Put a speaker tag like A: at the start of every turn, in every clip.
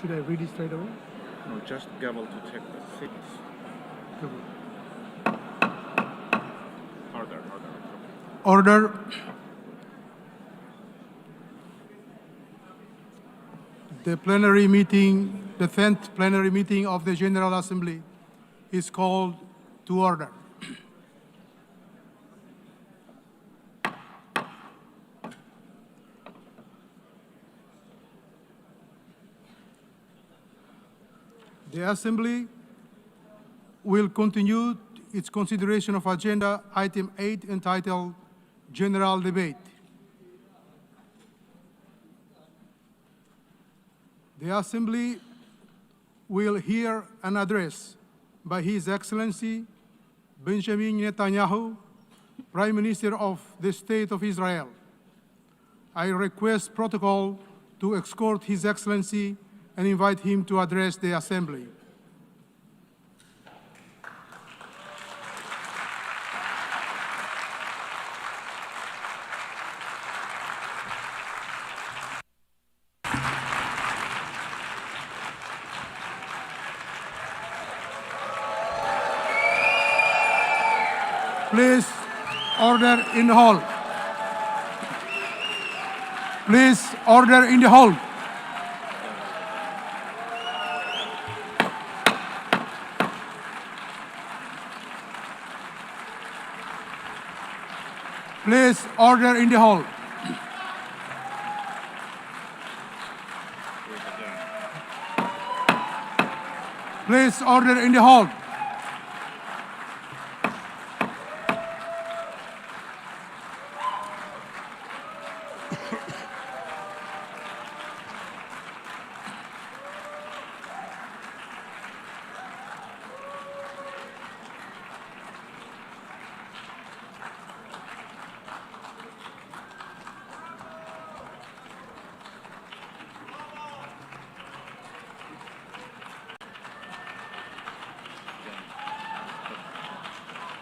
A: Should I read it straight away?
B: No, just gavel to check the seats.
A: Gavel.
B: Order.
A: Order. The plenary meeting, the 10th plenary meeting of the General Assembly is called to order. The Assembly will continue its consideration of Agenda Item 8 entitled General Debate. The Assembly will hear an address by His Excellency Benjamin Netanyahu, Prime Minister of the State of Israel. I request protocol to escort His Excellency and invite him to address the Assembly. Please, order in the hall. Please, order in the hall. Please, order in the hall. Please, order in the hall.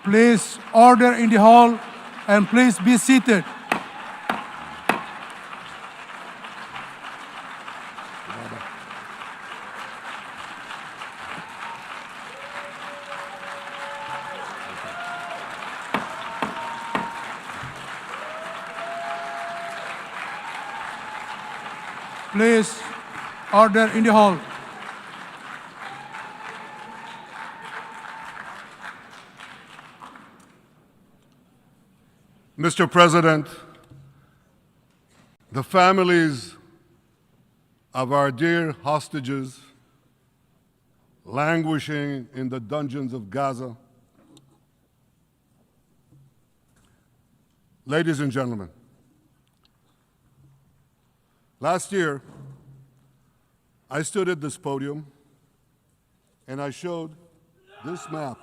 A: Please, order in the hall, and please be seated. Please, order in the hall.
C: Mr. President, the families of our dear hostages languishing in the dungeons of Gaza, ladies and gentlemen, last year I stood at this podium and I showed this map.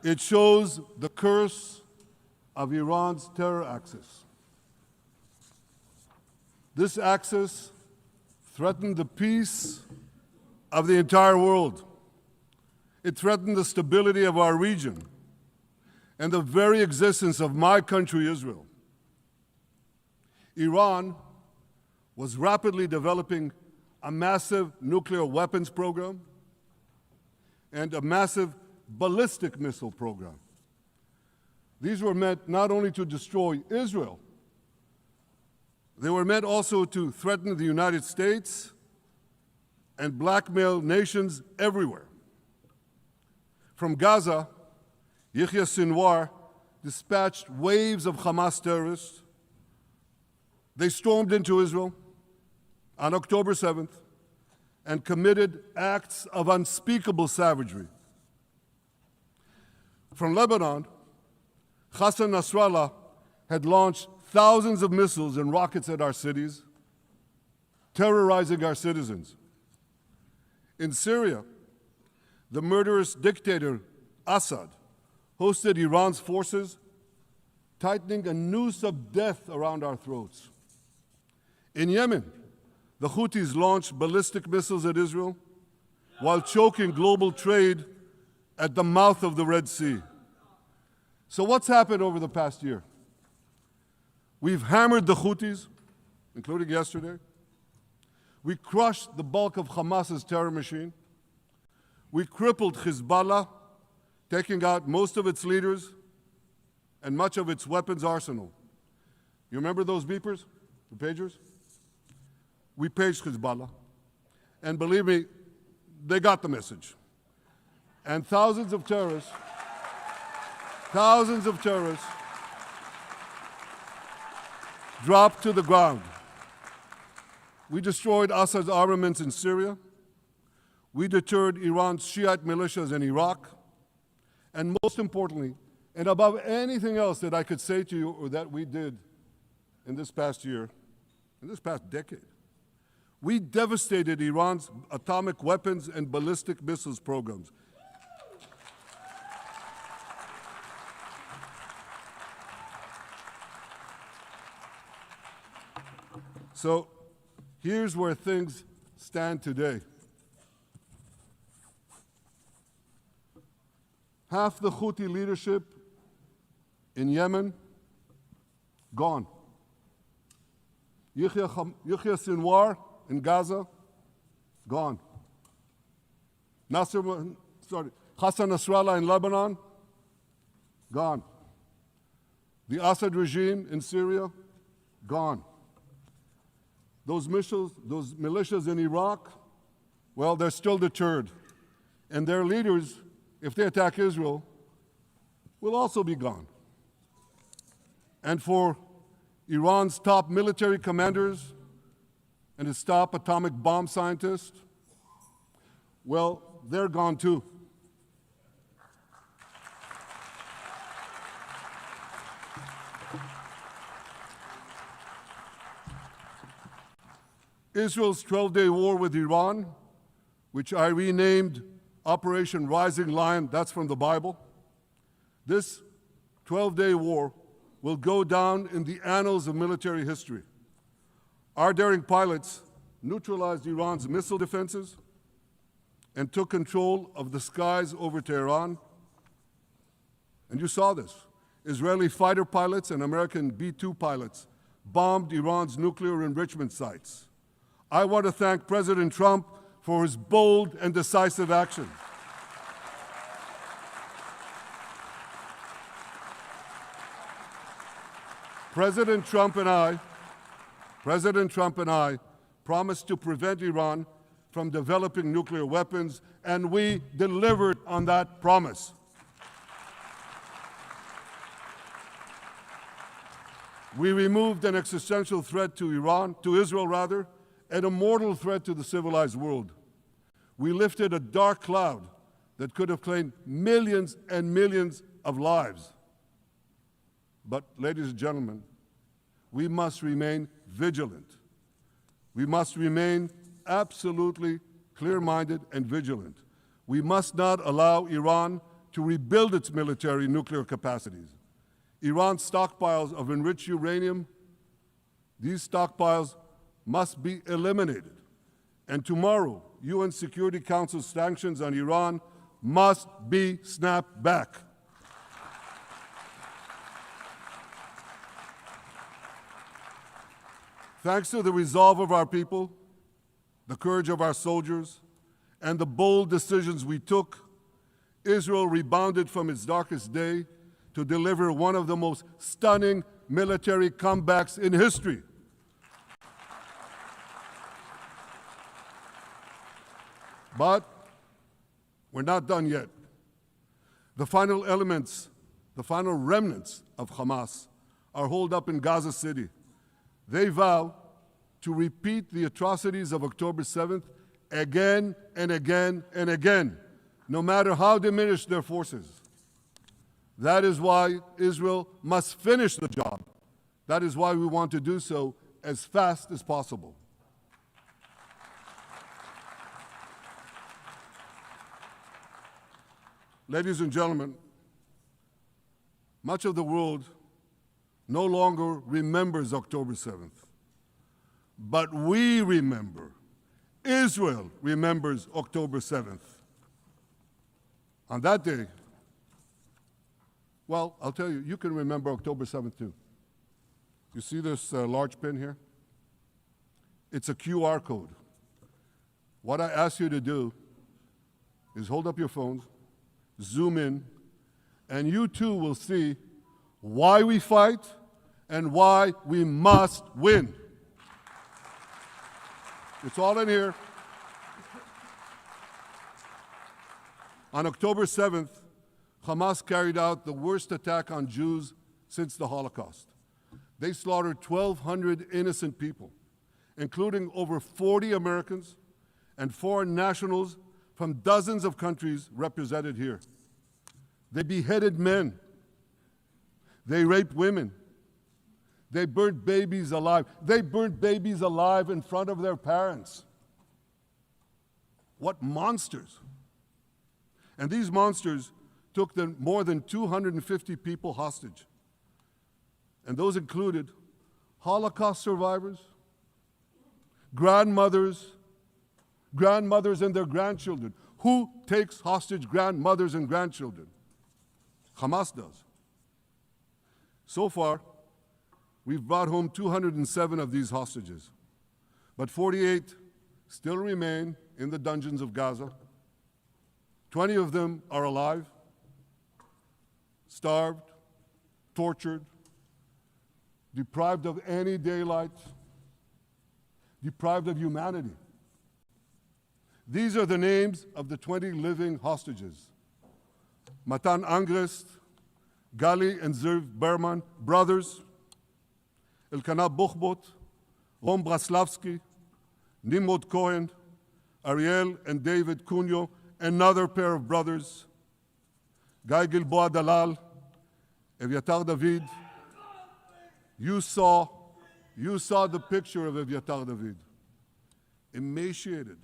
C: It shows the curse of Iran's terror axis. This axis threatened the peace of the entire world. It threatened the stability of our region and the very existence of my country, Israel. Iran was rapidly developing a massive nuclear weapons program and a massive ballistic missile program. These were meant not only to destroy Israel, they were meant also to threaten the United States and blackmail nations everywhere. From Gaza, Yahya Sinwar dispatched waves of Hamas terrorists. They stormed into Israel on October 7th and committed acts of unspeakable savagery. From Lebanon, Hassan Nasrallah had launched thousands of missiles and rockets at our cities, terrorizing our citizens. In Syria, the murderous dictator Assad hosted Iran's forces, tightening a noose of death around our throats. In Yemen, the Houthis launched ballistic missiles at Israel while choking global trade at the mouth of the Red Sea. So what's happened over the past year? We've hammered the Houthis, including yesterday. We crushed the bulk of Hamas's terror machine. We crippled Hezbollah, taking out most of its leaders and much of its weapons arsenal. You remember those beepers, the pagers? We paged Hezbollah. And believe me, they got the message. And thousands of terrorists dropped to the ground. We destroyed Assad's armaments in Syria. We deterred Iran's Shiite militias in Iraq. And most importantly, and above anything else that I could say to you or that we did in this past year, in this past decade, we devastated Iran's atomic weapons and ballistic missiles programs. So here's where things stand today. Half the Houthi leadership in Yemen, gone. Yahya Sinwar in Gaza, gone. Hassan Nasrallah in Lebanon, gone. The Assad regime in Syria, gone. Those militias in Iraq, well, they're still deterred. And their leaders, if they attack Israel, will also be gone. And for Iran's top military commanders and its top atomic bomb scientists, well, they're gone too. Israel's 12-day war with Iran, which I renamed Operation Rising Lion, that's from the Bible. This 12-day war will go down in the annals of military history. Our daring pilots neutralized Iran's missile defenses and took control of the skies over Tehran. And you saw this. Israeli fighter pilots and American B-2 pilots bombed Iran's nuclear enrichment sites. I want to thank President Trump for his bold and decisive action. President Trump and I promised to prevent Iran from developing nuclear weapons, and we delivered on that promise. We removed an existential threat to Israel, and a mortal threat to the civilized world. We lifted a dark cloud that could have claimed millions and millions of lives. But, ladies and gentlemen, we must remain vigilant. We must remain absolutely clear-minded and vigilant. We must not allow Iran to rebuild its military nuclear capacities. Iran's stockpiles of enriched uranium, these stockpiles must be eliminated. And tomorrow, UN Security Council sanctions on Iran must be snapped back. Thanks to the resolve of our people, the courage of our soldiers, and the bold decisions we took, Israel rebounded from its darkest day to deliver one of the most stunning military comebacks in history. But we're not done yet. The final remnants of Hamas are holed up in Gaza City. They vow to repeat the atrocities of October 7th again and again and again, no matter how diminished their forces. That is why Israel must finish the job. That is why we want to do so as fast as possible. Ladies and gentlemen, much of the world no longer remembers October 7th, but we remember. Israel remembers October 7th. On that day, well, I'll tell you, you can remember October 7th too. You see this large pin here? It's a QR code. what I ask you to do is hold up your phones, zoom in, and you too will see why we fight and why we must win. It's all in here. On October 7th, Hamas carried out the worst attack on Jews since the Holocaust. They slaughtered 1,200 innocent people, including over 40 Americans and foreign nationals from dozens of countries represented here. They beheaded men. They raped women. They burnt babies alive. They burnt babies alive in front of their parents. What monsters. And these monsters took more than 250 people hostage. And those included Holocaust survivors, grandmothers and their grandchildren. Who takes hostage grandmothers and grandchildren? Hamas does. So far, we've brought home 207 of these hostages, but 48 still remain in the dungeons of Gaza. 20 of them are alive, starved, tortured, deprived of any daylight, deprived of humanity. These are the names of the 20 living hostages. Matan Angrest, Gali and Zerv Berman, brothers, Elkanah Buchbot, Rom Braslavsky, Nimrod Cohen, Ariel and David Cunyo, another pair of brothers, Guy Gilboa Dalal, Eviatar David. You saw the picture of Eviatar David, emaciated,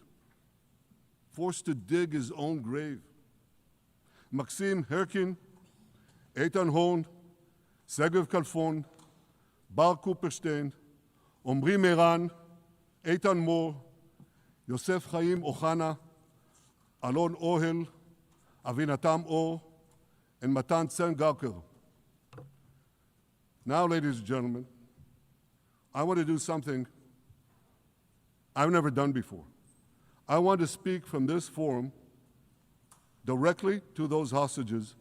C: forced to dig his own grave. Maxim Herkin, Eitan Horn, Segev Kalfon, Bar Kupperstein, Omri Meran, Eitan Moore, Yosef Chaim Ochana, Alon Ohel, Avinatam Or, and Matan Tsengarker. Now, ladies and gentlemen, I want to do something I've never done before. I want to speak from this forum directly to those hostages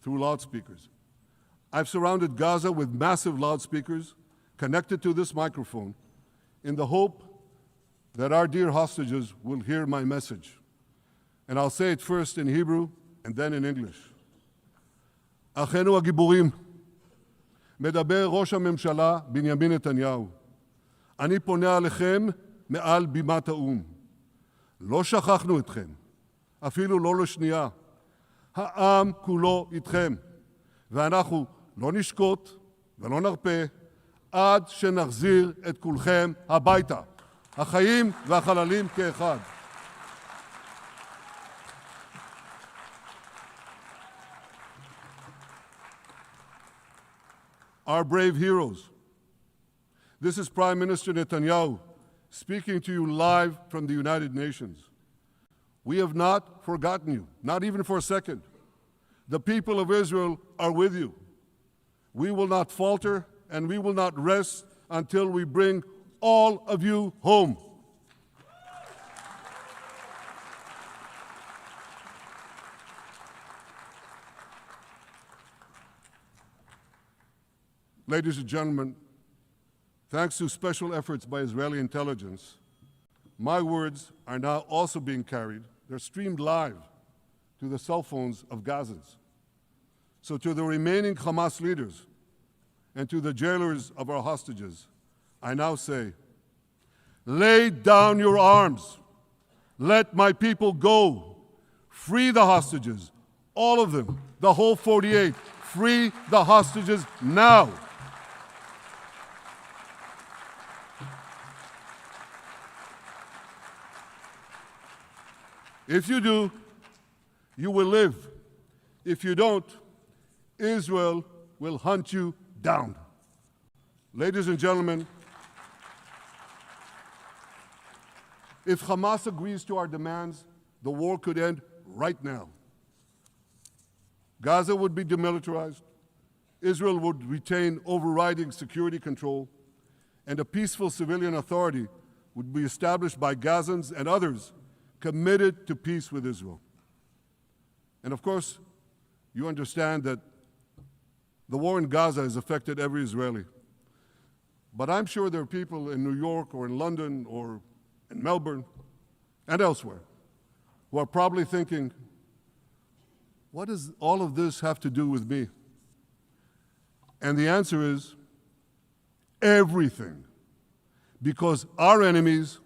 C: through loudspeakers. I've surrounded Gaza with massive loudspeakers connected to this microphone in the hope that our dear hostages will hear my message. And I'll say it first in Hebrew and then in English. אחינו הגיבורים, מדבר ראש הממשלה בנימין נתניהו. אני פונה עליכם מעל בימת האו"ם. לא שכחנו אתכם, אפילו לא לשנייה. העם כולו איתכם, ואנחנו לא נשקוט ולא נרפה עד שנחזיר את כולכם הביתה. החיים והחללים כאחד. Our brave heroes. This is Prime Minister Netanyahu speaking to you live from the United Nations. We have not forgotten you, not even for a second. The people of Israel are with you. We will not falter and we will not rest until we bring all of you home. Ladies and gentlemen, thanks to special efforts by Israeli intelligence, my words are now also being carried. They're streamed live to the cell phones of Gazans. So to the remaining Hamas leaders and to the jailers of our hostages, I now say, lay down your arms. Let my people go. Free the hostages, all of them, the whole 48. Free the hostages now. If you do, you will live. If you don't, Israel will hunt you down. Ladies and gentlemen, if Hamas agrees to our demands, the war could end right now. Gaza would be demilitarized, Israel would retain overriding security control, and a peaceful civilian authority would be established by Gazans and others committed to peace with Israel. And of course, you understand that the war in Gaza has affected every Israeli. But I'm sure there are people in New York or in London or in Melbourne and elsewhere who are probably thinking, what does all of this have to do with me? And the answer is everything. Because our enemies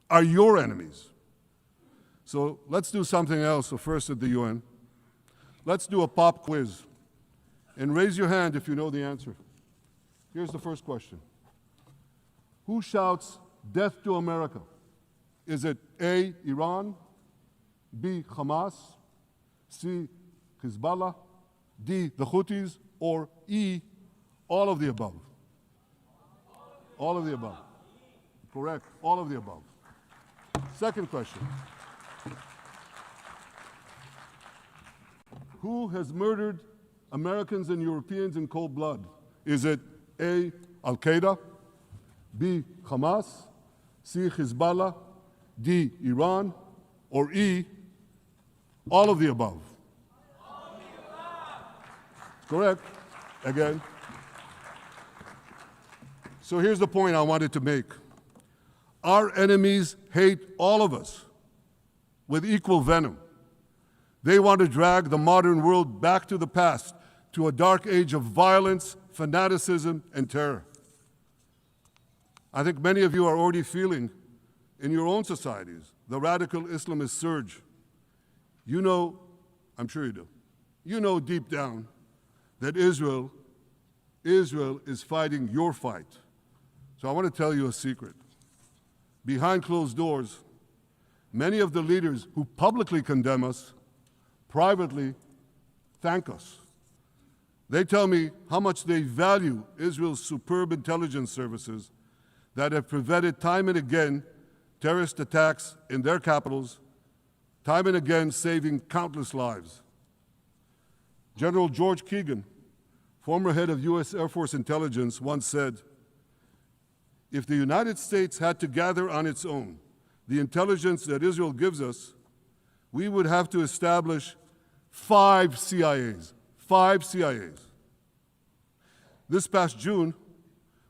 C: are your enemies. So let's do something else. So first at the UN, let's do a pop quiz. And raise your hand if you know the answer. Here's the first question. Who shouts death to America? Is it A, Iran, B, Hamas, C, Hezbollah, D, the Houthis, or E, all of the above? All of the above. Correct, all of the above. Second question. Who has murdered Americans and Europeans in cold blood? Is it A, Al-Qaeda, B, Hamas, C, Hezbollah, D, Iran, or E, all of the above? All of the above. Correct. Again. So here's the point I wanted to make. Our enemies hate all of us with equal venom. They want to drag the modern world back to the past, to a dark age of violence, fanaticism, and terror. I think many of you are already feeling in your own societies the radical Islamist surge. You know, I'm sure you do, you know deep down that Israel is fighting your fight. So I want to tell you a secret. Behind closed doors, many of the leaders who publicly condemn us privately thank us. They tell me how much they value Israel's superb intelligence services that have prevented time and again terrorist attacks in their capitals, time and again saving countless lives. General George Keegan, former head of U.S. Air Force intelligence, once said, if the United States had to gather on its own the intelligence that Israel gives us, we would have to establish 5 CIAs. 5 CIAs. This past June,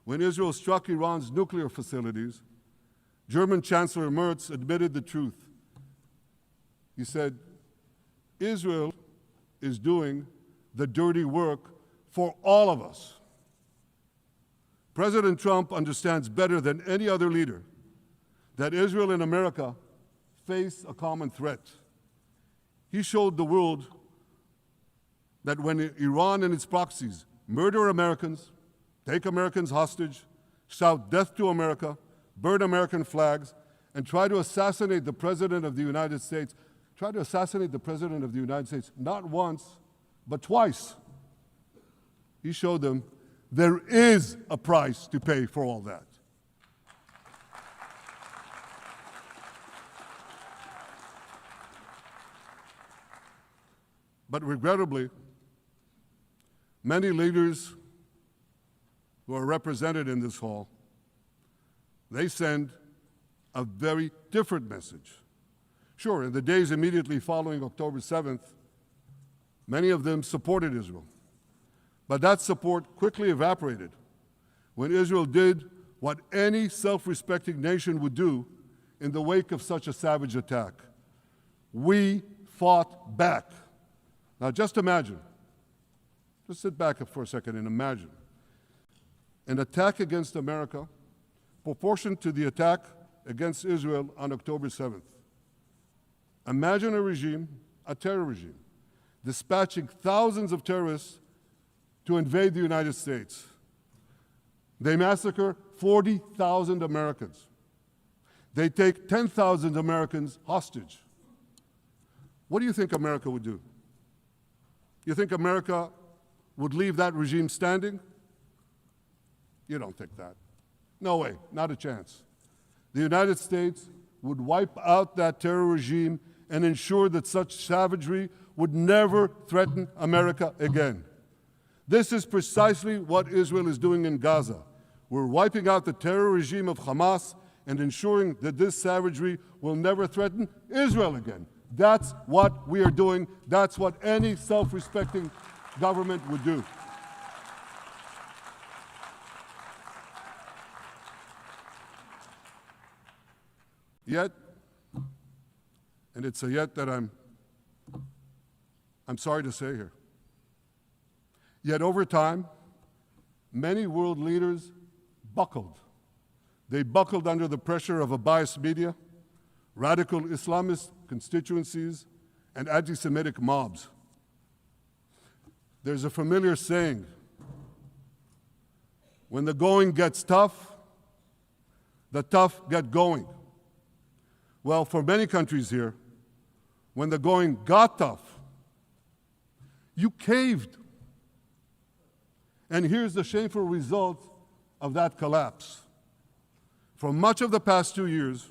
C: when Israel struck Iran's nuclear facilities, German Chancellor Merz admitted the truth. He said, Israel is doing the dirty work for all of us. President Trump understands better than any other leader that Israel and America face a common threat. He showed the world that when Iran and its proxies murder Americans, take Americans hostage, shout death to America, burn American flags, and try to assassinate the President of the United States, not once, but twice. He showed them there is a price to pay for all that. But regrettably, many leaders who are represented in this hall, they send a very different message. Sure, in the days immediately following October 7th, many of them supported Israel. But that support quickly evaporated when Israel did what any self-respecting nation would do in the wake of such a savage attack. We fought back. Now just imagine, just sit back for a second and imagine an attack against America proportioned to the attack against Israel on October 7th. Imagine a regime, a terror regime, dispatching thousands of terrorists to invade the United States. They massacre 40,000 Americans. They take 10,000 Americans hostage. What do you think America would do? You think America would leave that regime standing? You don't think that. No way, not a chance. The United States would wipe out that terror regime and ensure that such savagery would never threaten America again. This is precisely what Israel is doing in Gaza. We're wiping out the terror regime of Hamas and ensuring that this savagery will never threaten Israel again. That's what we are doing. That's what any self-respecting government would do. Yet, and it's a yet that I'm sorry to say here, yet over time, many world leaders buckled. They buckled under the pressure of a biased media, radical Islamist constituencies, and anti-Semitic mobs. There's a familiar saying, when the going gets tough, the tough get going. Well, for many countries here, when the going got tough, you caved. And here's the shameful result of that collapse. For much of the past 2 years,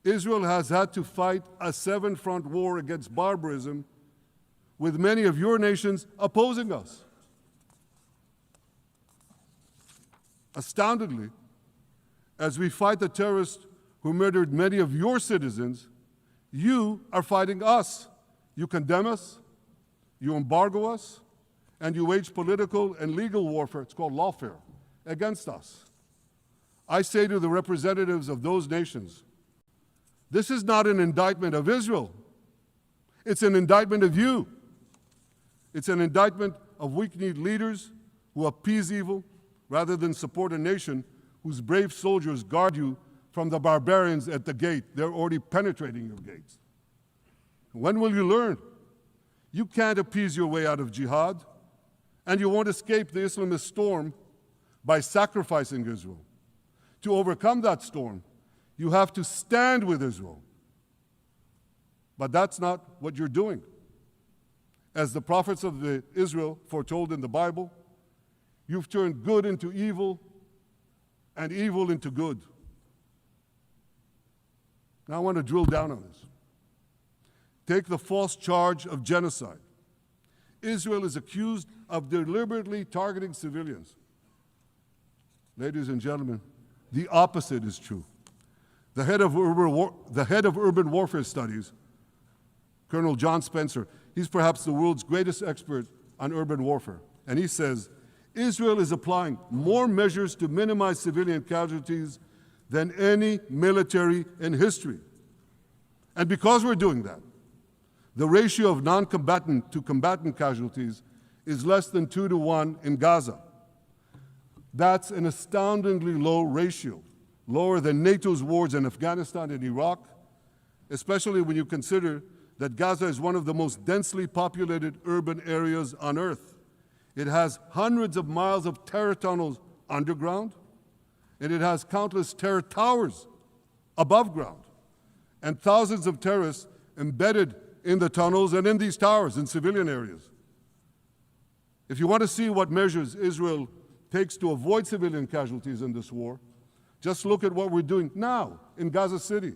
C: Israel has had to fight a seven-front war against barbarism with many of your nations opposing us. Astoundingly, as we fight the terrorists who murdered many of your citizens, you are fighting us. You condemn us, you embargo us, and you wage political and legal warfare, it's called lawfare, against us. I say to the representatives of those nations, this is not an indictment of Israel. It's an indictment of you. It's an indictment of weak-kneed leaders who appease evil rather than support a nation whose brave soldiers guard you from the barbarians at the gate. They're already penetrating your gates. When will you learn? You can't appease your way out of jihad, and you won't escape the Islamist storm by sacrificing Israel. To overcome that storm, you have to stand with Israel. But that's not what you're doing. As the prophets of Israel foretold in the Bible, you've turned good into evil and evil into good. Now I want to drill down on this. Take the false charge of genocide. Israel is accused of deliberately targeting civilians. Ladies and gentlemen, the opposite is true. The head of urban warfare studies, Colonel John Spencer, he's perhaps the world's greatest expert on urban warfare. And he says, Israel is applying more measures to minimize civilian casualties than any military in history. And because we're doing that, the ratio of non-combatant to combatant casualties is less than 2 to 1 in Gaza. That's an astoundingly low ratio, lower than NATO's wars in Afghanistan and Iraq, especially when you consider that Gaza is one of the most densely populated urban areas on Earth. It has hundreds of miles of terror tunnels underground, and it has countless terror towers above ground, and thousands of terrorists embedded in the tunnels and in these towers in civilian areas. If you want to see what measures Israel takes to avoid civilian casualties in this war, just look at what we're doing now in Gaza City,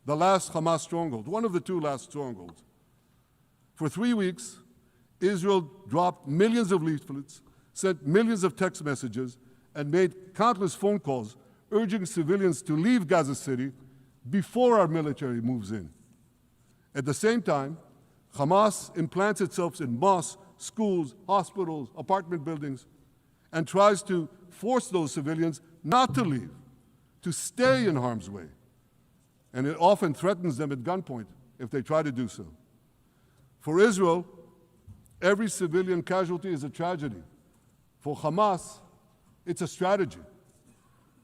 C: the last Hamas stronghold, one of the 2 last strongholds. For 3 weeks, Israel dropped millions of leaflets, sent millions of text messages, and made countless phone calls urging civilians to leave Gaza City before our military moves in. At the same time, Hamas implants itself in mosques, schools, hospitals, apartment buildings, and tries to force those civilians not to leave, to stay in harm's way. And it often threatens them at gunpoint if they try to do so. For Israel, every civilian casualty is a tragedy. For Hamas, it's a strategy.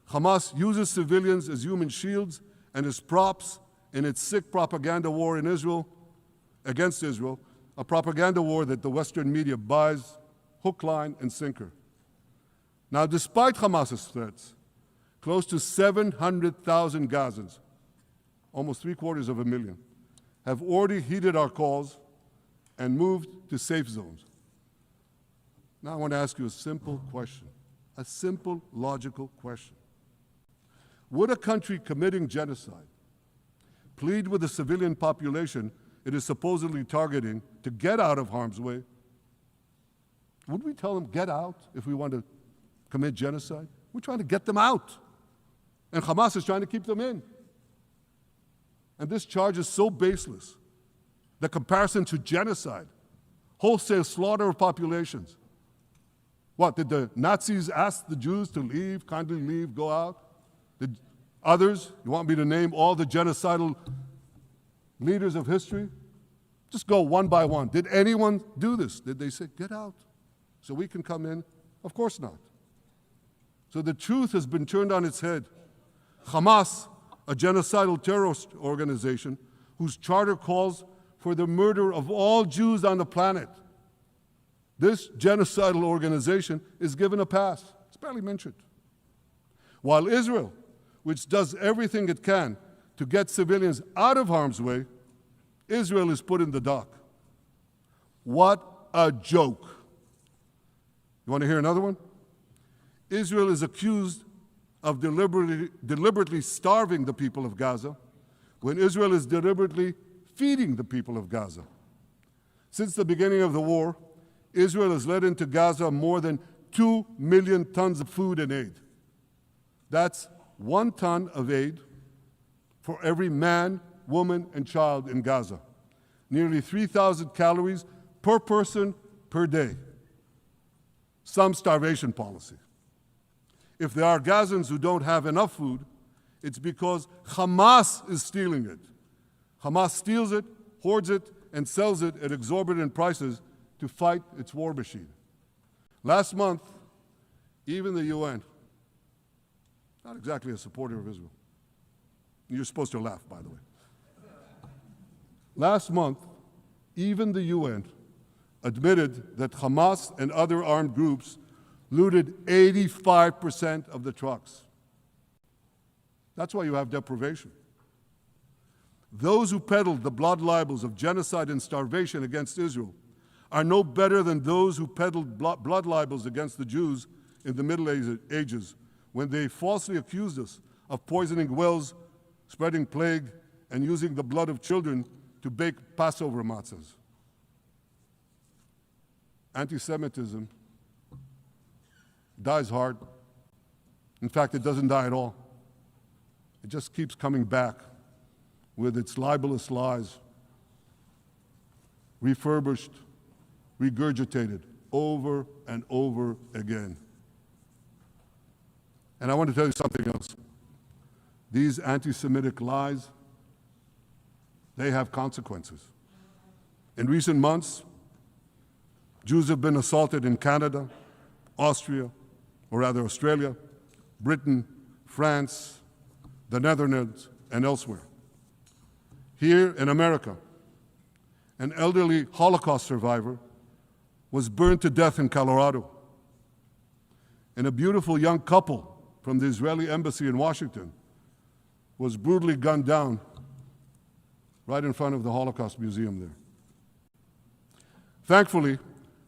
C: Hamas uses civilians as human shields and as props in its sick propaganda war in Israel, against Israel, a propaganda war that the Western media buys hook, line, and sinker. Now, despite Hamas's threats, close to 700,000 Gazans, almost 750,000, have already heeded our calls and moved to safe zones. Now I want to ask you a simple question, a simple, logical question. Would a country committing genocide plead with the civilian population it is supposedly targeting to get out of harm's way? Would we tell them, get out, if we want to commit genocide? We're trying to get them out. And Hamas is trying to keep them in. And this charge is so baseless. The comparison to genocide, wholesale slaughter of populations. What, did the Nazis ask the Jews to leave, kindly leave, go out? Did others, you want me to name all the genocidal leaders of history? Just go one by one. Did anyone do this? Did they say, get out so we can come in? Of course not. So the truth has been turned on its head. Hamas, a genocidal terrorist organization whose charter calls for the murder of all Jews on the planet, this genocidal organization is given a pass. It's barely mentioned. While Israel, which does everything it can to get civilians out of harm's way, Israel is put in the dock. What a joke. You want to hear another one? Israel is accused of deliberately starving the people of Gaza when Israel is deliberately feeding the people of Gaza. Since the beginning of the war, Israel has let into Gaza more than 2 million tons of food and aid. That's 1 ton of aid for every man, woman, and child in Gaza. Nearly 3,000 calories per person per day. Some starvation policy. If there are Gazans who don't have enough food, it's because Hamas is stealing it. Hamas steals it, hoards it, and sells it at exorbitant prices to fight its war machine. Last month, even the UN, not exactly a supporter of Israel. You're supposed to laugh, by the way. Last month, even the UN admitted that Hamas and other armed groups looted 85% of the trucks. That's why you have deprivation. Those who peddled the blood libels of genocide and starvation against Israel are no better than those who peddled blood libels against the Jews in the Middle Ages when they falsely accused us of poisoning wells, spreading plague, and using the blood of children to bake Passover matzahs. Anti-Semitism dies hard. In fact, it doesn't die at all. It just keeps coming back with its libelous lies, refurbished, regurgitated over and over again. And I want to tell you something else. These anti-Semitic lies, they have consequences. In recent months, Jews have been assaulted in Canada, Australia, Britain, France, the Netherlands, and elsewhere. Here in America, an elderly Holocaust survivor was burned to death in Colorado. And a beautiful young couple from the Israeli embassy in Washington was brutally gunned down right in front of the Holocaust Museum there. Thankfully,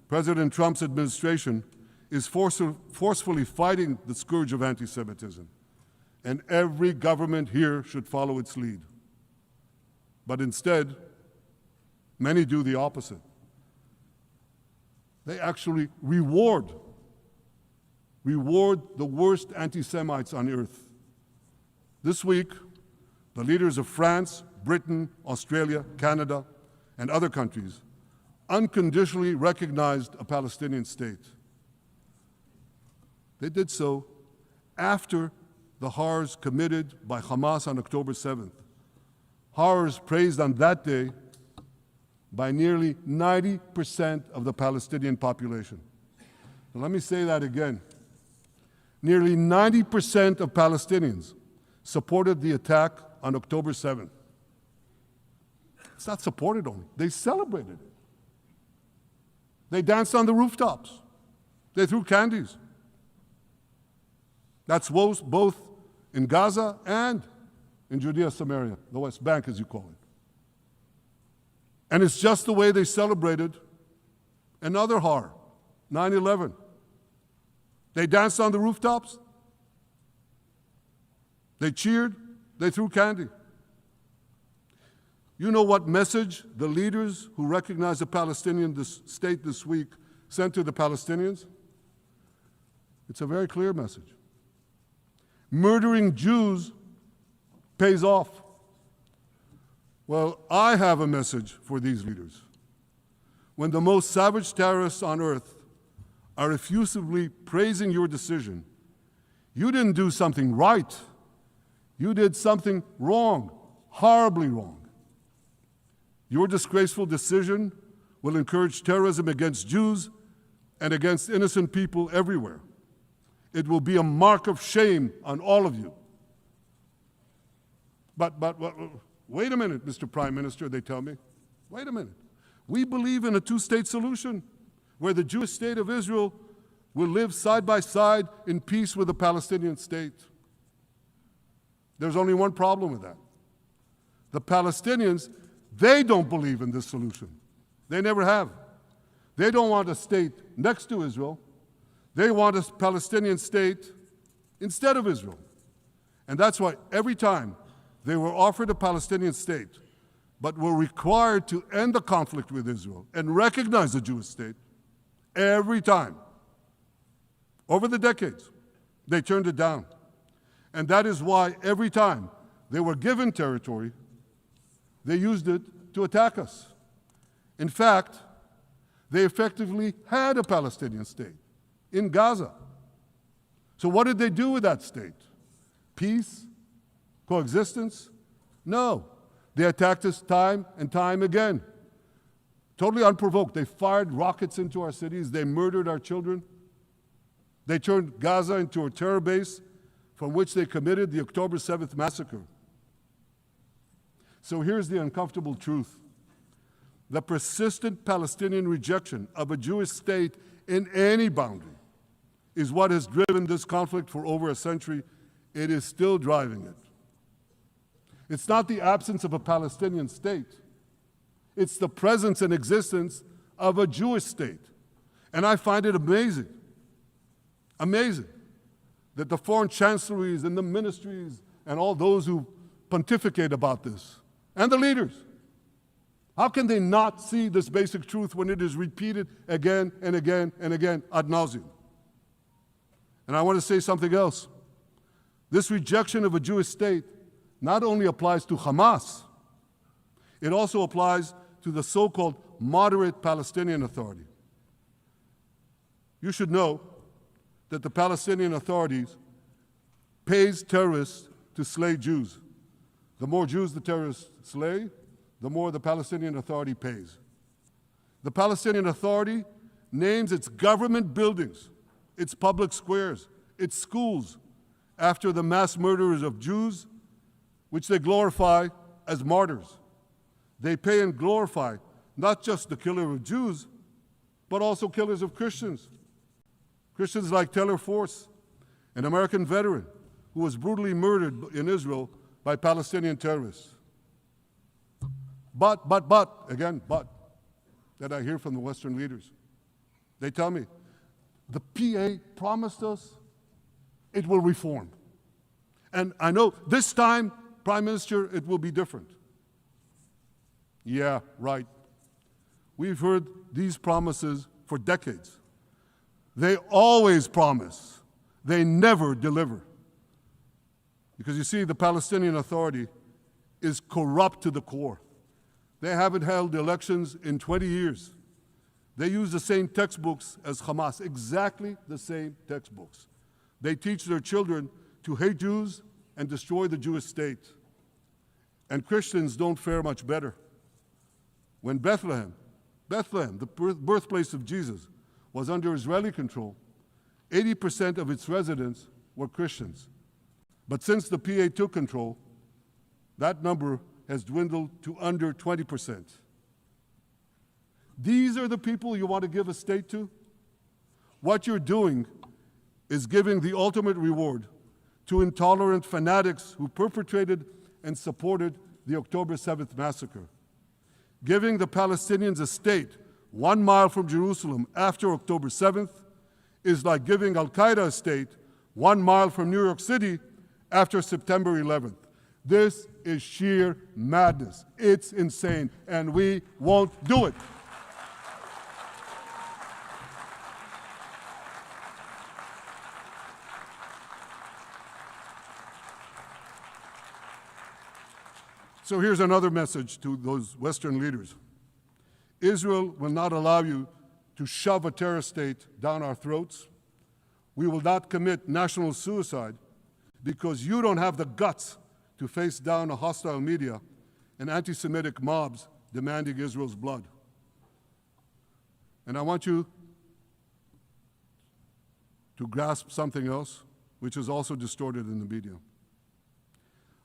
C: President Trump's administration is forcefully fighting the scourge of anti-Semitism, and every government here should follow its lead. But instead, many do the opposite. They actually reward the worst anti-Semites on earth. This week, the leaders of France, Britain, Australia, Canada, and other countries unconditionally recognized a Palestinian state. They did so after the horrors committed by Hamas on October 7th. Horrors praised on that day by nearly 90% of the Palestinian population. Now, let me say that again. Nearly 90% of Palestinians supported the attack on October 7th. It's not supported only, they celebrated it. They danced on the rooftops. They threw candies. That's both in Gaza and in Judea, Samaria, the West Bank, as you call it. And it's just the way they celebrated another horror, 9/11. They danced on the rooftops. They cheered. They threw candy. You know what message the leaders who recognize the Palestinian state this week sent to the Palestinians? It's a very clear message. Murdering Jews pays off. Well, I have a message for these leaders. When the most savage terrorists on earth are effusively praising your decision, you didn't do something right. You did something wrong, horribly wrong. Your disgraceful decision will encourage terrorism against Jews and against innocent people everywhere. It will be a mark of shame on all of you. But wait a minute, Mr. Prime Minister, they tell me. Wait a minute. We believe in a two-state solution where the Jewish state of Israel will live side by side in peace with the Palestinian state. There's only one problem with that. The Palestinians, they don't believe in this solution. They never have. They don't want a state next to Israel. They want a Palestinian state instead of Israel. And that's why every time they were offered a Palestinian state, but were required to end the conflict with Israel and recognize the Jewish state, every time, over the decades, they turned it down. And that is why every time they were given territory, they used it to attack us. In fact, they effectively had a Palestinian state in Gaza. So what did they do with that state? Peace? Coexistence? No. They attacked us time and time again. Totally unprovoked. They fired rockets into our cities. They murdered our children. They turned Gaza into a terror base from which they committed the October 7th massacre. So here's the uncomfortable truth. The persistent Palestinian rejection of a Jewish state in any boundary is what has driven this conflict for over a century. It is still driving it. It's not the absence of a Palestinian state. It's the presence and existence of a Jewish state. And I find it amazing that the foreign chancelleries and the ministries and all those who pontificate about this, and the leaders, how can they not see this basic truth when it is repeated again and again and again ad nauseum? And I want to say something else. This rejection of a Jewish state not only applies to Hamas, it also applies to the so-called moderate Palestinian Authority. You should know that the Palestinian authorities pays terrorists to slay Jews. The more Jews the terrorists slay, the more the Palestinian Authority pays. The Palestinian Authority names its government buildings, its public squares, its schools, after the mass murderers of Jews, which they glorify as martyrs. They pay and glorify not just the killer of Jews, but also killers of Christians. Christians like Taylor Force, an American veteran who was brutally murdered in Israel by Palestinian terrorists. But, that I hear from the Western leaders. They tell me, the PA promised us it will reform. And I know this time, Prime Minister, it will be different. Yeah, right. We've heard these promises for decades. They always promise. They never deliver. Because you see, the Palestinian Authority is corrupt to the core. They haven't held elections in 20 years. They use the same textbooks as Hamas, exactly the same textbooks. They teach their children to hate Jews and destroy the Jewish state. And Christians don't fare much better. When Bethlehem, the birthplace of Jesus, was under Israeli control, 80% of its residents were Christians. But since the PA took control, that number has dwindled to under 20%. These are the people you want to give a state to? What you're doing is giving the ultimate reward to intolerant fanatics who perpetrated and supported the October 7th massacre. Giving the Palestinians a state 1 mile from Jerusalem after October 7th is like giving Al-Qaeda a state 1 mile from New York City after September 11th. This is sheer madness. It's insane, and we won't do it. So here's another message to those Western leaders. Israel will not allow you to shove a terror state down our throats. We will not commit national suicide because you don't have the guts to face down a hostile media and anti-Semitic mobs demanding Israel's blood. And I want you to grasp something else, which is also distorted in the media.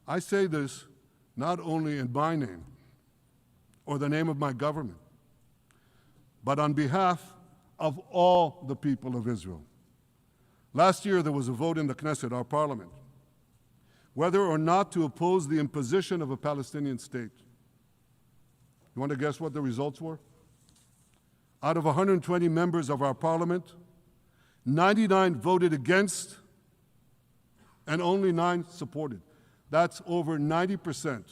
C: I say this not only in my name or the name of my government, but on behalf of all the people of Israel. Last year, there was a vote in the Knesset, our parliament, whether or not to oppose the imposition of a Palestinian state. You want to guess what the results were? Out of 120 members of our parliament, 99 voted against and only 9 supported. That's over 90%.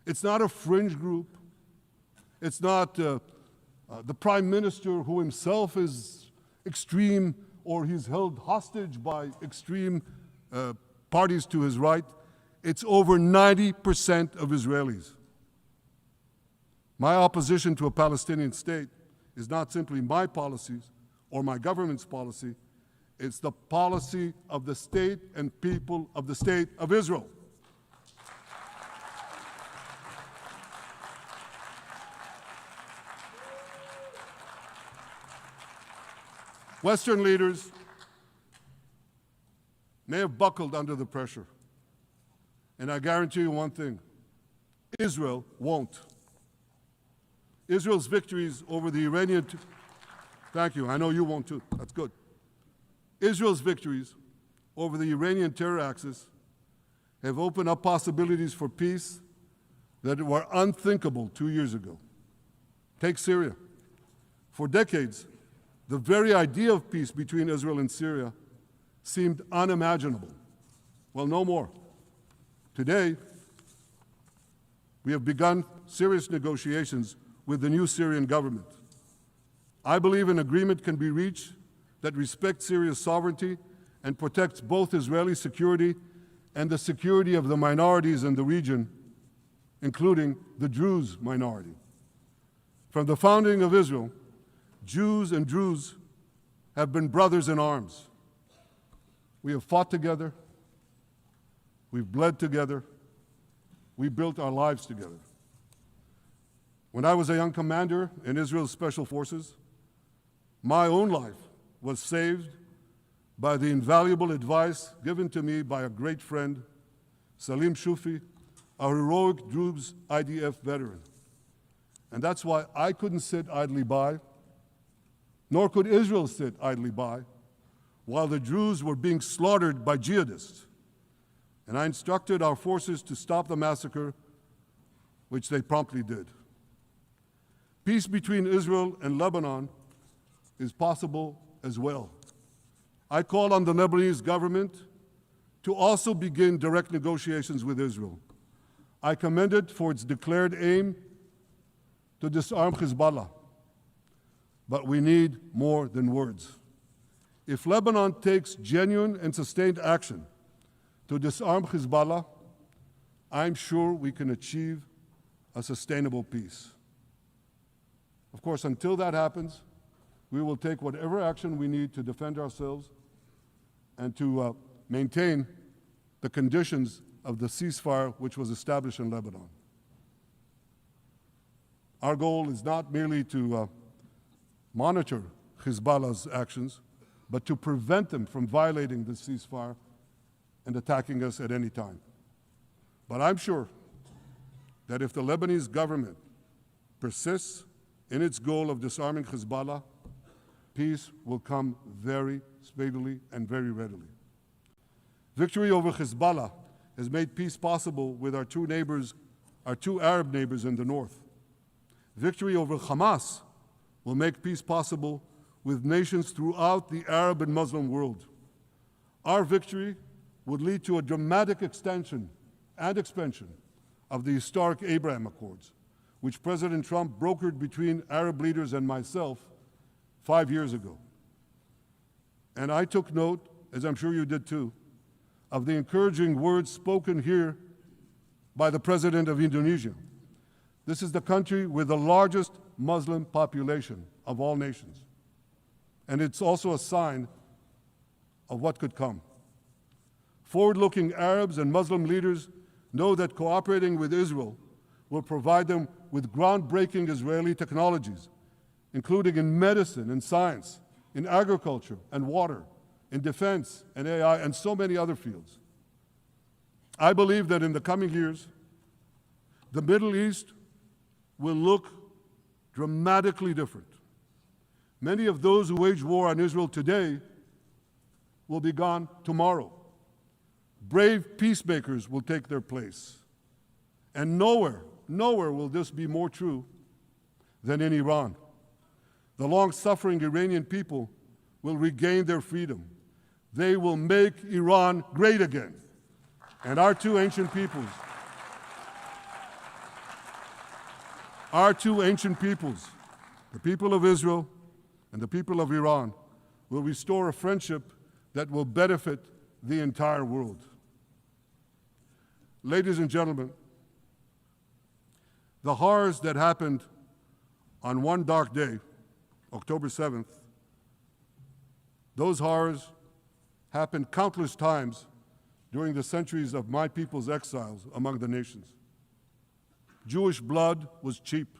C: It's not a fringe group. It's not the Prime Minister who himself is extreme or he's held hostage by extreme parties to his right. It's over 90% of Israelis. My opposition to a Palestinian state is not simply my policies or my government's policy. It's the policy of the state and people of the state of Israel. Western leaders may have buckled under the pressure. And I guarantee you one thing, Israel won't. Israel's victories over the Iranian... Thank you, I know you won't too, that's good. Israel's victories over the Iranian terror axis have opened up possibilities for peace that were unthinkable 2 years ago. Take Syria. For decades, the very idea of peace between Israel and Syria seemed unimaginable. Well, no more. Today, we have begun serious negotiations with the new Syrian government. I believe an agreement can be reached that respects Syria's sovereignty and protects both Israeli security and the security of the minorities in the region, including the Druze minority. From the founding of Israel, Jews and Druze have been brothers in arms. We have fought together, we've bled together, we built our lives together. When I was a young commander in Israel's Special Forces, my own life was saved by the invaluable advice given to me by a great friend, Salim Shufi, a heroic Druze IDF veteran. And that's why I couldn't sit idly by, nor could Israel sit idly by, while the Druze were being slaughtered by jihadists. And I instructed our forces to stop the massacre, which they promptly did. Peace between Israel and Lebanon is possible as well. I call on the Lebanese government to also begin direct negotiations with Israel. I commend it for its declared aim to disarm Hezbollah. But we need more than words. If Lebanon takes genuine and sustained action to disarm Hezbollah, I'm sure we can achieve a sustainable peace. Of course, until that happens, we will take whatever action we need to defend ourselves and to maintain the conditions of the ceasefire which was established in Lebanon. Our goal is not merely to monitor Hezbollah's actions, but to prevent them from violating the ceasefire and attacking us at any time. But I'm sure that if the Lebanese government persists in its goal of disarming Hezbollah, peace will come very speedily and very readily. Victory over Hezbollah has made peace possible with our two Arab neighbors in the north. Victory over Hamas will make peace possible with nations throughout the Arab and Muslim world. Our victory would lead to a dramatic extension and expansion of the historic Abraham Accords, which President Trump brokered between Arab leaders and myself 5 years ago. And I took note, as I'm sure you did too, of the encouraging words spoken here by the President of Indonesia. This is the country with the largest Muslim population of all nations. And it's also a sign of what could come. Forward-looking Arabs and Muslim leaders know that cooperating with Israel will provide them with groundbreaking Israeli technologies, including in medicine and science, in agriculture and water, in defense and AI, and so many other fields. I believe that in the coming years, the Middle East will look dramatically different. Many of those who wage war on Israel today will be gone tomorrow. Brave peacemakers will take their place. And nowhere will this be more true than in Iran. The long-suffering Iranian people will regain their freedom. They will make Iran great again. And our two ancient peoples, the people of Israel and the people of Iran, will restore a friendship that will benefit the entire world. Ladies and gentlemen, the horrors that happened on one dark day, October 7th, those horrors happened countless times during the centuries of my people's exiles among the nations. Jewish blood was cheap.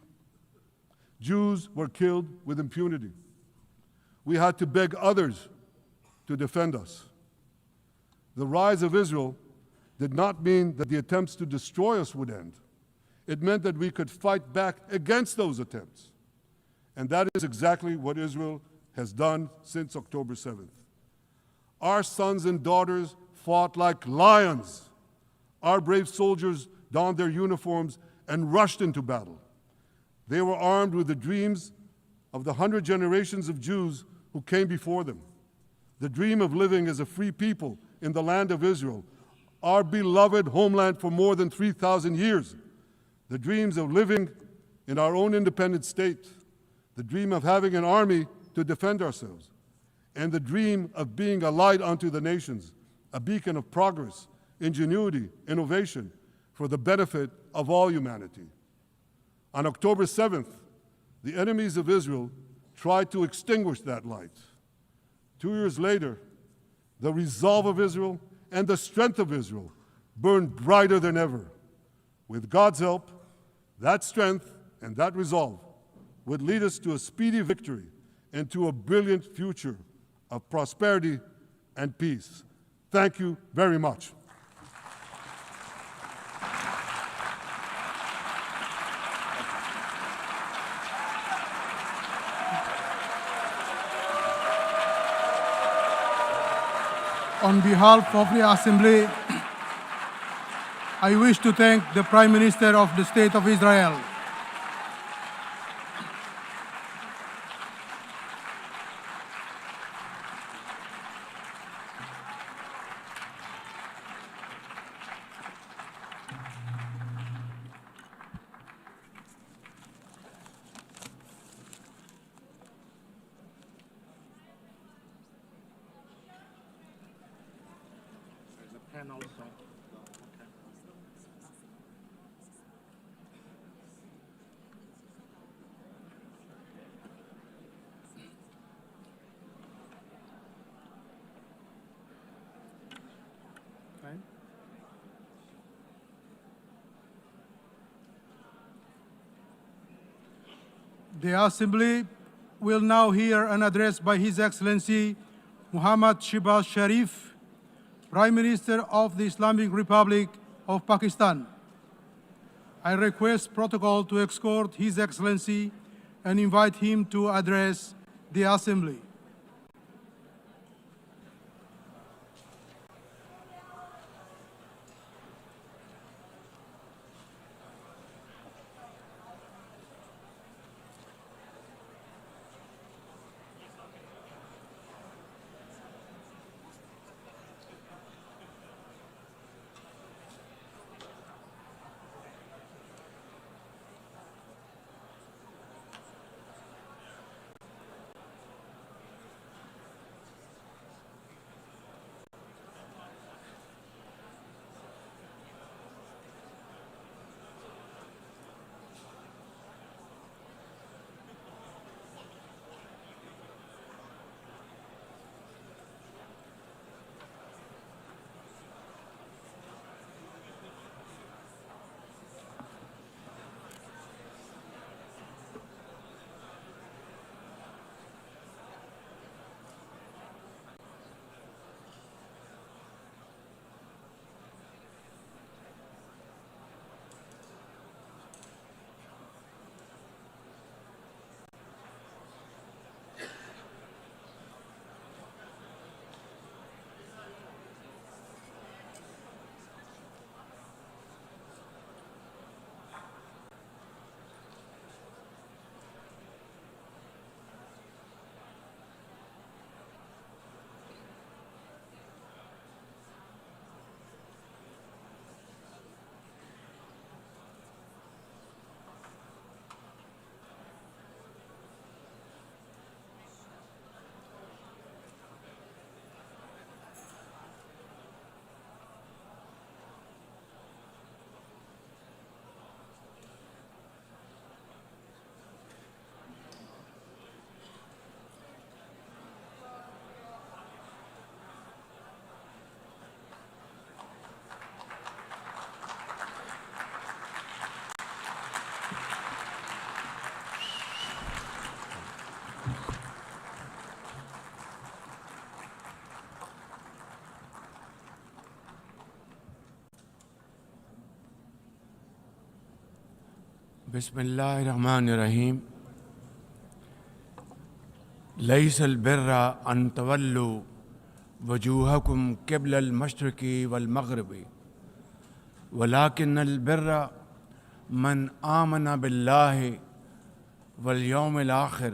C: Jews were killed with impunity. We had to beg others to defend us. The rise of Israel did not mean that the attempts to destroy us would end. It meant that we could fight back against those attempts. And that is exactly what Israel has done since October 7th. Our sons and daughters fought like lions. Our brave soldiers donned their uniforms and rushed into battle. They were armed with the dreams of the 100 generations of Jews who came before them. The dream of living as a free people in the land of Israel, our beloved homeland for more than 3,000 years. The dreams of living in our own independent state. The dream of having an army to defend ourselves. And the dream of being a light unto the nations, a beacon of progress, ingenuity, innovation, for the benefit of all humanity. On October 7th, the enemies of Israel tried to extinguish that light. 2 years later, the resolve of Israel and the strength of Israel burned brighter than ever. With God's help, that strength and that resolve would lead us to a speedy victory and to a brilliant future of prosperity and peace. Thank you very much.
A: On behalf of the Assembly, I wish to thank the Prime Minister of the State of Israel,
B: And also,
A: right? The Assembly will now hear an address by His Excellency Muhammad Shehbaz Sharif, Prime Minister of the Islamic Republic of Pakistan. I request protocol to escort His Excellency and invite him to address the Assembly.
D: बिस्मिल्लाहिर्रहमानिर्रहीम लैसल बिर्रा अन तवल्लु वजूहकुम क़िबलल मशरिक़ी वल मग़रिबी वलाकिन्नल बिर्रा मन आमना बिल्लाहि वल यौमिल आखिर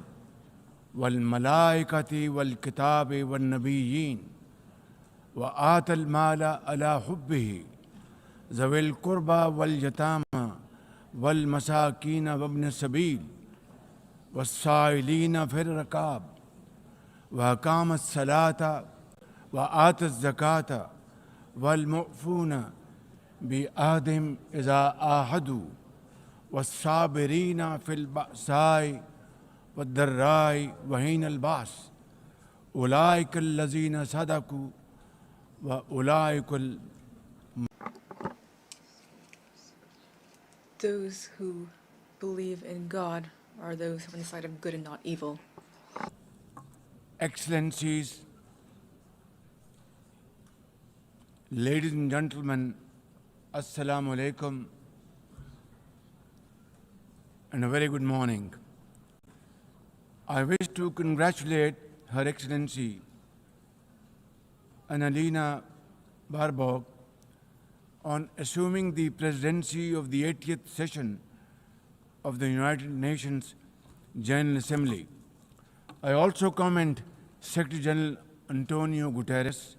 D: वल मलाइकति वल किताबि one नबिय्यीन व आतल माला अला हुब्बिही ज़विल क़ुर्बा वल यतामा वल मसाकीन वब्न सबील वस्साइलीन फिर रकाब व अकाम सलाता व आत ज़काता वल मुफ़ून बि आहदिम इज़ा आहदू वस्साबिरीन फिल बअसाई वद्दर्राई वहीनल बास उलाइकल लज़ीना सदकू व उलाइकल
E: Those who believe in God are those who are on the side of good and not evil.
D: Excellencies, ladies and gentlemen, Assalamu alaikum and a very good morning. I wish to congratulate Her Excellency Annalena Baerbock on assuming the presidency of the 80th session of the United Nations General Assembly. I also commend Secretary General Antonio Guterres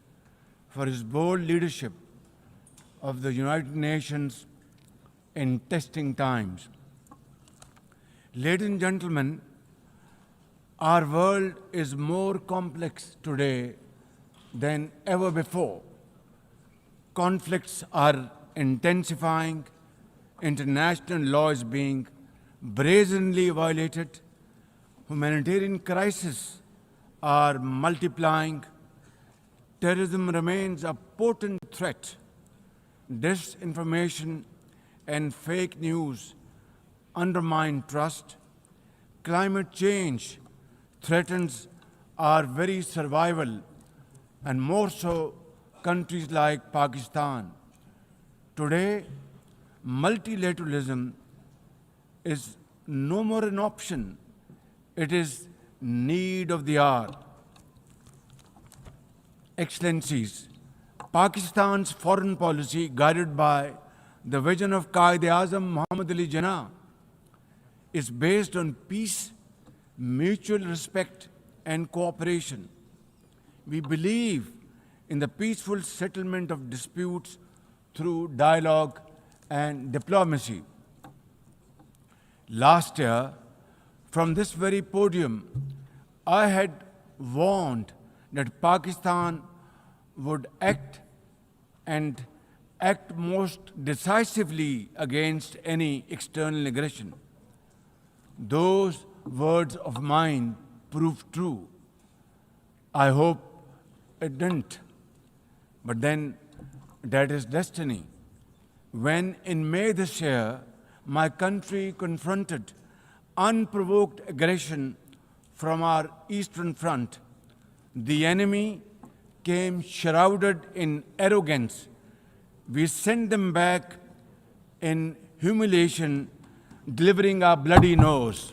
D: for his bold leadership of the United Nations in testing times. Ladies and gentlemen, our world is more complex today than ever before. Conflicts are intensifying, international law is being brazenly violated, humanitarian crises are multiplying, terrorism remains a potent threat, disinformation and fake news undermine trust, climate change threatens our very survival, and more so countries like Pakistan. Today, multilateralism is no more an option. It is need of the hour. Excellencies, Pakistan's foreign policy, guided by the vision of Quaid-e-Azam Muhammad Ali Jinnah, is based on peace, mutual respect, and cooperation. We believe in the peaceful settlement of disputes through dialogue and diplomacy. Last year, from this very podium, I had warned that Pakistan would act most decisively against any external aggression. Those words of mine proved true. I hope it didn't. But then that is destiny. When in May this year, my country confronted unprovoked aggression from our eastern front, the enemy came shrouded in arrogance. We sent them back in humiliation, delivering our bloody nose.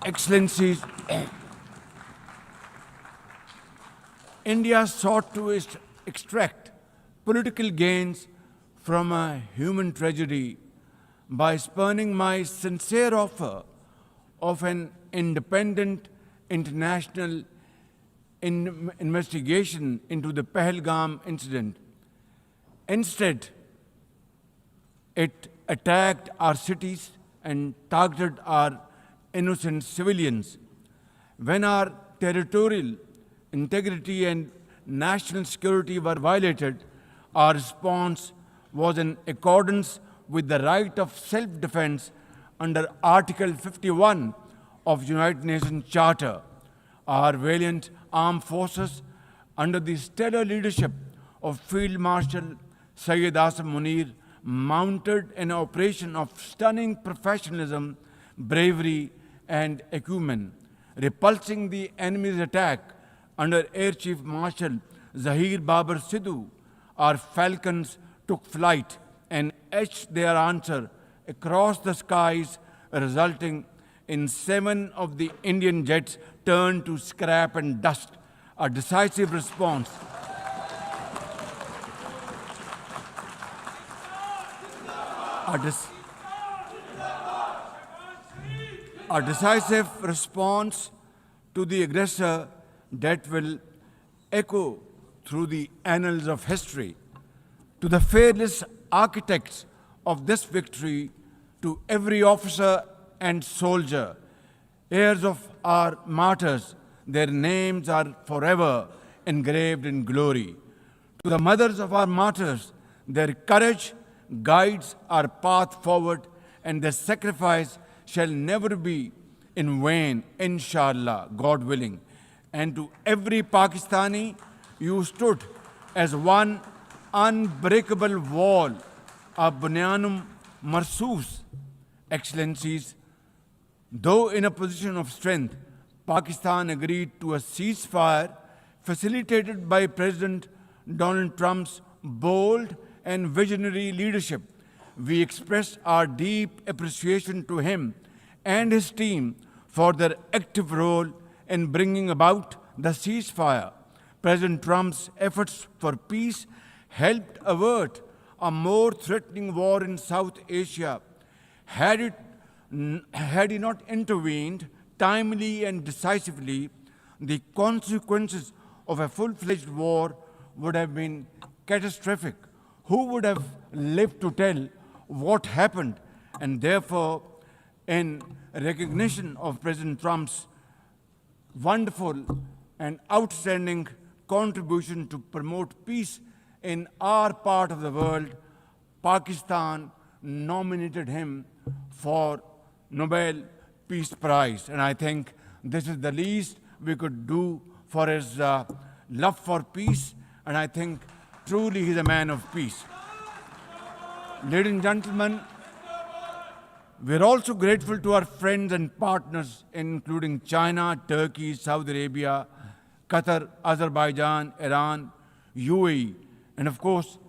D: Excellencies, India sought to extract political gains from a human tragedy by spurning my sincere offer of an independent international investigation into the Pahalgam incident. Instead, it attacked our cities and targeted our innocent civilians. When our territorial integrity and national security were violated, our response was in accordance with the right of self-defense under Article 51 of United Nations Charter. Our valiant armed forces, under the stellar leadership of Field Marshal Syed Asim Munir, mounted an operation of stunning professionalism, bravery, and acumen, repulsing the enemy's attack under Air Chief Marshal Zahir Babar Sidhu. Our falcons took flight and etched their answer across the skies, resulting in 7 of the Indian jets turned to scrap and dust. A decisive response. A decisive response to the aggressor that will echo through the annals of history. To the fearless architects of this victory, to every officer and soldier, heirs of our martyrs, their names are forever engraved in glory. To the mothers of our martyrs, their courage guides our path forward, and their sacrifice shall never be in vain, inshallah, God willing. And to every Pakistani, you stood as one unbreakable wall, a bunyanum marsus. Excellencies, though in a position of strength, Pakistan agreed to a ceasefire facilitated by President Donald Trump's bold and visionary leadership. We express our deep appreciation to him and his team for their active role in bringing about the ceasefire. President Trump's efforts for peace helped avert a more threatening war in South Asia. Had he not intervened timely and decisively, the consequences of a full-fledged war would have been catastrophic. Who would have lived to tell what happened? And therefore, in recognition of President Trump's wonderful and outstanding contribution to promote peace in our part of the world, Pakistan nominated him for Nobel Peace Prize. And I think this is the least we could do for his love for peace. And I think truly he's a man of peace. Ladies and gentlemen, we're also grateful to our friends and partners, including China, Turkey, Saudi Arabia, Qatar, Azerbaijan, Iran, UAE, and of course,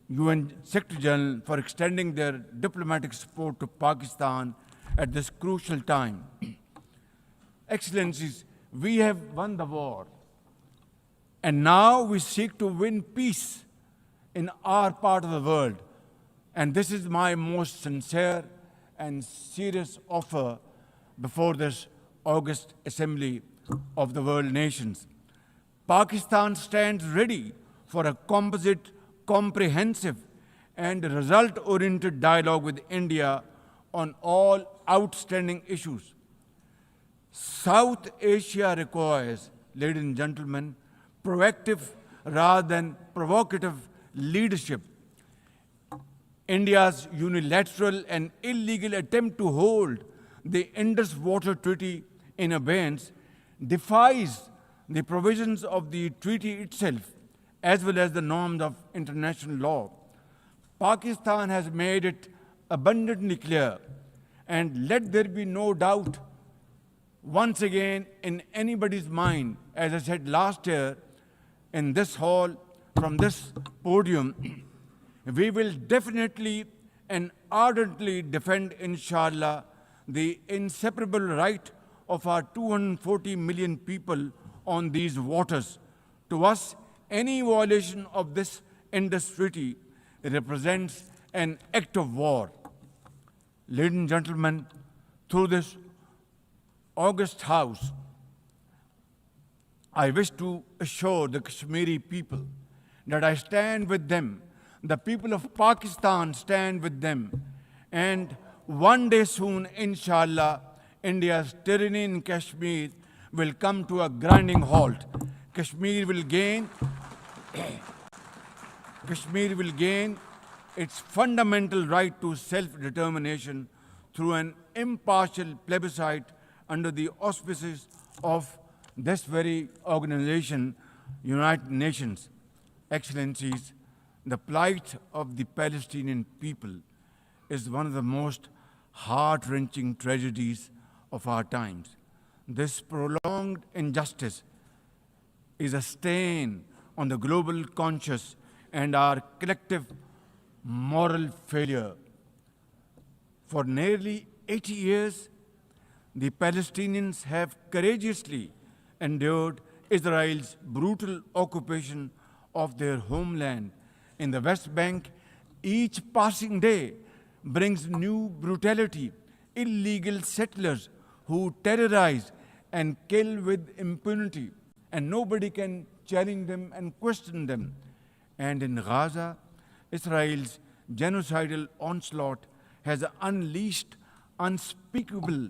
D: UN Secretary General for extending their diplomatic support to Pakistan at this crucial time. Excellencies, we have won the war, and now we seek to win peace in our part of the world. And this is my most sincere and serious offer before this August Assembly of the World Nations. Pakistan stands ready for a composite, comprehensive, and result-oriented dialogue with India on all outstanding issues. South Asia requires, ladies and gentlemen, proactive rather than provocative leadership. India's unilateral and illegal attempt to hold the Indus Water Treaty in abeyance defies the provisions of the treaty itself, as well as the norms of international law. Pakistan has made it abundantly clear, and let there be no doubt once again in anybody's mind, as I said last year in this hall, from this podium, we will definitely and ardently defend, inshallah, the inseparable right of our 240 million people on these waters. To us, any violation of this Indus Treaty represents an act of war. Ladies and gentlemen, through this august House, I wish to assure the Kashmiri people that I stand with them. The people of Pakistan stand with them. And one day soon, inshallah, India's tyranny in Kashmir will come to a grinding halt. Kashmir will gain its fundamental right to self-determination through an impartial plebiscite under the auspices of this very organization, United Nations. Excellencies, the plight of the Palestinian people is one of the most heart-wrenching tragedies of our times. This prolonged injustice is a stain on the global conscience and our collective moral failure. For nearly 80 years, the Palestinians have courageously endured Israel's brutal occupation of their homeland. In the West Bank, each passing day brings new brutality, illegal settlers who terrorize and kill with impunity, and nobody can challenge them and question them. And in Gaza, Israel's genocidal onslaught has unleashed unspeakable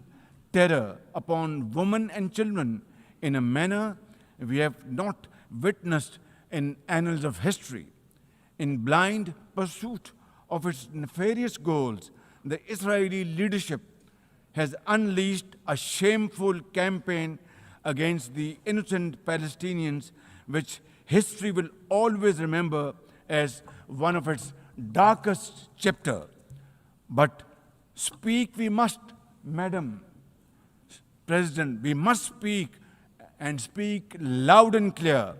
D: terror upon women and children in a manner we have not witnessed in annals of history. In blind pursuit of its nefarious goals, the Israeli leadership has unleashed a shameful campaign against the innocent Palestinians, which history will always remember as one of its darkest chapters. But speak we must, Madam President, we must speak and speak loud and clear.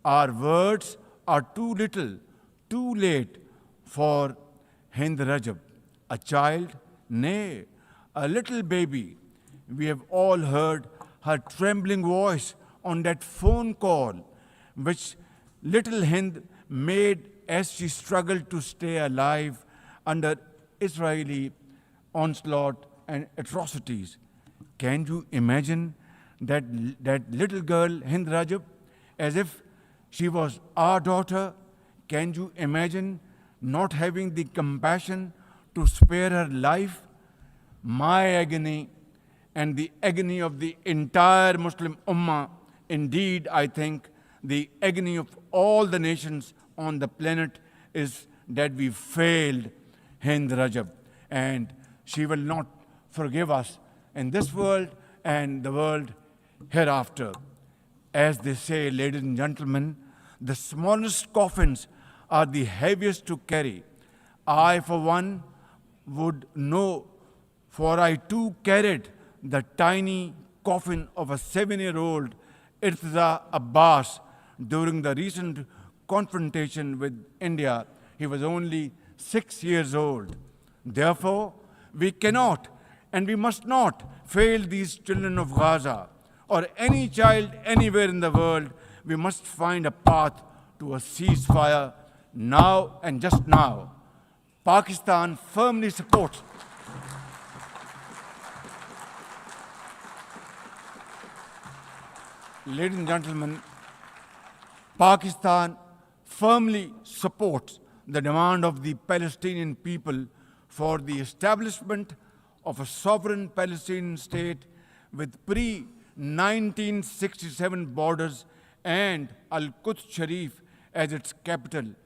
D: Our words are too little, too late for Hind Rajab, a child, nay, a little baby. We have all heard her trembling voice on that phone call, which little Hind made as she struggled to stay alive under Israeli onslaught and atrocities. Can you imagine that little girl, Hind Rajab, as if she was our daughter? Can you imagine not having the compassion to spare her life? My agony and the agony of the entire Muslim Ummah, indeed, I think, the agony of all the nations on the planet is that we failed Hind Rajab, and she will not forgive us in this world and the world hereafter. As they say, ladies and gentlemen, the smallest coffins are the heaviest to carry. I, for one, would know, for I too carried the tiny coffin of a 7-year-old Irtiza Abbas during the recent confrontation with India. He was only 6 years old. Therefore, we cannot and we must not fail these children of Gaza or any child anywhere in the world. We must find a path to a ceasefire now and just now. Pakistan firmly supports Ladies and gentlemen, Pakistan firmly supports the demand of the Palestinian people for the establishment of a sovereign Palestinian state with pre-1967 borders and Al-Quds Sharif as its capital.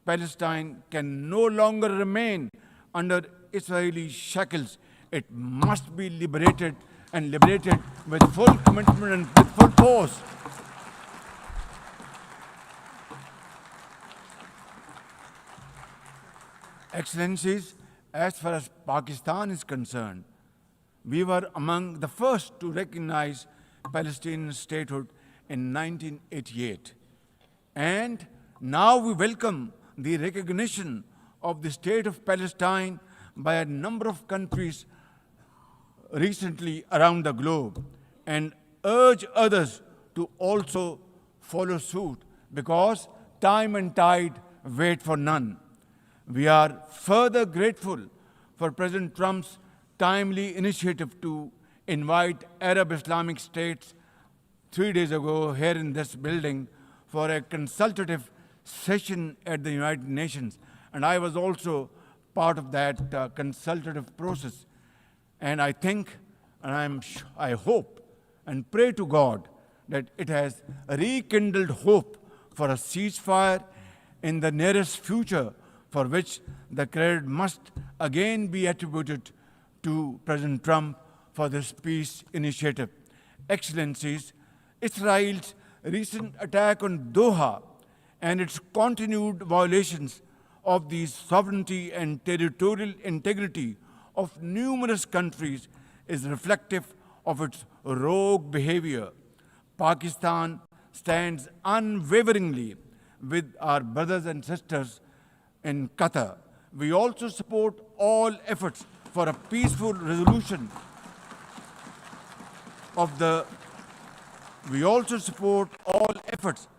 D: Palestine can no longer remain under Israeli shackles. It must be liberated, and liberated with full commitment and with full force. Excellencies, as far as Pakistan is concerned, we were among the first to recognize Palestinian statehood in 1988. And now we welcome the recognition of the state of Palestine by a number of countries recently around the globe, and urge others to also follow suit, because time and tide wait for none. We are further grateful for President Trump's timely initiative to invite Arab Islamic states 3 days ago here in this building for a consultative session at the United Nations. And I was also part of that consultative process. And I think, and I hope and pray to God that it has rekindled hope for a ceasefire in the nearest future, for which the credit must again be attributed to President Trump for this peace initiative. Excellencies, Israel's recent attack on Doha and its continued violations of the sovereignty and territorial integrity of numerous countries is reflective of its rogue behavior. Pakistan stands unwaveringly with our brothers and sisters in Qatar. We also support all efforts for for a peaceful resolution of the we also support all efforts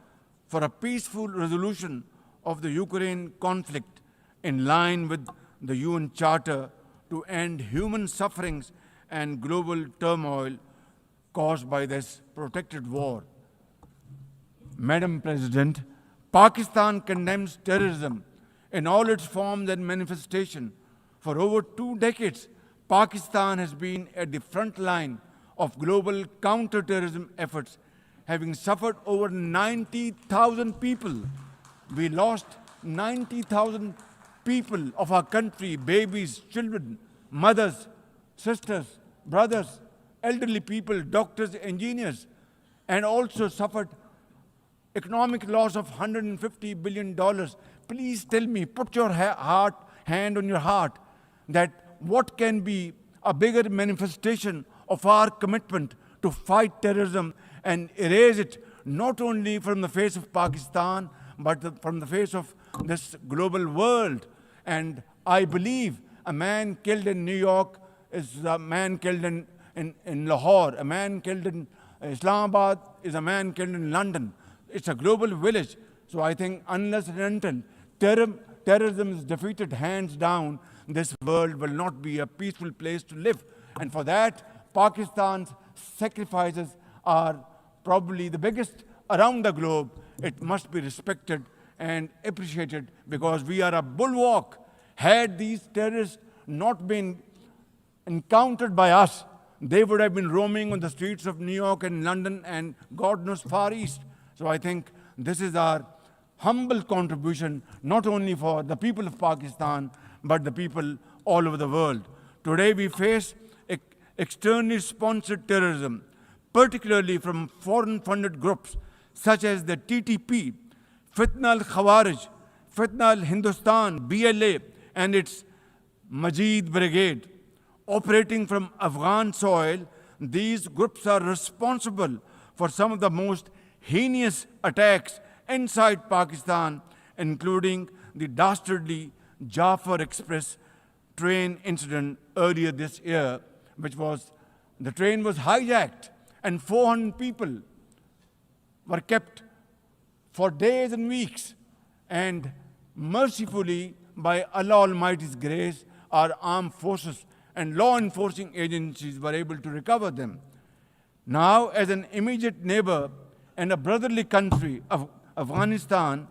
D: for a peaceful resolution of the Ukraine conflict in line with the UN Charter to end human sufferings and global turmoil caused by this protracted war. Madam President, Pakistan condemns terrorism in all its forms and manifestations. For over 2 decades, Pakistan has been at the front line of global counter-terrorism efforts, having suffered over 90,000 people. We lost 90,000 people of our country, babies, children, mothers, sisters, brothers, elderly people, doctors, engineers, and also suffered economic loss of $150 billion. Please tell me, put your hand on your heart, that what can be a bigger manifestation of our commitment to fight terrorism and erase it not only from the face of Pakistan, but from the face of this global world. And I believe a man killed in New York is a man killed in Lahore, a man killed in Islamabad is a man killed in London. It's a global village. So I think unless and until terrorism is defeated hands down, this world will not be a peaceful place to live. And for that, Pakistan's sacrifices are probably the biggest around the globe. It must be respected and appreciated because we are a bulwark. Had these terrorists not been encountered by us, they would have been roaming on the streets of New York and London and God knows Far East. So I think this is our humble contribution, not only for the people of Pakistan, but the people all over the world. Today we face externally sponsored terrorism, particularly from foreign-funded groups such as the TTP, Fitna al-Khawarij, Fitna al-Hindustan, BLA, and its Majid Brigade. Operating from Afghan soil, these groups are responsible for some of the most heinous attacks inside Pakistan, including the dastardly Jafar Express train incident earlier this year, which was, the train was hijacked and 400 people were kept for days and weeks. And mercifully, by Allah Almighty's grace, our armed forces and law enforcing agencies were able to recover them. Now, as an immediate neighbor and a brotherly country of Afghanistan,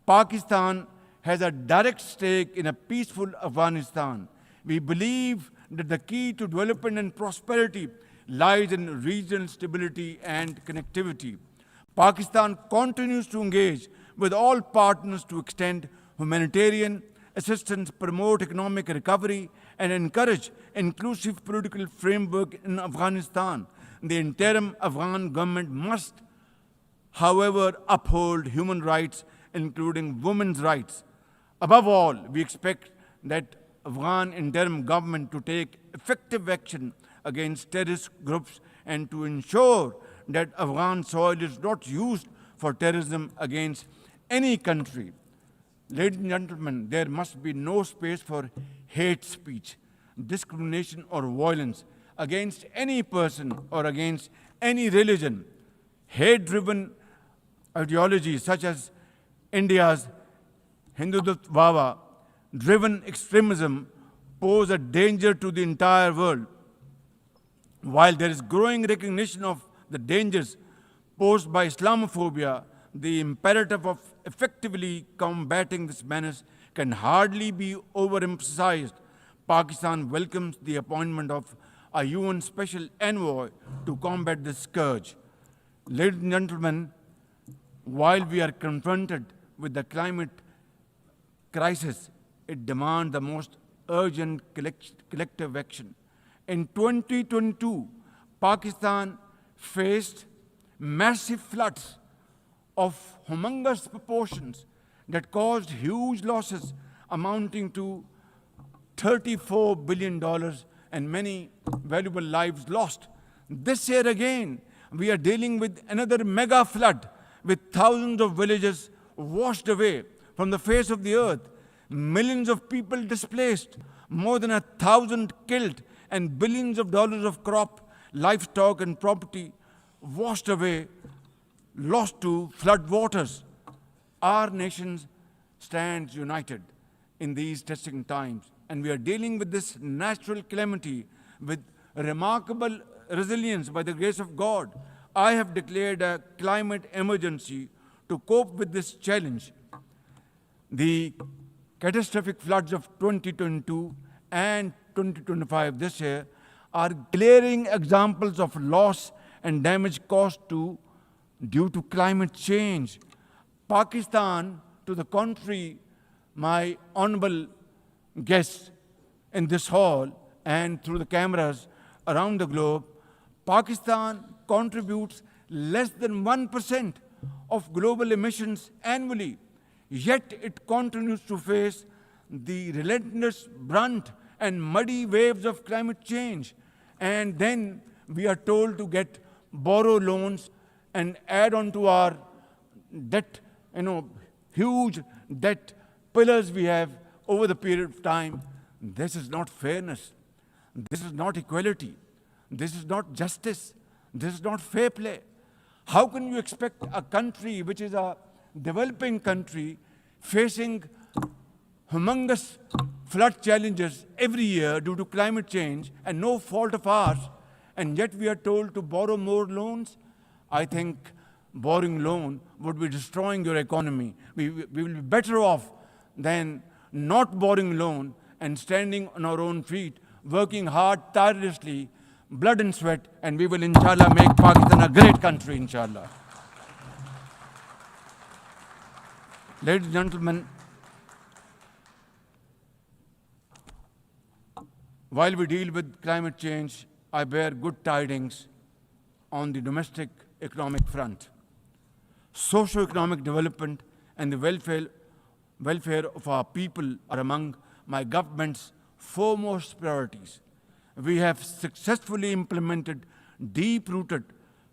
D: Pakistan has a direct stake in a peaceful Afghanistan. We believe that the key to development and prosperity lies in regional stability and connectivity. Pakistan continues to engage with all partners to extend humanitarian assistance, promote economic recovery, and encourage inclusive political framework in Afghanistan. The interim Afghan government must, however, uphold human rights, including women's rights. Above all, we expect that Afghan interim government to take effective action against terrorist groups and to ensure that Afghan soil is not used for terrorism against any country. Ladies and gentlemen, there must be no space for hate speech, discrimination, or violence against any person or against any religion. Hate-driven ideologies such as India's Hindutva-driven extremism pose a danger to the entire world. While there is growing recognition of the dangers posed by Islamophobia, the imperative of effectively combating this menace can hardly be overemphasized. Pakistan welcomes the appointment of a UN Special Envoy to combat this scourge. Ladies and gentlemen, while we are confronted with the climate crisis, it demands the most urgent collective action. In 2022, Pakistan faced massive floods of humongous proportions that caused huge losses amounting to $34 billion and many valuable lives lost. This year again, we are dealing with another mega flood with thousands of villages washed away from the face of the earth, millions of people displaced, more than 1,000 killed, and billions of dollars of crop, livestock, and property washed away, lost to flood waters. Our nation stands united in these testing times, and we are dealing with this natural calamity with remarkable resilience by the grace of God. I have declared a climate emergency to cope with this challenge. The catastrophic floods of 2022 and 2025 this year are glaring examples of loss and damage caused due to climate change. Pakistan, to the contrary, my honorable guests in this hall and through the cameras around the globe, Pakistan contributes less than 1% of global emissions annually, yet it continues to face the relentless brunt and muddy waves of climate change. And then we are told to borrow loans and add on to our debt, huge debt pillars we have over the period of time. This is not fairness. This is not equality. This is not justice. This is not fair play. How can you expect a country which is a developing country facing humongous flood challenges every year due to climate change and no fault of ours, and yet we are told to borrow more loans? I think borrowing loan would be destroying your economy. We will be better off than not borrowing loan and standing on our own feet, working hard, tirelessly, blood and sweat, and we will, inshallah, make Pakistan a great country, inshallah. Ladies and gentlemen, while we deal with climate change, I bear good tidings on the domestic economic front. Socio-economic development and the welfare of our people are among my government's foremost priorities. We have successfully implemented deep-rooted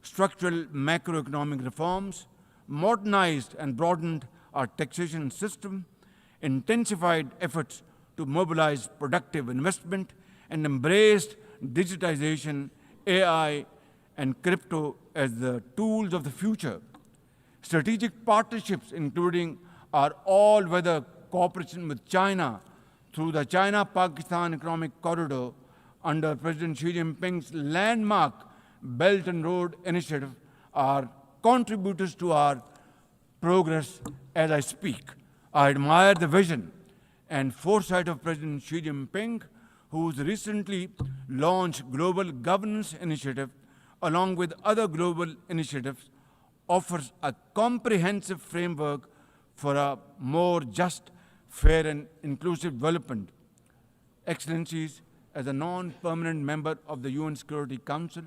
D: structural macroeconomic reforms, modernized and broadened our taxation system, intensified efforts to mobilize productive investment, and embraced digitization, AI, and crypto as the tools of the future. Strategic partnerships, including our all-weather cooperation with China through the China-Pakistan Economic Corridor under President Xi Jinping's landmark Belt and Road Initiative, are contributors to our progress as I speak. I admire the vision and foresight of President Xi Jinping, whose recently launched Global Governance Initiative, along with other global initiatives, offers a comprehensive framework for a more just, fair, and inclusive development. Excellencies, as a non-permanent member of the UN Security Council,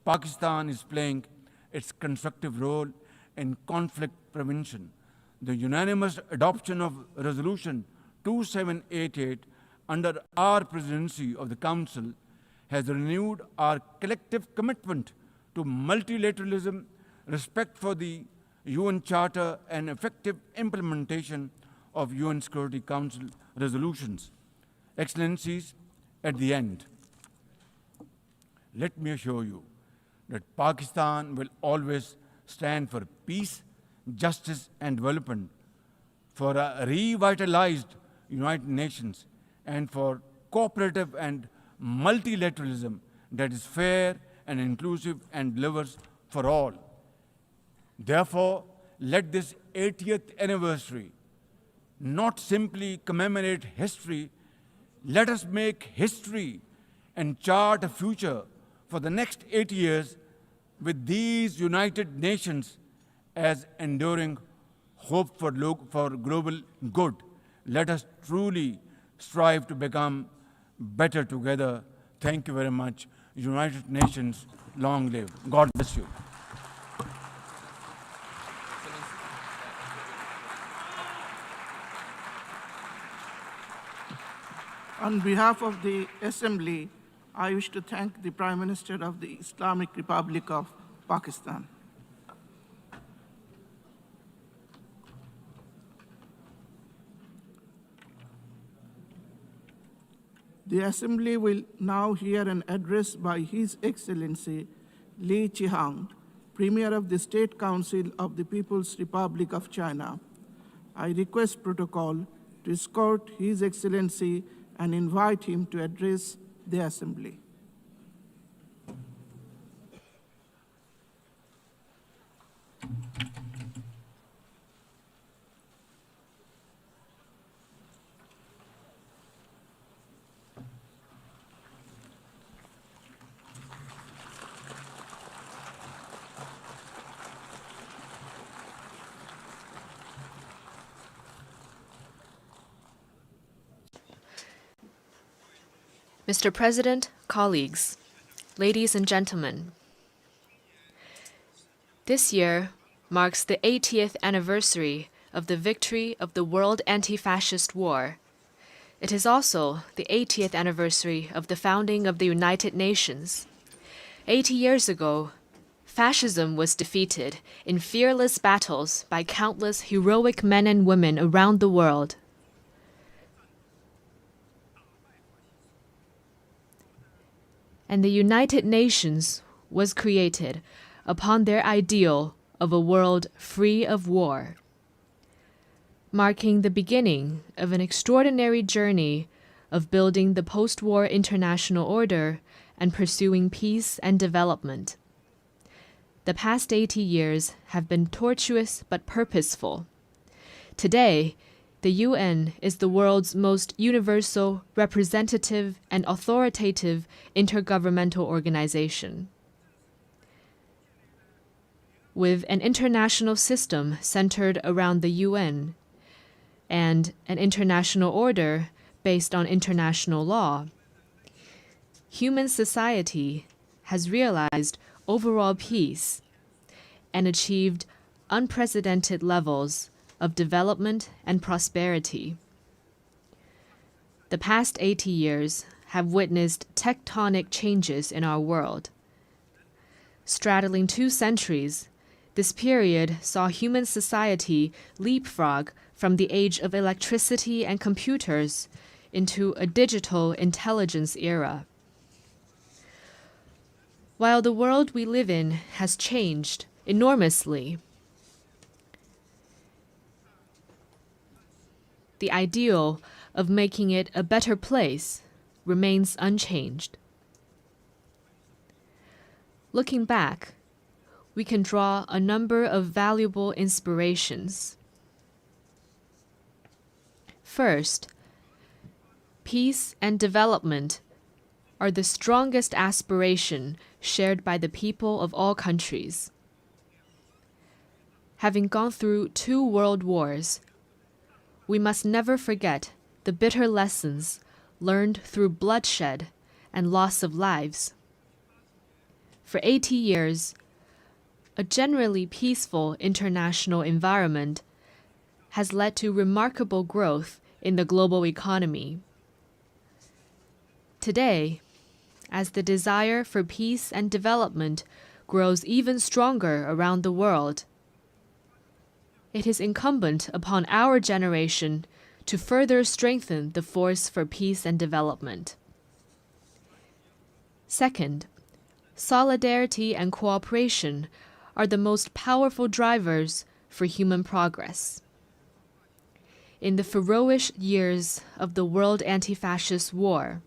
D: Pakistan is playing its constructive role in conflict prevention. The unanimous adoption of Resolution 2788 under our presidency of the Council has renewed our collective commitment to multilateralism, respect for the UN Charter, and effective implementation of UN Security Council resolutions. Excellencies, at the end, let me assure you that Pakistan will always stand for peace, justice, and development, for a revitalized United Nations, and for cooperative and multilateralism that is fair and inclusive and delivers for all. Therefore, let this 80th anniversary not simply commemorate history. Let us make history and chart a future for the next 80 years with these United Nations as enduring hope for global good. Let us truly strive to become better together. Thank you very much. United Nations, long live. God bless you.
F: On behalf of the Assembly, I wish to thank the Prime Minister of the Islamic Republic of Pakistan. The Assembly will now hear an address by His Excellency Li Qihang, Premier of the State Council of the People's Republic of China. I request protocol to escort His Excellency and invite him to address the Assembly.
G: Mr. President, colleagues, ladies and gentlemen, this year marks the 80th anniversary of the victory of the World Anti-Fascist War. It is also the 80th anniversary of the founding of the United Nations. 80 years ago, fascism was defeated in fearless battles by countless heroic men and women around the world. And the United Nations was created upon their ideal of a world free of war, marking the beginning of an extraordinary journey of building the post-war international order and pursuing peace and development. The past 80 years have been tortuous but purposeful. Today, the UN is the world's most universal, representative, and authoritative intergovernmental organization. With an international system centered around the UN and an international order based on international law, human society has realized overall peace and achieved unprecedented levels of development and prosperity. The past 80 years have witnessed tectonic changes in our world. Straddling 2 centuries, this period saw human society leapfrog from the age of electricity and computers into a digital intelligence era. While the world we live in has changed enormously, the ideal of making it a better place remains unchanged. Looking back, we can draw a number of valuable inspirations. First, peace and development are the strongest aspiration shared by the people of all countries. Having gone through 2 world wars, we must never forget the bitter lessons learned through bloodshed and loss of lives. For 80 years, a generally peaceful international environment has led to remarkable growth in the global economy. Today, as the desire for peace and development grows even stronger around the world, it is incumbent upon our generation to further strengthen the force for peace and development. Second, solidarity and cooperation are the most powerful drivers for human progress. In the ferocious years of the World Anti-Fascist War,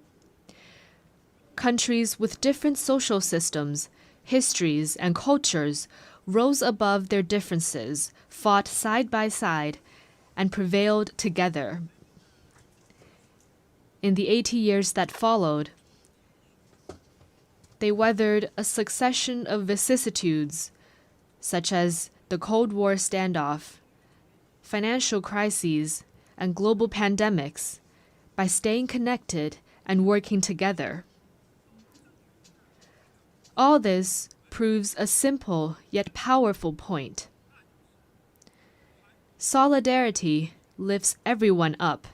G: countries with different social systems, histories, and cultures rose above their differences, fought side by side, and prevailed together. In the 80 years that followed, they weathered a succession of vicissitudes, such as the Cold War standoff, financial crises, and global pandemics, by staying connected and working together. All this proves a simple yet powerful point. Solidarity lifts everyone up,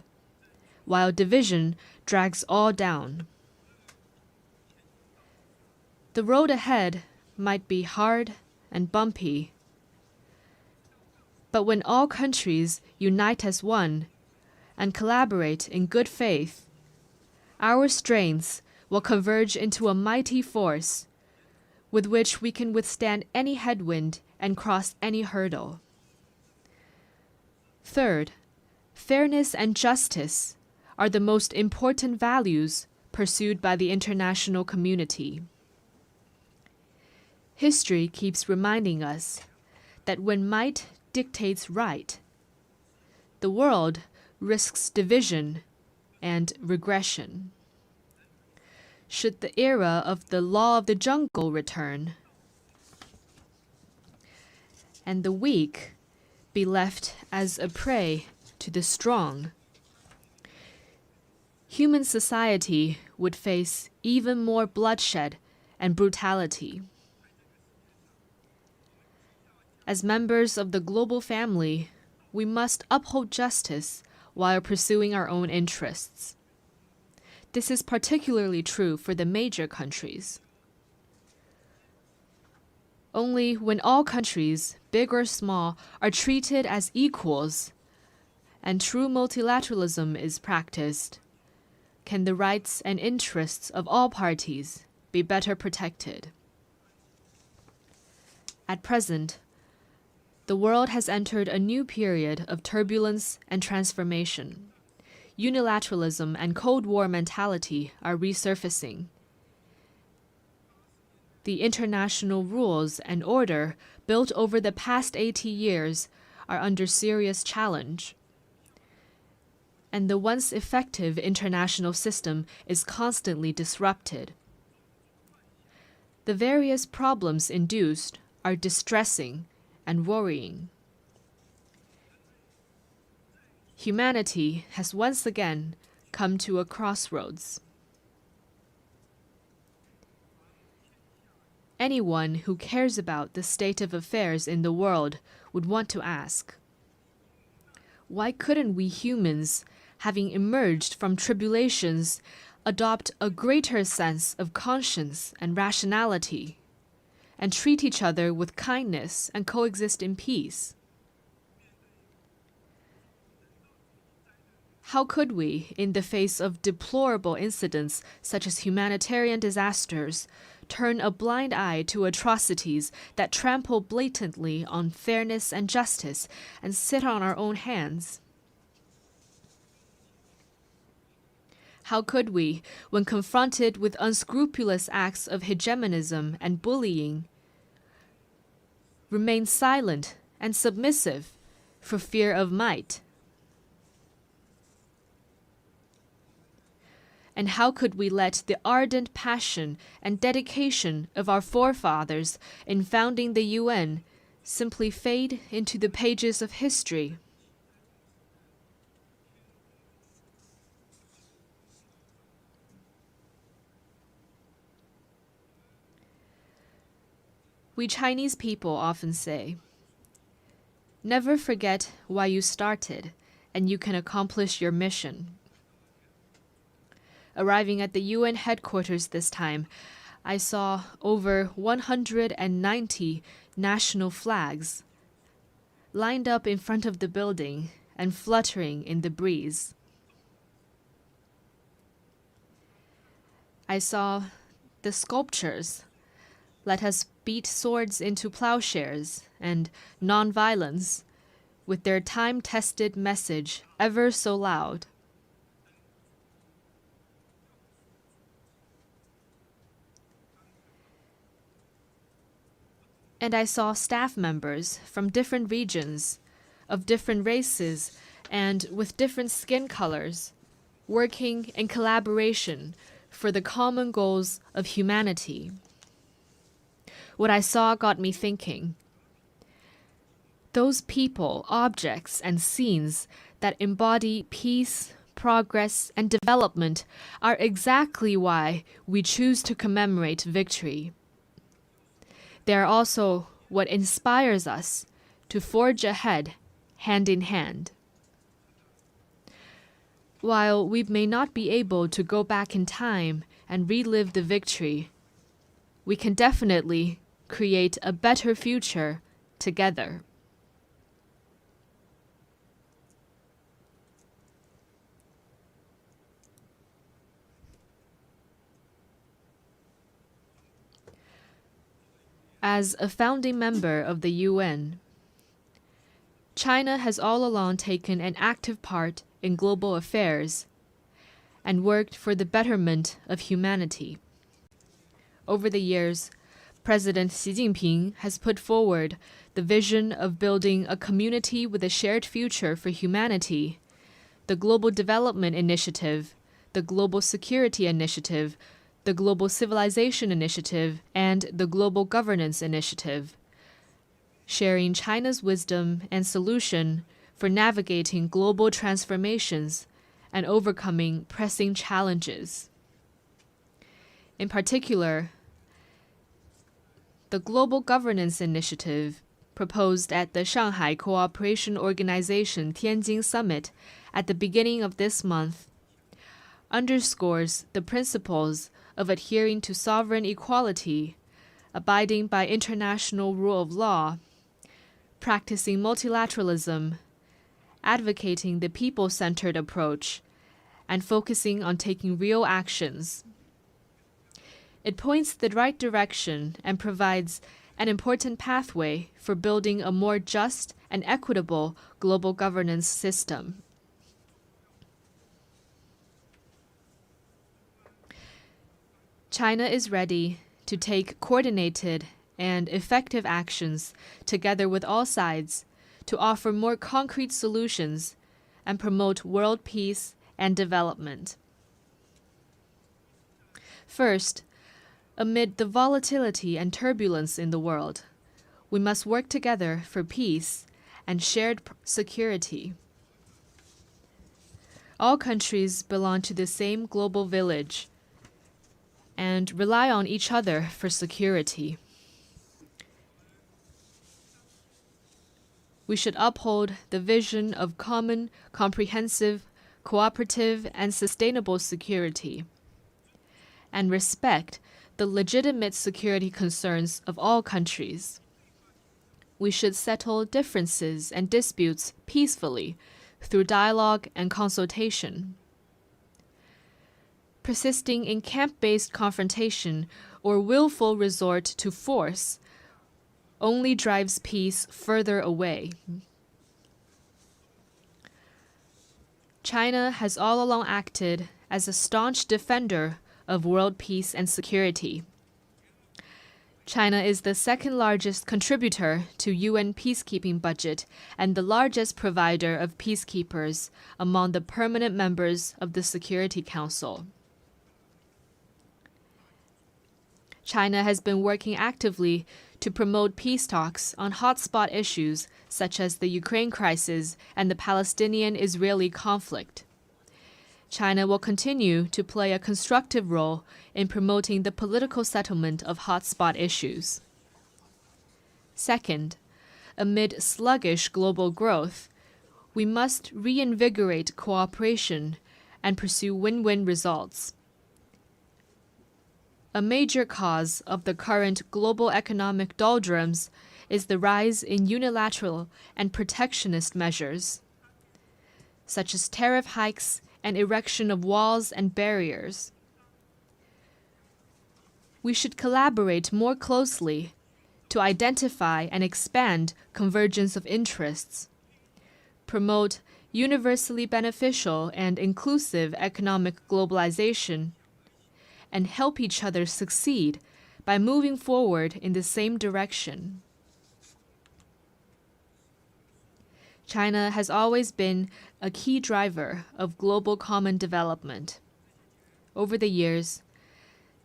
G: while division drags all down. The road ahead might be hard and bumpy, but when all countries unite as one and collaborate in good faith, our strengths will converge into a mighty force with which we can withstand any headwind and cross any hurdle. Third, fairness and justice are the most important values pursued by the international community. History keeps reminding us that when might dictates right, the world risks division and regression. Should the era of the law of the jungle return, and the weak be left as a prey to the strong, human society would face even more bloodshed and brutality. As members of the global family, we must uphold justice while pursuing our own interests. This is particularly true for the major countries. Only when all countries, big or small, are treated as equals and true multilateralism is practiced, can the rights and interests of all parties be better protected. At present, the world has entered a new period of turbulence and transformation. Unilateralism and Cold War mentality are resurfacing. The international rules and order built over the past 80 years are under serious challenge. And the once effective international system is constantly disrupted. The various problems induced are distressing and worrying. Humanity has once again come to a crossroads. Anyone who cares about the state of affairs in the world would want to ask, why couldn't we humans, having emerged from tribulations, adopt a greater sense of conscience and rationality, and treat each other with kindness and coexist in peace? How could we, in the face of deplorable incidents such as humanitarian disasters, turn a blind eye to atrocities that trample blatantly on fairness and justice and sit on our own hands? How could we, when confronted with unscrupulous acts of hegemonism and bullying, remain silent and submissive for fear of might? And how could we let the ardent passion and dedication of our forefathers in founding the UN simply fade into the pages of history? We Chinese people often say, never forget why you started, and you can accomplish your mission. Arriving at the UN headquarters this time, I saw over 190 national flags lined up in front of the building and fluttering in the breeze. I saw the sculptures, "Let us beat swords into plowshares," and "Nonviolence," with their time-tested message ever so loud. And I saw staff members from different regions, of different races, and with different skin colors, working in collaboration for the common goals of humanity. What I saw got me thinking. Those people, objects, and scenes that embody peace, progress, and development are exactly why we choose to commemorate victory. They are also what inspires us to forge ahead, hand in hand. While we may not be able to go back in time and relive the victory, we can definitely create a better future together. As a founding member of the UN, China has all along taken an active part in global affairs and worked for the betterment of humanity. Over the years, President Xi Jinping has put forward the vision of building a community with a shared future for humanity, the Global Development Initiative, the Global Security Initiative, the Global Civilization Initiative, and the Global Governance Initiative, sharing China's wisdom and solution for navigating global transformations and overcoming pressing challenges. In particular, the Global Governance Initiative, proposed at the Shanghai Cooperation Organization Tianjin Summit at the beginning of this month, underscores the principles of adhering to sovereign equality, abiding by international rule of law, practicing multilateralism, advocating the people-centered approach, and focusing on taking real actions. It points the right direction and provides an important pathway for building a more just and equitable global governance system. China is ready to take coordinated and effective actions together with all sides to offer more concrete solutions and promote world peace and development. First, amid the volatility and turbulence in the world, we must work together for peace and shared security. All countries belong to the same global village and rely on each other for security. We should uphold the vision of common, comprehensive, cooperative, and sustainable security, and respect the legitimate security concerns of all countries. We should settle differences and disputes peacefully through dialogue and consultation. Persisting in camp-based confrontation or willful resort to force only drives peace further away. China has all along acted as a staunch defender of world peace and security. China is the second largest contributor to UN peacekeeping budget and the largest provider of peacekeepers among the permanent members of the Security Council. China has been working actively to promote peace talks on hotspot issues such as the Ukraine crisis and the Palestinian-Israeli conflict. China will continue to play a constructive role in promoting the political settlement of hotspot issues. Second, amid sluggish global growth, we must reinvigorate cooperation and pursue win-win results. A major cause of the current global economic doldrums is the rise in unilateral and protectionist measures, such as tariff hikes and erection of walls and barriers. We should collaborate more closely to identify and expand convergence of interests, promote universally beneficial and inclusive economic globalization, and help each other succeed by moving forward in the same direction. China has always been a key driver of global common development. Over the years,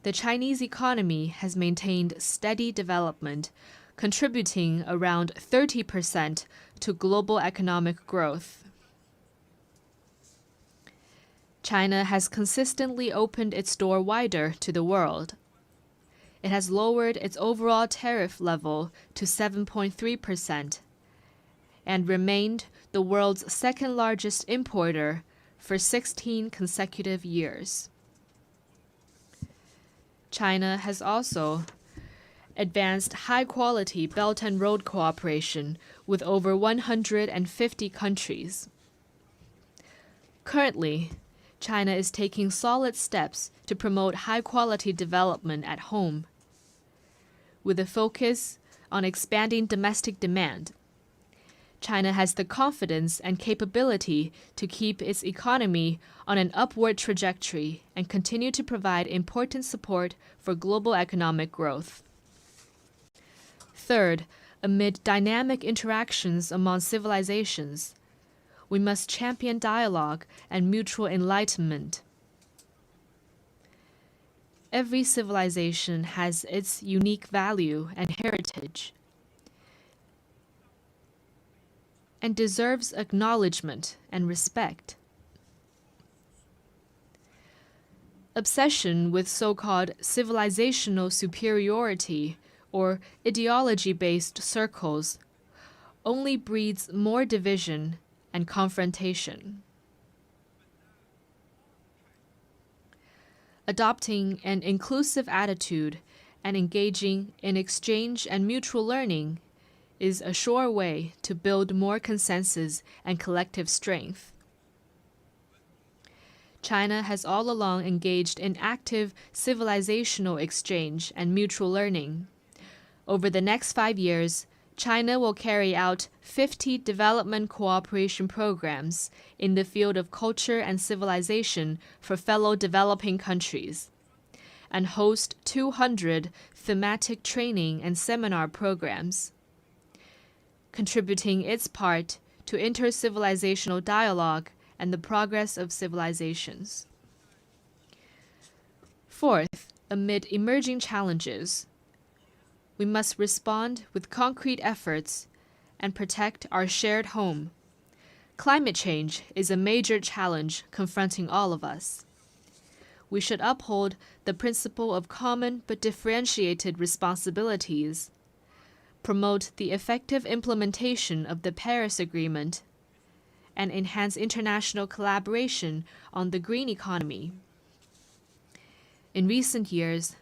G: the Chinese economy has maintained steady development, contributing around 30% to global economic growth. China has consistently opened its door wider to the world. It has lowered its overall tariff level to 7.3% and remained the world's second largest importer for 16 consecutive years. China has also advanced high-quality Belt and Road cooperation with over 150 countries. Currently, China is taking solid steps to promote high-quality development at home. with a focus on expanding domestic demand. China has the confidence and capability to keep its economy on an upward trajectory and continue to provide important support for global economic growth. Third, amid dynamic interactions among civilizations, we must champion dialogue and mutual enlightenment. Every civilization has its unique value and heritage, and deserves acknowledgement and respect. Obsession with so-called civilizational superiority or ideology-based circles only breeds more division and confrontation. Adopting an inclusive attitude and engaging in exchange and mutual learning is a sure way to build more consensus and collective strength. China has all along engaged in active civilizational exchange and mutual learning. Over the next 5 years, China will carry out 50 development cooperation programs in the field of culture and civilization for fellow developing countries, and host 200 thematic training and seminar programs, contributing its part to inter-civilizational dialogue and the progress of civilizations. Fourth, amid emerging challenges, we must respond with concrete efforts and protect our shared home. Climate change is a major challenge confronting all of us. We should uphold the principle of common but differentiated responsibilities, promote the effective implementation of the Paris Agreement, and enhance international collaboration on the green economy. In recent years,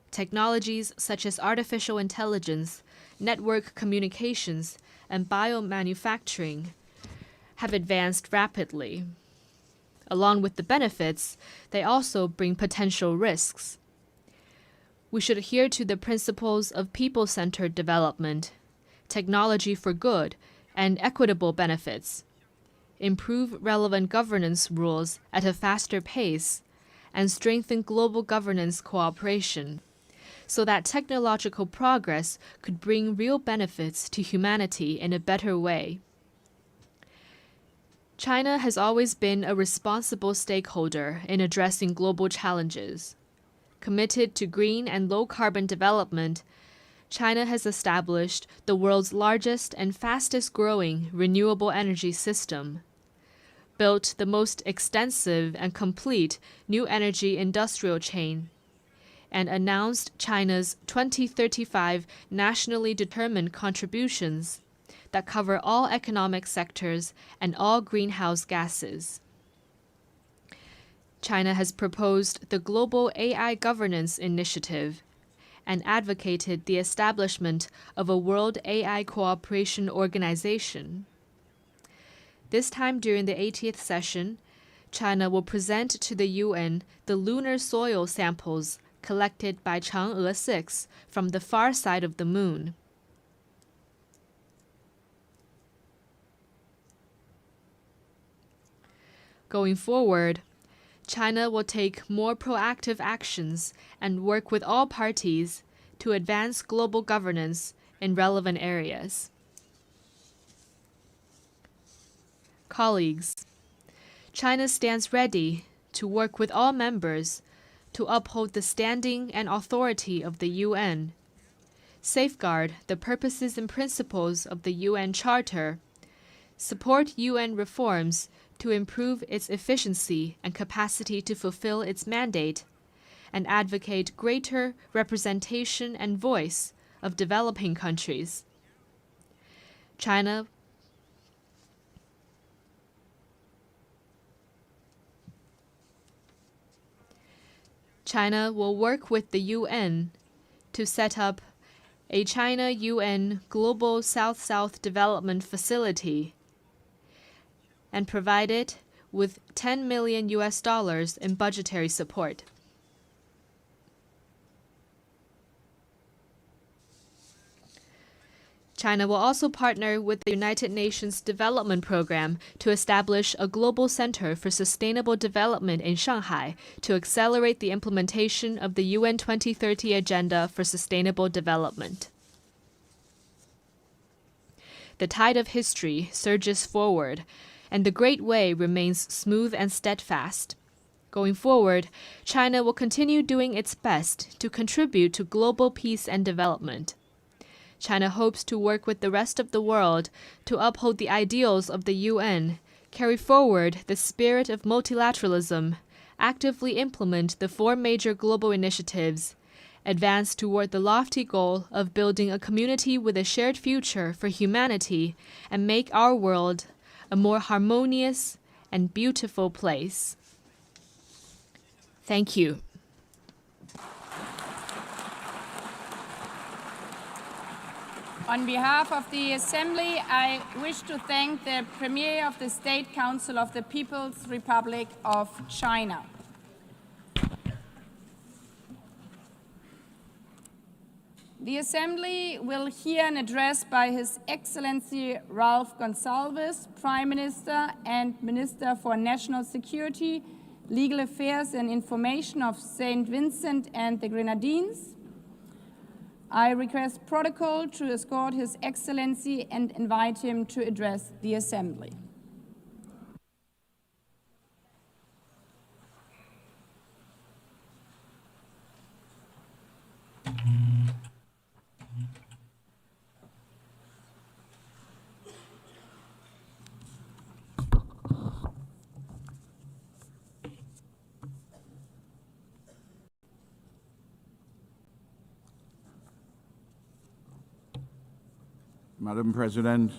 G: technologies such as artificial intelligence, network communications, and biomanufacturing have advanced rapidly. Along with the benefits, they also bring potential risks. We should adhere to the principles of people-centered development, technology for good, and equitable benefits, improve relevant governance rules at a faster pace, and strengthen global governance cooperation, so that technological progress could bring real benefits to humanity in a better way. China has always been a responsible stakeholder in addressing global challenges. Committed to green and low-carbon development, China has established the world's largest and fastest-growing renewable energy system, built the most extensive and complete new energy industrial chain, and announced China's 2035 nationally determined contributions that cover all economic sectors and all greenhouse gases. China has proposed the Global AI Governance Initiative and advocated the establishment of a World AI Cooperation Organization. This time during the 80th session, China will present to the UN the lunar soil samples collected by Chang'e 6 from the far side of the moon. Going forward, China will take more proactive actions and work with all parties to advance global governance in relevant areas. Colleagues, China stands ready to work with all members to uphold the standing and authority of the UN, safeguard the purposes and principles of the UN Charter, support UN reforms to improve its efficiency and capacity to fulfill its mandate, and advocate greater representation and voice of developing countries. China will work with the UN to set up a China-UN Global South-South Development Facility and provide it with $10 million in budgetary support. China will also partner with the United Nations Development Program to establish a global center for sustainable development in Shanghai to accelerate the implementation of the UN 2030 Agenda for Sustainable Development. The tide of history surges forward, and the Great Way remains smooth and steadfast. Going forward, China will continue doing its best to contribute to global peace and development. China hopes to work with the rest of the world to uphold the ideals of the UN, carry forward the spirit of multilateralism, actively implement the 4 major global initiatives, advance toward the lofty goal of building a community with a shared future for humanity, and make our world a more harmonious and beautiful place. Thank you.
H: On behalf of the Assembly, I wish to thank the Premier of the State Council of the People's Republic of China. The Assembly will hear an address by His Excellency Ralph Gonsalves, Prime Minister and Minister for National Security, Legal Affairs and Information of St. Vincent and the Grenadines. I request protocol to escort His Excellency and invite him to address the Assembly.
D: Madam President,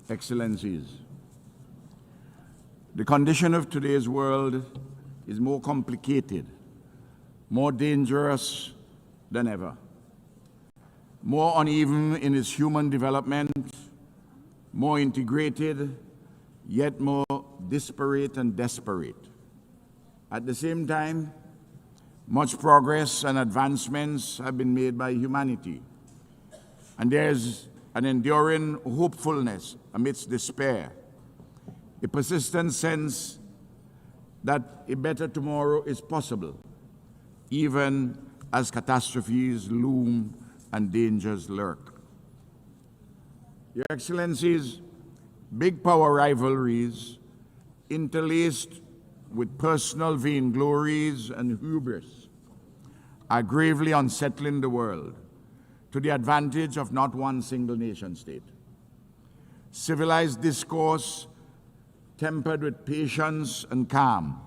D: Excellencies, the condition of today's world is more complicated, more dangerous than ever, more uneven in its human development, more integrated, yet more disparate and desperate. At the same time, much progress and advancements have been made by humanity, and there's an enduring hopefulness amidst despair, a persistent sense that a better tomorrow is possible, even as catastrophes loom and dangers lurk. Your Excellencies, big power rivalries interlaced with personal vainglories and hubris are gravely unsettling the world, to the advantage of not one single nation state. Civilized discourse, tempered with patience and calm,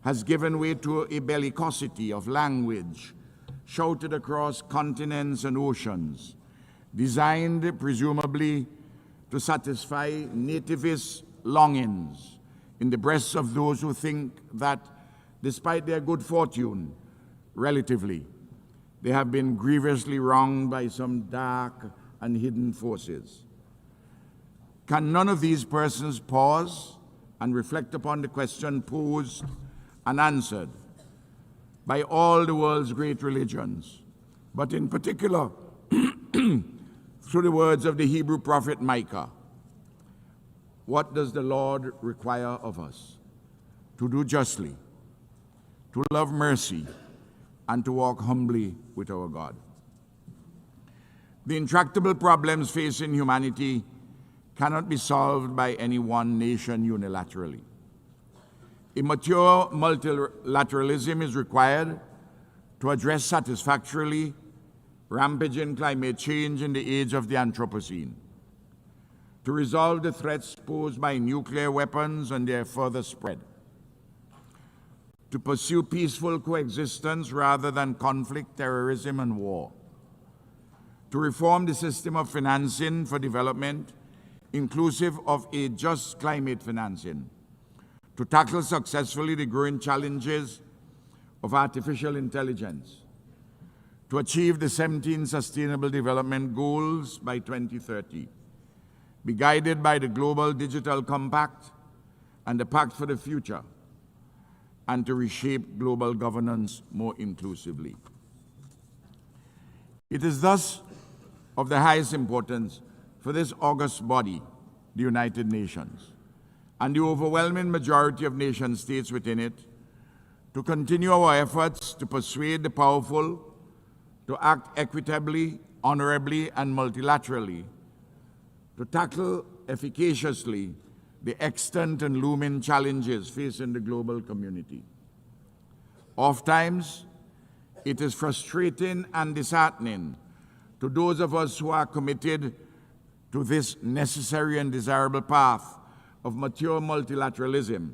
D: has given way to a bellicosity of language shouted across continents and oceans, designed presumably to satisfy nativist longings in the breasts of those who think that, despite their good fortune, relatively, they have been grievously wronged by some dark and hidden forces. Can none of these persons pause and reflect upon the question posed and answered by all the world's great religions, but in particular through the words of the Hebrew prophet Micah? What does the Lord require of us? To do justly, to love mercy, and to walk humbly with our God. The intractable problems facing humanity cannot be solved by any one nation unilaterally. A mature multilateralism is required to address satisfactorily rampaging climate change in the age of the Anthropocene, to resolve the threats posed by nuclear weapons and their further spread, to pursue peaceful coexistence rather than conflict, terrorism, and war, to reform the system of financing for development, inclusive of a just climate financing, to tackle successfully the growing challenges of artificial intelligence, to achieve the 17 Sustainable Development Goals by 2030, be guided by the Global Digital Compact and the Pact for the Future, and to reshape global governance more inclusively. It is thus of the highest importance for this august body, the United Nations, and the overwhelming majority of nation states within it, to continue our efforts to persuade the powerful to act equitably, honorably, and multilaterally, to tackle efficaciously the extant and looming challenges facing the global community. Oftentimes, it is frustrating and disheartening to those of us who are committed to this necessary and desirable path of mature multilateralism,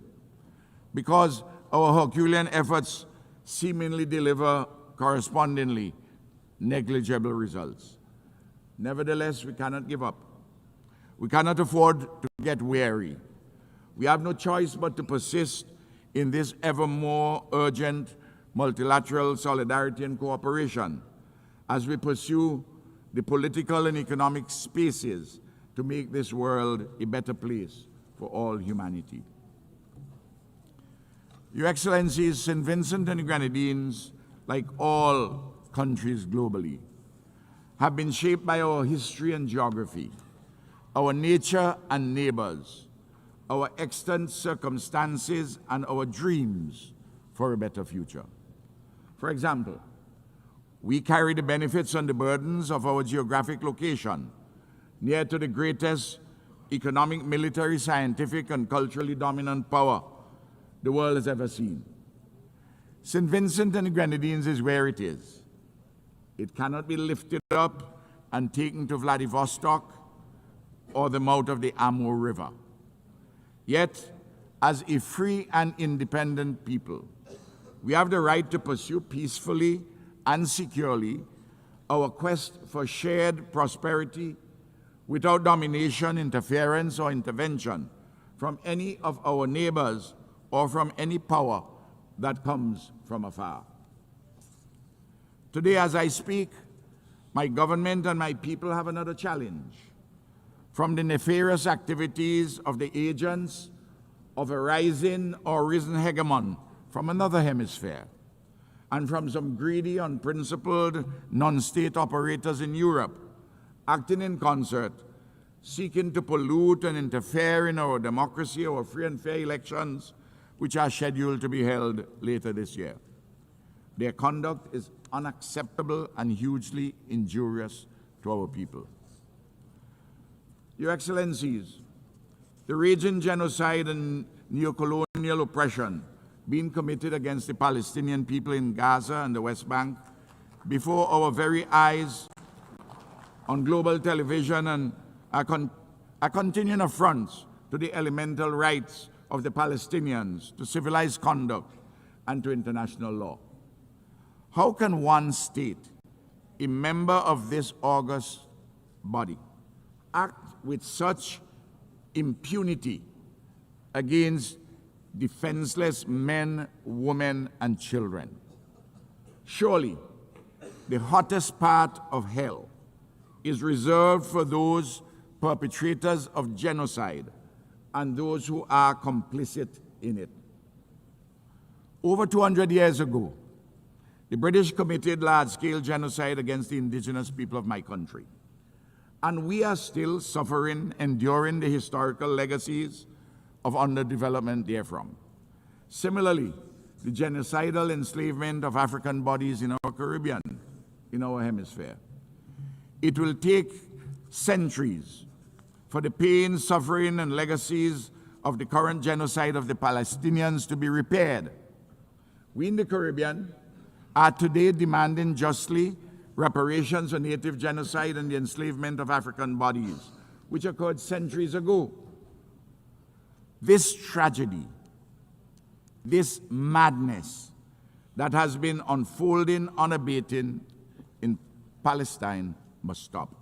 D: because our Herculean efforts seemingly deliver correspondingly negligible results. Nevertheless, we cannot give up. We cannot afford to get weary. We have no choice but to persist in this ever more urgent multilateral solidarity and cooperation as we pursue the political and economic spaces to make this world a better place for all humanity. Your Excellencies, St. Vincent and the Grenadines, like all countries globally, have been shaped by our history and geography, our nature and neighbors, our extant circumstances, and our dreams for a better future. For example, we carry the benefits and the burdens of our geographic location, near to the greatest economic, military, scientific, and culturally dominant power the world has ever seen. St. Vincent and the Grenadines is where it is. It cannot be lifted up and taken to Vladivostok or the mouth of the Amur River. Yet, as a free and independent people, we have the right to pursue peacefully and securely our quest for shared prosperity without domination, interference, or intervention from any of our neighbors or from any power that comes from afar. Today, as I speak, my government and my people have another challenge from the nefarious activities of the agents of a rising or risen hegemon from another hemisphere, and from some greedy, unprincipled, non-state operators in Europe, acting in concert, seeking to pollute and interfere in our democracy, our free and fair elections, which are scheduled to be held later this year. Their conduct is unacceptable and hugely injurious to our people. Your Excellencies, the raging genocide and neocolonial oppression being committed against the Palestinian people in Gaza and the West Bank before our very eyes on global television and are continuing affronts to the elemental rights of the Palestinians, to civilized conduct, and to international law. How can one state, a member of this august body, act with such impunity against defenseless men, women, and children? Surely, the hottest part of hell is reserved for those perpetrators of genocide and those who are complicit in it. Over 200 years ago, the British committed large-scale genocide against the indigenous people of my country. And we are still suffering, enduring the historical legacies of underdevelopment therefrom. Similarly, the genocidal enslavement of African bodies in our Caribbean, in our hemisphere. It will take centuries for the pain, suffering, and legacies of the current genocide of the Palestinians to be repaired. We in the Caribbean are today demanding justly reparations for native genocide and the enslavement of African bodies, which occurred centuries ago. This tragedy, this madness that has been unfolding unabated in Palestine must stop.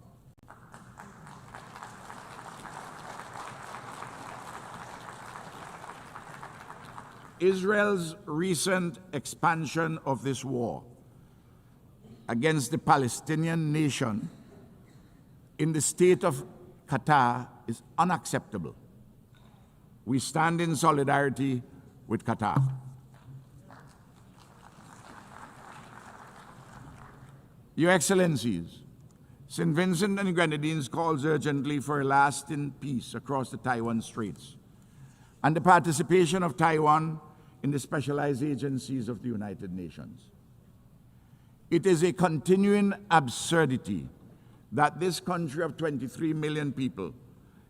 D: Israel's recent expansion of this war against the Palestinian nation in the state of Qatar is unacceptable. We stand in solidarity with Qatar. Your Excellencies, St. Vincent and the Grenadines calls urgently for a lasting peace across the Taiwan Straits and the participation of Taiwan in the specialized agencies of the United Nations. It is a continuing absurdity that this country of 23 million people,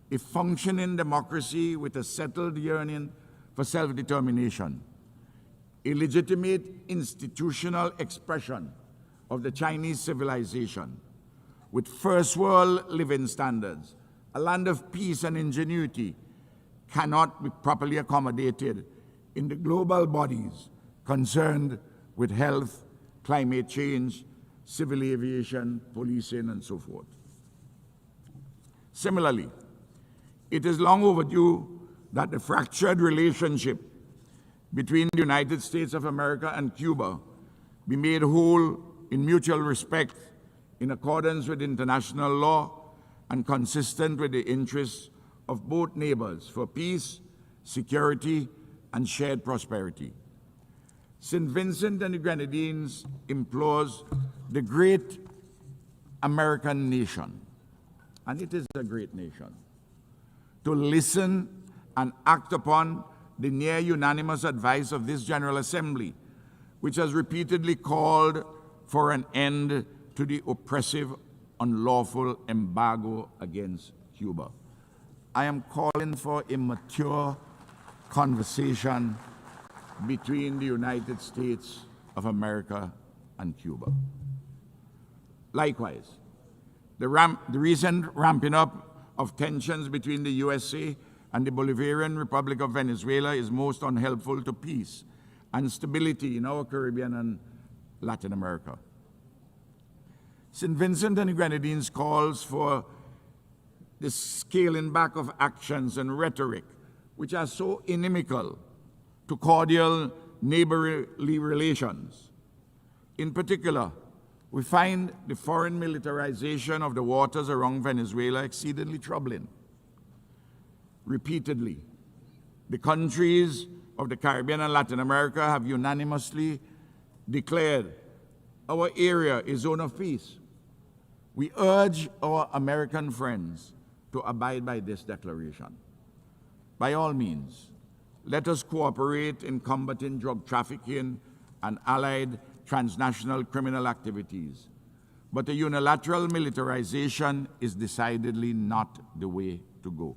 D: a functioning democracy with a settled yearning for self-determination, a legitimate institutional expression of the Chinese civilization, with first world living standards, a land of peace and ingenuity, cannot be properly accommodated in the global bodies concerned with health, climate change, civil aviation, policing, and so forth. Similarly, it is long overdue that the fractured relationship between the United States of America and Cuba be made whole in mutual respect, in accordance with international law and consistent with the interests of both neighbors for peace, security, and shared prosperity. St. Vincent and the Grenadines implores the great American nation, and it is a great nation, to listen and act upon the near unanimous advice of this General Assembly, which has repeatedly called for an end to the oppressive, unlawful embargo against Cuba. I am calling for a mature conversation between the United States of America and Cuba. Likewise, the recent ramping up of tensions between the USA and the Bolivarian Republic of Venezuela is most unhelpful to peace and stability in our Caribbean and Latin America. St. Vincent and the Grenadines calls for the scaling back of actions and rhetoric which are so inimical to cordial neighborly relations. In particular, we find the foreign militarization of the waters around Venezuela exceedingly troubling. Repeatedly, the countries of the Caribbean and Latin America have unanimously declared our area a zone of peace. We urge our American friends to abide by this declaration. By all means, let us cooperate in combating drug trafficking and allied transnational criminal activities. But a unilateral militarization is decidedly not the way to go.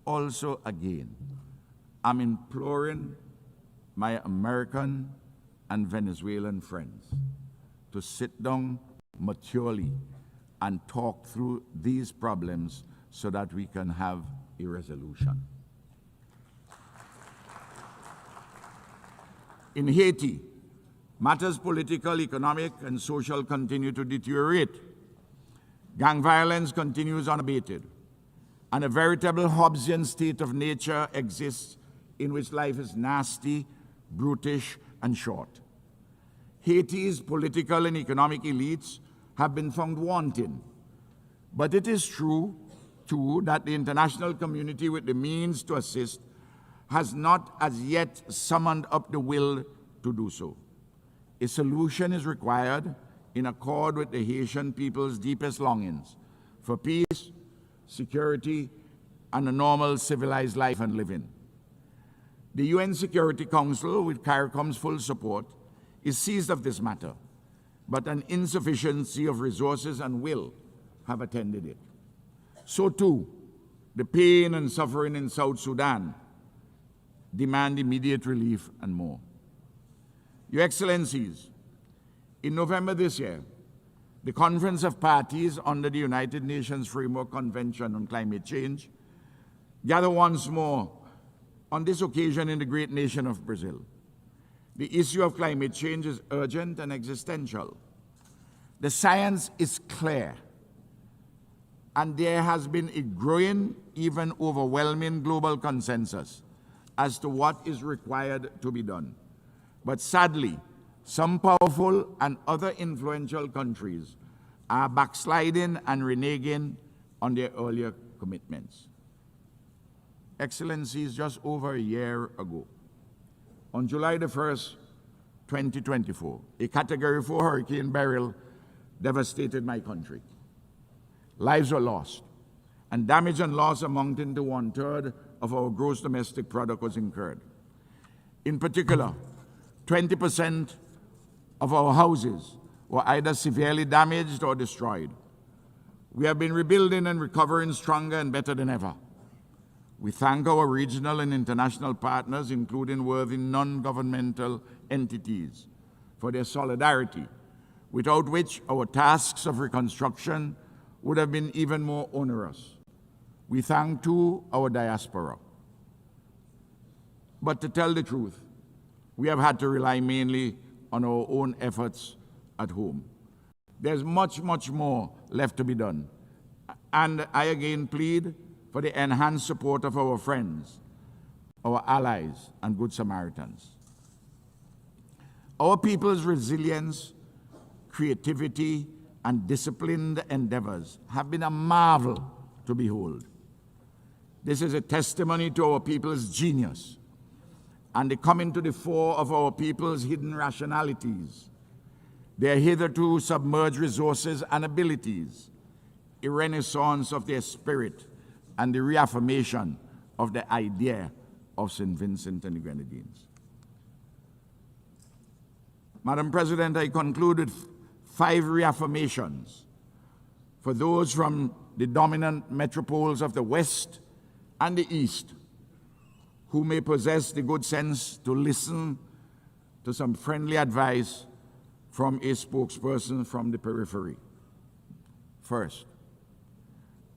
D: Also, again, I'm imploring my American and Venezuelan friends to sit down maturely and talk through these problems so that we can have a resolution. In Haiti, matters political, economic, and social continue to deteriorate. Gang violence continues unabated, and a veritable Hobbesian state of nature exists in which life is nasty, brutish, and short. Haiti's political and economic elites have been found wanting. But it is true, too, that the international community with the means to assist has not as yet summoned up the will to do so. A solution is required in accord with the Haitian people's deepest longings for peace, security, and a normal civilized life and living. The UN Security Council, with CARICOM's full support, is seized of this matter, but an insufficiency of resources and will have attended it. So too, the pain and suffering in South Sudan demand immediate relief and more. Your Excellencies, in November this year, the Conference of Parties under the United Nations Framework Convention on Climate Change gathered once more, on this occasion in the great nation of Brazil. The issue of climate change is urgent and existential. The science is clear, and there has been a growing, even overwhelming global consensus as to what is required to be done. But sadly, some powerful and other influential countries are backsliding and reneging on their earlier commitments. Excellencies, just over a year ago, on July the 1st, 2024, a Category 4 Hurricane Beryl devastated my country. Lives were lost, and damage and loss amounting to 1/3 of our gross domestic product was incurred. In particular, 20% of our houses were either severely damaged or destroyed. We have been rebuilding and recovering stronger and better than ever. We thank our regional and international partners, including worthy non-governmental entities, for their solidarity, without which our tasks of reconstruction would have been even more onerous. We thank, too, our diaspora. But to tell the truth, we have had to rely mainly on our own efforts at home. There's much, much more left to be done. And I again plead for the enhanced support of our friends, our allies, and Good Samaritans. Our people's resilience, creativity, and disciplined endeavors have been a marvel to behold. This is a testimony to our people's genius and the coming to the fore of our people's hidden rationalities, their hitherto submerged resources and abilities, a renaissance of their spirit, and the reaffirmation of the idea of St. Vincent and the Grenadines. Madam President, I conclude with 5 reaffirmations for those from the dominant metropoles of the West and the East who may possess the good sense to listen to some friendly advice from a spokesperson from the periphery. First,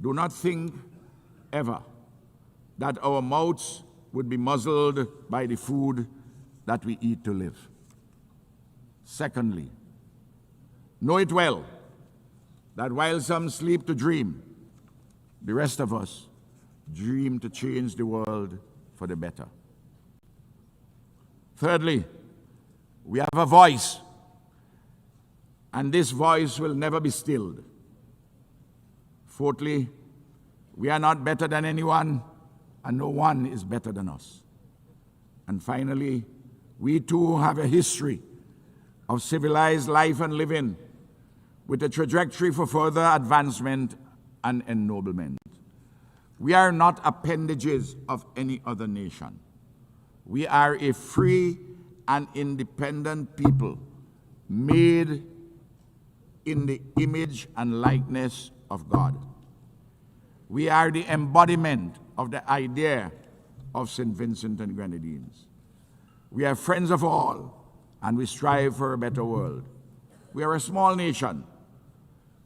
D: do not think ever that our mouths would be muzzled by the food that we eat to live. Secondly, know it well that while some sleep to dream, the rest of us dream to change the world for the better. Thirdly, we have a voice, and this voice will never be stilled. Fourthly, we are not better than anyone, and no one is better than us. And finally, we too have a history of civilized life and living with a trajectory for further advancement and ennoblement. We are not appendages of any other nation. We are a free and independent people made in the image and likeness of God. We are the embodiment of the idea of St. Vincent and Grenadines. We are friends of all, and we strive for a better world. We are a small nation,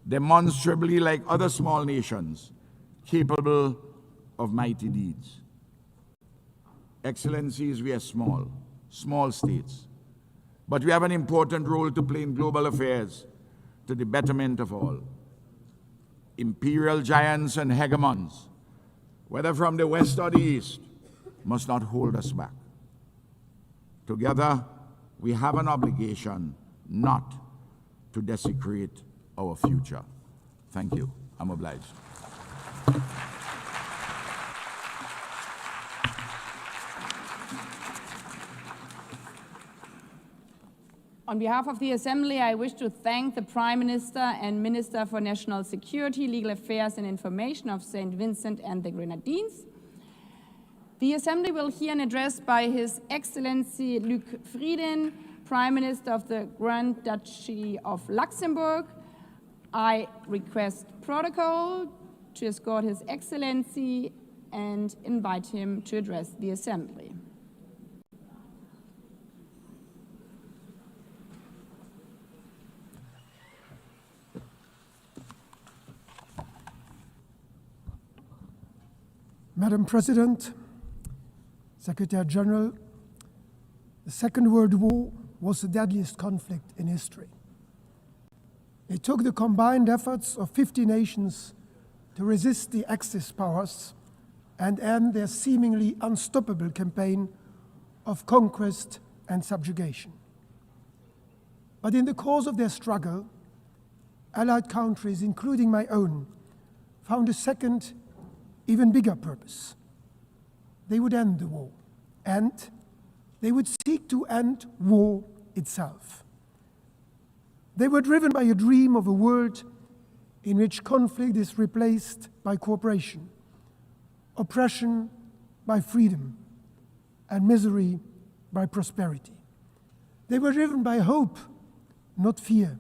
D: demonstrably like other small nations, capable of mighty deeds. Excellencies, we are small states, but we have an important role to play in global affairs to the betterment of all. Imperial giants and hegemons, whether from the West or the East, must not hold us back. Together, we have an obligation not to desecrate our future. Thank you. I'm obliged.
H: On behalf of the Assembly, I wish to thank the Prime Minister and Minister for National Security, Legal Affairs and Information of St. Vincent and the Grenadines. The Assembly will hear an address by His Excellency Luc Frieden, Prime Minister of the Grand Duchy of Luxembourg. I request protocol to escort His Excellency and invite him to address the Assembly.
I: Madam President, Secretary General, the Second World War was the deadliest conflict in history. It took the combined efforts of 50 nations to resist the Axis powers and end their seemingly unstoppable campaign of conquest and subjugation. But in the course of their struggle, Allied countries, including my own, found a second, even bigger purpose. They would end the war, and they would seek to end war itself. They were driven by a dream of a world in which conflict is replaced by cooperation, oppression by freedom, and misery by prosperity. They were driven by hope, not fear,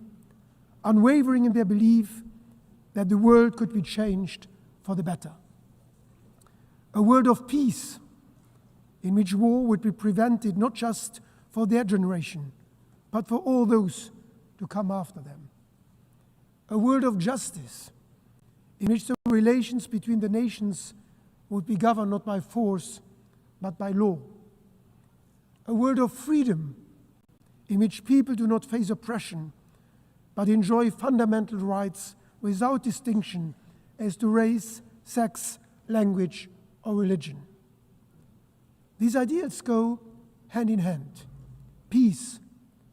I: unwavering in their belief that the world could be changed for the better. A world of peace in which war would be prevented not just for their generation, but for all those to come after them. A world of justice in which the relations between the nations would be governed not by force, but by law. A world of freedom in which people do not face oppression, but enjoy fundamental rights without distinction as to race, sex, language, or religion. These ideals go hand in hand. Peace,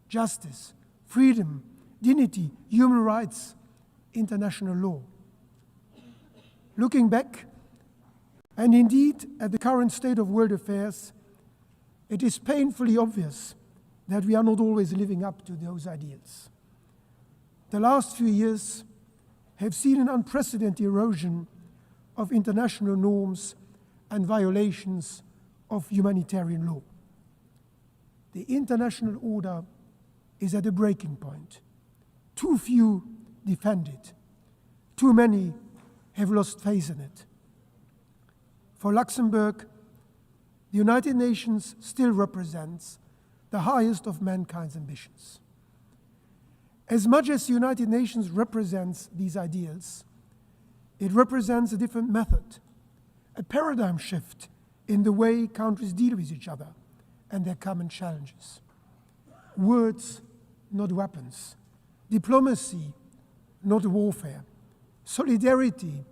I: justice, freedom, dignity, human rights, international law. Looking back, and indeed at the current state of world affairs, it is painfully obvious that we are not always living up to those ideals. The last few years have seen an unprecedented erosion of international norms and violations of humanitarian law. The international order is at a breaking point. Too few defend it. Too many have lost faith in it. For Luxembourg, the United Nations still represents the highest of mankind's ambitions. As much as the United Nations represents these ideals, it represents a different method, a paradigm shift in the way countries deal with each other and their common challenges. Words, not weapons. Diplomacy, not warfare. Solidarity,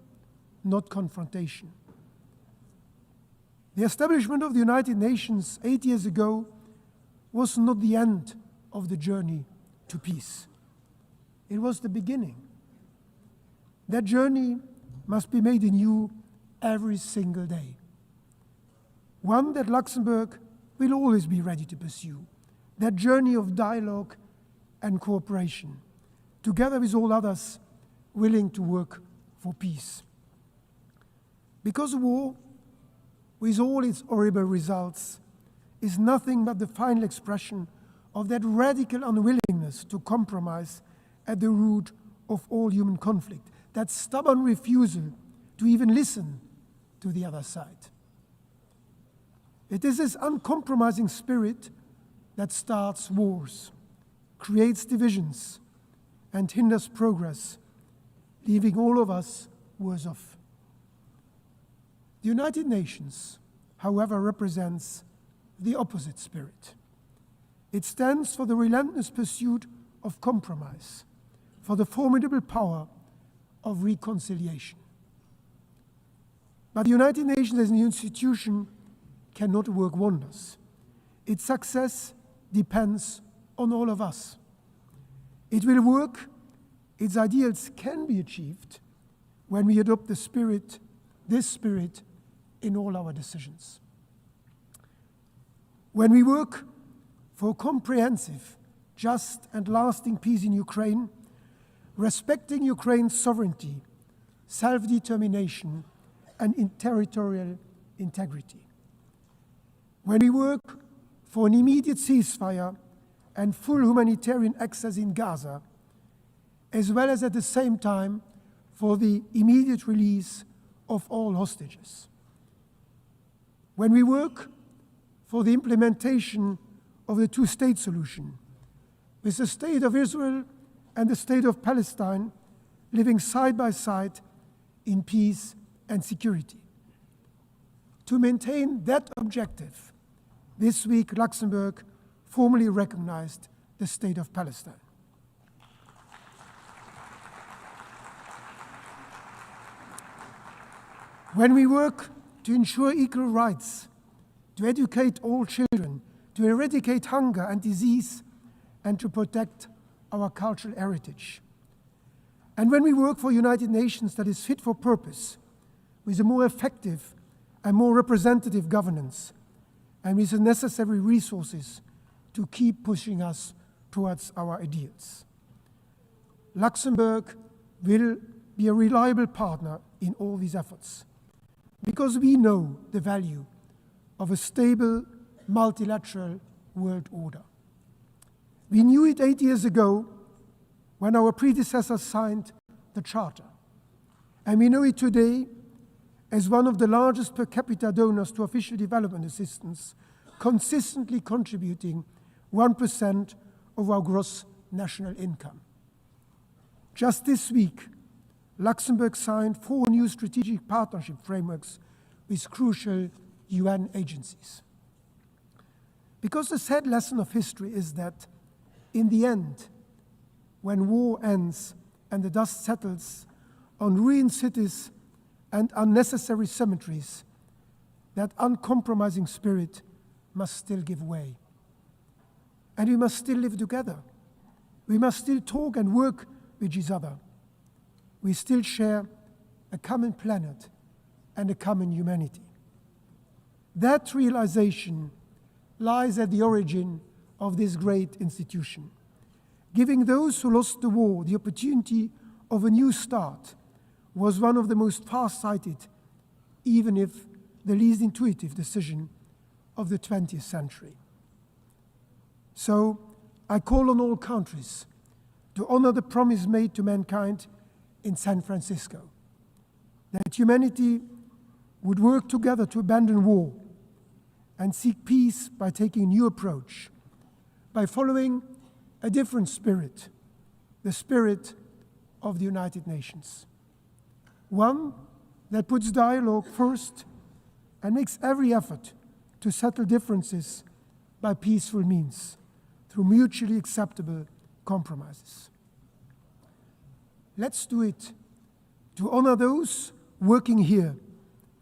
I: not confrontation. The establishment of the United Nations 8 years ago was not the end of the journey to peace. It was the beginning. That journey must be made anew every single day. One that Luxembourg will always be ready to pursue. That journey of dialogue and cooperation, together with all others willing to work for peace. Because war, with all its horrible results, is nothing but the final expression of that radical unwillingness to compromise at the root of all human conflict, that stubborn refusal to even listen to the other side. It is this uncompromising spirit that starts wars, creates divisions, and hinders progress, leaving all of us worse off. The United Nations, however, represents the opposite spirit. It stands for the relentless pursuit of compromise, for the formidable power of reconciliation. But the United Nations as an institution cannot work wonders. Its success depends on all of us. It will work, its ideals can be achieved when we adopt this spirit, in all our decisions. When we work for comprehensive, just and lasting peace in Ukraine, respecting Ukraine's sovereignty, self-determination, and territorial integrity. When we work for an immediate ceasefire and full humanitarian access in Gaza, as well as at the same time for the immediate release of all hostages. When we work for the implementation of the two-state solution, with the State of Israel and the State of Palestine living side by side in peace and security. To maintain that objective, this week Luxembourg formally recognized the State of Palestine. When we work to ensure equal rights, to educate all children, to eradicate hunger and disease, and to protect our cultural heritage. And when we work for a United Nations that is fit for purpose, with a more effective and more representative governance, and with the necessary resources to keep pushing us towards our ideals. Luxembourg will be a reliable partner in all these efforts, because we know the value of a stable, multilateral world order. We knew it 8 years ago when our predecessors signed the Charter, and we know it today as one of the largest per capita donors to official development assistance, consistently contributing 1% of our gross national income. Just this week, Luxembourg signed 4 new strategic partnership frameworks with crucial UN agencies. Because the sad lesson of history is that, in the end, when war ends and the dust settles on ruined cities and unnecessary cemeteries, that uncompromising spirit must still give way. And we must still live together. We must still talk and work with each other. We still share a common planet and a common humanity. That realization lies at the origin of this great institution, giving those who lost the war the opportunity of a new start was one of the most far-sighted, even if the least intuitive decision of the 20th century. So I call on all countries to honor the promise made to mankind in San Francisco, that humanity would work together to abandon war and seek peace by taking a new approach, by following a different spirit, the spirit of the United Nations. One that puts dialogue first and makes every effort to settle differences by peaceful means, through mutually acceptable compromises. Let's do it to honor those working here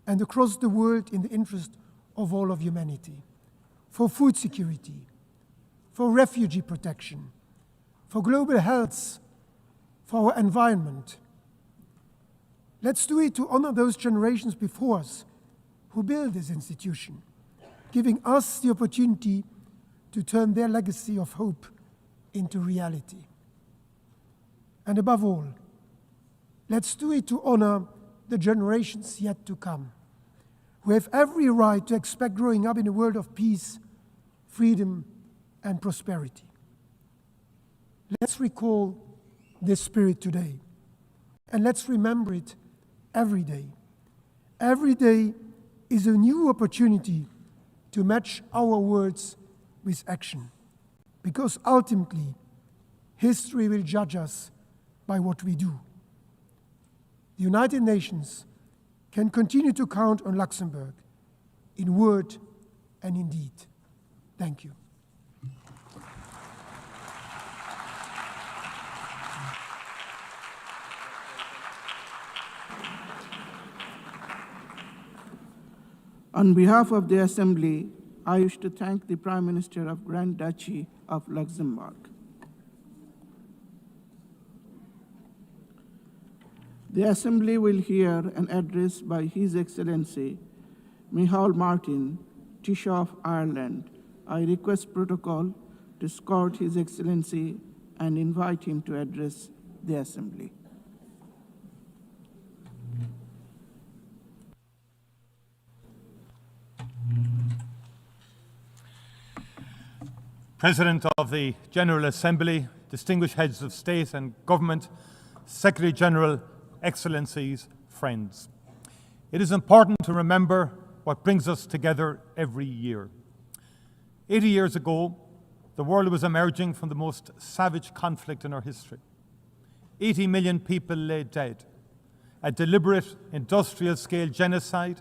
I: and across the world in the interest of all of humanity, for food security, for refugee protection, for global health, for our environment. Let's do it to honor those generations before us who built this institution, giving us the opportunity to turn their legacy of hope into reality. And above all, let's do it to honor the generations yet to come, who have every right to expect growing up in a world of peace, freedom, and prosperity. Let's recall this spirit today, and let's remember it every day. Every day is a new opportunity to match our words with action, because ultimately, history will judge us by what we do. The United Nations can continue to count on Luxembourg in word and in deed. Thank you.
F: On behalf of the Assembly, I wish to thank the Prime Minister of Grand Duchy of Luxembourg. The Assembly will hear an address by His Excellency Micheál Martin, Taoiseach of Ireland. I request protocol to escort His Excellency and invite him to address the Assembly.
J: President of the General Assembly, distinguished heads of state and government, Secretary General, Excellencies, friends. It is important to remember what brings us together every year. 80 years ago, the world was emerging from the most savage conflict in our history. 80 million people lay dead. A deliberate industrial-scale genocide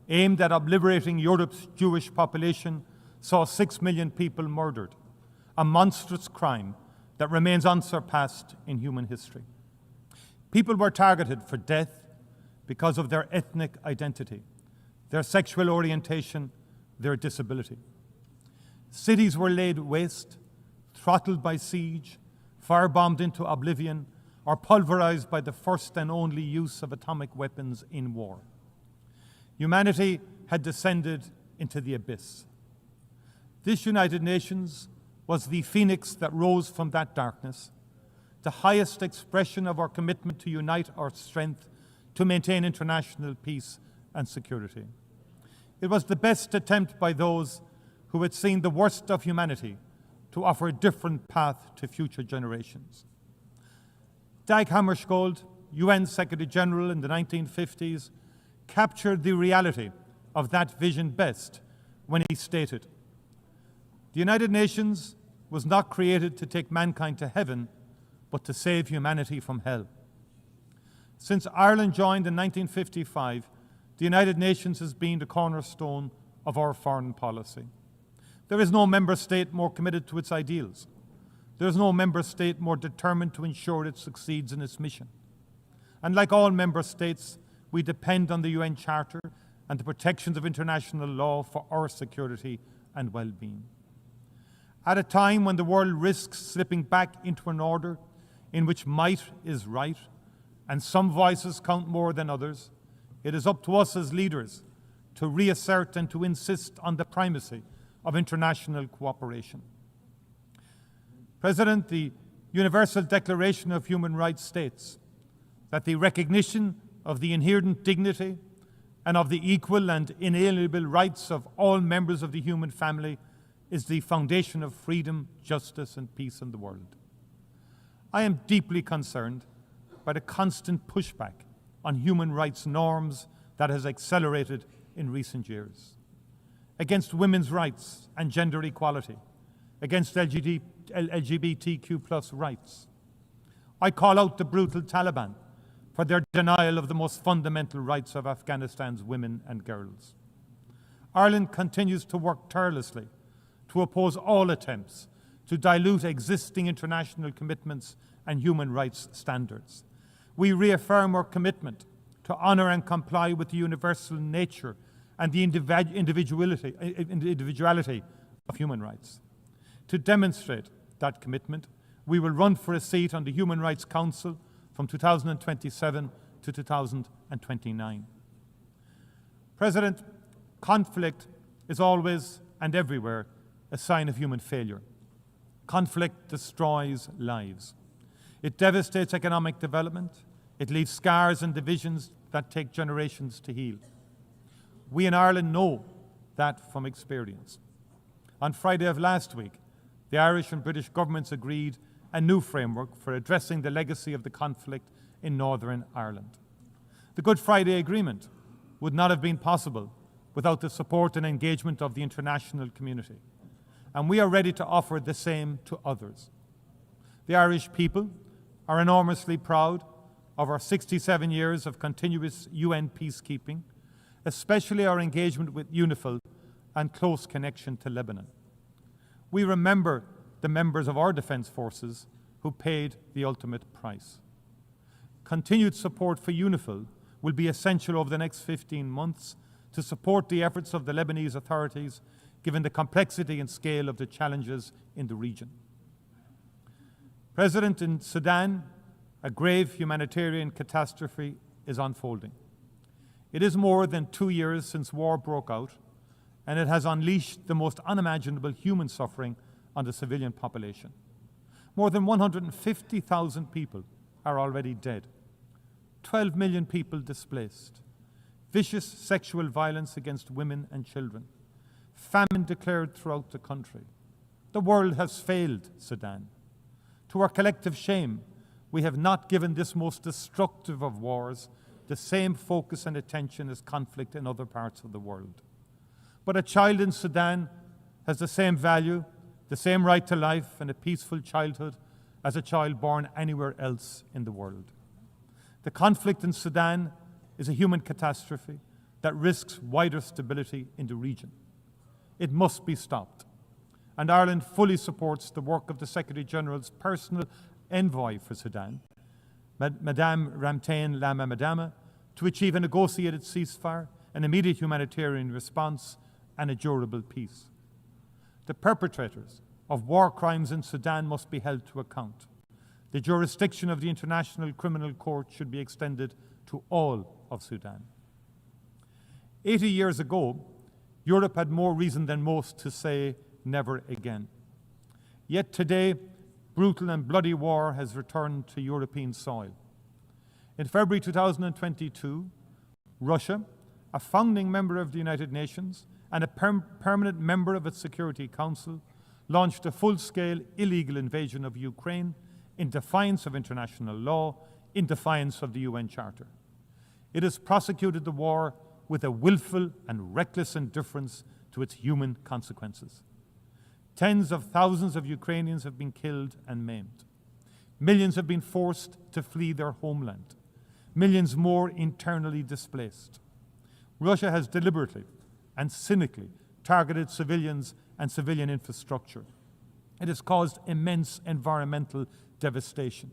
J: aimed at obliterating Europe's Jewish population saw 6 million people murdered, a monstrous crime that remains unsurpassed in human history. People were targeted for death because of their ethnic identity, their sexual orientation, their disability. Cities were laid waste, throttled by siege, firebombed into oblivion, or pulverized by the first and only use of atomic weapons in war. Humanity had descended into the abyss. This United Nations was the phoenix that rose from that darkness the highest expression of our commitment to unite our strength to maintain international peace and security. It was the best attempt by those who had seen the worst of humanity to offer a different path to future generations. Dag Hammarskjöld, UN Secretary General in the 1950s, captured the reality of that vision best when he stated, "The United Nations was not created to take mankind to heaven, but to save humanity from hell." Since Ireland joined in 1955, the United Nations has been the cornerstone of our foreign policy. There is no member state more committed to its ideals. There is no member state more determined to ensure it succeeds in its mission. And like all member states, we depend on the UN Charter and the protections of international law for our security and well-being. At a time when the world risks slipping back into an order in which might is right and some voices count more than others, it is up to us as leaders to reassert and to insist on the primacy of international cooperation. President, the Universal Declaration of Human Rights states that the recognition of the inherent dignity and of the equal and inalienable rights of all members of the human family is the foundation of freedom, justice, and peace in the world. I am deeply concerned by the constant pushback on human rights norms that has accelerated in recent years, against women's rights and gender equality, against LGBTQ+ rights. I call out the brutal Taliban for their denial of the most fundamental rights of Afghanistan's women and girls. Ireland continues to work tirelessly to oppose all attempts to dilute existing international commitments and human rights standards. We reaffirm our commitment to honour and comply with the universal nature and the individuality of human rights. To demonstrate that commitment, we will run for a seat on the Human Rights Council from 2027 to 2029. President, conflict is always and everywhere a sign of human failure. Conflict destroys lives. It devastates economic development. It leaves scars and divisions that take generations to heal. We in Ireland know that from experience. On Friday of last week, the Irish and British governments agreed a new framework for addressing the legacy of the conflict in Northern Ireland. The Good Friday Agreement would not have been possible without the support and engagement of the international community, and we are ready to offer the same to others. The Irish people are enormously proud of our 67 years of continuous UN peacekeeping, especially our engagement with UNIFIL and close connection to Lebanon. We remember the members of our defence forces who paid the ultimate price. Continued support for UNIFIL will be essential over the next 15 months to support the efforts of the Lebanese authorities, given the complexity and scale of the challenges in the region. President, in Sudan, a grave humanitarian catastrophe is unfolding. It is more than 2 years since war broke out, and it has unleashed the most unimaginable human suffering on the civilian population. More than 150,000 people are already dead. 12 million people displaced. Vicious sexual violence against women and children. Famine declared throughout the country. The world has failed Sudan. To our collective shame, we have not given this most destructive of wars the same focus and attention as conflict in other parts of the world. But a child in Sudan has the same value, the same right to life and a peaceful childhood as a child born anywhere else in the world. The conflict in Sudan is a human catastrophe that risks wider stability in the region. It must be stopped. And Ireland fully supports the work of the Secretary-General's personal envoy for Sudan, Madame Ramtain Lama Madama, to achieve a negotiated ceasefire, an immediate humanitarian response, and a durable peace. The perpetrators of war crimes in Sudan must be held to account. The jurisdiction of the International Criminal Court should be extended to all of Sudan. 80 years ago, Europe had more reason than most to say never again. Yet today, brutal and bloody war has returned to European soil. In February 2022, Russia, a founding member of the United Nations and a permanent member of its Security Council, launched a full-scale illegal invasion of Ukraine in defiance of international law, in defiance of the UN Charter. It has prosecuted the war with a willful and reckless indifference to its human consequences. Tens of thousands of Ukrainians have been killed and maimed. Millions have been forced to flee their homeland. Millions more internally displaced. Russia has deliberately and cynically targeted civilians and civilian infrastructure. It has caused immense environmental devastation.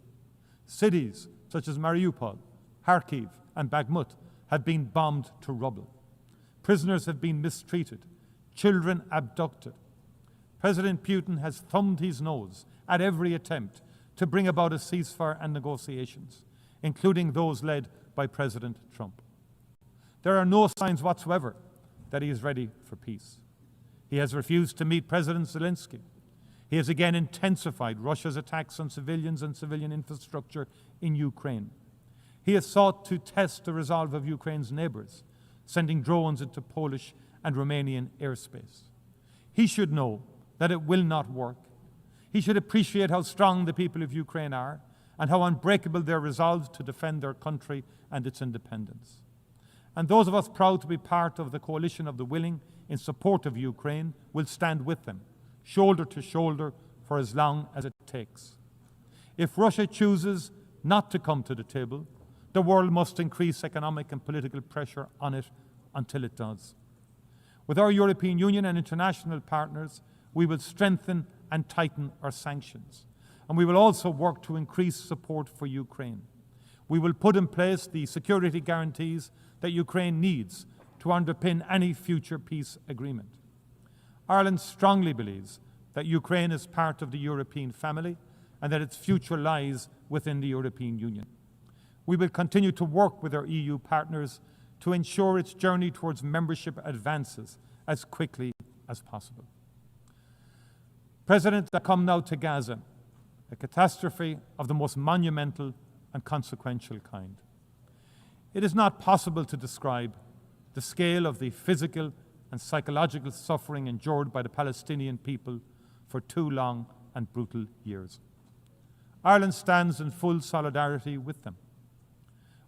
J: Cities such as Mariupol, Kharkiv, and Bakhmut have been bombed to rubble. Prisoners have been mistreated, children abducted. President Putin has thumbed his nose at every attempt to bring about a ceasefire and negotiations, including those led by President Trump. There are no signs whatsoever that he is ready for peace. He has refused to meet President Zelensky. He has again intensified Russia's attacks on civilians and civilian infrastructure in Ukraine. He has sought to test the resolve of Ukraine's neighbours, sending drones into Polish and Romanian airspace. He should know that it will not work. He should appreciate how strong the people of Ukraine are and how unbreakable their resolve to defend their country and its independence. And those of us proud to be part of the coalition of the willing in support of Ukraine will stand with them, shoulder to shoulder, for as long as it takes. If Russia chooses not to come to the table, the world must increase economic and political pressure on it until it does. With our European Union and international partners, we will strengthen and tighten our sanctions. And we will also work to increase support for Ukraine. We will put in place the security guarantees that Ukraine needs to underpin any future peace agreement. Ireland strongly believes that Ukraine is part of the European family and that its future lies within the European Union. We will continue to work with our EU partners to ensure its journey towards membership advances as quickly as possible. President, I come now to Gaza, a catastrophe of the most monumental and consequential kind. It is not possible to describe the scale of the physical and psychological suffering endured by the Palestinian people for 2 long and brutal years. Ireland stands in full solidarity with them.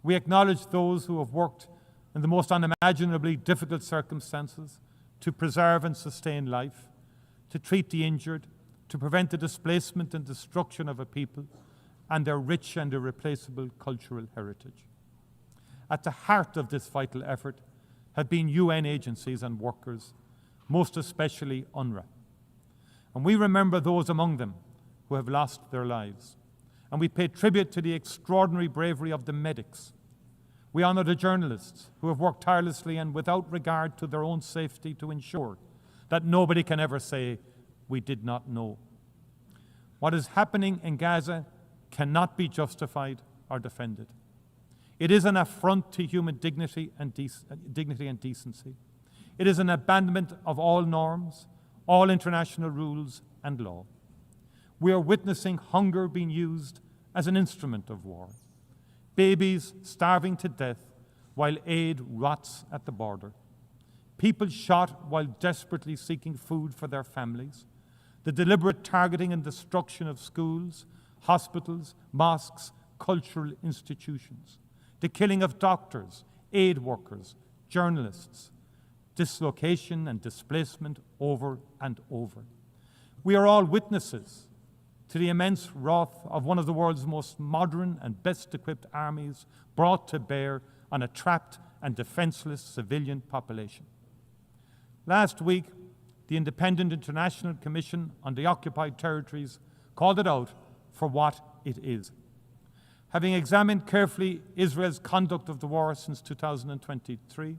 J: We acknowledge those who have worked in the most unimaginably difficult circumstances to preserve and sustain life, to treat the injured, to prevent the displacement and destruction of a people and their rich and irreplaceable cultural heritage. At the heart of this vital effort have been UN agencies and workers, most especially UNRWA. And we remember those among them who have lost their lives. And we pay tribute to the extraordinary bravery of the medics. We honour the journalists who have worked tirelessly and without regard to their own safety to ensure that nobody can ever say, "We did not know." What is happening in Gaza cannot be justified or defended. It is an affront to human dignity and decency. It is an abandonment of all norms, all international rules and law. We are witnessing hunger being used as an instrument of war. Babies starving to death while aid rots at the border. People shot while desperately seeking food for their families. The deliberate targeting and destruction of schools, hospitals, mosques, cultural institutions. The killing of doctors, aid workers, journalists. Dislocation and displacement over and over. We are all witnesses to the immense wrath of one of the world's most modern and best-equipped armies brought to bear on a trapped and defenseless civilian population. Last week, the Independent International Commission on the Occupied Territories called it out for what it is. Having examined carefully Israel's conduct of the war since 2023,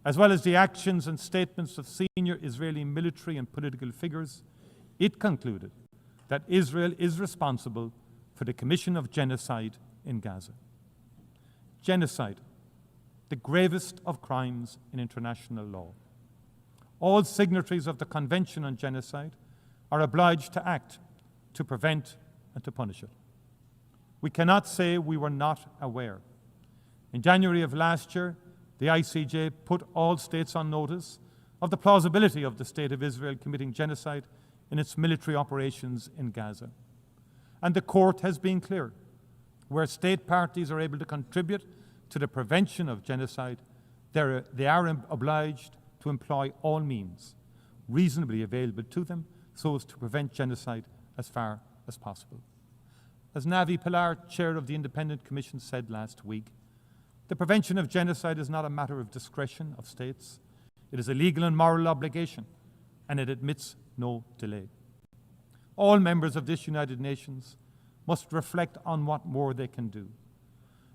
J: as well as the actions and statements of senior Israeli military and political figures, it concluded that Israel is responsible for the commission of genocide in Gaza. Genocide, the gravest of crimes in international law. All signatories of the Convention on Genocide are obliged to act to prevent and to punish it. We cannot say we were not aware. In January of last year, the ICJ put all states on notice of the plausibility of the State of Israel committing genocide in its military operations in Gaza. And the court has been clear. Where state parties are able to contribute to the prevention of genocide, they are obliged to employ all means reasonably available to them so as to prevent genocide as far as possible. As Navi Pilar, chair of the Independent Commission, said last week, the prevention of genocide is not a matter of discretion of states. It is a legal and moral obligation, and it admits no delay. All members of this United Nations must reflect on what more they can do.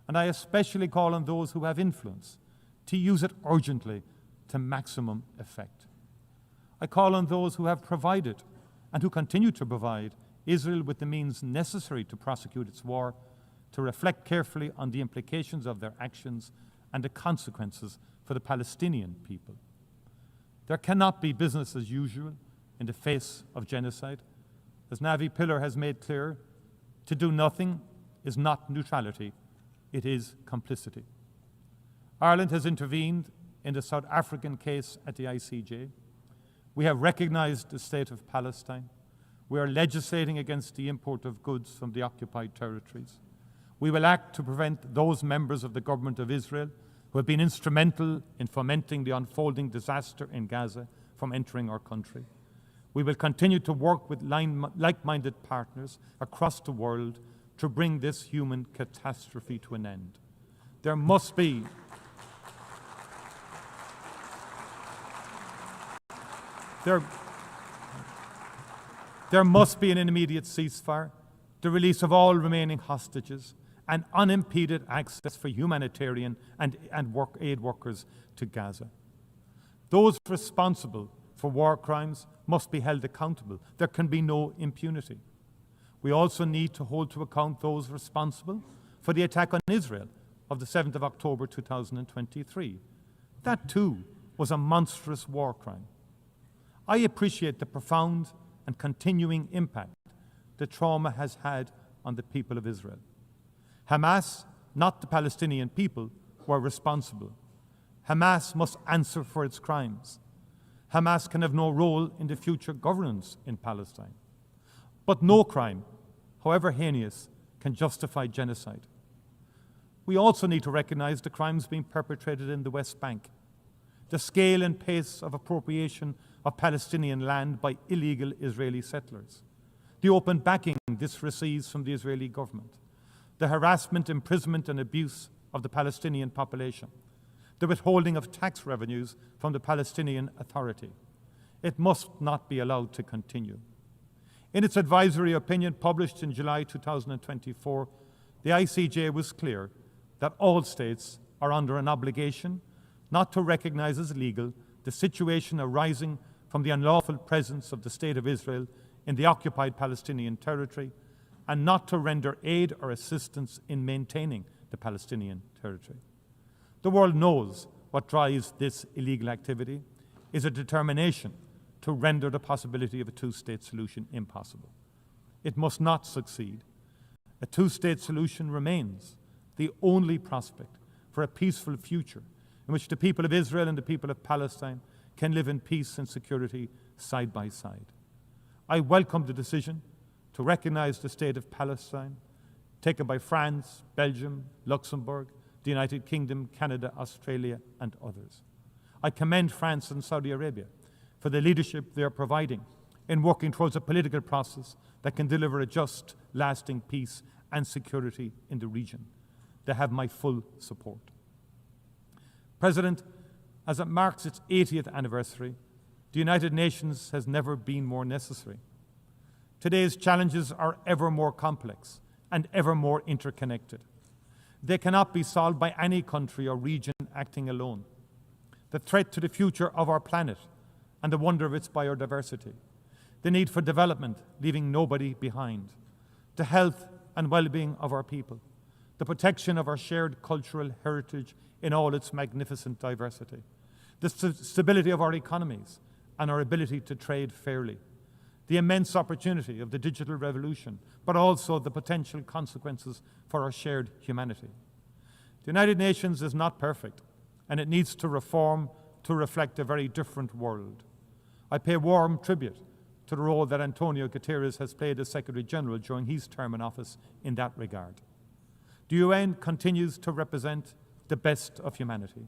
J: And I especially call on those who have influence to use it urgently to maximum effect. I call on those who have provided and who continue to provide Israel with the means necessary to prosecute its war to reflect carefully on the implications of their actions and the consequences for the Palestinian people. There cannot be business as usual in the face of genocide. As Navi Pilar has made clear, to do nothing is not neutrality, it is complicity. Ireland has intervened in the South African case at the ICJ. We have recognized the state of Palestine. We are legislating against the import of goods from the occupied territories. We will act to prevent those members of the government of Israel who have been instrumental in fomenting the unfolding disaster in Gaza from entering our country. We will continue to work with like-minded partners across the world to bring this human catastrophe to an end. There must be There must be an immediate ceasefire, the release of all remaining hostages, and unimpeded access for humanitarian and aid workers to Gaza. Those responsible for war crimes must be held accountable. There can be no impunity. We also need to hold to account those responsible for the attack on Israel of the 7th of October 2023. That too was a monstrous war crime. I appreciate the profound and continuing impact the trauma has had on the people of Israel. Hamas, not the Palestinian people, were responsible. Hamas must answer for its crimes. Hamas can have no role in the future governance in Palestine. But no crime, however heinous, can justify genocide. We also need to recognize the crimes being perpetrated in the West Bank, the scale and pace of appropriation of Palestinian land by illegal Israeli settlers, the open backing this receives from the Israeli government, the harassment, imprisonment and abuse of the Palestinian population, the withholding of tax revenues from the Palestinian Authority. It must not be allowed to continue. In its advisory opinion published in July 2024, the ICJ was clear that all states are under an obligation not to recognize as legal the situation arising from the unlawful presence of the State of Israel in the occupied Palestinian territory and not to render aid or assistance in maintaining the Palestinian territory. The world knows what drives this illegal activity is a determination to render the possibility of a two-state solution impossible. It must not succeed. A two-state solution remains the only prospect for a peaceful future in which the people of Israel and the people of Palestine can live in peace and security side by side. I welcome the decision to recognize the state of Palestine taken by France, Belgium, Luxembourg, the United Kingdom, Canada, Australia, and others. I commend France and Saudi Arabia for the leadership they are providing in working towards a political process that can deliver a just, lasting peace and security in the region. They have my full support. President, as it marks its 80th anniversary, the United Nations has never been more necessary. Today's challenges are ever more complex and ever more interconnected. They cannot be solved by any country or region acting alone. The threat to the future of our planet and the wonder of its biodiversity, the need for development, leaving nobody behind, the health and well-being of our people, the protection of our shared cultural heritage in all its magnificent diversity, the stability of our economies and our ability to trade fairly, the immense opportunity of the digital revolution, but also the potential consequences for our shared humanity. The United Nations is not perfect, and it needs to reform to reflect a very different world. I pay warm tribute to the role that Antonio Guterres has played as Secretary General during his term in office in that regard. The UN continues to represent the best of humanity.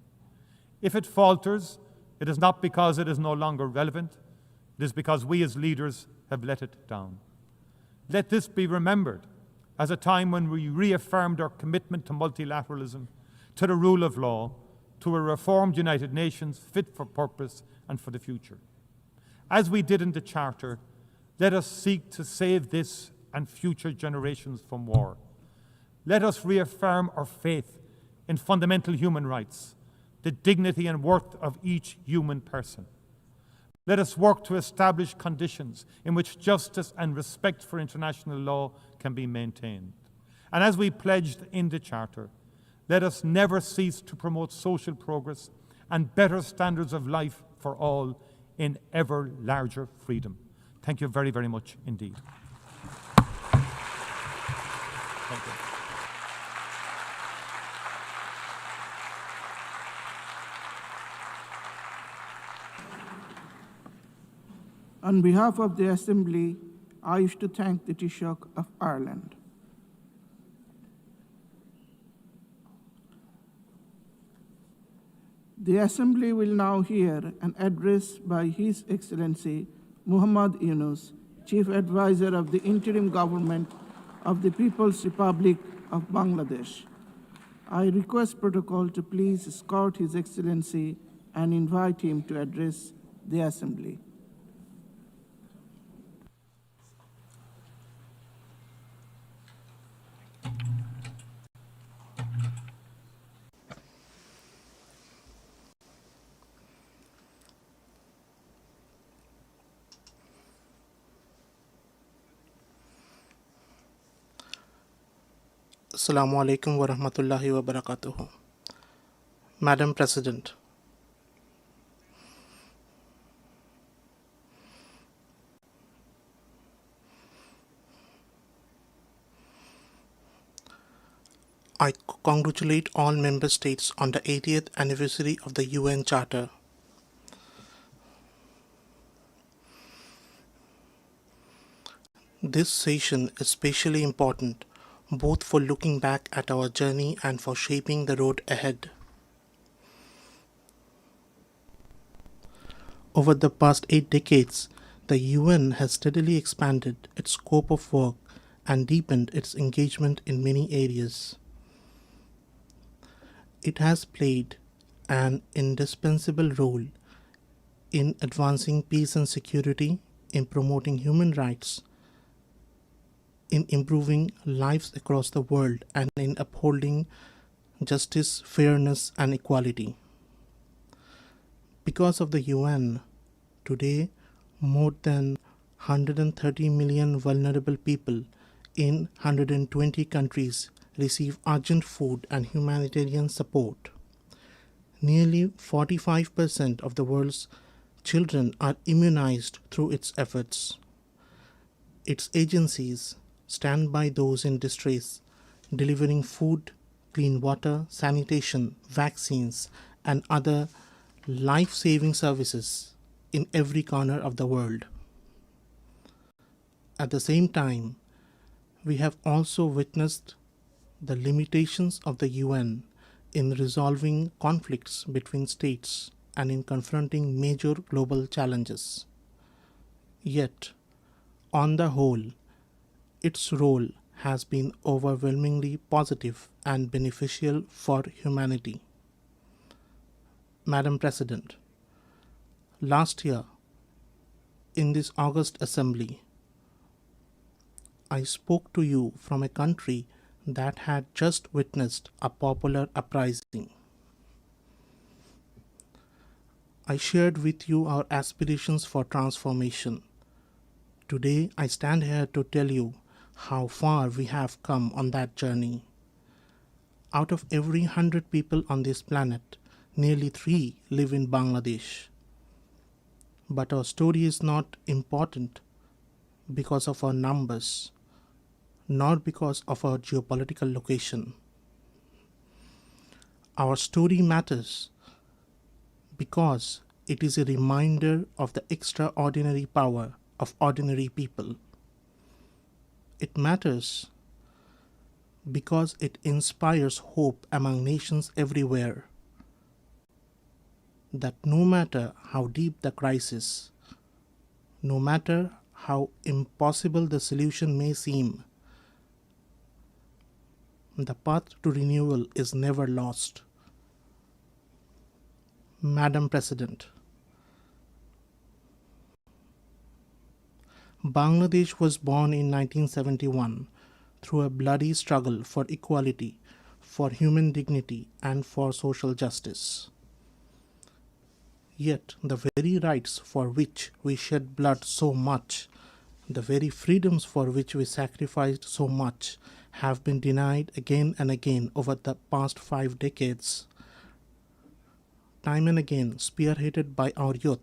J: If it falters, it is not because it is no longer relevant, it is because we as leaders have let it down. Let this be remembered as a time when we reaffirmed our commitment to multilateralism, to the rule of law, to a reformed United Nations fit for purpose and for the future. As we did in the Charter, let us seek to save this and future generations from war. Let us reaffirm our faith in fundamental human rights, the dignity and worth of each human person. Let us work to establish conditions in which justice and respect for international law can be maintained. And as we pledged in the Charter, let us never cease to promote social progress and better standards of life for all in ever larger freedom. Thank you very, very much indeed. Thank you.
F: On behalf of the Assembly, I wish to thank the Taoiseach of Ireland. The Assembly will now hear an address by His Excellency Muhammad Yunus, Chief Advisor of the Interim Government of the People's Republic of Bangladesh. I request protocol to please escort His Excellency and invite him to address the Assembly.
K: Assalamu alaikum wa rahmatullahi wa barakatuhu. Madam President, I congratulate all member states on the 80th anniversary of the UN Charter. This session is especially important both for looking back at our journey and for shaping the road ahead. Over the past 8 decades, the UN has steadily expanded its scope of work and deepened its engagement in many areas. It has played an indispensable role in advancing peace and security, in promoting human rights, in improving lives across the world, and in upholding justice, fairness, and equality. Because of the UN, today more than 130 million vulnerable people in 120 countries receive urgent food and humanitarian support. Nearly 45% of the world's children are immunized through its efforts. Its agencies stand by those in distress, delivering food, clean water, sanitation, vaccines, and other life-saving services in every corner of the world. At the same time, we have also witnessed the limitations of the UN in resolving conflicts between states and in confronting major global challenges. Yet, on the whole, its role has been overwhelmingly positive and beneficial for humanity. Madam President, last year, in this August Assembly, I spoke to you from a country that had just witnessed a popular uprising. I shared with you our aspirations for transformation. Today, I stand here to tell you how far we have come on that journey. Out of every 100 people on this planet, nearly 3 live in Bangladesh. But our story is not important because of our numbers, nor because of our geopolitical location. Our story matters because it is a reminder of the extraordinary power of ordinary people. It matters because it inspires hope among nations everywhere that no matter how deep the crisis, no matter how impossible the solution may seem, the path to renewal is never lost. Madam President, Bangladesh was born in 1971 through a bloody struggle for equality, for human dignity, and for social justice. Yet the very rights for which we shed blood so much, the very freedoms for which we sacrificed so much, have been denied again and again over the past 5 decades. Time and again, spearheaded by our youth,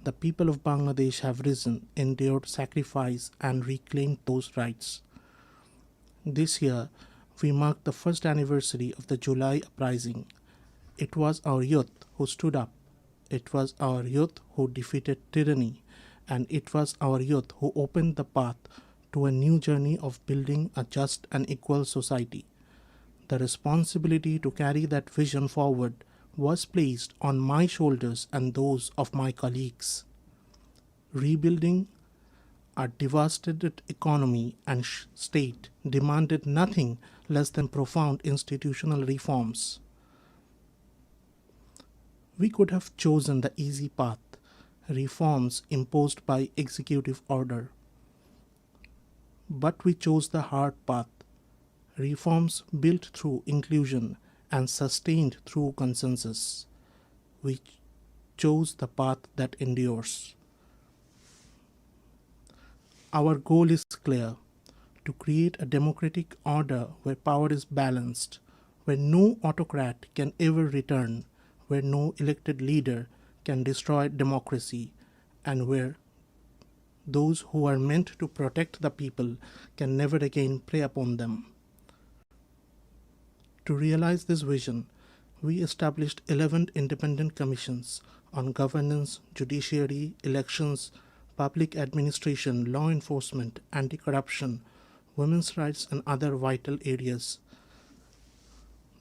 K: the people of Bangladesh have risen, endured sacrifice, and reclaimed those rights. This year, we mark the first anniversary of the July uprising. It was our youth who stood up. It was our youth who defeated tyranny, and it was our youth who opened the path to a new journey of building a just and equal society. The responsibility to carry that vision forward was placed on my shoulders and those of my colleagues. Rebuilding a devastated economy and state demanded nothing less than profound institutional reforms. We could have chosen the easy path, reforms imposed by executive order. But we chose the hard path, reforms built through inclusion and sustained through consensus. We chose the path that endures. Our goal is clear: to create a democratic order where power is balanced, where no autocrat can ever return, where no elected leader can destroy democracy, and where those who are meant to protect the people can never again prey upon them. To realize this vision, we established 11 independent commissions on governance, judiciary, elections, public administration, law enforcement, anti-corruption, women's rights, and other vital areas.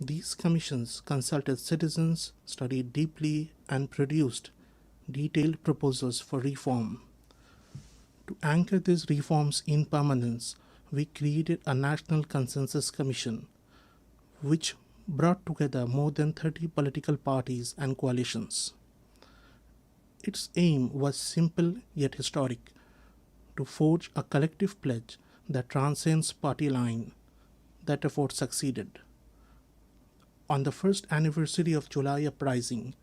K: These commissions consulted citizens, studied deeply, and produced detailed proposals for reform. To anchor these reforms in permanence, we created a National Consensus Commission, which brought together more than 30 political parties and coalitions. Its aim was simple yet historic: to forge a collective pledge that transcends party line. That effort succeeded. On the first anniversary of July uprising,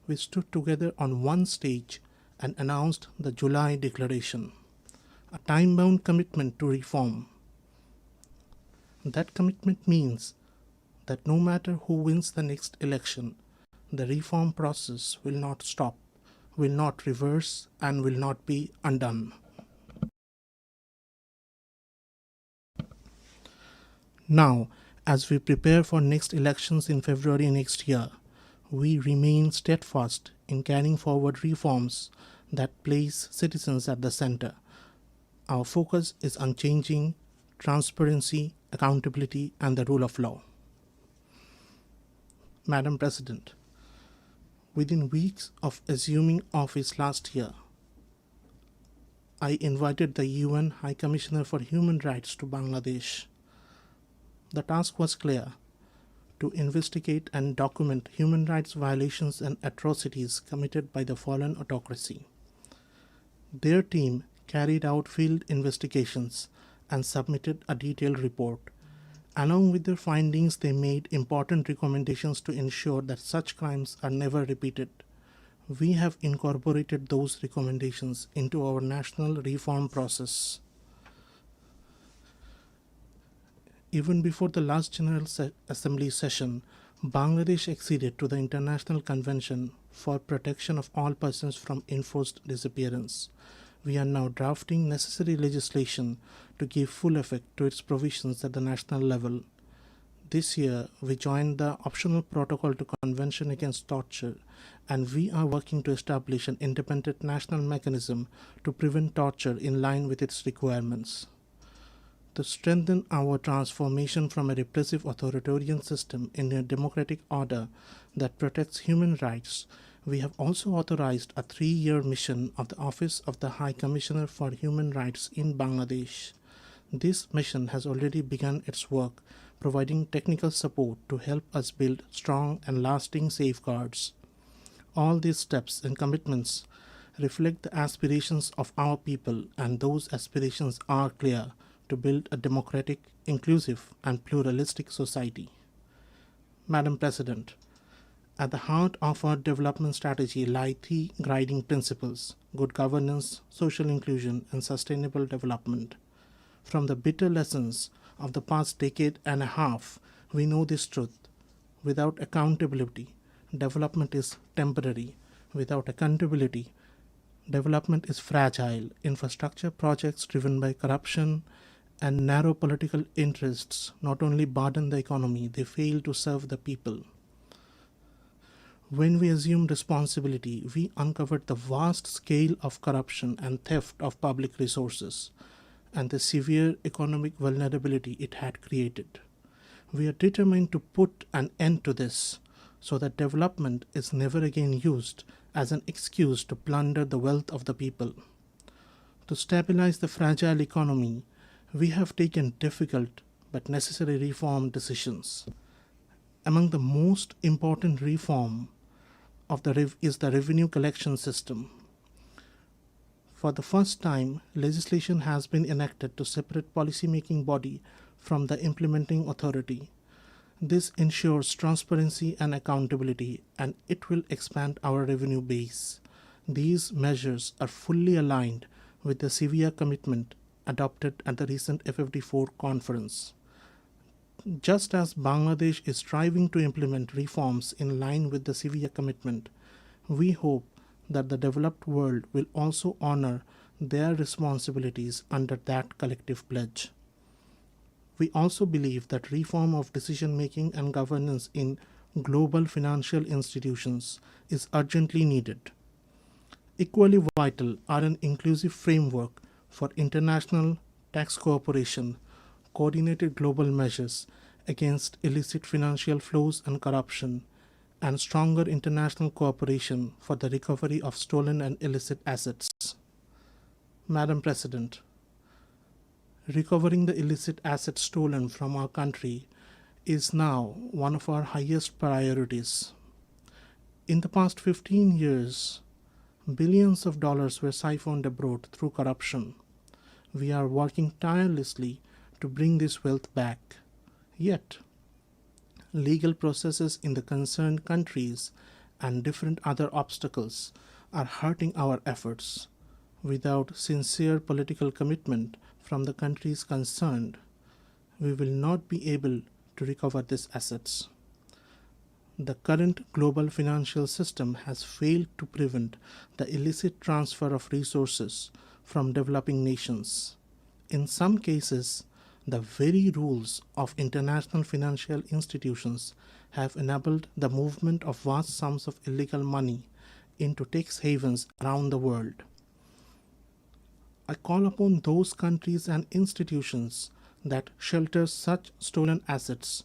K: we stood together on one stage and announced the July Declaration, a time-bound commitment to reform. That commitment means that no matter who wins the next election, the reform process will not stop, will not reverse, and will not be undone. Now, as we prepare for next elections in February next year, we remain steadfast in carrying forward reforms that place citizens at the center. Our focus is unchanging: transparency, accountability, and the rule of law. Madam President, within weeks of assuming office last year, I invited the UN High Commissioner for Human Rights to Bangladesh. The task was clear: to investigate and document human rights violations and atrocities committed by the fallen autocracy. Their team carried out field investigations and submitted a detailed report. Along with their findings, they made important recommendations to ensure that such crimes are never repeated. We have incorporated those recommendations into our national reform process. Even before the last General Assembly session, Bangladesh acceded to the International Convention for Protection of All Persons from Enforced Disappearance. we are now drafting necessary legislation to give full effect to its provisions at the national level. This year, we joined the optional protocol to Convention Against Torture, and we are working to establish an independent national mechanism to prevent torture in line with its requirements. To strengthen our transformation from a repressive authoritarian system into a democratic order that protects human rights, we have also authorized a 3-year mission of the Office of the High Commissioner for Human Rights in Bangladesh. This mission has already begun its work, providing technical support to help us build strong and lasting safeguards. All these steps and commitments reflect the aspirations of our people, and those aspirations are clear: to build a democratic, inclusive, and pluralistic society. Madam President, at the heart of our development strategy lie 3 guiding principles: good governance, social inclusion, and sustainable development. From the bitter lessons of the past decade and a half, we know this truth. Without accountability, development is temporary. Without accountability, development is fragile. Infrastructure projects driven by corruption and narrow political interests not only burden the economy, they fail to serve the people. When we assumed responsibility, we uncovered the vast scale of corruption and theft of public resources and the severe economic vulnerability it had created. We are determined to put an end to this so that development is never again used as an excuse to plunder the wealth of the people. To stabilize the fragile economy, we have taken difficult but necessary reform decisions. Among the most important reform is the revenue collection system. For the first time, legislation has been enacted to separate policy-making body from the implementing authority. This ensures transparency and accountability, and it will expand our revenue base. These measures are fully aligned with the severe commitment adopted at the recent FFD4 conference. Just as Bangladesh is striving to implement reforms in line with the severe commitment, we hope that the developed world will also honor their responsibilities under that collective pledge. We also believe that reform of decision-making and governance in global financial institutions is urgently needed. Equally vital are an inclusive framework for international tax cooperation, coordinated global measures against illicit financial flows and corruption, and stronger international cooperation for the recovery of stolen and illicit assets. Madam President, recovering the illicit assets stolen from our country is now one of our highest priorities. In the past 15 years, billions of dollars were siphoned abroad through corruption. We are working tirelessly to bring this wealth back. Yet, legal processes in the concerned countries and different other obstacles are hurting our efforts. Without sincere political commitment from the countries concerned, we will not be able to recover these assets. The current global financial system has failed to prevent the illicit transfer of resources from developing nations. In some cases, the very rules of international financial institutions have enabled the movement of vast sums of illegal money into tax havens around the world. I call upon those countries and institutions that shelter such stolen assets: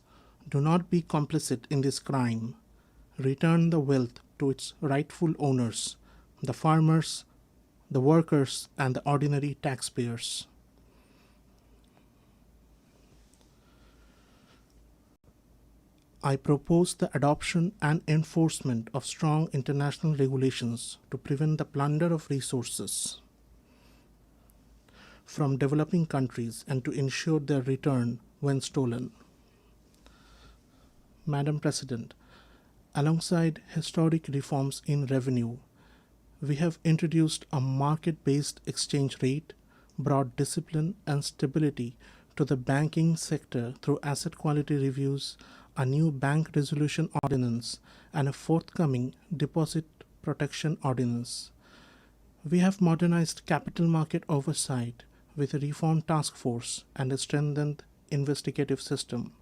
K: do not be complicit in this crime. Return the wealth to its rightful owners, the farmers, the workers, and the ordinary taxpayers. I propose the adoption and enforcement of strong international regulations to prevent the plunder of resources from developing countries and to ensure their return when stolen. Madam President, alongside historic reforms in revenue, we have introduced a market-based exchange rate, brought discipline and stability to the banking sector through asset quality reviews, a new bank resolution ordinance, and a forthcoming deposit protection ordinance. We have modernized capital market oversight with a reformed task force and a strengthened investigative system.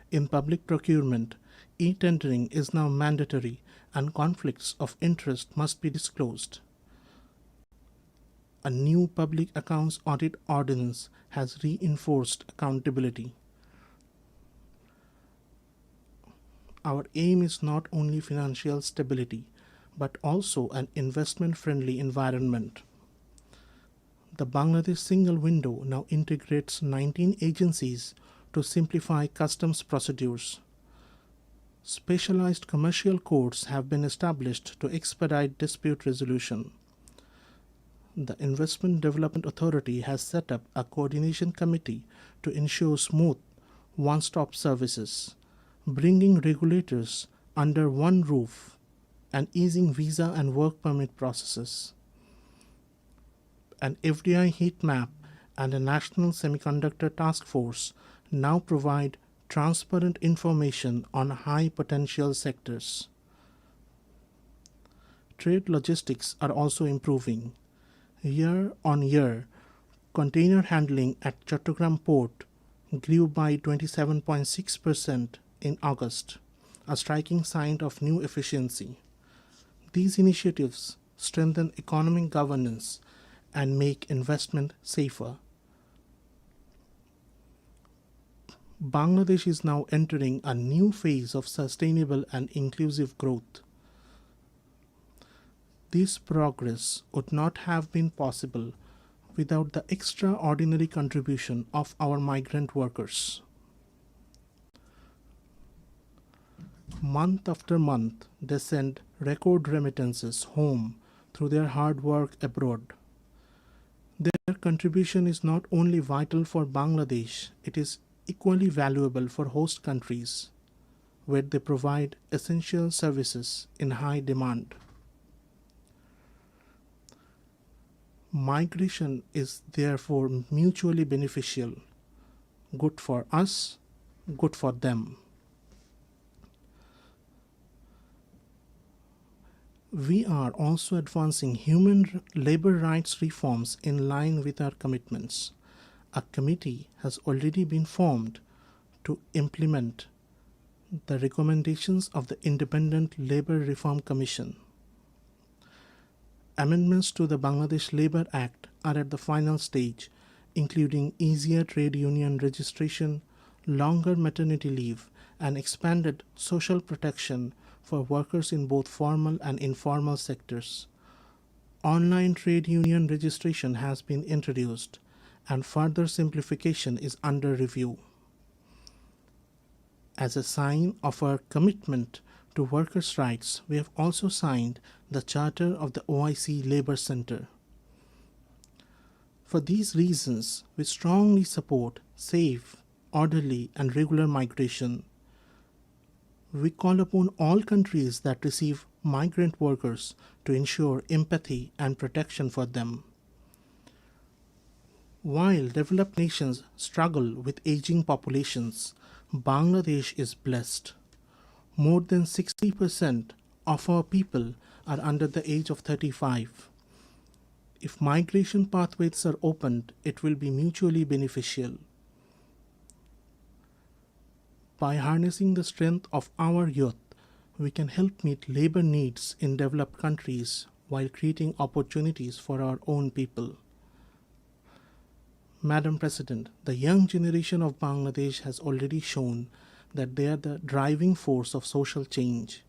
K: In public procurement, e-tendering is now mandatory and conflicts of interest must be disclosed. A new public accounts audit ordinance has reinforced accountability. Our aim is not only financial stability, but also an investment-friendly environment. The Bangladesh single window now integrates 19 agencies to simplify customs procedures. Specialized commercial courts have been established to expedite dispute resolution. The Investment Development Authority has set up a coordination committee to ensure smooth one-stop services, bringing regulators under one roof and easing visa and work permit processes. An FDI heat map and a national semiconductor task force now provide transparent information on high potential sectors. Trade logistics are also improving. Year on year, container handling at Chattogram port grew by 27.6% in August, a striking sign of new efficiency. These initiatives strengthen economic governance and make investment safer. Bangladesh is now entering a new phase of sustainable and inclusive growth. This progress would not have been possible without the extraordinary contribution of our migrant workers. Month after month, they send record remittances home through their hard work abroad. Their contribution is not only vital for Bangladesh, it is equally valuable for host countries, where they provide essential services in high demand. Migration is therefore mutually beneficial, good for us, good for them. We are also advancing human labor rights reforms in line with our commitments. A committee has already been formed to implement the recommendations of the Independent Labor Reform Commission. Amendments to the Bangladesh Labour Act are at the final stage, including easier trade union registration, longer maternity leave, and expanded social protection for workers in both formal and informal sectors. Online trade union registration has been introduced, and further simplification is under review. As a sign of our commitment to workers' rights, we have also signed the Charter of the OIC Labour Center. For these reasons, we strongly support safe, orderly, and regular migration. We call upon all countries that receive migrant workers to ensure empathy and protection for them. While developed nations struggle with aging populations, Bangladesh is blessed. More than 60% of our people are under the age of 35. If migration pathways are opened, it will be mutually beneficial. By harnessing the strength of our youth, we can help meet labor needs in developed countries while creating opportunities for our own people. Madam President, the young generation of Bangladesh has already shown that they are the driving force of social change.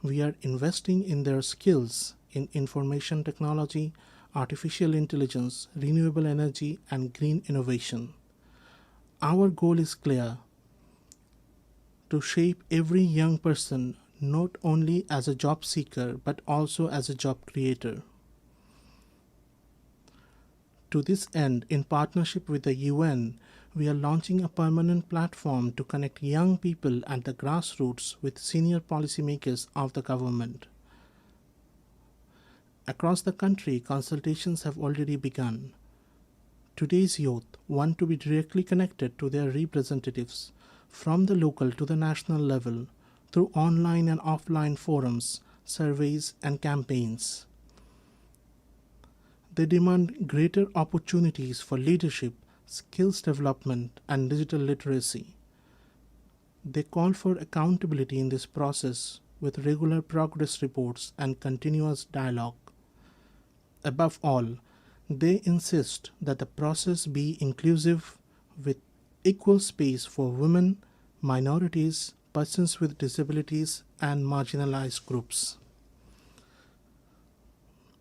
K: We are investing in their skills in information technology, artificial intelligence, renewable energy, and green innovation. Our goal is clear: to shape every young person not only as a job seeker but also as a job creator. To this end, in partnership with the UN, we are launching a permanent platform to connect young people at the grassroots with senior policymakers of the government. Across the country, consultations have already begun. Today's youth want to be directly connected to their representatives from the local to the national level through online and offline forums, surveys, and campaigns. They demand greater opportunities for leadership, skills development, and digital literacy. They call for accountability in this process with regular progress reports and continuous dialogue. Above all, they insist that the process be inclusive with equal space for women, minorities, persons with disabilities, and marginalized groups.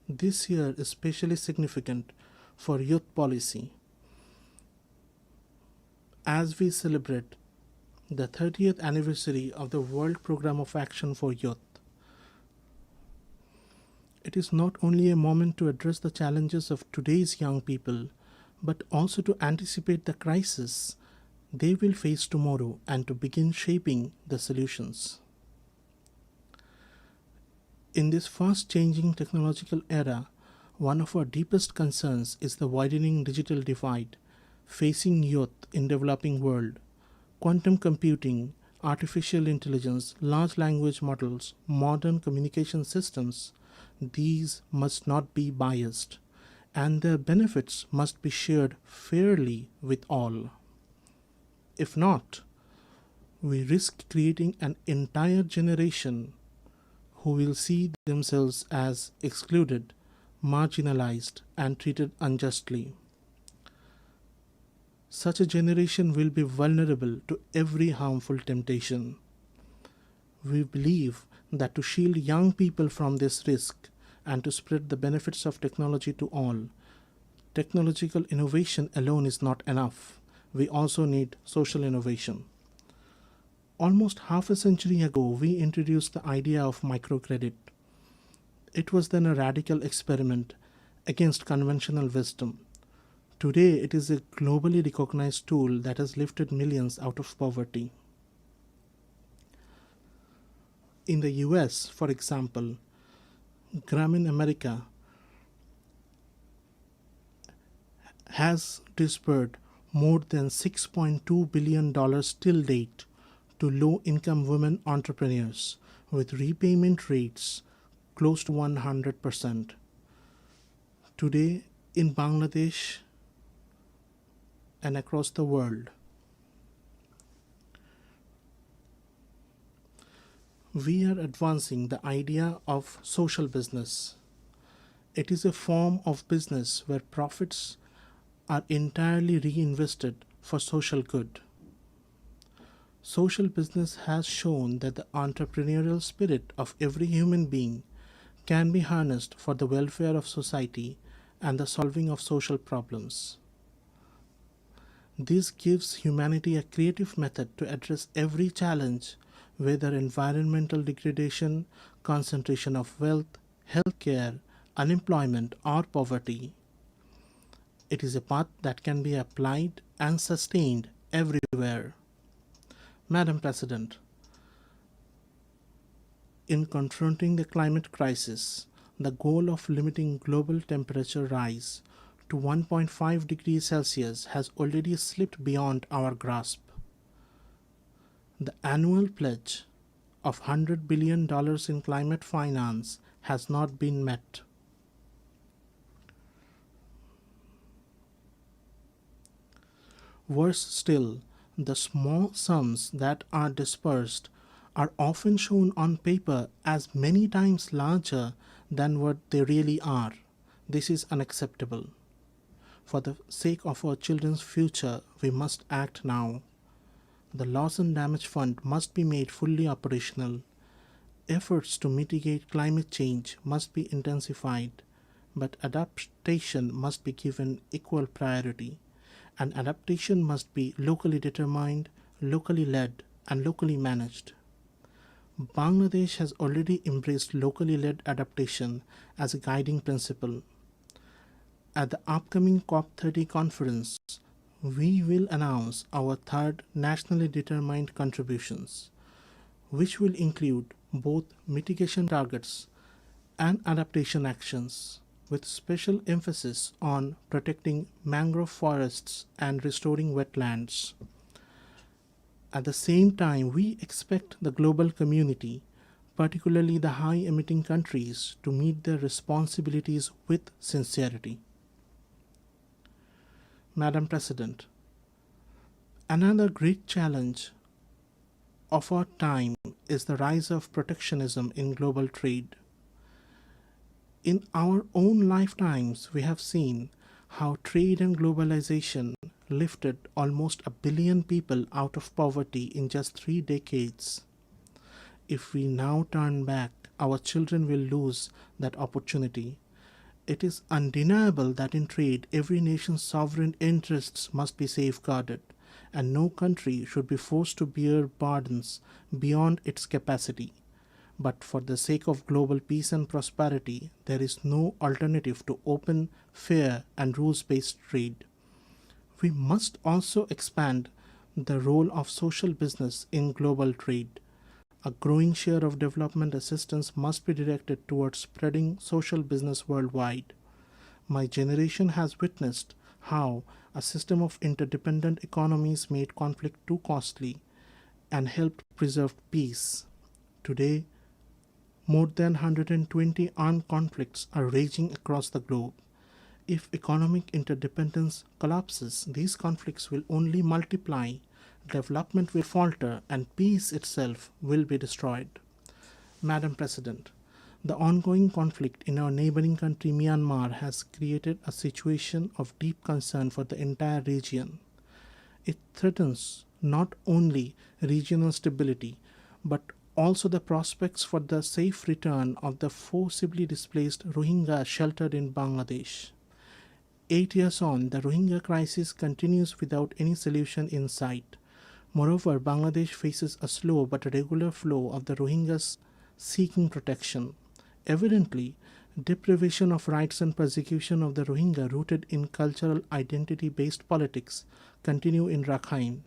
K: This year is especially significant for youth policy as we celebrate the 30th anniversary of the World Programme of Action for Youth. It is not only a moment to address the challenges of today's young people, but also to anticipate the crisis they will face tomorrow and to begin shaping the solutions. In this fast-changing technological era, one of our deepest concerns is the widening digital divide facing youth in developing world. Quantum computing, artificial intelligence, large language models, modern communication systems, these must not be biased, and their benefits must be shared fairly with all. If not, we risk creating an entire generation who will see themselves as excluded, marginalized, and treated unjustly. Such a generation will be vulnerable to every harmful temptation. We believe that to shield young people from this risk and to spread the benefits of technology to all, technological innovation alone is not enough. We also need social innovation. Almost half a century ago, we introduced the idea of microcredit. It was then a radical experiment against conventional wisdom. Today, it is a globally recognized tool that has lifted millions out of poverty. In the US, for example, Grameen America has disbursed more than $6.2 billion till date to low-income women entrepreneurs with repayment rates close to 100%. Today, in Bangladesh and across the world, we are advancing the idea of social business. It is a form of business where profits are entirely reinvested for social good. Social business has shown that the entrepreneurial spirit of every human being can be harnessed for the welfare of society and the solving of social problems. This gives humanity a creative method to address every challenge, whether environmental degradation, concentration of wealth, healthcare, unemployment, or poverty. It is a path that can be applied and sustained everywhere. Madam President, in confronting the climate crisis, the goal of limiting global temperature rise to 1.5 degrees Celsius has already slipped beyond our grasp. The annual pledge of $100 billion in climate finance has not been met. Worse still, the small sums that are dispersed are often shown on paper as many times larger than what they really are. This is unacceptable. For the sake of our children's future, we must act now. The Loss and Damage Fund must be made fully operational. Efforts to mitigate climate change must be intensified, but adaptation must be given equal priority. And adaptation must be locally determined, locally led, and locally managed. Bangladesh has already embraced locally led adaptation as a guiding principle. At the upcoming COP30 conference, we will announce our third nationally determined contributions, which will include both mitigation targets and adaptation actions, with special emphasis on protecting mangrove forests and restoring wetlands. At the same time, we expect the global community, particularly the high-emitting countries, to meet their responsibilities with sincerity. Madam President, another great challenge of our time is the rise of protectionism in global trade. In our own lifetimes, we have seen how trade and globalization lifted almost 1 billion people out of poverty in just 3 decades. If we now turn back, our children will lose that opportunity. It is undeniable that in trade, every nation's sovereign interests must be safeguarded, and no country should be forced to bear burdens beyond its capacity. But for the sake of global peace and prosperity, there is no alternative to open, fair, and rules-based trade. We must also expand the role of social business in global trade. A growing share of development assistance must be directed towards spreading social business worldwide. My generation has witnessed how a system of interdependent economies made conflict too costly and helped preserve peace. Today, more than 120 armed conflicts are raging across the globe. If economic interdependence collapses, these conflicts will only multiply, development will falter, and peace itself will be destroyed. Madam President, the ongoing conflict in our neighboring country Myanmar has created a situation of deep concern for the entire region. It threatens not only regional stability, but also the prospects for the safe return of the forcibly displaced Rohingya sheltered in Bangladesh. 8 years on, the Rohingya crisis continues without any solution in sight. Moreover, Bangladesh faces a slow but regular flow of the Rohingyas seeking protection. Evidently, deprivation of rights and persecution of the Rohingya rooted in cultural identity-based politics continue in Rakhine.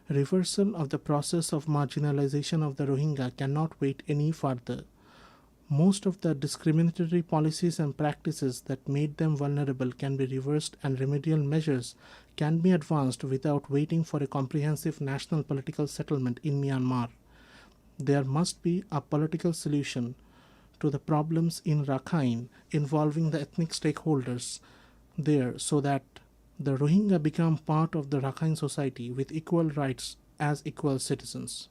K: Reversal of the process of marginalization of the Rohingya cannot wait any further. Most of the discriminatory policies and practices that made them vulnerable can be reversed, and remedial measures can be advanced without waiting for a comprehensive national political settlement in Myanmar. There must be a political solution to the problems in Rakhine involving the ethnic stakeholders there so that the Rohingya become part of the Rakhine society with equal rights as equal citizens.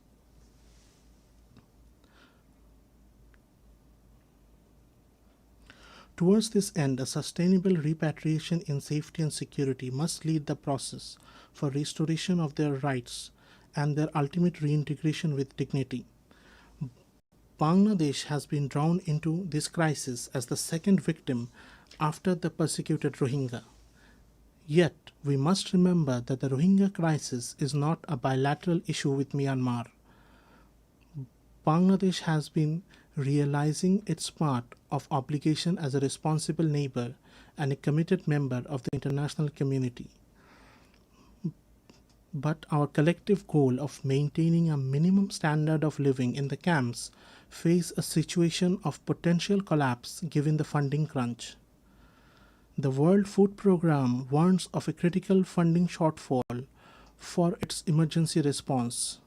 K: Towards this end, a sustainable repatriation in safety and security must lead the process for restoration of their rights and their ultimate reintegration with dignity. Bangladesh has been drawn into this crisis as the second victim after the persecuted Rohingya. Yet, we must remember that the Rohingya crisis is not a bilateral issue with Myanmar. Bangladesh has been realizing its part of obligation as a responsible neighbor and a committed member of the international community. But our collective goal of maintaining a minimum standard of living in the camps face a situation of potential collapse given the funding crunch. The World Food Programme warns of a critical funding shortfall for its emergency response.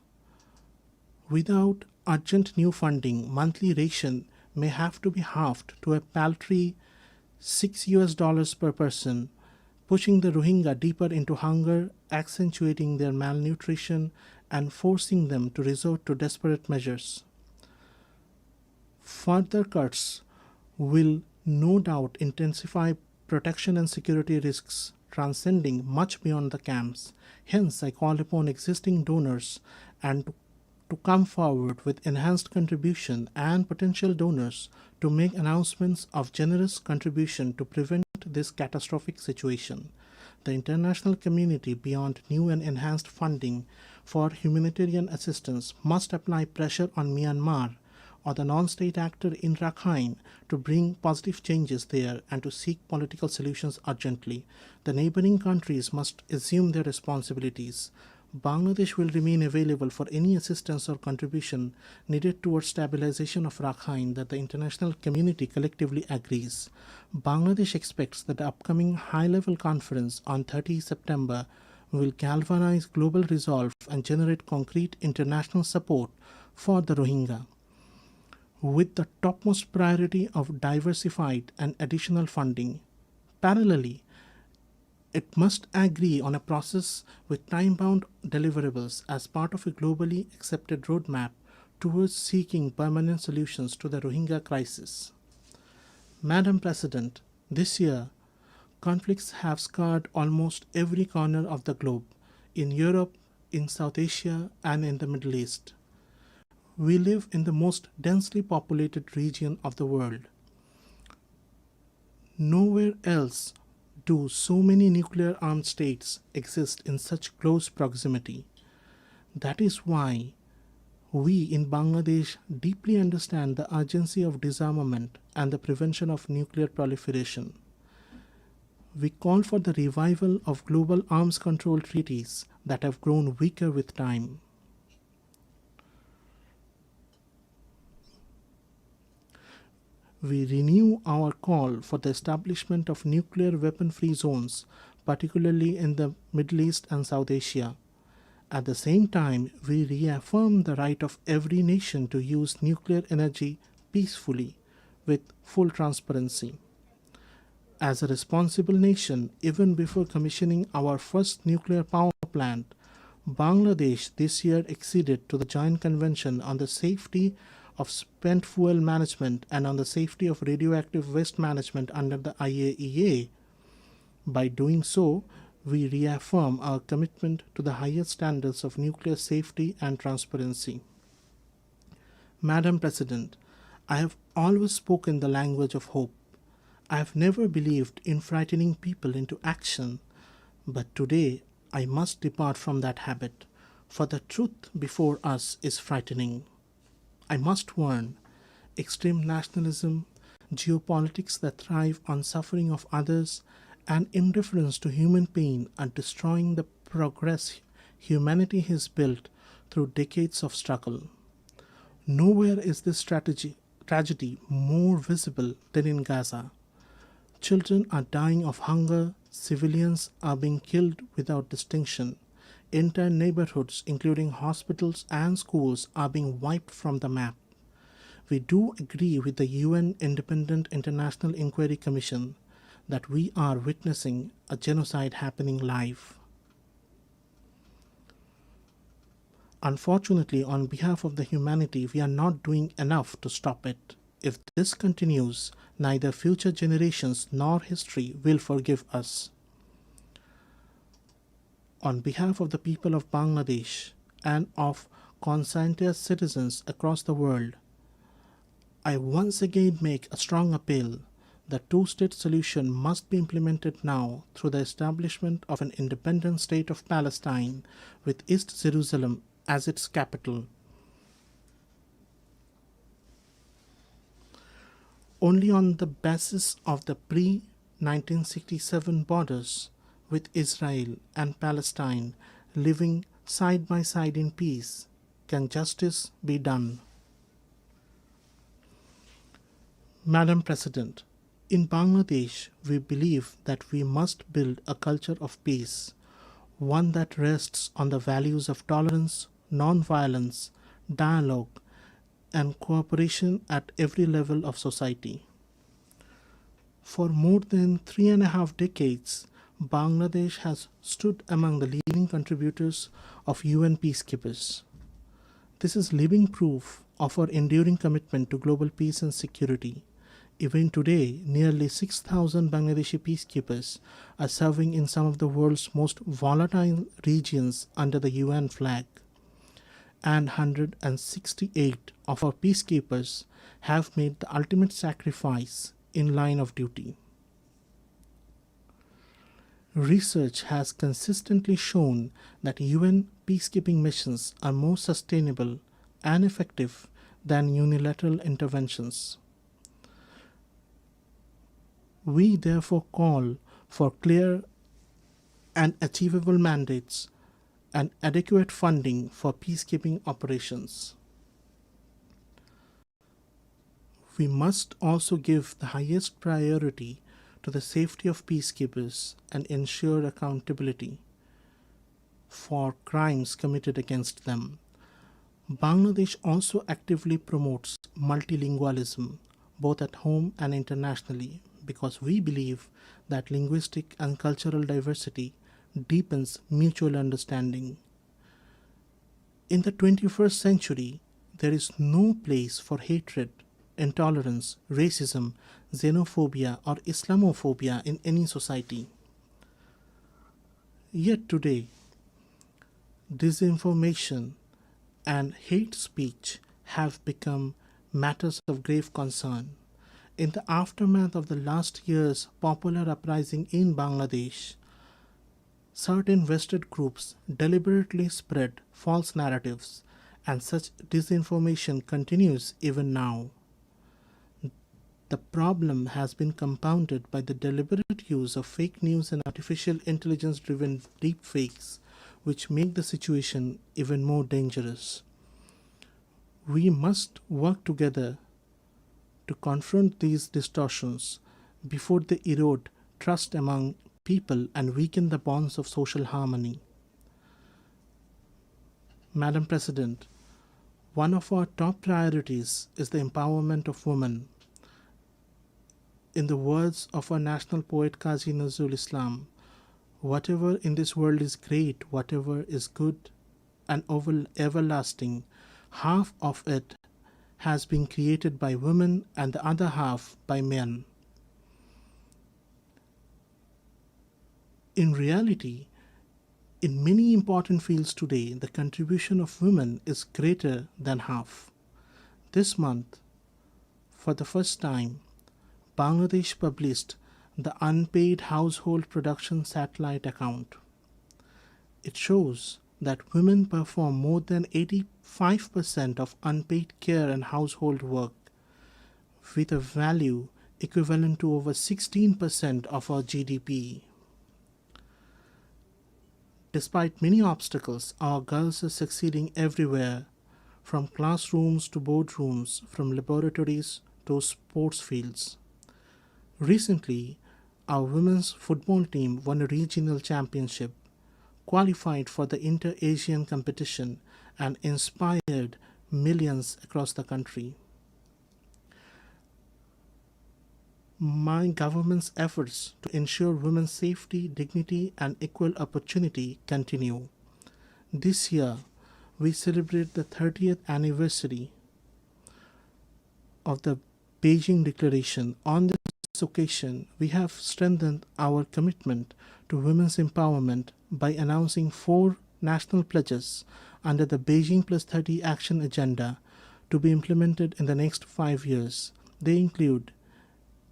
K: Without urgent new funding, monthly ration may have to be halved to a paltry $6 per person, pushing the Rohingya deeper into hunger, accentuating their malnutrition, and forcing them to resort to desperate measures. Further cuts will no doubt intensify protection and security risks transcending much beyond the camps. Hence, I call upon existing donors and to come forward with enhanced contribution and potential donors to make announcements of generous contribution to prevent this catastrophic situation. The international community, beyond new and enhanced funding for humanitarian assistance, must apply pressure on Myanmar or the non-state actor in Rakhine to bring positive changes there and to seek political solutions urgently. The neighboring countries must assume their responsibilities. Bangladesh will remain available for any assistance or contribution needed towards stabilization of Rakhine that the international community collectively agrees. Bangladesh expects that the upcoming high-level conference on 30 September will galvanize global resolve and generate concrete international support for the Rohingya, with the topmost priority of diversified and additional funding. Parallelly, It must agree on a process with time-bound deliverables as part of a globally accepted roadmap towards seeking permanent solutions to the Rohingya crisis. Madam President, this year, conflicts have scarred almost every corner of the globe, in Europe, in South Asia, and in the Middle East. We live in the most densely populated region of the world. Nowhere else do so many nuclear-armed states exist in such close proximity. That is why we in Bangladesh deeply understand the urgency of disarmament and the prevention of nuclear proliferation. We call for the revival of global arms control treaties that have grown weaker with time. We renew our call for the establishment of nuclear weapon-free zones, particularly in the Middle East and South Asia. At the same time, we reaffirm the right of every nation to use nuclear energy peacefully, with full transparency. As a responsible nation, even before commissioning our first nuclear power plant, Bangladesh this year acceded to the Joint Convention on the Safety of Spent Fuel Management and on the Safety of Radioactive Waste Management under the IAEA. By doing so, we reaffirm our commitment to the highest standards of nuclear safety and transparency. Madam President, I have always spoken the language of hope. I have never believed in frightening people into action, but today I must depart from that habit, for the truth before us is frightening. I must warn, extreme nationalism, geopolitics that thrive on suffering of others, and indifference to human pain are destroying the progress humanity has built through decades of struggle. Nowhere is this tragedy more visible than in Gaza. Children are dying of hunger, civilians are being killed without distinction. Entire neighborhoods, including hospitals and schools, are being wiped from the map. We do agree with the UN Independent International Inquiry Commission that we are witnessing a genocide happening live. Unfortunately, on behalf of the humanity, we are not doing enough to stop it. If this continues, neither future generations nor history will forgive us. On behalf of the people of Bangladesh and of conscientious citizens across the world, I once again make a strong appeal. The two-state solution must be implemented now through the establishment of an independent state of Palestine with East Jerusalem as its capital. Only on the basis of the pre-1967 borders, with Israel and Palestine living side by side in peace, can justice be done. Madam President, in Bangladesh, we believe that we must build a culture of peace, one that rests on the values of tolerance, non-violence, dialogue, and cooperation at every level of society. For more than 3.5 decades, Bangladesh has stood among the leading contributors of UN peacekeepers. This is living proof of our enduring commitment to global peace and security. Even today, nearly 6,000 Bangladeshi peacekeepers are serving in some of the world's most volatile regions under the UN flag. And 168 of our peacekeepers have made the ultimate sacrifice in line of duty. Research has consistently shown that UN peacekeeping missions are more sustainable and effective than unilateral interventions. We therefore call for clear and achievable mandates and adequate funding for peacekeeping operations. We must also give the highest priority to the safety of peacekeepers and ensure accountability for crimes committed against them. Bangladesh also actively promotes multilingualism, both at home and internationally, because we believe that linguistic and cultural diversity deepens mutual understanding. In the 21st century, there is no place for hatred, intolerance, racism, xenophobia, or Islamophobia in any society. Yet today, disinformation and hate speech have become matters of grave concern. In the aftermath of the last year's popular uprising in Bangladesh, certain vested groups deliberately spread false narratives, and such disinformation continues even now. The problem has been compounded by the deliberate use of fake news and artificial intelligence-driven deepfakes, which make the situation even more dangerous. We must work together to confront these distortions before they erode trust among people and weaken the bonds of social harmony. Madam President, one of our top priorities is the empowerment of women. In the words of our national poet Qazi Nazrul Islam, whatever in this world is great, whatever is good and everlasting, half of it has been created by women and the other half by men. In reality, in many important fields today, the contribution of women is greater than half. This month, for the first time, Bangladesh published the Unpaid Household Production Satellite Account. It shows that women perform more than 85% of unpaid care and household work, with a value equivalent to over 16% of our GDP. Despite many obstacles, our girls are succeeding everywhere, from classrooms to boardrooms, from laboratories to sports fields. Recently, our women's football team won a regional championship, qualified for the Inter-Asian competition, and inspired millions across the country. My government's efforts to ensure women's safety, dignity, and equal opportunity continue. This year, we celebrate the 30th anniversary of the Beijing Declaration. On this occasion, we have strengthened our commitment to women's empowerment by announcing 4 national pledges under the Beijing Plus 30 Action Agenda to be implemented in the next 5 years. They include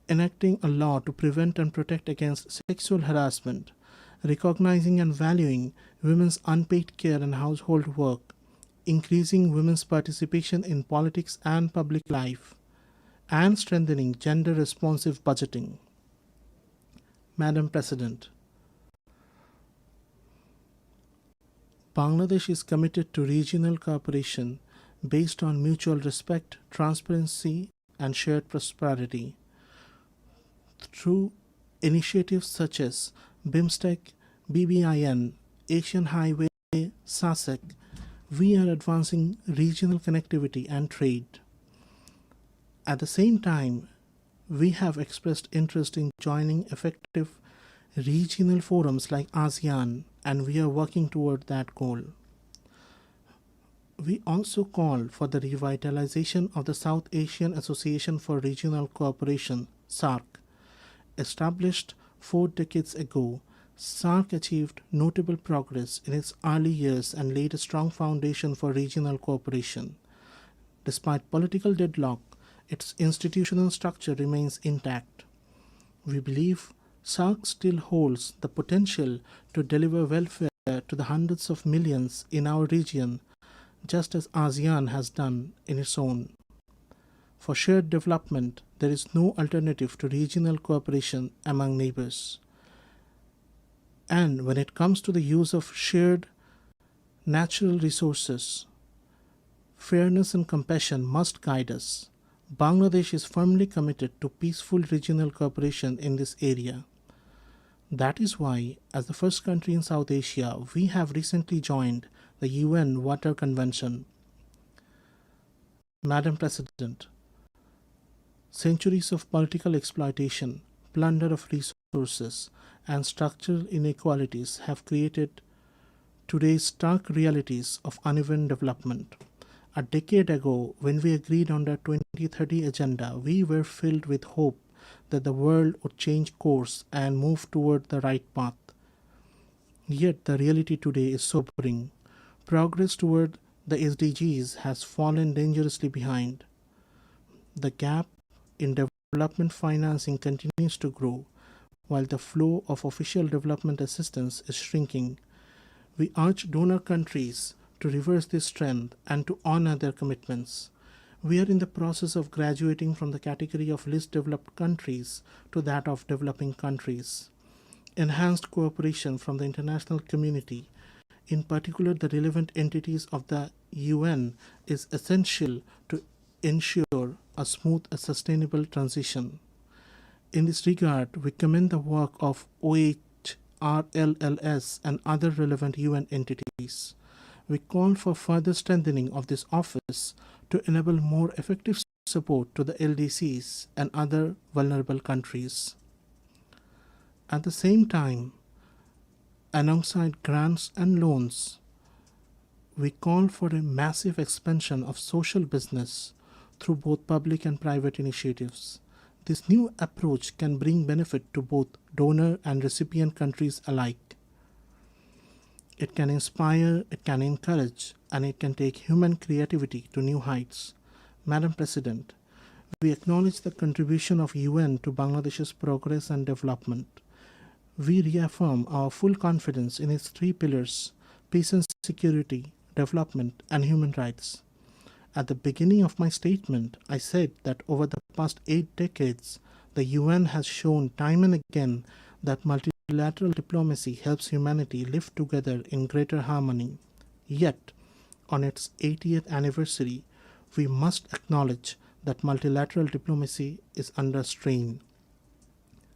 K: enacting a law to prevent and protect against sexual harassment, recognizing and valuing women's unpaid care and household work, increasing women's participation in politics and public life, and strengthening gender-responsive budgeting. Madam President, Bangladesh is committed to regional cooperation based on mutual respect, transparency, and shared prosperity. Through initiatives such as BIMSTEC, BBIN, Asian Highway, SASEC, we are advancing regional connectivity and trade. At the same time, we have expressed interest in joining effective regional forums like ASEAN, and we are working toward that goal. We also call for the revitalization of the South Asian Association for Regional Cooperation, SAARC. Established 4 decades ago, SAARC achieved notable progress in its early years and laid a strong foundation for regional cooperation. Despite political deadlock, its institutional structure remains intact. We believe SAARC still holds the potential to deliver welfare to the hundreds of millions in our region, just as ASEAN has done in its own. For shared development, there is no alternative to regional cooperation among neighbors. And when it comes to the use of shared natural resources, fairness and compassion must guide us. Bangladesh is firmly committed to peaceful regional cooperation in this area. That is why, as the first country in South Asia, we have recently joined the UN Water Convention. Madam President, centuries of political exploitation, plunder of resources, and structural inequalities have created today's stark realities of uneven development. A decade ago, when we agreed on the 2030 agenda, we were filled with hope that the world would change course and move toward the right path. Yet the reality today is sobering. Progress toward the SDGs has fallen dangerously behind. The gap in development financing continues to grow, while the flow of official development assistance is shrinking. We urge donor countries to reverse this trend and to honor their commitments. We are in the process of graduating from the category of least developed countries to that of developing countries. Enhanced cooperation from the international community, in particular the relevant entities of the UN, is essential to ensure a smooth and sustainable transition. In this regard, we commend the work of OHRLLS and other relevant UN entities. We call for further strengthening of this office to enable more effective support to the LDCs and other vulnerable countries. At the same time, alongside grants and loans, we call for a massive expansion of social business through both public and private initiatives. This new approach can bring benefit to both donor and recipient countries alike. It can inspire, it can encourage, and it can take human creativity to new heights. Madam President, we acknowledge the contribution of UN to Bangladesh's progress and development. We reaffirm our full confidence in its three pillars: peace and security, development, and human rights. At the beginning of my statement, I said that over the past 8 decades, the UN has shown time and again that multilateral diplomacy helps humanity live together in greater harmony. Yet, on its 80th anniversary, we must acknowledge that multilateral diplomacy is under strain.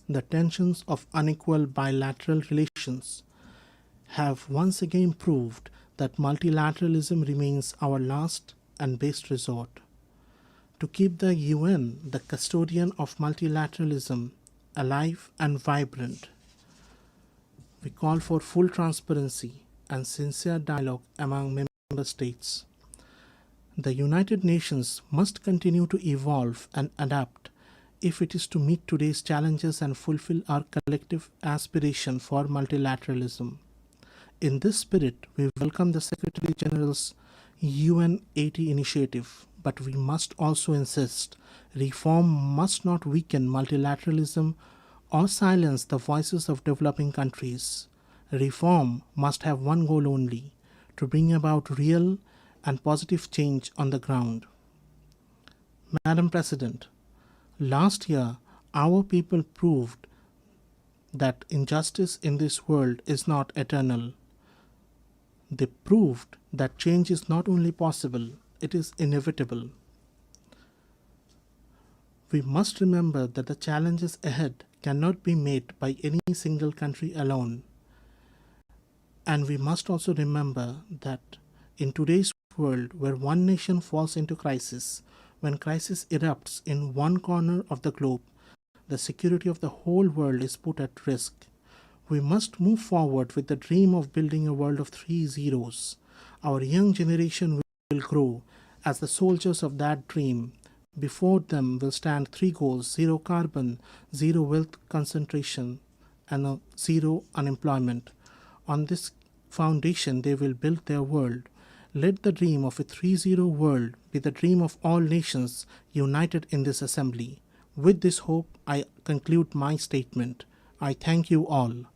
K: The tensions of unequal bilateral relations have once again proved that multilateralism remains our last and best resort. To keep the UN, the custodian of multilateralism, alive and vibrant, we call for full transparency and sincere dialogue among member states. The United Nations must continue to evolve and adapt if it is to meet today's challenges and fulfill our collective aspiration for multilateralism. In this spirit, we welcome the Secretary General's UN 80 initiative, but we must also insist reform must not weaken multilateralism or silence the voices of developing countries. Reform must have one goal only: to bring about real and positive change on the ground. Madam President, last year, our people proved that injustice in this world is not eternal. They proved that change is not only possible, it is inevitable. We must remember that the challenges ahead cannot be met by any single country alone. And we must also remember that in today's world, where one nation falls into crisis, when crisis erupts in one corner of the globe, the security of the whole world is put at risk. We must move forward with the dream of building a world of 3 zeros. Our young generation will grow as the soldiers of that dream. Before them will stand 3 goals: zero carbon, zero wealth concentration, and zero unemployment. On this foundation, they will build their world. Let the dream of a 3-0 world be the dream of all nations united in this assembly. With this hope, I conclude my statement. I thank you all.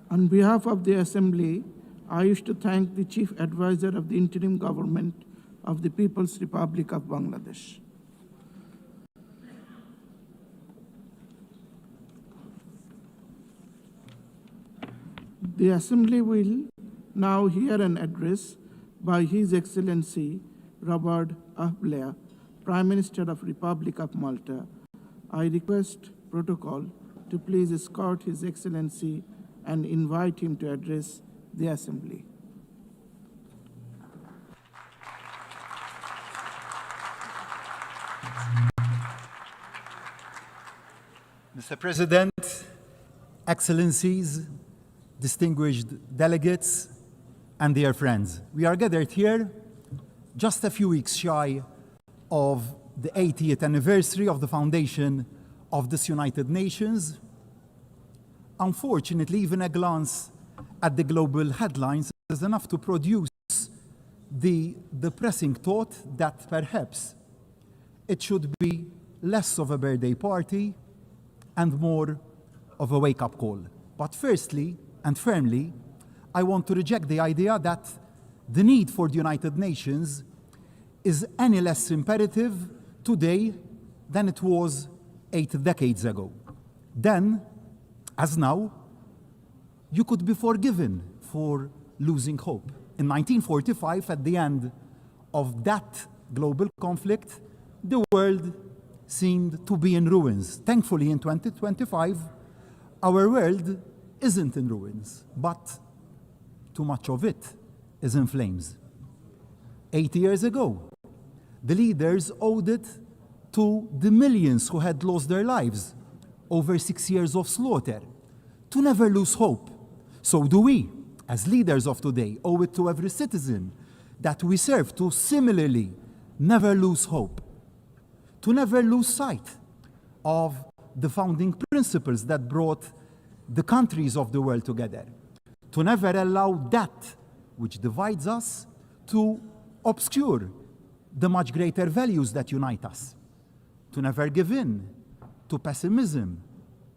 F: On behalf of the Assembly, I wish to thank the Chief Advisor of the Interim Government of the People's Republic of Bangladesh. The Assembly will now hear an address by His Excellency Robert Blair, Prime Minister of Republic of Malta. I request protocol to please escort His Excellency and invite him to address the Assembly.
L: Mr. President, Excellencies, distinguished delegates, and dear friends, we are gathered here just a few weeks shy of the 80th anniversary of the foundation of this United Nations. Unfortunately, even a glance at the global headlines is enough to produce the depressing thought that perhaps it should be less of a birthday party and more of a wake-up call. But firstly and firmly, I want to reject the idea that the need for the United Nations is any less imperative today than it was 8 decades ago. Then, as now, you could be forgiven for losing hope. In 1945, at the end of that global conflict, the world seemed to be in ruins. Thankfully, in 2025, our world isn't in ruins, but too much of it is in flames. 80 years ago, the leaders owed it to the millions who had lost their lives over 6 years of slaughter to never lose hope. So do we, as leaders of today, owe it to every citizen that we serve to similarly never lose hope, to never lose sight of the founding principles that brought the countries of the world together, to never allow that which divides us to obscure the much greater values that unite us, to never give in to pessimism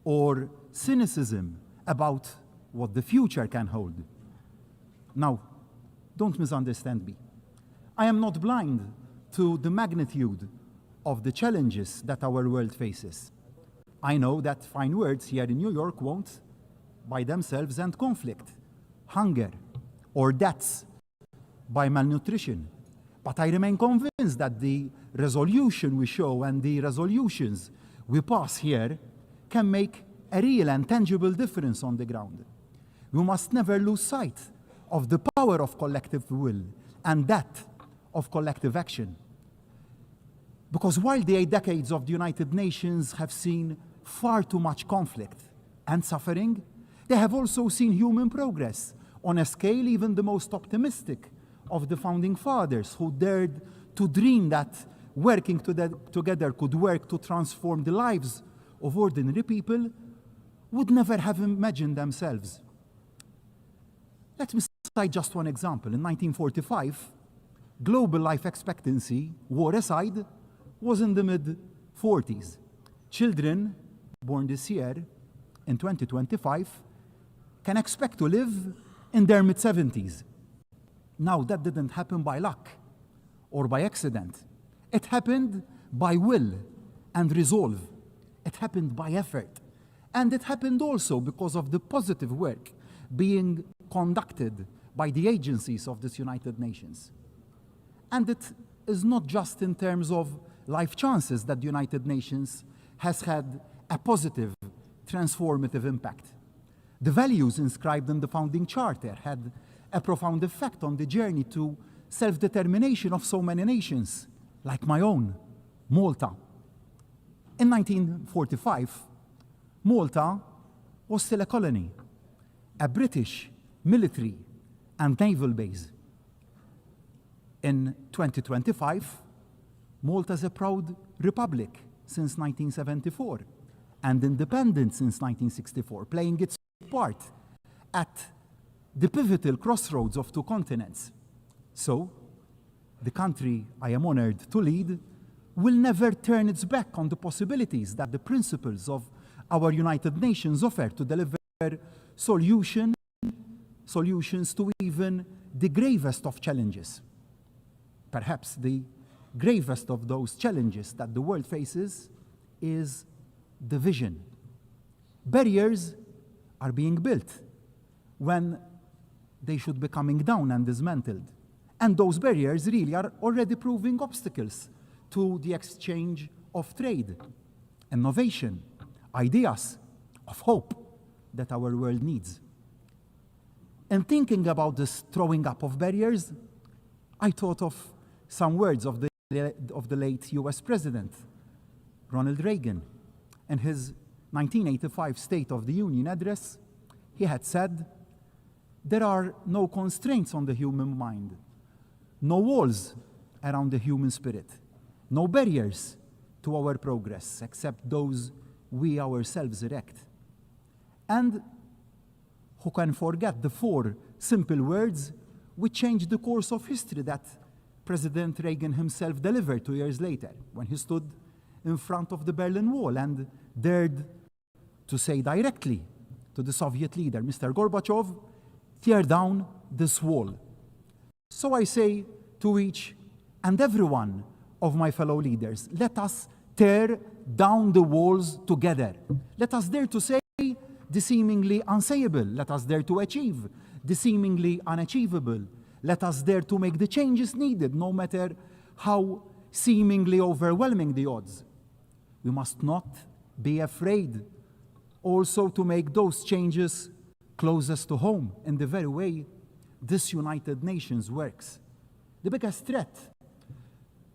L: or cynicism about what the future can hold. Now, don't misunderstand me. I am not blind to the magnitude of the challenges that our world faces. I know that fine words here in New York won't, by themselves, end conflict, hunger, or deaths by malnutrition. But I remain convinced that the resolution we show and the resolutions we pass here can make a real and tangible difference on the ground. We must never lose sight of the power of collective will and that of collective action. Because while the 8 decades of the United Nations have seen far too much conflict and suffering, they have also seen human progress on a scale even the most optimistic of the founding fathers, who dared to dream that working together could work to transform the lives of ordinary people, would never have imagined themselves. Let me cite just one example. In 1945, global life expectancy, war aside, was in the mid-40s. Children born this year, in 2025, can expect to live in their mid-70s. Now, that didn't happen by luck or by accident. It happened by will and resolve. It happened by effort. And it happened also because of the positive work being conducted by the agencies of this United Nations. And it is not just in terms of life chances that the United Nations has had a positive, transformative impact. The values inscribed in the founding charter had a profound effect on the journey to self-determination of so many nations, like my own, Malta. In 1945, Malta was still a colony, a British military and naval base. In 2025, Malta is a proud republic since 1974 and independent since 1964, playing its part at the pivotal crossroads of 2 continents. So, the country I am honored to lead will never turn its back on the possibilities that the principles of our United Nations offer to deliver solutions to even the gravest of challenges. Perhaps the gravest of those challenges that the world faces is division. Barriers are being built when they should be coming down and dismantled. And those barriers really are already proving obstacles to the exchange of trade, innovation, ideas, of hope that our world needs. In thinking about this throwing up of barriers, I thought of some words of the late US President, Ronald Reagan, and his 1985 State of the Union address, he had said, "There are no constraints on the human mind, no walls around the human spirit, no barriers to our progress except those we ourselves erect." And who can forget the 4 simple words which changed the course of history that President Reagan himself delivered 2 years later when he stood in front of the Berlin Wall and dared to say directly to the Soviet leader, Mr. Gorbachev, "Tear down this wall." So I say to each and every one of my fellow leaders, let us tear down the walls together. Let us dare to say the seemingly unsayable. Let us dare to achieve the seemingly unachievable. Let us dare to make the changes needed, no matter how seemingly overwhelming the odds. We must not be afraid also to make those changes closest to home in the very way this United Nations works. The biggest threat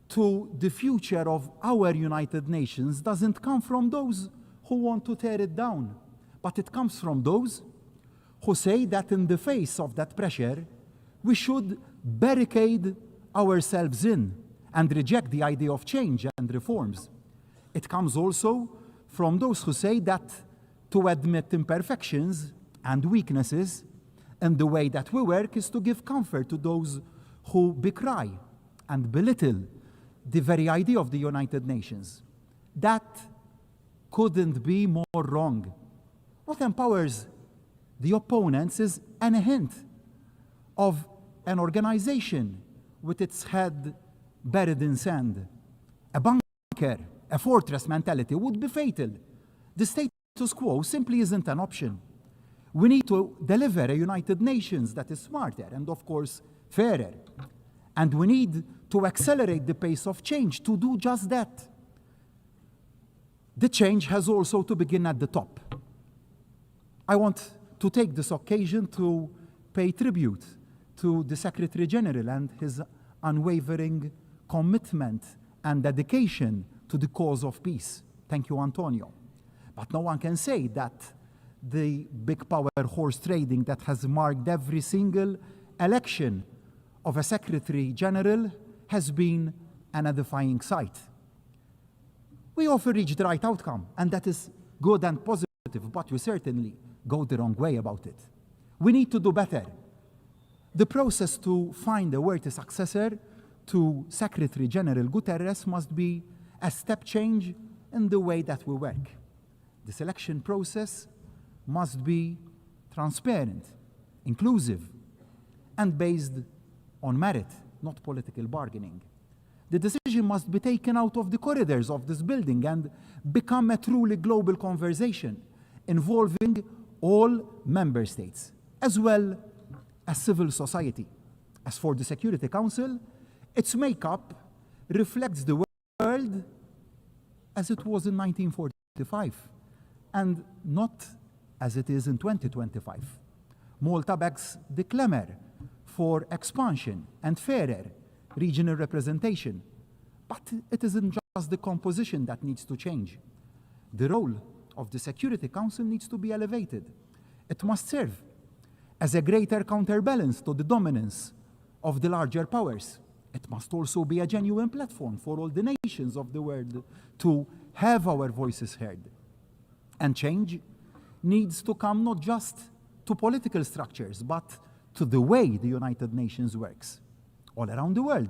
L: to the future of our United Nations doesn't come from those who want to tear it down, but it comes from those who say that in the face of that pressure, we should barricade ourselves in and reject the idea of change and reforms. It comes also from those who say that to admit imperfections and weaknesses in the way that we work is to give comfort to those who decry and belittle the very idea of the United Nations. That couldn't be more wrong. What empowers the opponents is any hint of an organization with its head buried in sand. A bunker, a fortress mentality would be fatal. The status quo simply isn't an option. We need to deliver a United Nations that is smarter and, of course, fairer. And we need to accelerate the pace of change to do just that. The change has also to begin at the top. I want to take this occasion to pay tribute to the Secretary General and his unwavering commitment and dedication to the cause of peace. Thank you, Antonio. But no one can say that the big power horse trading that has marked every single election of a Secretary General has been an edifying sight. We often reach the right outcome, and that is good and positive, but we certainly go the wrong way about it. We need to do better. The process to find a worthy successor to Secretary General Guterres must be a step change in the way that we work. The selection process must be transparent, inclusive, and based on merit, not political bargaining. The decision must be taken out of the corridors of this building and become a truly global conversation involving all member states, as well as civil society. As for the Security Council, its makeup reflects the world as it was in 1945, and not as it is in 2025. Malta begs the clamor for expansion and fairer regional representation. But it isn't just the composition that needs to change. The role of the Security Council needs to be elevated. It must serve as a greater counterbalance to the dominance of the larger powers. It must also be a genuine platform for all the nations of the world to have our voices heard. And change needs to come not just to political structures, but to the way the United Nations works. All around the world,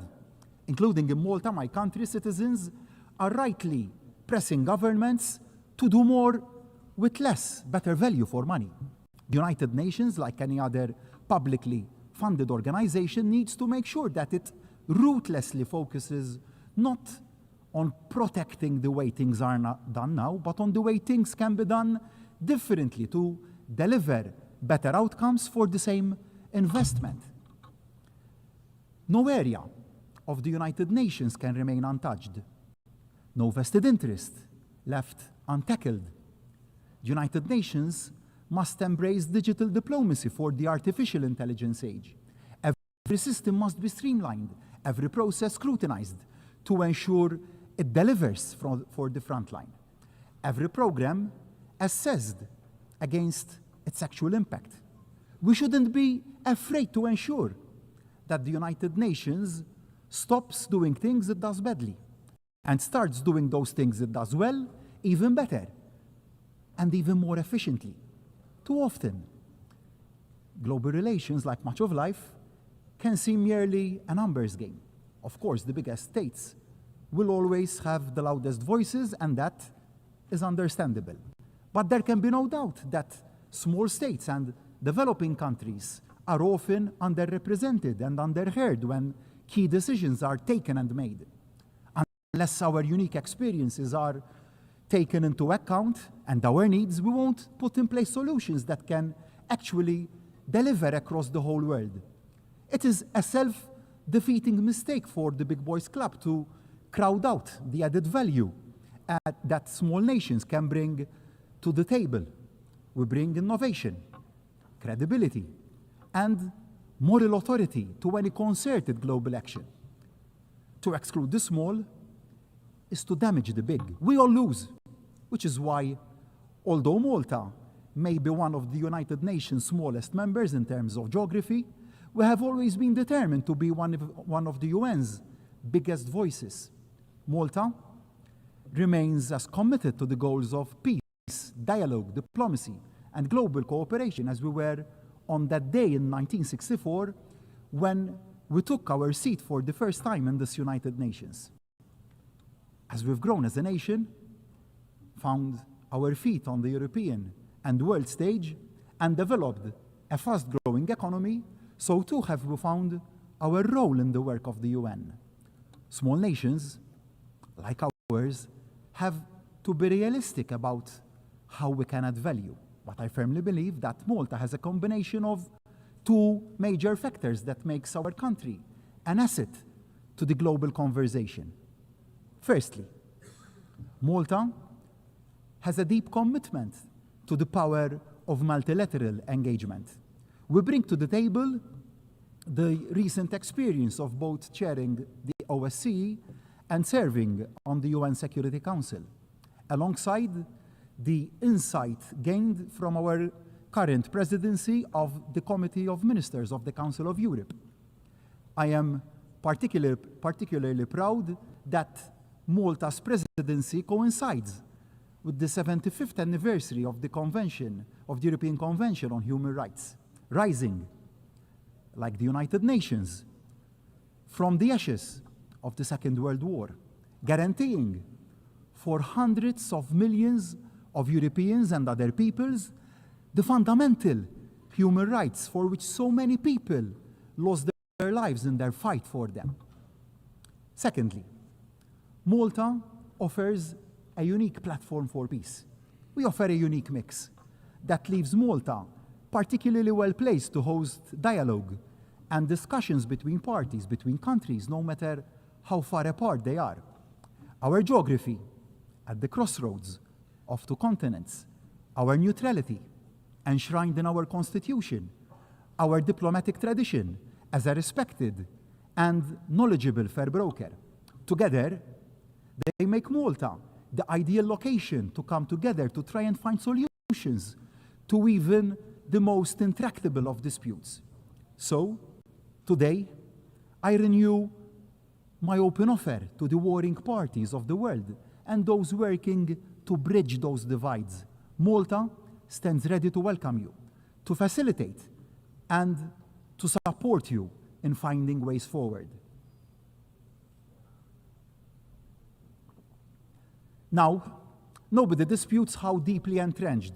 L: including in Malta, my country, citizens are rightly pressing governments to do more with less, better value for money. The United Nations, like any other publicly funded organization, needs to make sure that it ruthlessly focuses not on protecting the way things are not done now, but on the way things can be done differently to deliver better outcomes for the same investment. No area of the United Nations can remain untouched. No vested interest left untackled. The United Nations must embrace digital diplomacy for the artificial intelligence age. Every system must be streamlined, every process scrutinized to ensure it delivers for the front line. Every program assessed against its actual impact. We shouldn't be afraid to ensure that the United Nations stops doing things it does badly and starts doing those things it does well, even better, and even more efficiently. Too often, global relations, like much of life, can seem merely a numbers game. Of course, the biggest states will always have the loudest voices, and that is understandable. But there can be no doubt that small states and developing countries are often underrepresented and underheard when key decisions are taken and made. Unless our unique experiences are taken into account and our needs, we won't put in place solutions that can actually deliver across the whole world. It is a self-defeating mistake for the big boys club to crowd out the added value that small nations can bring to the table. We bring innovation, credibility, and moral authority to any concerted global action. To exclude the small is to damage the big. We all lose, which is why, although Malta may be one of the United Nations' smallest members in terms of geography, we have always been determined to be one of the UN's biggest voices. Malta remains as committed to the goals of peace, dialogue, diplomacy, and global cooperation as we were on that day in 1964 when we took our seat for the first time in this United Nations. As we've grown as a nation, found our feet on the European and world stage, and developed a fast-growing economy, so too have we found our role in the work of the UN. Small nations, like ours, have to be realistic about how we can add value. But I firmly believe that Malta has a combination of two major factors that makes our country an asset to the global conversation. Firstly, Malta has a deep commitment to the power of multilateral engagement. We bring to the table the recent experience of both chairing the OSCE and serving on the UN Security Council, alongside the insight gained from our current presidency of the Committee of Ministers of the Council of Europe. I am particularly proud that Malta's presidency coincides with the 75th anniversary of the Convention, of the European Convention on Human Rights, rising, like the United Nations, from the ashes of the Second World War, guaranteeing for hundreds of millions of Europeans and other peoples the fundamental human rights for which so many people lost their lives in their fight for them. Secondly, Malta offers a unique platform for peace. We offer a unique mix that leaves Malta particularly well placed to host dialogue and discussions between parties, between countries, no matter how far apart they are. Our geography at the crossroads of two continents, our neutrality enshrined in our constitution, our diplomatic tradition as a respected and knowledgeable fair broker. Together, they make Malta the ideal location to come together to try and find solutions to even the most intractable of disputes. So, today, I renew my open offer to the warring parties of the world and those working to bridge those divides. Malta stands ready to welcome you, to facilitate, and to support you in finding ways forward. Now, nobody disputes how deeply entrenched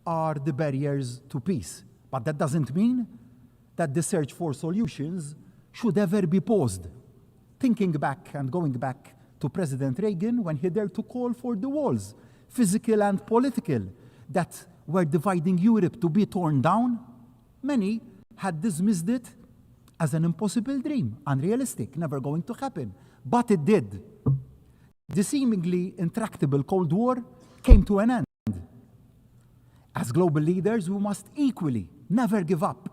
L: are the barriers to peace, but that doesn't mean that the search for solutions should ever be paused. Thinking back and going back to President Reagan when he dared to call for the walls, physical and political, that were dividing Europe to be torn down, many had dismissed it as an impossible dream, unrealistic, never going to happen. But it did. The seemingly intractable Cold War came to an end. As global leaders, we must equally never give up,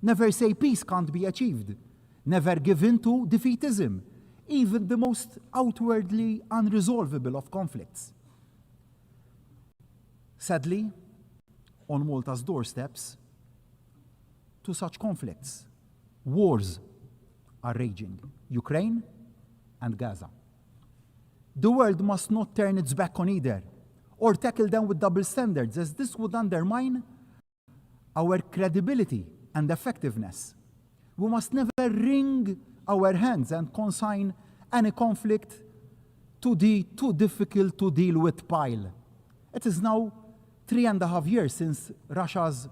L: never say peace can't be achieved, never give in to defeatism, even the most outwardly unresolvable of conflicts. Sadly, on Malta's doorsteps, two such conflicts, wars, are raging: Ukraine and Gaza. The world must not turn its back on either, or tackle them with double standards, as this would undermine our credibility and effectiveness. We must never wring our hands and consign any conflict to the too difficult to deal with pile. It is now 3.5 years since Russia's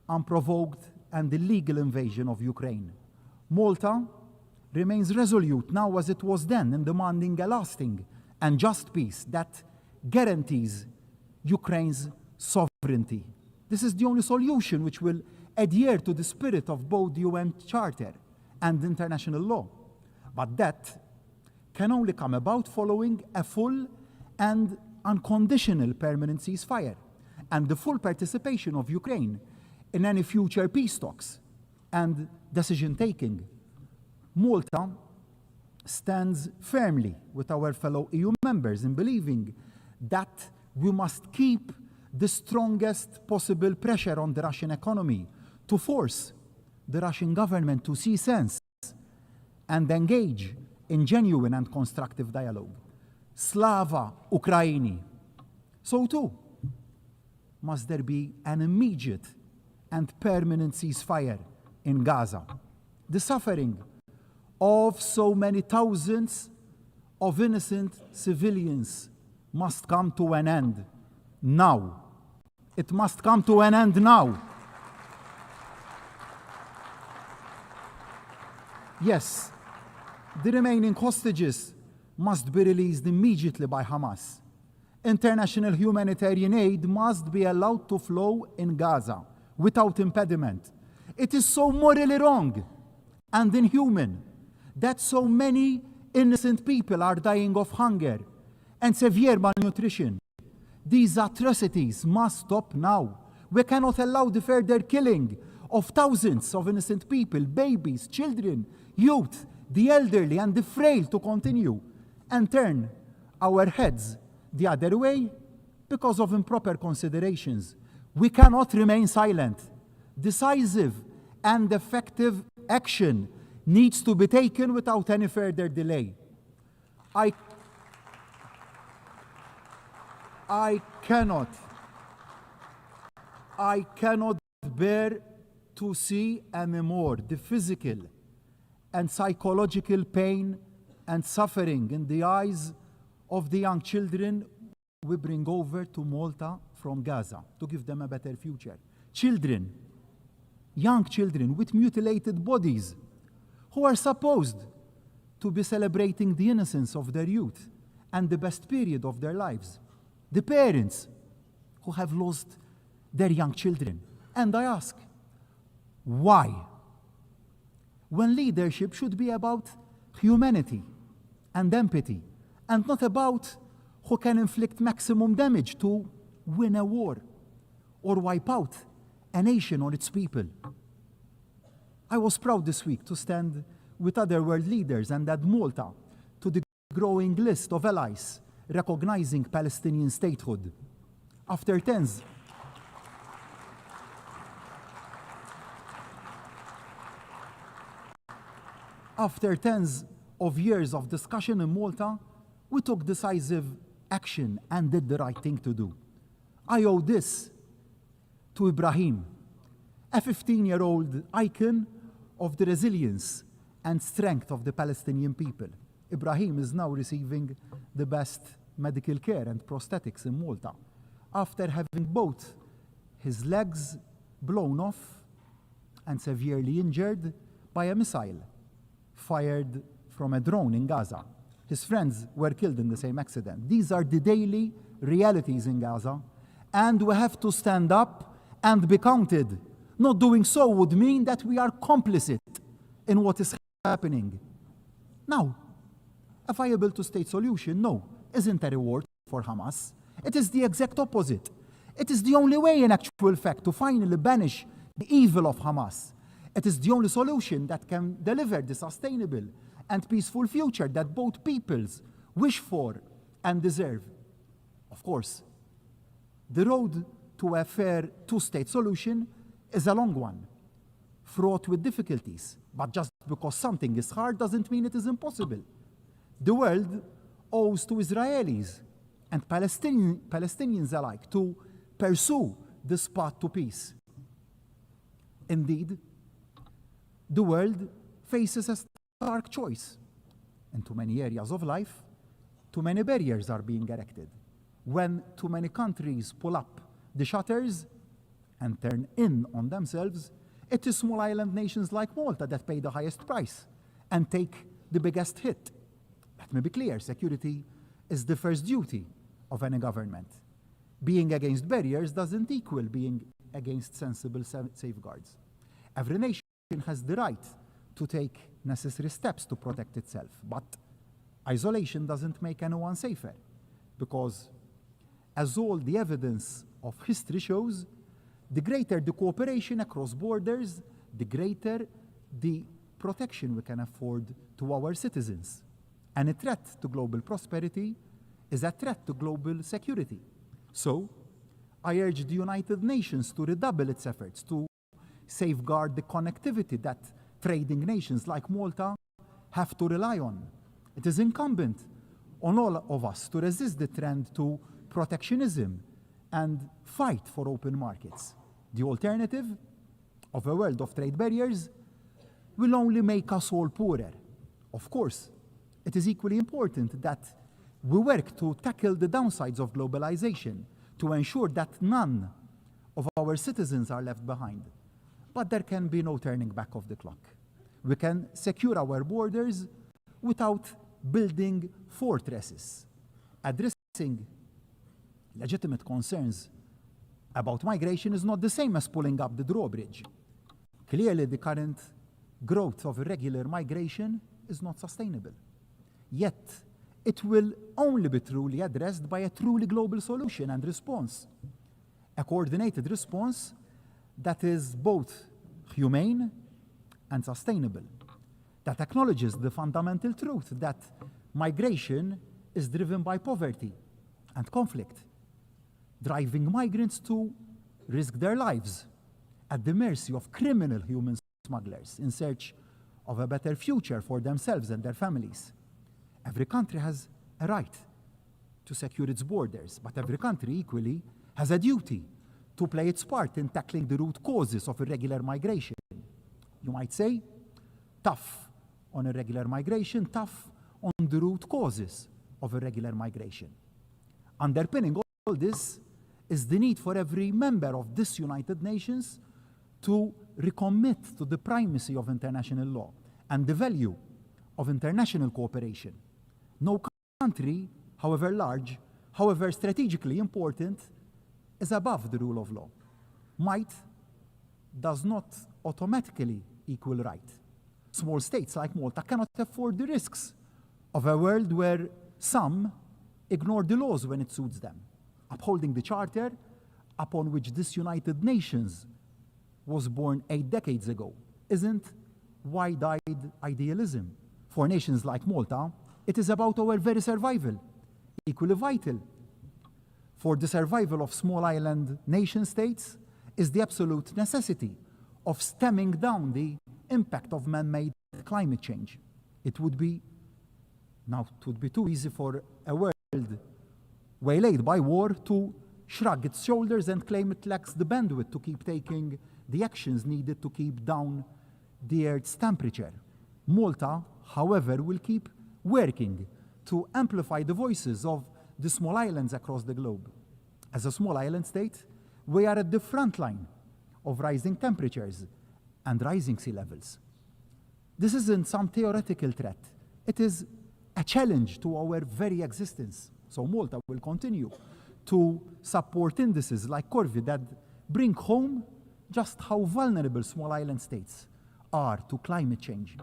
L: unprovoked and illegal invasion of Ukraine. Malta remains resolute now as it was then in demanding a lasting and just peace that guarantees Ukraine's sovereignty. This is the only solution which will adhere to the spirit of both the UN Charter and international law. But that can only come about following a full and unconditional permanent ceasefire and the full participation of Ukraine in any future peace talks and decision-taking. Malta stands firmly with our fellow EU members in believing that we must keep the strongest possible pressure on the Russian economy to force the Russian government to see sense and engage in genuine and constructive dialogue. Slava Ukraini. So too must there be an immediate and permanent ceasefire in Gaza. The suffering of so many thousands of innocent civilians must come to an end now. It must come to an end now. Yes, the remaining hostages must be released immediately by Hamas. International humanitarian aid must be allowed to flow in Gaza without impediment. It is so morally wrong and inhuman that so many innocent people are dying of hunger and severe malnutrition. These atrocities must stop now. We cannot allow the further killing of thousands of innocent people, babies, children, youth, the elderly, and the frail to continue and turn our heads the other way because of improper considerations. We cannot remain silent. Decisive and effective action needs to be taken without any further delay. I cannot bear to see anymore the physical and psychological pain and suffering in the eyes of the young children we bring over to Malta from Gaza to give them a better future. Children, young children with mutilated bodies who are supposed to be celebrating the innocence of their youth and the best period of their lives. The parents who have lost their young children. And I ask, why? When leadership should be about humanity and empathy, and not about who can inflict maximum damage to win a war or wipe out a nation or its people. I was proud this week to stand with other world leaders and add Malta to the growing list of allies recognizing Palestinian statehood. After tens of years of discussion in Malta, we took decisive action and did the right thing to do. I owe this to Ibrahim, a 15-year-old icon of the resilience and strength of the Palestinian people. Ibrahim is now receiving the best medical care and prosthetics in Malta after having both his legs blown off and severely injured by a missile fired from a drone in Gaza. His friends were killed in the same accident. These are the daily realities in Gaza, and we have to stand up and be counted. Not doing so would mean that we are complicit in what is happening. Now, a viable two-state solution, no, isn't a reward for Hamas. It is the exact opposite. It is the only way, in actual fact, to finally banish the evil of Hamas. It is the only solution that can deliver the sustainable and peaceful future that both peoples wish for and deserve. Of course, The road to a fair two-state solution is a long one, fraught with difficulties. But just because something is hard doesn't mean it is impossible. The world owes to Israelis and Palestinians alike to pursue this path to peace. Indeed, the world faces a stark choice. In too many areas of life, too many barriers are being erected. When too many countries pull up the shutters and turn in on themselves, it is small island nations like Malta that pay the highest price and take the biggest hit. Let me be clear, security is the first duty of any government. Being against barriers doesn't equal being against sensible safeguards. Every nation has the right to take necessary steps to protect itself, but isolation doesn't make anyone safer, because as all the evidence of history shows, the greater the cooperation across borders, the greater the protection we can afford to our citizens. And a threat to global prosperity is a threat to global security. So, I urge the United Nations to redouble its efforts to safeguard the connectivity that trading nations like Malta have to rely on. It is incumbent on all of us to resist the trend to protectionism and fight for open markets. The alternative of a world of trade barriers will only make us all poorer. Of course, it is equally important that we work to tackle the downsides of globalization, to ensure that none of our citizens are left behind. But there can be no turning back of the clock. We can secure our borders without building fortresses. Addressing legitimate concerns about migration is not the same as pulling up the drawbridge. Clearly, the current growth of irregular migration is not sustainable. Yet, it will only be truly addressed by a truly global solution and response. A coordinated response that is both humane and sustainable, that acknowledges the fundamental truth that migration is driven by poverty and conflict, driving migrants to risk their lives at the mercy of criminal human smugglers in search of a better future for themselves and their families. Every country has a right to secure its borders, but every country equally has a duty to play its part in tackling the root causes of irregular migration. You might say, tough on irregular migration, tough on the root causes of irregular migration. Underpinning all this is the need for every member of this United Nations to recommit to the primacy of international law and the value of international cooperation. No country, however large, however strategically important, is above the rule of law. Might does not automatically equal right. Small states like Malta cannot afford the risks of a world where some ignore the laws when it suits them. Upholding the charter upon which this United Nations was born 8 decades ago isn't wide-eyed idealism. For nations like Malta, it is about our very survival, equally vital. For the survival of small island nation states is the absolute necessity of stemming down the impact of man-made climate change. It would be too easy for a world waylaid by war to shrug its shoulders and claim it lacks the bandwidth to keep taking the actions needed to keep down the Earth's temperature. Malta, however, will keep working to amplify the voices of the small islands across the globe. As a small island state, we are at the front line of rising temperatures and rising sea levels. This isn't some theoretical threat. It is a challenge to our very existence. So Malta will continue to support indices like Corvi that bring home just how vulnerable small island states are to climate change.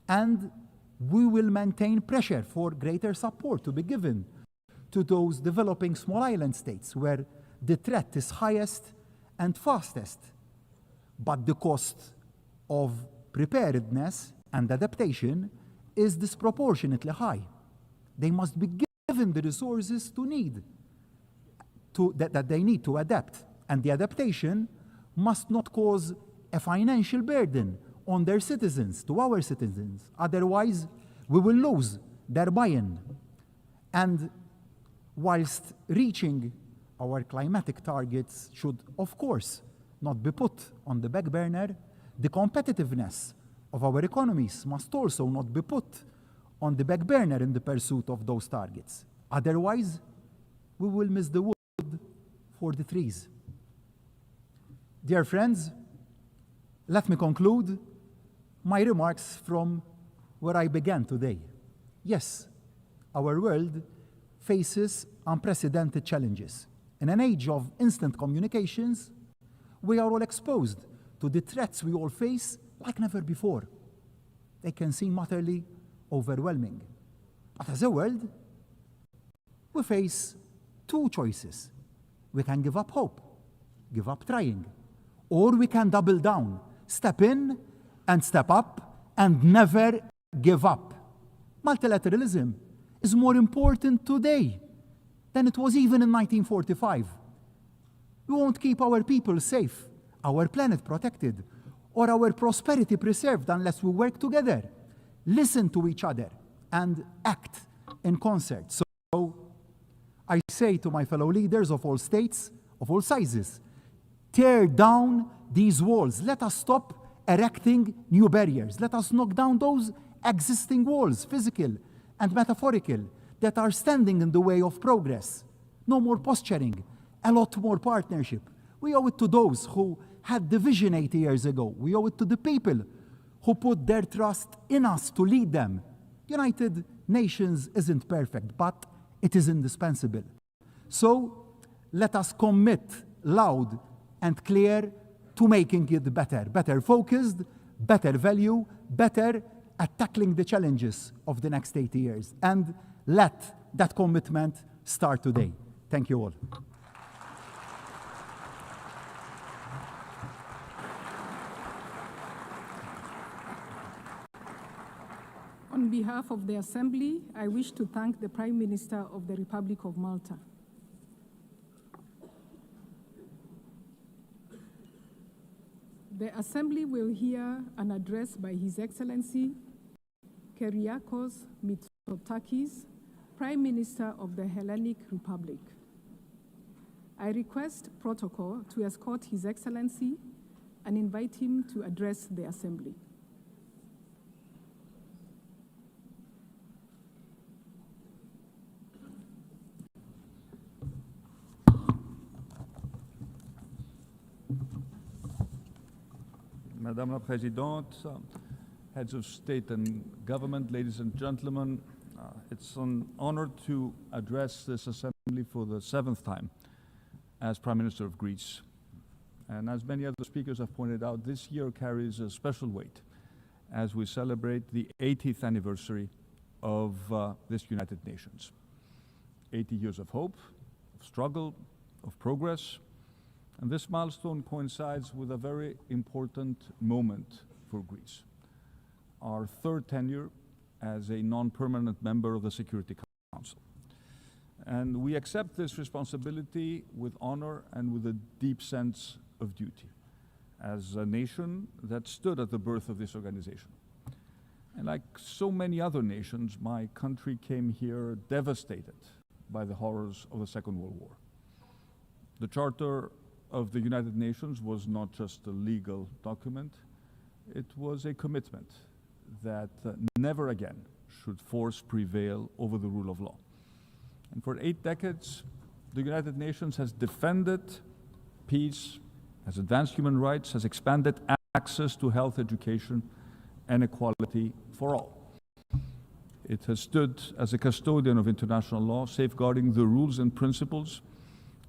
L: And we will maintain pressure for greater support to be given to those developing small island states where the threat is highest and fastest, but the cost of preparedness and adaptation is disproportionately high. They must be given the resources that they need to adapt. And the adaptation must not cause a financial burden on their citizens, to our citizens. Otherwise, we will lose their buy-in. And whilst reaching our climatic targets should, of course, not be put on the back burner, the competitiveness of our economies must also not be put on the back burner in the pursuit of those targets. Otherwise, we will miss the wood for the trees. Dear friends, let me conclude my remarks from where I began today. Yes, our world faces unprecedented challenges. In an age of instant communications, we are all exposed to the threats we all face like never before. They can seem utterly overwhelming. But as a world, we face two choices. We can give up hope, give up trying, or we can double down, step in and step up and never give up. Multilateralism is more important today than it was even in 1945. We won't keep our people safe, our planet protected, or our prosperity preserved unless we work together, listen to each other, and act in concert. So I say to my fellow leaders of all states, of all sizes, tear down these walls. Let us stop erecting new barriers. Let us knock down those existing walls, physical and metaphorical, that are standing in the way of progress. No more posturing, a lot more partnership. We owe it to those who had the vision 80 years ago. We owe it to the people who put their trust in us to lead them. United Nations isn't perfect, but it is indispensable. So let us commit loud and clear to making it better. Better focused, better value, better at tackling the challenges of the next 80 years. And let that commitment start today. Thank you all.
M: On behalf of the Assembly, I wish to thank the Prime Minister of the Republic of Malta. The Assembly will hear an address by His Excellency Kyriakos Mitsotakis, Prime Minister of the Hellenic Republic. I request protocol to escort His Excellency and invite him to address the Assembly.
N: Madame la Présidente, heads of state and government, ladies and gentlemen, it's an honor to address this assembly for the 7th time as Prime Minister of Greece. And as many other speakers have pointed out, this year carries a special weight as we celebrate the 80th anniversary of this United Nations. 80 years of hope, of struggle, of progress. And this milestone coincides with a very important moment for Greece. Our 3rd tenure as a non-permanent member of the Security Council. And we accept this responsibility with honor and with a deep sense of duty as a nation that stood at the birth of this organization. And like so many other nations, my country came here devastated by the horrors of the Second World War. The Charter of the United Nations was not just a legal document, it was a commitment that never again should force prevail over the rule of law. And for 8 decades, the United Nations has defended peace, has advanced human rights, has expanded access to health, education, and equality for all. It has stood as a custodian of international law, safeguarding the rules and principles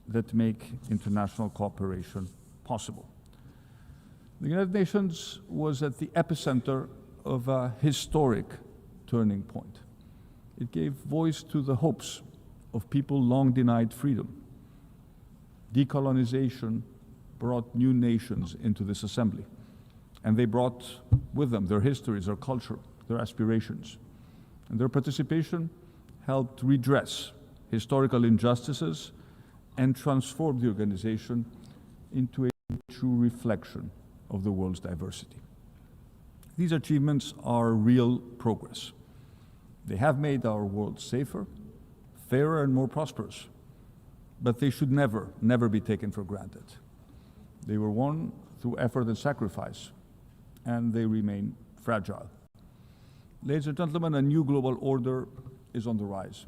N: that make international cooperation possible. The United Nations was at the epicenter of a historic turning point. It gave voice to the hopes of people long denied freedom. Decolonization brought new nations into this assembly, and they brought with them their histories, their culture, their aspirations. And their participation helped redress historical injustices and transformed the organization into a true reflection of the world's diversity. These achievements are real progress. They have made our world safer, fairer, and more prosperous, but they should never be taken for granted. They were won through effort and sacrifice, and they remain fragile. Ladies and gentlemen, a new global order is on the rise.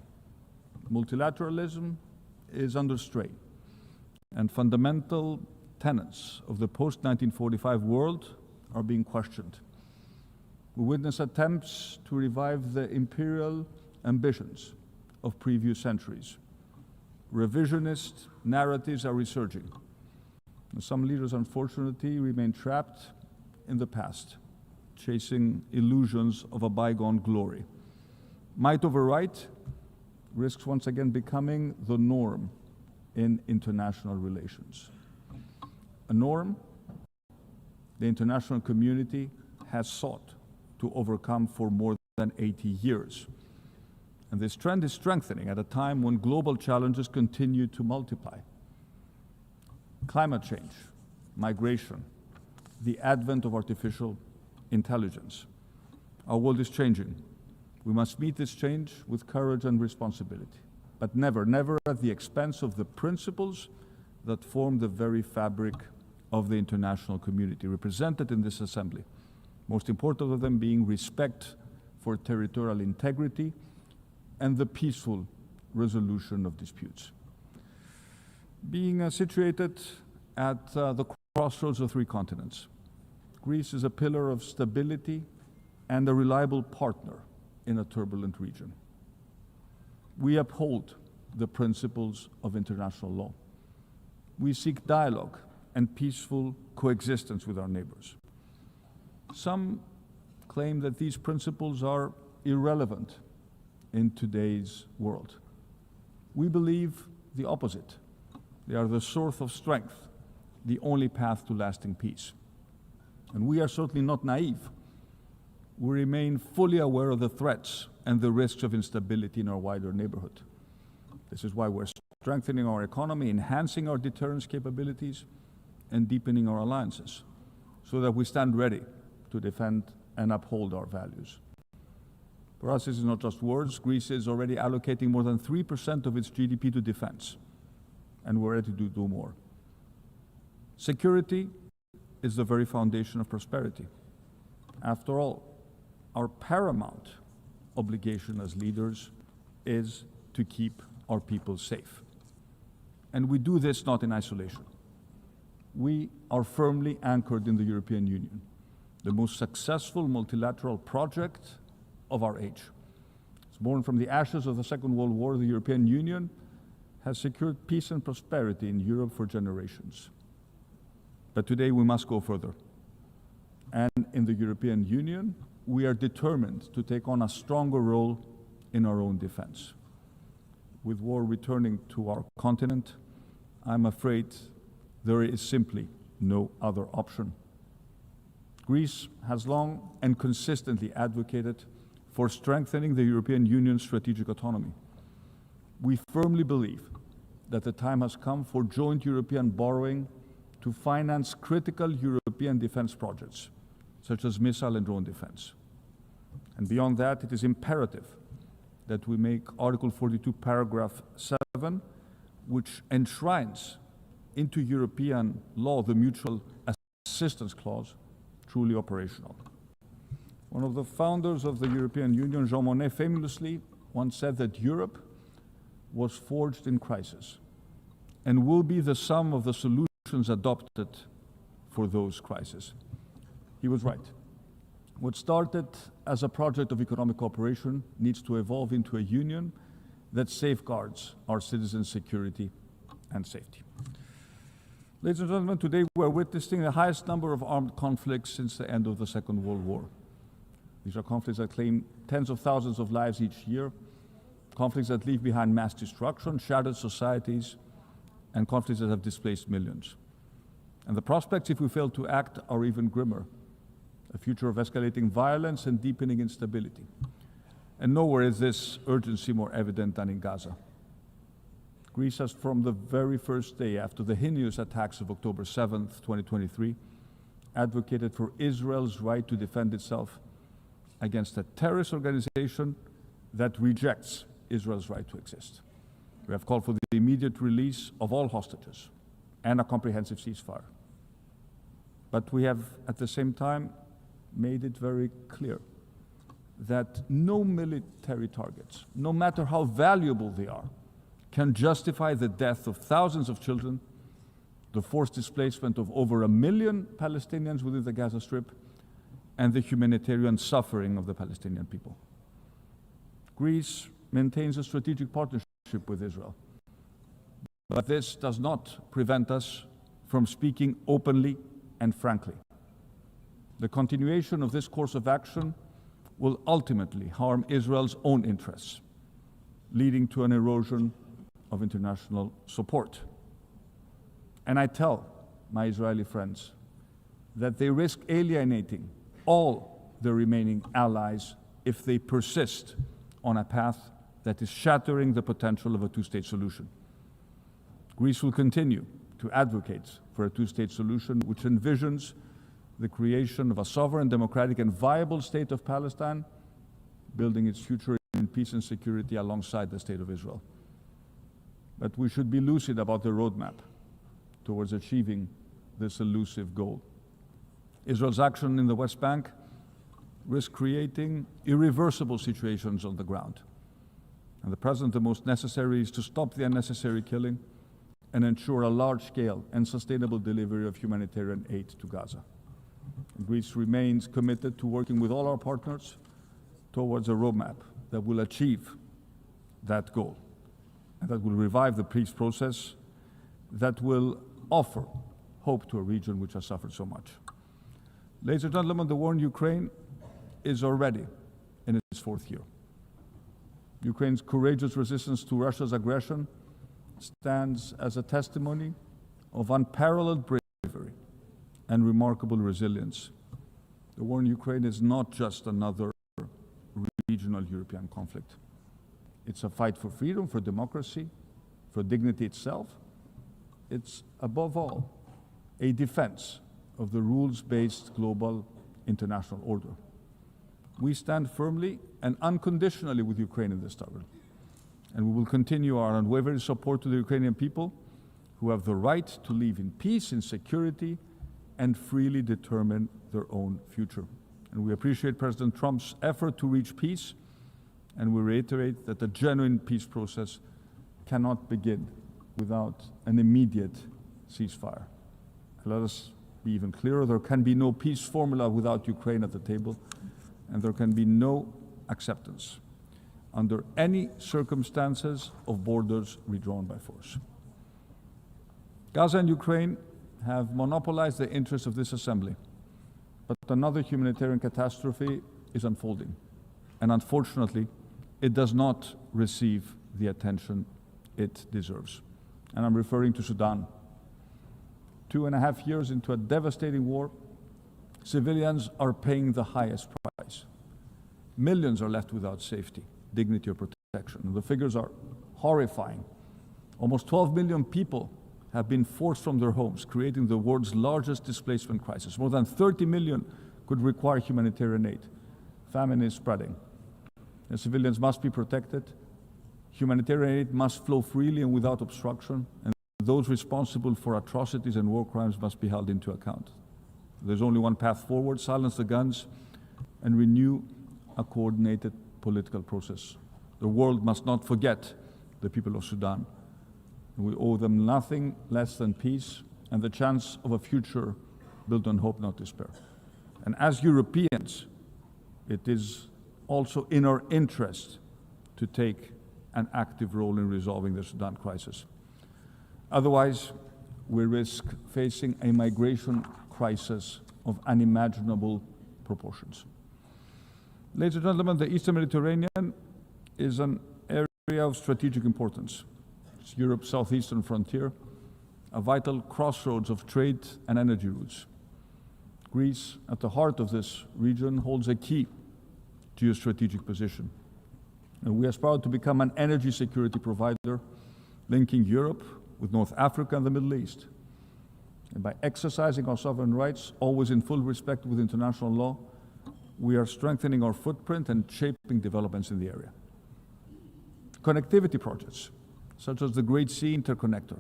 N: Multilateralism is under strain, and fundamental tenets of the post-1945 world are being questioned. We witness attempts to revive the imperial ambitions of previous centuries. Revisionist narratives are resurging. Some leaders, unfortunately, remain trapped in the past, chasing illusions of a bygone glory. Might over right risks once again becoming the norm in international relations. A norm the international community has sought to overcome for more than 80 years. And this trend is strengthening at a time when global challenges continue to multiply. Climate change, migration, the advent of artificial intelligence. Our world is changing. We must meet this change with courage and responsibility, but never at the expense of the principles that form the very fabric of the international community represented in this assembly. Most important of them being respect for territorial integrity and the peaceful resolution of disputes. Being situated at the crossroads of three continents, Greece is a pillar of stability and a reliable partner in a turbulent region. We uphold the principles of international law. We seek dialogue and peaceful coexistence with our neighbors. Some claim that these principles are irrelevant in today's world. We believe the opposite. They are the source of strength, the only path to lasting peace. And we are certainly not naive. We remain fully aware of the threats and the risks of instability in our wider neighborhood. This is why we're strengthening our economy, enhancing our deterrence capabilities, and deepening our alliances, so that we stand ready to defend and uphold our values. For us, this is not just words. Greece is already allocating more than 3% of its GDP to defense, and we're ready to do more. Security is the very foundation of prosperity. After all, our paramount obligation as leaders is to keep our people safe. And we do this not in isolation. We are firmly anchored in the European Union, the most successful multilateral project of our age. It's born from the ashes of the Second World War. The European Union has secured peace and prosperity in Europe for generations. But today we must go further. And in the European Union, we are determined to take on a stronger role in our own defense. With war returning to our continent, I'm afraid there is simply no other option. Greece has long and consistently advocated for strengthening the European Union's strategic autonomy. We firmly believe that the time has come for joint European borrowing to finance critical European defense projects, such as missile and drone defense. And beyond that, it is imperative that we make Article 42, paragraph 7, which enshrines into European law the mutual assistance clause, truly operational. One of the founders of the European Union, Jean Monnet, famously once said that Europe was forged in crisis and will be the sum of the solutions adopted for those crises. He was right. What started as a project of economic cooperation needs to evolve into a union that safeguards our citizens' security and safety. Ladies and gentlemen, today we're witnessing the highest number of armed conflicts since the end of the Second World War. These are conflicts that claim tens of thousands of lives each year, conflicts that leave behind mass destruction, shattered societies, and conflicts that have displaced millions. And the prospects, if we fail to act, are even grimmer. A future of escalating violence and deepening instability. And nowhere is this urgency more evident than in Gaza. Greece has, from the very first day after the heinous attacks of October 7th, 2023, advocated for Israel's right to defend itself against a terrorist organization that rejects Israel's right to exist. We have called for the immediate release of all hostages and a comprehensive ceasefire. But we have, at the same time, made it very clear that no military targets, no matter how valuable they are, can justify the death of thousands of children, the forced displacement of over 1 million Palestinians within the Gaza Strip, and the humanitarian suffering of the Palestinian people. Greece maintains a strategic partnership with Israel, but this does not prevent us from speaking openly and frankly. The continuation of this course of action will ultimately harm Israel's own interests, leading to an erosion of international support. And I tell my Israeli friends that they risk alienating all the remaining allies if they persist on a path that is shattering the potential of a two-state solution. Greece will continue to advocate for a two-state solution which envisions the creation of a sovereign, democratic, and viable state of Palestine, building its future in peace and security alongside the state of Israel. But we should be lucid about the roadmap towards achieving this elusive goal. Israel's action in the West Bank risks creating irreversible situations on the ground. And the present, the most necessary is to stop the unnecessary killing and ensure a large-scale and sustainable delivery of humanitarian aid to Gaza. Greece remains committed to working with all our partners towards a roadmap that will achieve that goal and that will revive the peace process, that will offer hope to a region which has suffered so much. Ladies and gentlemen, the war in Ukraine is already in its fourth year. Ukraine's courageous resistance to Russia's aggression stands as a testimony of unparalleled bravery and remarkable resilience. The war in Ukraine is not just another regional European conflict. It's a fight for freedom, for democracy, for dignity itself. It's, above all, a defense of the rules-based global international order. We stand firmly and unconditionally with Ukraine in this struggle, and we will continue our unwavering support to the Ukrainian people who have the right to live in peace, in security, and freely determine their own future. And we appreciate President Trump's effort to reach peace, and we reiterate that a genuine peace process cannot begin without an immediate ceasefire. Let us be even clearer, there can be no peace formula without Ukraine at the table, and there can be no acceptance under any circumstances of borders redrawn by force. Gaza and Ukraine have monopolized the interests of this assembly, but another humanitarian catastrophe is unfolding, and unfortunately, it does not receive the attention it deserves. And I'm referring to Sudan. 2.5 years into a devastating war, civilians are paying the highest price. Millions are left without safety, dignity, or protection. And the figures are horrifying. Almost 12 million people have been forced from their homes, creating the world's largest displacement crisis. More than 30 million could require humanitarian aid. Famine is spreading. And civilians must be protected. Humanitarian aid must flow freely and without obstruction. And those responsible for atrocities and war crimes must be held into account. There's only one path forward: silence the guns and renew a coordinated political process. The world must not forget the people of Sudan. We owe them nothing less than peace and the chance of a future built on hope, not despair. And as Europeans, it is also in our interest to take an active role in resolving the Sudan crisis. Otherwise, we risk facing a migration crisis of unimaginable proportions. Ladies and gentlemen, the Eastern Mediterranean is an area of strategic importance. It's Europe's southeastern frontier, a vital crossroads of trade and energy routes. Greece, at the heart of this region, holds a key geostrategic position. And we aspire to become an energy security provider linking Europe with North Africa and the Middle East. And by exercising our sovereign rights, always in full respect with international law, we are strengthening our footprint and shaping developments in the area. Connectivity projects, such as the Great Sea Interconnector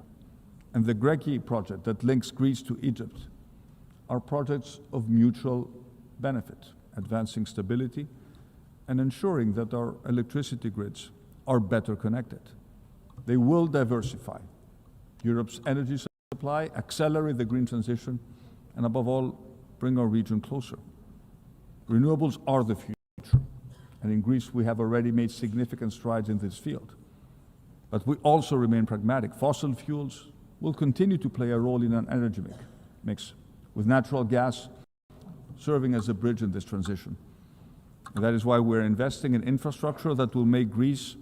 N: and the Greki project that links Greece to Egypt, are projects of mutual benefit, advancing stability and ensuring that our electricity grids are better connected. They will diversify Europe's energy supply, accelerate the green transition, and above all, bring our region closer. Renewables are the future, and in Greece we have already made significant strides in this field. But we also remain pragmatic. Fossil fuels will continue to play a role in an energy mix, with natural gas serving as a bridge in this transition. And that is why we're investing in infrastructure that will make Greece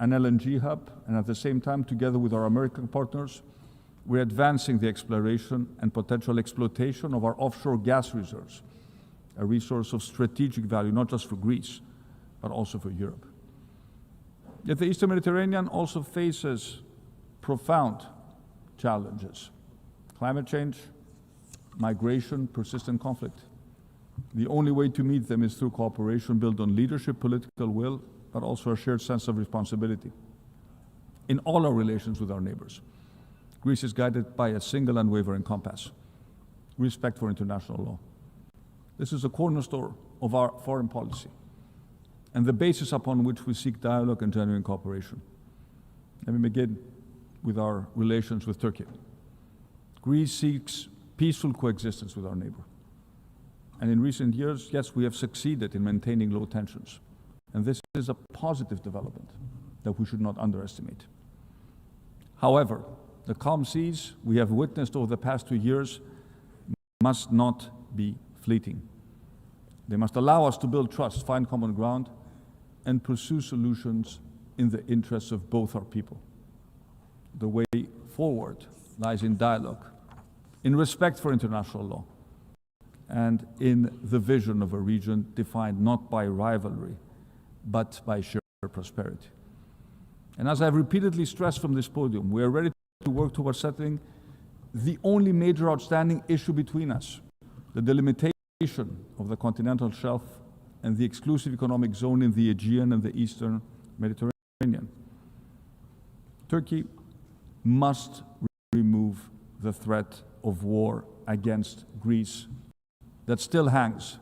N: an LNG hub, and at the same time, together with our American partners, we're advancing the exploration and potential exploitation of our offshore gas reserves, a resource of strategic value, not just for Greece, but also for Europe. Yet the Eastern Mediterranean also faces profound challenges: climate change, migration, persistent conflict. The only way to meet them is through cooperation built on leadership, political will, but also a shared sense of responsibility. In all our relations with our neighbors, Greece is guided by a single unwavering compass: respect for international law. This is a cornerstone of our foreign policy and the basis upon which we seek dialogue and genuine cooperation. Let me begin with our relations with Turkey. Greece seeks peaceful coexistence with our neighbor. And in recent years, yes, we have succeeded in maintaining low tensions. And this is a positive development that we should not underestimate. However, the calm seas we have witnessed over the past 2 years must not be fleeting. They must allow us to build trust, find common ground, and pursue solutions in the interests of both our people. The way forward lies in dialogue, in respect for international law, and in the vision of a region defined not by rivalry, but by shared prosperity. And as I've repeatedly stressed from this podium, we are ready to work towards settling the only major outstanding issue between us: the delimitation of the continental shelf and the exclusive economic zone in the Aegean and the Eastern Mediterranean. Turkey must remove the threat of war against Greece that still hangs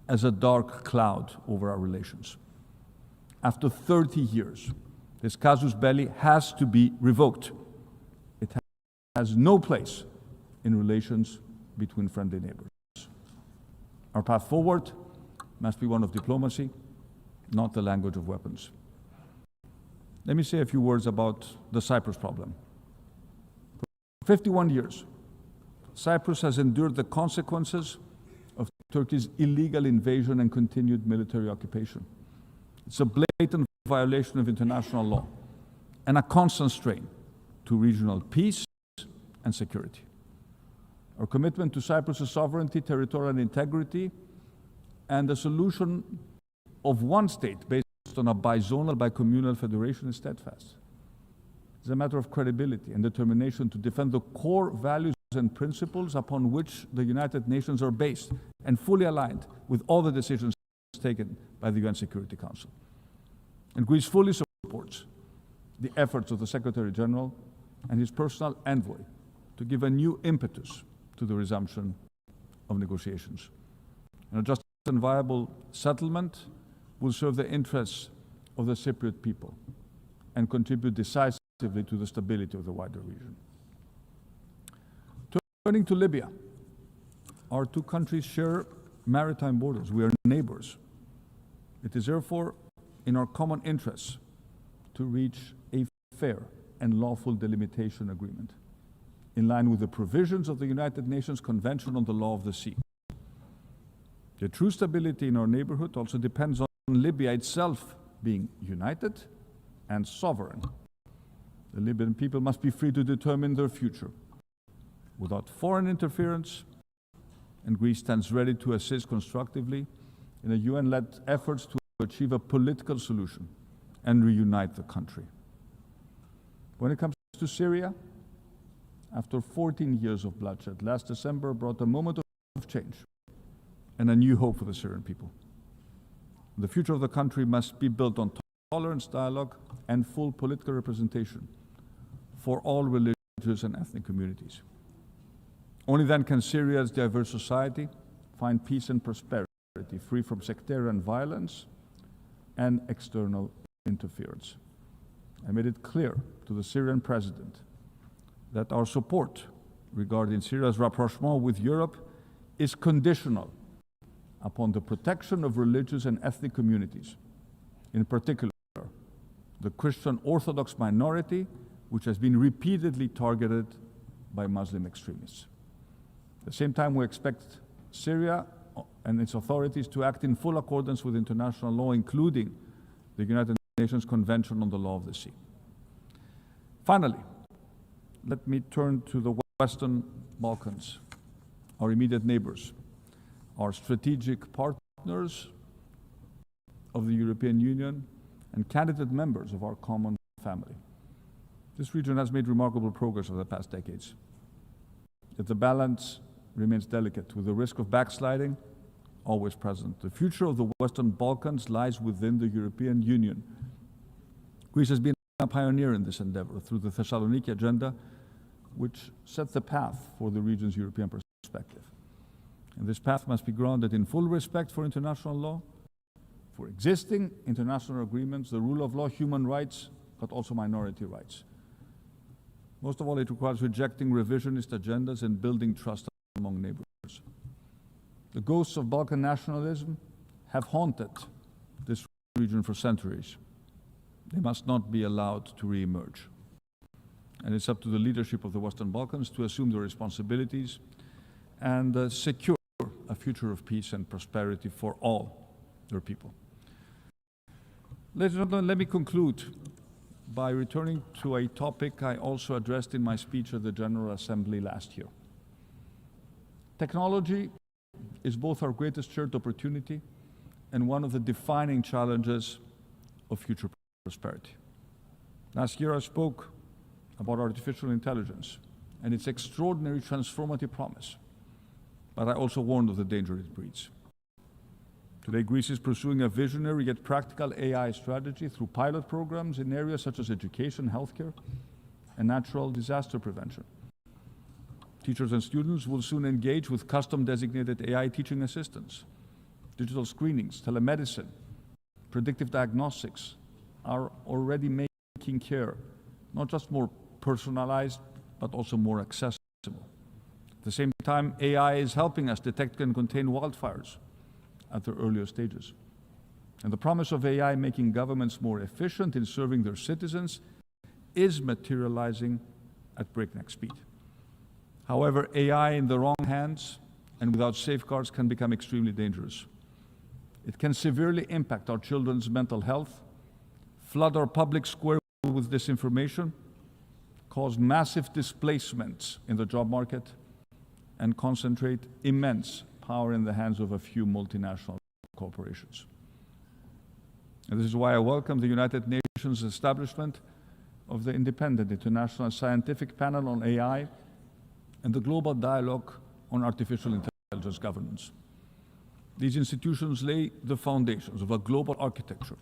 N: as a dark cloud over our relations. After 30 years, this casus belli has to be revoked. It has no place in relations between friendly neighbors. Our path forward must be one of diplomacy, not the language of weapons. Let me say a few words about the Cyprus problem. For 51 years, Cyprus has endured the consequences of Turkey's illegal invasion and continued military occupation. It's a blatant violation of international law and a constant strain to regional peace and security. Our commitment to Cyprus's sovereignty, territorial integrity, and the solution of one state based on a bizonal, bicommunal federation is steadfast. It's a matter of credibility and determination to defend the core values and principles upon which the United Nations are based, and fully aligned with all the decisions taken by the UN Security Council. And Greece fully supports the efforts of the Secretary General and his personal envoy to give a new impetus to the resumption of negotiations. And a just and viable settlement will serve the interests of the Cypriot people and contribute decisively to the stability of the wider region. Turning to Libya, our two countries share maritime borders. We are neighbors. It is therefore in our common interests to reach a fair and lawful delimitation agreement in line with the provisions of the United Nations Convention on the Law of the Sea. The true stability in our neighborhood also depends on Libya itself being united and sovereign. The Libyan people must be free to determine their future without foreign interference, and Greece stands ready to assist constructively in the UN-led efforts to achieve a political solution and reunite the country. When it comes to Syria, after 14 years of bloodshed, last December brought a moment of change and a new hope for the Syrian people. The future of the country must be built on tolerance, dialogue, and full political representation for all religious and ethnic communities. Only then can Syria's diverse society find peace and prosperity, free from sectarian violence and external interference. I made it clear to the Syrian president that our support regarding Syria's rapprochement with Europe is conditional upon the protection of religious and ethnic communities, in particular the Christian Orthodox minority, which has been repeatedly targeted by Muslim extremists. At the same time, we expect Syria and its authorities to act in full accordance with international law, including the United Nations Convention on the Law of the Sea. Finally, let me turn to the Western Balkans, our immediate neighbors, our strategic partners of the European Union, and candidate members of our common family. This region has made remarkable progress over the past decades. Yet the balance remains delicate, with the risk of backsliding always present. The future of the Western Balkans lies within the European Union. Greece has been a pioneer in this endeavor through the Thessaloniki Agenda, which set the path for the region's European perspective. And this path must be grounded in full respect for international law, for existing international agreements, the rule of law, human rights, but also minority rights. Most of all, it requires rejecting revisionist agendas and building trust among neighbors. The ghosts of Balkan nationalism have haunted this region for centuries. They must not be allowed to re-emerge. And it's up to the leadership of the Western Balkans to assume their responsibilities and secure a future of peace and prosperity for all their people. Ladies and gentlemen, let me conclude by returning to a topic I also addressed in my speech at the General Assembly last year. Technology is both our greatest shared opportunity and one of the defining challenges of future prosperity. Last year I spoke about artificial intelligence and its extraordinary transformative promise, but I also warned of the danger it breeds. Today, Greece is pursuing a visionary yet practical AI strategy through pilot programs in areas such as education, healthcare, and natural disaster prevention. Teachers and students will soon engage with custom-designated AI teaching assistants. Digital screenings, telemedicine, predictive diagnostics are already making care not just more personalized, but also more accessible. At the same time, AI is helping us detect and contain wildfires at their earlier stages. And the promise of AI making governments more efficient in serving their citizens is materializing at breakneck speed. However, AI in the wrong hands and without safeguards can become extremely dangerous. It can severely impact our children's mental health, flood our public square with disinformation, cause massive displacements in the job market, and concentrate immense power in the hands of a few multinational corporations. And this is why I welcome the United Nations establishment of the Independent International Scientific Panel on AI and the Global Dialogue on Artificial Intelligence Governance. These institutions lay the foundations of a global architecture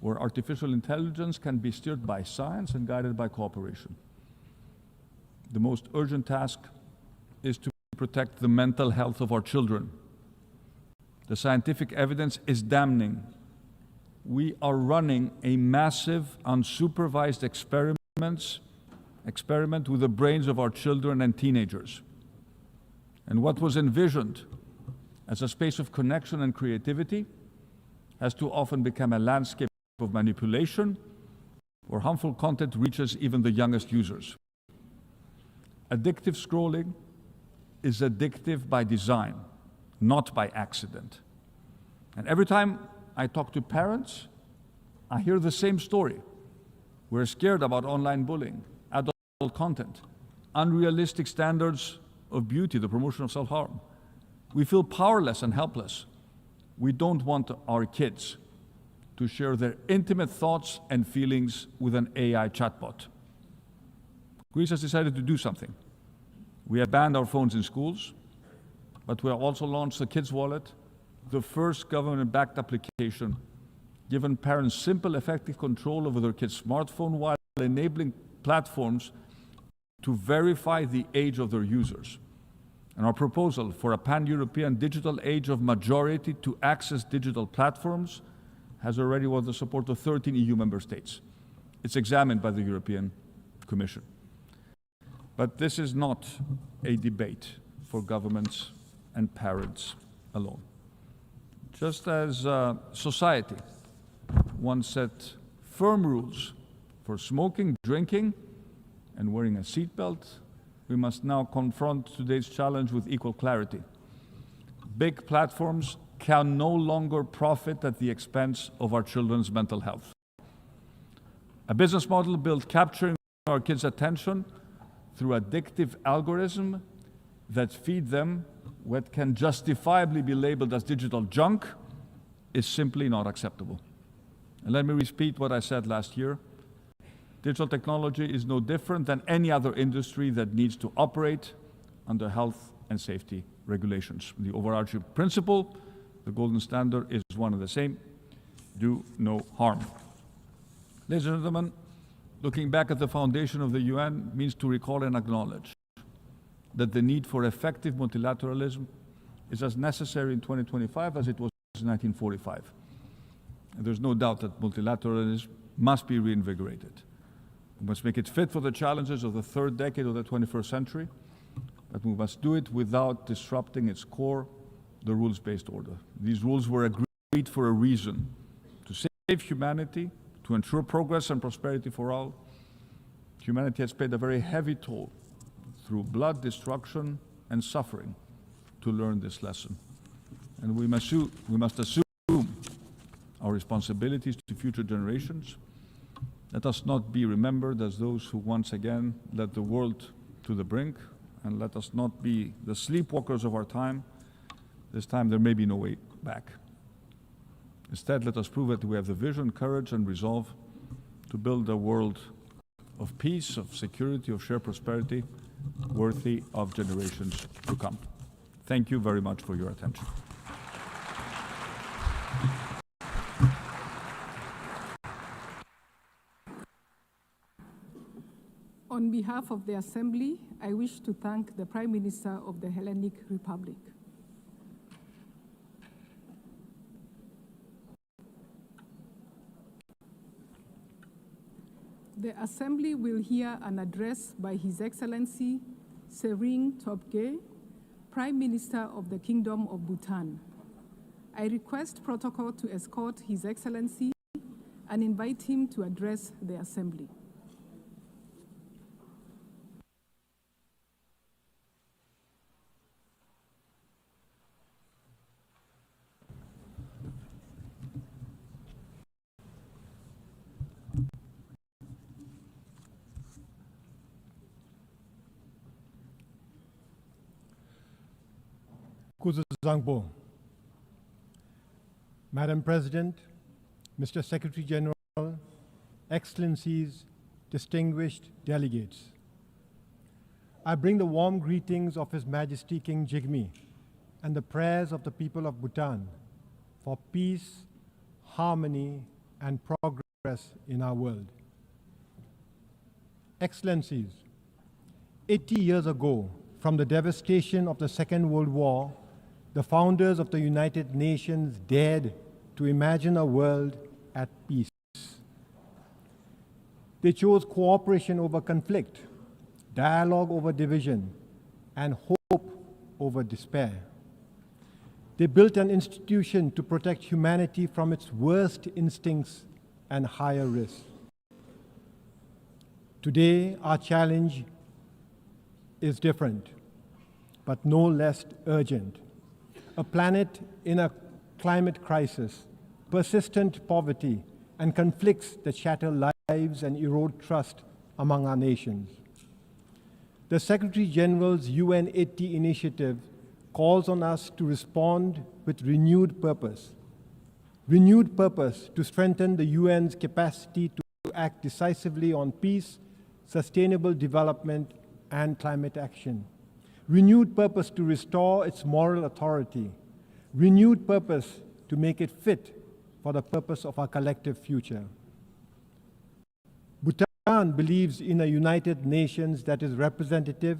N: where artificial intelligence can be steered by science and guided by cooperation. The most urgent task is to protect the mental health of our children. The scientific evidence is damning. We are running a massive, unsupervised experiment with the brains of our children and teenagers. And what was envisioned as a space of connection and creativity has too often become a landscape of manipulation where harmful content reaches even the youngest users. Addictive scrolling is addictive by design, not by accident. And every time I talk to parents, I hear the same story. We're scared about online bullying, adult content, unrealistic standards of beauty, the promotion of self-harm. We feel powerless and helpless. We don't want our kids to share their intimate thoughts and feelings with an AI chatbot. Greece has decided to do something. We have banned our phones in schools, but we have also launched the Kids Wallet, the first government-backed application, giving parents simple, effective control over their kids' smartphone while enabling platforms to verify the age of their users. And our proposal for a pan-European digital age of majority to access digital platforms has already won the support of 13 EU member states. It's examined by the European Commission. But this is not a debate for governments and parents alone. Just as society once set firm rules for smoking, drinking, and wearing a seatbelt, we must now confront today's challenge with equal clarity. Big platforms can no longer profit at the expense of our children's mental health. A business model built capturing our kids' attention through addictive algorithms that feed them what can justifiably be labeled as digital junk is simply not acceptable. And let me repeat what I said last year. Digital technology is no different than any other industry that needs to operate under health and safety regulations. The overarching principle, the golden standard, is one and the same: do no harm. Ladies and gentlemen, looking back at the foundation of the UN means to recall and acknowledge that the need for effective multilateralism is as necessary in 2025 as it was in 1945. And there's no doubt that multilateralism must be reinvigorated. We must make it fit for the challenges of the third decade of the 21st century, but we must do it without disrupting its core, the rules-based order. These rules were agreed for a reason: to save humanity, to ensure progress and prosperity for all. Humanity has paid a very heavy toll through blood, destruction, and suffering to learn this lesson. And we must assume our responsibilities to future generations. Let us not be remembered as those who once again led the world to the brink, and let us not be the sleepwalkers of our time. This time there may be no way back. Instead, let us prove that we have the vision, courage, and resolve to build a world of peace, of security, of shared prosperity, worthy of generations to come. Thank you very much for your attention.
M: On behalf of the Assembly, I wish to thank the Prime Minister of the Hellenic Republic. The Assembly will hear an address by His Excellency Tshering Tobgay, Prime Minister of the Kingdom of Bhutan. I request protocol to escort His Excellency and invite him to address the Assembly.
O: Kuzuzangbo. Madam President, Mr. Secretary General, Excellencies, distinguished delegates, I bring the warm greetings of His Majesty King Jigme and the prayers of the people of Bhutan for peace, harmony, and progress in our world. Excellencies, 80 years ago, from the devastation of the Second World War, the founders of the United Nations dared to imagine a world at peace. They chose cooperation over conflict, dialogue over division, and hope over despair. They built an institution to protect humanity from its worst instincts and higher risks. Today, our challenge is different, but no less urgent. A planet in a climate crisis, persistent poverty, and conflicts that shatter lives and erode trust among our nations. The Secretary General's UN80 initiative calls on us to respond with renewed purpose to strengthen the UN's capacity to act decisively on peace, sustainable development, and climate action. Renewed purpose to restore its moral authority. Renewed purpose to make it fit for the purpose of our collective future. Bhutan believes in a United Nations that is representative,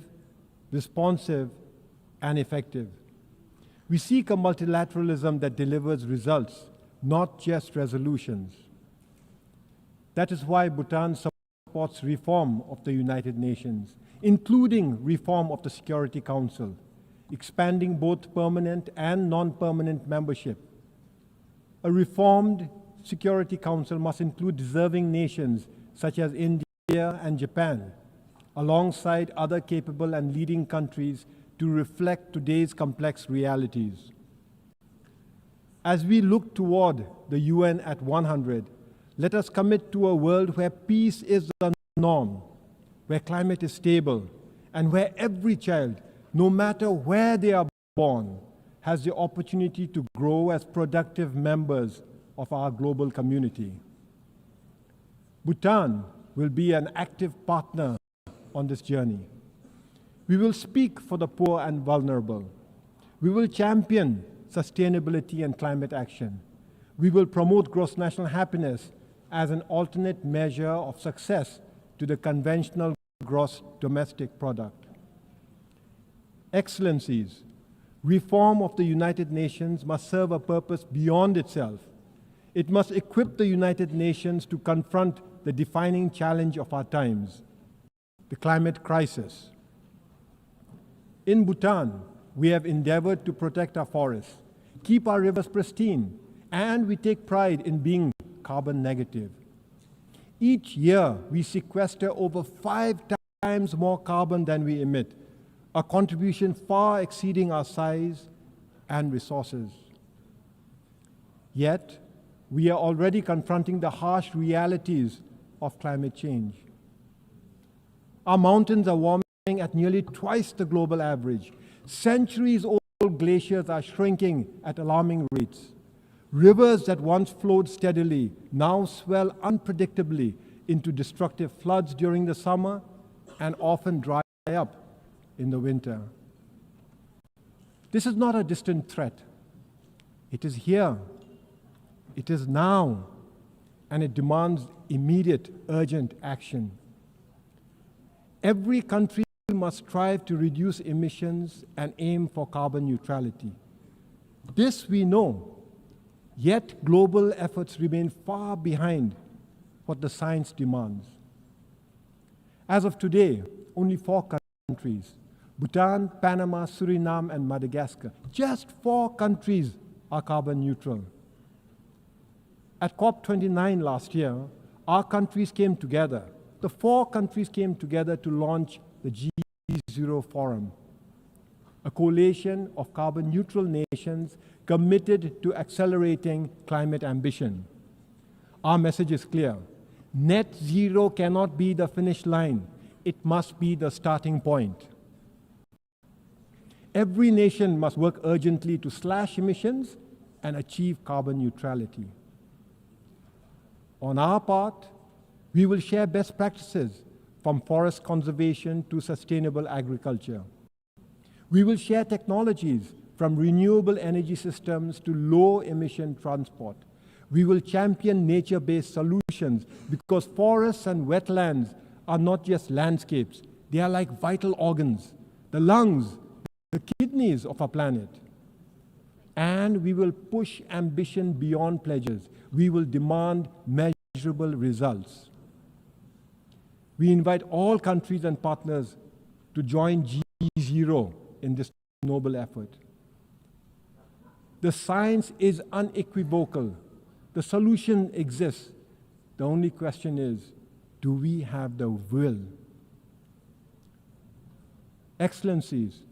O: responsive, and effective. We seek a multilateralism that delivers results, not just resolutions. That is why Bhutan supports reform of the United Nations, including reform of the Security Council, expanding both permanent and non-permanent membership. A reformed Security Council must include deserving nations such as India and Japan, alongside other capable and leading countries to reflect today's complex realities. As we look toward the UN at 100, let us commit to a world where peace is the norm, where climate is stable, and where every child, no matter where they are born, has the opportunity to grow as productive members of our global community. Bhutan will be an active partner on this journey. We will speak for the poor and vulnerable. We will champion sustainability and climate action. We will promote gross national happiness as an alternate measure of success to the conventional gross domestic product. Excellencies, reform of the United Nations must serve a purpose beyond itself. It must equip the United Nations to confront the defining challenge of our times, the climate crisis. In Bhutan, we have endeavored to protect our forests, keep our rivers pristine, and we take pride in being carbon negative. Each year, we sequester over 5 times more carbon than we emit, a contribution far exceeding our size and resources. Yet, we are already confronting the harsh realities of climate change. Our mountains are warming at nearly twice the global average. Centuries-old glaciers are shrinking at alarming rates. Rivers that once flowed steadily now swell unpredictably into destructive floods during the summer and often dry up in the winter. This is not a distant threat. It is here. It is now. And it demands immediate, urgent action. Every country must strive to reduce emissions and aim for carbon neutrality. This we know, yet global efforts remain far behind what the science demands. As of today, only 4 countries, Bhutan, Panama, Suriname, and Madagascar, just 4 countries are carbon neutral. At COP29 last year, our countries came together. The 4 countries came together to launch the G0 Forum, a coalition of carbon neutral nations committed to accelerating climate ambition. Our message is clear. Net zero cannot be the finish line. It must be the starting point. Every nation must work urgently to slash emissions and achieve carbon neutrality. On our part, we will share best practices from forest conservation to sustainable agriculture. We will share technologies from renewable energy systems to low-emission transport. We will champion nature-based solutions because forests and wetlands are not just landscapes. They are like vital organs, the lungs, the kidneys of our planet. And we will push ambition beyond pledges. We will demand measurable results. We invite all countries and partners to join G0 in this noble effort. The science is unequivocal. The solution exists. The only question is, do we have the will? Excellencies,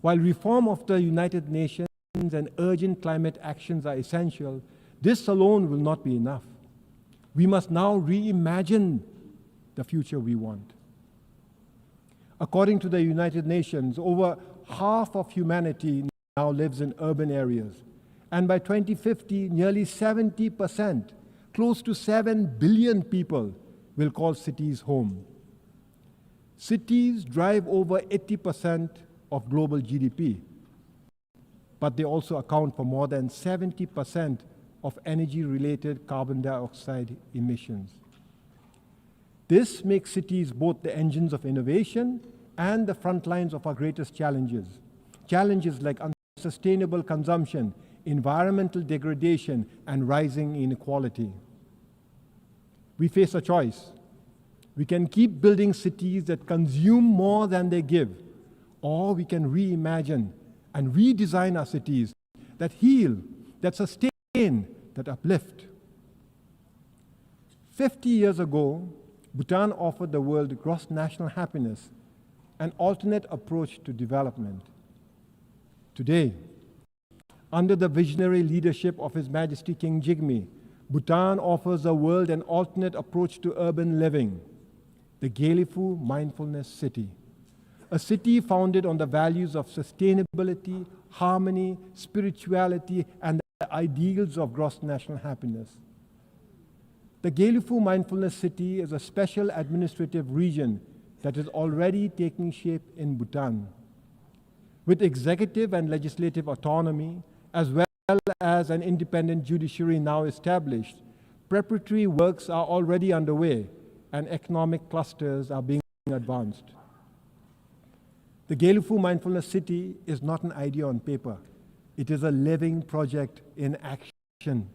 O: while reform of the United Nations and urgent climate actions are essential, this alone will not be enough. We must now reimagine the future we want. According to the United Nations, over half of humanity now lives in urban areas. And by 2050, nearly 70%, close to 7 billion people, will call cities home. Cities drive over 80% of global GDP, but they also account for more than 70% of energy-related carbon dioxide emissions. This makes cities both the engines of innovation and the front lines of our greatest challenges. Challenges like unsustainable consumption, environmental degradation, and rising inequality. We face a choice. We can keep building cities that consume more than they give, or we can reimagine and redesign our cities that heal, that sustain, that uplift. 50 years ago, Bhutan offered the world gross national happiness, an alternate approach to development. Today, under the visionary leadership of His Majesty King Jigme, Bhutan offers the world an alternate approach to urban living, the Gaelifu Mindfulness City, a city founded on the values of sustainability, harmony, spirituality, and the ideals of gross national happiness. The Gaelifu Mindfulness City is a special administrative region that is already taking shape in Bhutan. With executive and legislative autonomy, as well as an independent judiciary now established, preparatory works are already underway and economic clusters are being advanced. The Gaelifu Mindfulness City is not an idea on paper. It is a living project in action.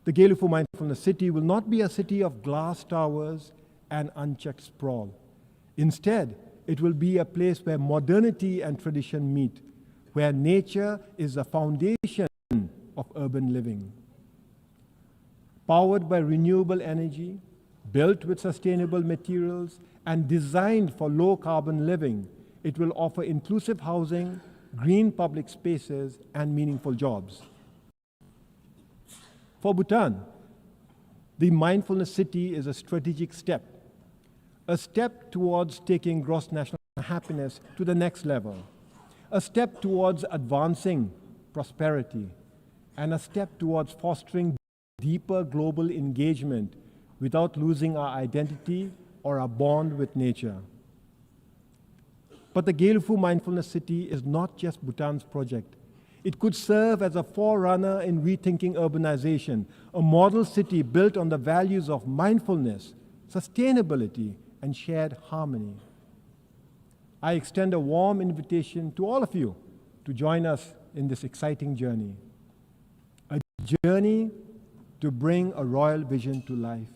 O: The Gaelifu Mindfulness City will not be a city of glass towers and unchecked sprawl. Instead, it will be a place where modernity and tradition meet, where nature is the foundation of urban living. Powered by renewable energy, built with sustainable materials, and designed for low-carbon living, it will offer inclusive housing, green public spaces, and meaningful jobs. For Bhutan, the Mindfulness City is a strategic step, a step towards taking gross national happiness to the next level, a step towards advancing prosperity, and a step towards fostering deeper global engagement without losing our identity or our bond with nature. But the Gaelifu Mindfulness City is not just Bhutan's project. It could serve as a forerunner in rethinking urbanization, a model city built on the values of mindfulness, sustainability, and shared harmony. I extend a warm invitation to all of you to join us in this exciting journey. A journey to bring a royal vision to life.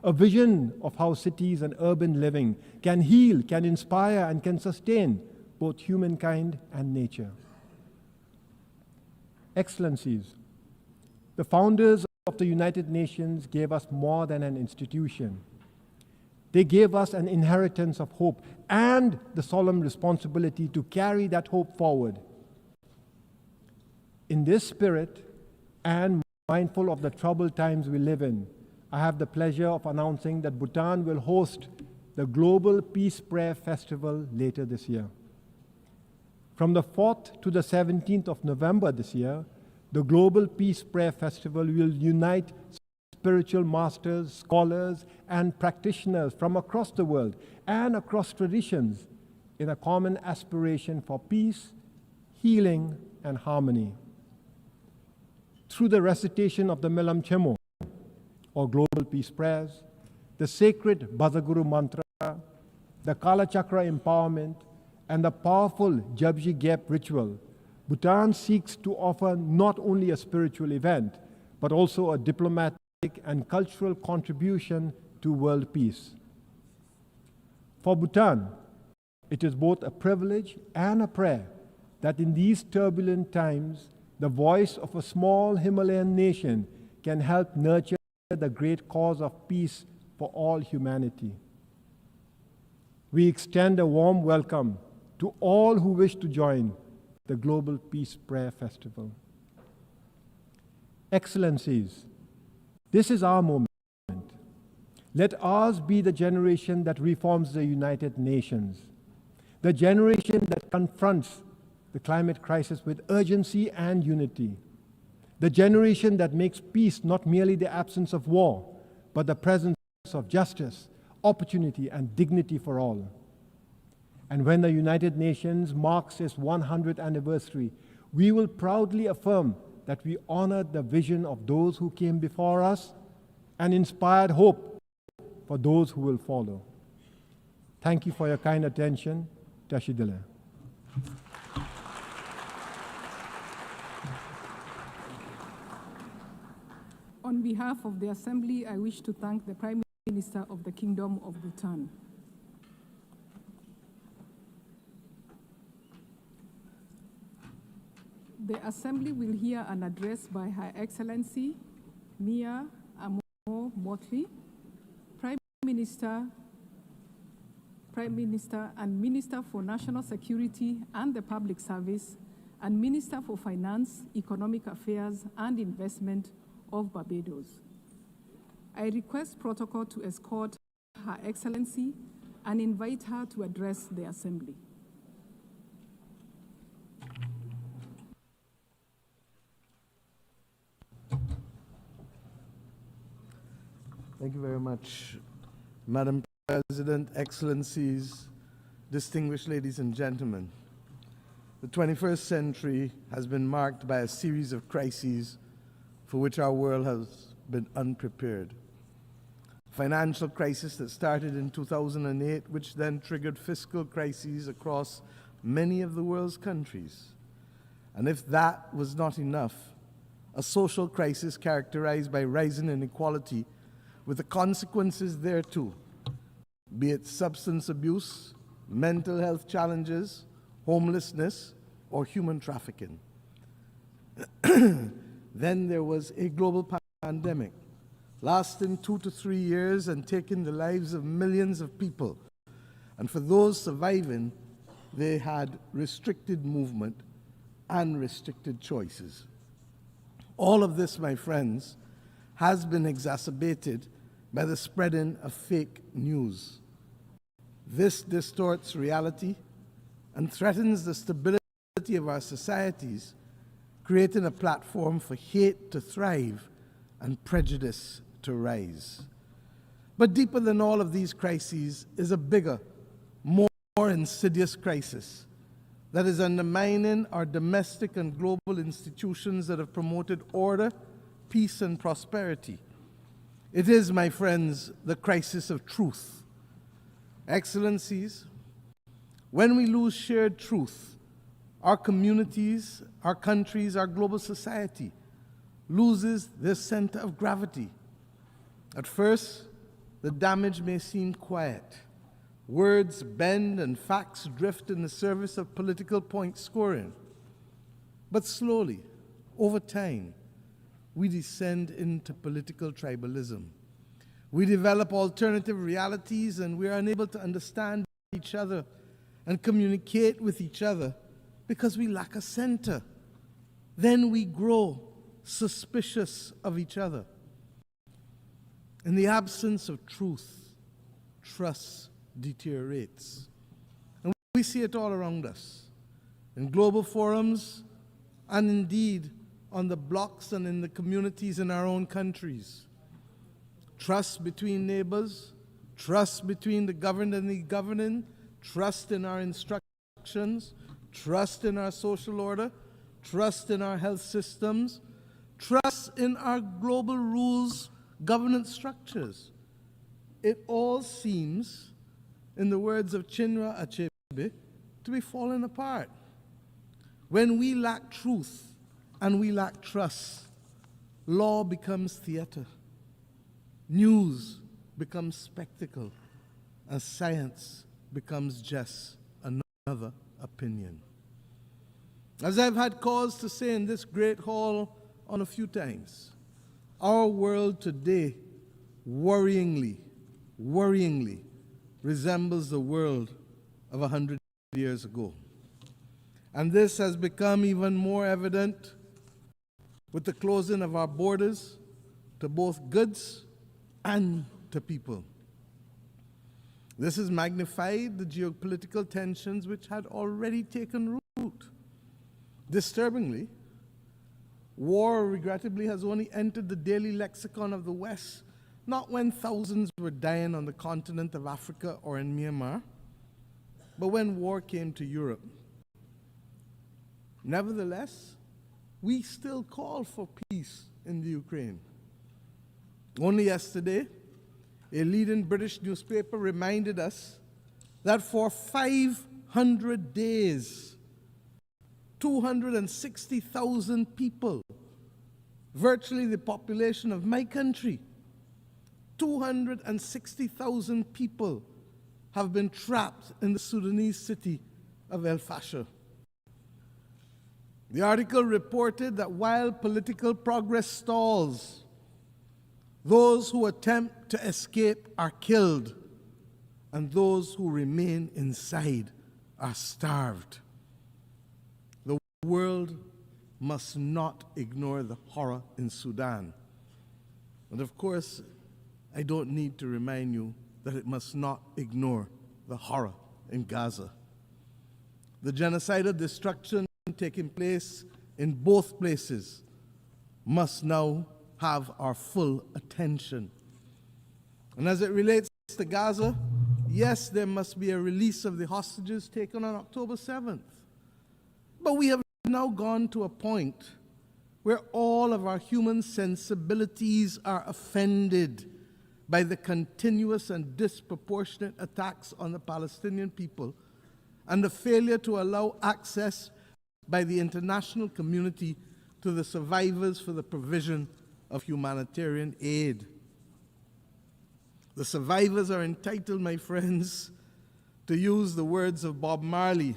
O: A vision of how cities and urban living can heal, can inspire, and can sustain both humankind and nature. Excellencies, the founders of the United Nations gave us more than an institution. They gave us an inheritance of hope and the solemn responsibility to carry that hope forward. In this spirit, and mindful of the troubled times we live in, I have the pleasure of announcing that Bhutan will host the Global Peace Prayer Festival later this year. From the 4th to the 17th of November this year, the Global Peace Prayer Festival will unite spiritual masters, scholars, and practitioners from across the world and across traditions in a common aspiration for peace, healing, and harmony. Through the recitation of the Melam Chemo, or Global Peace Prayers, the sacred Bazaguru Mantra, the Kala Chakra Empowerment, and the powerful Jabji Gap ritual, Bhutan seeks to offer not only a spiritual event, but also a diplomatic and cultural contribution to world peace. For Bhutan, it is both a privilege and a prayer that in these turbulent times, the voice of a small Himalayan nation can help nurture the great cause of peace for all humanity. We extend a warm welcome to all who wish to join the Global Peace Prayer Festival. Excellencies, this is our moment. Let ours be the generation that reforms the United Nations, the generation that confronts the climate crisis with urgency and unity, the generation that makes peace not merely the absence of war, but the presence of justice, opportunity, and dignity for all. And when the United Nations marks its 100th anniversary, we will proudly affirm that we honored the vision of those who came before us and inspired hope for those who will follow. Thank you for your kind attention. Tashidile.
M: On behalf of the Assembly, I wish to thank the Prime Minister of the Kingdom of Bhutan. The Assembly will hear an address by Her Excellency Mia Amo Motley, Prime Minister and Minister for National Security and the Public Service, and Minister for Finance, Economic Affairs and Investment of Barbados. I request protocol to escort Her Excellency and invite her to address the Assembly.
P: Thank you very much, Madam President, Excellencies, distinguished ladies and gentlemen. The 21st century has been marked by a series of crises for which our world has been unprepared. Financial crisis that started in 2008, which then triggered fiscal crises across many of the world's countries. And if that was not enough, a social crisis characterized by rising inequality with the consequences thereto, be it substance abuse, mental health challenges, homelessness, or human trafficking. Then there was a global pandemic, lasting 2 to 3 years and taking the lives of millions of people. And for those surviving, they had restricted movement and restricted choices. All of this, my friends, has been exacerbated by the spreading of fake news. This distorts reality and threatens the stability of our societies, creating a platform for hate to thrive and prejudice to rise. But deeper than all of these crises is a bigger, more insidious crisis that is undermining our domestic and global institutions that have promoted order, peace, and prosperity. It is, my friends, the crisis of truth. Excellencies, when we lose shared truth, our communities, our countries, our global society loses their center of gravity. At first, the damage may seem quiet. Words bend and facts drift in the service of political point scoring. But slowly, over time, we descend into political tribalism. We develop alternative realities and we are unable to understand each other and communicate with each other because we lack a center. Then we grow suspicious of each other. In the absence of truth, trust deteriorates. And we see it all around us, in global forums, and indeed on the blocks and in the communities in our own countries. Trust between neighbors, trust between the governed and the governing, trust in our instructions, trust in our social order, trust in our health systems, trust in our global rules, governance structures. It all seems, in the words of Chinua Achebe, to be falling apart. When we lack truth and we lack trust, law becomes theater, news becomes spectacle, and science becomes just another opinion. As I've had cause to say in this great hall on a few times, our world today worryingly resembles the world of 100 years ago. And this has become even more evident with the closing of our borders to both goods and to people. This has magnified the geopolitical tensions which had already taken root. Disturbingly, war regrettably has only entered the daily lexicon of the West not when thousands were dying on the continent of Africa or in Myanmar, but when war came to Europe. Nevertheless, we still call for peace in the Ukraine. Only yesterday, a leading British newspaper reminded us that for 500 days, 260,000 people, virtually the population of my country, 260,000 people have been trapped in the Sudanese city of El Fasher. The article reported that while political progress stalls, those who attempt to escape are killed, and those who remain inside are starved. The world must not ignore the horror in Sudan. And of course, I don't need to remind you that it must not ignore the horror in Gaza. The genocidal destruction taking place in both places must now have our full attention. And as it relates to Gaza, yes, there must be a release of the hostages taken on October 7th. But we have now gone to a point where all of our human sensibilities are offended by the continuous and disproportionate attacks on the Palestinian people and the failure to allow access by the international community to the survivors for the provision of humanitarian aid. The survivors are entitled, my friends, to use the words of Bob Marley.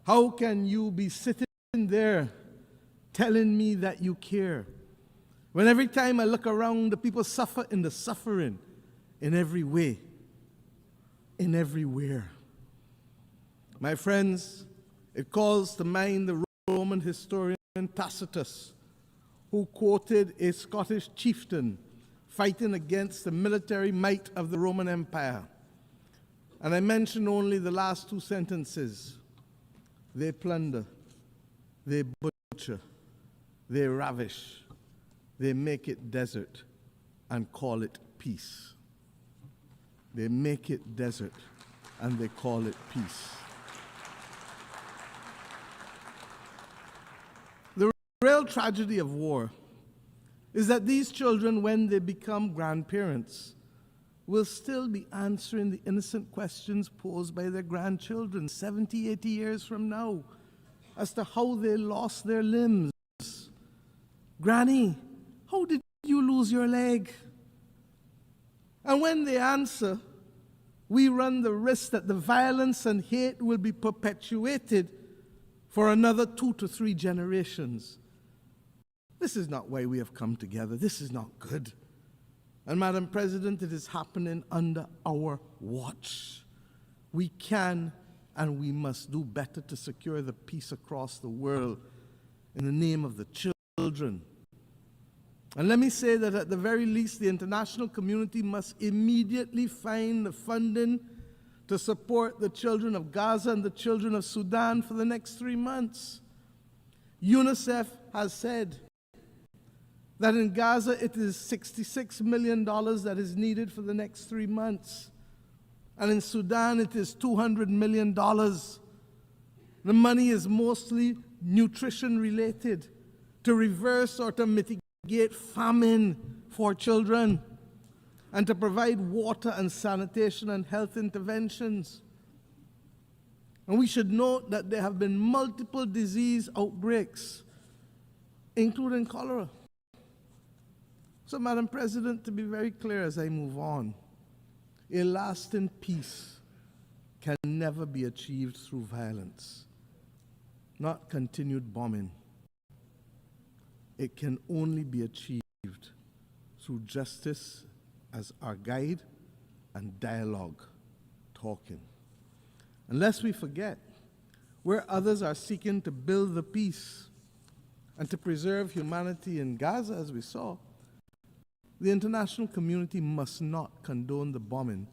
P: How can you be sitting there telling me that you care, when every time I look around, the people suffer in the suffering in every way, in everywhere? My friends, it calls to mind the Roman historian Tacitus, who quoted a Scottish chieftain fighting against the military might of the Roman Empire. And I mention only the last two sentences. They plunder, they butcher, they ravish, they make it desert and call it peace. They make it desert and they call it peace. The real tragedy of war is that these children, when they become grandparents, will still be answering the innocent questions posed by their grandchildren 70, 80 years from now as to how they lost their limbs. Granny, how did you lose your leg? And when they answer, we run the risk that the violence and hate will be perpetuated for another 2 to 3 generations. This is not why we have come together. This is not good. And Madam President, it is happening under our watch. We can and we must do better to secure the peace across the world in the name of the children. And let me say that at the very least, the international community must immediately find the funding to support the children of Gaza and the children of Sudan for the next 3 months. UNICEF has said that in Gaza it is $66 million that is needed for the next 3 months. And in Sudan it is $200 million. The money is mostly nutrition related to reverse or to mitigate famine for children and to provide water and sanitation and health interventions. And we should note that there have been multiple disease outbreaks, including cholera. So, Madam President, to be very clear as I move on, a lasting peace can never be achieved through violence, not continued bombing. It can only be achieved through justice as our guide and dialogue, talking. Unless we forget, where others are seeking to build the peace and to preserve humanity in Gaza, as we saw, the international community must not condone the bombing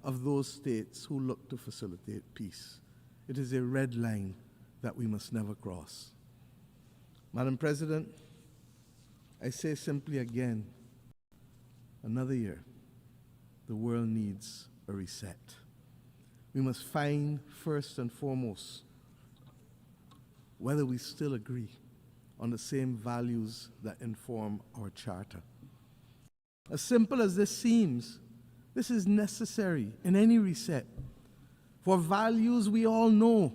P: of those states who look to facilitate peace. It is a red line that we must never cross. Madam President, I say simply again, another year. The world needs a reset. We must find, first and foremost, whether we still agree on the same values that inform our charter. As simple as this seems, this is necessary in any reset, for values we all know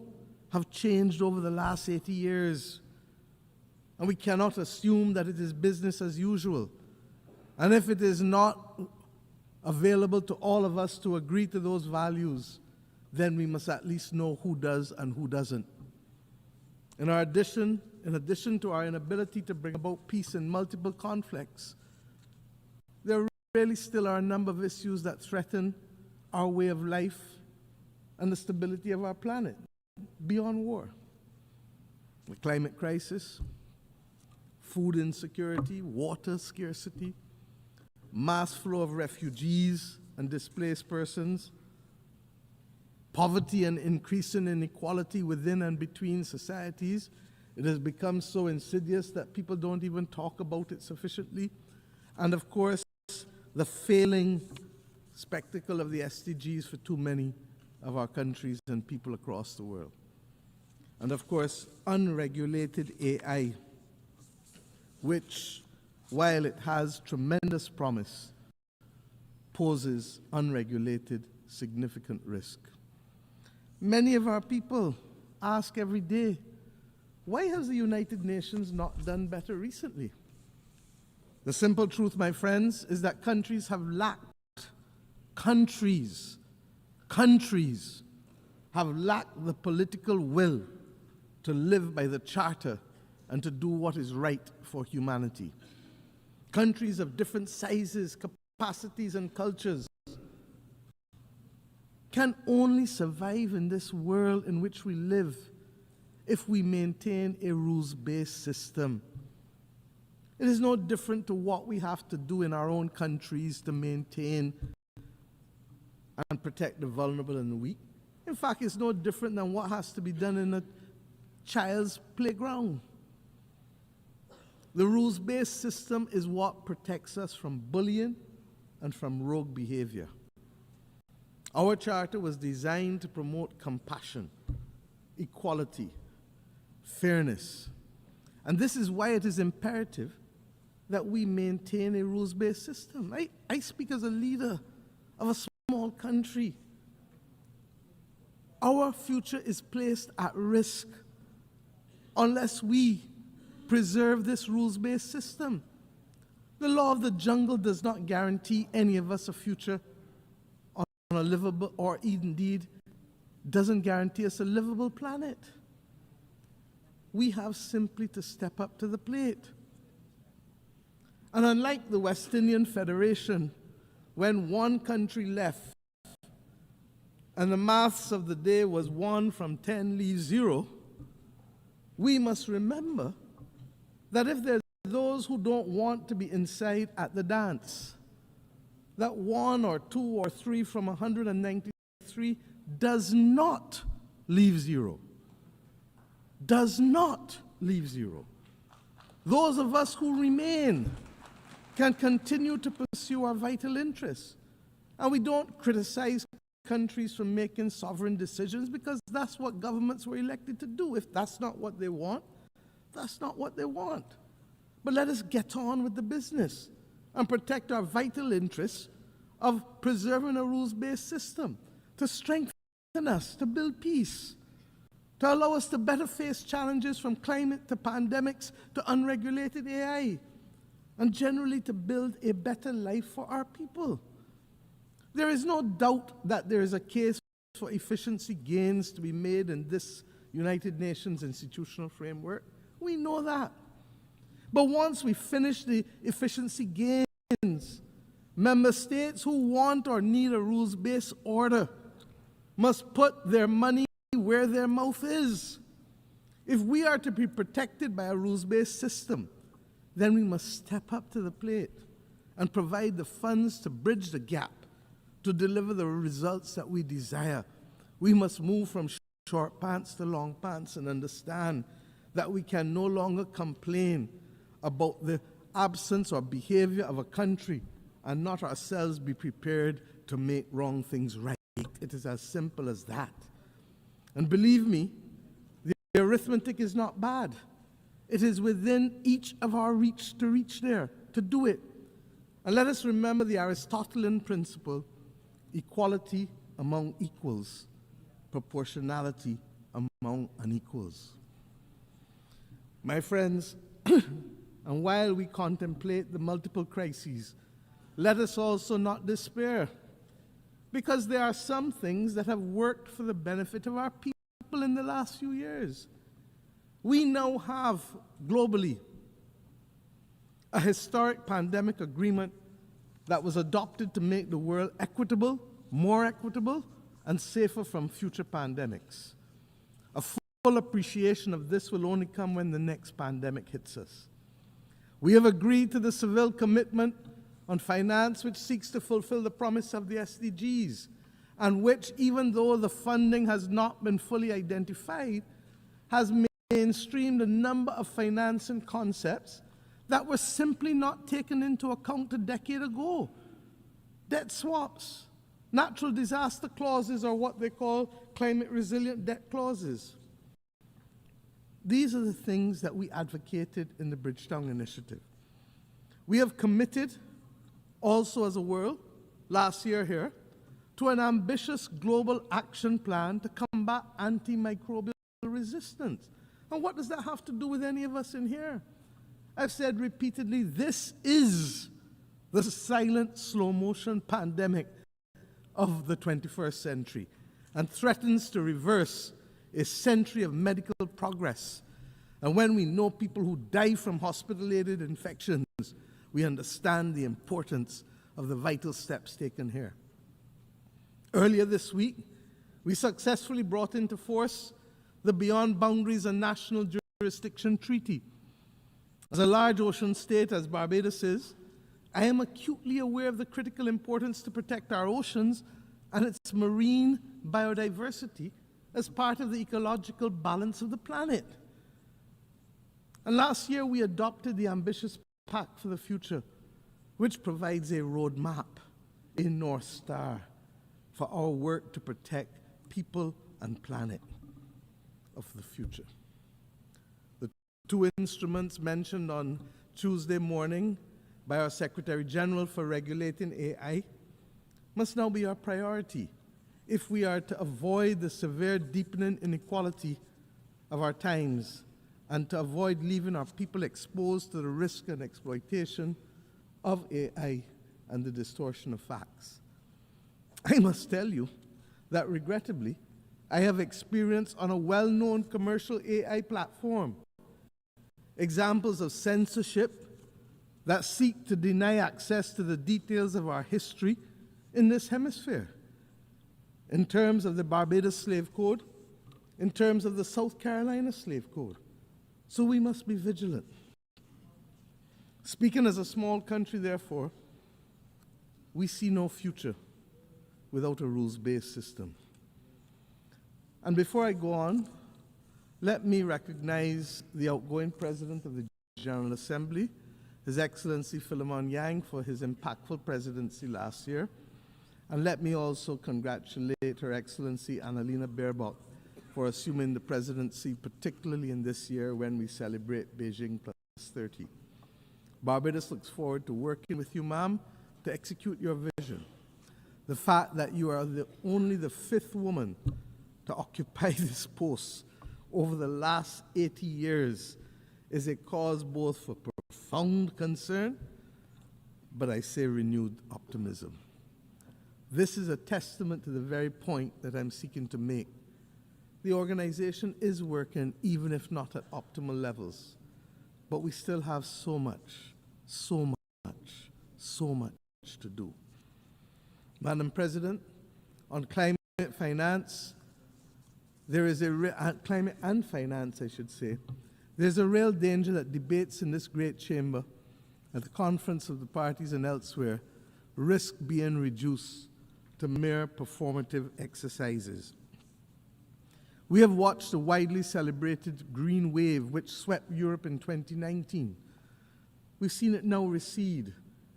P: have changed over the last 80 years, and we cannot assume that it is business as usual. And if it is not available to all of us to agree to those values, then we must at least know who does and who doesn't. In addition to our inability to bring about peace in multiple conflicts, there really still are a number of issues that threaten our way of life and the stability of our planet beyond war. The climate crisis, food insecurity, water scarcity, mass flow of refugees and displaced persons, poverty and increasing inequality within and between societies. It has become so insidious that people don't even talk about it sufficiently. And of course, the failing spectacle of the SDGs for too many of our countries and people across the world. And of course, unregulated AI, which, while it has tremendous promise, poses unregulated significant risk. Many of our people ask every day, why has the United Nations not done better recently? The simple truth, my friends, is that countries have lacked, countries have lacked the political will to live by the Charter and to do what is right for humanity. Countries of different sizes, capacities, and cultures can only survive in this world in which we live if we maintain a rules-based system. It is no different to what we have to do in our own countries to maintain and protect the vulnerable and the weak. In fact, it's no different than what has to be done in a child's playground. The rules-based system is what protects us from bullying and from rogue behavior. Our charter was designed to promote compassion, equality, fairness. And this is why it is imperative that we maintain a rules-based system. I speak as a leader of a small country. Our future is placed at risk unless we preserve this rules-based system. The law of the jungle does not guarantee any of us a future on a livable, or indeed doesn't guarantee us a livable planet. We have simply to step up to the plate. And unlike the West Indian Federation, when one country left and the maths of the day was 1 from 10 leaves 0, we must remember that if there are those who don't want to be inside at the dance, that 1 or 2 or 3 from 193 does not leave 0. Does not leave 0. Those of us who remain can continue to pursue our vital interests. And we don't criticize countries for making sovereign decisions, because that's what governments were elected to do. If that's not what they want, that's not what they want. But let us get on with the business and protect our vital interests of preserving a rules-based system, to strengthen us, to build peace, to allow us to better face challenges from climate to pandemics to unregulated AI, and generally to build a better life for our people. There is no doubt that there is a case for efficiency gains to be made in this United Nations institutional framework. We know that. But once we finish the efficiency gains, member states who want or need a rules-based order must put their money where their mouth is. If we are to be protected by a rules-based system, then we must step up to the plate and provide the funds to bridge the gap, to deliver the results that we desire. We must move from short pants to long pants and understand that we can no longer complain about the absence or behavior of a country and not ourselves be prepared to make wrong things right. It is as simple as that. And believe me, the arithmetic is not bad. It is within each of our reach to reach there, to do it. And let us remember the Aristotelian principle: equality among equals, proportionality among unequals. My friends, and while we contemplate the multiple crises, let us also not despair, because there are some things that have worked for the benefit of our people in the last few years. We now have, globally, a historic pandemic agreement that was adopted to make the world equitable, more equitable, and safer from future pandemics. A full appreciation of this will only come when the next pandemic hits us. We have agreed to the Seville Commitment on Finance, which seeks to fulfill the promise of the SDGs, and which, even though the funding has not been fully identified, has mainstreamed a number of financing concepts that were simply not taken into account a decade ago. Debt swaps, natural disaster clauses, or what they call climate resilient debt clauses. These are the things that we advocated in the Bridgetown Initiative. We have committed also as a world, last year here, to an ambitious global action plan to combat antimicrobial resistance. And what does that have to do with any of us in here? I've said repeatedly, this is the silent, slow-motion pandemic of the 21st century, and threatens to reverse a century of medical progress. And when we know people who die from hospital-aided infections, we understand the importance of the vital steps taken here. Earlier this week, we successfully brought into force the Beyond Boundaries and National Jurisdiction Treaty. As a large ocean state, as Barbados is, I am acutely aware of the critical importance to protect our oceans and its marine biodiversity as part of the ecological balance of the planet. And last year, we adopted the ambitious Pact for the Future, which provides a roadmap, a North Star, for our work to protect people and planet of the future. The two instruments mentioned on Tuesday morning by our Secretary General for regulating AI must now be our priority if we are to avoid the severe deepening inequality of our times and to avoid leaving our people exposed to the risk and exploitation of AI and the distortion of facts. I must tell you that regrettably, I have experienced on a well-known commercial AI platform examples of censorship that seek to deny access to the details of our history in this hemisphere, in terms of the Barbados Slave Code, in terms of the South Carolina Slave Code. So we must be vigilant. Speaking as a small country, therefore, we see no future without a rules-based system. And before I go on, let me recognize the outgoing President of the General Assembly, His Excellency Philemon Yang, for his impactful presidency last year. And let me also congratulate Her Excellency Annalena Baerbock for assuming the presidency, particularly in this year when we celebrate Beijing Plus 30. Barbados looks forward to working with you, ma'am, to execute your vision. The fact that you are only the 5th woman to occupy this post over the last 80 years is a cause both for profound concern, but I say renewed optimism. This is a testament to the very point that I'm seeking to make. The organization is working, even if not at optimal levels, but we still have so much to do. Madam President, on climate finance, climate and finance, I should say, there's a real danger that debates in this great chamber, at the conference of the parties and elsewhere, risk being reduced to mere performative exercises. We have watched the widely celebrated green wave which swept Europe in 2019. We've seen it now recede,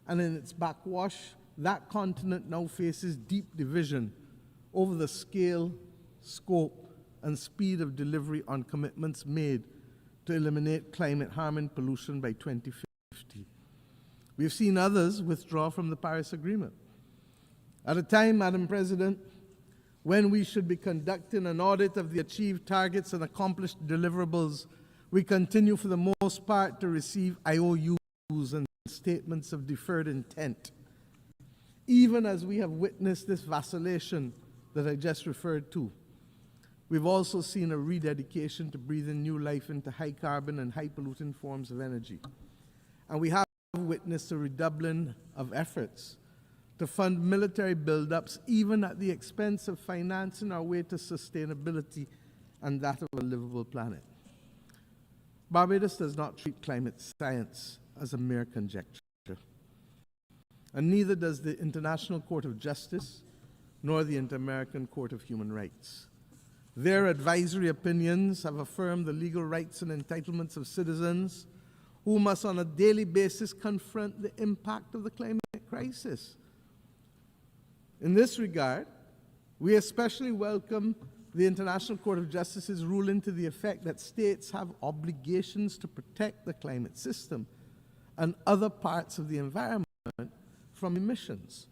P: and in its backwash, that continent now faces deep division over the scale, scope, and speed of delivery on commitments made to eliminate climate harm and pollution by 2050. We've seen others withdraw from the Paris Agreement. At a time, Madam President, when we should be conducting an audit of the achieved targets and accomplished deliverables, we continue for the most part to receive IOUs and statements of deferred intent, even as we have witnessed this vacillation that I just referred to. We've also seen a rededication to breathing new life into high carbon and high polluting forms of energy. And we have witnessed a redoubling of efforts to fund military buildups, even at the expense of financing our way to sustainability and that of a livable planet. Barbados does not treat climate science as a mere conjecture, and neither does the International Court of Justice nor the Inter-American Court of Human Rights. Their advisory opinions have affirmed the legal rights and entitlements of citizens who must on a daily basis confront the impact of the climate crisis. In this regard, we especially welcome the International Court of Justice's ruling to the effect that states have obligations to protect the climate system and other parts of the environment from emissions,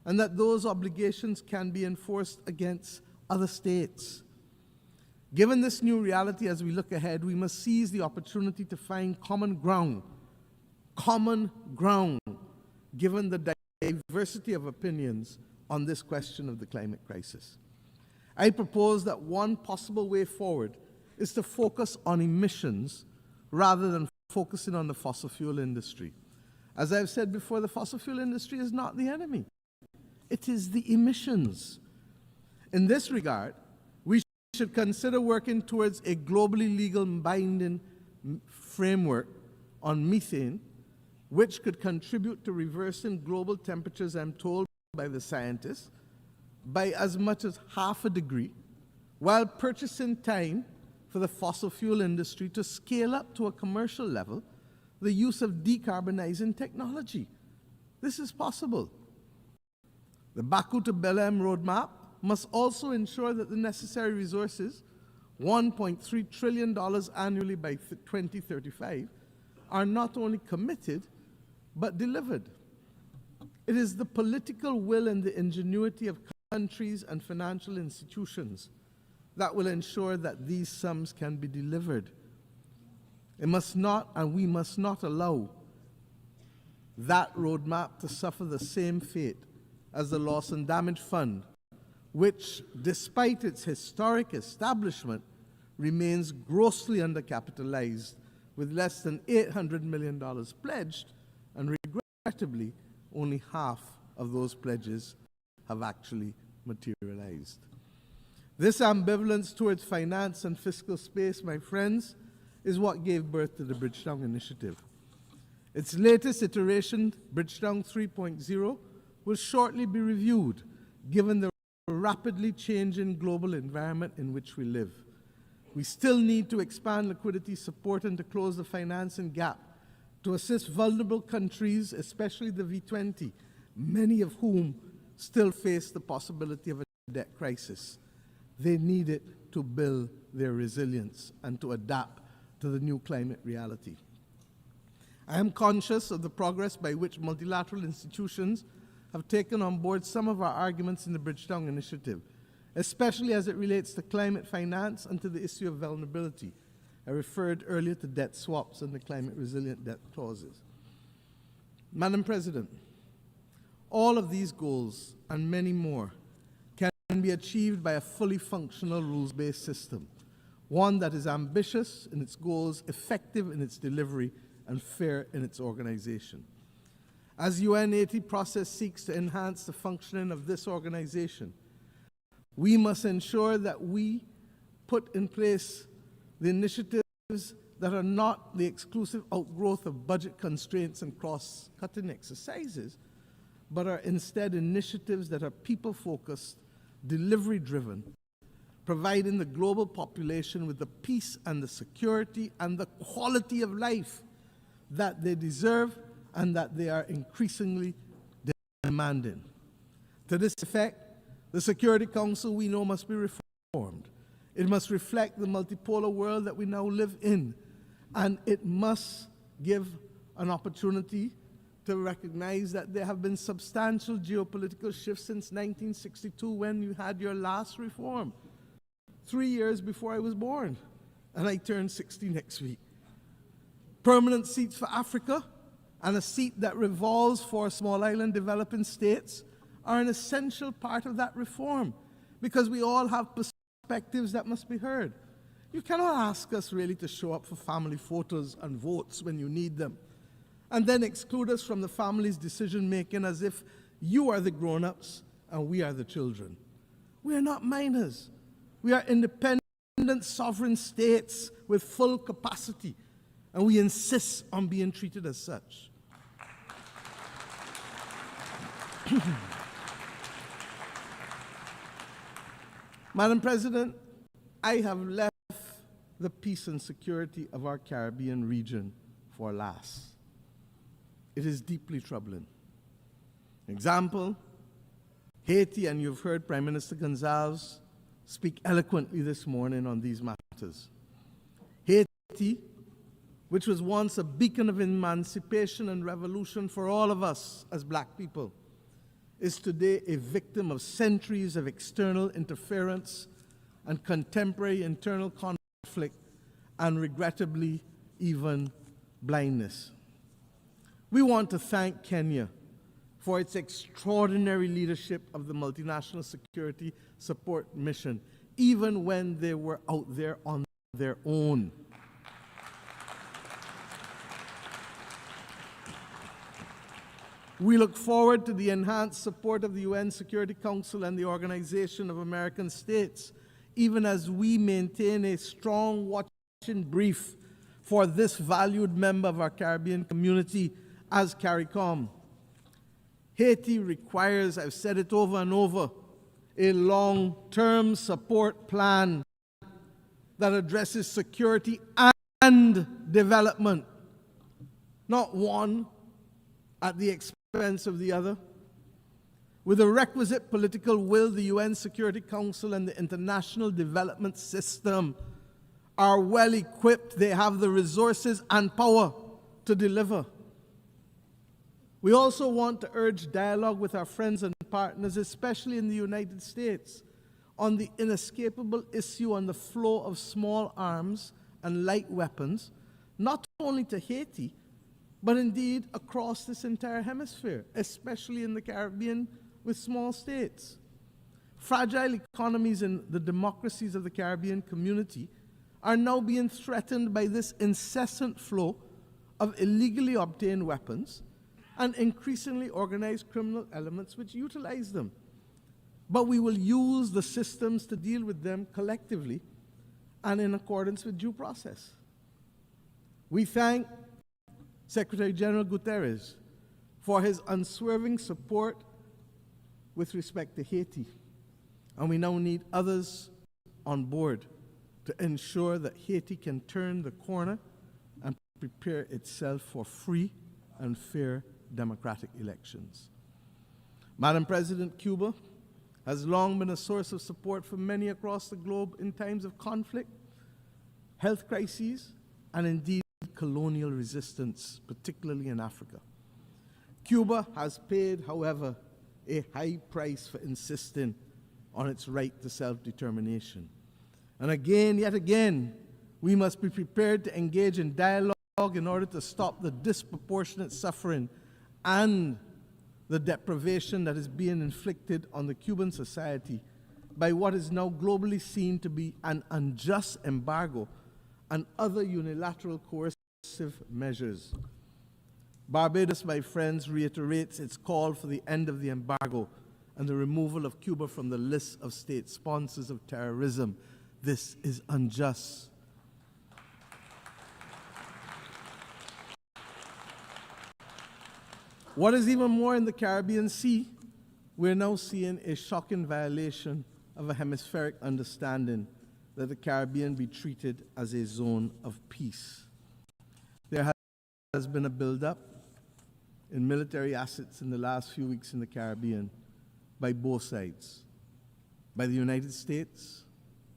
P: and that those obligations can be enforced against other states. Given this new reality as we look ahead, we must seize the opportunity to find common ground, given the diversity of opinions on this question of the climate crisis. I propose that one possible way forward is to focus on emissions rather than focusing on the fossil fuel industry. As I've said before, the fossil fuel industry is not the enemy. It is the emissions. In this regard, we should consider working towards a globally legal binding framework on methane, which could contribute to reversing global temperatures, I'm told by the scientists, by as much as 0.5 degrees, while purchasing time for the fossil fuel industry to scale up to a commercial level the use of decarbonizing technology. This is possible. The Baku to Belém roadmap must also ensure that the necessary resources, $1.3 trillion annually by 2035, are not only committed, but delivered. It is the political will and the ingenuity of countries and financial institutions that will ensure that these sums can be delivered. It must not, and we must not allow that roadmap to suffer the same fate as the Loss and Damage Fund, which, despite its historic establishment, remains grossly undercapitalized, with less than $800 million pledged, and regrettably, only half of those pledges have actually materialized. This ambivalence towards finance and fiscal space, my friends, is what gave birth to the Bridgetown Initiative. Its latest iteration, Bridgetown 3.0, will shortly be reviewed, given the rapidly changing global environment in which we live. We still need to expand liquidity support and to close the financing gap to assist vulnerable countries, especially the V20, many of whom still face the possibility of a debt crisis. They need it to build their resilience and to adapt to the new climate reality. I am conscious of the progress by which multilateral institutions have taken on board some of our arguments in the Bridgetown Initiative, especially as it relates to climate finance and to the issue of vulnerability. I referred earlier to debt swaps and the climate resilient debt clauses. Madam President, all of these goals and many more can be achieved by a fully functional rules-based system, one that is ambitious in its goals, effective in its delivery, and fair in its organization. As UN80 process seeks to enhance the functioning of this organization, we must ensure that we put in place the initiatives that are not the exclusive outgrowth of budget constraints and cross-cutting exercises, but are instead initiatives that are people-focused, delivery-driven, providing the global population with the peace and the security and the quality of life that they deserve and that they are increasingly demanding. To this effect, the Security Council, we know, must be reformed. It must reflect the multipolar world that we now live in, and it must give an opportunity to recognize that there have been substantial geopolitical shifts since 1962, when you had your last reform, 3 years before I was born, and I turn 60 next week. Permanent seats for Africa and a seat that revolves for small island developing states are an essential part of that reform, because we all have perspectives that must be heard. You cannot ask us really to show up for family photos and votes when you need them, and then exclude us from the family's decision-making as if you are the grown-ups and we are the children. We are not minors. We are independent, sovereign states with full capacity, and we insist on being treated as such. Madam President, I have left the peace and security of our Caribbean region for last. It is deeply troubling. Example, Haiti, and you've heard Prime Minister Gonzalez speak eloquently this morning on these matters. Haiti, which was once a beacon of emancipation and revolution for all of us as black people, is today a victim of centuries of external interference and contemporary internal conflict, and regrettably, even blindness. We want to thank Kenya for its extraordinary leadership of the multinational security support mission, even when they were out there on their own. We look forward to the enhanced support of the UN Security Council and the Organization of American States, even as we maintain a strong watching brief for this valued member of our Caribbean community as CARICOM. Haiti requires, I've said it over and over, a long-term support plan that addresses security and development, not one at the expense of the other. With the requisite political will, the UN Security Council and the international development system are well equipped. They have the resources and power to deliver. We also want to urge dialogue with our friends and partners, especially in the United States, on the inescapable issue on the flow of small arms and light weapons, not only to Haiti, but indeed across this entire hemisphere, especially in the Caribbean with small states. Fragile economies in the democracies of the Caribbean community are now being threatened by this incessant flow of illegally obtained weapons and increasingly organized criminal elements which utilize them. But we will use the systems to deal with them collectively and in accordance with due process. We thank Secretary General Guterres for his unswerving support with respect to Haiti, and we now need others on board to ensure that Haiti can turn the corner and prepare itself for free and fair democratic elections. Madam President, Cuba has long been a source of support for many across the globe in times of conflict, health crises, and indeed colonial resistance, particularly in Africa. Cuba has paid, however, a high price for insisting on its right to self-determination. And again, yet again, we must be prepared to engage in dialogue in order to stop the disproportionate suffering and the deprivation that is being inflicted on the Cuban society by what is now globally seen to be an unjust embargo and other unilateral coercive measures. Barbados, my friends, reiterates its call for the end of the embargo and the removal of Cuba from the list of state sponsors of terrorism. This is unjust. What is even more, in the Caribbean Sea, we're now seeing a shocking violation of a hemispheric understanding that the Caribbean be treated as a zone of peace. There has been a buildup in military assets in the last few weeks in the Caribbean by both sides, by the United States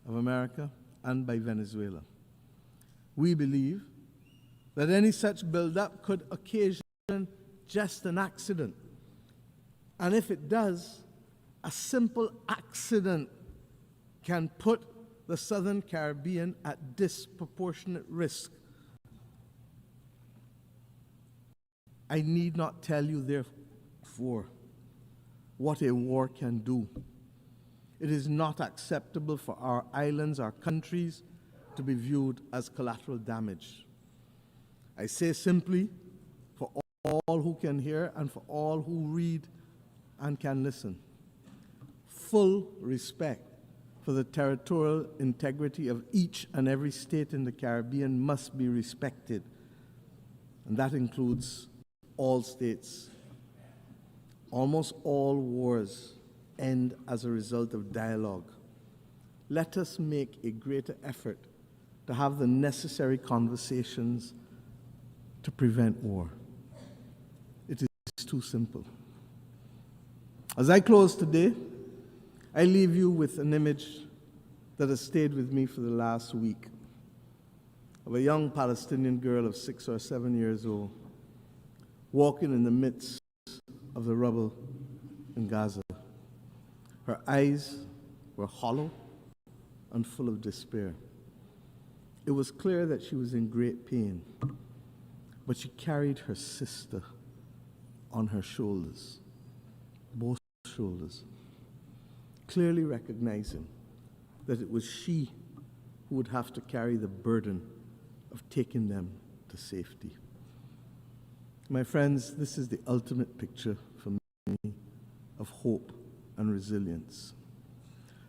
P: of America and by Venezuela. We believe that any such buildup could occasion just an accident. And if it does, a simple accident can put the Southern Caribbean at disproportionate risk. I need not tell you, therefore, what a war can do. It is not acceptable for our islands, our countries, to be viewed as collateral damage. I say simply, for all who can hear and for all who read and can listen, full respect for the territorial integrity of each and every state in the Caribbean must be respected, and that includes all states. Almost all wars end as a result of dialogue. Let us make a greater effort to have the necessary conversations to prevent war. It is too simple. As I close today, I leave you with an image that has stayed with me for the last week of a young Palestinian girl of 6 or 7 years old walking in the midst of the rubble in Gaza. Her eyes were hollow and full of despair. It was clear that she was in great pain, but she carried her sister on her shoulders, both shoulders, clearly recognizing that it was she who would have to carry the burden of taking them to safety. My friends, this is the ultimate picture for me of hope and resilience.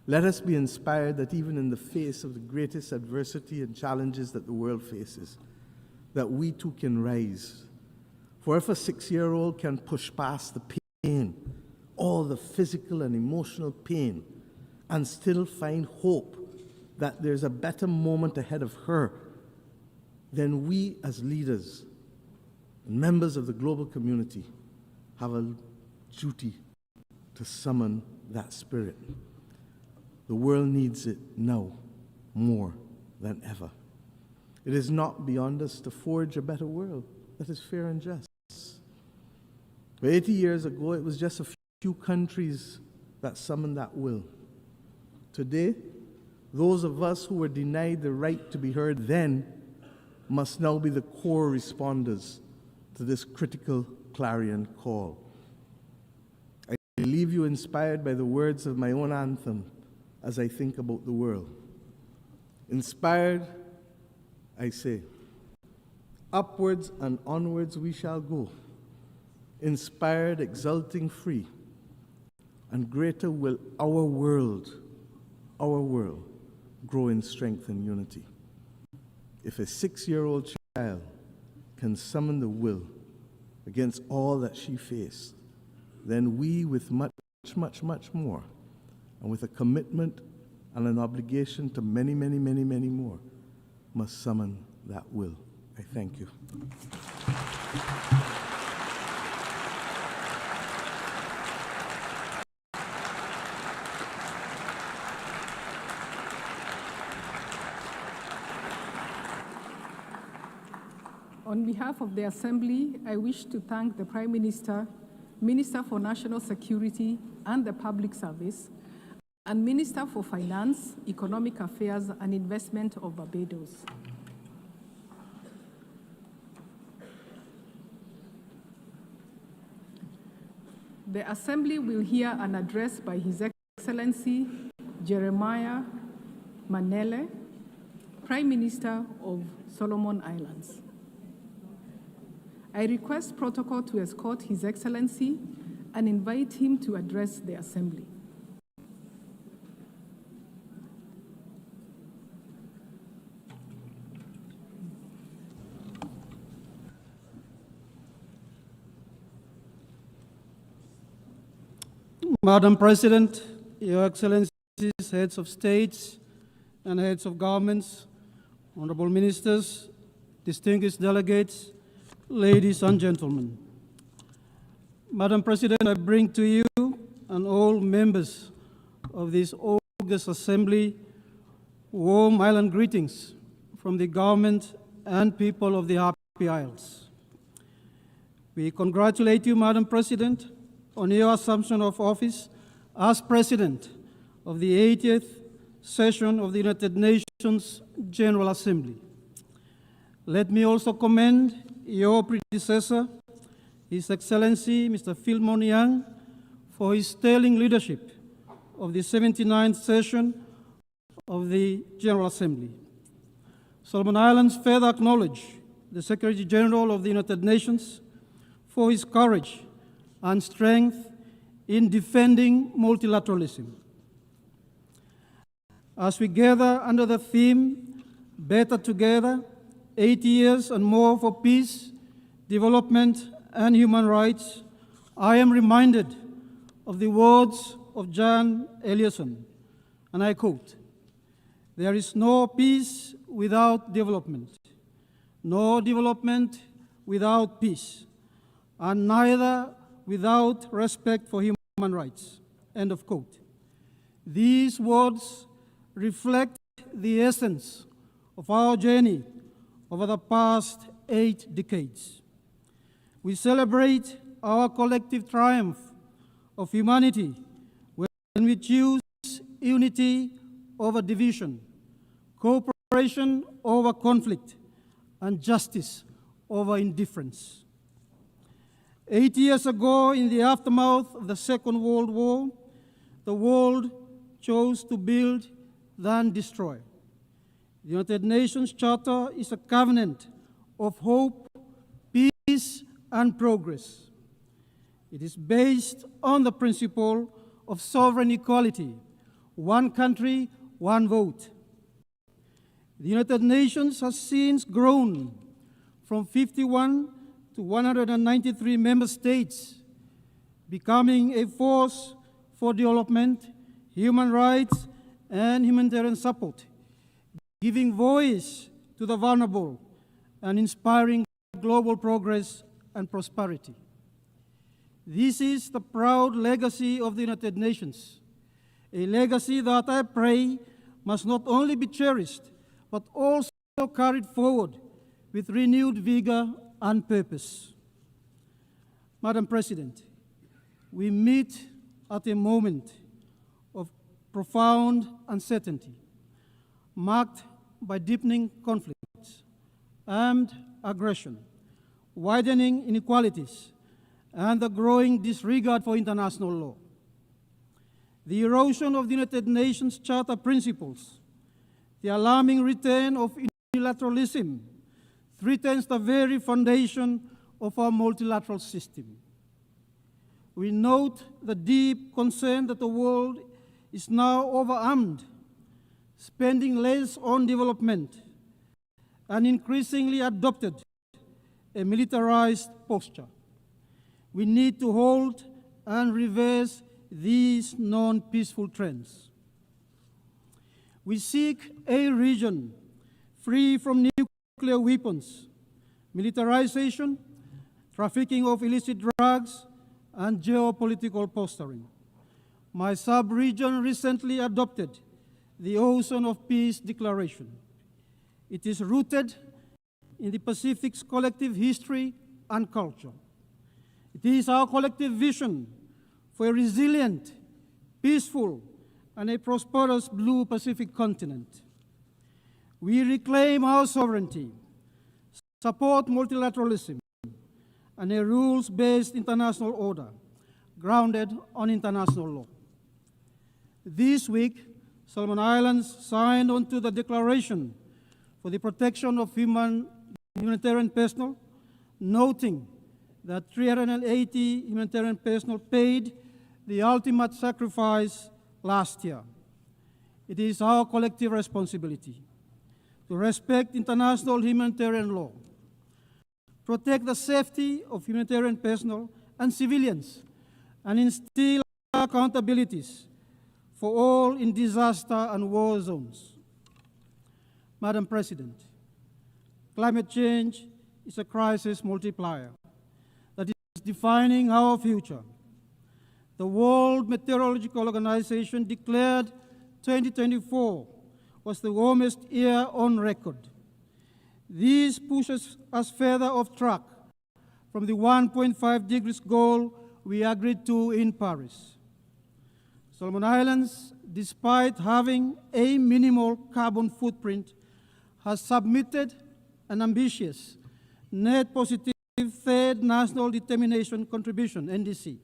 P: Let us be inspired that even in the face of the greatest adversity and challenges that the world faces, that we too can rise. For if a 6-year-old can push past the pain, all the physical and emotional pain, and still find hope that there's a better moment ahead of her, then we as leaders and members of the global community have a duty to summon that spirit. The world needs it now more than ever. It is not beyond us to forge a better world that is fair and just. 80 years ago, it was just a few countries that summoned that will. Today, those of us who were denied the right to be heard then must now be the core responders to this critical clarion call. I leave you inspired by the words of my own anthem as I think about the world. Inspired, I say, upwards and onwards we shall go, inspired, exulting, free, and greater will our world grow in strength and unity. If a 6-year-old child can summon the will against all that she faced, then we, with much, much, much more, and with a commitment and an obligation to many, many, many, many more, must summon that will. I thank you.
M: On behalf of the Assembly, I wish to thank the Prime Minister, Minister for National Security and the Public Service, and Minister for Finance, Economic Affairs and Investment of Barbados. The Assembly will hear an address by His Excellency Jeremiah Manele, Prime Minister of Solomon Islands. I request protocol to escort His Excellency and invite him to address the Assembly.
Q: Madam President, Your Excellencies, heads of states and heads of governments, honorable ministers, distinguished delegates, ladies and gentlemen, Madam President, I bring to you and all members of this August Assembly warm island greetings from the government and people of the Happy Isles. We congratulate you, Madam President, on your assumption of office as President of the 80th session of the United Nations General Assembly. Let me also commend your predecessor, His Excellency Mr. Philemon Yang, for his sterling leadership of the 79th session of the General Assembly. Solomon Islands further acknowledge the Secretary General of the United Nations for his courage and strength in defending multilateralism. As we gather under the theme, Better Together, 80 years and more for peace, development, and human rights, I am reminded of the words of John Ellison, and I quote, "There is no peace without development, no development without peace, and neither without respect for human rights." End of quote. These words reflect the essence of our journey over the past 8 decades. We celebrate our collective triumph of humanity when we choose unity over division, cooperation over conflict, and justice over indifference. 80 years ago, in the aftermath of the Second World War, the world chose to build than destroy. The United Nations Charter is a covenant of hope, peace, and progress. It is based on the principle of sovereign equality, one country, one vote. The United Nations has since grown from 51 to 193 member states, becoming a force for development, human rights, and humanitarian support, giving voice to the vulnerable and inspiring global progress and prosperity. This is the proud legacy of the United Nations, a legacy that I pray must not only be cherished, but also carried forward with renewed vigor and purpose. Madam President, we meet at a moment of profound uncertainty, marked by deepening conflicts, armed aggression, widening inequalities, and the growing disregard for international law. The erosion of the United Nations Charter principles, the alarming return of unilateralism, threatens the very foundation of our multilateral system. We note the deep concern that the world is now overarmed, spending less on development, and increasingly adopted a militarized posture. We need to halt and reverse these non-peaceful trends. We seek a region free from nuclear weapons, militarization, trafficking of illicit drugs, and geopolitical posturing. My sub-region recently adopted the Ocean of Peace Declaration. It is rooted in the Pacific's collective history and culture. It is our collective vision for a resilient, peaceful, and a prosperous blue Pacific continent. We reclaim our sovereignty, support multilateralism, and a rules-based international order grounded on international law. This week, Solomon Islands signed onto the Declaration for the Protection of Humanitarian Personnel, noting that 380 humanitarian personnel paid the ultimate sacrifice last year. It is our collective responsibility to respect international humanitarian law, protect the safety of humanitarian personnel and civilians, and instill accountabilities for all in disaster and war zones. Madam President, climate change is a crisis multiplier defining our future. The World Meteorological Organization declared 2024 was the warmest year on record. This pushes us further off track from the 1.5 degrees goal we agreed to in Paris. Solomon Islands, despite having a minimal carbon footprint, has submitted an ambitious net positive third national determination contribution, NDC.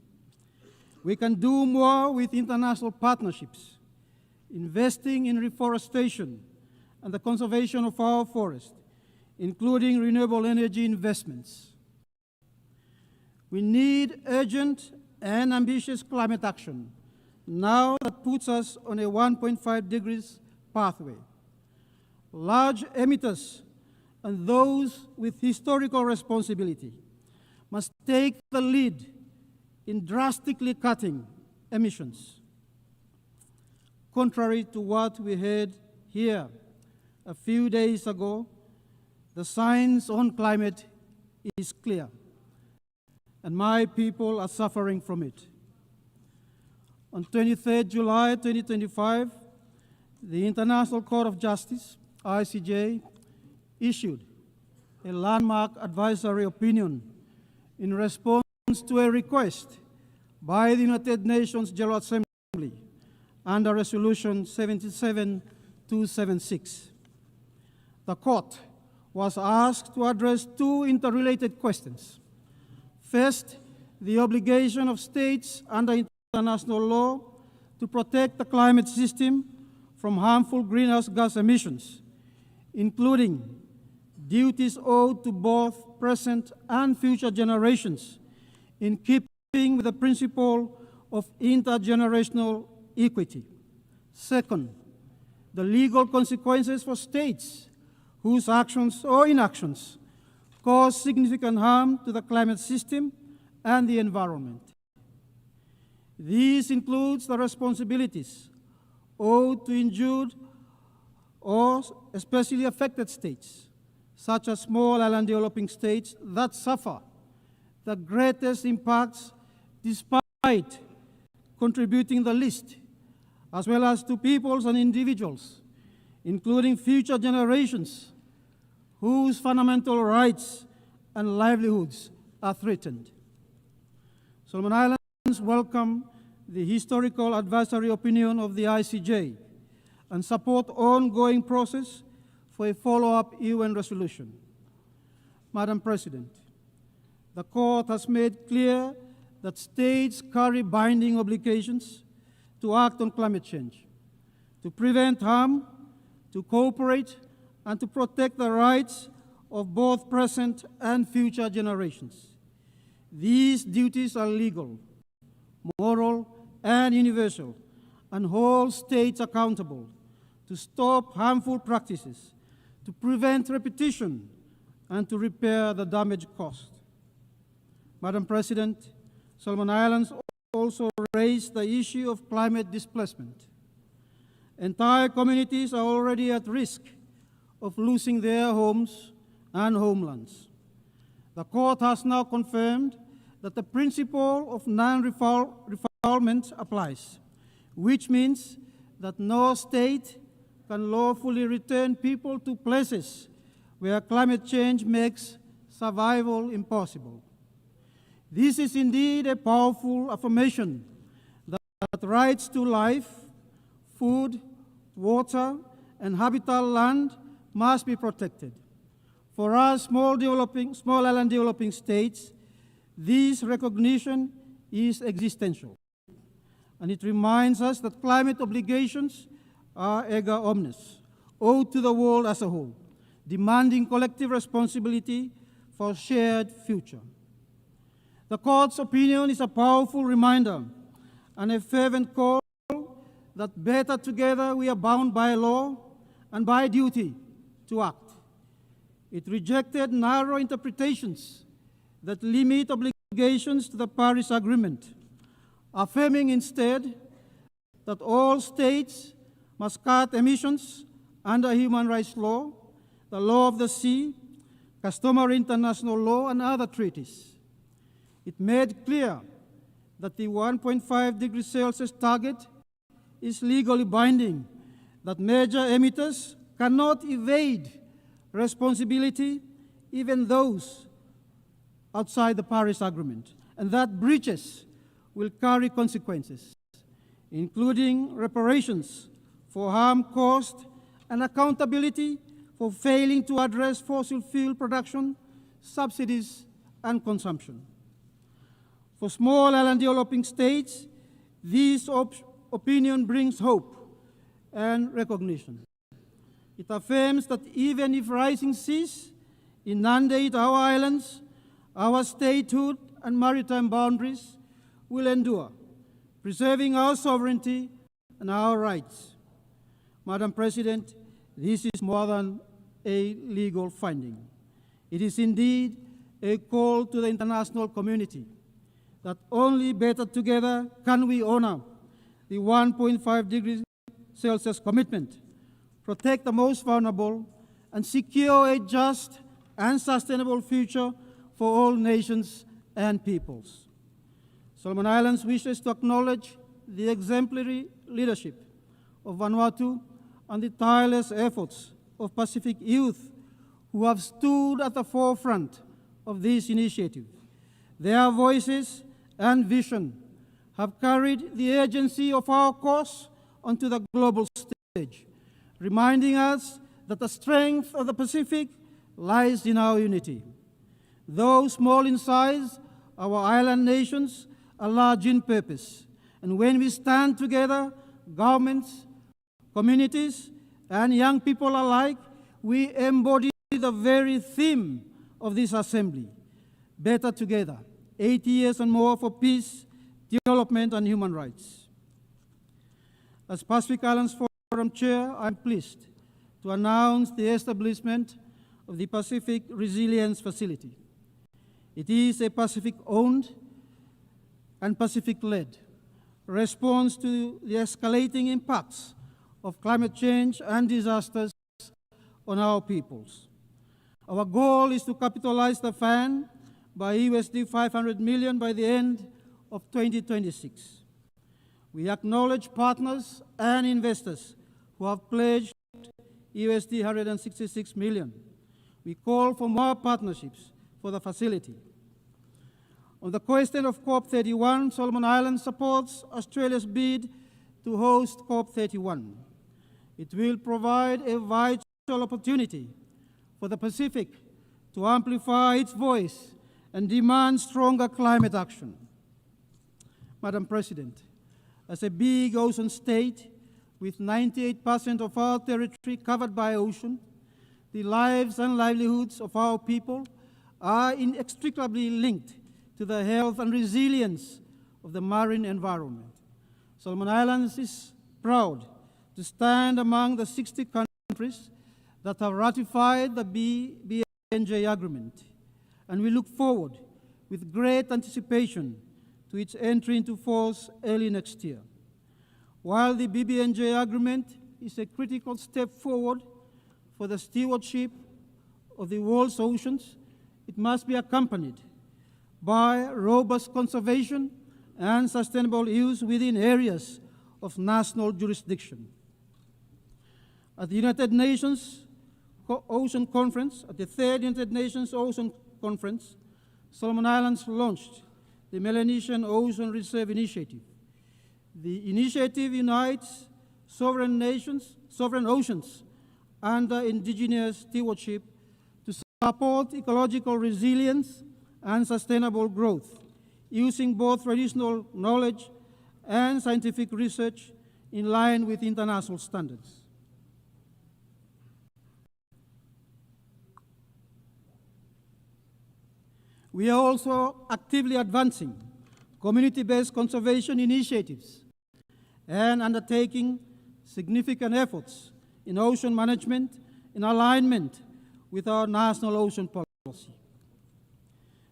Q: We can do more with international partnerships, investing in reforestation and the conservation of our forest, including renewable energy investments. We need urgent and ambitious climate action now that puts us on a 1.5 degrees pathway. Large emitters and those with historical responsibility must take the lead in drastically cutting emissions. Contrary to what we heard here a few days ago, the science on climate is clear, and my people are suffering from it. On 23rd July 2025, the International Court of Justice, ICJ, issued a landmark advisory opinion in response to a request by the United Nations General Assembly under Resolution 77276. The court was asked to address two interrelated questions. First, the obligation of states under international law to protect the climate system from harmful greenhouse gas emissions, including duties owed to both present and future generations in keeping with the principle of intergenerational equity. Second, the legal consequences for states whose actions or inactions cause significant harm to the climate system and the environment. This includes the responsibilities owed to injured or especially affected states, such as small island developing states that suffer the greatest impacts despite contributing the least, as well as to peoples and individuals, including future generations whose fundamental rights and livelihoods are threatened. Solomon Islands welcome the historical advisory opinion of the ICJ and support ongoing process for a follow-up UN resolution. Madam President, the court has made clear that states carry binding obligations to act on climate change, to prevent harm, to cooperate, and to protect the rights of both present and future generations. These duties are legal, moral, and universal, and hold states accountable to stop harmful practices, to prevent repetition, and to repair the damage caused. Madam President, Solomon Islands also raised the issue of climate displacement. Entire communities are already at risk of losing their homes and homelands. The court has now confirmed that the principle of non-refoulement applies, which means that no state can lawfully return people to places where climate change makes survival impossible. This is indeed a powerful affirmation that rights to life, food, water, and habitable land must be protected. For us small island developing states, this recognition is existential, and it reminds us that climate obligations are erga omnes, owed to the world as a whole, demanding collective responsibility for a shared future. The court's opinion is a powerful reminder and a fervent call that better together we are bound by law and by duty to act. It rejected narrow interpretations that limit obligations to the Paris Agreement, affirming instead that all states must cut emissions under human rights law, the law of the sea, customary international law, and other treaties. It made clear that the 1.5 degrees Celsius target is legally binding, that major emitters cannot evade responsibility, even those outside the Paris Agreement, and that breaches will carry consequences, including reparations for harm caused and accountability for failing to address fossil fuel production, subsidies, and consumption. For small and developing states, this opinion brings hope and recognition. It affirms that even if rising seas inundate our islands, our statehood and maritime boundaries will endure, preserving our sovereignty and our rights. Madam President, this is more than a legal finding. It is indeed a call to the international community that only better together can we honor the 1.5 degrees Celsius commitment, protect the most vulnerable, and secure a just and sustainable future for all nations and peoples. Solomon Islands wishes to acknowledge the exemplary leadership of Vanuatu and the tireless efforts of Pacific youth who have stood at the forefront of this initiative. Their voices and vision have carried the urgency of our cause onto the global stage, reminding us that the strength of the Pacific lies in our unity. Though small in size, our island nations are large in purpose. And when we stand together, governments, communities, and young people alike, we embody the very theme of this assembly: better together, 80 years and more for peace, development, and human rights. As Pacific Islands Forum Chair, I'm pleased to announce the establishment of the Pacific Resilience Facility. It is a Pacific-owned and Pacific-led response to the escalating impacts of climate change and disasters on our peoples. Our goal is to capitalize the fund by USD 500 million by the end of 2026. We acknowledge partners and investors who have pledged USD 166 million. We call for more partnerships for the facility. On the question of COP31, Solomon Islands supports Australia's bid to host COP31. It will provide a vital opportunity for the Pacific to amplify its voice and demand stronger climate action. Madam President, as a big ocean state with 98% of our territory covered by ocean, the lives and livelihoods of our people are inextricably linked to the health and resilience of the marine environment. Solomon Islands is proud to stand among the 60 countries that have ratified the BBNJ agreement, and we look forward with great anticipation to its entry into force early next year. While the BBNJ agreement is a critical step forward for the stewardship of the world's oceans, it must be accompanied by robust conservation and sustainable use within areas of national jurisdiction. At the United Nations Ocean Conference, at the third United Nations Ocean Conference, Solomon Islands launched the Melanesian Ocean Reserve Initiative. The initiative unites sovereign oceans under indigenous stewardship to support ecological resilience and sustainable growth, using both traditional knowledge and scientific research in line with international standards. We are also actively advancing community-based conservation initiatives and undertaking significant efforts in ocean management in alignment with our national ocean policy.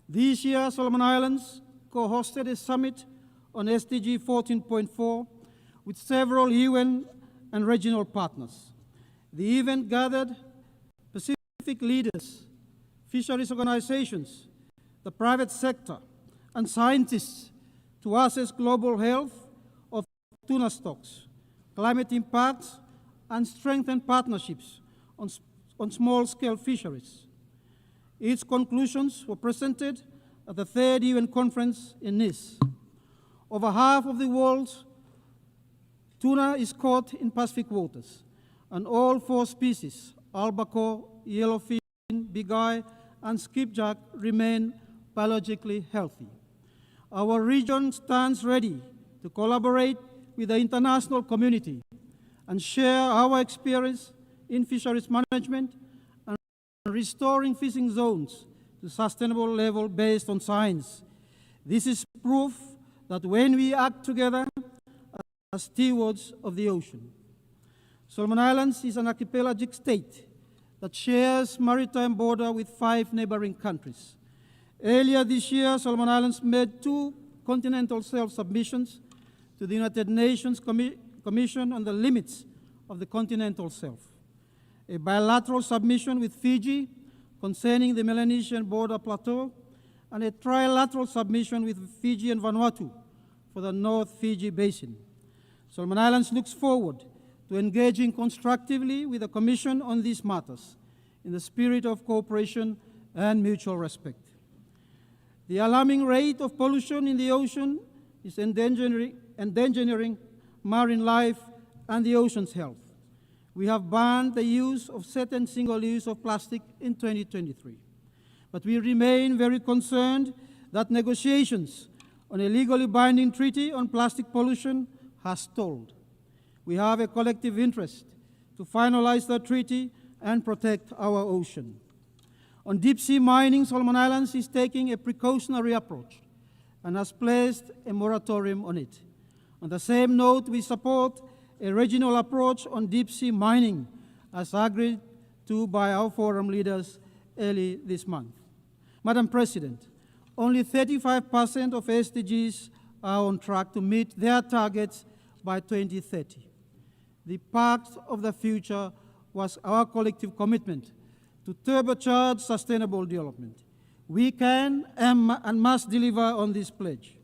Q: This year, Solomon Islands co-hosted a summit on SDG 14.4 with several UN and regional partners. The event gathered Pacific leaders, fisheries organizations, the private sector, and scientists to assess global health of tuna stocks, climate impacts, and strengthen partnerships on small-scale fisheries. Its conclusions were presented at the third UN conference in Nice. Over half of the world's tuna is caught in Pacific waters, and all 4 species, albacore, yellowfin, bigeye, and skipjack, remain biologically healthy. Our region stands ready to collaborate with the international community and share our experience in fisheries management and restoring fishing zones to sustainable level based on science. This is proof that when we act together as stewards of the ocean. Solomon Islands is an archipelagic state that shares maritime border with 5 neighboring countries. Earlier this year, Solomon Islands made 2 continental self-submissions to the United Nations Commission on the Limits of the Continental Shelf, a bilateral submission with Fiji concerning the Melanesian border plateau, and a trilateral submission with Fiji and Vanuatu for the North Fiji Basin. Solomon Islands looks forward to engaging constructively with the Commission on these matters in the spirit of cooperation and mutual respect. The alarming rate of pollution in the ocean is endangering marine life and the ocean's health. We have banned the use of certain single-use of plastic in 2023. But we remain very concerned that negotiations on a legally binding treaty on plastic pollution has stalled. We have a collective interest to finalize that treaty and protect our ocean. On deep-sea mining, Solomon Islands is taking a precautionary approach and has placed a moratorium on it. On the same note, we support a regional approach on deep-sea mining as agreed to by our forum leaders early this month. Madam President, only 35% of SDGs are on track to meet their targets by 2030. The Pact of the Future was our collective commitment to turbocharge sustainable development. We can and must deliver on this pledge.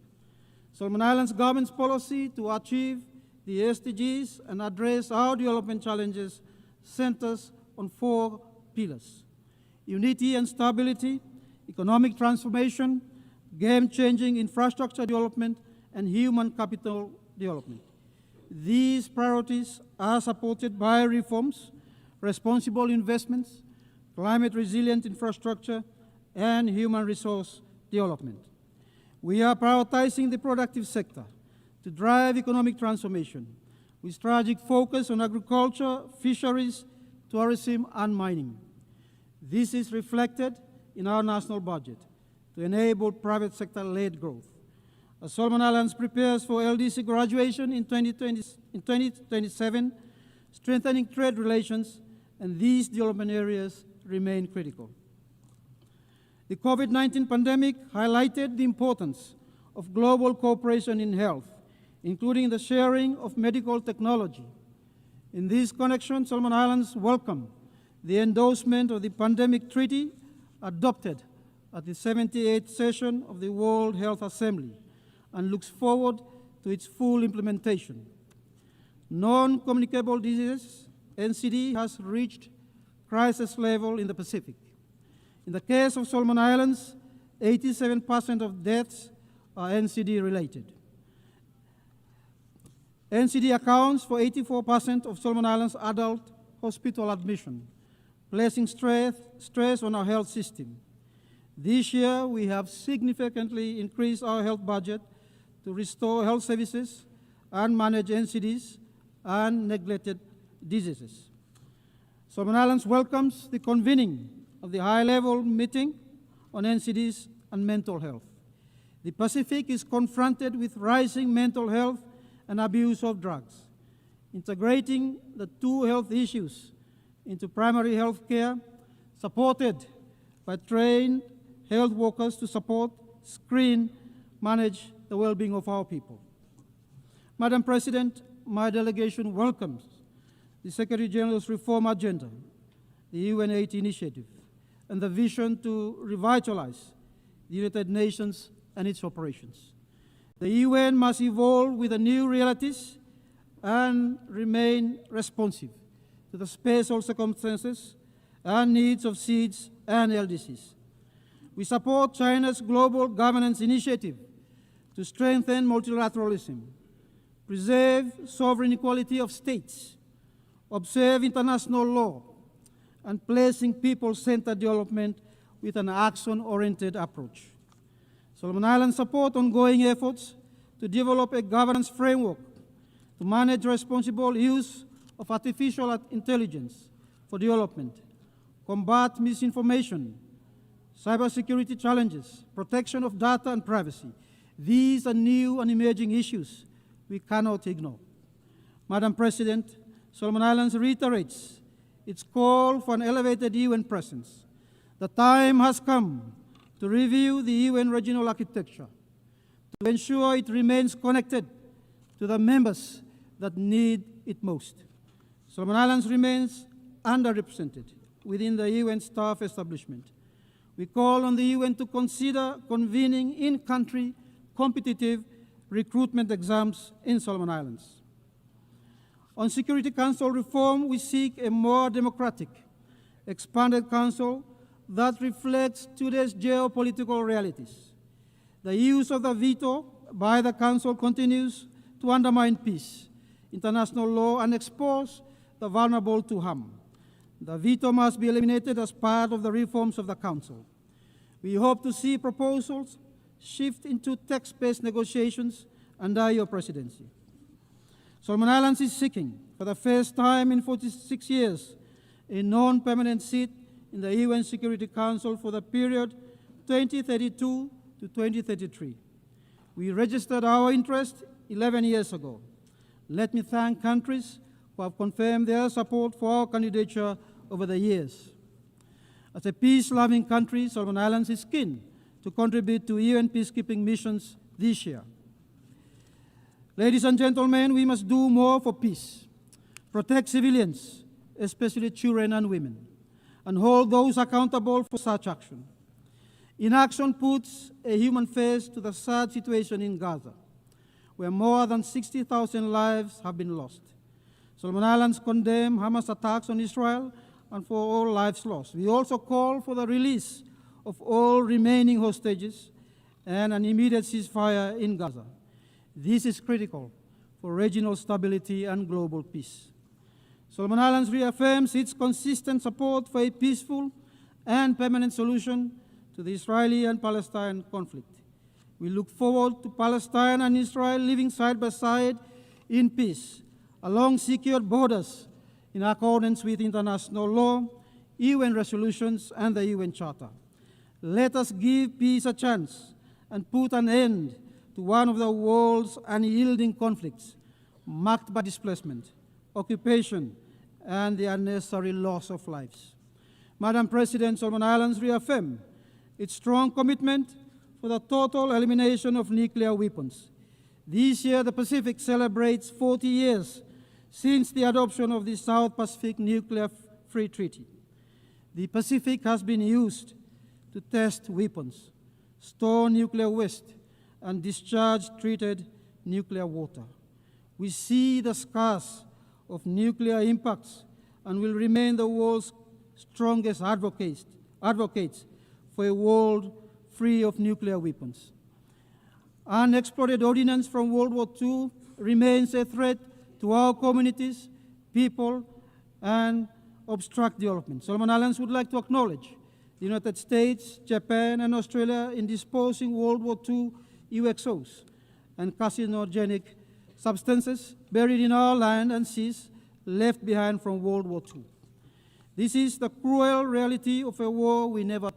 Q: Solomon Islands government's policy to achieve the SDGs and address our development challenges centers on 4 pillars: unity and stability, economic transformation, game-changing infrastructure development, and human capital development. These priorities are supported by reforms, responsible investments, climate-resilient infrastructure, and human resource development. We are prioritizing the productive sector to drive economic transformation with strategic focus on agriculture, fisheries, tourism, and mining. This is reflected in our national budget to enable private sector-led growth. As Solomon Islands prepares for LDC graduation in 2027, strengthening trade relations and these development areas remain critical. The COVID-19 pandemic highlighted the importance of global cooperation in health, including the sharing of medical technology. In this connection, Solomon Islands welcome the endorsement of the Pandemic Treaty adopted at the 78th session of the World Health Assembly and looks forward to its full implementation. Non-communicable diseases, NCD, has reached crisis level in the Pacific. In the case of Solomon Islands, 87% of deaths are NCD related. NCD accounts for 84% of Solomon Islands adult hospital admission, placing stress on our health system. This year, we have significantly increased our health budget to restore health services and manage NCDs and neglected diseases. Solomon Islands welcomes the convening of the high-level meeting on NCDs and mental health. The Pacific is confronted with rising mental health and abuse of drugs. Integrating the 2 health issues into primary health care, supported by trained health workers to support, screen, manage the well-being of our people. Madam President, my delegation welcomes the Secretary General's reform agenda, the UN 80 initiative, and the vision to revitalize the United Nations and its operations. The UN must evolve with the new realities and remain responsive to the special circumstances and needs of SEEDs and LDCs. We support China's global governance initiative to strengthen multilateralism, preserve sovereign equality of states, observe international law, and placing people-centered development with an action-oriented approach. Solomon Islands support ongoing efforts to develop a governance framework to manage responsible use of artificial intelligence for development, combat misinformation, cybersecurity challenges, protection of data and privacy. These are new and emerging issues we cannot ignore. Madam President, Solomon Islands reiterates its call for an elevated UN presence. The time has come to review the UN regional architecture to ensure it remains connected to the members that need it most. Solomon Islands remains underrepresented within the UN staff establishment. We call on the UN to consider convening in-country competitive recruitment exams in Solomon Islands. On Security Council reform, we seek a more democratic, expanded council that reflects today's geopolitical realities. The use of the veto by the Council continues to undermine peace, international law, and expose the vulnerable to harm. The veto must be eliminated as part of the reforms of the Council. We hope to see proposals shift into text-based negotiations under your presidency. Solomon Islands is seeking, for the first time in 46 years, a non-permanent seat in the UN Security Council for the period 2032 to 2033. We registered our interest 11 years ago. Let me thank countries who have confirmed their support for our candidature over the years. As a peace-loving country, Solomon Islands is keen to contribute to UN peacekeeping missions this year. Ladies and gentlemen, we must do more for peace, protect civilians, especially children and women, and hold those accountable for such action. Inaction puts a human face to the sad situation in Gaza, where more than 60,000 lives have been lost. Solomon Islands condemn Hamas attacks on Israel and for all lives lost. We also call for the release of all remaining hostages and an immediate ceasefire in Gaza. This is critical for regional stability and global peace. Solomon Islands reaffirms its consistent support for a peaceful and permanent solution to the Israeli and Palestine conflict. We look forward to Palestine and Israel living side by side in peace, along secured borders, in accordance with international law, UN resolutions, and the UN Charter. Let us give peace a chance and put an end to one of the world's unyielding conflicts, marked by displacement, occupation, and the unnecessary loss of lives. Madam President, Solomon Islands reaffirm its strong commitment for the total elimination of nuclear weapons. This year, the Pacific celebrates 40 years since the adoption of the South Pacific Nuclear Free Treaty. The Pacific has been used to test weapons, store nuclear waste, and discharge treated nuclear water. We see the scars of nuclear impacts and will remain the world's strongest advocates for a world free of nuclear weapons. Unexploded ordnance from World War II remains a threat to our communities, people, and obstruct development. Solomon Islands would like to acknowledge the United States, Japan, and Australia in disposing World War II UXOs and carcinogenic substances buried in our land and seas left behind from World War II. This is the cruel reality of a war we never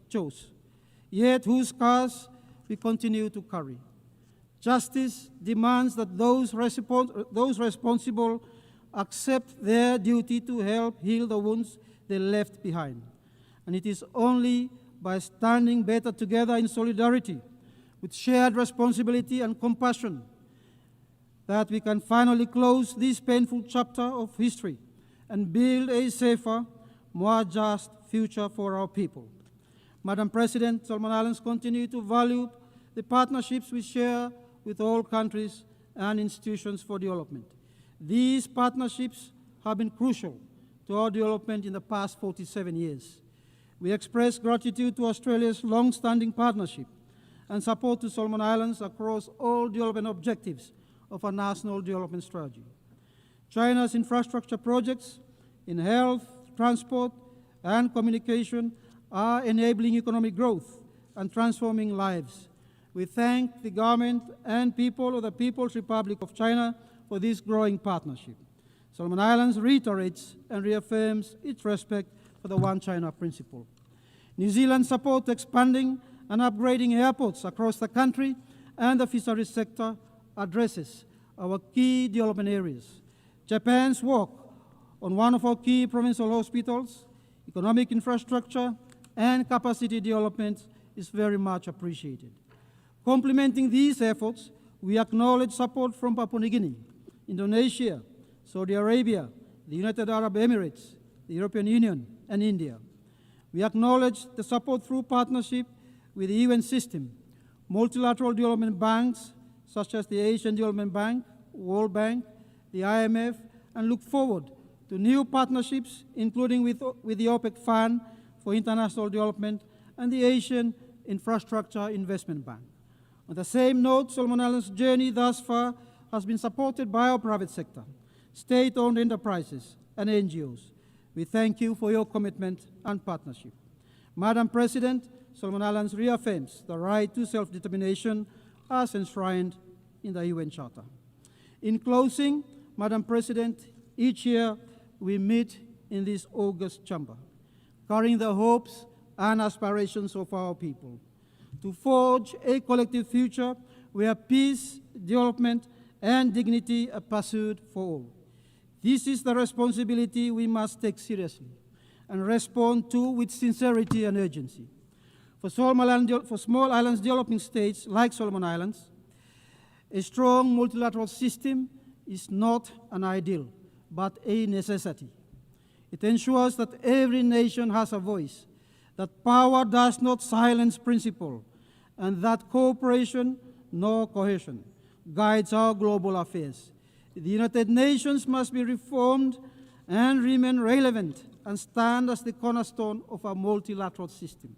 Q: chose, yet whose scars we continue to carry. Justice demands that those responsible accept their duty to help heal the wounds they left behind. And it is only by standing better together in solidarity, with shared responsibility and compassion, that we can finally close this painful chapter of history and build a safer, more just future for our people. Madam President, Solomon Islands continue to value the partnerships we share with all countries and institutions for development. These partnerships have been crucial to our development in the past 47 years. We express gratitude to Australia's long-standing partnership and support to Solomon Islands across all development objectives of our national development strategy. China's infrastructure projects in health, transport, and communication are enabling economic growth and transforming lives. We thank the government and people of the People's Republic of China for this growing partnership. Solomon Islands reiterates and reaffirms its respect for the One China principle. New Zealand supports expanding and upgrading airports across the country, and the fisheries sector addresses our key development areas. Japan's work on one of our key provincial hospitals, economic infrastructure, and capacity development is very much appreciated. Complementing these efforts, we acknowledge support from Papua New Guinea, Indonesia, Saudi Arabia, the United Arab Emirates, the European Union, and India. We acknowledge the support through partnership with the UN system, multilateral development banks such as the Asian Development Bank, World Bank, the IMF, and look forward to new partnerships, including with the OPEC Fund for International Development and the Asian Infrastructure Investment Bank. On the same note, Solomon Islands' journey thus far has been supported by our private sector, state-owned enterprises, and NGOs. We thank you for your commitment and partnership. Madam President, Solomon Islands reaffirms the right to self-determination as enshrined in the UN Charter. In closing, Madam President, each year we meet in this august chamber, carrying the hopes and aspirations of our people, to forge a collective future where peace, development, and dignity are pursued for all. This is the responsibility we must take seriously and respond to with sincerity and urgency. For small islands developing states like Solomon Islands, a strong multilateral system is not an ideal, but a necessity. It ensures that every nation has a voice, that power does not silence principle, and that cooperation, nor cohesion, guides our global affairs. The United Nations must be reformed and remain relevant and stand as the cornerstone of a multilateral system,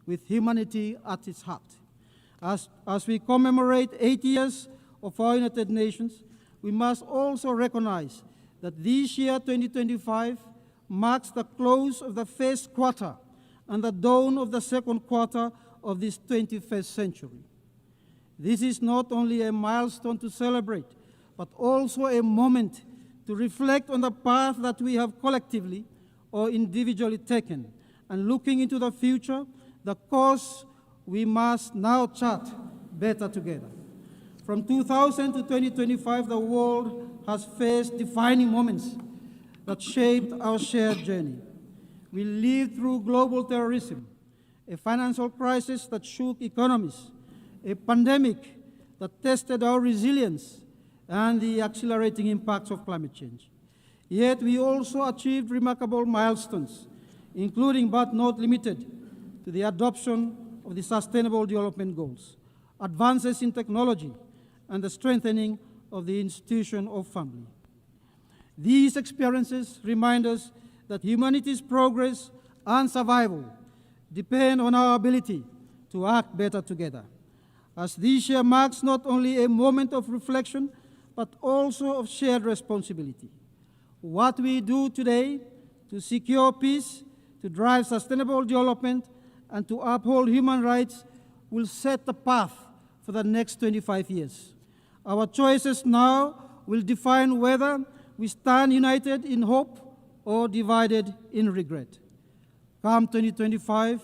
Q: with humanity at its heart. As we commemorate 80 years of our United Nations, we must also recognize that this year, 2025, marks the close of the first quarter and the dawn of the second quarter of this 21st century. This is not only a milestone to celebrate, but also a moment to reflect on the path that we have collectively or individually taken, and looking into the future, the course we must now chart better together. From 2000 to 2025, the world has faced defining moments that shaped our shared journey. We lived through global terrorism, a financial crisis that shook economies, a pandemic that tested our resilience, and the accelerating impacts of climate change. Yet we also achieved remarkable milestones, including but not limited to the adoption of the Sustainable Development Goals, advances in technology, and the strengthening of the institution of family. These experiences remind us that humanity's progress and survival depend on our ability to act better together. As this year marks not only a moment of reflection, but also of shared responsibility. What we do today to secure peace, to drive sustainable development, and to uphold human rights will set the path for the next 25 years. Our choices now will define whether we stand united in hope or divided in regret. Come 2025,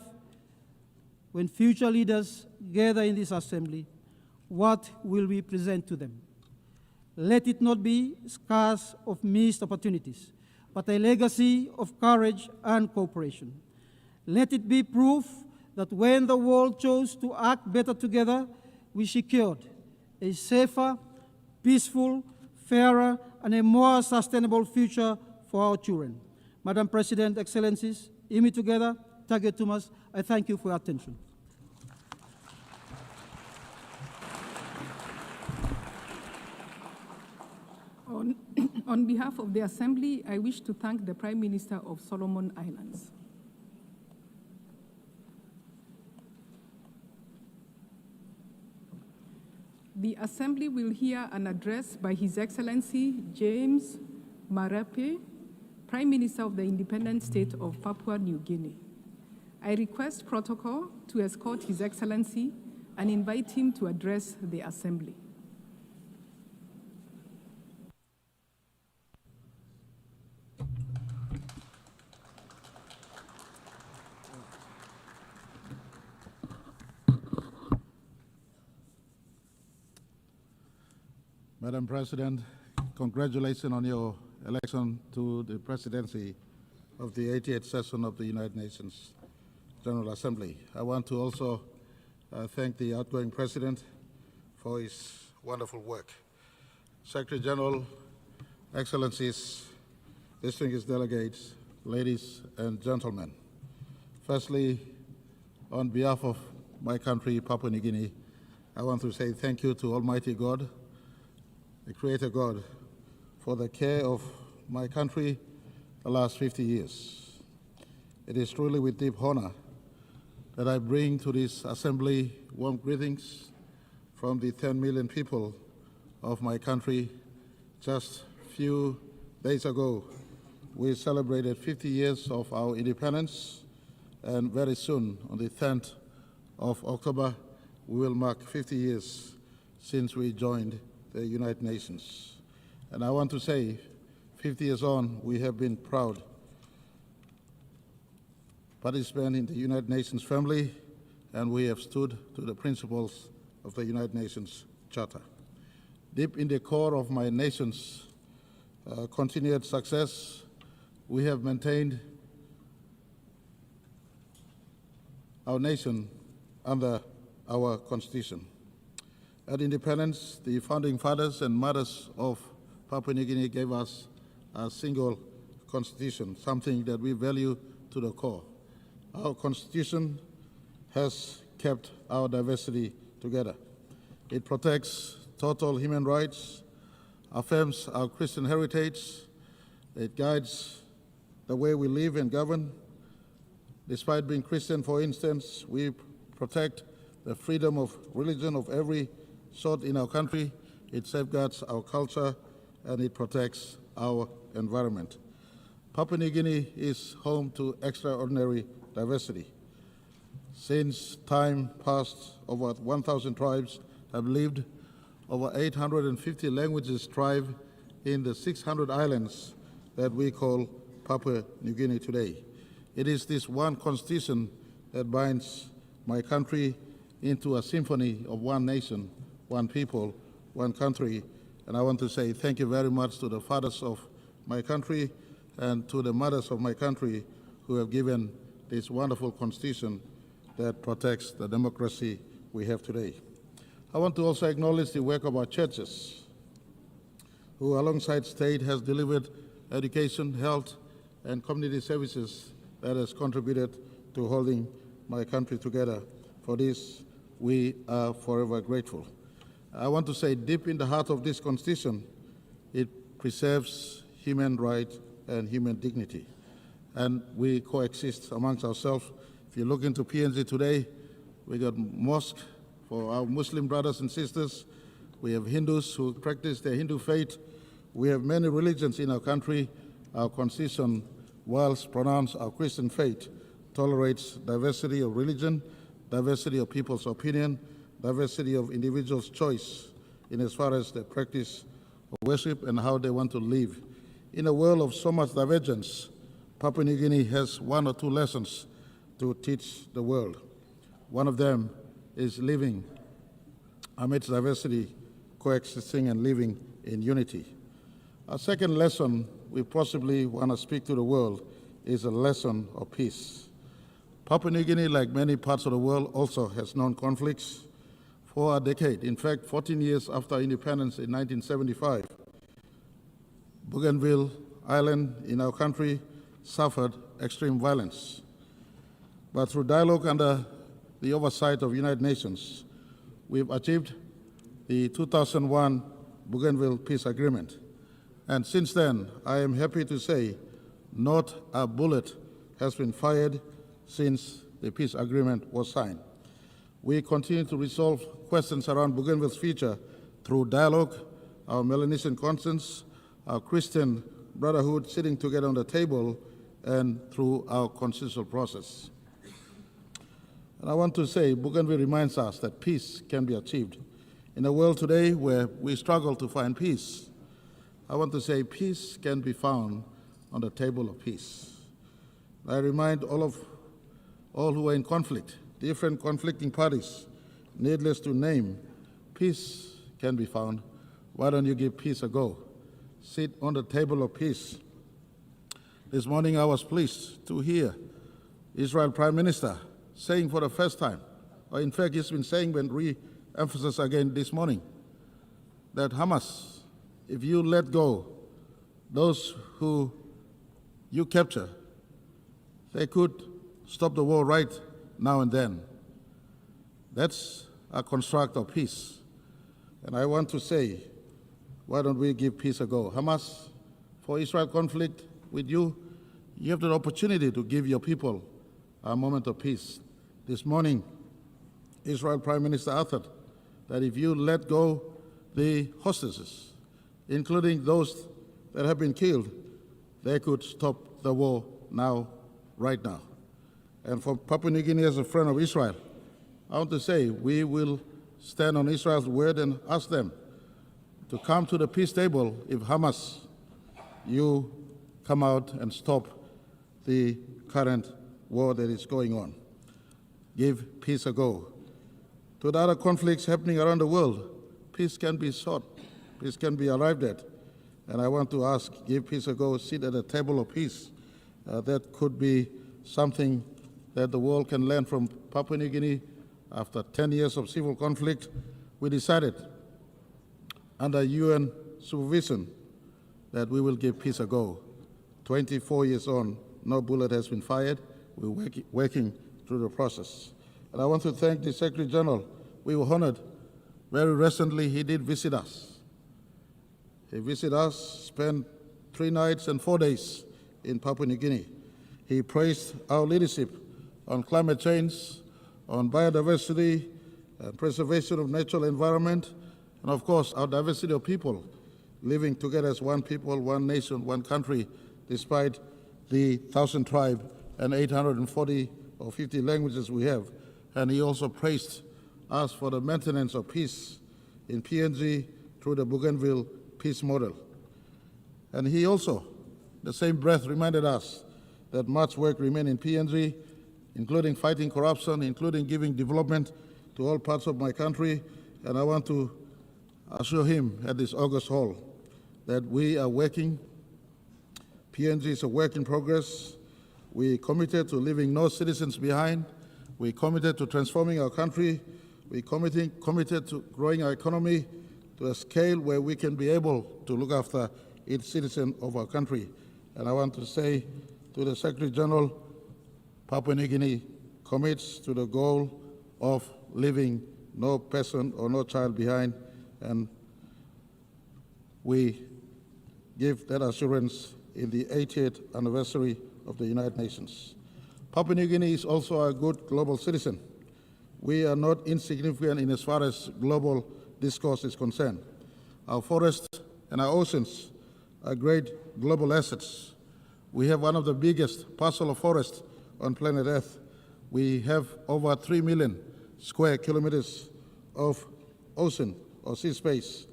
Q: when future leaders gather in this assembly, what will we present to them? Let it not be scars of missed opportunities, but a legacy of courage and cooperation. Let it be proof that when the world chose to act better together, we secured a safer, peaceful, fairer, and a more sustainable future for our children. Madam President, Excellencies, Imi together, Tage Tumas, I thank you for your attention.
M: On behalf of the Assembly, I wish to thank the Prime Minister of Solomon Islands. The Assembly will hear an address by His Excellency James Marape, Prime Minister of the Independent State of Papua New Guinea. I request protocol to escort His Excellency and invite him to address the Assembly.
R: Madam President, congratulations on your election to the presidency of the 88th session of the United Nations General Assembly. I want to also thank the outgoing president for his wonderful work. Secretary General, Excellencies, distinguished delegates, ladies and gentlemen. Firstly, on behalf of my country, Papua New Guinea, I want to say thank you to Almighty God, the Creator God, for the care of my country the last 50 years. It is truly with deep honor that I bring to this assembly warm greetings from the 10 million people of my country. Just a few days ago, we celebrated 50 years of our independence, and very soon, on the 10th of October, we will mark 50 years since we joined the United Nations. And I want to say, 50 years on, we have been proud participant in the United Nations family, and we have stood to the principles of the United Nations Charter. Deep in the core of my nation's continued success, we have maintained our nation under our Constitution. At independence, the founding fathers and mothers of Papua New Guinea gave us a single constitution, something that we value to the core. Our constitution has kept our diversity together. It protects total human rights, affirms our Christian heritage, it guides the way we live and govern. Despite being Christian, for instance, we protect the freedom of religion of every sort in our country. It safeguards our culture, and it protects our environment. Papua New Guinea is home to extraordinary diversity. Since time past, over 1,000 tribes have lived, over 850 languages thrive in the 600 islands that we call Papua New Guinea today. It is this one constitution that binds my country into a symphony of one nation, one people, one country. And I want to say thank you very much to the fathers of my country and to the mothers of my country who have given this wonderful constitution that protects the democracy we have today. I want to also acknowledge the work of our churches, who alongside state has delivered education, health, and community services that has contributed to holding my country together. For this, we are forever grateful. I want to say deep in the heart of this Constitution, it preserves human rights and human dignity. And we coexist amongst ourselves. If you look into PNG today, we got mosques for our Muslim brothers and sisters. We have Hindus who practice their Hindu faith. We have many religions in our country. Our Constitution, whilst pronounced our Christian faith, tolerates diversity of religion, diversity of people's opinion, diversity of individuals' choice in as far as the practice of worship and how they want to live. In a world of so much divergence, Papua New Guinea has one or two lessons to teach the world. One of them is living amidst diversity, coexisting and living in unity. Our second lesson we possibly want to speak to the world is a lesson of peace. Papua New Guinea, like many parts of the world, also has known conflicts for a decade. In fact, 14 years after independence in 1975, Bougainville Island in our country suffered extreme violence. But through dialogue under the oversight of United Nations, we've achieved the 2001 Bougainville Peace Agreement. And since then, I am happy to say, not a bullet has been fired since the peace agreement was signed. We continue to resolve questions around Bougainville's future through dialogue, our Melanesian conscience, our Christian brotherhood sitting together on the table, and through our consensual process. And I want to say, Bougainville reminds us that peace can be achieved. In a world today where we struggle to find peace, I want to say peace can be found on the table of peace. I remind all who are in conflict, different conflicting parties, needless to name, peace can be found. Why don't you give peace a go? Sit on the table of peace. This morning I was pleased to hear Israel Prime Minister saying for the first time, or in fact he's been saying when re-emphasized again this morning, that Hamas, if you let go those who you capture, they could stop the war right now and then. That's a construct of peace. And I want to say, why don't we give peace a go? Hamas, for Israel conflict with you, you have the opportunity to give your people a moment of peace. This morning, Israel Prime Minister uttered that if you let go the hostages, including those that have been killed, they could stop the war now, right now. And for Papua New Guinea as a friend of Israel, I want to say we will stand on Israel's word and ask them to come to the peace table if Hamas, you come out and stop the current war that is going on. Give peace a go. To the other conflicts happening around the world, peace can be sought, peace can be arrived at. And I want to ask, give peace a go, sit at a table of peace. That could be something that the world can learn from Papua New Guinea. After 10 years of civil conflict, we decided under UN supervision that we will give peace a go. 24 years on, no bullet has been fired. We're working through the process. And I want to thank the Secretary General. We were honored. Very recently, he did visit us. He visited us, spent 3 nights and 4 days in Papua New Guinea. He praised our leadership on climate change, on biodiversity, preservation of natural environment, and of course, our diversity of people living together as one people, one nation, one country, despite the 1,000 tribes and 840 or 50 languages we have. And he also praised us for the maintenance of peace in PNG through the Bougainville peace model. And he also, the same breath, reminded us that much work remains in PNG, including fighting corruption, including giving development to all parts of my country. And I want to assure him at this August hall that we are working. PNG is a work in progress. We committed to leaving no citizens behind. We committed to transforming our country. We committed to growing our economy to a scale where we can be able to look after each citizen of our country. And I want to say to the Secretary General, Papua New Guinea commits to the goal of leaving no person or no child behind, and we give that assurance in the 80th anniversary of the United Nations. Papua New Guinea is also a good global citizen. We are not insignificant in as far as global discourse is concerned. Our forests and our oceans are great global assets. We have one of the biggest parcel of forest on planet Earth. We have over 3 million square kilometers of ocean or sea space.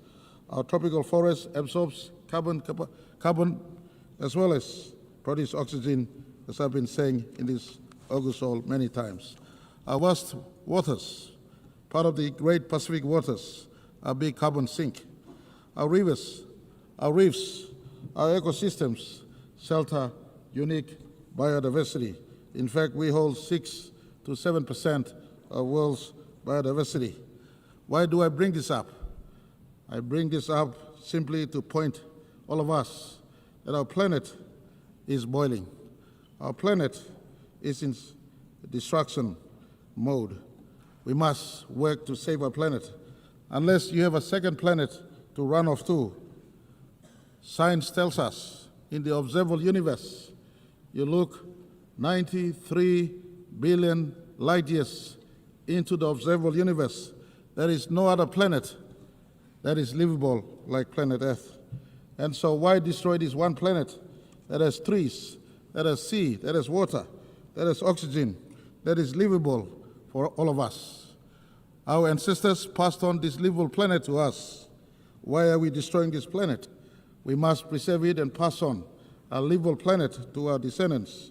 R: Our tropical forest absorbs carbon as well as produce oxygen, as I've been saying in this August hall many times. Our vast waters, part of the great Pacific waters, are big carbon sink. Our rivers, our reefs, our ecosystems shelter unique biodiversity. In fact, we hold 6 to 7% of world's biodiversity. Why do I bring this up? I bring this up simply to point all of us that our planet is boiling. Our planet is in destruction mode. We must work to save our planet. Unless you have a second planet to run off to, Science tells us in the observable universe, you look 93 billion light years into the observable universe, there is no other planet that is livable like planet Earth. And so why destroy this one planet that has trees, that has sea, that has water, that has oxygen, that is livable for all of us? Our ancestors passed on this livable planet to us. Why are we destroying this planet? We must preserve it and pass on a livable planet to our descendants.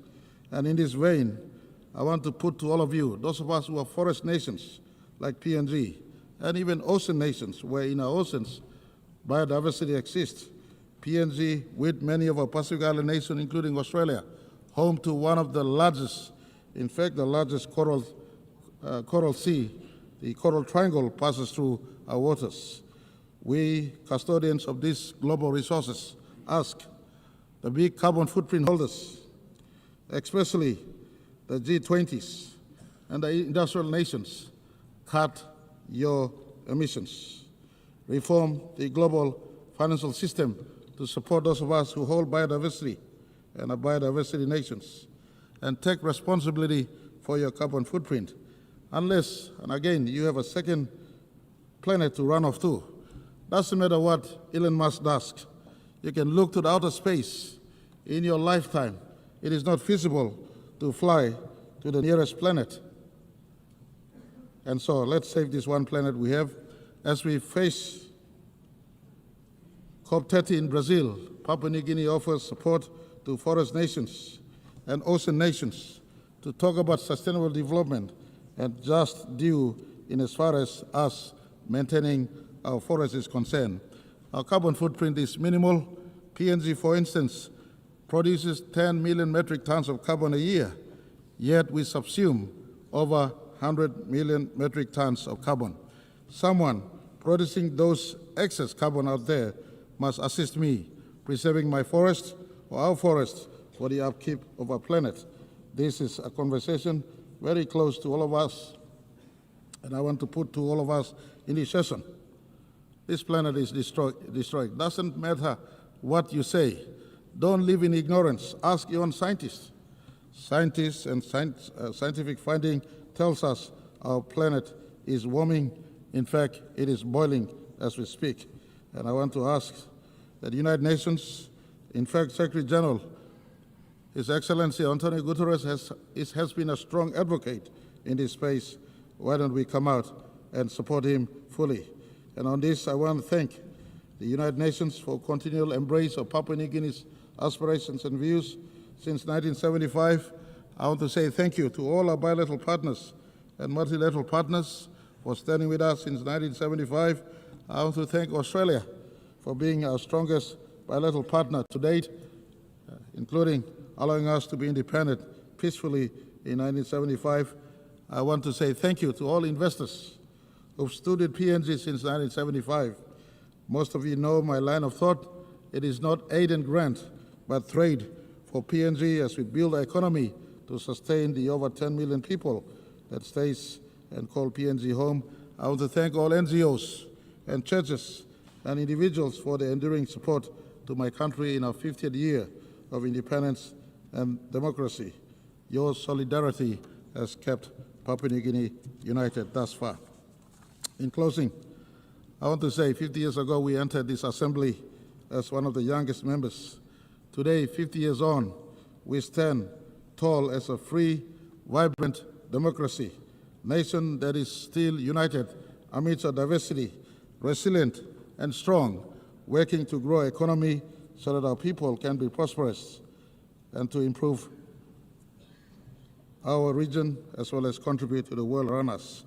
R: And in this vein, I want to put to all of you, those of us who are forest nations like PNG, and even ocean nations, where in our oceans biodiversity exists. PNG, with many of our Pacific Island nations, including Australia, home to one of the largest, in fact, the largest coral sea. The Coral Triangle passes through our waters. We, custodians of these global resources, ask the big carbon footprint holders, especially the G20s and the industrial nations, cut your emissions. Reform the global financial system to support those of us who hold biodiversity and are biodiversity nations, and take responsibility for your carbon footprint. Unless, and again, you have a second planet to run off to. Doesn't matter what Elon Musk does. You can look to the outer space in your lifetime. It is not feasible to fly to the nearest planet. And so let's save this one planet we have. As we face COP30 in Brazil, Papua New Guinea offers support to forest nations and ocean nations to talk about sustainable development and just due in as far as us maintaining our forest is concerned. Our carbon footprint is minimal. PNG, for instance, produces 10 million metric tons of carbon a year, yet we subsume over 100 million metric tons of carbon. Someone producing those excess carbon out there must assist me preserving my forest or our forest for the upkeep of our planet. This is a conversation very close to all of us, and I want to put to all of us in this session. This planet is destroyed. Doesn't matter what you say. Don't live in ignorance. Ask your own scientists. Scientists and scientific finding tells us our planet is warming. In fact, it is boiling as we speak. And I want to ask that the United Nations, in fact, Secretary General, His Excellency Antonio Guterres has been a strong advocate in this space. Why don't we come out and support him fully? And on this, I want to thank the United Nations for continual embrace of Papua New Guinea's aspirations and views since 1975. I want to say thank you to all our bilateral partners and multilateral partners for standing with us since 1975. I want to thank Australia for being our strongest bilateral partner to date, including allowing us to be independent peacefully in 1975. I want to say thank you to all investors who've stood with PNG since 1975. Most of you know my line of thought. It is not aid and grant, but trade for PNG as we build our economy to sustain the over 10 million people that stays and call PNG home. I want to thank all NGOs and churches and individuals for their enduring support to my country in our 50th year of independence and democracy. Your solidarity has kept Papua New Guinea united thus far. In closing, I want to say 50 years ago we entered this assembly as one of the youngest members. Today, 50 years on, we stand tall as a free, vibrant democracy, nation that is still united amidst our diversity, resilient and strong, working to grow our economy so that our people can be prosperous and to improve our region as well as contribute to the world around us.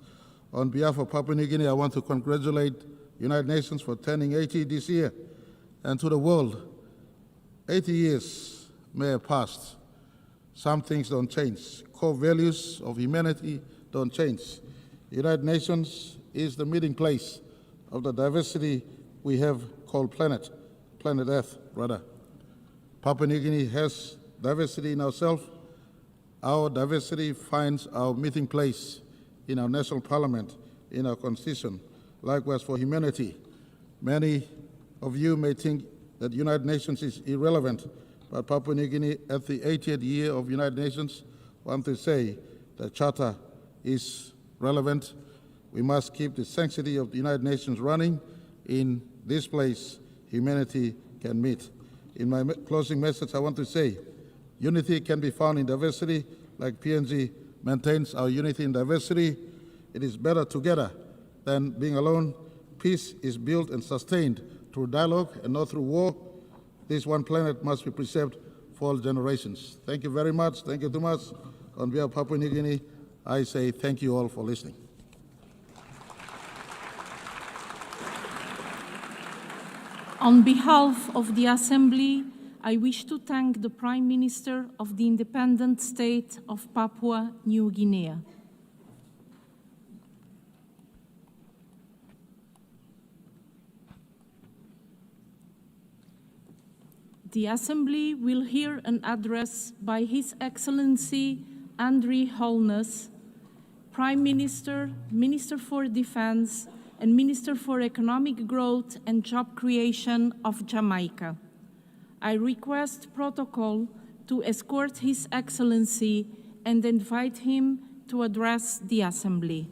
R: On behalf of Papua New Guinea, I want to congratulate United Nations for turning 80 this year, and to the world, 80 years may have passed. Some things don't change. Core values of humanity don't change. United Nations is the meeting place of the diversity we have called planet Earth, rather. Papua New Guinea has diversity in ourselves. Our diversity finds our meeting place in our national parliament, in our constitution. Likewise for humanity. Many of you may think that the United Nations is irrelevant, but Papua New Guinea at the 80th year of United Nations want to say the Charter is relevant. We must keep the sanctity of the United Nations running. In this place, humanity can meet. In my closing message, I want to say, unity can be found in diversity, like PNG maintains our unity in diversity. It is better together than being alone. Peace is built and sustained through dialogue and not through war. This one planet must be preserved for all generations. Thank you very much. Thank you too much. On behalf of Papua New Guinea, I say thank you all for listening.
S: On behalf of the Assembly, I wish to thank the Prime Minister of the independent state of Papua New Guinea. The Assembly will hear an address by His Excellency Andre Holness, Prime Minister, Minister for Defense, and Minister for Economic Growth and Job Creation of Jamaica. I request protocol to escort His Excellency and invite him to address the Assembly.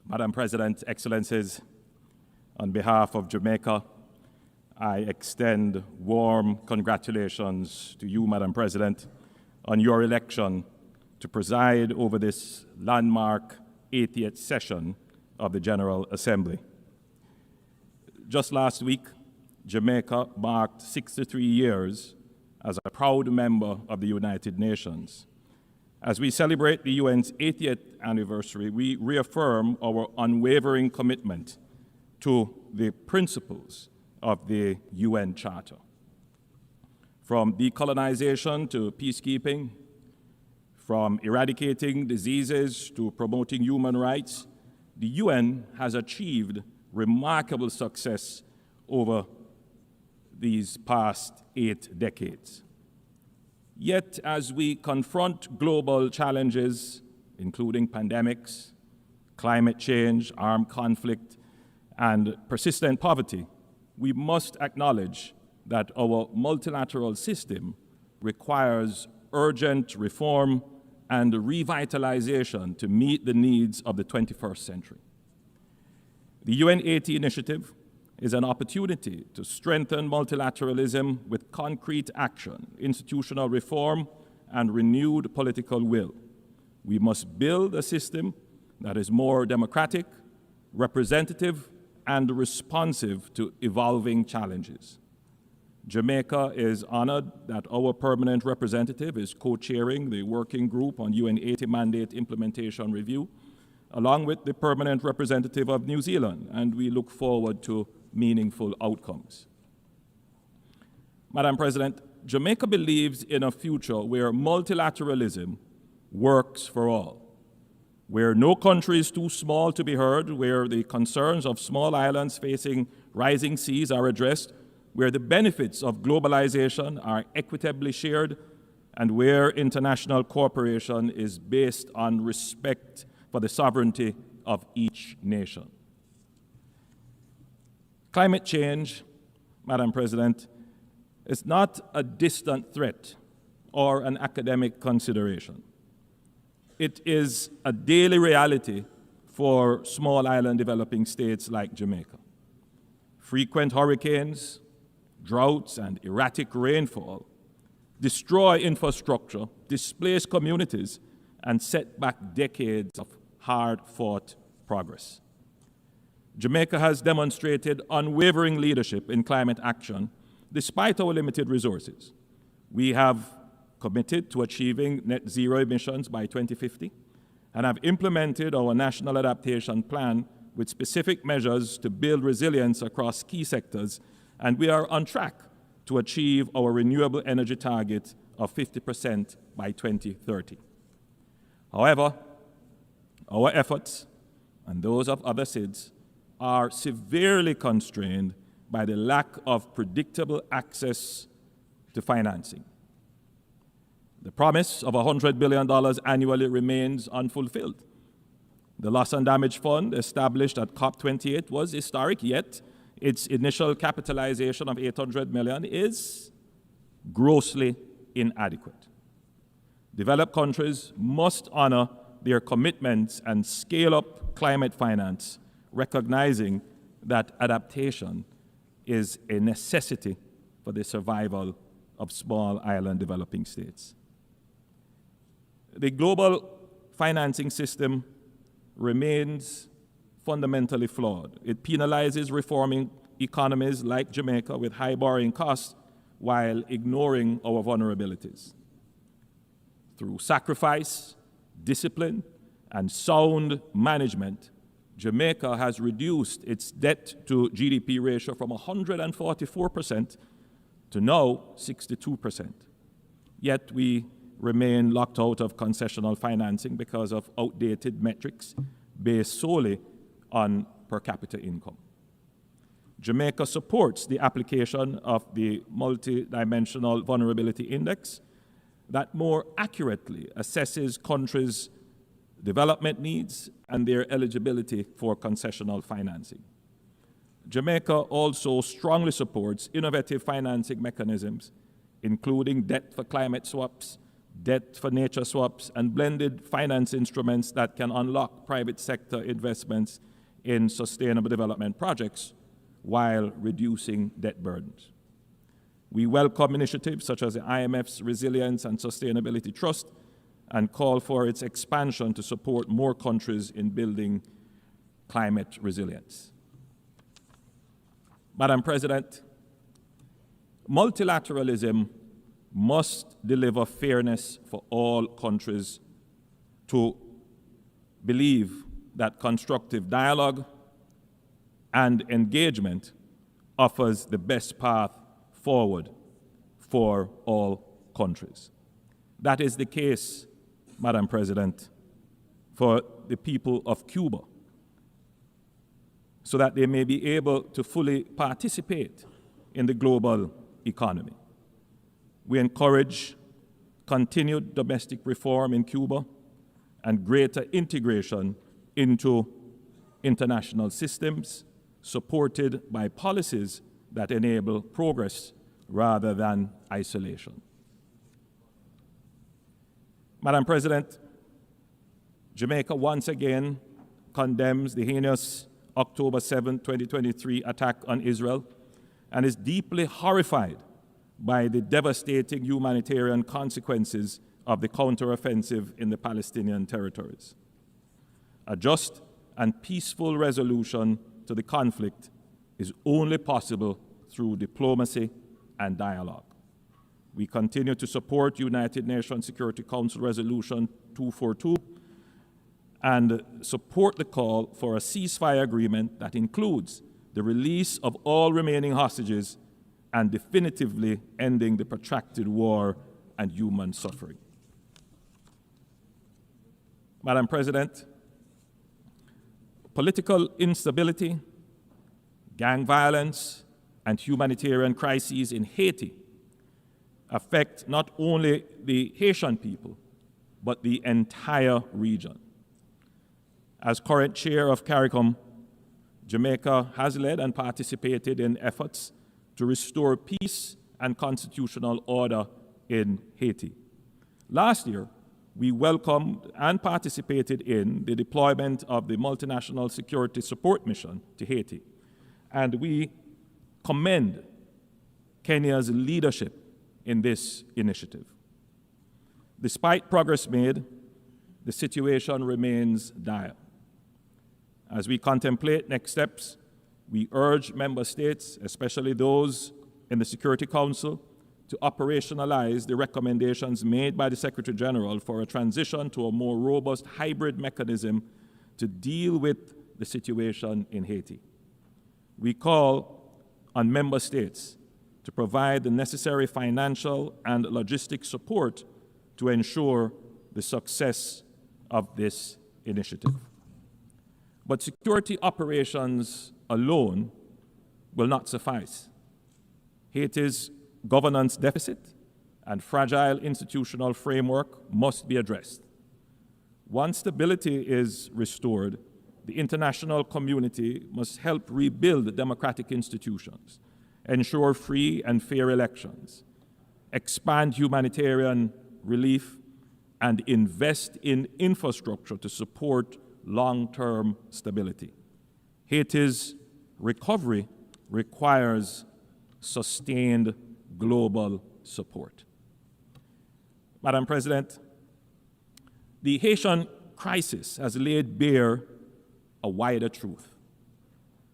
T: Madam President, Excellencies, on behalf of Jamaica, I extend warm congratulations to you, Madam President, on your election to preside over this landmark 80th session of the General Assembly. Just last week, Jamaica marked 63 years as a proud member of the United Nations. As we celebrate the UN's 80th anniversary, we reaffirm our unwavering commitment to the principles of the UN Charter. From decolonization to peacekeeping, from eradicating diseases to promoting human rights, the UN has achieved remarkable success over these past 8 decades. Yet, as we confront global challenges, including pandemics, climate change, armed conflict, and persistent poverty, we must acknowledge that our multilateral system requires urgent reform and revitalization to meet the needs of the 21st century. The UN 80 initiative is an opportunity to strengthen multilateralism with concrete action, institutional reform, and renewed political will. We must build a system that is more democratic, representative, and responsive to evolving challenges. Jamaica is honored that our permanent representative is co-chairing the working group on UN 80 mandate implementation review, along with the permanent representative of New Zealand, and we look forward to meaningful outcomes. Madam President, Jamaica believes in a future where multilateralism works for all, where no country is too small to be heard, where the concerns of small islands facing rising seas are addressed, where the benefits of globalization are equitably shared, and where international cooperation is based on respect for the sovereignty of each nation. Climate change, Madam President, is not a distant threat or an academic consideration. It is a daily reality for small island developing states like Jamaica. Frequent hurricanes, droughts, and erratic rainfall destroy infrastructure, displace communities, and set back decades of hard-fought progress. Jamaica has demonstrated unwavering leadership in climate action despite our limited resources. We have committed to achieving net zero emissions by 2050 and have implemented our national adaptation plan with specific measures to build resilience across key sectors, and we are on track to achieve our renewable energy target of 50% by 2030. However, our efforts and those of other SIDS are severely constrained by the lack of predictable access to financing. The promise of $100 billion annually remains unfulfilled. The Loss and Damage Fund, established at COP28, was historic, yet its initial capitalization of $800 million is grossly inadequate. Developed countries must honor their commitments and scale up climate finance, recognizing that adaptation is a necessity for the survival of small island developing states. The global financing system remains fundamentally flawed. It penalizes reforming economies like Jamaica with high borrowing costs while ignoring our vulnerabilities. Through sacrifice, discipline, and sound management, Jamaica has reduced its debt to GDP ratio from 144% to now 62%. Yet we remain locked out of concessional financing because of outdated metrics based solely on per capita income. Jamaica supports the application of the Multidimensional Vulnerability Index that more accurately assesses countries' development needs and their eligibility for concessional financing. Jamaica also strongly supports innovative financing mechanisms, including debt for climate swaps, debt for nature swaps, and blended finance instruments that can unlock private sector investments in sustainable development projects while reducing debt burdens. We welcome initiatives such as the IMF's Resilience and Sustainability Trust and call for its expansion to support more countries in building climate resilience. Madam President, multilateralism must deliver fairness for all countries to believe that constructive dialogue and engagement offers the best path forward for all countries. That is the case, Madam President, for the people of Cuba, so that they may be able to fully participate in the global economy. We encourage continued domestic reform in Cuba and greater integration into international systems, supported by policies that enable progress rather than isolation. Madam President, Jamaica once again condemns the heinous October 7, 2023 attack on Israel and is deeply horrified by the devastating humanitarian consequences of the counteroffensive in the Palestinian territories. A just and peaceful resolution to the conflict is only possible through diplomacy and dialogue. We continue to support United Nations Security Council Resolution 242 and support the call for a ceasefire agreement that includes the release of all remaining hostages and definitively ending the protracted war and human suffering. Madam President, political instability, gang violence, and humanitarian crises in Haiti affect not only the Haitian people, but the entire region. As current chair of CARICOM, Jamaica has led and participated in efforts to restore peace and constitutional order in Haiti. Last year, we welcomed and participated in the deployment of the Multinational Security Support Mission to Haiti, and we commend Kenya's leadership in this initiative. Despite progress made, the situation remains dire. As we contemplate next steps, we urge member states, especially those in the Security Council, to operationalize the recommendations made by the Secretary General for a transition to a more robust hybrid mechanism to deal with the situation in Haiti. We call on member states to provide the necessary financial and logistic support to ensure the success of this initiative. But security operations alone will not suffice. Haiti's governance deficit and fragile institutional framework must be addressed. Once stability is restored, the international community must help rebuild democratic institutions, ensure free and fair elections, expand humanitarian relief, and invest in infrastructure to support long-term stability. Haiti's recovery requires sustained global support. Madam President, the Haitian crisis has laid bare a wider truth.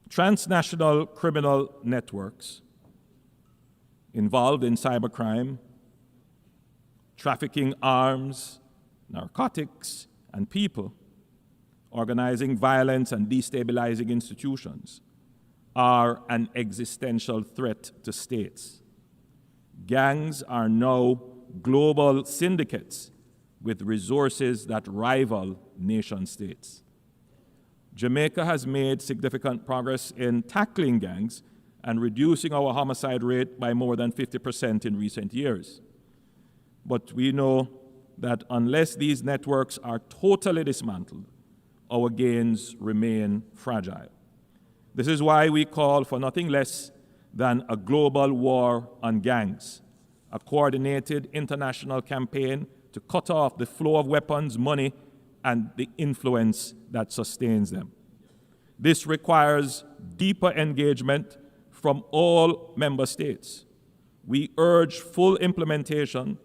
T: Transnational criminal networks involved in cybercrime, trafficking arms, narcotics, and people, organizing violence and destabilizing institutions, are an existential threat to states. Gangs are now global syndicates with resources that rival nation states. Jamaica has made significant progress in tackling gangs and reducing our homicide rate by more than 50% in recent years. But we know that unless these networks are totally dismantled, our gains remain fragile. This is why we call for nothing less than a global war on gangs, a coordinated international campaign to cut off the flow of weapons, money, and the influence that sustains them. This requires deeper engagement from all member states. We urge full implementation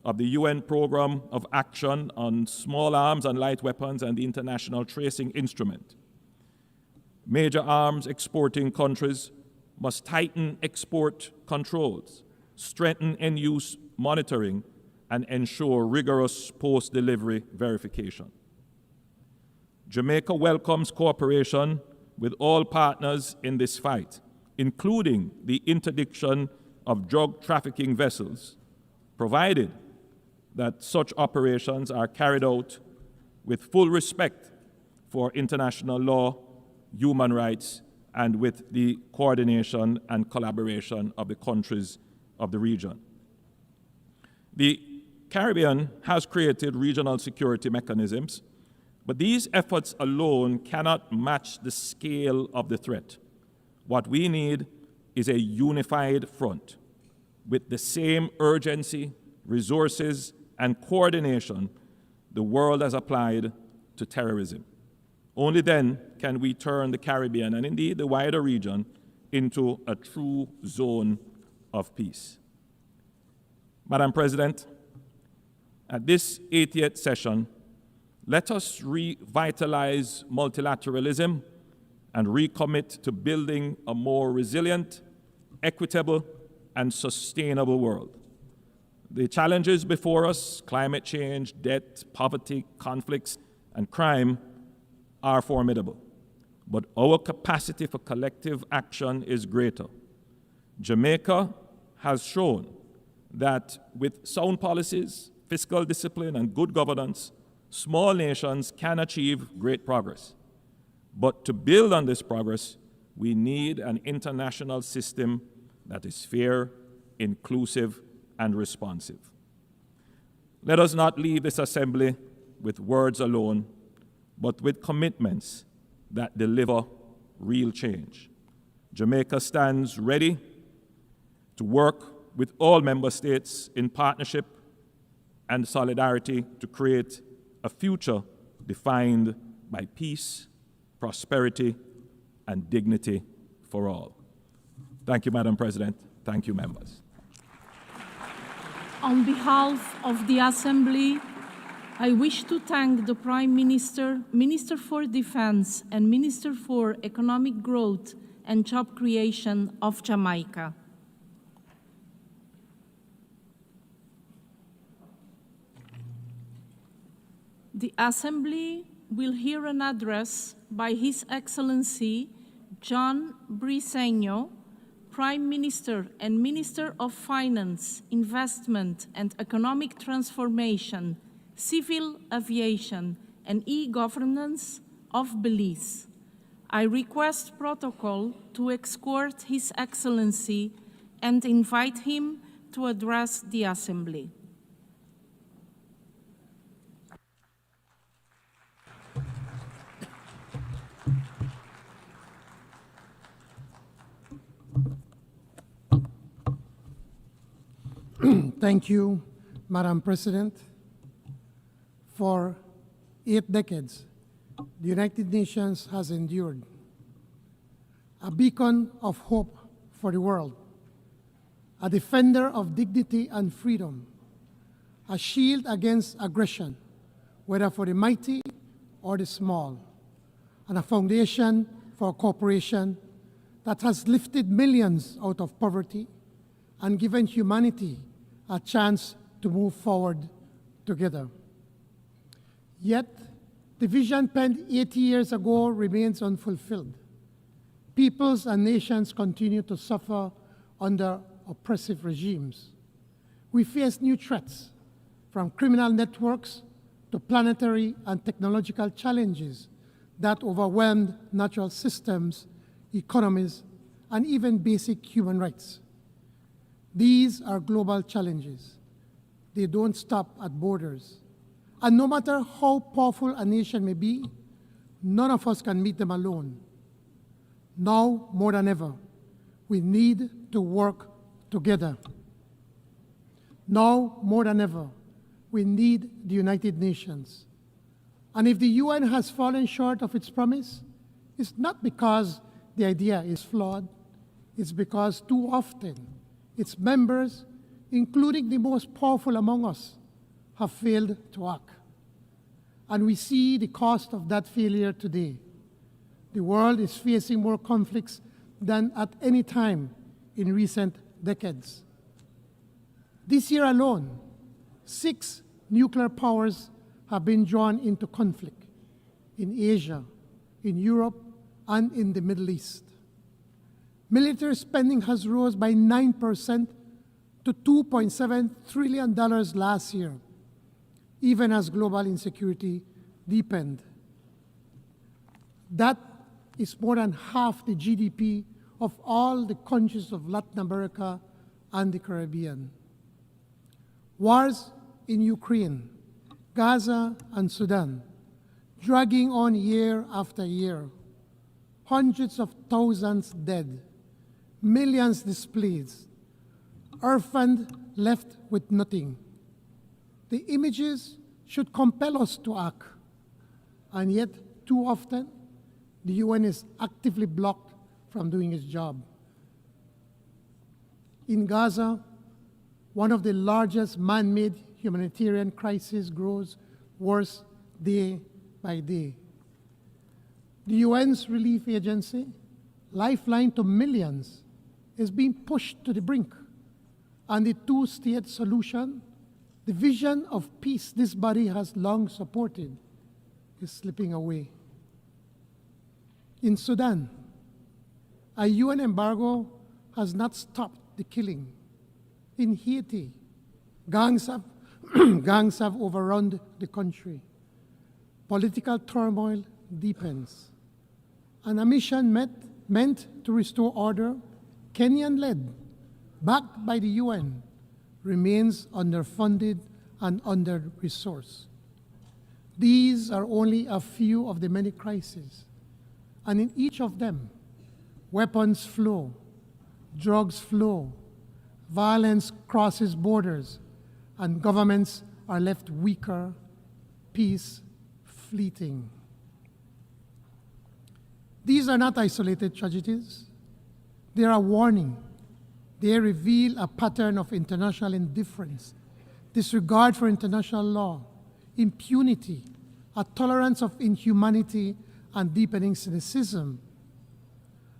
T: of the UN Programme of Action on Small Arms and Light Weapons and the International Tracing Instrument. Major arms exporting countries must tighten export controls, strengthen end-use monitoring, and ensure rigorous post-delivery verification. Jamaica welcomes cooperation with all partners in this fight, including the interdiction of drug trafficking vessels, provided that such operations are carried out with full respect for international law, human rights, and with the coordination and collaboration of the countries of the region. The Caribbean has created regional security mechanisms, but these efforts alone cannot match the scale of the threat. What we need is a unified front with the same urgency, resources, and coordination the world has applied to terrorism. Only then can we turn the Caribbean, and indeed the wider region, into a true zone of peace. Madam President, at this 80th session, let us revitalize multilateralism and recommit to building a more resilient, equitable, and sustainable world. The challenges before us, climate change, debt, poverty, conflicts, and crime, are formidable, but our capacity for collective action is greater. Jamaica has shown that with sound policies, fiscal discipline, and good governance, small nations can achieve great progress. But to build on this progress, we need an international system that is fair, inclusive, and responsive. Let us not leave this assembly with words alone, but with commitments that deliver real change. Jamaica stands ready to work with all member states in partnership and solidarity to create a future defined by peace, prosperity, and dignity for all. Thank you, Madam President. Thank you, members.
S: On behalf of the Assembly, I wish to thank the Prime Minister, Minister for Defense, and Minister for Economic Growth and Job Creation of Jamaica. The Assembly will hear an address by His Excellency John Briceño, Prime Minister and Minister of Finance, Investment and Economic Transformation, Civil Aviation and E-Governance of Belize. I request protocol to escort His Excellency and invite him to address the Assembly.
I: Thank you, Madam President. For 8 decades, the United Nations has endured, a beacon of hope for the world, a defender of dignity and freedom, a shield against aggression, whether for the mighty or the small, and a foundation for cooperation that has lifted millions out of poverty and given humanity a chance to move forward together. Yet, the vision penned 80 years ago remains unfulfilled. Peoples and nations continue to suffer under oppressive regimes. We face new threats, from criminal networks to planetary and technological challenges that overwhelmed natural systems, economies, and even basic human rights. These are global challenges. They don't stop at borders. And no matter how powerful a nation may be, none of us can meet them alone. Now, more than ever, we need to work together. Now, more than ever, we need the United Nations. And if the UN has fallen short of its promise, it's not because the idea is flawed. It's because too often its members, including the most powerful among us, have failed to act. And we see the cost of that failure today. The world is facing more conflicts than at any time in recent decades. This year alone, 6 nuclear powers have been drawn into conflict in Asia, in Europe, and in the Middle East. Military spending has rose by 9% to $2.7 trillion last year, even as global insecurity deepened. That is more than half the GDP of all the countries of Latin America and the Caribbean. Wars in Ukraine, Gaza, and Sudan, dragging on year after year. Hundreds of thousands dead, millions displaced, orphaned, left with nothing. The images should compel us to act, and yet too often the UN is actively blocked from doing its job. In Gaza, one of the largest man-made humanitarian crises grows worse day by day. The UN's relief agency, lifeline to millions, is being pushed to the brink, and the two-state solution, the vision of peace this body has long supported, is slipping away. In Sudan, a UN embargo has not stopped the killing. In Haiti, gangs have overrun the country. Political turmoil deepens. And a mission meant to restore order, Kenyan-led, backed by the UN, remains underfunded and under-resourced. These are only a few of the many crises. And in each of them, weapons flow, drugs flow, violence crosses borders, and governments are left weaker, peace fleeting. These are not isolated tragedies. They are a warning. They reveal a pattern of international indifference, disregard for international law, impunity, a tolerance of inhumanity, and deepening cynicism.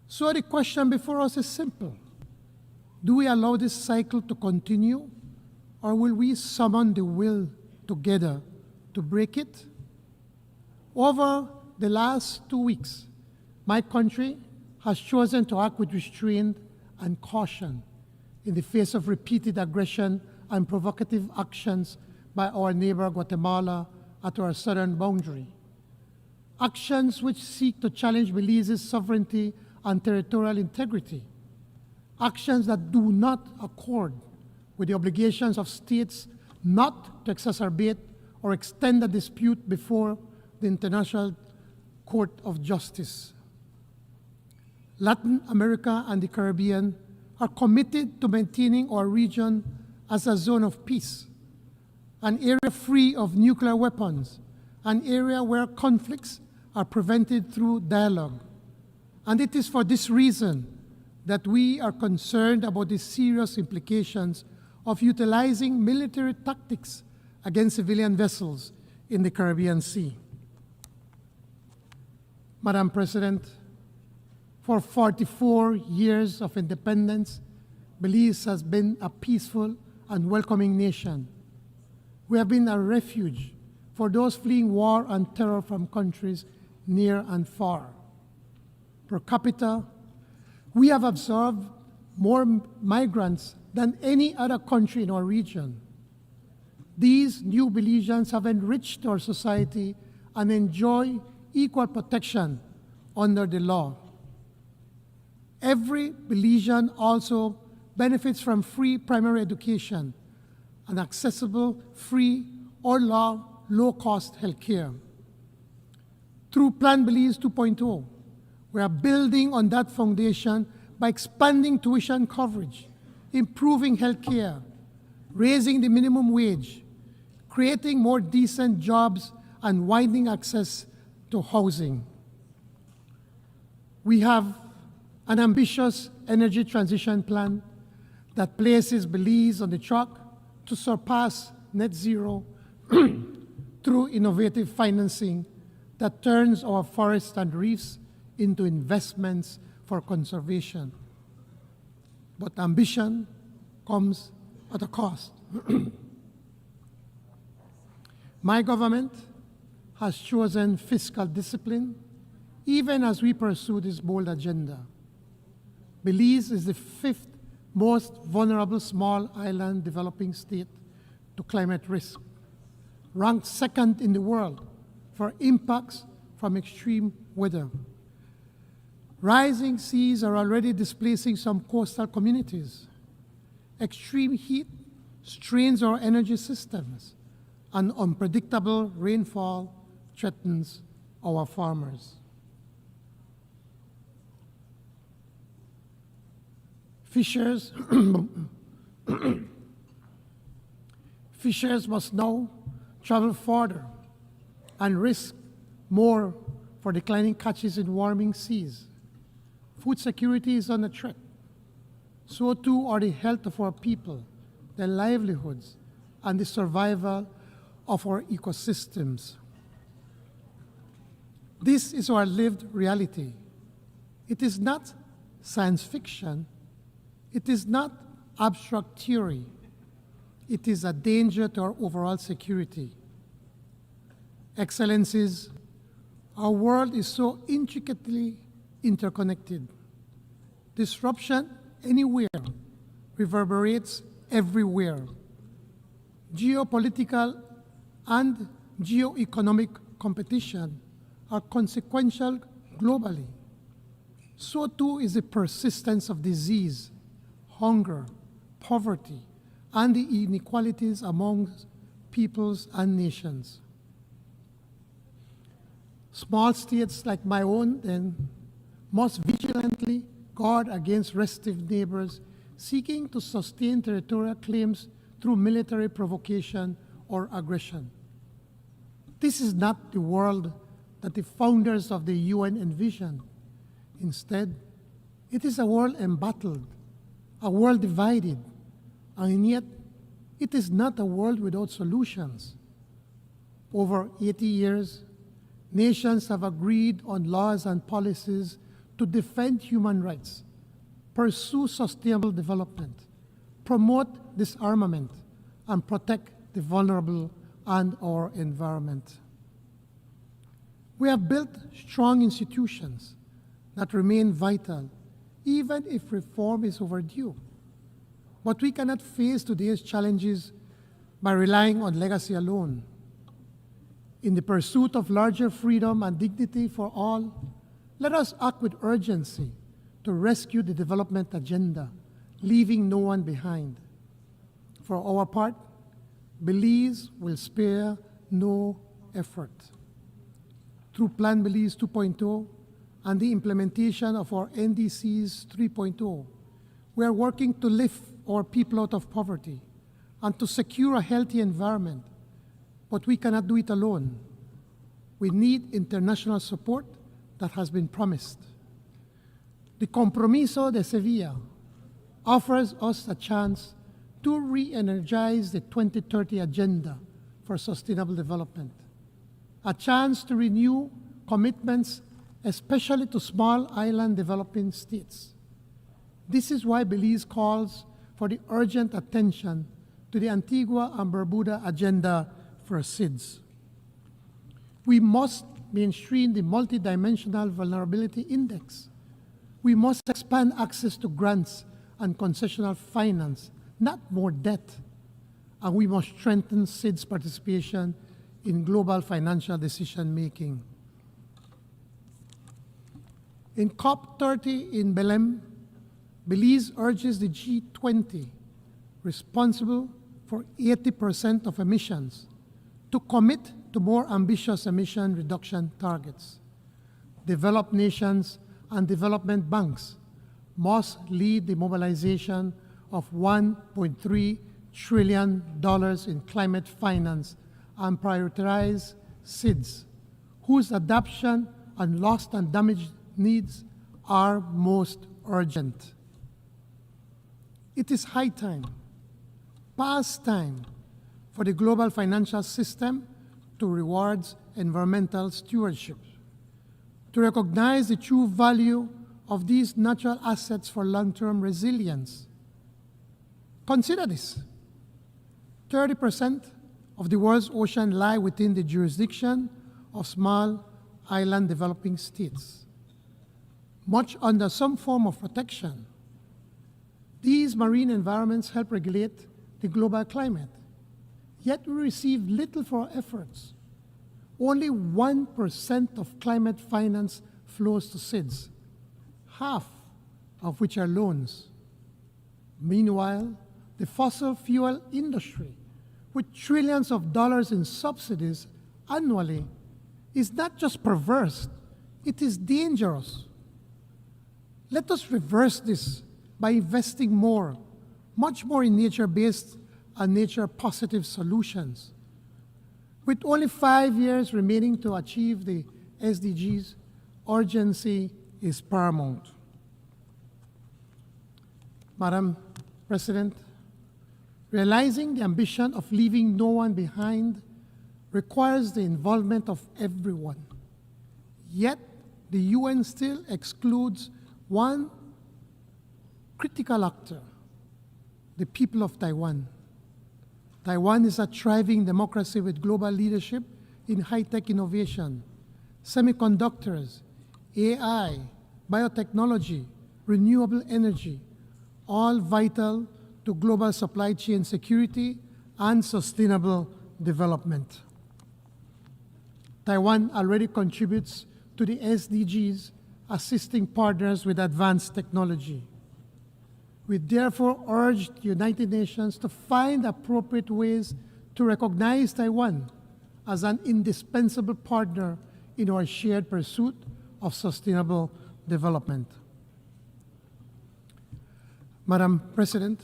I: So the question before us is simple. Do we allow this cycle to continue, or will we summon the will together to break it? Over the last 2 weeks, my country has chosen to act with restraint and caution in the face of repeated aggression and provocative actions by our neighbor Guatemala at our southern boundary. Actions which seek to challenge Belize's sovereignty and territorial integrity. Actions that do not accord with the obligations of states not to exacerbate or extend the dispute before the International Court of Justice. Latin America and the Caribbean are committed to maintaining our region as a zone of peace, an area free of nuclear weapons, an area where conflicts are prevented through dialogue. And it is for this reason that we are concerned about the serious implications of utilizing military tactics against civilian vessels in the Caribbean Sea. Madam President, for 44 years of independence, Belize has been a peaceful and welcoming nation. We have been a refuge for those fleeing war and terror from countries near and far. Per capita, we have absorbed more migrants than any other country in our region. These new Belizeans have enriched our society and enjoy equal protection under the law. Every Belizean also benefits from free primary education and accessible, free, or low-cost health care. Through Plan Belize 2.0, we are building on that foundation by expanding tuition coverage, improving health care, raising the minimum wage, creating more decent jobs, and widening access to housing. We have an ambitious energy transition plan that places Belize on the track to surpass net zero through innovative financing that turns our forests and reefs into investments for conservation. But ambition comes at a cost. My government has chosen fiscal discipline even as we pursue this bold agenda. Belize is the 5th most vulnerable small island developing state to climate risk, ranked 2nd in the world for impacts from extreme weather. Rising seas are already displacing some coastal communities. Extreme heat strains our energy systems, and unpredictable rainfall threatens our farmers. Fishers must now travel farther and risk more for declining catches in warming seas. Food security is under threat. So too are the health of our people, their livelihoods, and the survival of our ecosystems. This is our lived reality. It is not science fiction. It is not abstract theory. It is a danger to our overall security. Excellencies, our world is so intricately interconnected. Disruption anywhere reverberates everywhere. Geopolitical and geoeconomic competition are consequential globally. So too is the persistence of disease, hunger, poverty, and the inequalities among peoples and nations. Small states like my own, then, must vigilantly guard against restive neighbors seeking to sustain territorial claims through military provocation or aggression. This is not the world that the founders of the UN envisioned. Instead, it is a world embattled, a world divided, and yet it is not a world without solutions. Over 80 years, nations have agreed on laws and policies to defend human rights, pursue sustainable development, promote disarmament, and protect the vulnerable and our environment. We have built strong institutions that remain vital, even if reform is overdue. But we cannot face today's challenges by relying on legacy alone. In the pursuit of larger freedom and dignity for all, let us act with urgency to rescue the development agenda, leaving no one behind. For our part, Belize will spare no effort. Through Plan Belize 2.0 and the implementation of our NDCs 3.0, we are working to lift our people out of poverty and to secure a healthy environment. But we cannot do it alone. We need international support that has been promised. The Compromiso de Sevilla offers us a chance to re-energize the 2030 Agenda for Sustainable Development, a chance to renew commitments, especially to small island developing states. This is why Belize calls for the urgent attention to the Antigua and Barbuda Agenda for SIDS. We must mainstream the Multidimensional Vulnerability Index. We must expand access to grants and concessional finance, not more debt. And we must strengthen SIDS participation in global financial decision-making. In COP30 in Belém, Belize urges the G20, responsible for 80% of emissions, to commit to more ambitious emission reduction targets. Developed nations and development banks must lead the mobilization of $1.3 trillion in climate finance and prioritize SIDS, whose adoption and lost and damaged needs are most urgent. It is high time, past time, for the global financial system to reward environmental stewardship, to recognize the true value of these natural assets for long-term resilience. Consider this. 30% of the world's ocean lie within the jurisdiction of small island developing states, much under some form of protection. These marine environments help regulate the global climate, yet we receive little for our efforts. Only 1% of climate finance flows to SIDS, half of which are loans. Meanwhile, the fossil fuel industry, with trillions of dollars in subsidies annually, is not just perverse, it is dangerous. Let us reverse this by investing more, much more in nature-based and nature-positive solutions. With only 5 years remaining to achieve the SDGs, urgency is paramount. Madam President, realizing the ambition of leaving no one behind requires the involvement of everyone. Yet, the UN still excludes one critical actor, the people of Taiwan. Taiwan is a thriving democracy with global leadership in high-tech innovation, semiconductors, AI, biotechnology, renewable energy, all vital to global supply chain security and sustainable development. Taiwan already contributes to the SDGs, assisting partners with advanced technology. We therefore urge the United Nations to find appropriate ways to recognize Taiwan as an indispensable partner in our shared pursuit of sustainable development. Madam President,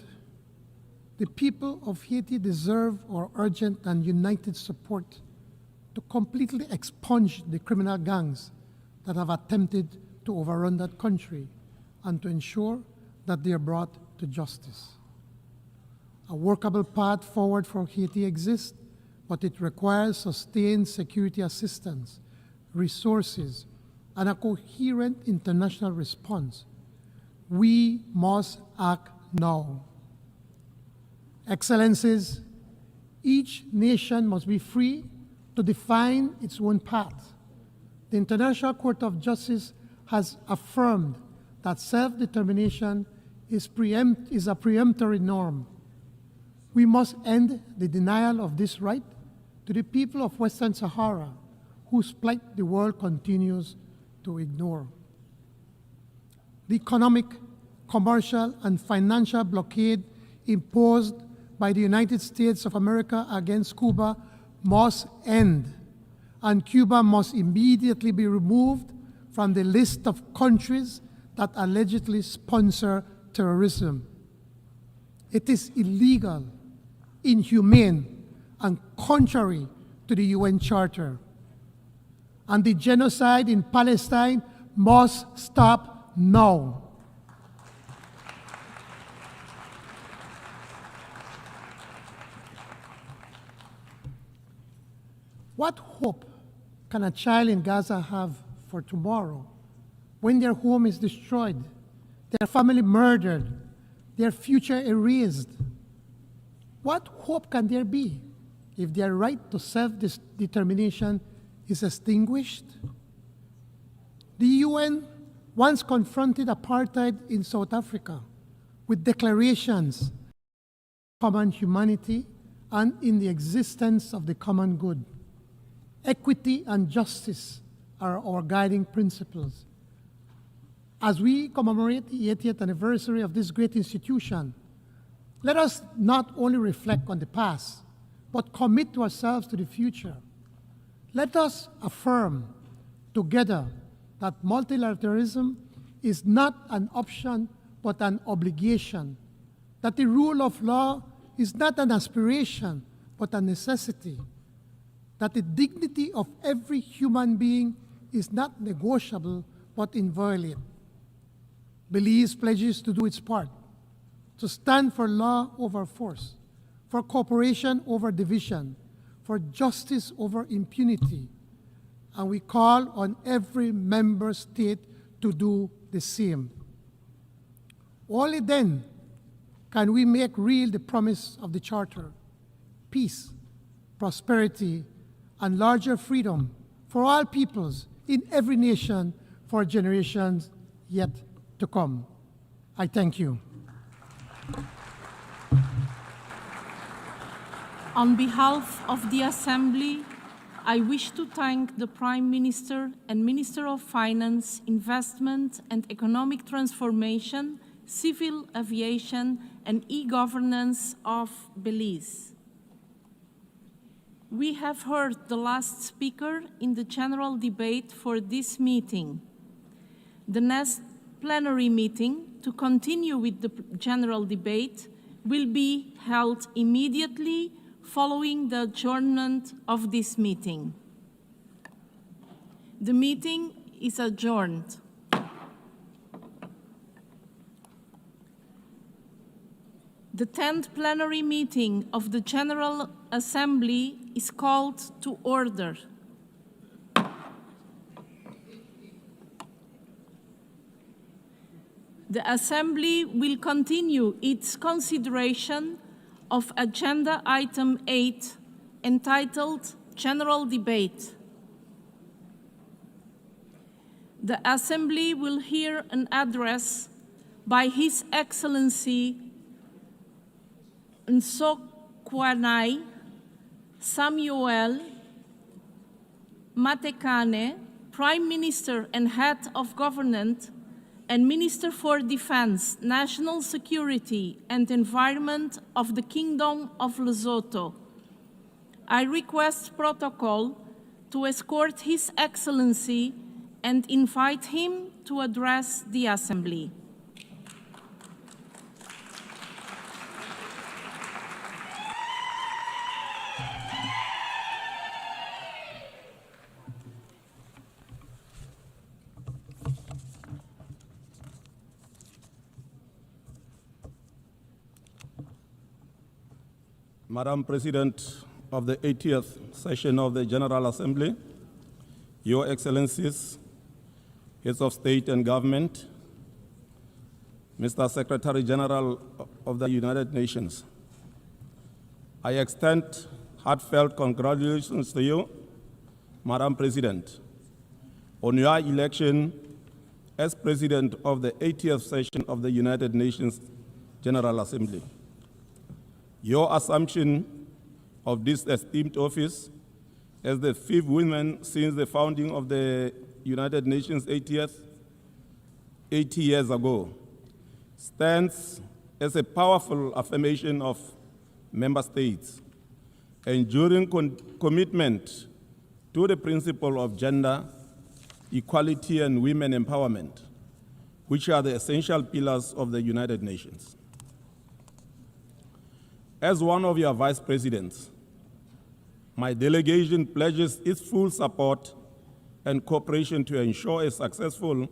I: the people of Haiti deserve our urgent and united support to completely expunge the criminal gangs that have attempted to overrun that country and to ensure that they are brought to justice. A workable path forward for Haiti exists, but it requires sustained security assistance, resources, and a coherent international response. We must act now. Excellencies, each nation must be free to define its own path. The International Court of Justice has affirmed that self-determination is a preemptory norm. We must end the denial of this right to the people of Western Sahara, whose plight the world continues to ignore. The economic, commercial, and financial blockade imposed by the United States of America against Cuba must end, and Cuba must immediately be removed from the list of countries that allegedly sponsor terrorism. It is illegal, inhumane, and contrary to the UN Charter. And the genocide in Palestine must stop now. What hope can a child in Gaza have for tomorrow when their home is destroyed, their family murdered, their future erased? What hope can there be if their right to self-determination is extinguished? The UN once confronted apartheid in South Africa with declarations of common humanity and in the existence of the common good. Equity and justice are our guiding principles. As we commemorate the 80th anniversary of this great institution, let us not only reflect on the past, but commit ourselves to the future. Let us affirm together that multilateralism is not an option, but an obligation, that the rule of law is not an aspiration, but a necessity, that the dignity of every human being is not negotiable, but inviolate. Belize pledges to do its part, to stand for law over force, for cooperation over division, for justice over impunity, and we call on every member state to do the same. Only then can we make real the promise of the Charter: peace, prosperity, and larger freedom for all peoples in every nation for generations yet to come. I thank you.
S: On behalf of the Assembly, I wish to thank the Prime Minister and Minister of Finance, Investment and Economic Transformation, Civil Aviation and E-Governance of Belize. We have heard the last speaker in the general debate for this meeting. The next plenary meeting to continue with the general debate will be held immediately following the adjournment of this meeting. The meeting is adjourned. The 10th plenary meeting of the General Assembly is called to order. The Assembly will continue its consideration of Agenda Item 8, entitled General Debate. The Assembly will hear an address by His Excellency Nsokwanai Samuel Matekane, Prime Minister and Head of Government and Minister for Defense, National Security and Environment of the Kingdom of Lesotho. I request protocol to escort His Excellency and invite him to address the Assembly.
U: Madam President of the 80th session of the General Assembly, Your Excellencies, Heads of State and Government, Mr. Secretary General of the United Nations, I extend heartfelt congratulations to you, Madam President, on your election as President of the 80th session of the United Nations General Assembly. Your assumption of this esteemed office as the 5th woman since the founding of the United Nations 80 years ago stands as a powerful affirmation of member states, enduring commitment to the principle of gender equality and women empowerment, which are the essential pillars of the United Nations. As one of your vice presidents, my delegation pledges its full support and cooperation to ensure a successful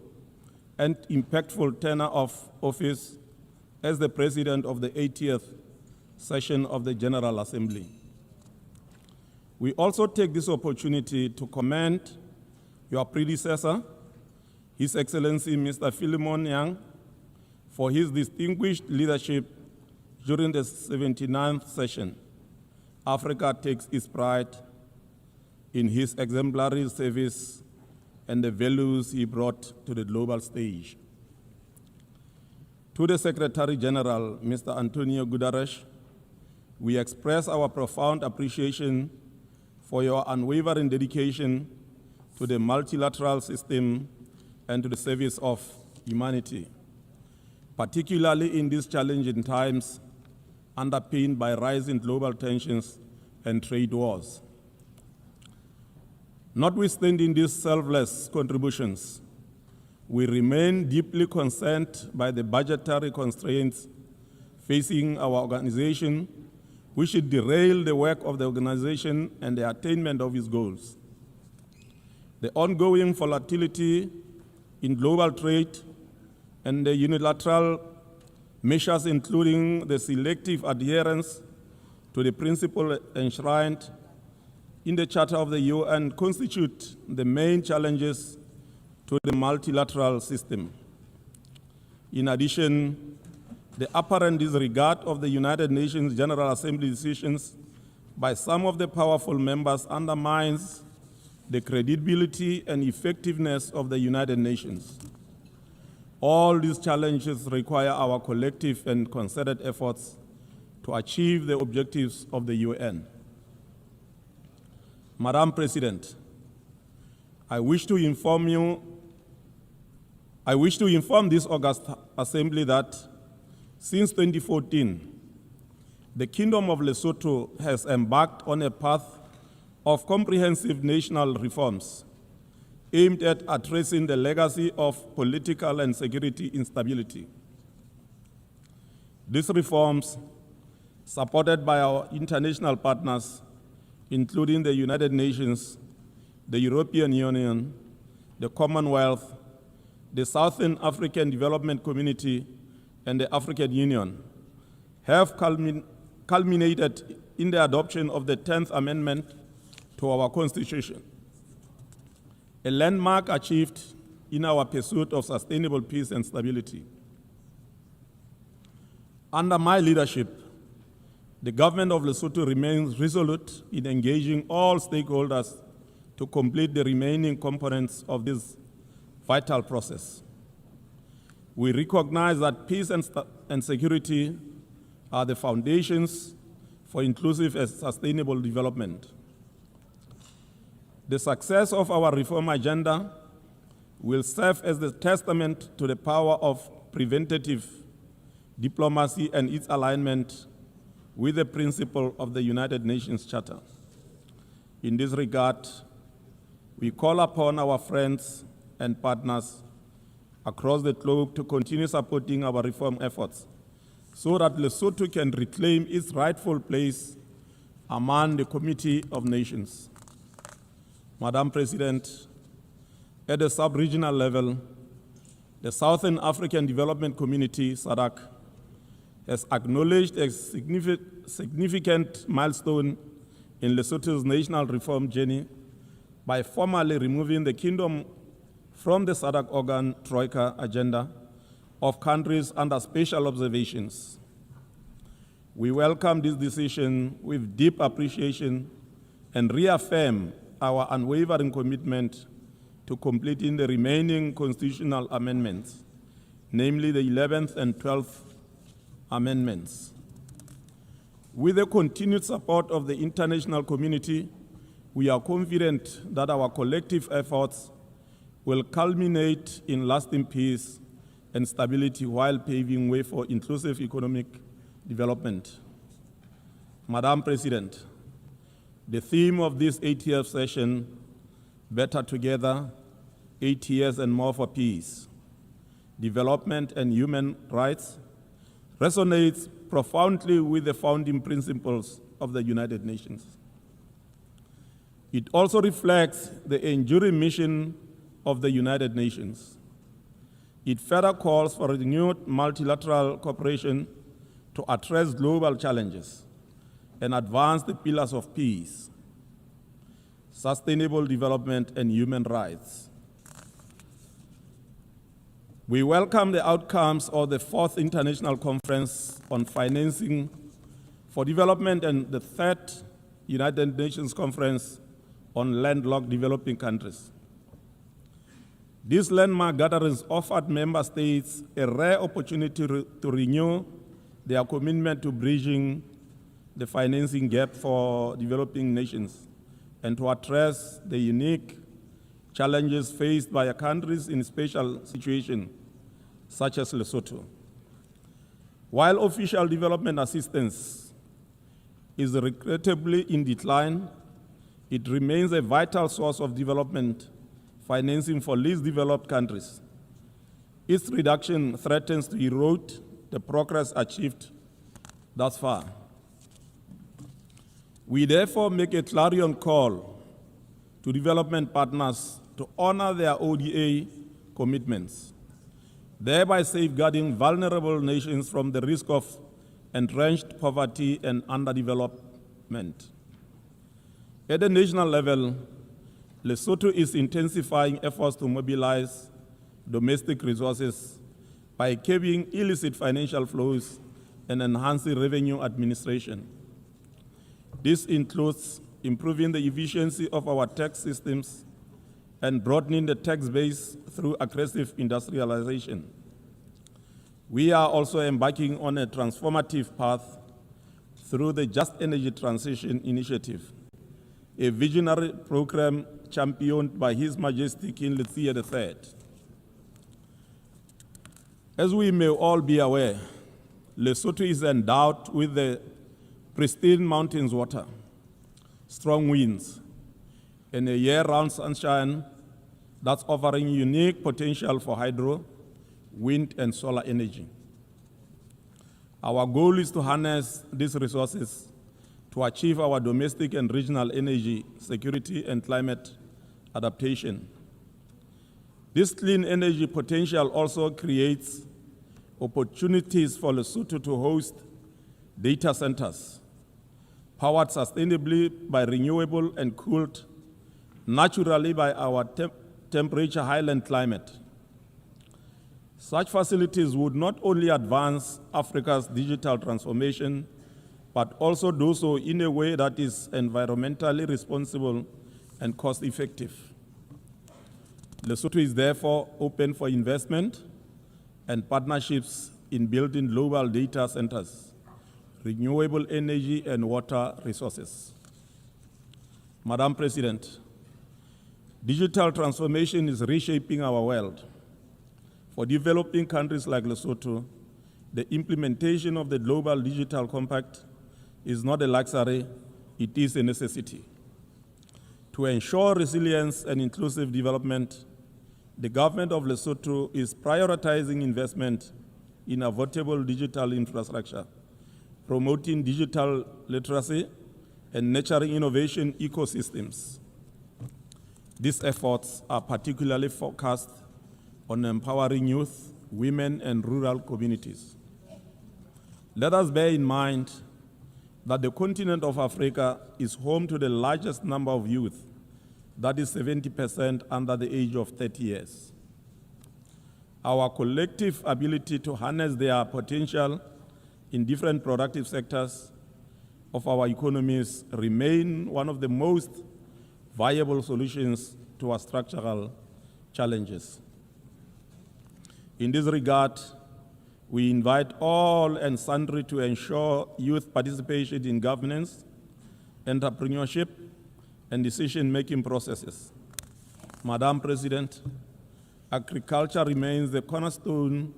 U: and impactful tenure of office as the president of the 80th session of the General Assembly. We also take this opportunity to commend your predecessor, His Excellency Mr. Philemon Yang, for his distinguished leadership during the 79th session. Africa takes its pride in his exemplary service and the values he brought to the global stage. To the Secretary General, Mr. Antonio Guterres, we express our profound appreciation for your unwavering dedication to the multilateral system and to the service of humanity, particularly in these challenging times underpinned by rising global tensions and trade wars. Notwithstanding these selfless contributions, we remain deeply concerned by the budgetary constraints facing our organization, which should derail the work of the organization and the attainment of its goals. The ongoing volatility in global trade and the unilateral measures, including the selective adherence to the principle enshrined in the Charter of the UN, constitute the main challenges to the multilateral system. In addition, the apparent disregard of the United Nations General Assembly decisions by some of the powerful members undermines the credibility and effectiveness of the United Nations. All these challenges require our collective and concerted efforts to achieve the objectives of the UN. Madam President, I wish to inform this August Assembly that since 2014, the Kingdom of Lesotho has embarked on a path of comprehensive national reforms aimed at addressing the legacy of political and security instability. These reforms, supported by our international partners, including the United Nations, the European Union, the Commonwealth, the Southern African Development Community, and the African Union, have culminated in the adoption of the 10th Amendment to our Constitution, a landmark achieved in our pursuit of sustainable peace and stability. Under my leadership, the government of Lesotho remains resolute in engaging all stakeholders to complete the remaining components of this vital process. We recognize that peace and security are the foundations for inclusive and sustainable development. The success of our reform agenda will serve as the testament to the power of preventative diplomacy and its alignment with the principle of the United Nations Charter. In this regard, we call upon our friends and partners across the globe to continue supporting our reform efforts so that Lesotho can reclaim its rightful place among the Committee of Nations. Madam President, at the sub-regional level, the Southern African Development Community, SADC, has acknowledged a significant milestone in Lesotho's national reform journey by formally removing the kingdom from the SADC organ Troika agenda of countries under special observations. We welcome this decision with deep appreciation and reaffirm our unwavering commitment to completing the remaining constitutional amendments, namely the 11th and 12th amendments. With the continued support of the international community, we are confident that our collective efforts will culminate in lasting peace and stability while paving way for inclusive economic development. Madam President, the theme of this 80th session, Better Together, 8 years and more for peace, development and human rights, resonates profoundly with the founding principles of the United Nations. It also reflects the enduring mission of the United Nations. It further calls for renewed multilateral cooperation to address global challenges and advance the pillars of peace, sustainable development, and human rights. We welcome the outcomes of the 4th International Conference on Financing for Development and the 3rd United Nations Conference on Landlocked Developing Countries. These landmark gatherings offered member states a rare opportunity to renew their commitment to bridging the financing gap for developing nations and to address the unique challenges faced by countries in special situations, such as Lesotho. While official development assistance is regrettably in decline, it remains a vital source of development financing for least developed countries. Its reduction threatens to erode the progress achieved thus far. We therefore make a clarion call to development partners to honor their ODA commitments, thereby safeguarding vulnerable nations from the risk of entrenched poverty and underdevelopment. At the national level, Lesotho is intensifying efforts to mobilize domestic resources by curbing illicit financial flows and enhancing revenue administration. This includes improving the efficiency of our tax systems and broadening the tax base through aggressive industrialization. We are also embarking on a transformative path through the Just Energy Transition Initiative, a visionary program championed by His Majesty King Letsie III. As we may all be aware, Lesotho is endowed with the pristine mountains water, strong winds, and a year-round sunshine that's offering unique potential for hydro, wind, and solar energy. Our goal is to harness these resources to achieve our domestic and regional energy security and climate adaptation. This clean energy potential also creates opportunities for Lesotho to host data centers, powered sustainably by renewable and cooled naturally by our temperature highland climate. Such facilities would not only advance Africa's digital transformation, but also do so in a way that is environmentally responsible and cost-effective. Lesotho is therefore open for investment and partnerships in building global data centers, renewable energy, and water resources. Madam President, digital transformation is reshaping our world. For developing countries like Lesotho, the implementation of the Global Digital Compact is not a luxury, it is a necessity. To ensure resilience and inclusive development, the government of Lesotho is prioritizing investment in affordable digital infrastructure, promoting digital literacy, and nurturing innovation ecosystems. These efforts are particularly focused on empowering youth, women, and rural communities. Let us bear in mind that the continent of Africa is home to the largest number of youth, that is 70% under the age of 30 years. Our collective ability to harness their potential in different productive sectors of our economies remain one of the most viable solutions to our structural challenges. In this regard, we invite all and sundry to ensure youth participation in governance, entrepreneurship, and decision-making processes. Madam President, agriculture remains the cornerstone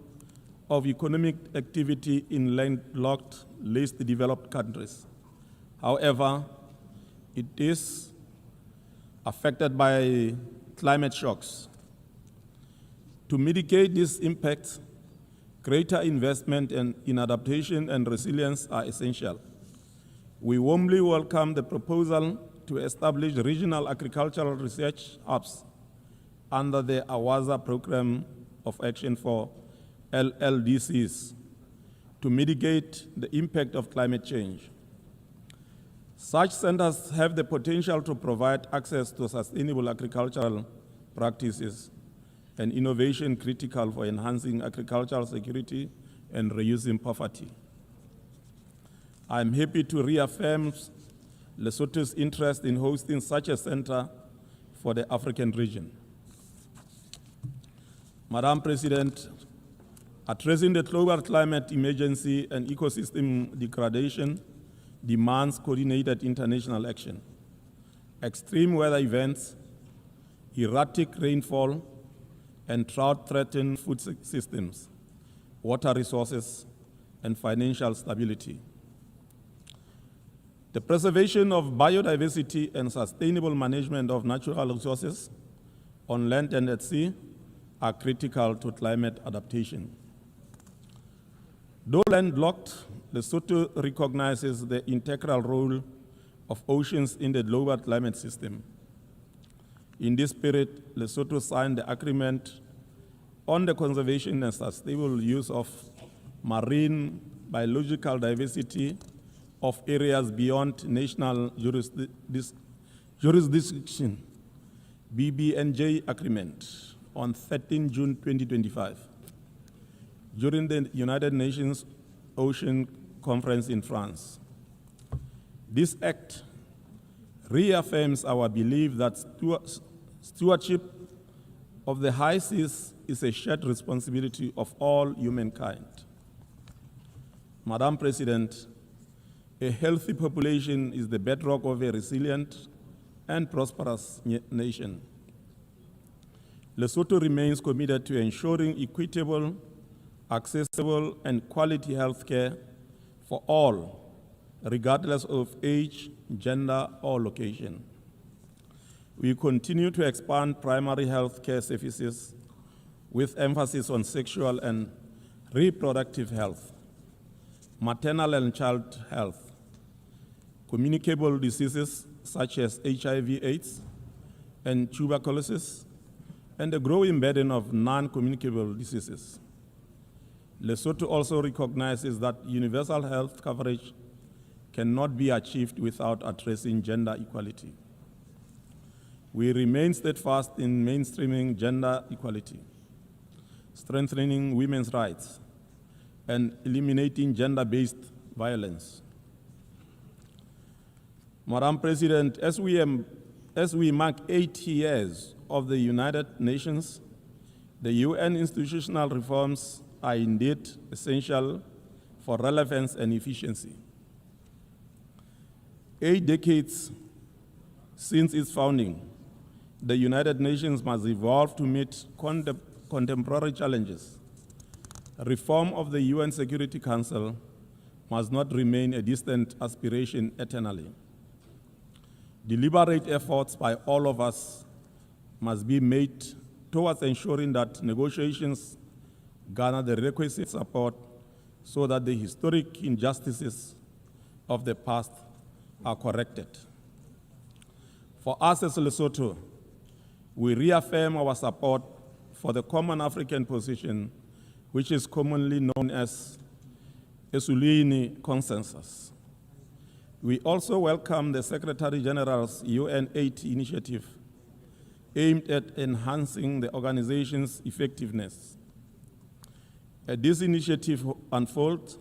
U: of economic activity in landlocked, least developed countries, However, it is affected by climate shocks. To mitigate these impacts, greater investment in adaptation and resilience are essential. We warmly welcome the proposal to establish regional agricultural research hubs under the AWASA Program of Action for LLDCs to mitigate the impact of climate change. Such centers have the potential to provide access to sustainable agricultural practices and innovation critical for enhancing agricultural security and reducing poverty. I am happy to reaffirm Lesotho's interest in hosting such a center for the African region. Madam President, addressing the global climate emergency and ecosystem degradation demands coordinated international action. Extreme weather events, erratic rainfall, and drought threaten food systems, water resources, and financial stability. The preservation of biodiversity and sustainable management of natural resources on land and at sea are critical to climate adaptation. Though landlocked, Lesotho recognizes the integral role of oceans in the global climate system. In this spirit, Lesotho signed the agreement on the conservation and sustainable use of marine biological diversity of areas beyond national jurisdiction, BBNJ agreement, on 13 June 2025, during the United Nations Ocean Conference in France. This act reaffirms our belief that stewardship of the high seas is a shared responsibility of all humankind. Madam President, a healthy population is the bedrock of a resilient and prosperous nation. Lesotho remains committed to ensuring equitable, accessible, and quality health care for all, regardless of age, gender, or location. We continue to expand primary health care services with emphasis on sexual and reproductive health, maternal and child health, communicable diseases such as HIV/AIDS and tuberculosis, and the growing burden of non-communicable diseases. Lesotho also recognizes that universal health coverage cannot be achieved without addressing gender equality. We remain steadfast in mainstreaming gender equality, strengthening women's rights, and eliminating gender-based violence. Madam President, as we mark 8 years of the United Nations, the UN institutional reforms are indeed essential for relevance and efficiency. 8 decades since its founding, the United Nations must evolve to meet contemporary challenges. Reform of the UN Security Council must not remain a distant aspiration eternally. Deliberate efforts by all of us must be made towards ensuring that negotiations garner the requisite support so that the historic injustices of the past are corrected. For us as Lesotho, we reaffirm our support for the common African position, which is commonly known as a Sulini consensus. We also welcome the Secretary General's UN 8 initiative aimed at enhancing the organization's effectiveness. As this initiative unfolds,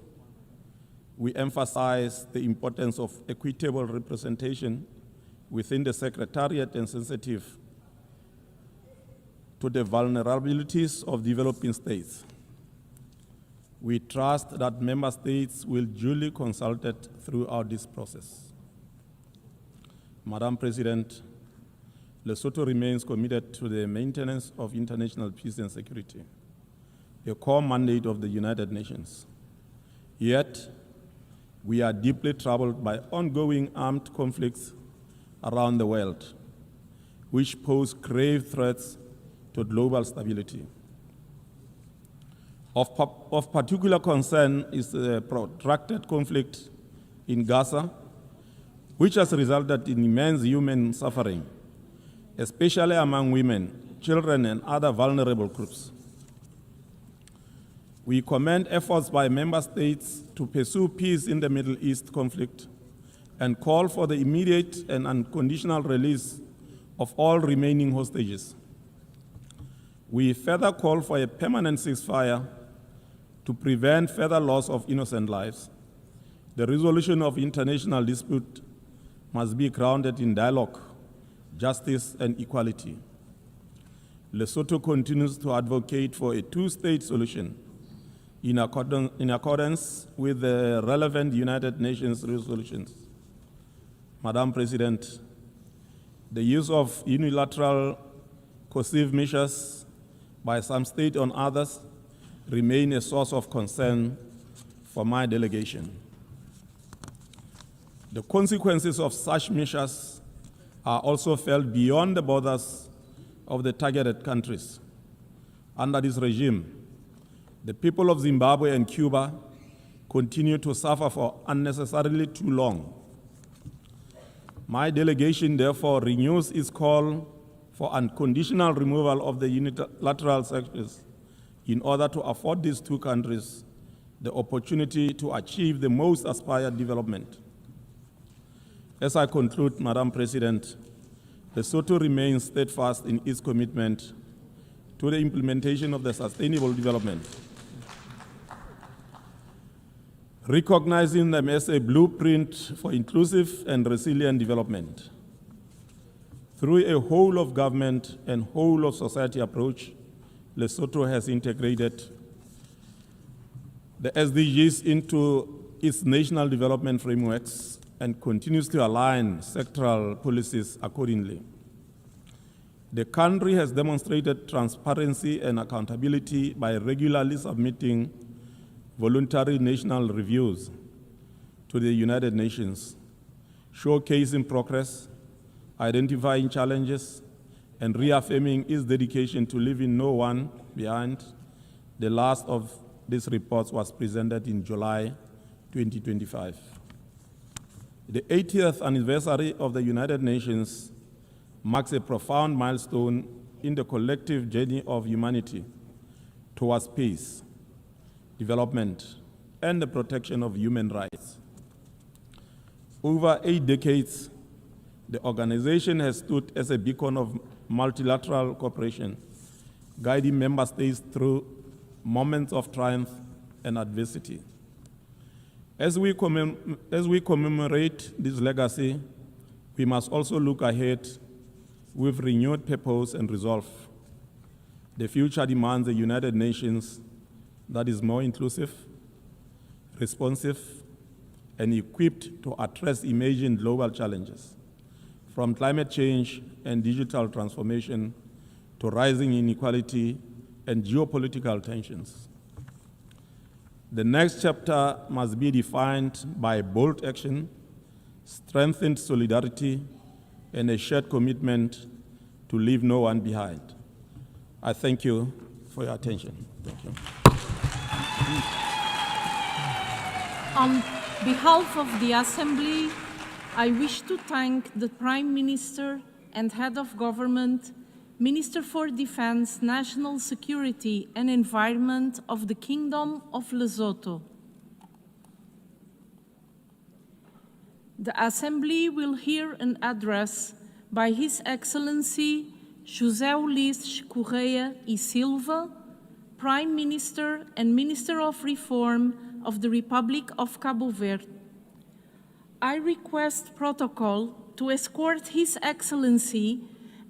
U: we emphasize the importance of equitable representation within the Secretariat and sensitive to the vulnerabilities of developing states. We trust that member states will duly consulted throughout this process. Madam President, Lesotho remains committed to the maintenance of international peace and security, a core mandate of the United Nations. Yet, we are deeply troubled by ongoing armed conflicts around the world, which pose grave threats to global stability. Of particular concern is the protracted conflict in Gaza, which has resulted in immense human suffering, especially among women, children, and other vulnerable groups. We commend efforts by member states to pursue peace in the Middle East conflict and call for the immediate and unconditional release of all remaining hostages. We further call for a permanent ceasefire to prevent further loss of innocent lives. The resolution of international dispute must be grounded in dialogue, justice, and equality. Lesotho continues to advocate for a two-state solution in accordance with the relevant United Nations resolutions. Madam President, the use of unilateral coercive measures by some states on others remain a source of concern for my delegation. The consequences of such measures are also felt beyond the borders of the targeted countries. Under this regime, the people of Zimbabwe and Cuba continue to suffer for unnecessarily too long. My delegation therefore renews its call for unconditional removal of the unilateral sanctions in order to afford these two countries the opportunity to achieve the most aspired development. As I conclude, Madam President, Lesotho remains steadfast in its commitment to the implementation of the Sustainable Development, recognizing them as a blueprint for inclusive and resilient development. Through a whole of government and whole of society approach, Lesotho has integrated the SDGs into its national development frameworks and continues to align sectoral policies accordingly. The country has demonstrated transparency and accountability by regularly submitting voluntary national reviews to the United Nations, showcasing progress, identifying challenges, and reaffirming its dedication to leaving no one behind. The last of these reports was presented in July 2025. The 80th anniversary of the United Nations marks a profound milestone in the collective journey of humanity towards peace, development, and the protection of human rights. Over 8 decades, the organization has stood as a beacon of multilateral cooperation, guiding member states through moments of triumph and adversity. As we commemorate this legacy, we must also look ahead with renewed purpose and resolve. The future demands a United Nations that is more inclusive, responsive, and equipped to address emerging global challenges, from climate change and digital transformation to rising inequality and geopolitical tensions. The next chapter must be defined by bold action, strengthened solidarity, and a shared commitment to leave no one behind. I thank you for your attention. Thank you.
S: On behalf of the Assembly, I wish to thank the Prime Minister and Head of Government, Minister for Defense, National Security and Environment of the Kingdom of Lesotho. The Assembly will hear an address by His Excellency José Ulisses Correia e Silva, Prime Minister and Minister of Reform of the Republic of Cabo Verde. I request protocol to escort His Excellency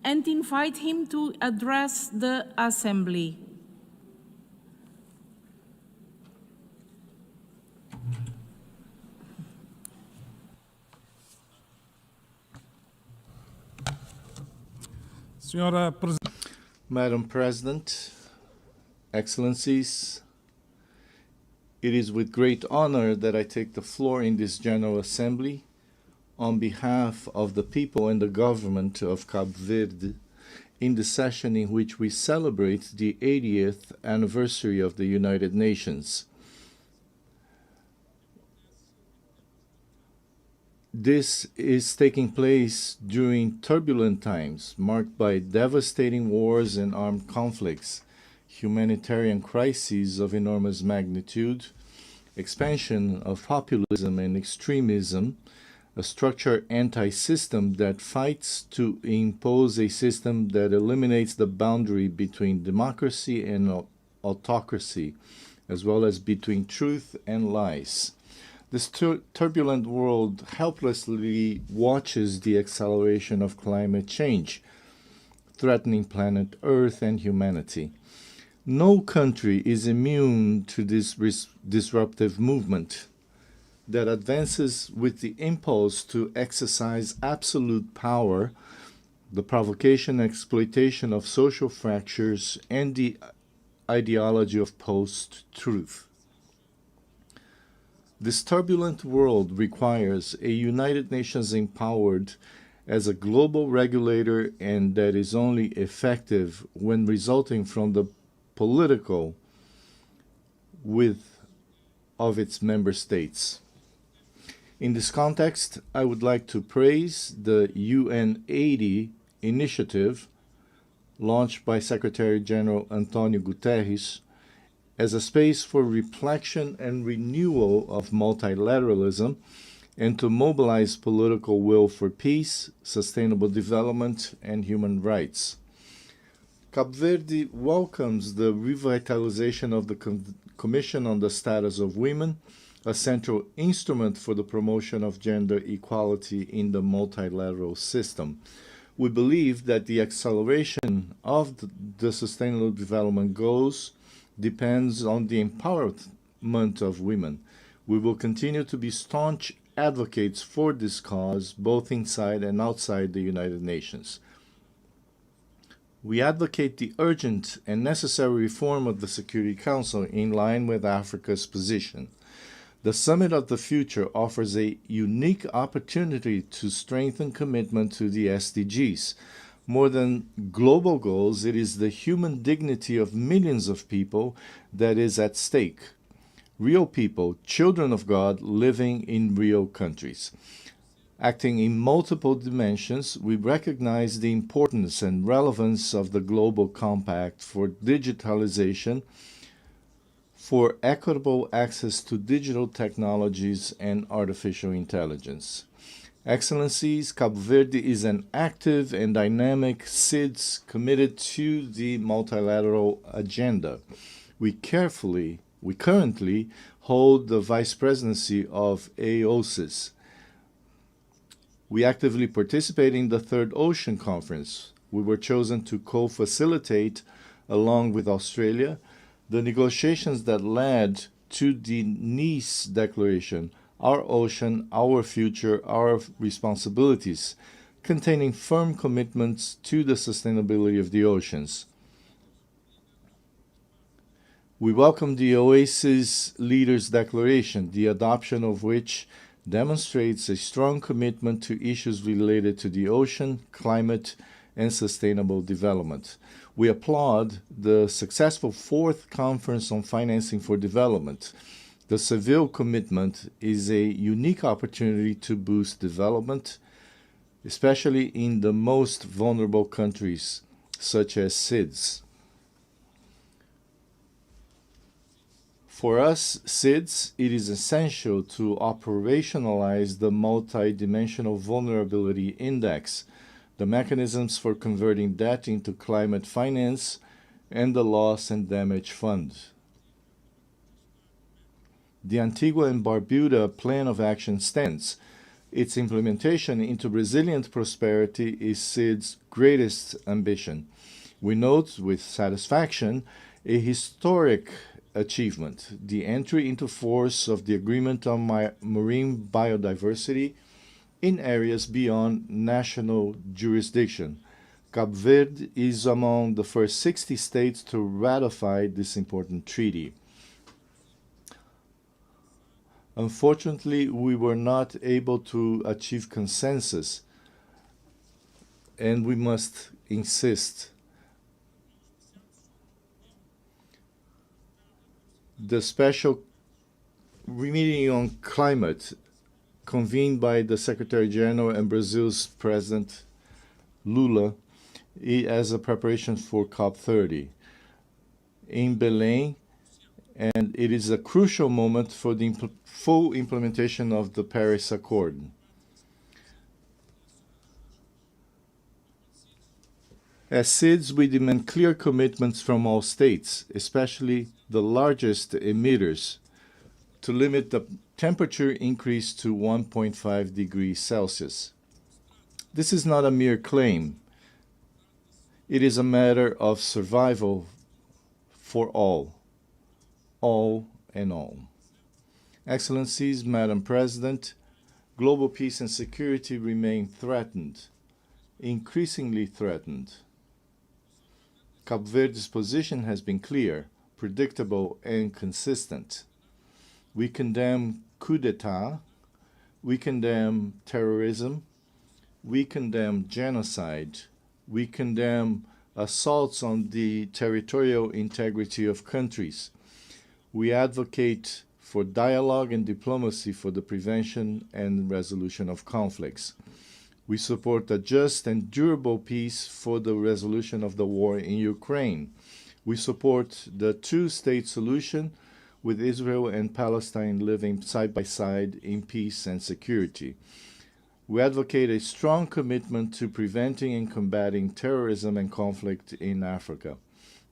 S: and invite him to address the Assembly.
C: Madam President, Excellencies, It is with great honor that I take the floor in this General Assembly on behalf of the people and the government of Cabo Verde in the session in which we celebrate the 80th anniversary of the United Nations. This is taking place during turbulent times marked by devastating wars and armed conflicts, humanitarian crises of enormous magnitude, expansion of populism and extremism, a structured anti-system that fights to impose a system that eliminates the boundary between democracy and autocracy, as well as between truth and lies. This turbulent world helplessly watches the acceleration of climate change, threatening planet Earth and humanity. No country is immune to this disruptive movement that advances with the impulse to exercise absolute power, the provocation and exploitation of social fractures, and the ideology of post-truth. This turbulent world requires a United Nations empowered as a global regulator, and that is only effective when resulting from the political will of its member states. In this context, I would like to praise the UNGA initiative launched by Secretary General Antonio Guterres as a space for reflection and renewal of multilateralism and to mobilize political will for peace, sustainable development, and human rights. Cabo Verde welcomes the revitalization of the Commission on the Status of Women, a central instrument for the promotion of gender equality in the multilateral system. We believe that the acceleration of the Sustainable Development Goals depends on the empowerment of women. We will continue to be staunch advocates for this cause, both inside and outside the United Nations. We advocate the urgent and necessary reform of the Security Council in line with Africa's position. The Summit of the Future offers a unique opportunity to strengthen commitment to the SDGs. More than global goals, it is the human dignity of millions of people that is at stake. Real people, children of God, living in real countries. Acting in multiple dimensions, we recognize the importance and relevance of the Global Compact for digitalization, for equitable access to digital technologies and artificial intelligence. Excellencies, Cabo Verde is an active and dynamic SIDS committed to the multilateral agenda. We currently hold the vice presidency of AOSIS. We actively participate in the Third Ocean Conference. We were chosen to co-facilitate, along with Australia, the negotiations that led to the Nice Declaration, Our Ocean, Our Future, Our Responsibilities, containing firm commitments to the sustainability of the oceans. We welcome the Oasis Leaders Declaration, the adoption of which demonstrates a strong commitment to issues related to the ocean, climate, and sustainable development. We applaud the successful fourth Conference on Financing for Development. The Seville commitment is a unique opportunity to boost development, especially in the most vulnerable countries, such as SIDS. For us, SIDS, it is essential to operationalize the Multidimensional Vulnerability Index, the mechanisms for converting debt into climate finance, and the Loss and Damage Fund. The Antigua and Barbuda Plan of Action stands. Its implementation into resilient prosperity is SIDS' greatest ambition. We note with satisfaction a historic achievement, the entry into force of the Agreement on Marine Biodiversity in areas beyond national jurisdiction. Cabo Verde is among the first 60 states to ratify this important treaty. Unfortunately, we were not able to achieve consensus, and we must insist. The special meeting on climate convened by the Secretary General and Brazil's President Lula as a preparation for COP30 in Belém, and it is a crucial moment for the full implementation of the Paris Accord. As SIDS, we demand clear commitments from all states, especially the largest emitters, to limit the temperature increase to 1.5 degrees Celsius. This is not a mere claim. It is a matter of survival for all and all. Excellencies, Madam President, global peace and security remain threatened, increasingly threatened. Cabo Verde's position has been clear, predictable, and consistent. We condemn coup d'etat, we condemn terrorism, we condemn genocide, we condemn assaults on the territorial integrity of countries. We advocate for dialogue and diplomacy for the prevention and resolution of conflicts. We support a just and durable peace for the resolution of the war in Ukraine. We support the two-state solution with Israel and Palestine living side by side in peace and security. We advocate a strong commitment to preventing and combating terrorism and conflict in Africa.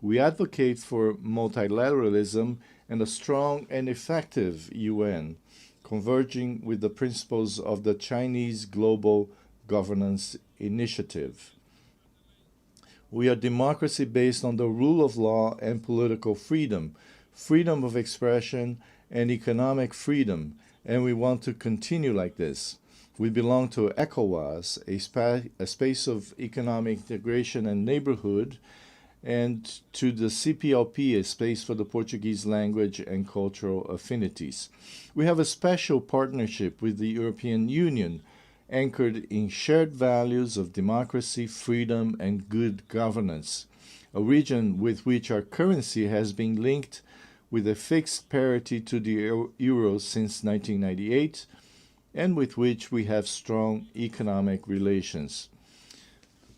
C: We advocate for multilateralism and a strong and effective UN, converging with the principles of the Chinese Global Governance Initiative. We are democracy based on the rule of law and political freedom, freedom of expression and economic freedom, and we want to continue like this. We belong to ECOWAS, a space of economic integration and neighborhood, and to the CPLP, a space for the Portuguese language and cultural affinities. We have a special partnership with the European Union, anchored in shared values of democracy, freedom, and good governance, a region with which our currency has been linked with a fixed parity to the euro since 1998, and with which we have strong economic relations.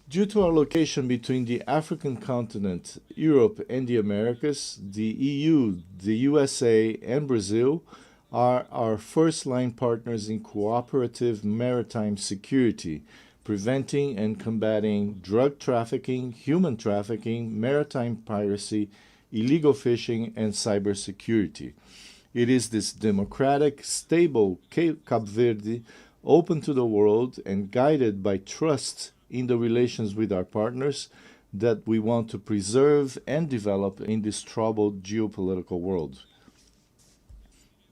C: Due to our location between the African continent, Europe, and the Americas, the EU, the USA, and Brazil are our first-line partners in cooperative maritime security, preventing and combating drug trafficking, human trafficking, maritime piracy, illegal fishing, and cybersecurity. It is this democratic, stable Cabo Verde, open to the world and guided by trust in the relations with our partners, that we want to preserve and develop in this troubled geopolitical world.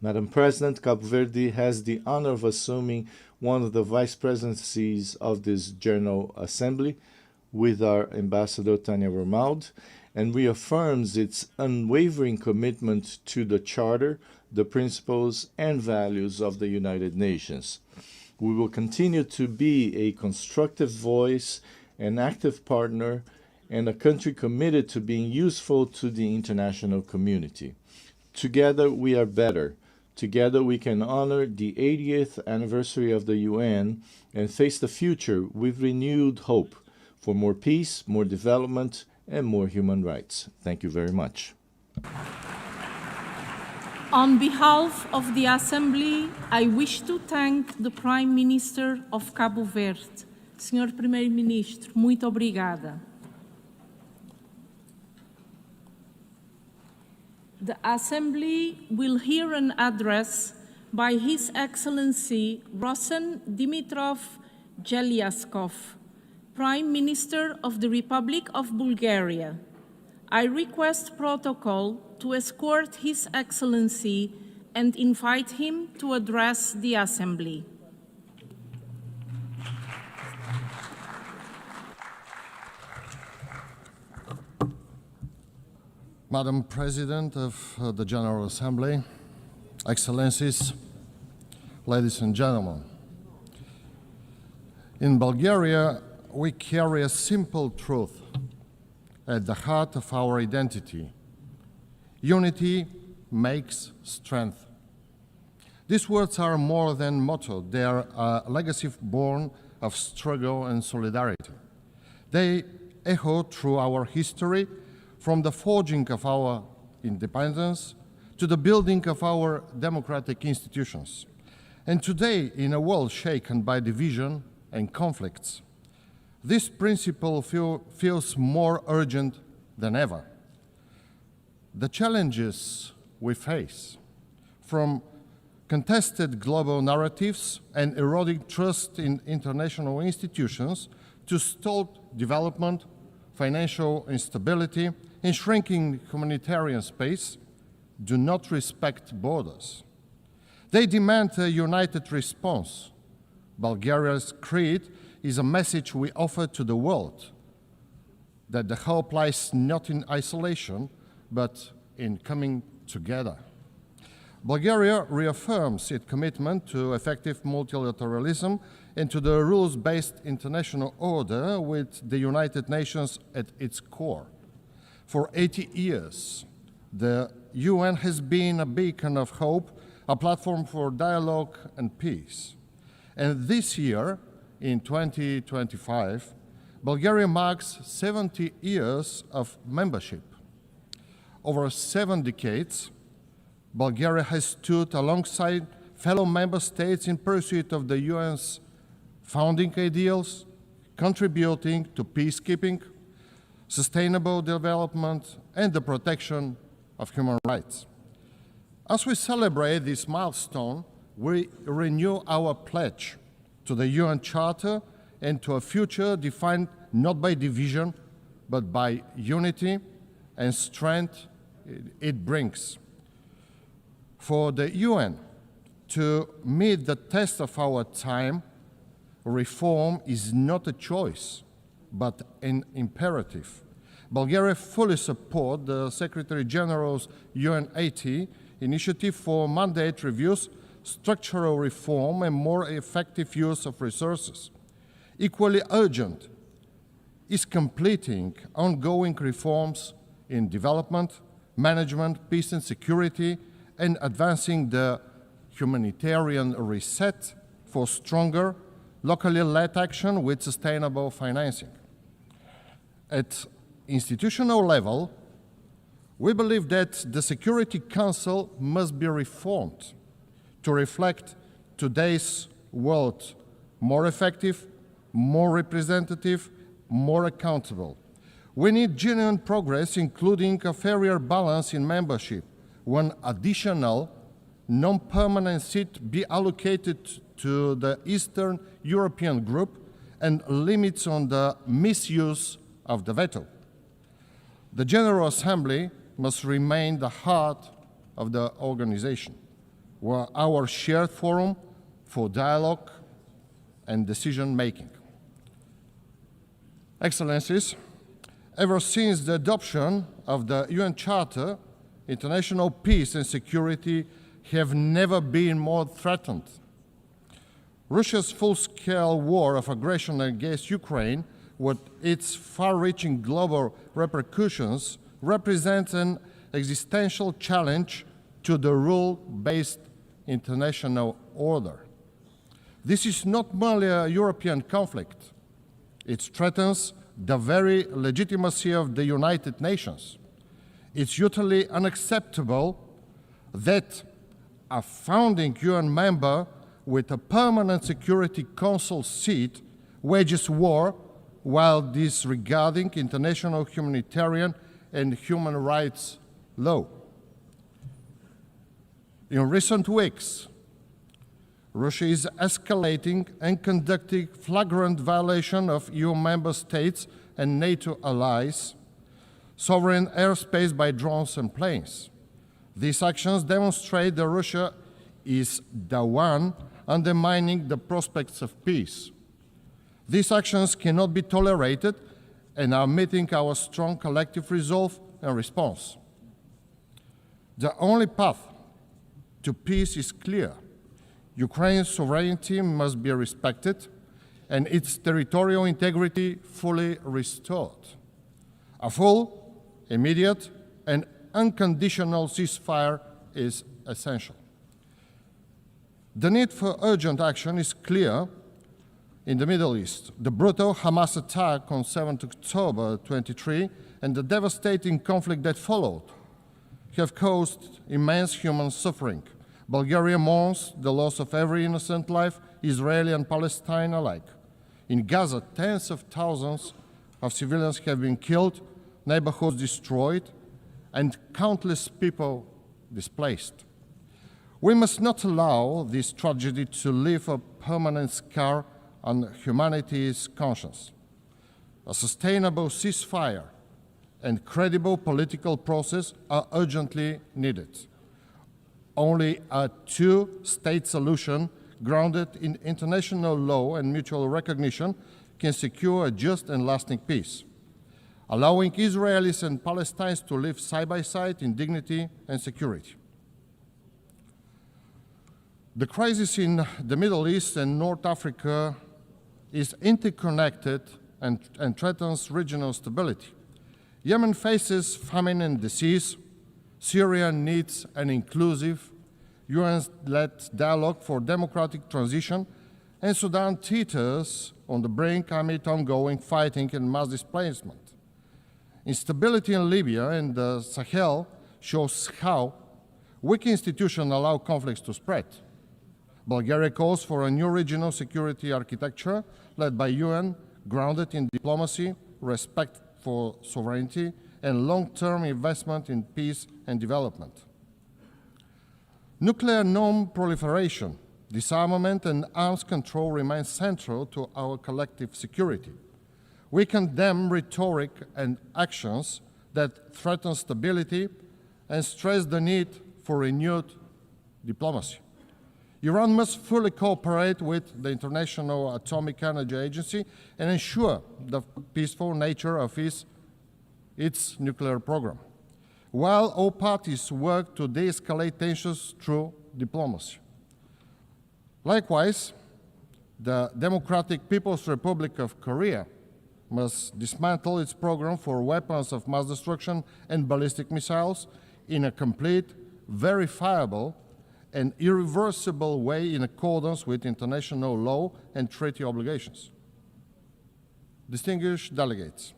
C: Madam President, Cabo Verde has the honor of assuming one of the vice presidencies of this General Assembly with our Ambassador Tânia Romaldo, and reaffirms its unwavering commitment to the Charter, the principles and values of the United Nations. We will continue to be a constructive voice, an active partner, and a country committed to being useful to the international community. Together we are better. Together we can honor the 80th anniversary of the UN and face the future with renewed hope for more peace, more development, and more human rights. Thank you very much.
S: On behalf of the Assembly, I wish to thank the Prime Minister of Cabo Verde. Senhor Primeiro-Ministro, muito obrigada. The Assembly will hear an address by His Excellency Rosen Dimitrov Gelyaskov, Prime Minister of the Republic of Bulgaria. I request protocol to escort His Excellency and invite him to address the Assembly.
B: Madam President of the General Assembly, Excellencies, ladies and gentlemen. In Bulgaria, we carry a simple truth at the heart of our identity. Unity makes strength. These words are more than motto. They are a legacy born of struggle and solidarity. They echo through our history, from the forging of our independence to the building of our democratic institutions. And today, in a world shaken by division and conflicts, this principle feels more urgent than ever. The challenges we face, from contested global narratives and eroding trust in international institutions to stalled development, financial instability, and shrinking humanitarian space, do not respect borders. They demand a united response. Bulgaria's creed is a message we offer to the world, that the hope lies not in isolation, but in coming together. Bulgaria reaffirms its commitment to effective multilateralism and to the rules-based international order with the United Nations at its core. For 80 years, the UN has been a beacon of hope, a platform for dialogue and peace. And this year, in 2025, Bulgaria marks 70 years of membership. Over 7 decades, Bulgaria has stood alongside fellow member states in pursuit of the UN's founding ideals, contributing to peacekeeping, sustainable development, and the protection of human rights. As we celebrate this milestone, we renew our pledge to the UN Charter and to a future defined not by division, but by unity and strength it brings. For the UN to meet the test of our time, reform is not a choice, but an imperative. Bulgaria fully supports the Secretary General's UN80 initiative for mandate reviews, structural reform, and more effective use of resources. Equally urgent is completing ongoing reforms in development, management, peace and security, and advancing the humanitarian reset for stronger, locally led action with sustainable financing. At institutional level, we believe that the Security Council must be reformed to reflect today's world more effective, more representative, more accountable. We need genuine progress, including a fairer balance in membership, one additional non-permanent seat be allocated to the Eastern European group, and limits on the misuse of the veto. The General Assembly must remain the heart of the organization, where our shared forum for dialogue and decision-making. Excellencies, ever since the adoption of the UN Charter, international peace and security have never been more threatened. Russia's full-scale war of aggression against Ukraine, with its far-reaching global repercussions, represents an existential challenge to the rule-based international order. This is not merely a European conflict. It threatens the very legitimacy of the United Nations. It's utterly unacceptable that a founding UN member with a permanent Security Council seat wages war while disregarding international humanitarian and human rights law. In recent weeks, Russia is escalating and conducting flagrant violation of EU member states and NATO allies' sovereign airspace by drones and planes. These actions demonstrate that Russia is the one undermining the prospects of peace. These actions cannot be tolerated and are meeting our strong collective resolve and response. The only path to peace is clear: Ukraine's sovereignty must be respected and its territorial integrity fully restored. A full, immediate, and unconditional ceasefire is essential. The need for urgent action is clear in the Middle East. The brutal Hamas attack on 7 October 2023 and the devastating conflict that followed have caused immense human suffering. Bulgaria mourns the loss of every innocent life, Israeli and Palestine alike. In Gaza, tens of thousands of civilians have been killed, neighborhoods destroyed, and countless people displaced. We must not allow this tragedy to leave a permanent scar on humanity's conscience. A sustainable ceasefire and credible political process are urgently needed. Only a two-state solution grounded in international law and mutual recognition can secure a just and lasting peace, allowing Israelis and Palestinians to live side by side in dignity and security. The crisis in the Middle East and North Africa is interconnected and threatens regional stability. Yemen faces famine and disease. Syria needs an inclusive, UN-led dialogue for democratic transition, and Sudan teeters on the brink amid ongoing fighting and mass displacement. Instability in Libya and the Sahel shows how weak institutions allow conflicts to spread. Bulgaria calls for a new regional security architecture led by UN, grounded in diplomacy, respect for sovereignty, and long-term investment in peace and development. Nuclear non-proliferation, disarmament, and arms control remain central to our collective security. We condemn rhetoric and actions that threaten stability and stress the need for renewed diplomacy. Iran must fully cooperate with the International Atomic Energy Agency and ensure the peaceful nature of its nuclear program, while all parties work to de-escalate tensions through diplomacy. Likewise, the Democratic People's Republic of Korea must dismantle its program for weapons of mass destruction and ballistic missiles in a complete, verifiable, and irreversible way in accordance with international law and treaty obligations. Distinguished delegates,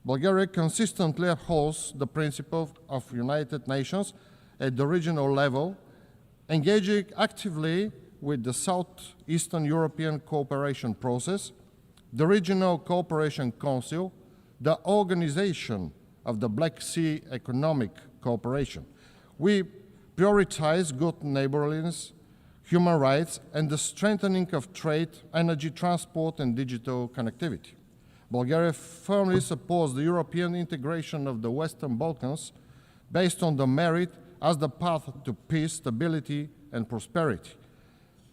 B: Bulgaria consistently upholds the principle of United Nations at the regional level, engaging actively with the Southeastern European Cooperation Process, the Regional Cooperation Council, the Organization of the Black Sea Economic Cooperation. We prioritize good neighborliness, human rights, and the strengthening of trade, energy, transport, and digital connectivity. Bulgaria firmly supports the European integration of the Western Balkans based on the merit as the path to peace, stability, and prosperity.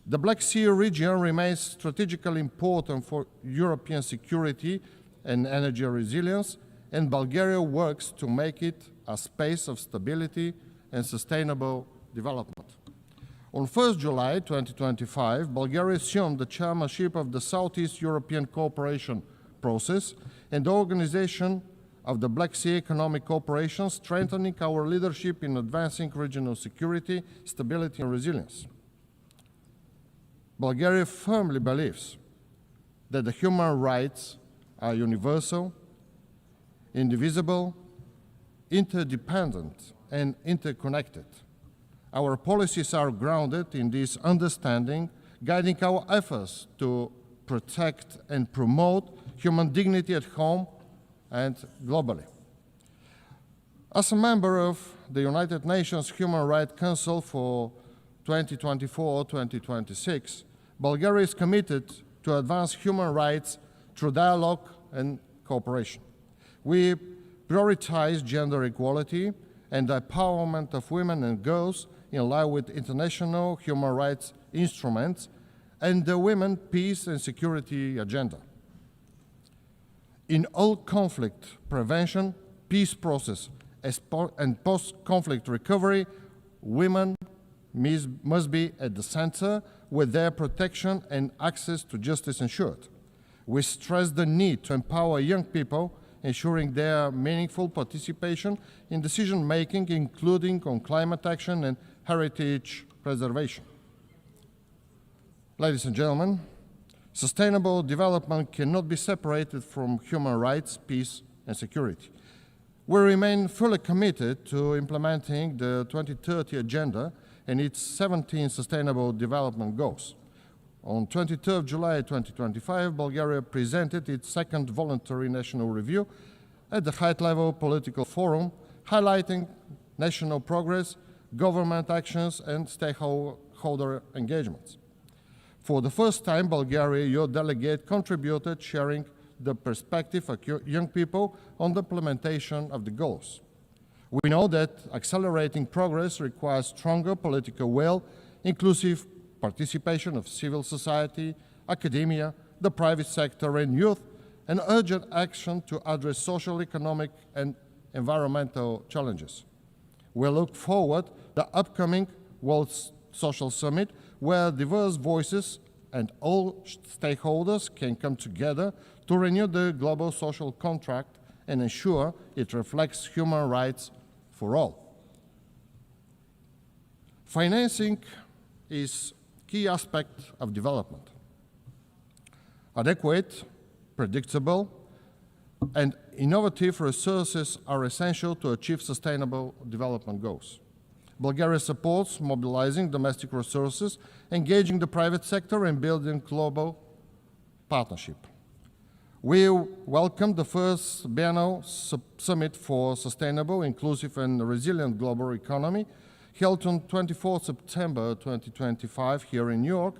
B: The Black Sea region remains strategically important for European security and energy resilience, and Bulgaria works to make it a space of stability and sustainable development. On 1 July 2025, Bulgaria assumed the chairmanship of the Southeast European Cooperation Process and the organization of the Black Sea Economic Cooperation, strengthening our leadership in advancing regional security, stability, and resilience. Bulgaria firmly believes that the human rights are universal, indivisible, interdependent, and interconnected. Our policies are grounded in this understanding, guiding our efforts to protect and promote human dignity at home and globally. As a member of the United Nations Human Rights Council for 2024-2026, Bulgaria is committed to advance human rights through dialogue and cooperation. We prioritize gender equality and the empowerment of women and girls in line with international human rights instruments and the Women, Peace and Security Agenda. In all conflict prevention, peace process, and post-conflict recovery, women must be at the center, with their protection and access to justice ensured. We stress the need to empower young people, ensuring their meaningful participation in decision-making, including on climate action and heritage preservation. Ladies and gentlemen, sustainable development cannot be separated from human rights, peace, and security. We remain fully committed to implementing the 2030 Agenda and its 17 Sustainable Development Goals. On 23 July 2025, Bulgaria presented its second voluntary national review at the high-level political forum, highlighting national progress, government actions, and stakeholder engagements. For the first time, Bulgaria, your delegate, contributed, sharing the perspective of young people on the implementation of the goals. We know that accelerating progress requires stronger political will, inclusive participation of civil society, academia, the private sector, and youth, and urgent action to address social, economic, and environmental challenges. We look forward to the upcoming World Social Summit, where diverse voices and all stakeholders can come together to renew the global social contract and ensure it reflects human rights for all. Financing is a key aspect of development. Adequate, predictable, and innovative resources are essential to achieve sustainable development goals. Bulgaria supports mobilizing domestic resources, engaging the private sector, and building global partnership. We welcome the first biennial summit for sustainable, inclusive, and resilient global economy, held on 24 September 2025 here in New York,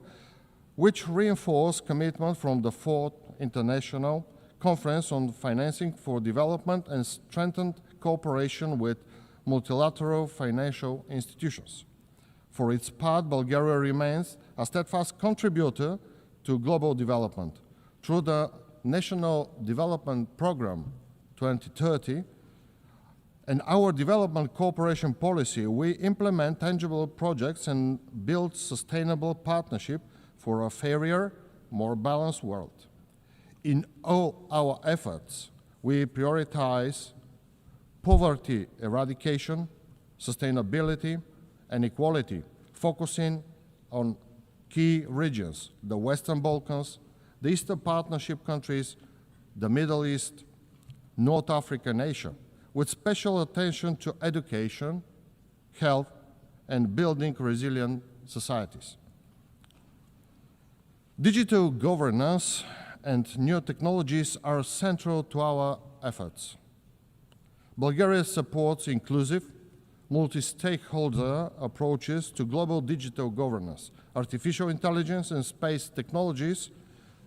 B: which reinforced commitment from the Fourth International Conference on Financing for Development and strengthened cooperation with multilateral financial institutions. For its part, Bulgaria remains a steadfast contributor to global development. Through the National Development Program 2030 and our development cooperation policy, we implement tangible projects and build sustainable partnership for a fairer, more balanced world. In all our efforts, we prioritize poverty eradication, sustainability, and equality, focusing on key regions, the Western Balkans, the Eastern Partnership countries, the Middle East, North Africa, and Asia, with special attention to education, health, and building resilient societies. Digital governance and new technologies are central to our efforts. Bulgaria supports inclusive, multi-stakeholder approaches to global digital governance, artificial intelligence, and space technologies,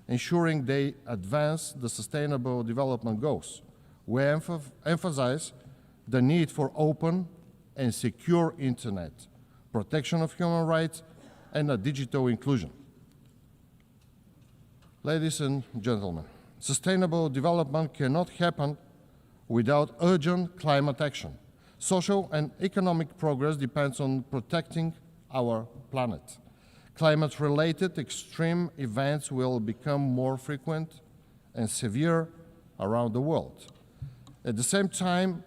B: ensuring they advance the Sustainable Development Goals. We emphasize the need for open and secure internet, protection of human rights, and a digital inclusion. Ladies and gentlemen, sustainable development cannot happen without urgent climate action. Social and economic progress depends on protecting our planet. Climate-related extreme events will become more frequent and severe around the world. At the same time,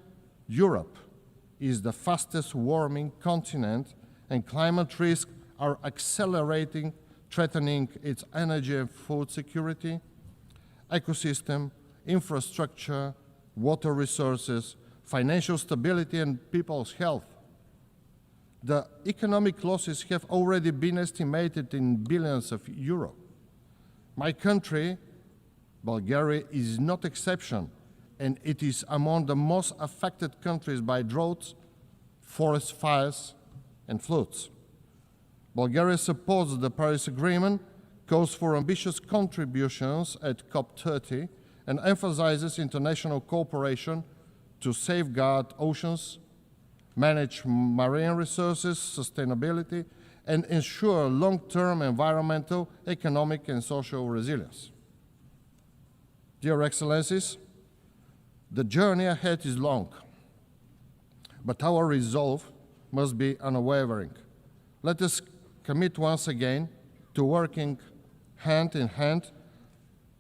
B: Europe is the fastest warming continent, and climate risks are accelerating, threatening its energy and food security, ecosystem, infrastructure, water resources, financial stability, and people's health. The economic losses have already been estimated in billions of euros. My country, Bulgaria, is not exception, and it is among the most affected countries by droughts, forest fires, and floods. Bulgaria supports the Paris Agreement, calls for ambitious contributions at COP30, and emphasizes international cooperation to safeguard oceans, manage marine resources, sustainability, and ensure long-term environmental, economic, and social resilience. Dear Excellencies, the journey ahead is long, but our resolve must be unwavering. Let us commit once again to working hand in hand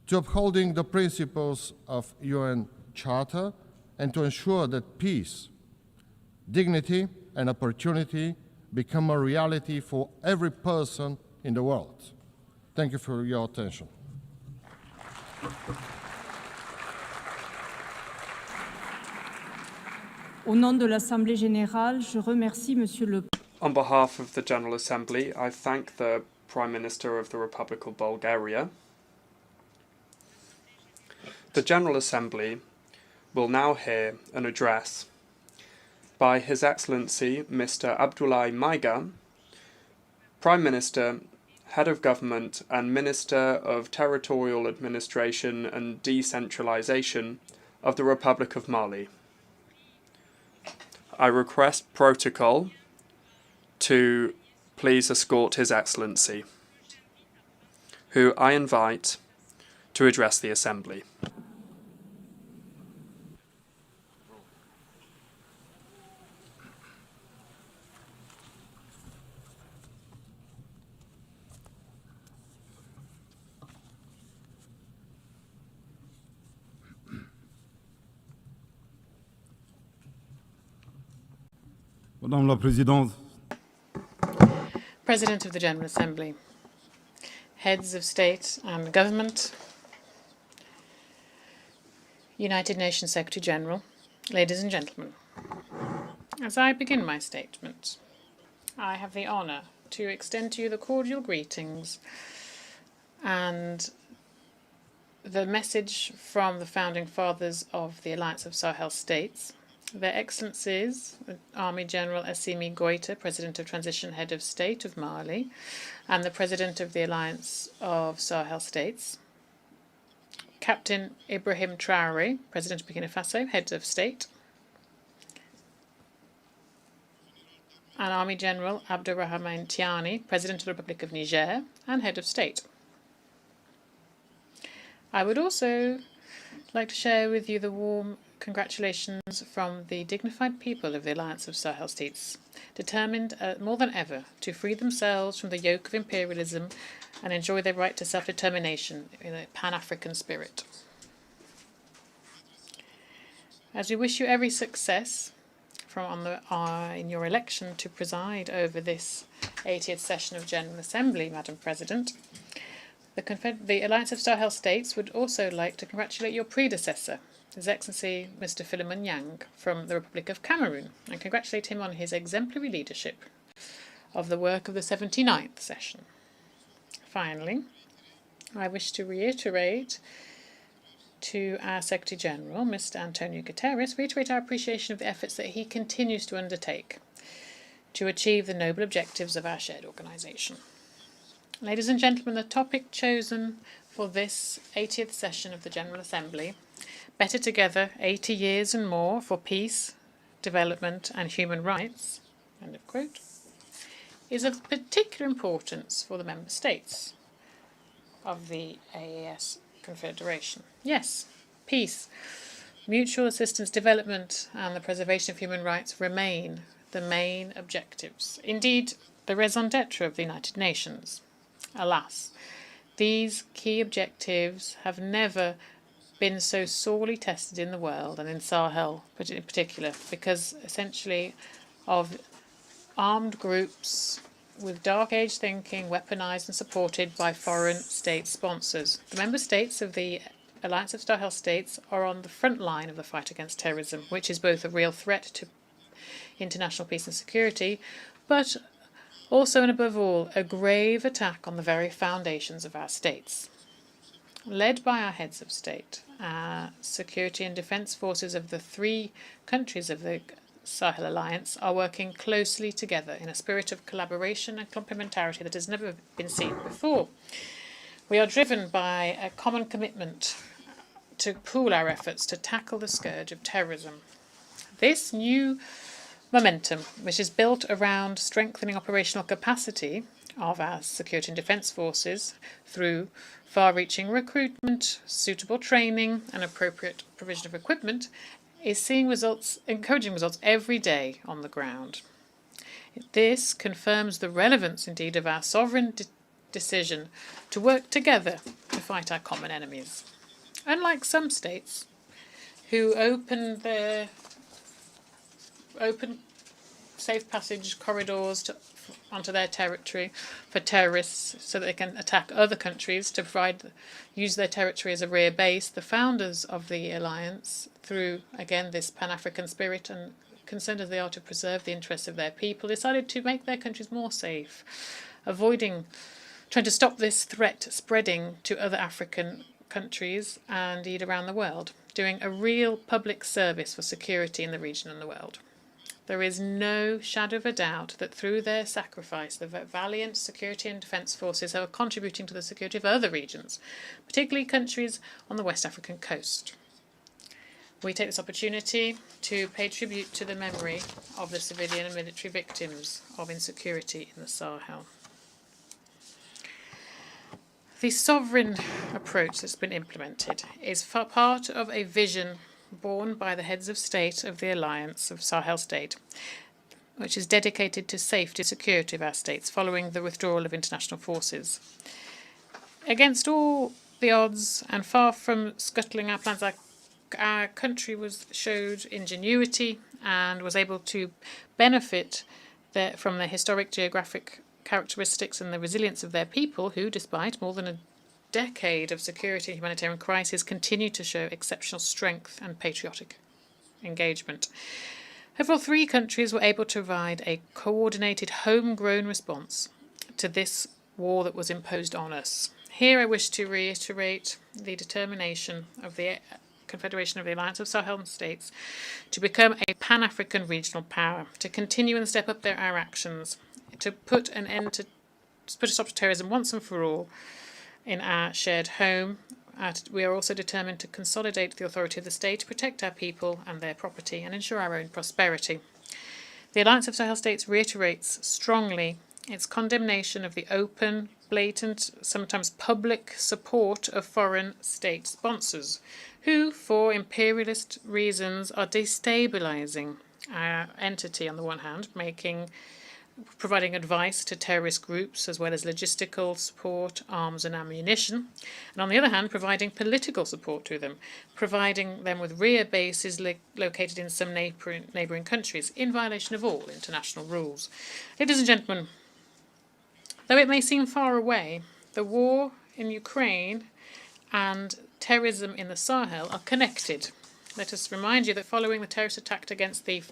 B: to upholding the principles of UN Charter and to ensure that peace, dignity, and opportunity become a reality for every person in the world. Thank you for your attention.
A: Au nom de l'Assemblée générale, je remercie Monsieur le
V: On behalf of the General Assembly, I thank the Prime Minister of the Republic of Bulgaria. The General Assembly will now hear an address by His Excellency Mr. Abdullahi Maiga, Prime Minister, Head of Government and Minister of Territorial Administration and Decentralization of the Republic of Mali. I request protocol to please escort His Excellency, who I invite to address the Assembly.
U: Madame la Présidente,
W: President of the General Assembly, heads of state and government, United Nations Secretary General, ladies and gentlemen. As I begin my statement, I have the honour to extend to you the cordial greetings and the message from the founding fathers of the Alliance of Sahel States, Their Excellencies, Army General Assimi Goïta, President of Transition Head of State of Mali, and the President of the Alliance of Sahel States, Captain Ibrahim Traoré, President of Burkina Faso, Head of State, and Army General Abdurrahman Tiani, President of the Republic of Niger, and Head of State. I would also like to share with you the warm congratulations from the dignified people of the Alliance of Sahel States, determined more than ever to free themselves from the yoke of imperialism and enjoy their right to self-determination in a Pan-African spirit. As we wish you every success in your election to preside over this 80th session of General Assembly, Madam President, the Alliance of Sahel States would also like to congratulate your predecessor, His Excellency Mr. Philemon Yang from the Republic of Cameroon, and congratulate him on his exemplary leadership of the work of the 79th session. Finally, I wish to reiterate to our Secretary General, Mr. Antonio Guterres, reiterate our appreciation of the efforts that he continues to undertake to achieve the noble objectives of our shared organisation. Ladies and gentlemen, the topic chosen for this 80th session of the General Assembly, Better Together, 80 Years and More for Peace, Development and Human Rights, end of quote, is of particular importance for the Member States of the AES Confederation. Yes, peace, mutual assistance, development and the preservation of human rights remain the main objectives. Indeed, the raison d'etre of the United Nations. Alas, these key objectives have never been so sorely tested in the world, and in Sahel in particular, because essentially of armed groups with dark age thinking, weaponized and supported by foreign state sponsors. The member states of the Alliance of Sahel States are on the front line of the fight against terrorism, which is both a real threat to international peace and security, but also and above all, a grave attack on the very foundations of our states. Led by our heads of state, our security and defence forces of the 3 countries of the Sahel Alliance are working closely together in a spirit of collaboration and complementarity that has never been seen before. We are driven by a common commitment to pool our efforts to tackle the scourge of terrorism. This new momentum, which is built around strengthening operational capacity of our security and defence forces through far-reaching recruitment, suitable training and appropriate provision of equipment, is seeing encouraging results every day on the ground. This confirms the relevance, indeed, of our sovereign decision to work together to fight our common enemies. Unlike some states who open safe passage corridors onto their territory for terrorists so that they can attack other countries to use their territory as a rear base, the founders of the alliance, through, again, this Pan-African spirit and concerned as they are to preserve the interests of their people, decided to make their countries more safe, trying to stop this threat spreading to other African countries and indeed around the world, doing a real public service for security in the region and the world. There is no shadow of a doubt that through their sacrifice, the valiant security and defence forces are contributing to the security of other regions, particularly countries on the West African coast. We take this opportunity to pay tribute to the memory of the civilian and military victims of insecurity in the Sahel. The sovereign approach that's been implemented is part of a vision borne by the heads of state of the Alliance of Sahel State, which is dedicated to safety and security of our states following the withdrawal of international forces. Against all the odds and far from scuttling our plans, our country showed ingenuity and was able to benefit from the historic geographic characteristics and the resilience of their people who, despite more than a decade of security and humanitarian crisis, continue to show exceptional strength and patriotic engagement. Overall, 3 countries were able to provide a coordinated, homegrown response to this war that was imposed on us. Here I wish to reiterate the determination of the Confederation of the Alliance of Sahel States to become a Pan-African regional power, to continue and step up our actions, to put a stop to terrorism once and for all in our shared home. We are also determined to consolidate the authority of the state, protect our people and their property, and ensure our own prosperity. The Alliance of Sahel States reiterates strongly its condemnation of the open, blatant, sometimes public support of foreign state sponsors, who, for imperialist reasons, are destabilizing our entity on the one hand, providing advice to terrorist groups as well as logistical support, arms and ammunition, and on the other hand providing political support to them, providing them with rear bases located in some neighbouring countries in violation of all international rules. Ladies and gentlemen, though it may seem far away, the war in Ukraine and terrorism in the Sahel are connected. Let us remind you that following the terrorist attack against the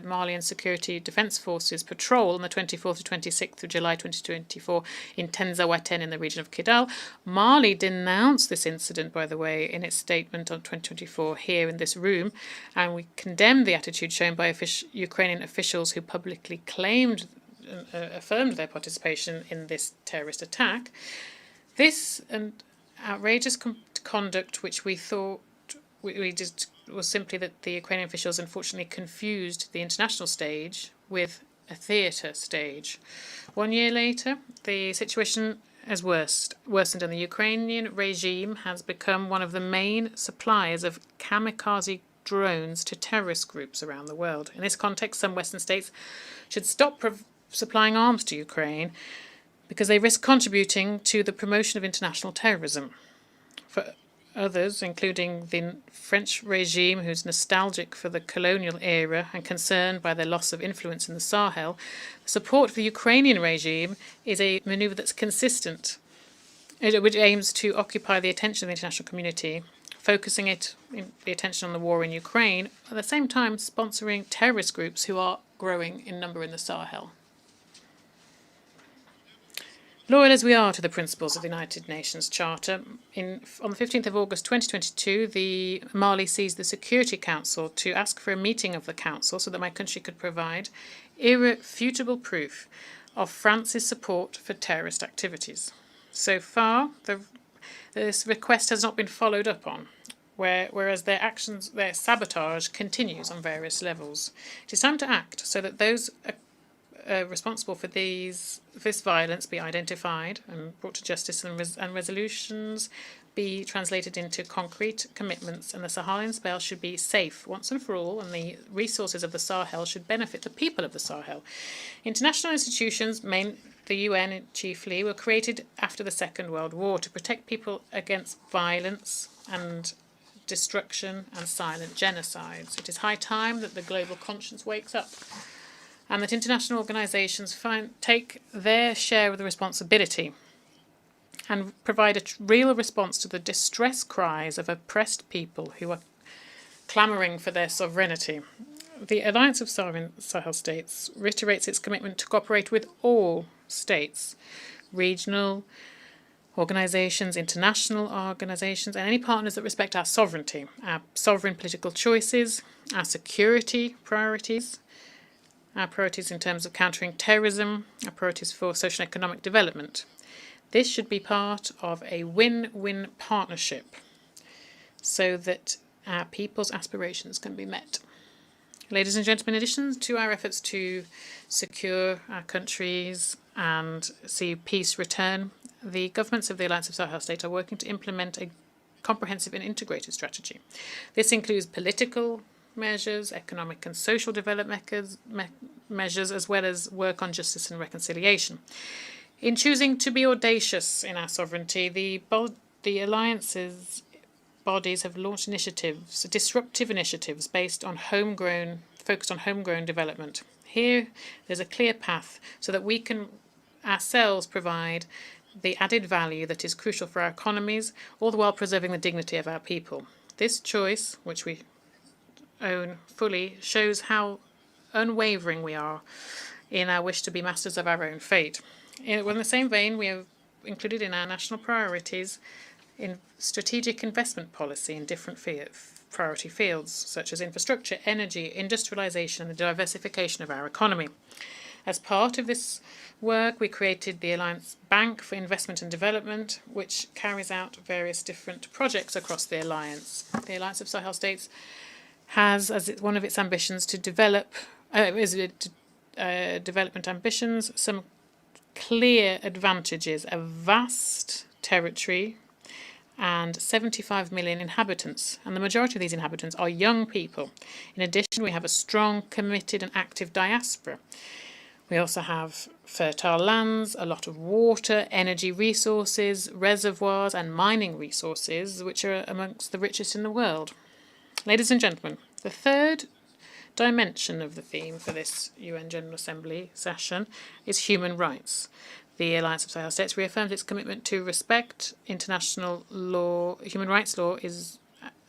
W: Malian Security Defence Forces patrol on the 24th to 26th of July 2024 in Tenzawaten in the region of Kidal, Mali denounced this incident, by the way, in its statement on 2024 here in this room, and we condemned the attitude shown by Ukrainian officials who publicly affirmed their participation in this terrorist attack. This outrageous conduct, which we thought was simply that the Ukrainian officials unfortunately confused the international stage with a theatre stage. 1 year later, the situation has worsened, and the Ukrainian regime has become one of the main suppliers of kamikaze drones to terrorist groups around the world. In this context, some Western states should stop supplying arms to Ukraine because they risk contributing to the promotion of international terrorism. For others, including the French regime, who's nostalgic for the colonial era and concerned by their loss of influence in the Sahel, support for the Ukrainian regime is a maneuver that's consistent, which aims to occupy the attention of the international community, focusing the attention on the war in Ukraine, at the same time sponsoring terrorist groups who are growing in number in the Sahel. Loyal as we are to the principles of the United Nations Charter, on the 15th of August 2022, Mali seized the Security Council to ask for a meeting of the Council so that my country could provide irrefutable proof of France's support for terrorist activities. So far, this request has not been followed up on, whereas their sabotage continues on various levels. It is time to act so that those responsible for this violence be identified and brought to justice, and resolutions be translated into concrete commitments, and the Sahelian Spell should be safe once and for all, and the resources of the Sahel should benefit the people of the Sahel. International institutions, the UN chiefly, were created after the Second World War to protect people against violence and destruction and silent genocides. It is high time that the global conscience wakes up and that international organisations take their share of the responsibility and provide a real response to the distress cries of oppressed people who are clamouring for their sovereignty. The Alliance of Sovereign Sahel States reiterates its commitment to cooperate with all states, regional organisations, international organisations, and any partners that respect our sovereignty, our sovereign political choices, our security priorities, our priorities in terms of countering terrorism, our priorities for social and economic development. This should be part of a win-win partnership so that our people's aspirations can be met. Ladies and gentlemen, in addition to our efforts to secure our countries and see peace return, the governments of the Alliance of Sahel States are working to implement a comprehensive and integrated strategy. This includes political measures, economic and social development measures, as well as work on justice and reconciliation. In choosing to be audacious in our sovereignty, the Alliance's bodies have launched initiatives, disruptive initiatives focused on homegrown development. Here, there's a clear path so that we can ourselves provide the added value that is crucial for our economies, all the while preserving the dignity of our people. This choice, which we own fully, shows how unwavering we are in our wish to be masters of our own fate. In the same vein, we have included in our national priorities in strategic investment policy in different priority fields, such as infrastructure, energy, industrialisation, and the diversification of our economy. As part of this work, we created the Alliance Bank for Investment and Development, which carries out various different projects across the Alliance. The Alliance of Sahel States has as one of its ambitions to develop development ambitions, some clear advantages: a vast territory and 75 million inhabitants, and the majority of these inhabitants are young people. In addition, we have a strong, committed and active diaspora. We also have fertile lands, a lot of water, energy resources, reservoirs and mining resources, which are amongst the richest in the world. Ladies and gentlemen, the third dimension of the theme for this UN General Assembly session is human rights. The Alliance of Sahel States reaffirms its commitment to respect international law. Human rights law is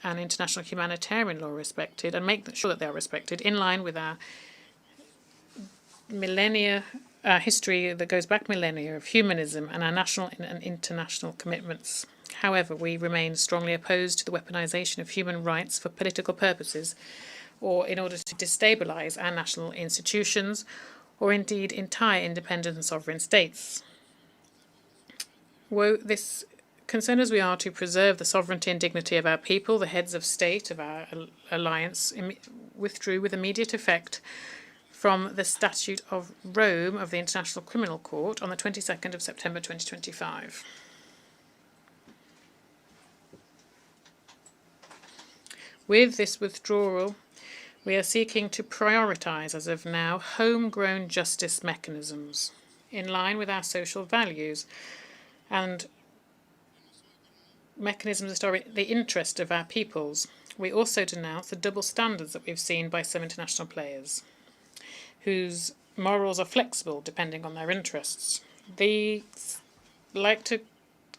W: an international humanitarian law respected, and make sure that they are respected in line with our millennia history that goes back millennia of humanism and our national and international commitments. However, we remain strongly opposed to the weaponization of human rights for political purposes or in order to destabilize our national institutions or indeed entire independent and sovereign states. This concerned as we are to preserve the sovereignty and dignity of our people, the heads of state of our alliance withdrew with immediate effect from the Statute of Rome of the International Criminal Court on the 22nd of September 2025. With this withdrawal, we are seeking to prioritise, as of now, homegrown justice mechanisms in line with our social values and mechanisms that are in the interest of our peoples. We also denounce the double standards that we've seen by some international players, whose morals are flexible depending on their interests. They like to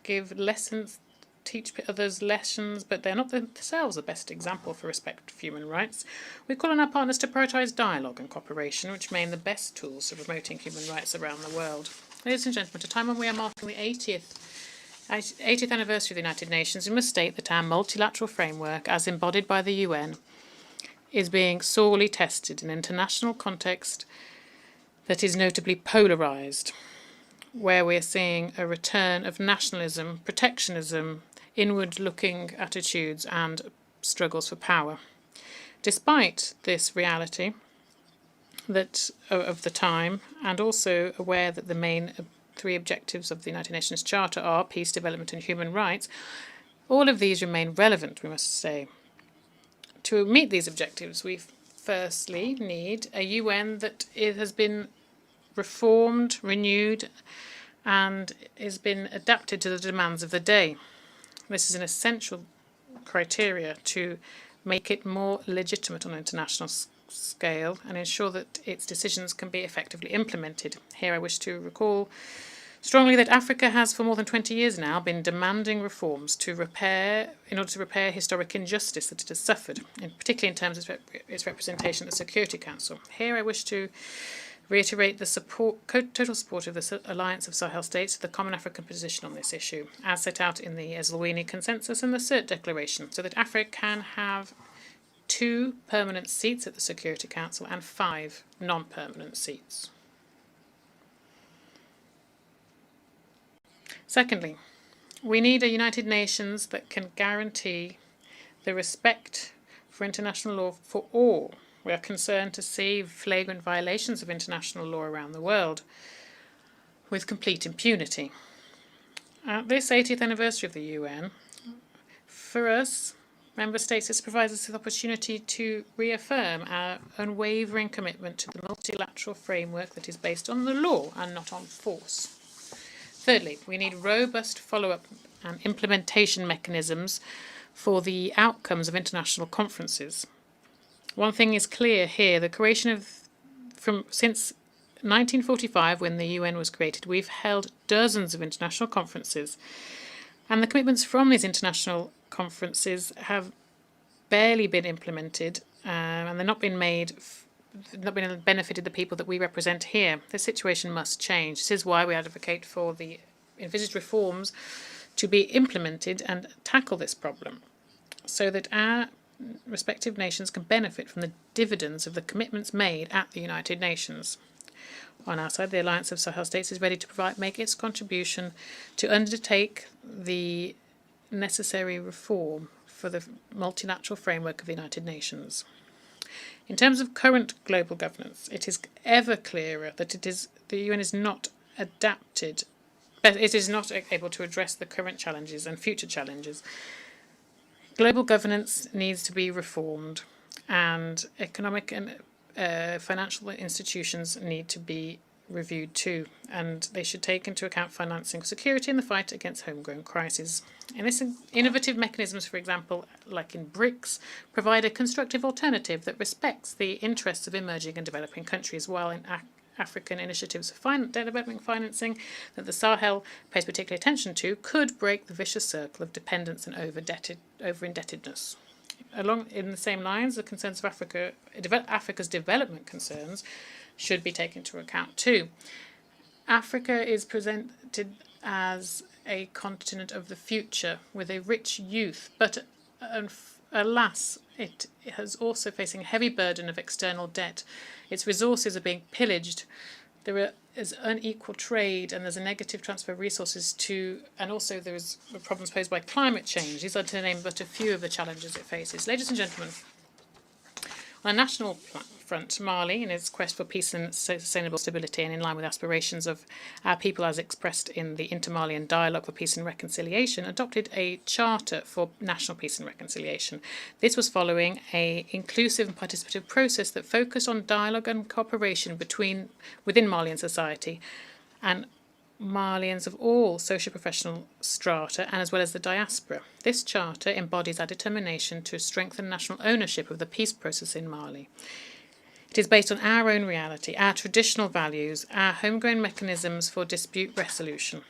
W: give lessons, teach others lessons, but they're not themselves the best example for respect for human rights. We call on our partners to prioritise dialogue and cooperation, which remain the best tools for promoting human rights around the world. Ladies and gentlemen, at a time when we are marking the 80th anniversary of the United Nations, we must state that our multilateral framework, as embodied by the UN, is being sorely tested in an international context that is notably polarised, where we are seeing a return of nationalism, protectionism, inward-looking attitudes and struggles for power. Despite this reality of the time, and also aware that the main three objectives of the United Nations Charter are peace, development and human rights, All of these remain relevant, we must say. To meet these objectives, we firstly need a UN that has been reformed, renewed, and has been adapted to the demands of the day. This is an essential criteria to make it more legitimate on an international scale and ensure that its decisions can be effectively implemented. Here I wish to recall strongly that Africa has for more than 20 years now been demanding reforms in order to repair historic injustice that it has suffered, particularly in terms of its representation at the Security Council. Here I wish to reiterate the total support of the Alliance of Sahel States to the Common African Position on this issue, as set out in the Eswatini Consensus and the CERT Declaration, so that Africa can have 2 permanent seats at the Security Council and 5 non-permanent seats. Secondly, we need a United Nations that can guarantee the respect for international law for all. We are concerned to see flagrant violations of international law around the world with complete impunity. At this 80th anniversary of the UN, for us, Member States, this provides us with the opportunity to reaffirm our unwavering commitment to the multilateral framework that is based on the law and not on force. Thirdly, we need robust follow-up and implementation mechanisms for the outcomes of international conferences. One thing is clear here, the creation since 1945, when the UN was created, we've held dozens of international conferences, and the commitments from these international conferences have barely been implemented, and they're not been benefited the people that we represent here. This situation must change. This is why we advocate for the envisaged reforms to be implemented and tackle this problem, so that our respective nations can benefit from the dividends of the commitments made at the United Nations. On our side, the Alliance of Sahel States is ready to make its contribution to undertake the necessary reform for the multilateral framework of the United Nations. In terms of current global governance, it is ever clearer that the UN is not adapted, it is not able to address the current challenges and future challenges. Global governance needs to be reformed, and economic and financial institutions need to be reviewed too, and they should take into account financing security in the fight against homegrown crises. And this innovative mechanisms, for example, like in BRICS, provide a constructive alternative that respects the interests of emerging and developing countries, while in African initiatives for development financing that the Sahel pays particular attention to could break the vicious circle of dependence and over-indebtedness. Along in the same lines, the concerns of Africa's development concerns should be taken into account too. Africa is presented as a continent of the future with a rich youth, but alas, it is also facing a heavy burden of external debt. Its resources are being pillaged. There is unequal trade, and there's a negative transfer of resources and also there is problems posed by climate change. These are to name but a few of the challenges it faces. Ladies and gentlemen, on a national front, Mali, in its quest for peace and sustainable stability and in line with aspirations of our people as expressed in the Inter-Malian Dialogue for Peace and Reconciliation, adopted a charter for national peace and reconciliation. This was following an inclusive and participative process that focused on dialogue and cooperation within Malian society and Malians of all socio-professional strata, and as well as the diaspora. This charter embodies our determination to strengthen national ownership of the peace process in Mali. It is based on our own reality, our traditional values, our homegrown mechanisms for dispute resolution.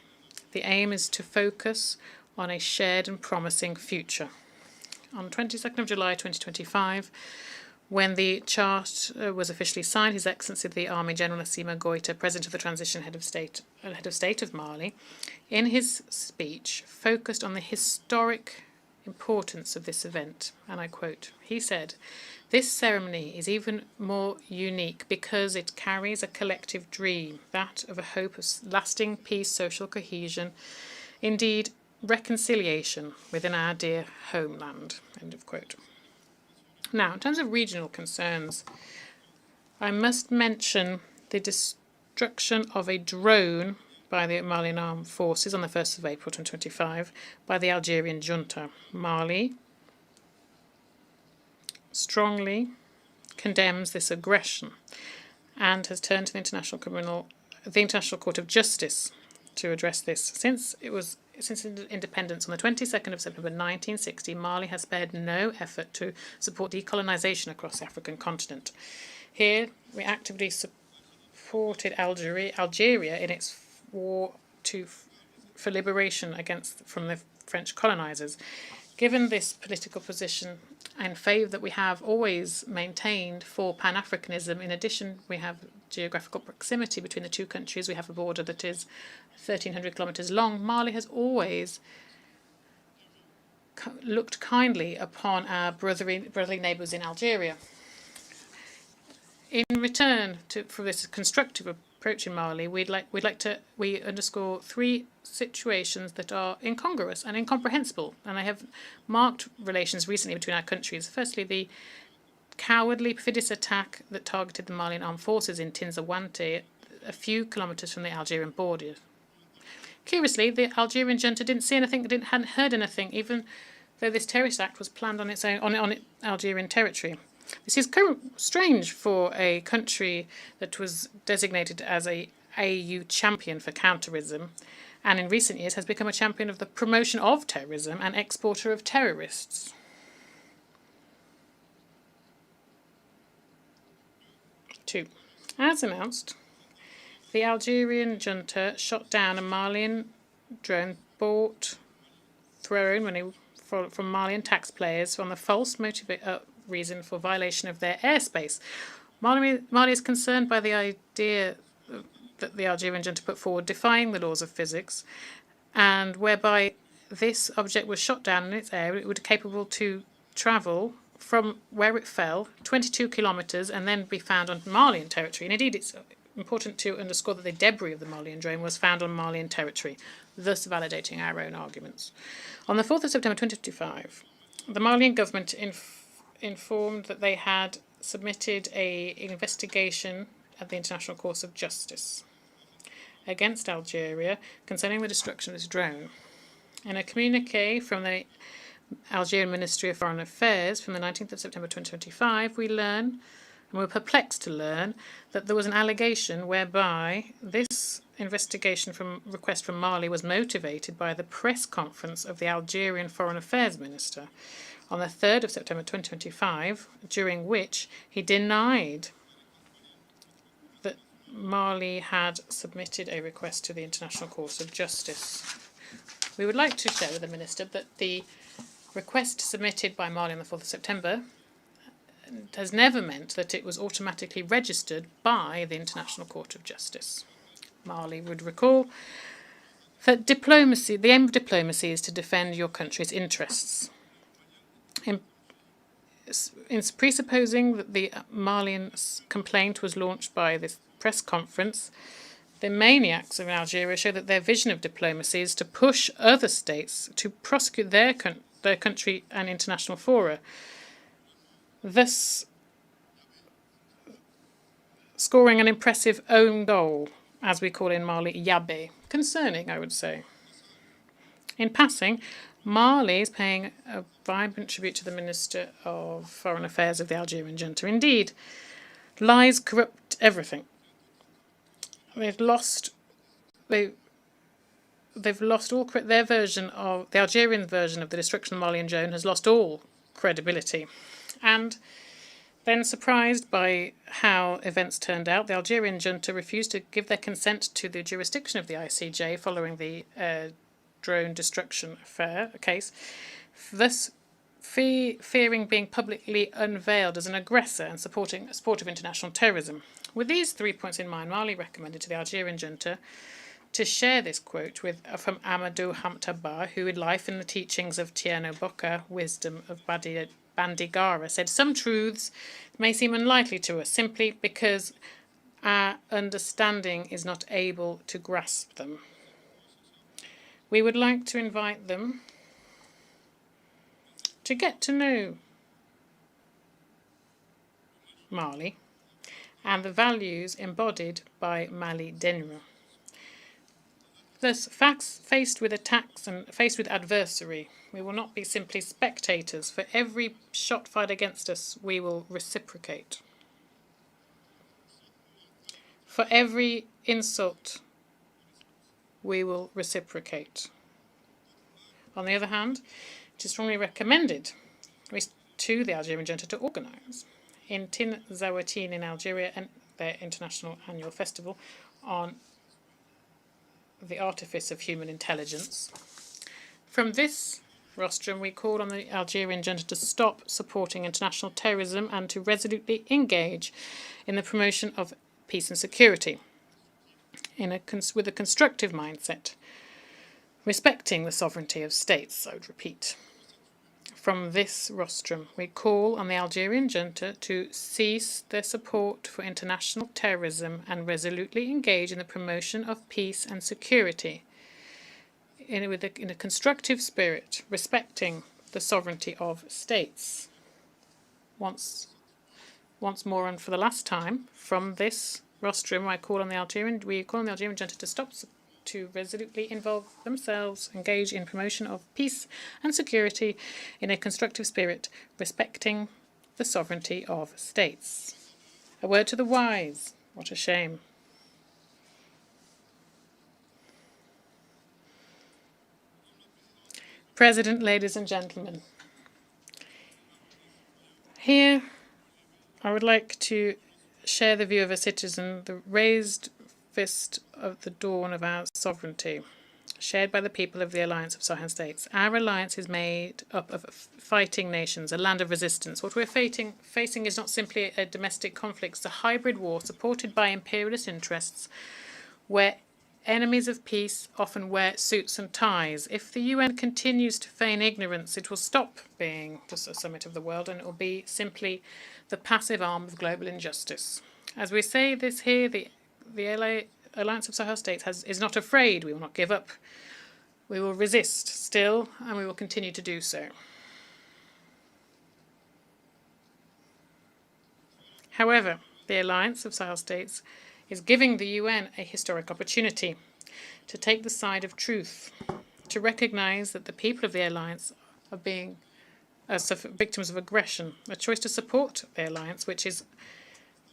W: The aim is to focus on a shared and promising future. On 22nd of July 2025, when the charter was officially signed, His Excellency the Army General Assimi Goïta, President of the Transition Head of State of Mali, in his speech focused on the historic importance of this event, and I quote, he said, "This ceremony is even more unique because it carries a collective dream, that of a hope of lasting peace, social cohesion, indeed reconciliation within our dear homeland." End of quote. Now, in terms of regional concerns, I must mention the destruction of a drone by the Malian armed forces on the 1st of April 2025 by the Algerian junta. Mali strongly condemns this aggression and has turned to the International Court of Justice to address this. Since independence on the 22nd of September 1960, Mali has spared no effort to support decolonization across the African continent. Here, we actively supported Algeria in its war for liberation from the French colonizers. Given this political position and favour that we have always maintained for Pan-Africanism, in addition, we have geographical proximity between the two countries. We have a border that is 1,300 kilometres long. Mali has always looked kindly upon our brotherly neighbours in Algeria. In return for this constructive approach in Mali, we underscore three situations that are incongruous and incomprehensible, and they have marked relations recently between our countries. Firstly, the cowardly, perfidious attack that targeted the Malian armed forces in Tinzawante, a few kilometres from the Algerian border. Curiously, the Algerian junta didn't see anything, hadn't heard anything, even though this terrorist act was planned on its own on Algerian territory. This is strange for a country that was designated as a AU champion for counterterrorism, and in recent years has become a champion of the promotion of terrorism and exporter of terrorists. Two, as announced, the Algerian junta shot down a Malian drone thrown from Malian taxpayers on the false reason for violation of their airspace. Mali is concerned by the idea that the Algerian junta put forward, defying the laws of physics, and whereby this object was shot down in its air, it would be capable to travel from where it fell 22 kilometres and then be found on Malian territory. And indeed, it's important to underscore that the debris of the Malian drone was found on Malian territory, thus validating our own arguments. On the 4th of September 2025, the Malian government informed that they had submitted an investigation at the International Court of Justice against Algeria concerning the destruction of this drone. In a communiqué from the Algerian Ministry of Foreign Affairs from the 19th of September 2025, we learn, and we're perplexed to learn, that there was an allegation whereby this investigation request from Mali was motivated by the press conference of the Algerian Foreign Affairs Minister on the 3rd of September 2025, during which he denied that Mali had submitted a request to the International Court of Justice. We would like to share with the Minister that the request submitted by Mali on the 4th of September has never meant that it was automatically registered by the International Court of Justice. Mali would recall that the aim of diplomacy is to defend your country's interests. In presupposing that the Malian complaint was launched by this press conference, the maniacs of Algeria show that their vision of diplomacy is to push other states to prosecute their country and international fora, thus scoring an impressive own goal, as we call in Mali, yabe. Concerning, I would say. In passing, Mali is paying a vibrant tribute to the Minister of Foreign Affairs of the Algerian junta. Indeed, lies corrupt everything. They've lost all their version of the Algerian version of the destruction of the Malian drone has lost all credibility. And then, surprised by how events turned out, the Algerian junta refused to give their consent to the jurisdiction of the ICJ following the drone destruction case, thus fearing being publicly unveiled as an aggressor and supporting a support of international terrorism. With these 3 points in mind, Mali recommended to the Algerian junta to share this quote from Amadou Hamtaba, who in Life and the Teachings of Tierno Bocca, Wisdom of Bandigara, said, "Some truths may seem unlikely to us simply because our understanding is not able to grasp them. We would like to invite them to get to know Mali and the values embodied by Mali Denra. Thus, faced with attacks and faced with adversary, we will not be simply spectators. For every shot fired against us, we will reciprocate. For every insult, we will reciprocate. On the other hand, it is strongly recommended to the Algerian junta to organise in Tin Zawatin in Algeria and their international annual festival on the artifice of human intelligence. From this rostrum, we called on the Algerian junta to stop supporting international terrorism and to resolutely engage in the promotion of peace and security with a constructive mindset, respecting the sovereignty of states, I would repeat. From this rostrum, we call on the Algerian junta to cease their support for international terrorism and resolutely engage in the promotion of peace and security in a constructive spirit, respecting the sovereignty of states. Once more and for the last time, from this rostrum, we call on the Algerian junta to resolutely involve themselves, engage in promotion of peace and security in a constructive spirit, respecting the sovereignty of states. A word to the wise. What a shame. President, ladies and gentlemen, here I would like to share the view of a citizen, the raised fist of the dawn of our sovereignty, shared by the people of the Alliance of Sahel States. Our alliance is made up of fighting nations, a land of resistance. What we're facing is not simply a domestic conflict, it's a hybrid war supported by imperialist interests where enemies of peace often wear suits and ties. If the UN continues to feign ignorance, it will stop being just a summit of the world and it will be simply the passive arm of global injustice. As we say this here, the Alliance of Sahel States is not afraid. We will not give up. We will resist still, and we will continue to do so. However, the Alliance of Sahel States is giving the UN a historic opportunity to take the side of truth, to recognise that the people of the Alliance are being victims of aggression, a choice to support the Alliance, which is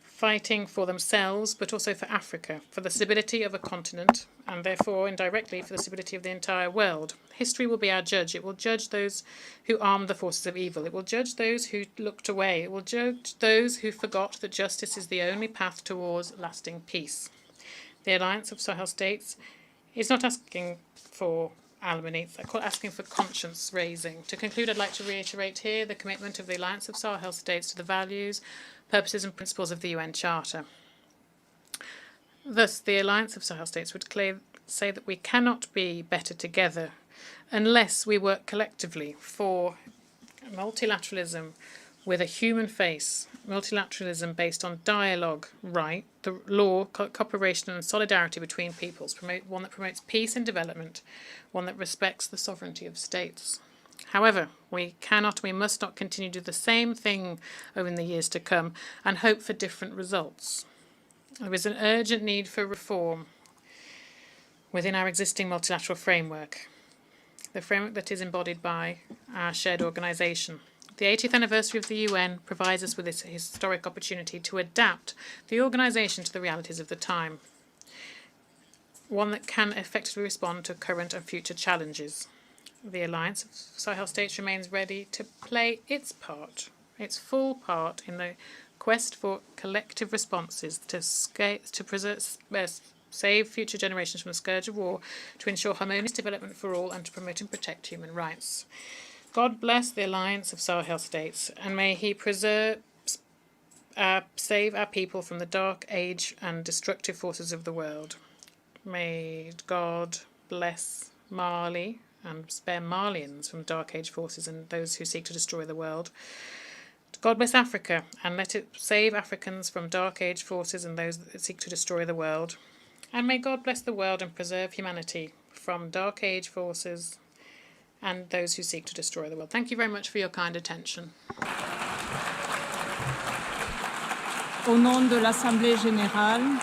W: fighting for themselves, but also for Africa, for the stability of a continent, and therefore indirectly for the stability of the entire world. History will be our judge. It will judge those who armed the forces of evil. It will judge those who looked away. It will judge those who forgot that justice is the only path towards lasting peace. The Alliance of Sahel States is not asking for alimony, it's asking for conscience raising. To conclude, I'd like to reiterate here the commitment of the Alliance of Sahel States to the values, purposes and principles of the UN Charter. Thus, the Alliance of Sahel States would say that we cannot be better together unless we work collectively for multilateralism with a human face, multilateralism based on dialogue, the law, cooperation and solidarity between peoples, one that promotes peace and development, one that respects the sovereignty of states. However, we must not continue to do the same thing over the years to come and hope for different results. There is an urgent need for reform within our existing multilateral framework, the framework that is embodied by our shared organisation. The 80th anniversary of the UN provides us with this historic opportunity to adapt the organisation to the realities of the time, one that can effectively respond to current and future challenges. The Alliance of Sahel States remains ready to play its part, its full part in the quest for collective responses to save future generations from the scourge of war, to ensure harmonious development for all, and to promote and protect human rights. God bless the Alliance of Sahel States, and may He save our people from the dark age and destructive forces of the world. May God bless Mali and spare Malians from dark age forces and those who seek to destroy the world. God bless Africa, and let it save Africans from dark age forces and those that seek to destroy the world. And may God bless the world and preserve humanity from dark age forces and those who seek to destroy the world. Thank you very much for your kind attention.
A: Au nom de l'Assemblée générale,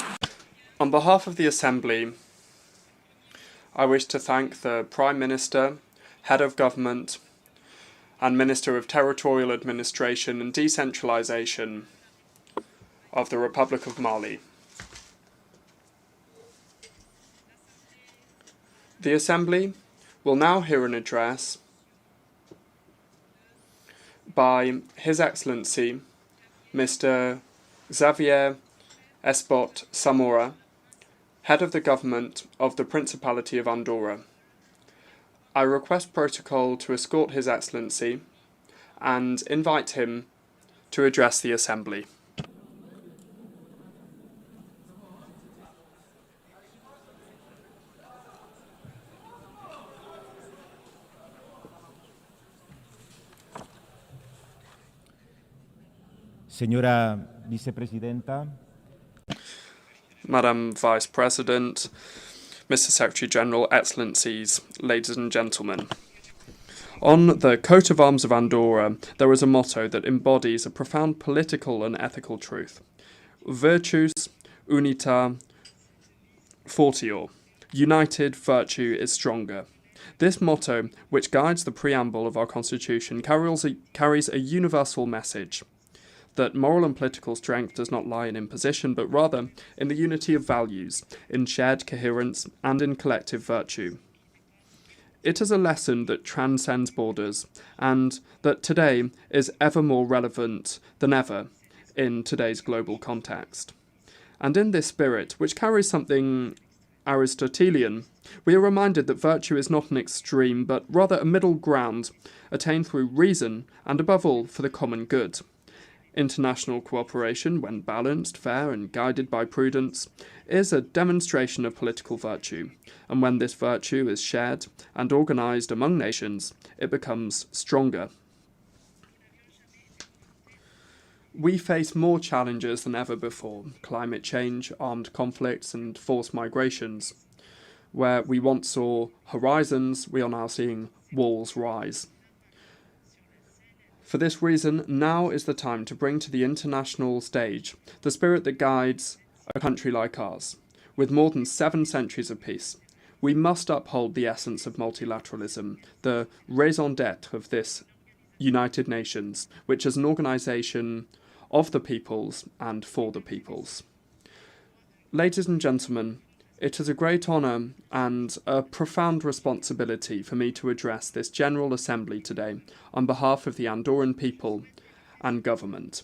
V: on behalf of the Assembly, I wish to thank the Prime Minister, Head of Government, and Minister of Territorial Administration and Decentralisation of the Republic of Mali. The Assembly will now hear an address by His Excellency Mr. Xavier Espot Samora, Head of the Government of the Principality of Andorra. I request protocol to escort His Excellency and invite him to address the Assembly.
D: Señora Vicepresidenta.
V: Madam Vice President, Mr. Secretary General, Excellencies, ladies and gentlemen. On the coat of arms of Andorra, there is a motto that embodies a profound political and ethical truth. Virtus unita fortior. United, virtue is stronger. This motto, which guides the preamble of our Constitution, carries a universal message that moral and political strength does not lie in imposition, but rather in the unity of values, in shared coherence, and in collective virtue. It is a lesson that transcends borders, and that today is ever more relevant than ever in today's global context. And in this spirit, which carries something Aristotelian, we are reminded that virtue is not an extreme, but rather a middle ground, attained through reason, and above all, for the common good. International cooperation, when balanced, fair, and guided by prudence, is a demonstration of political virtue, and when this virtue is shared and organised among nations, it becomes stronger. We face more challenges than ever before: climate change, armed conflicts, and forced migrations. Where we once saw horizons, we are now seeing walls rise. For this reason, now is the time to bring to the international stage the spirit that guides a country like ours. With more than 7 centuries of peace, we must uphold the essence of multilateralism, the raison d'être of this United Nations, which is an organisation of the peoples and for the peoples. Ladies and gentlemen, it is a great honour and a profound responsibility for me to address this General Assembly today on behalf of the Andorran people and government.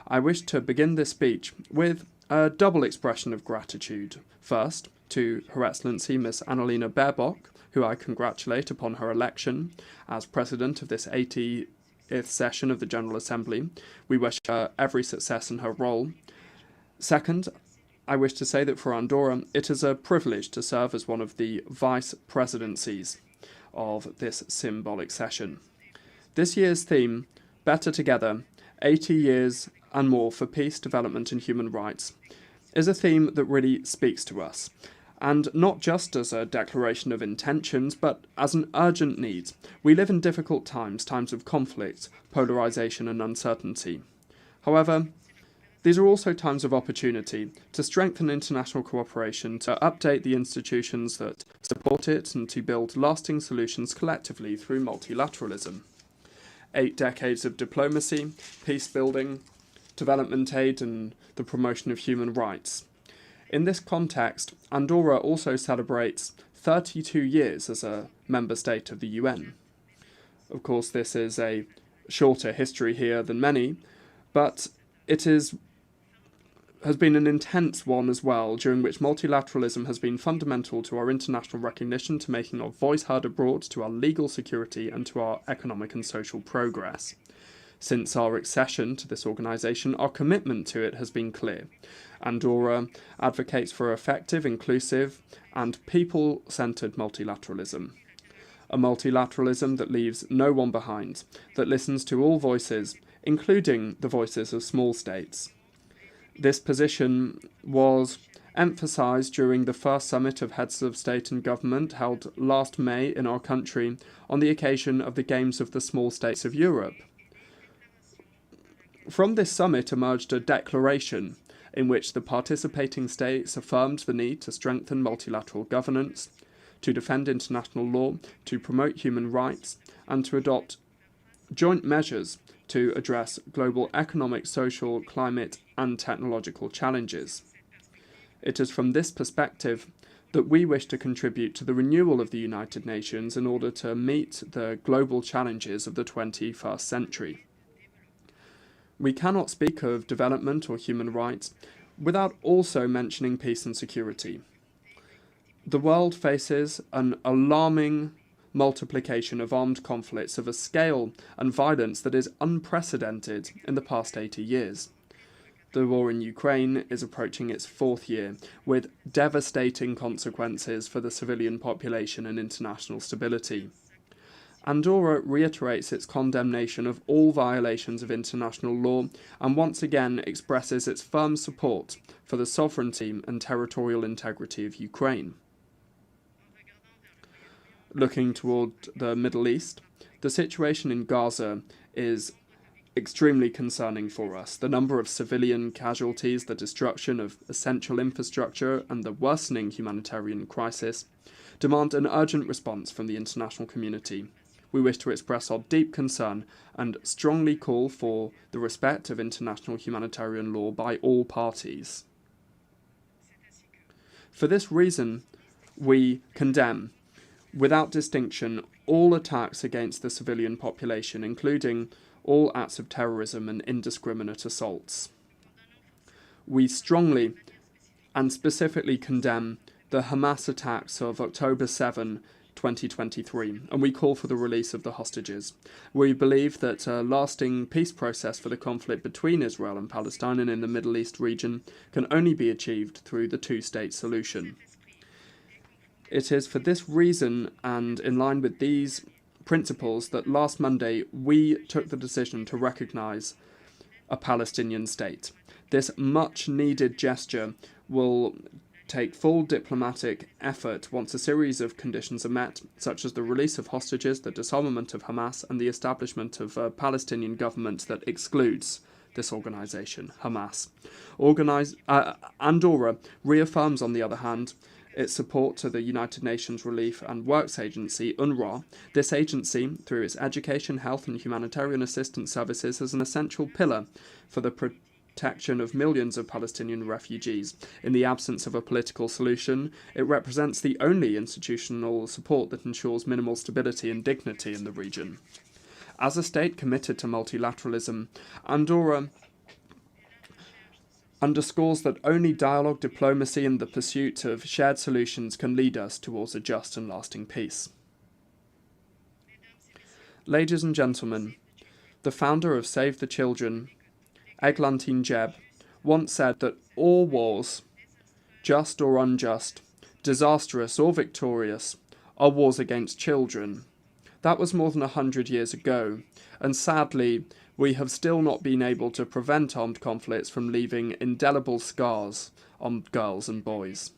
V: I wish to begin this speech with a double expression of gratitude. First, to Her Excellency Miss Annalena Baerbock, who I congratulate upon her election as President of this 80th session of the General Assembly. We wish her every success in her role. Second, I wish to say that for Andorra, it is a privilege to serve as one of the vice presidencies of this symbolic session. This year's theme, Better Together, 80 years and more for peace, development and human rights, is a theme that really speaks to us, and not just as a declaration of intentions, but as an urgent need. We live in difficult times, times of conflict, polarisation and uncertainty. However, these are also times of opportunity to strengthen international cooperation, to update the institutions that support it, and to build lasting solutions collectively through multilateralism. 8 decades of diplomacy, peace building, development aid, and the promotion of human rights. In this context, Andorra also celebrates 32 years as a member state of the UN. Of course, this is a shorter history here than many, but it has been an intense one as well, during which multilateralism has been fundamental to our international recognition, to making our voice heard abroad, to our legal security, and to our economic and social progress. Since our accession to this organisation, our commitment to it has been clear. Andorra advocates for effective, inclusive, and people-centred multilateralism. A multilateralism that leaves no one behind, that listens to all voices, including the voices of small states. This position was emphasised during the first summit of heads of state and government held last May in our country on the occasion of the Games of the Small States of Europe. From this summit emerged a declaration in which the participating states affirmed the need to strengthen multilateral governance, to defend international law, to promote human rights, and to adopt joint measures to address global economic, social, climate, and technological challenges. It is from this perspective that we wish to contribute to the renewal of the United Nations in order to meet the global challenges of the 21st century. We cannot speak of development or human rights without also mentioning peace and security. The world faces an alarming multiplication of armed conflicts of a scale and violence that is unprecedented in the past 80 years. The war in Ukraine is approaching its 4th year, with devastating consequences for the civilian population and international stability. Andorra reiterates its condemnation of all violations of international law and once again expresses its firm support for the sovereignty and territorial integrity of Ukraine. Looking toward the Middle East, the situation in Gaza is extremely concerning for us. The number of civilian casualties, the destruction of essential infrastructure, and the worsening humanitarian crisis demand an urgent response from the international community. We wish to express our deep concern and strongly call for the respect of international humanitarian law by all parties. For this reason, we condemn, without distinction, all attacks against the civilian population, including all acts of terrorism and indiscriminate assaults. We strongly and specifically condemn the Hamas attacks of October 7, 2023, and we call for the release of the hostages. We believe that a lasting peace process for the conflict between Israel and Palestine and in the Middle East region can only be achieved through the two-state solution. It is for this reason and in line with these principles that last Monday we took the decision to recognise a Palestinian state. This much-needed gesture will take full diplomatic effort once a series of conditions are met, such as the release of hostages, the disarmament of Hamas, and the establishment of a Palestinian government that excludes this organisation, Hamas. Andorra reaffirms, on the other hand, its support to the United Nations Relief and Works Agency, UNRWA. This agency, through its education, health and humanitarian assistance services, is an essential pillar for the protection of millions of Palestinian refugees. In the absence of a political solution, it represents the only institutional support that ensures minimal stability and dignity in the region. As a state committed to multilateralism, Andorra underscores that only dialogue, diplomacy and the pursuit of shared solutions can lead us towards a just and lasting peace. Ladies and gentlemen, the founder of Save the Children, Eglantine Jebb, once said that all wars, just or unjust, disastrous or victorious, are wars against children. That was more than 100 years ago, and sadly, we have still not been able to prevent armed conflicts from leaving indelible scars on girls and boys.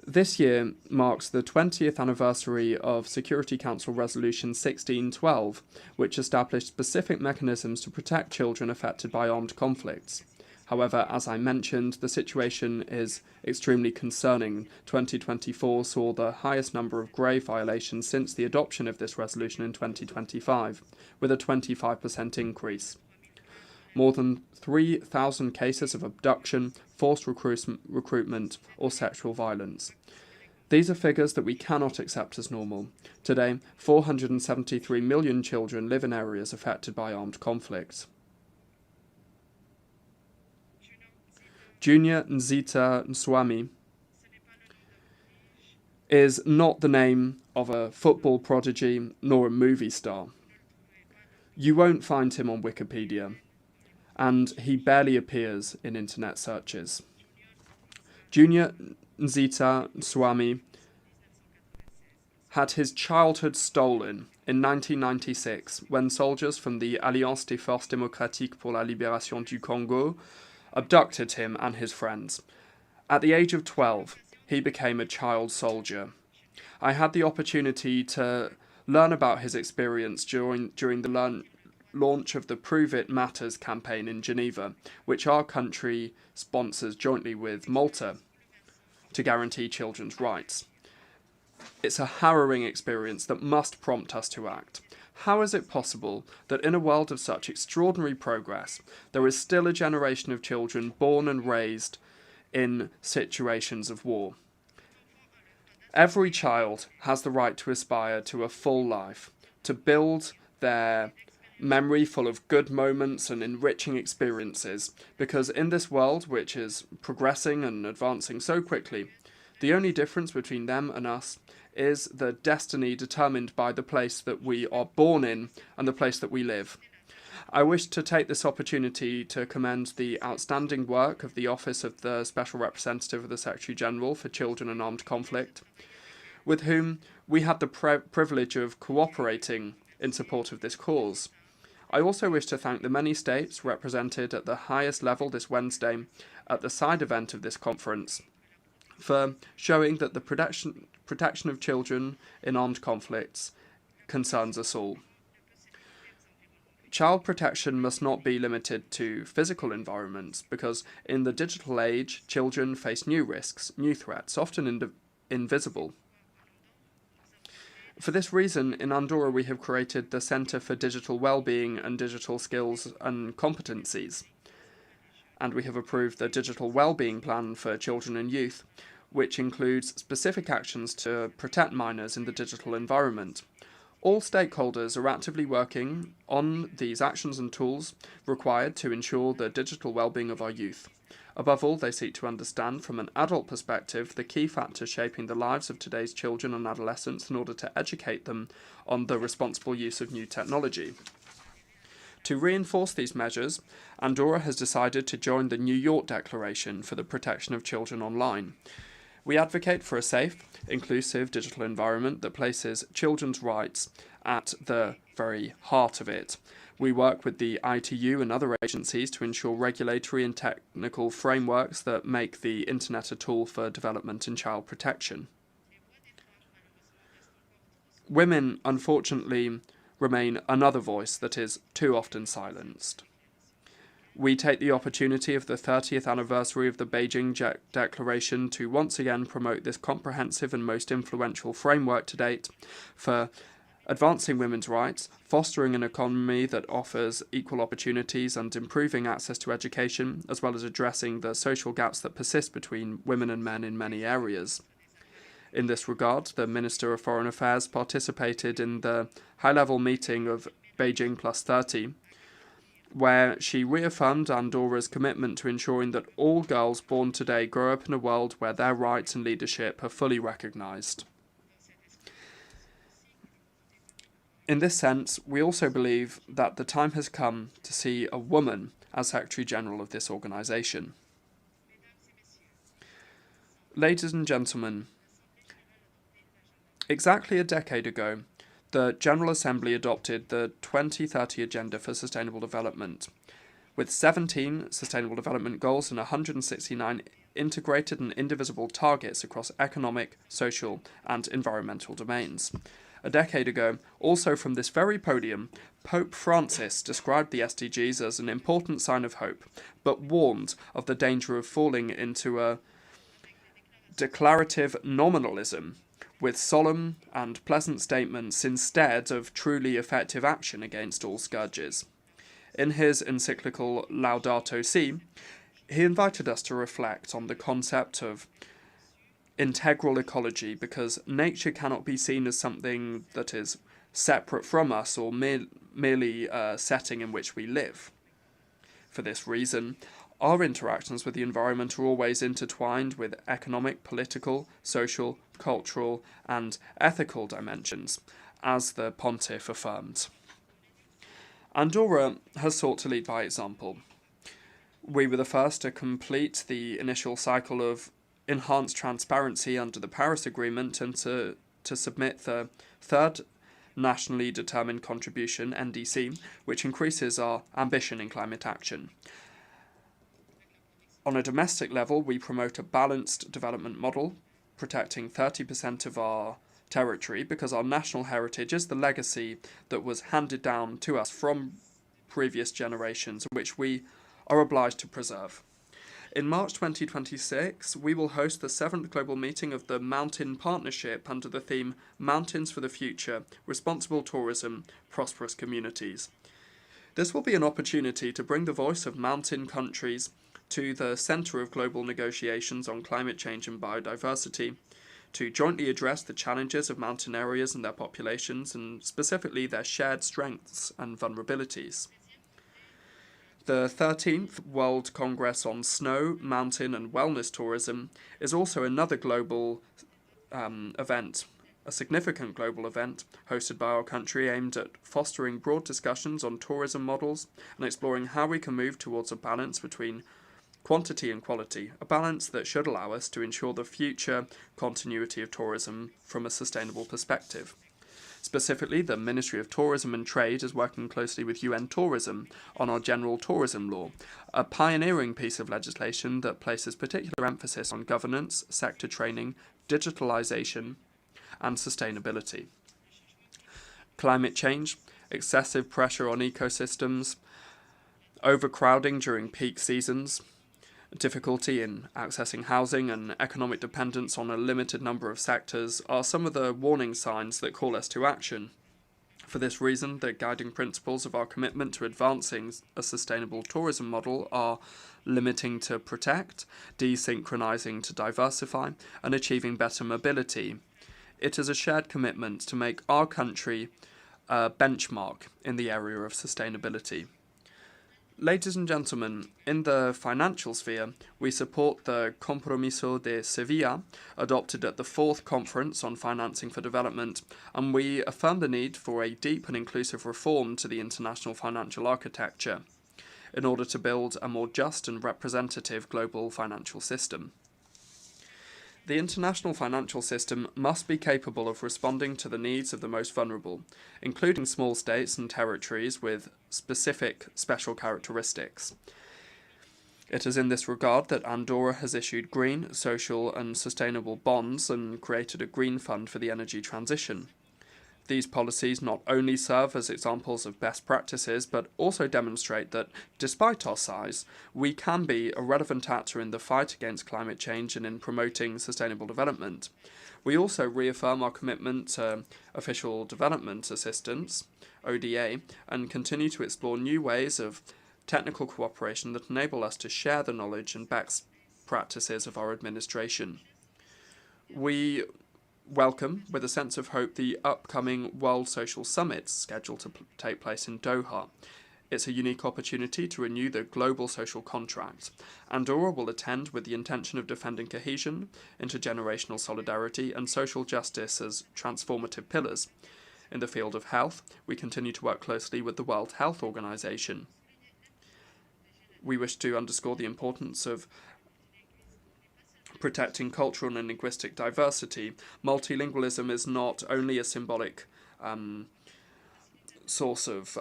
V: This year marks the 20th anniversary of Security Council Resolution 1612, which established specific mechanisms to protect children affected by armed conflicts. However, as I mentioned, the situation is extremely concerning. 2024 saw the highest number of grave violations since the adoption of this resolution in 2025, with a 25% increase. More than 3,000 cases of abduction, forced recruitment, or sexual violence. These are figures that we cannot accept as normal. Today, 473 million children live in areas affected by armed conflicts. Junior Nzita Nswami is not the name of a football prodigy nor a movie star. You won't find him on Wikipedia, and he barely appears in internet searches. Junior Nzita Nswami had his childhood stolen in 1996 when soldiers from the Alliance des Forces démocratiques pour la libération du Congo abducted him and his friends. At the age of 12, he became a child soldier. I had the opportunity to learn about his experience during the launch of the Prove It Matters campaign in Geneva, which our country sponsors jointly with Malta to guarantee children's rights. It's a harrowing experience that must prompt us to act. How is it possible that in a world of such extraordinary progress, there is still a generation of children born and raised in situations of war? Every child has the right to aspire to a full life, to build their memory full of good moments and enriching experiences, because in this world, which is progressing and advancing so quickly, the only difference between them and us is the destiny determined by the place that we are born in and the place that we live. I wish to take this opportunity to commend the outstanding work of the Office of the Special Representative of the Secretary-General for Children and Armed Conflict, with whom we had the privilege of cooperating in support of this cause. I also wish to thank the many states represented at the highest level this Wednesday at the side event of this conference for showing that the protection of children in armed conflicts concerns us all. Child protection must not be limited to physical environments, because in the digital age, children face new risks, new threats, often invisible. For this reason, in Andorra we have created the Centre for Digital Wellbeing and Digital Skills and Competencies, and we have approved the Digital Wellbeing Plan for Children and Youth, which includes specific actions to protect minors in the digital environment. All stakeholders are actively working on these actions and tools required to ensure the digital well-being of our youth. Above all, they seek to understand from an adult perspective the key factors shaping the lives of today's children and adolescents in order to educate them on the responsible use of new technology. To reinforce these measures, Andorra has decided to join the New York Declaration for the Protection of Children Online. We advocate for a safe, inclusive digital environment that places children's rights at the very heart of it. We work with the ITU and other agencies to ensure regulatory and technical frameworks that make the Internet a tool for development and child protection. Women, unfortunately, remain another voice that is too often silenced. We take the opportunity of the 30th anniversary of the Beijing Declaration to once again promote this comprehensive and most influential framework to date for advancing women's rights, fostering an economy that offers equal opportunities and improving access to education, as well as addressing the social gaps that persist between women and men in many areas. In this regard, the Minister of Foreign Affairs participated in the high-level meeting of Beijing Plus 30, where she reaffirmed Andorra's commitment to ensuring that all girls born today grow up in a world where their rights and leadership are fully recognised. In this sense, we also believe that the time has come to see a woman as Secretary-General of this organisation. Ladies and gentlemen, exactly a decade ago, the General Assembly adopted the 2030 Agenda for Sustainable Development, with 17 Sustainable Development Goals and 169 integrated and indivisible targets across economic, social, and environmental domains. A decade ago, also from this very podium, Pope Francis described the SDGs as an important sign of hope, but warned of the danger of falling into a declarative nominalism, with solemn and pleasant statements instead of truly effective action against all scourges. In his encyclical Laudato Si, he invited us to reflect on the concept of integral ecology, because nature cannot be seen as something that is separate from us or merely a setting in which we live. For this reason, our interactions with the environment are always intertwined with economic, political, social, cultural, and ethical dimensions, as the Pontiff affirmed. Andorra has sought to lead by example. We were the first to complete the initial cycle of enhanced transparency under the Paris Agreement and to submit the third nationally determined contribution, NDC, which increases our ambition in climate action. On a domestic level, we promote a balanced development model, protecting 30% of our territory, because our national heritage is the legacy that was handed down to us from previous generations, which we are obliged to preserve. In March 2026, we will host the 7th global meeting of the Mountain Partnership under the theme Mountains for the Future, Responsible Tourism, Prosperous Communities. This will be an opportunity to bring the voice of mountain countries to the centre of global negotiations on climate change and biodiversity, to jointly address the challenges of mountain areas and their populations, and specifically their shared strengths and vulnerabilities. The 13th World Congress on Snow, Mountain and Wellness Tourism is also another global event, a significant global event hosted by our country aimed at fostering broad discussions on tourism models and exploring how we can move towards a balance between quantity and quality, a balance that should allow us to ensure the future continuity of tourism from a sustainable perspective. Specifically, the Ministry of Tourism and Trade is working closely with UN Tourism on our General Tourism Law, a pioneering piece of legislation that places particular emphasis on governance, sector training, digitalisation, and sustainability. Climate change, excessive pressure on ecosystems, overcrowding during peak seasons, difficulty in accessing housing and economic dependence on a limited number of sectors are some of the warning signs that call us to action. For this reason, the guiding principles of our commitment to advancing a sustainable tourism model are limiting to protect, desynchronizing to diversify, and achieving better mobility. It is a shared commitment to make our country a benchmark in the area of sustainability. Ladies and gentlemen, in the financial sphere, we support the Compromiso de Sevilla, adopted at the 4th Conference on Financing for Development, and we affirm the need for a deep and inclusive reform to the international financial architecture in order to build a more just and representative global financial system. The international financial system must be capable of responding to the needs of the most vulnerable, including small states and territories with specific special characteristics. It is in this regard that Andorra has issued green, social and sustainable bonds and created a green fund for the energy transition. These policies not only serve as examples of best practices, but also demonstrate that, despite our size, we can be a relevant actor in the fight against climate change and in promoting sustainable development. We also reaffirm our commitment to official development assistance, ODA, and continue to explore new ways of technical cooperation that enable us to share the knowledge and best practices of our administration. We welcome, with a sense of hope, the upcoming World Social Summit scheduled to take place in Doha. It's a unique opportunity to renew the global social contract. Andorra will attend with the intention of defending cohesion, intergenerational solidarity, and social justice as transformative pillars. In the field of health, we continue to work closely with the World Health Organization. We wish to underscore the importance of protecting cultural and linguistic diversity. Multilingualism is not only a symbolic source of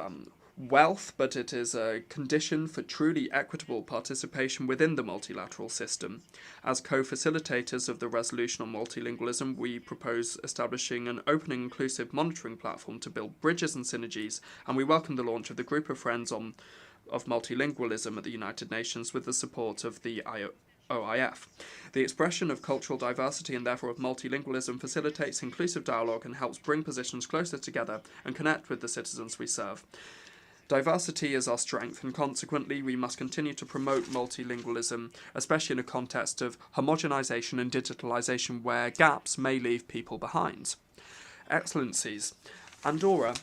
V: wealth, but it is a condition for truly equitable participation within the multilateral system. As co-facilitators of the resolution on multilingualism, we propose establishing an open and inclusive monitoring platform to build bridges and synergies, and we welcome the launch of the Group of Friends of Multilingualism at the United Nations with the support of the OIF. The expression of cultural diversity and therefore of multilingualism facilitates inclusive dialogue and helps bring positions closer together and connect with the citizens we serve. Diversity is our strength, and consequently we must continue to promote multilingualism, especially in a context of homogenization and digitalization where gaps may leave people behind. Excellencies, Andorra,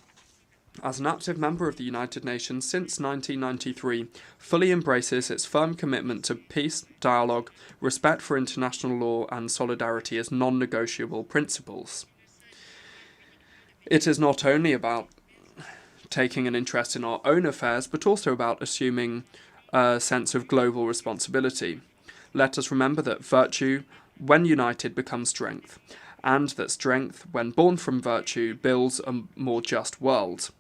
V: as an active member of the United Nations since 1993, fully embraces its firm commitment to peace, dialogue, respect for international law and solidarity as non-negotiable principles. It is not only about taking an interest in our own affairs, but also about assuming a sense of global responsibility. Let us remember that virtue, when united, becomes strength, and that strength, when born from virtue, builds a more just world.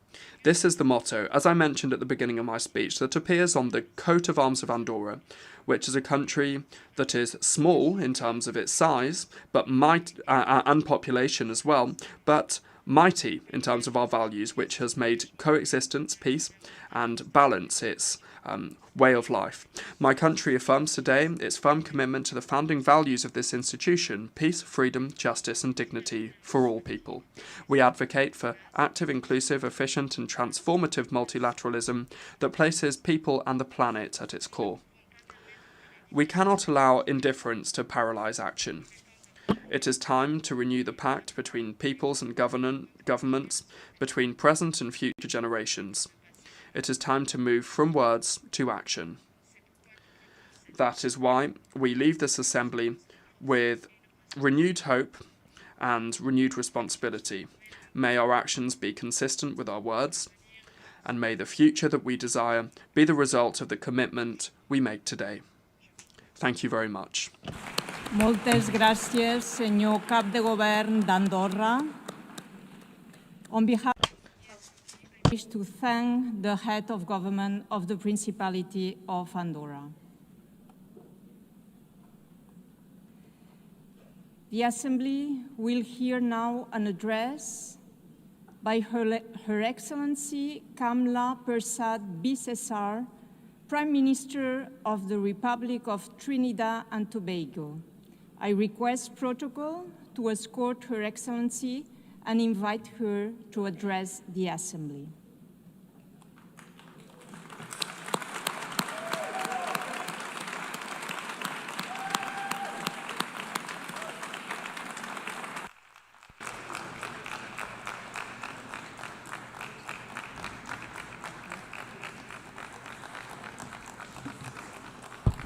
V: This is the motto, as I mentioned at the beginning of my speech, that appears on the coat of arms of Andorra, which is a country that is small in terms of its size, but and population as well, but mighty in terms of our values, which has made coexistence, peace, and balance its way of life. My country affirms today its firm commitment to the founding values of this institution: peace, freedom, justice and dignity for all people. We advocate for active, inclusive, efficient and transformative multilateralism that places people and the planet at its core. We cannot allow indifference to paralyze action. It is time to renew the pact between peoples and governments, between present and future generations. It is time to move from words to action. That is why we leave this assembly with renewed hope and renewed responsibility. May our actions be consistent with our words, and may the future that we desire be the result of the commitment we make today. Thank you very much.
A: Moltes gràcies, senyor cap de govern d'Andorra. On behalf I wish to thank the head of government of the Principality of Andorra. The Assembly will hear now an address by Her Excellency Kamla Persad Bissessar, Prime Minister of the Republic of Trinidad and Tobago. I request protocol to escort Her Excellency and invite her to address the Assembly.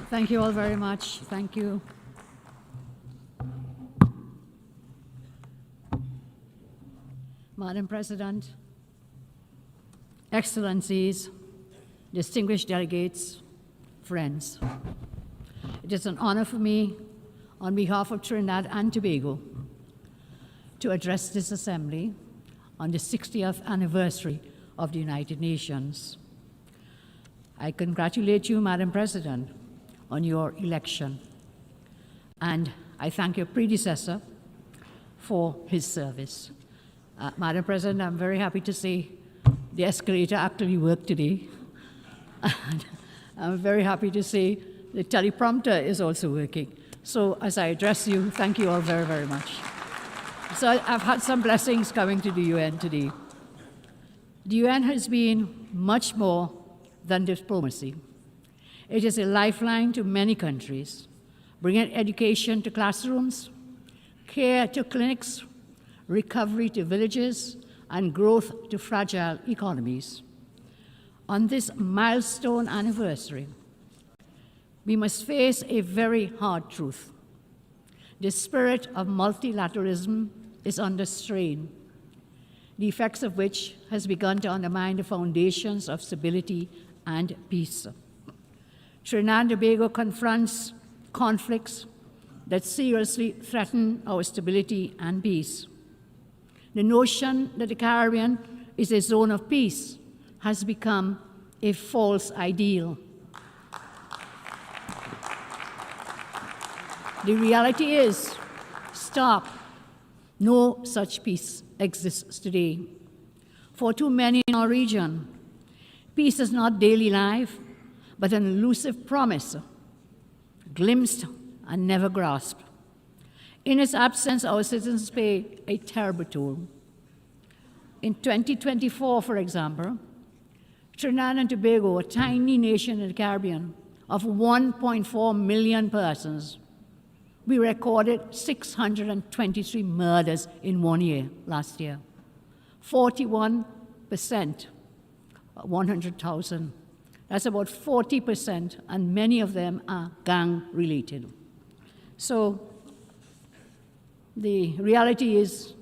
E: Thank you all very much. Thank you. Madam President, Excellencies, distinguished delegates, friends. It is an honor for me, on behalf of Trinidad and Tobago, to address this Assembly on the 60th anniversary of the United Nations. I congratulate you, Madam President, on your election, and I thank your predecessor for his service. Madam President, I'm very happy to see the escalator actually worked today. And I'm very happy to see the teleprompter is also working. So as I address you, thank you all very, very much. So I've had some blessings coming to the UN today. The UN has been much more than diplomacy. It is a lifeline to many countries, bringing education to classrooms, care to clinics, recovery to villages, and growth to fragile economies. On this milestone anniversary, we must face a very hard truth. The spirit of multilateralism is under strain, the effects of which has begun to undermine the foundations of stability and peace. Trinidad and Tobago confronts conflicts that seriously threaten our stability and peace. The notion that the Caribbean is a zone of peace has become a false ideal. The reality is, stop. No such peace exists today. For too many in our region, peace is not daily life, but an elusive promise, glimpsed and never grasped. In its absence, our citizens pay a terrible toll. In 2024, for example, Trinidad and Tobago, a tiny nation in the Caribbean of 1.4 million persons, we recorded 623 murders in 1 year, last year. 41%, 100,000. That's about 40%, and many of them are gang-related. So the reality is,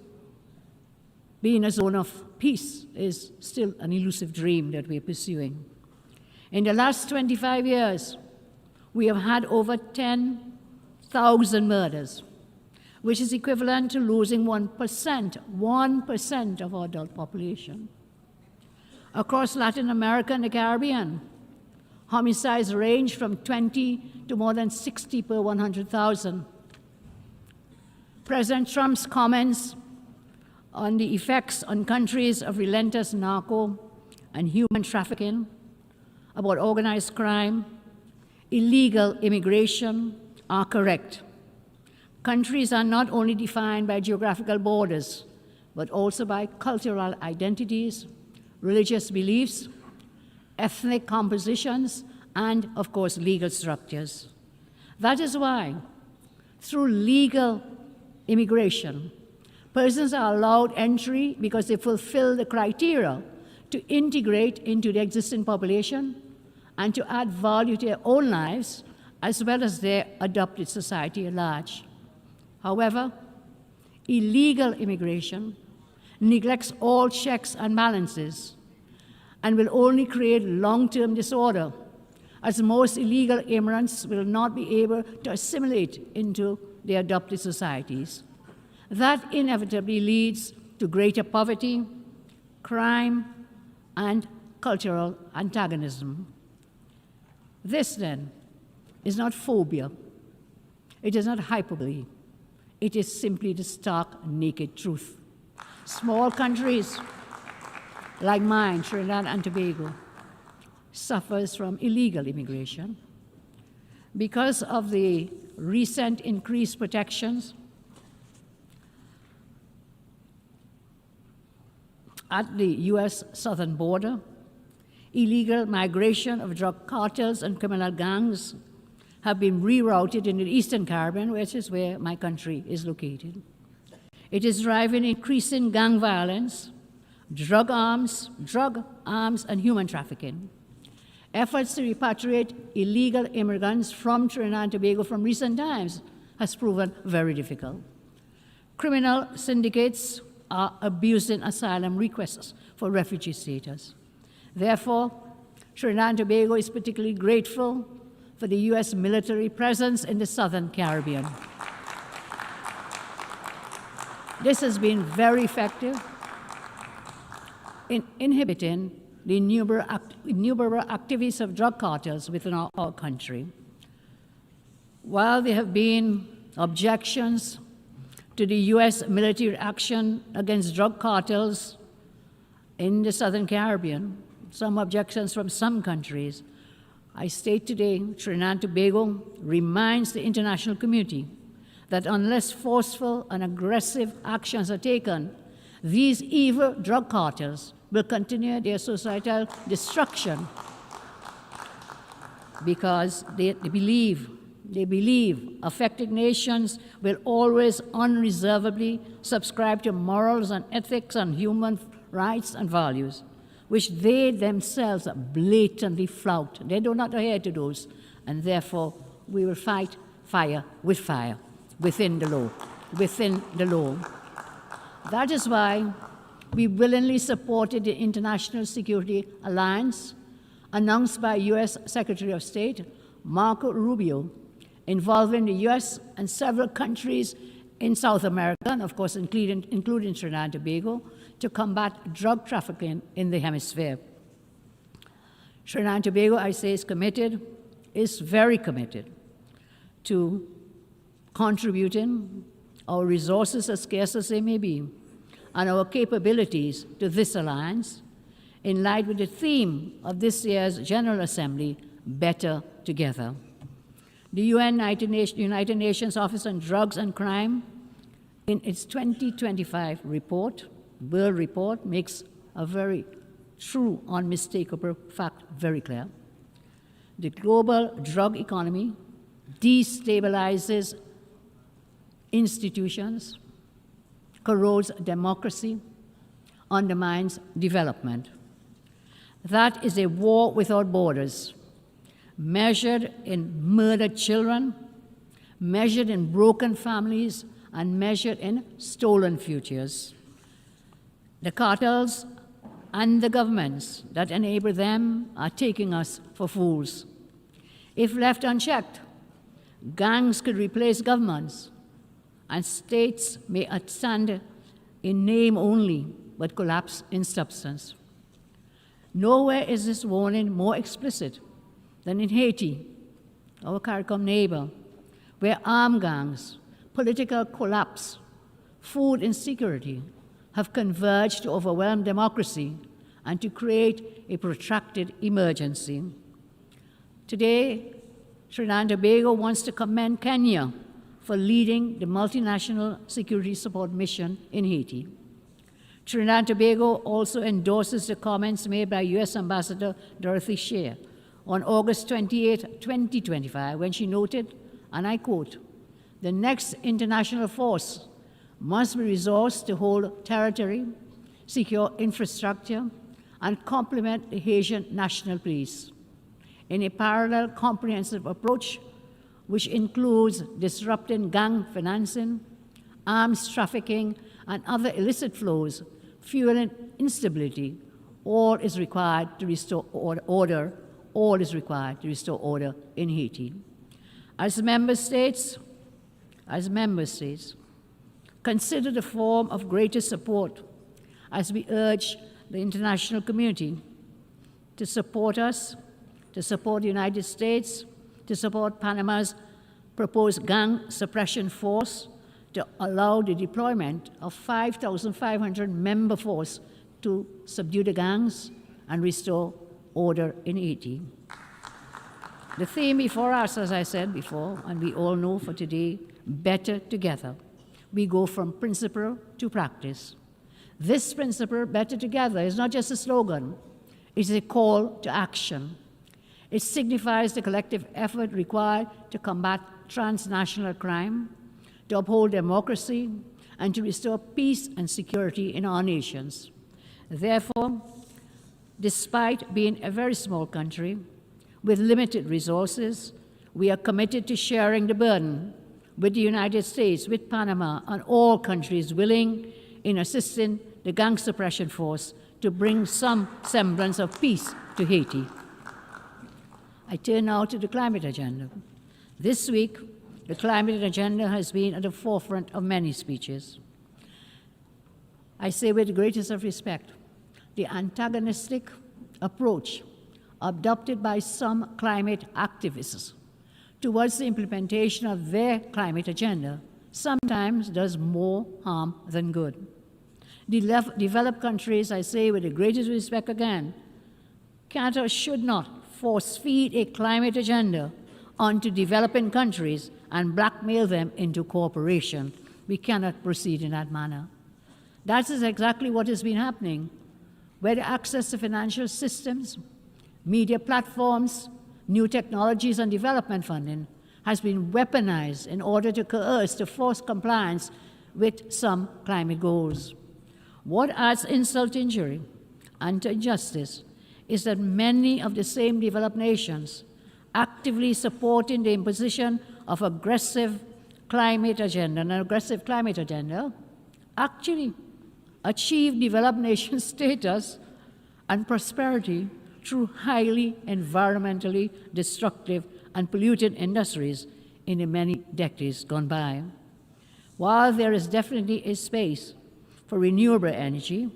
E: being a zone of peace is still an elusive dream that we're pursuing. In the last 25 years, we have had over 10,000 murders, which is equivalent to losing 1% of our adult population. Across Latin America and the Caribbean, homicides range from 20 to more than 60 per 100,000. President Trump's comments on the effects on countries of relentless narco and human trafficking about organized crime, illegal immigration are correct. Countries are not only defined by geographical borders, but also by cultural identities, religious beliefs, ethnic compositions, and, of course, legal structures. That is why, through legal immigration, persons are allowed entry because they fulfill the criteria to integrate into the existing population and to add value to their own lives as well as their adopted society at large. However, illegal immigration neglects all checks and balances and will only create long-term disorder, as most illegal immigrants will not be able to assimilate into their adopted societies. That inevitably leads to greater poverty, crime, and cultural antagonism. This, then, is not phobia. It is not hyperbole. It is simply the stark, naked truth. Small countries like mine, Trinidad and Tobago, suffers from illegal immigration because of the recent increased protections at the U.S. southern border. Illegal migration of drug cartels and criminal gangs have been rerouted in the Eastern Caribbean, which is where my country is located. It is driving increasing gang violence, drug arms, and human trafficking. Efforts to repatriate illegal immigrants from Trinidad and Tobago from recent times has proven very difficult. Criminal syndicates are abusing asylum requests for refugee status. Therefore, Trinidad and Tobago is particularly grateful for the U.S. military presence in the Southern Caribbean. This has been very effective in inhibiting the innumerable activities of drug cartels within our country. While there have been objections to the U.S. military action against drug cartels in the Southern Caribbean, some objections from some countries, I state today, Trinidad and Tobago reminds the international community that unless forceful and aggressive actions are taken, these evil drug cartels will continue their societal destruction because they believe affected nations will always unreservedly subscribe to morals and ethics and human rights and values, which they themselves blatantly flout. They do not adhere to those, and therefore we will fight fire with fire within the law. That is why we willingly supported the International Security Alliance announced by U.S. Secretary of State Marco Rubio, involving the U.S. and several countries in South America, and of course including Trinidad and Tobago, to combat drug trafficking in the hemisphere. Trinidad and Tobago, I say, is very committed to contributing our resources, as scarce as they may be, and our capabilities to this alliance, in line with the theme of this year's General Assembly, Better Together. The United Nations Office on Drugs and Crime, in its 2025 report, World Report, makes a very true, unmistakable fact very clear. The global drug economy destabilizes institutions, corrodes democracy, undermines development. That is a war without borders, measured in murdered children, measured in broken families, and measured in stolen futures. The cartels and the governments that enable them are taking us for fools. If left unchecked, gangs could replace governments, and states may stand in name only, but collapse in substance. Nowhere is this warning more explicit than in Haiti, our CARICOM neighbor, where armed gangs, political collapse, food insecurity have converged to overwhelm democracy and to create a protracted emergency. Today, Trinidad and Tobago wants to commend Kenya for leading the multinational security support mission in Haiti. Trinidad and Tobago also endorses the comments made by U.S. Ambassador Dorothy Shea on August 28, 2025, when she noted, and I quote, "The next international force must be resourced to hold territory, secure infrastructure, and complement the Haitian National Police in a parallel comprehensive approach which includes disrupting gang financing, arms trafficking, and other illicit flows, fueling instability. All is required to restore order. All is required to restore order in Haiti. As member states, consider the form of greater support as we urge the international community to support us, to support the United States, to support Panama's proposed gang suppression force, to allow the deployment of 5,500 member force to subdue the gangs and restore order in Haiti. The theme before us, as I said before, and we all know for today, better together. We go from principle to practice. This principle, better together, is not just a slogan, it is a call to action. It signifies the collective effort required to combat transnational crime, to uphold democracy, and to restore peace and security in our nations. Therefore, despite being a very small country with limited resources, we are committed to sharing the burden with the United States, with Panama, and all countries willing in assisting the gang suppression force to bring some semblance of peace to Haiti. I turn now to the climate agenda. This week, the climate agenda has been at the forefront of many speeches. I say with the greatest of respect, the antagonistic approach adopted by some climate activists towards the implementation of their climate agenda sometimes does more harm than good. Developed countries, I say with the greatest respect again, can't or should not force feed a climate agenda onto developing countries and blackmail them into cooperation. We cannot proceed in that manner. That is exactly what has been happening, where the access to financial systems, media platforms, new technologies, and development funding has been weaponized in order to coerce, to force compliance with some climate goals. What adds insult to injury and to injustice is that many of the same developed nations actively supporting the imposition of aggressive climate agenda, an aggressive climate agenda, actually achieve developed nation status and prosperity through highly environmentally destructive and polluted industries in the many decades gone by. While there is definitely a space for renewable energy,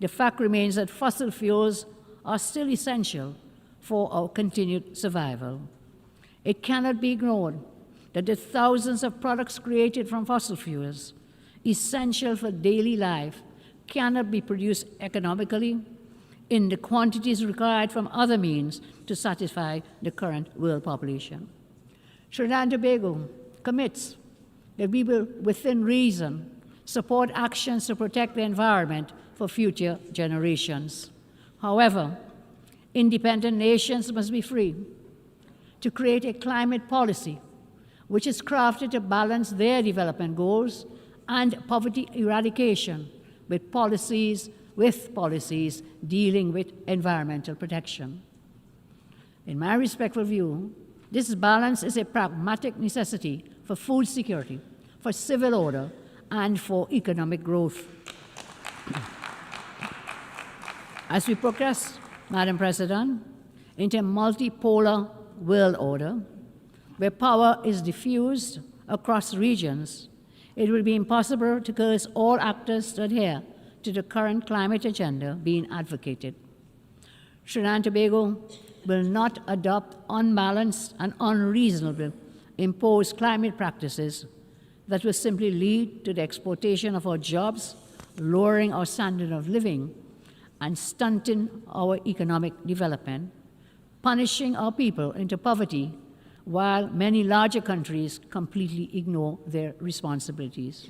E: the fact remains that fossil fuels are still essential for our continued survival. It cannot be ignored that the thousands of products created from fossil fuels, essential for daily life, cannot be produced economically in the quantities required from other means to satisfy the current world population. Trinidad and Tobago commits that we will, within reason, support actions to protect the environment for future generations. However, independent nations must be free to create a climate policy which is crafted to balance their development goals and poverty eradication with policies dealing with environmental protection. In my respectful view, this balance is a pragmatic necessity for food security, for civil order, and for economic growth. As we progress, Madam President, into a multipolar world order, where power is diffused across regions, it will be impossible to coerce all actors to adhere to the current climate agenda being advocated. Trinidad and Tobago will not adopt unbalanced and unreasonable imposed climate practices that will simply lead to the exploitation of our jobs, lowering our standard of living, and stunting our economic development, punishing our people into poverty, while many larger countries completely ignore their responsibilities.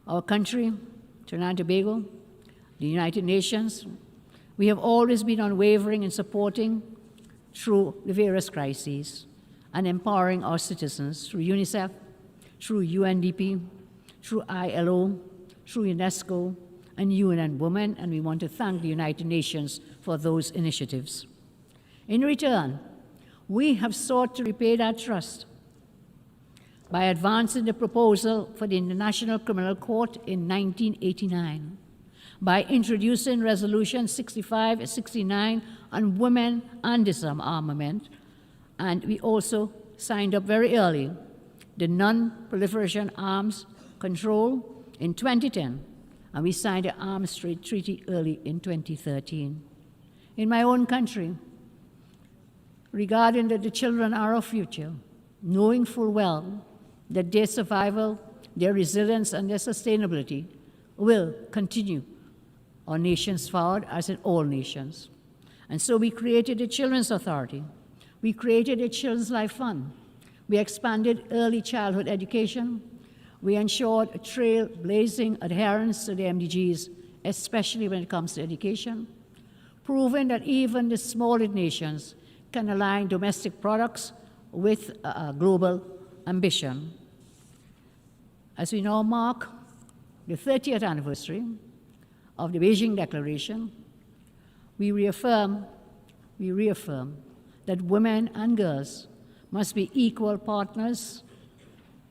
E: Our country, Trinidad and Tobago, the United Nations, we have always been unwavering in supporting through the various crises and empowering our citizens through UNICEF, through UNDP, through ILO, through UNESCO, and UN Women, and we want to thank the United Nations for those initiatives. In return, we have sought to repay that trust by advancing the proposal for the International Criminal Court in 1989, by introducing Resolution 6569 on women and disarmament, and we also signed up very early the Non-Proliferation Arms Control in 2010, and we signed the Arms Trade Treaty early in 2013. In my own country, regarding that the children are our future, knowing full well that their survival, their resilience, and their sustainability will continue our nations forward, as in all nations. And so we created a Children's Authority. We created a Children's Life Fund. We expanded early childhood education. We ensured a trailblazing adherence to the MDGs, especially when it comes to education, proving that even the smallest nations can align domestic products with global ambition. As we now mark the 30th anniversary of the Beijing Declaration, we reaffirm that women and girls must be equal partners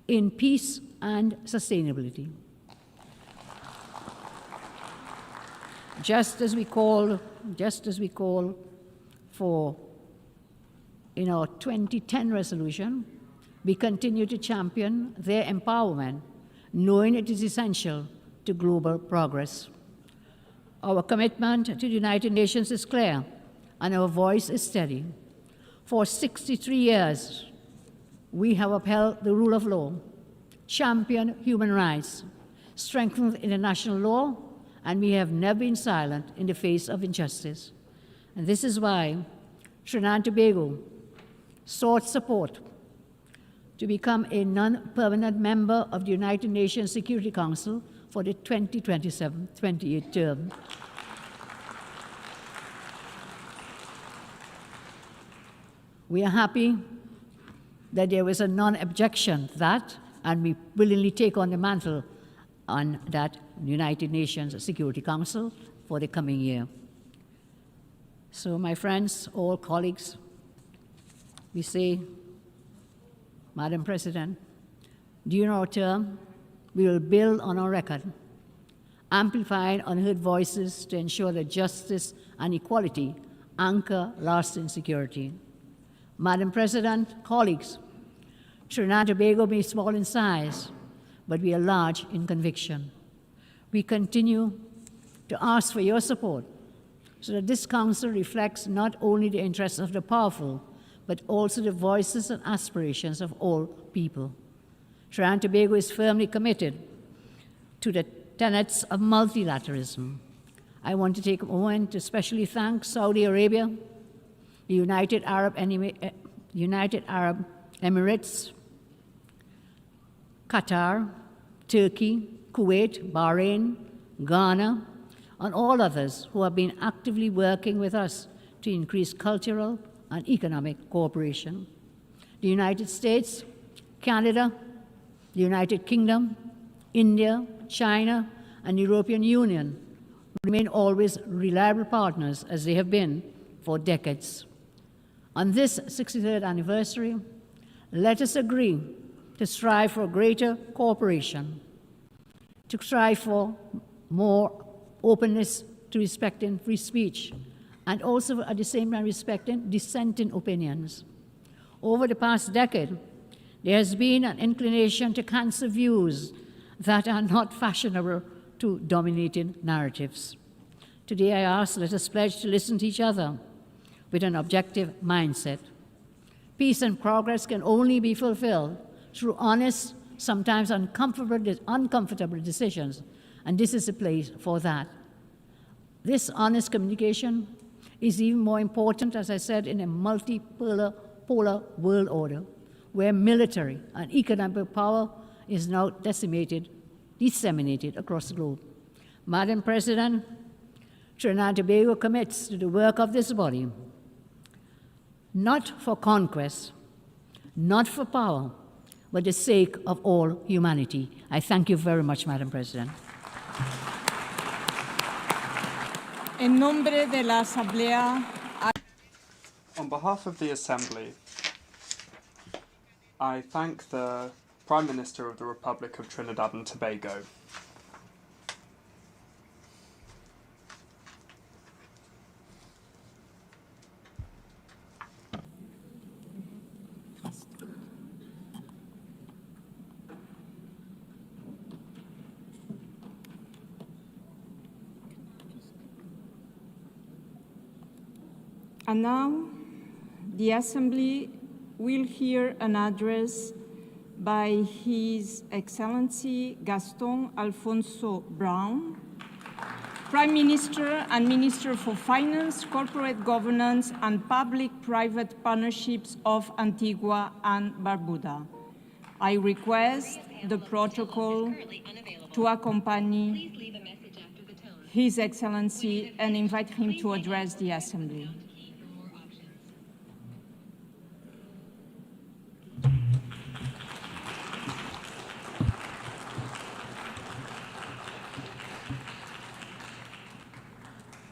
E: in peace and sustainability. Just as we call for in our 2010 resolution, we continue to champion their empowerment, knowing it is essential to global progress. Our commitment to the United Nations is clear, and our voice is steady. For 63 years, we have upheld the rule of law, championed human rights, strengthened international law, and we have never been silent in the face of injustice. And this is why Trinidad and Tobago sought support to become a non-permanent member of the United Nations Security Council for the 2027-28 term. We are happy that there was a non-objection to that, and we willingly take on the mantle on that United Nations Security Council for the coming year. So, my friends, all colleagues, we say, Madam President, during our term, we will build on our record, amplifying unheard voices to ensure that justice and equality anchor lasting security. Madam President, colleagues, Trinidad and Tobago may be small in size, but we are large in conviction. We continue to ask for your support so that this Council reflects not only the interests of the powerful, but also the voices and aspirations of all people. Trinidad and Tobago is firmly committed to the tenets of multilateralism. I want to take a moment to especially thank Saudi Arabia, the United Arab Emirates, Qatar, Turkey, Kuwait, Bahrain, Ghana, and all others who have been actively working with us to increase cultural and economic cooperation. The United States, Canada, the United Kingdom, India, China, and the European Union remain always reliable partners, as they have been for decades. On this 63rd anniversary, let us agree to strive for greater cooperation, to strive for more openness to respecting free speech, and also at the same time respecting dissenting opinions. Over the past decade, there has been an inclination to cancel views that are not fashionable to dominating narratives. Today I ask, let us pledge to listen to each other with an objective mindset. Peace and progress can only be fulfilled through honest, sometimes uncomfortable decisions, and this is the place for that. This honest communication is even more important, as I said, in a multipolar world order, where military and economic power is now disseminated across the globe. Madam President, Trinidad and Tobago commits to the work of this body, not for conquest, not for power, but the sake of all humanity. I thank you very much, Madam President.
A: En nombre de la Asamblea.
V: On behalf of the Assembly, I thank the Prime Minister of the Republic of Trinidad and Tobago.
A: And now, the Assembly will hear an address by His Excellency Gaston Alfonso Brown, Prime Minister and Minister for Finance, Corporate Governance and Public-Private Partnerships of Antigua and Barbuda. I request the protocol to accompany His Excellency and invite him to address the Assembly.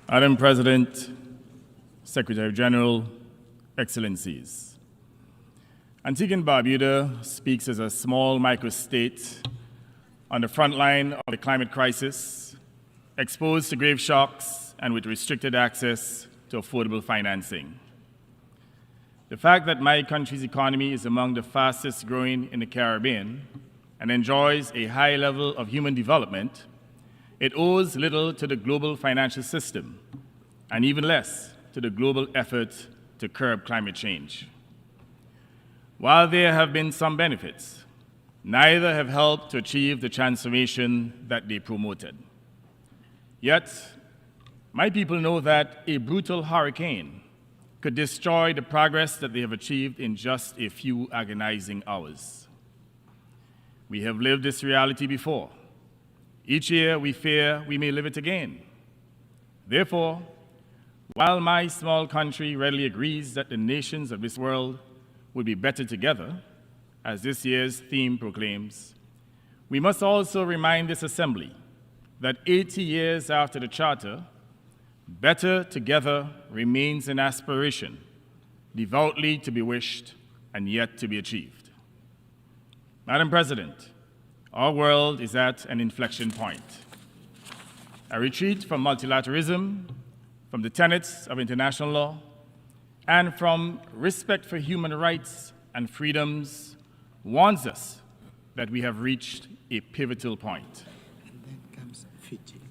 T: Madam President, Secretary General, Excellencies, Antigua and Barbuda speaks as a small microstate on the front line of the climate crisis, exposed to grave shocks and with restricted access to affordable financing. The fact that my country's economy is among the fastest growing in the Caribbean and enjoys a high level of human development, it owes little to the global financial system, and even less to the global effort to curb climate change. While there have been some benefits, neither have helped to achieve the transformation that they promoted. Yet, my people know that a brutal hurricane could destroy the progress that they have achieved in just a few agonizing hours. We have lived this reality before. Each year, we fear we may live it again. Therefore, while my small country readily agrees that the nations of this world would be better together, as this year's theme proclaims, we must also remind this Assembly that 80 years after the Charter, better together remains an aspiration, devoutly to be wished and yet to be achieved. Madam President, our world is at an inflection point. A retreat from multilateralism, from the tenets of international law, and from respect for human rights and freedoms warns us that we have reached a pivotal point.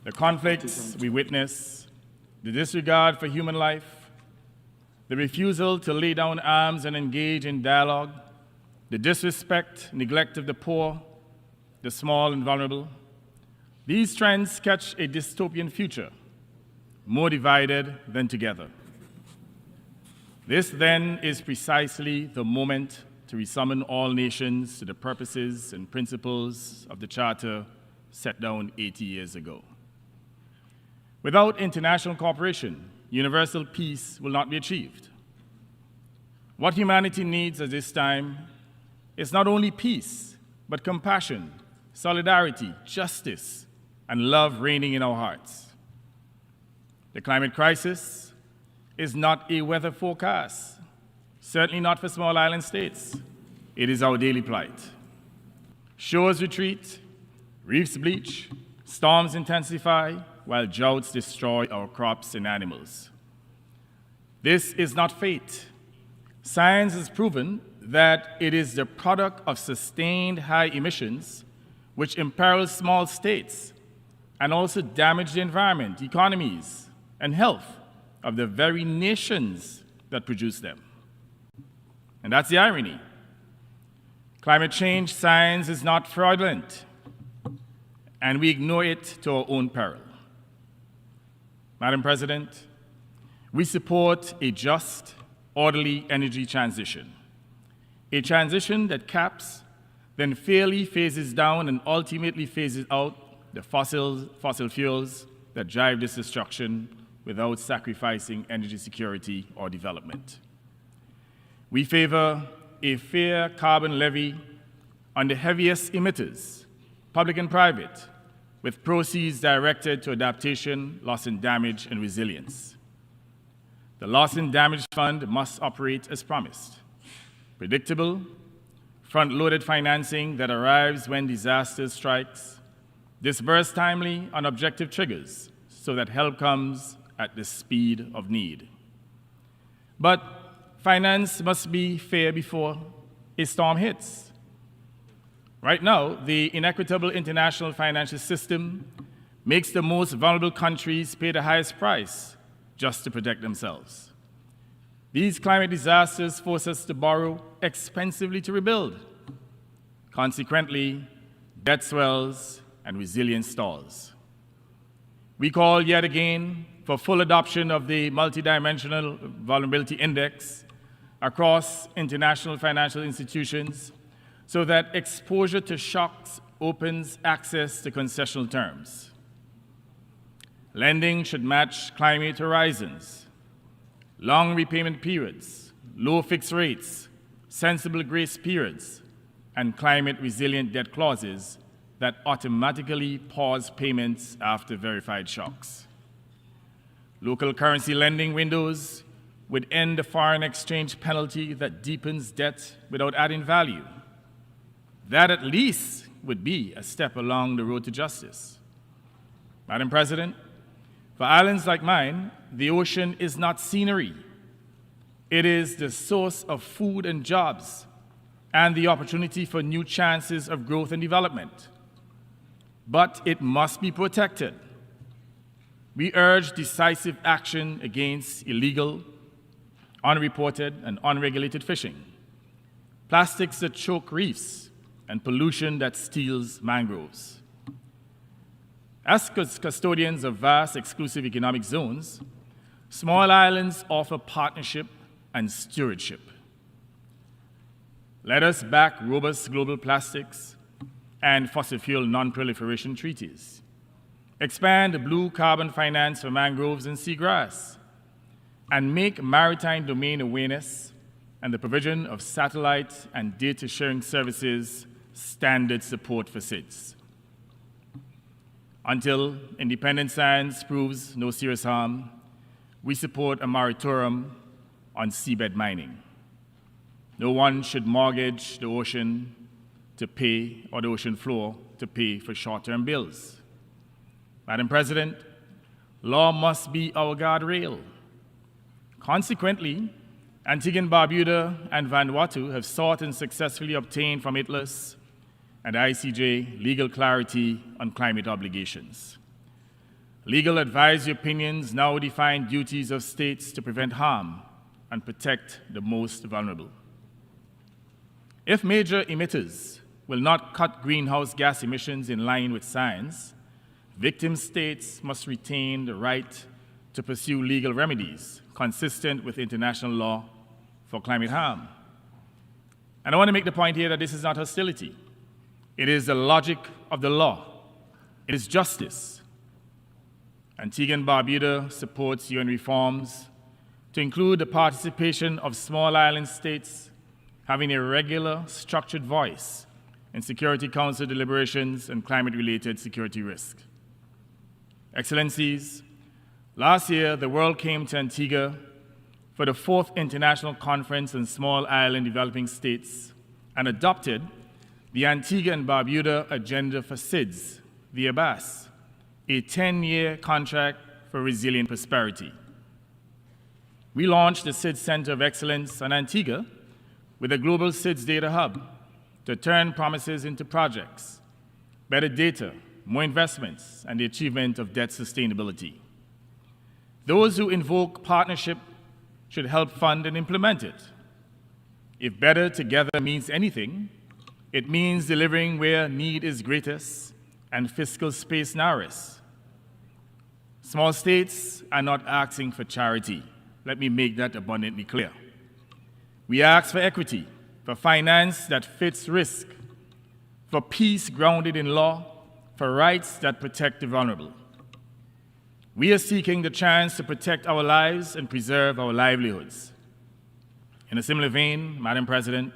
T: The conflicts we witness, the disregard for human life, the refusal to lay down arms and engage in dialogue, the disrespect, neglect of the poor, the small and vulnerable, these trends catch a dystopian future, more divided than together. This, then, is precisely the moment to resummon all nations to the purposes and principles of the Charter set down 80 years ago. Without international cooperation, universal peace will not be achieved. What humanity needs at this time is not only peace, but compassion, solidarity, justice, and love reigning in our hearts. The climate crisis is not a weather forecast, certainly not for small island states. It is our daily plight. Shores retreat, reefs bleach, storms intensify, while droughts destroy our crops and animals. This is not fate. Science has proven that it is the product of sustained high emissions which imperil small states and also damage the environment, economies, and health of the very nations that produce them. And that's the irony. Climate change science is not fraudulent, and we ignore it to our own peril. Madam President, we support a just, orderly energy transition, a transition that caps, then fairly phases down and ultimately phases out the fossil fuels that drive this destruction without sacrificing energy security or development. We favor a fair carbon levy on the heaviest emitters, public and private, with proceeds directed to adaptation, loss and damage, and resilience. The Loss and Damage Fund must operate as promised. Predictable, front-loaded financing that arrives when disaster strikes, disbursed timely on objective triggers so that help comes at the speed of need. But finance must be fair before a storm hits. Right now, the inequitable international financial system makes the most vulnerable countries pay the highest price just to protect themselves. These climate disasters force us to borrow expensively to rebuild. Consequently, debt swells and resilience stalls. We call yet again for full adoption of the multidimensional vulnerability index across international financial institutions so that exposure to shocks opens access to concessional terms. Lending should match climate horizons, long repayment periods, low fixed rates, sensible grace periods, and climate-resilient debt clauses that automatically pause payments after verified shocks. Local currency lending windows would end the foreign exchange penalty that deepens debt without adding value. That at least would be a step along the road to justice. Madam President, for islands like mine, the ocean is not scenery. It is the source of food and jobs and the opportunity for new chances of growth and development. But it must be protected. We urge decisive action against illegal, unreported, and unregulated fishing, plastics that choke reefs, and pollution that steals mangroves. As custodians of vast exclusive economic zones, small islands offer partnership and stewardship. Let us back robust global plastics and fossil fuel non-proliferation treaties. Expand blue carbon finance for mangroves and seagrass, and make maritime domain awareness and the provision of satellite and data sharing services standard support for SIDS. Until independent science proves no serious harm, we support a moratorium on seabed mining. No one should mortgage the ocean to pay, or the ocean floor to pay for short-term bills. Madam President, law must be our guardrail. Consequently, Antigua and Barbuda and Vanuatu have sought and successfully obtained from ITLAS and ICJ legal clarity on climate obligations. Legal advisory opinions now define duties of states to prevent harm and protect the most vulnerable. If major emitters will not cut greenhouse gas emissions in line with science, victim states must retain the right to pursue legal remedies consistent with international law for climate harm. And I want to make the point here that this is not hostility. It is the logic of the law. It is justice. Antigua and Barbuda supports UN reforms to include the participation of small island states having a regular, structured voice in Security Council deliberations and climate-related security risk. Excellencies, last year the world came to Antigua for the 4th International Conference on Small Island Developing States and adopted the Antigua and Barbuda Agenda for SIDS, the ABAS, a 10-year contract for resilient prosperity. We launched the SIDS Center of Excellence on Antigua with a global SIDS data hub to turn promises into projects, better data, more investments, and the achievement of debt sustainability. Those who invoke partnership should help fund and implement it. If better together means anything, it means delivering where need is greatest and fiscal space narrowest.
G: Small states are not asking for charity. Let me make that abundantly clear. We ask for equity, for finance that fits risk, for peace grounded in law, for rights that protect the vulnerable. We are seeking the chance to protect our lives and preserve our livelihoods. In a similar vein, Madam President,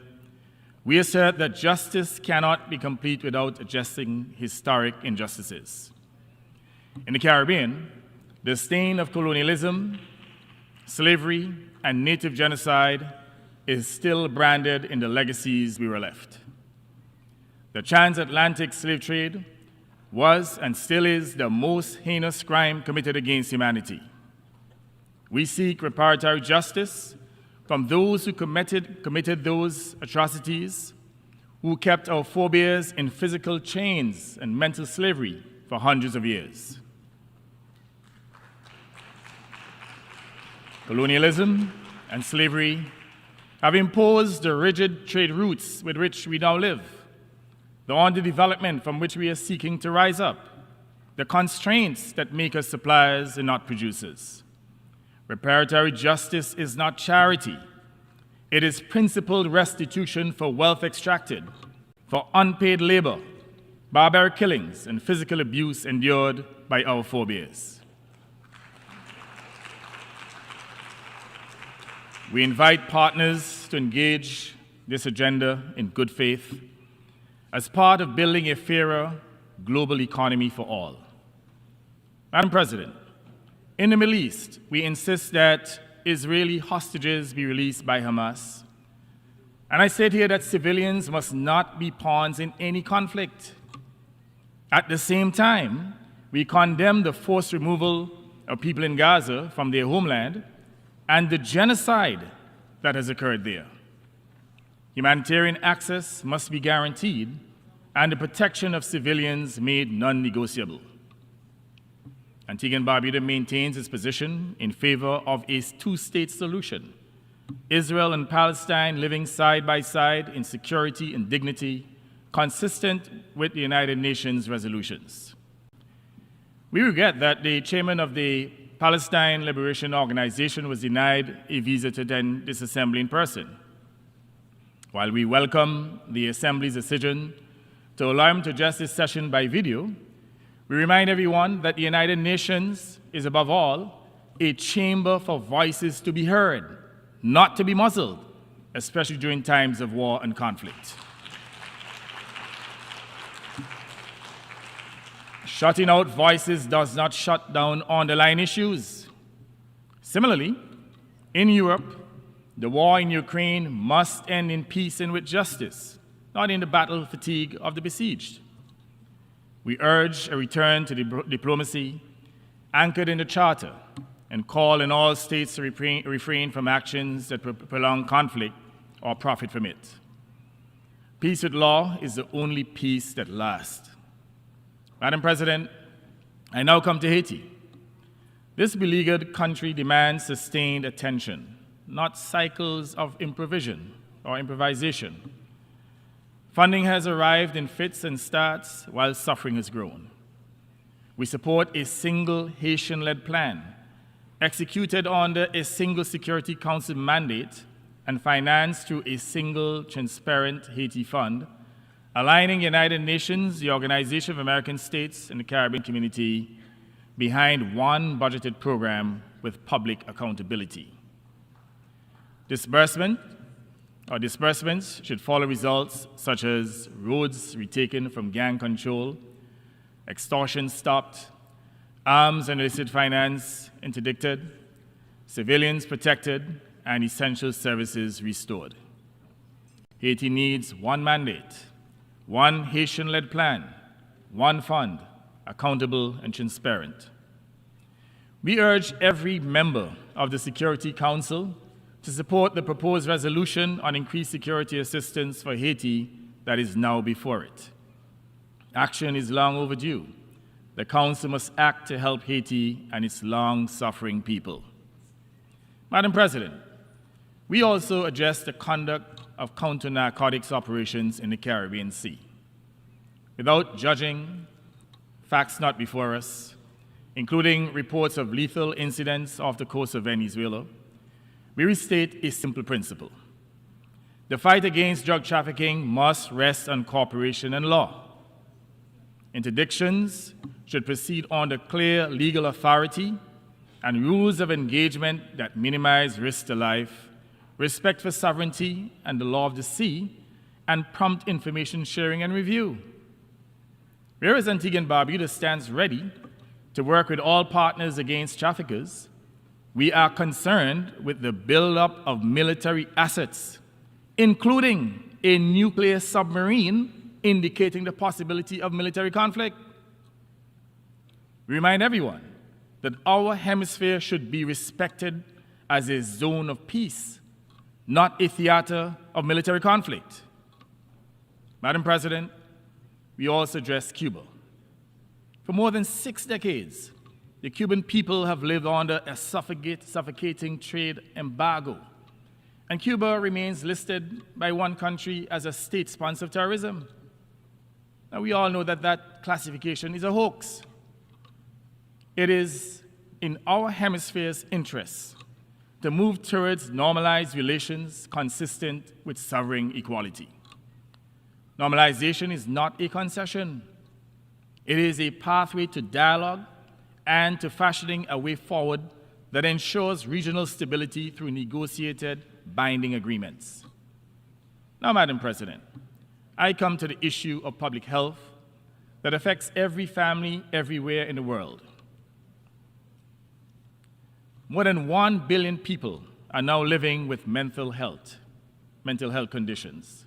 G: we assert that justice cannot be complete without addressing historic injustices. In the Caribbean, the stain of colonialism, slavery, and native genocide is still branded in the legacies we were left. The transatlantic slave trade was and still is the most heinous crime committed against humanity. We seek reparatory justice from those who committed those atrocities, who kept our forebears in physical chains and mental slavery for hundreds of years. Colonialism and slavery have imposed the rigid trade routes with which we now live, the underdevelopment from which we are seeking to rise up, the constraints that make us suppliers and not producers. Reparatory justice is not charity. It is principled restitution for wealth extracted, for unpaid labor, barbaric killings, and physical abuse endured by our forebears. We invite partners to engage this agenda in good faith as part of building a fairer global economy for all. Madam President, in the Middle East, we insist that Israeli hostages be released by Hamas. And I said here that civilians must not be pawns in any conflict. At the same time, we condemn the forced removal of people in Gaza from their homeland and the genocide that has occurred there. Humanitarian access must be guaranteed and the protection of civilians made non-negotiable. Antigua and Barbuda maintains its position in favor of a two-state solution, Israel and Palestine living side by side in security and dignity, consistent with the United Nations resolutions. We regret that the chairman of the Palestine Liberation Organization was denied a visa to attend this assembly in person. While we welcome the Assembly's decision to allow him to address this session by video, we remind everyone that the United Nations is, above all, a chamber for voices to be heard, not to be muzzled, especially during times of war and conflict. Shutting out voices does not shut down underlying issues. Similarly, in Europe, the war in Ukraine must end in peace and with justice, not in the battle fatigue of the besieged. We urge a return to diplomacy anchored in the Charter and call on all states to refrain from actions that prolong conflict or profit from it. Peace with law is the only peace that lasts. Madam President, I now come to Haiti. This beleaguered country demands sustained attention, not cycles of improvisation. Funding has arrived in fits and starts while suffering has grown. We support a single Haitian-led plan, executed under a single Security Council mandate and financed through a single transparent Haiti fund, aligning the United Nations, the Organization of American States, and the Caribbean community behind one budgeted program with public accountability. Disbursements should follow results such as roads retaken from gang control, extortion stopped, arms and illicit finance interdicted, civilians protected, and essential services restored. Haiti needs one mandate, one Haitian-led plan, one fund, accountable and transparent. We urge every member of the Security Council to support the proposed resolution on increased security assistance for Haiti that is now before it. Action is long overdue. The Council must act to help Haiti and its long-suffering people. Madam President, we also address the conduct of counter-narcotics operations in the Caribbean Sea. Without judging facts not before us, including reports of lethal incidents off the coast of Venezuela, we restate a simple principle. The fight against drug trafficking must rest on cooperation and law. Interdictions should proceed under clear legal authority and rules of engagement that minimize risk to life, respect for sovereignty and the law of the sea, and prompt information sharing and review. Whereas Antigua and Barbuda stands ready to work with all partners against traffickers, we are concerned with the buildup of military assets, including a nuclear submarine indicating the possibility of military conflict. We remind everyone that our hemisphere should be respected as a zone of peace, not a theater of military conflict. Madam President, we also address Cuba. For more than 6 decades, the Cuban people have lived under a suffocating trade embargo, and Cuba remains listed by one country as a state sponsor of terrorism. Now, we all know that that classification is a hoax. It is in our hemisphere's interests to move towards normalized relations consistent with sovereign equality. Normalization is not a concession. It is a pathway to dialogue and to fashioning a way forward that ensures regional stability through negotiated, binding agreements. Now, Madam President, I come to the issue of public health that affects every family everywhere in the world. More than 1 billion people are now living with mental health conditions.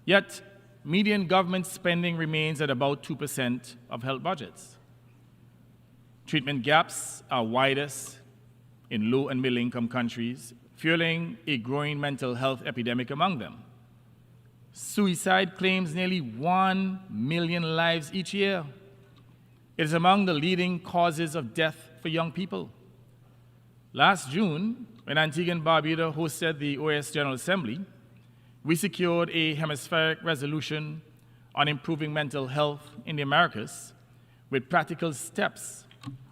G: Yet, median government spending remains at about 2% of health budgets. Treatment gaps are widest in low and middle income countries, fueling a growing mental health epidemic among them. Suicide claims nearly 1 million lives each year. It is among the leading causes of death for young people. Last June, when Antigua and Barbuda hosted the OAS General Assembly, we secured a hemispheric resolution on improving mental health in the Americas with practical steps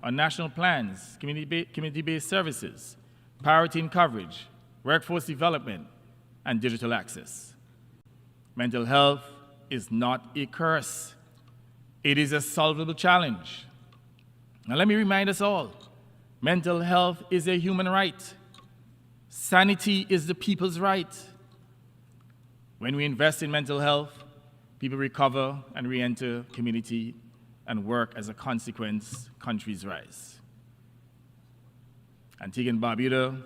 G: on national plans, community-based services, priority in coverage, workforce development, and digital access. Mental health is not a curse. It is a solvable challenge. Now let me remind us all, mental health is a human right. Sanity is the people's right. When we invest in mental health, people recover and re-enter community and work. As a consequence, countries rise. Antigua and Barbuda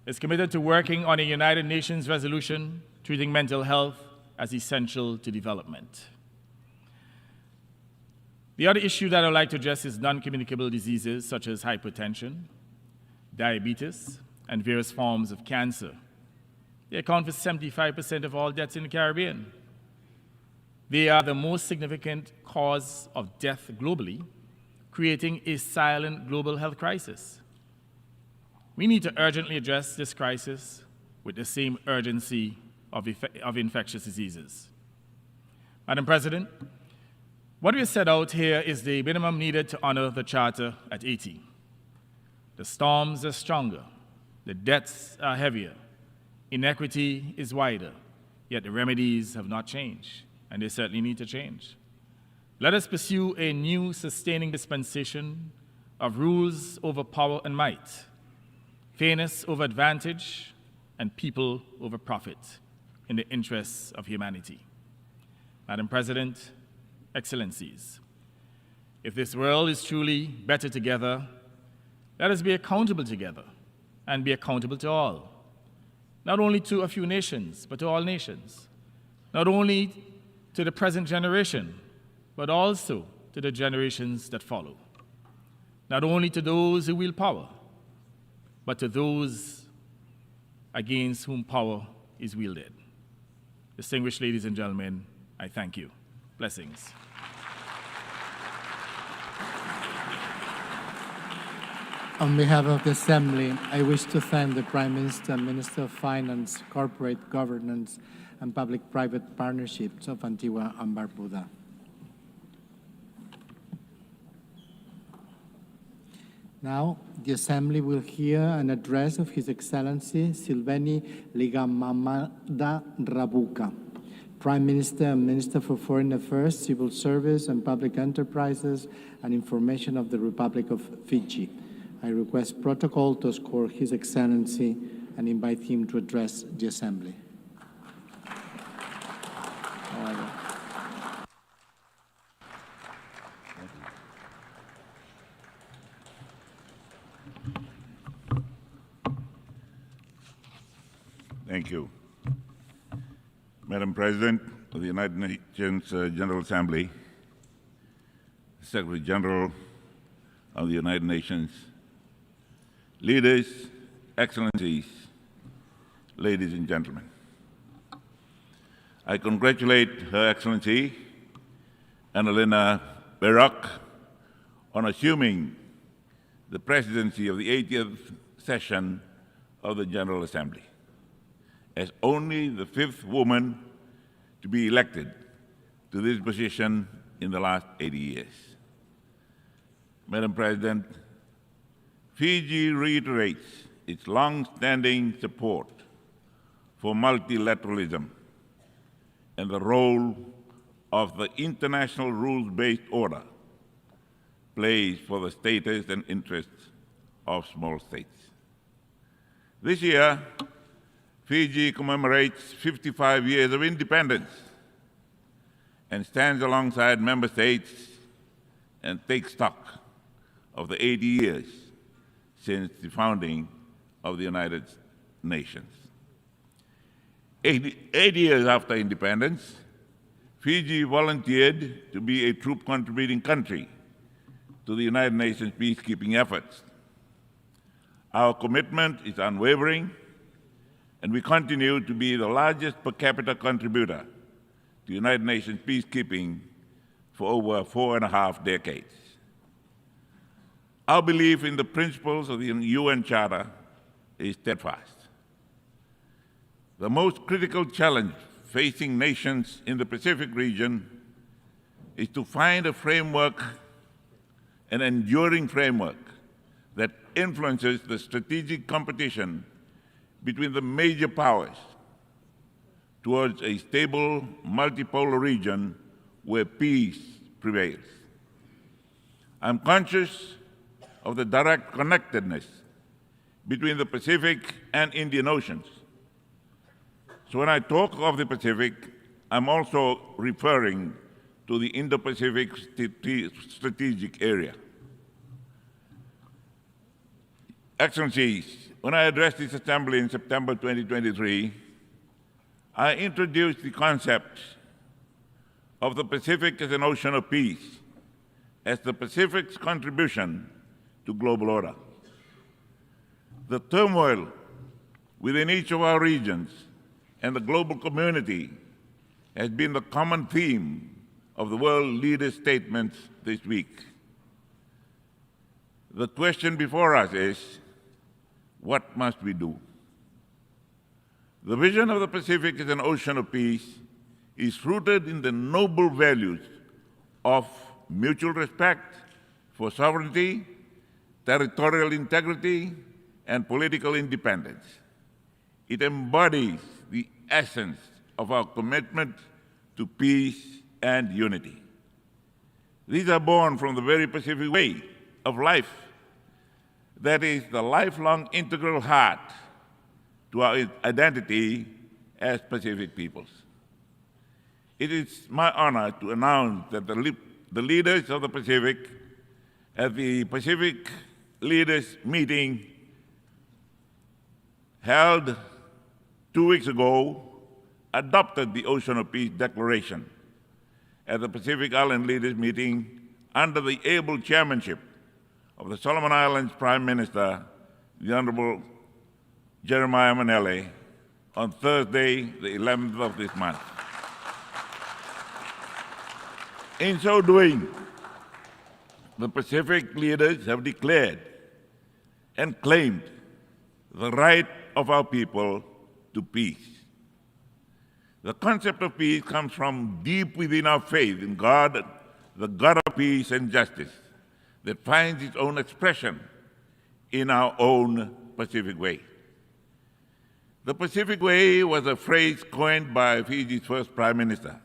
G: is committed to working on a United Nations resolution treating mental health as essential to development. The other issue that I'd like to address is non-communicable diseases such as hypertension, diabetes, and various forms of cancer. They account for 75% of all deaths in the Caribbean. They are the most significant cause of death globally, creating a silent global health crisis. We need to urgently address this crisis with the same urgency of infectious diseases. Madam President, what we set out here is the minimum needed to honor the Charter at 80. The storms are stronger, the debts are heavier, inequity is wider, yet the remedies have not changed, and they certainly need to change. Let us pursue a new sustaining dispensation of rules over power and might, fairness over advantage, and people over profit in the interests of humanity. Madam President, Excellencies, if this world is truly better together, let us be accountable together and be accountable to all, not only to a few nations, but to all nations, not only to the present generation, but also to the generations that follow, not only to those who wield power, but to those against whom power is wielded. Distinguished ladies and gentlemen, I thank you. Blessings.
H: On behalf of the Assembly, I wish to thank the Prime Minister, Minister of Finance, Corporate Governance, and Public-Private Partnerships of Antigua and Barbuda. Now, the Assembly will hear an address of His Excellency Silveni Ligamamada Rabuka, Prime Minister and Minister for Foreign Affairs, Civil Service and Public Enterprises and Information of the Republic of Fiji. I request protocol to escort His Excellency and invite him to address the Assembly.
F: Thank you. Madam President of the United Nations General Assembly, Secretary General of the United Nations, leaders, excellencies, ladies and gentlemen. I congratulate Her Excellency Annalena Baerbock on assuming the presidency of the 80th session of the General Assembly, as only the 5th woman to be elected to this position in the last 80 years. Madam President, Fiji reiterates its long-standing support for multilateralism and the role of the international rules-based order plays for the status and interests of small states. This year, Fiji commemorates 55 years of independence and stands alongside member states and takes stock of the 80 years since the founding of the United Nations. 80 years after independence, Fiji volunteered to be a troop-contributing country to the United Nations peacekeeping efforts. Our commitment is unwavering, and we continue to be the largest per capita contributor to United Nations peacekeeping for over 4.5 decades. Our belief in the principles of the UN Charter is steadfast. The most critical challenge facing nations in the Pacific region is to find a framework, an enduring framework, that influences the strategic competition between the major powers towards a stable, multipolar region where peace prevails. I'm conscious of the direct connectedness between the Pacific and Indian Oceans. So when I talk of the Pacific, I'm also referring to the Indo-Pacific strategic area. Excellencies, when I addressed this Assembly in September 2023, I introduced the concept of the Pacific as an ocean of peace, as the Pacific's contribution to global order. The turmoil within each of our regions and the global community has been the common theme of the world leaders' statements this week. The question before us is, what must we do? The vision of the Pacific as an ocean of peace is rooted in the noble values of mutual respect for sovereignty, territorial integrity, and political independence. It embodies the essence of our commitment to peace and unity. These are born from the very Pacific way of life that is the lifelong integral heart to our identity as Pacific peoples. It is my honor to announce that the leaders of the Pacific at the Pacific Leaders Meeting held 2 weeks ago adopted the Ocean of Peace Declaration at the Pacific Island Leaders Meeting under the able chairmanship of the Solomon Islands Prime Minister, the Honorable Jeremiah Manele, on Thursday, the 11th of this month. In so doing, the Pacific leaders have declared and claimed the right of our people to peace. The concept of peace comes from deep within our faith in God, the God of peace and justice, that finds its own expression in our own Pacific Way. The Pacific Way was a phrase coined by Fiji's first Prime Minister,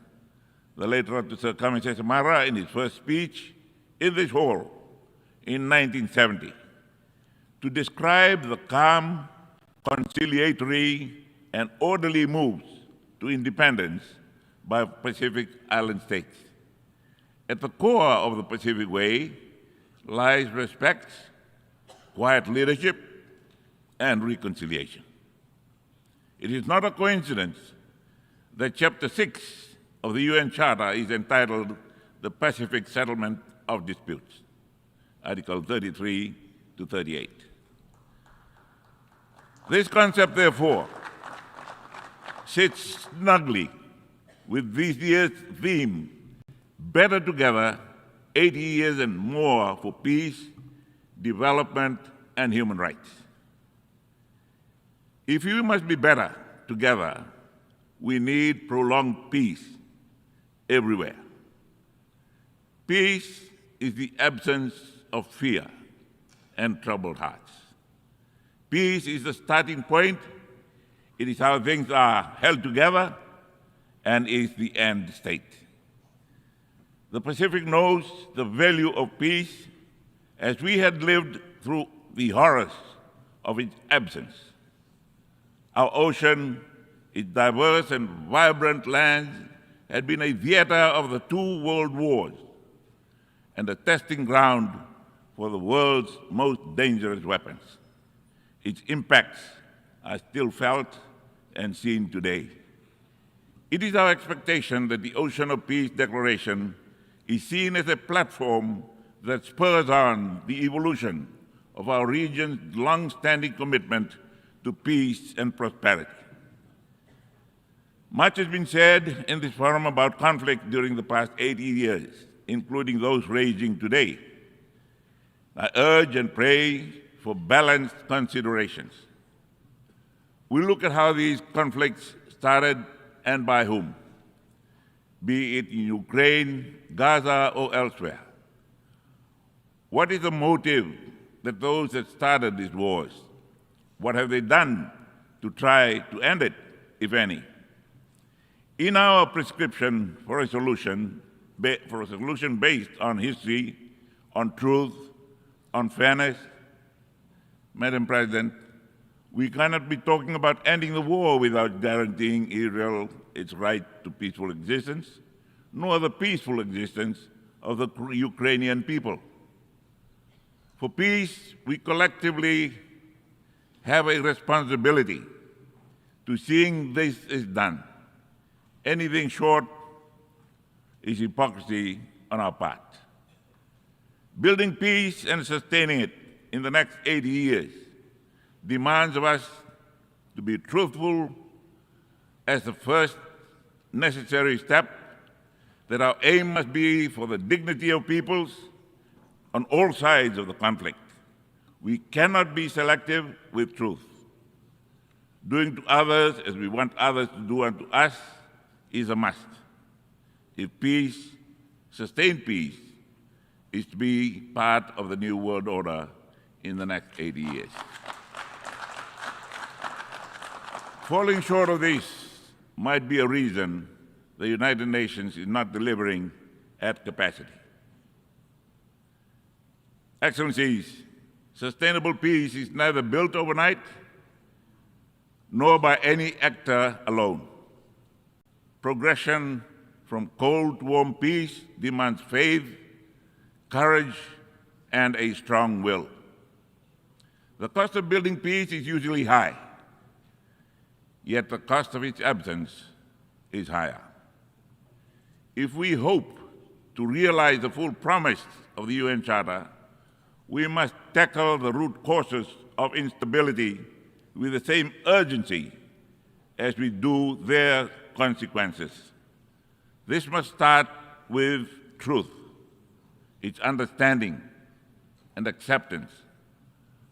F: the late Sir Kamisa Samara, in his first speech in this hall in 1970, to describe the calm, conciliatory, and orderly moves to independence by Pacific Island states. At the core of the Pacific Way lies respect, quiet leadership, and reconciliation. It is not a coincidence that Chapter 6 of the UN Charter is entitled The Pacific Settlement of Disputes, Article 33 to 38. This concept, therefore, sits snugly with this year's theme, Better Together, 80 years and more for peace, development, and human rights. If we must be better together, we need prolonged peace everywhere. Peace is the absence of fear and troubled hearts. Peace is the starting point. It is how things are held together and is the end state. The Pacific knows the value of peace as we had lived through the horrors of its absence. Our ocean, its diverse and vibrant lands, had been a theater of the two world wars and a testing ground for the world's most dangerous weapons. Its impacts are still felt and seen today. It is our expectation that the Ocean of Peace Declaration is seen as a platform that spurs on the evolution of our region's long-standing commitment to peace and prosperity. Much has been said in this forum about conflict during the past 80 years, including those raging today. I urge and pray for balanced considerations. We look at how these conflicts started and by whom, be it in Ukraine, Gaza, or elsewhere. What is the motive that those that started these wars? What have they done to try to end it, if any? In our prescription for a solution based on history, on truth, on fairness, Madam President, we cannot be talking about ending the war without guaranteeing Israel its right to peaceful existence, nor the peaceful existence of the Ukrainian people. For peace, we collectively have a responsibility to seeing this is done. Anything short is hypocrisy on our part. Building peace and sustaining it in the next 80 years demands of us to be truthful as the first necessary step, that our aim must be for the dignity of peoples on all sides of the conflict. We cannot be selective with truth. Doing to others as we want others to do unto us is a must. If peace, sustained peace, is to be part of the new world order in the next 80 years. Falling short of this might be a reason the United Nations is not delivering at capacity. Excellencies, sustainable peace is neither built overnight nor by any actor alone. Progression from cold to warm peace demands faith, courage, and a strong will. The cost of building peace is usually high, yet the cost of its absence is higher. If we hope to realize the full promise of the UN Charter, we must tackle the root causes of instability with the same urgency as we do their consequences. This must start with truth, its understanding and acceptance,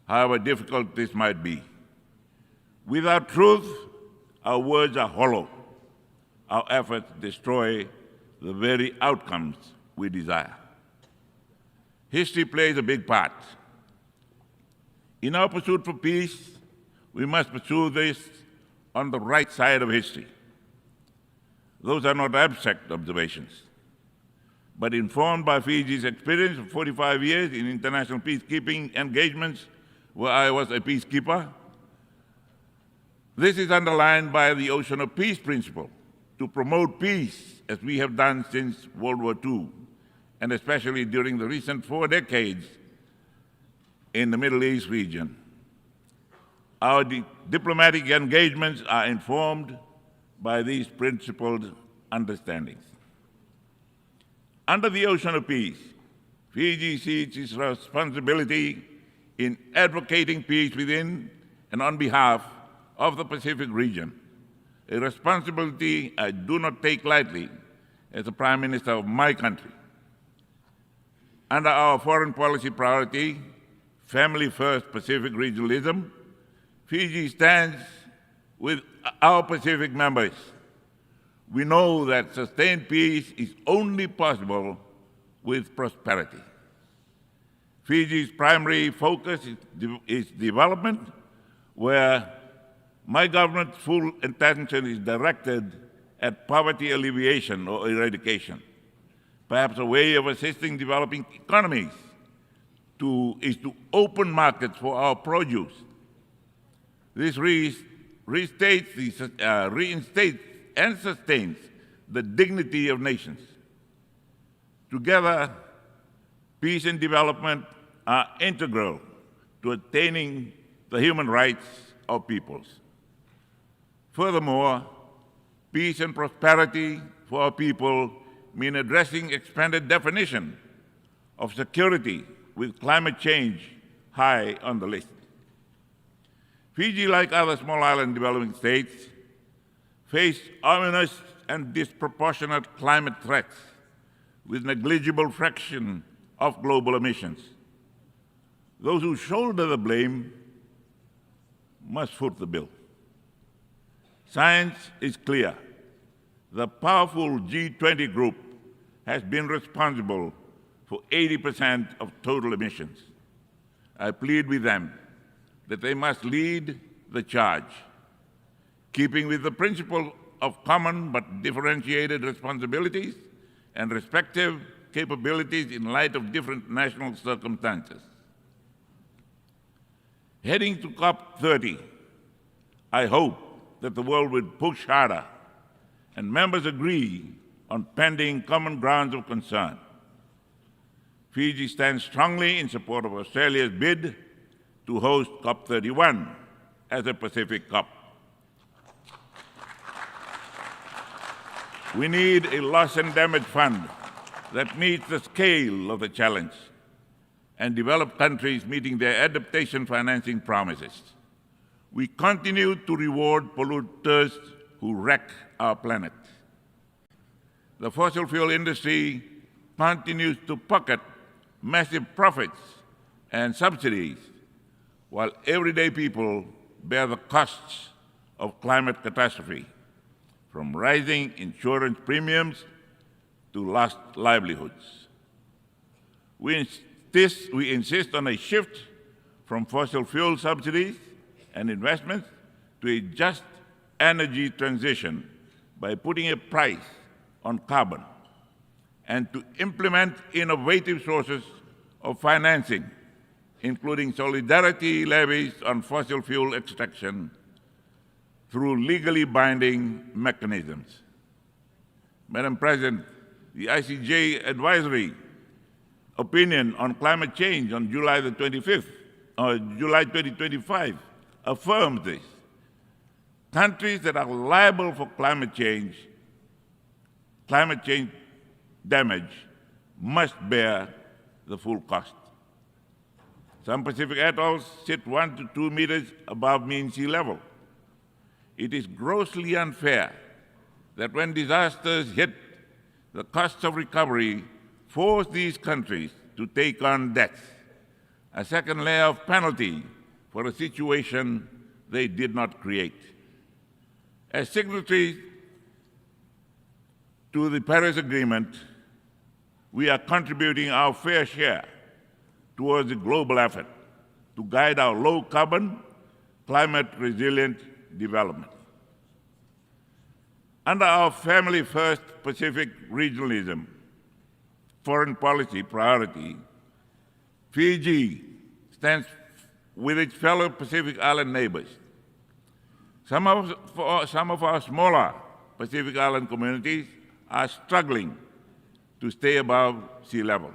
F: however difficult this might be. Without truth, our words are hollow. Our efforts destroy the very outcomes we desire. History plays a big part. In our pursuit for peace, we must pursue this on the right side of history. Those are not abstract observations, but informed by Fiji's experience of 45 years in international peacekeeping engagements where I was a peacekeeper. This is underlined by the Ocean of Peace principle, to promote peace as we have done since World War II, and especially during the recent 4 decades in the Middle East region. Our diplomatic engagements are informed by these principled understandings. Under the Ocean of Peace, Fiji sees its responsibility in advocating peace within and on behalf of the Pacific region, a responsibility I do not take lightly as the Prime Minister of my country. Under our foreign policy priority, Family First Pacific Regionalism, Fiji stands with our Pacific members. We know that sustained peace is only possible with prosperity. Fiji's primary focus is development, where my government's full attention is directed at poverty alleviation or eradication. Perhaps a way of assisting developing economies is to open markets for our produce. This reinstates and sustains the dignity of nations. Together, peace and development are integral to attaining the human rights of peoples. Furthermore, peace and prosperity for our people mean addressing expanded definition of security with climate change high on the list. Fiji, like other small island developing states, face ominous and disproportionate climate threats with negligible fraction of global emissions. Those who shoulder the blame must foot the bill. Science is clear. The powerful G20 group has been responsible for 80% of total emissions. I plead with them that they must lead the charge, keeping with the principle of common but differentiated responsibilities and respective capabilities in light of different national circumstances. Heading to COP30, I hope that the world will push harder and members agree on pending common grounds of concern. Fiji stands strongly in support of Australia's bid to host COP31 as a Pacific COP. We need a loss and damage fund that meets the scale of the challenge and developed countries meeting their adaptation financing promises. We continue to reward polluters who wreck our planet. The fossil fuel industry continues to pocket massive profits and subsidies, while everyday people bear the costs of climate catastrophe, from rising insurance premiums to lost livelihoods. We insist on a shift from fossil fuel subsidies and investments to a just energy transition by putting a price on carbon and to implement innovative sources of financing, including solidarity levies on fossil fuel extraction through legally binding mechanisms. Madam President, the ICJ advisory opinion on climate change on July 2025 affirms this. Countries that are liable for climate change damage must bear the full cost. Some Pacific atolls sit 1 to 2 meters above mean sea level. It is grossly unfair that when disasters hit, the costs of recovery force these countries to take on debts, a second layer of penalty for a situation they did not create. As signatories to the Paris Agreement, we are contributing our fair share towards the global effort to guide our low-carbon, climate-resilient development. Under our family-first Pacific regionalism foreign policy priority, Fiji stands with its fellow Pacific Island neighbors. Some of our smaller Pacific Island communities are struggling to stay above sea level.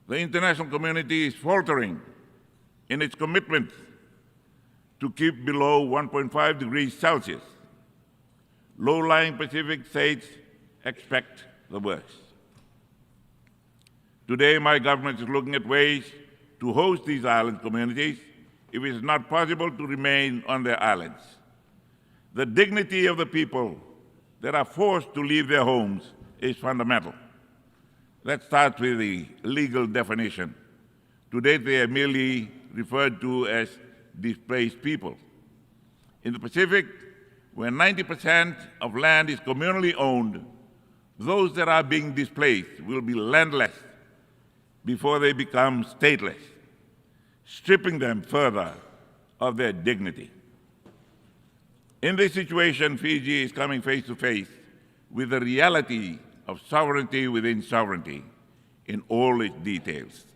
F: The international community is faltering in its commitment to keep below 1.5 degrees Celsius. Low-lying Pacific states expect the worst. Today, my government is looking at ways to host these island communities if it is not possible to remain on their islands. The dignity of the people that are forced to leave their homes is fundamental. Let's start with the legal definition. Today, they are merely referred to as displaced people. In the Pacific, where 90% of land is communally owned, those that are being displaced will be landless before they become stateless, stripping them further of their dignity. In this situation, Fiji is coming face to face with the reality of sovereignty within sovereignty in all its details.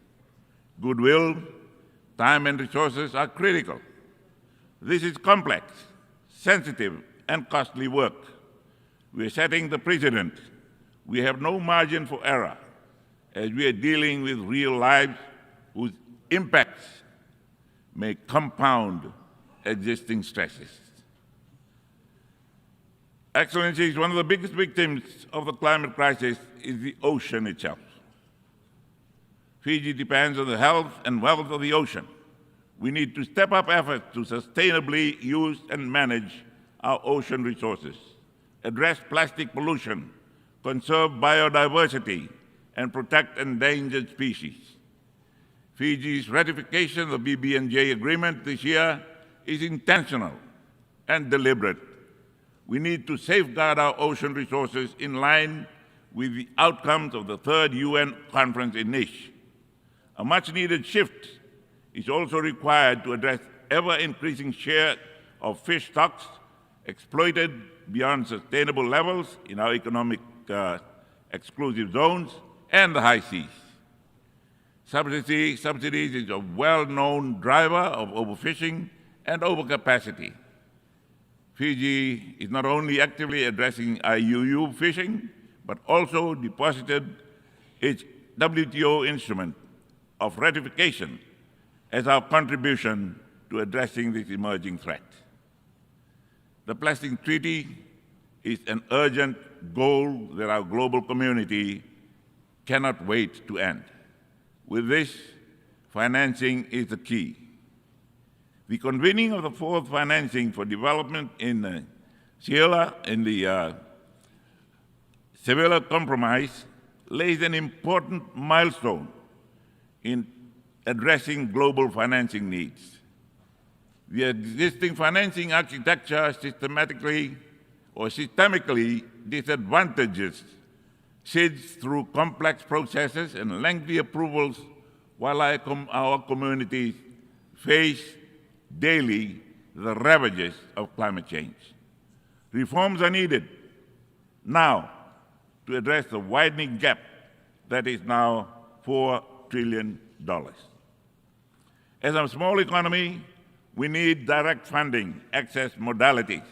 F: Goodwill, time and resources are critical. This is complex, sensitive, and costly work. We are setting the precedent. We have no margin for error as we are dealing with real lives whose impacts may compound existing stresses. Excellencies, one of the biggest victims of the climate crisis is the ocean itself. Fiji depends on the health and wealth of the ocean. We need to step up efforts to sustainably use and manage our ocean resources, address plastic pollution, conserve biodiversity, and protect endangered species. Fiji's ratification of the BBNJ agreement this year is intentional and deliberate. We need to safeguard our ocean resources in line with the outcomes of the third UN conference in Nice. A much-needed shift is also required to address ever-increasing share of fish stocks exploited beyond sustainable levels in our economic exclusive zones and the high seas. Subsidies is a well-known driver of overfishing and overcapacity. Fiji is not only actively addressing IUU fishing, but also deposited its WTO instrument of ratification as our contribution to addressing this emerging threat. The Plastic Treaty is an urgent goal that our global community cannot wait to end. With this, financing is the key. The convening of the fourth financing for development in the Sevilla Compromise lays an important milestone in addressing global financing needs. The existing financing architecture systemically disadvantages SIDS through complex processes and lengthy approvals, while our communities face daily the ravages of climate change. Reforms are needed now to address the widening gap that is now $4 trillion. As a small economy, we need direct funding, access modalities,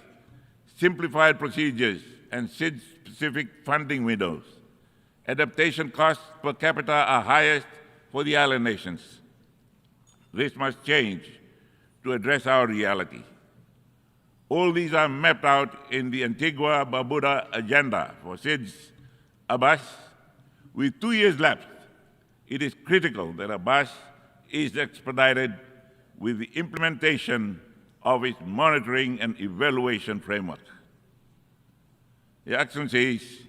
F: simplified procedures, and SIDS-specific funding windows. Adaptation costs per capita are highest for the island nations. This must change to address our reality. All these are mapped out in the Antigua-Barbuda agenda for SIDS Abbas. With 2 years left, it is critical that Abbas is expedited with the implementation of its monitoring and evaluation framework. Your Excellencies,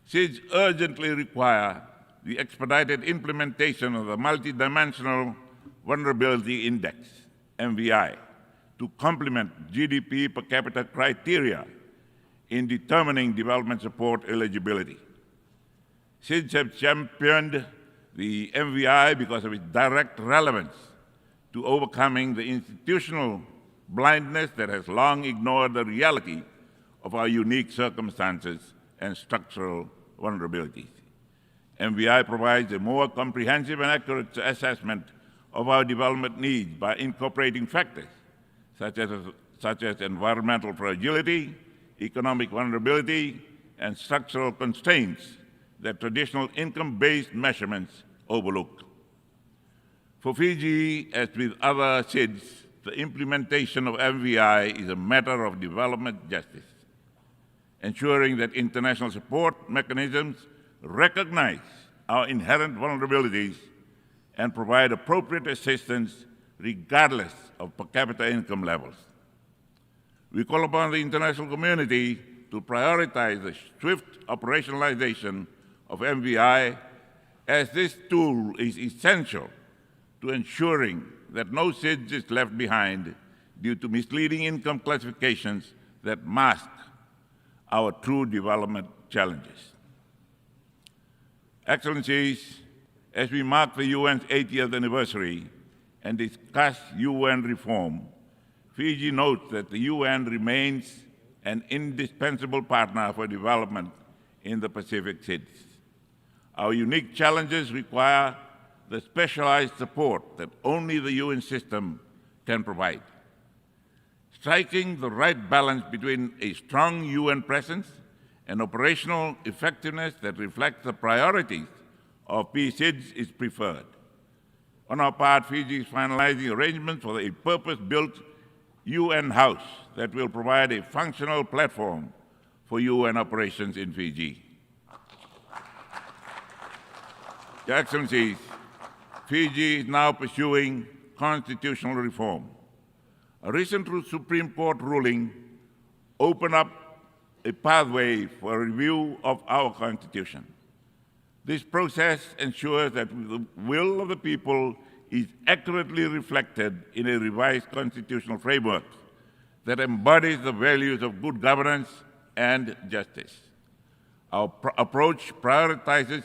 F: SIDS urgently require the expedited implementation of the Multidimensional Vulnerability Index, MVI, to complement GDP per capita criteria in determining development support eligibility. SIDS have championed the MVI because of its direct relevance to overcoming the institutional blindness that has long ignored the reality of our unique circumstances and structural vulnerabilities. MVI provides a more comprehensive and accurate assessment of our development needs by incorporating factors such as environmental fragility, economic vulnerability, and structural constraints that traditional income-based measurements overlook. For Fiji, as with other SIDS, the implementation of MVI is a matter of development justice, ensuring that international support mechanisms recognize our inherent vulnerabilities and provide appropriate assistance regardless of per capita income levels. We call upon the international community to prioritize the swift operationalization of MVI, as this tool is essential to ensuring that no SIDS is left behind due to misleading income classifications that mask our true development challenges. Excellencies, as we mark the UN's 80th anniversary and discuss UN reform, Fiji notes that the UN remains an indispensable partner for development in the Pacific SIDS. Our unique challenges require the specialized support that only the UN system can provide. Striking the right balance between a strong UN presence and operational effectiveness that reflects the priorities of PSIDS is preferred. On our part, Fiji is finalizing arrangements for a purpose-built UN house that will provide a functional platform for UN operations in Fiji. Your Excellencies, Fiji is now pursuing constitutional reform. A recent Supreme Court ruling opened up a pathway for a review of our Constitution. This process ensures that the will of the people is accurately reflected in a revised constitutional framework that embodies the values of good governance and justice. Our approach prioritizes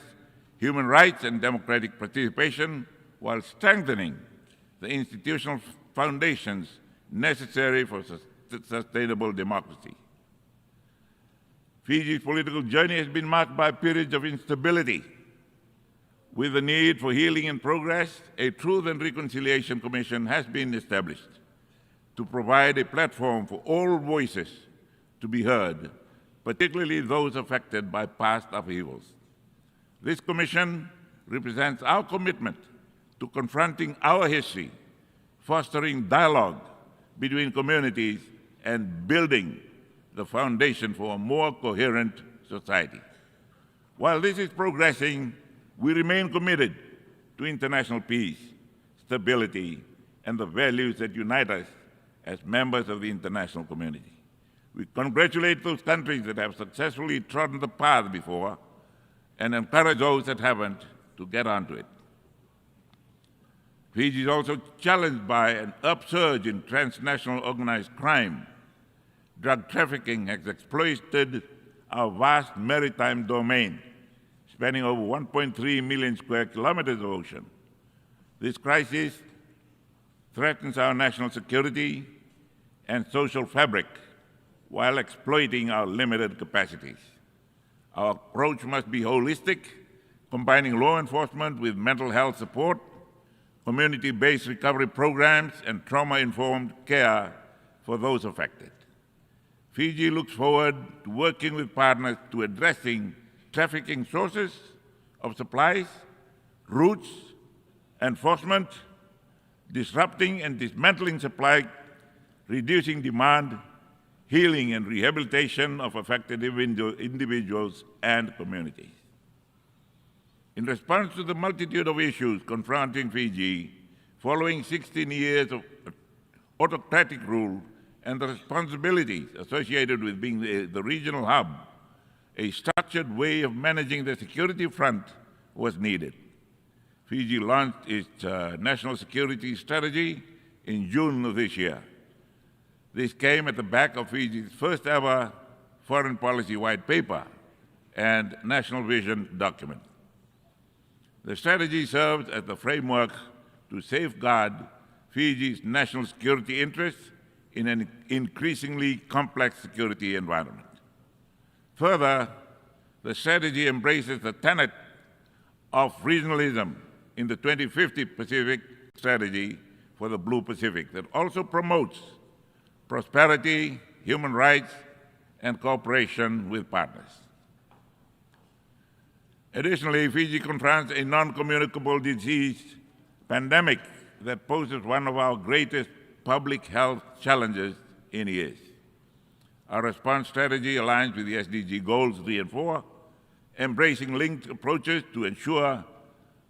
F: human rights and democratic participation while strengthening the institutional foundations necessary for sustainable democracy. Fiji's political journey has been marked by periods of instability. With the need for healing and progress, a Truth and Reconciliation Commission has been established to provide a platform for all voices to be heard, particularly those affected by past upheavals. This commission represents our commitment to confronting our history, fostering dialogue between communities, and building the foundation for a more coherent society. While this is progressing, we remain committed to international peace, stability, and the values that unite us as members of the international community. We congratulate those countries that have successfully trodden the path before and encourage those that haven't to get onto it. Fiji is also challenged by an upsurge in transnational organized crime. Drug trafficking has exploited our vast maritime domain, spanning over 1.3 million square kilometers of ocean. This crisis threatens our national security and social fabric while exploiting our limited capacities. Our approach must be holistic, combining law enforcement with mental health support, community-based recovery programs, and trauma-informed care for those affected. Fiji looks forward to working with partners to addressing trafficking sources of supplies, routes, enforcement, disrupting and dismantling supply, reducing demand, healing and rehabilitation of affected individuals and communities. In response to the multitude of issues confronting Fiji, following 16 years of autocratic rule and the responsibilities associated with being the regional hub, a structured way of managing the security front was needed. Fiji launched its national security strategy in June of this year. This came at the back of Fiji's first ever foreign policy white paper and national vision document. The strategy serves as the framework to safeguard Fiji's national security interests in an increasingly complex security environment. Further, the strategy embraces the tenet of regionalism in the 2050 Pacific strategy for the Blue Pacific that also promotes prosperity, human rights, and cooperation with partners. Additionally, Fiji confronts a non-communicable disease pandemic that poses one of our greatest public health challenges in years. Our response strategy aligns with the SDG goals 3 and 4, embracing linked approaches to ensure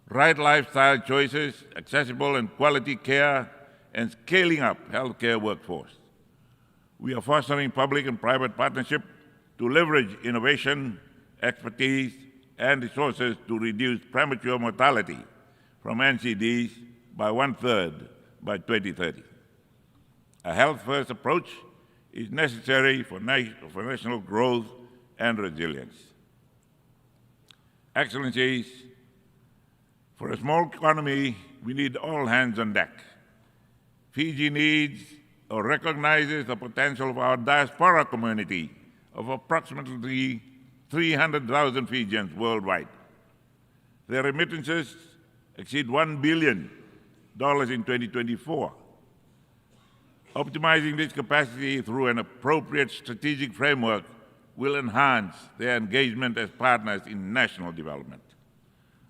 F: right lifestyle choices, accessible and quality care, and scaling up healthcare workforce. We are fostering public and private partnership to leverage innovation, expertise, and resources to reduce premature mortality from NCDs by 1/3 by 2030. A health-first approach is necessary for national growth and resilience. Excellencies, for a small economy, we need all hands on deck. Fiji needs or recognizes the potential of our diaspora community of approximately 300,000 Fijians worldwide. Their remittances exceed $1 billion in 2024. Optimizing this capacity through an appropriate strategic framework will enhance their engagement as partners in national development.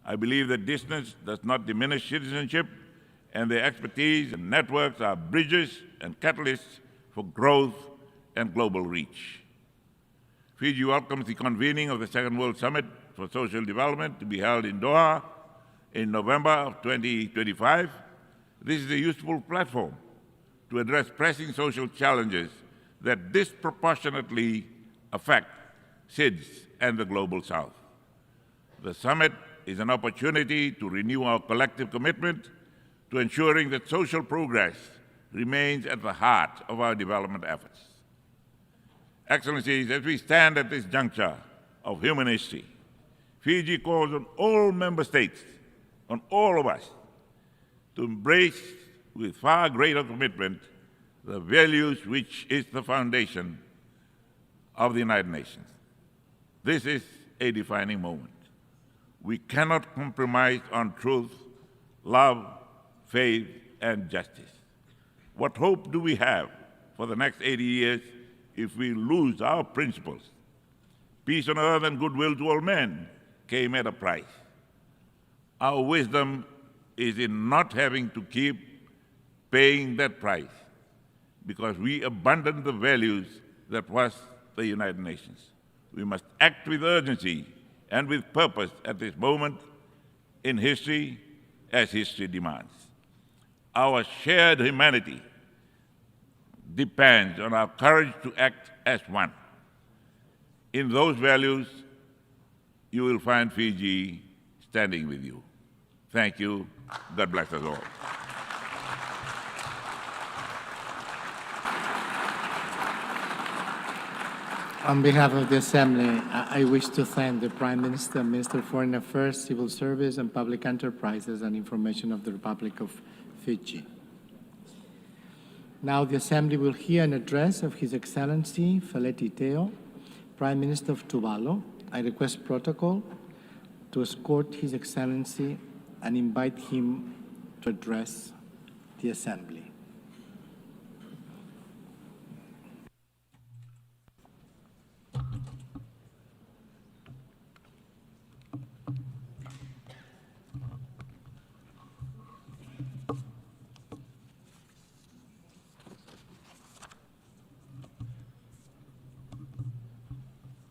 F: I believe that distance does not diminish citizenship, and their expertise and networks are bridges and catalysts for growth and global reach. Fiji welcomes the convening of the Second World Summit for Social Development to be held in Doha in November of 2025. This is a useful platform to address pressing social challenges that disproportionately affect SIDS and the Global South. The summit is an opportunity to renew our collective commitment to ensuring that social progress remains at the heart of our development efforts. Excellencies, as we stand at this juncture of human history, Fiji calls on all member states, on all of us, to embrace with far greater commitment the values which is the foundation of the United Nations. This is a defining moment. We cannot compromise on truth, love, faith, and justice. What hope do we have for the next 80 years if we lose our principles? Peace on earth and goodwill to all men came at a price. Our wisdom is in not having to keep paying that price because we abandoned the values that was the United Nations. We must act with urgency and with purpose at this moment in history as history demands. Our shared humanity depends on our courage to act as one. In those values, you will find Fiji standing with you. Thank you. God bless us all.
H: On behalf of the Assembly, I wish to thank the Prime Minister, Minister of Foreign Affairs, Civil Service and Public Enterprises and Information of the Republic of Fiji. Now the Assembly will hear an address of His Excellency Feleti Teo, Prime Minister of Tuvalu. I request protocol to escort His Excellency and invite him to address the Assembly.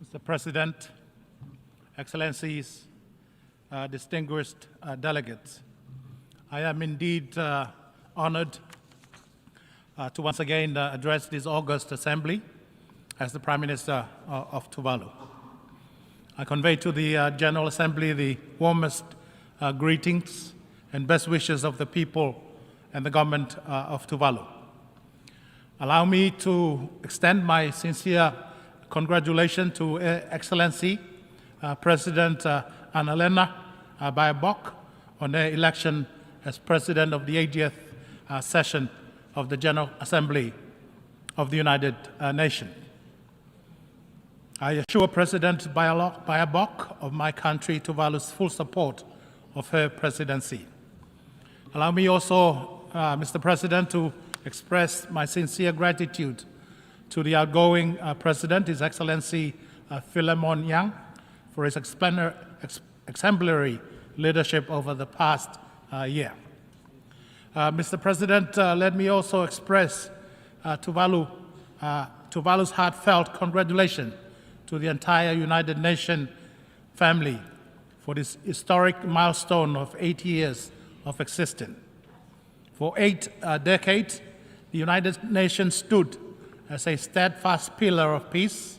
J: Mr. President, Excellencies, distinguished delegates, I am indeed honored to once again address this august assembly as the Prime Minister of Tuvalu. I convey to the General Assembly the warmest greetings and best wishes of the people and the government of Tuvalu. Allow me to extend my sincere congratulations to Excellency President Annalena Baerbock on her election as President of the 80th session of the General Assembly of the United Nations. I assure President Bayabok of my country, Tuvalu's full support of her presidency. Allow me also, Mr. President, to express my sincere gratitude to the outgoing President, His Excellency Philemon Yang, for his exemplary leadership over the past year. Mr. President, let me also express Tuvalu's heartfelt congratulations to the entire United Nations family for this historic milestone of 8 years of existence. For 8 decades, the United Nations stood as a steadfast pillar of peace,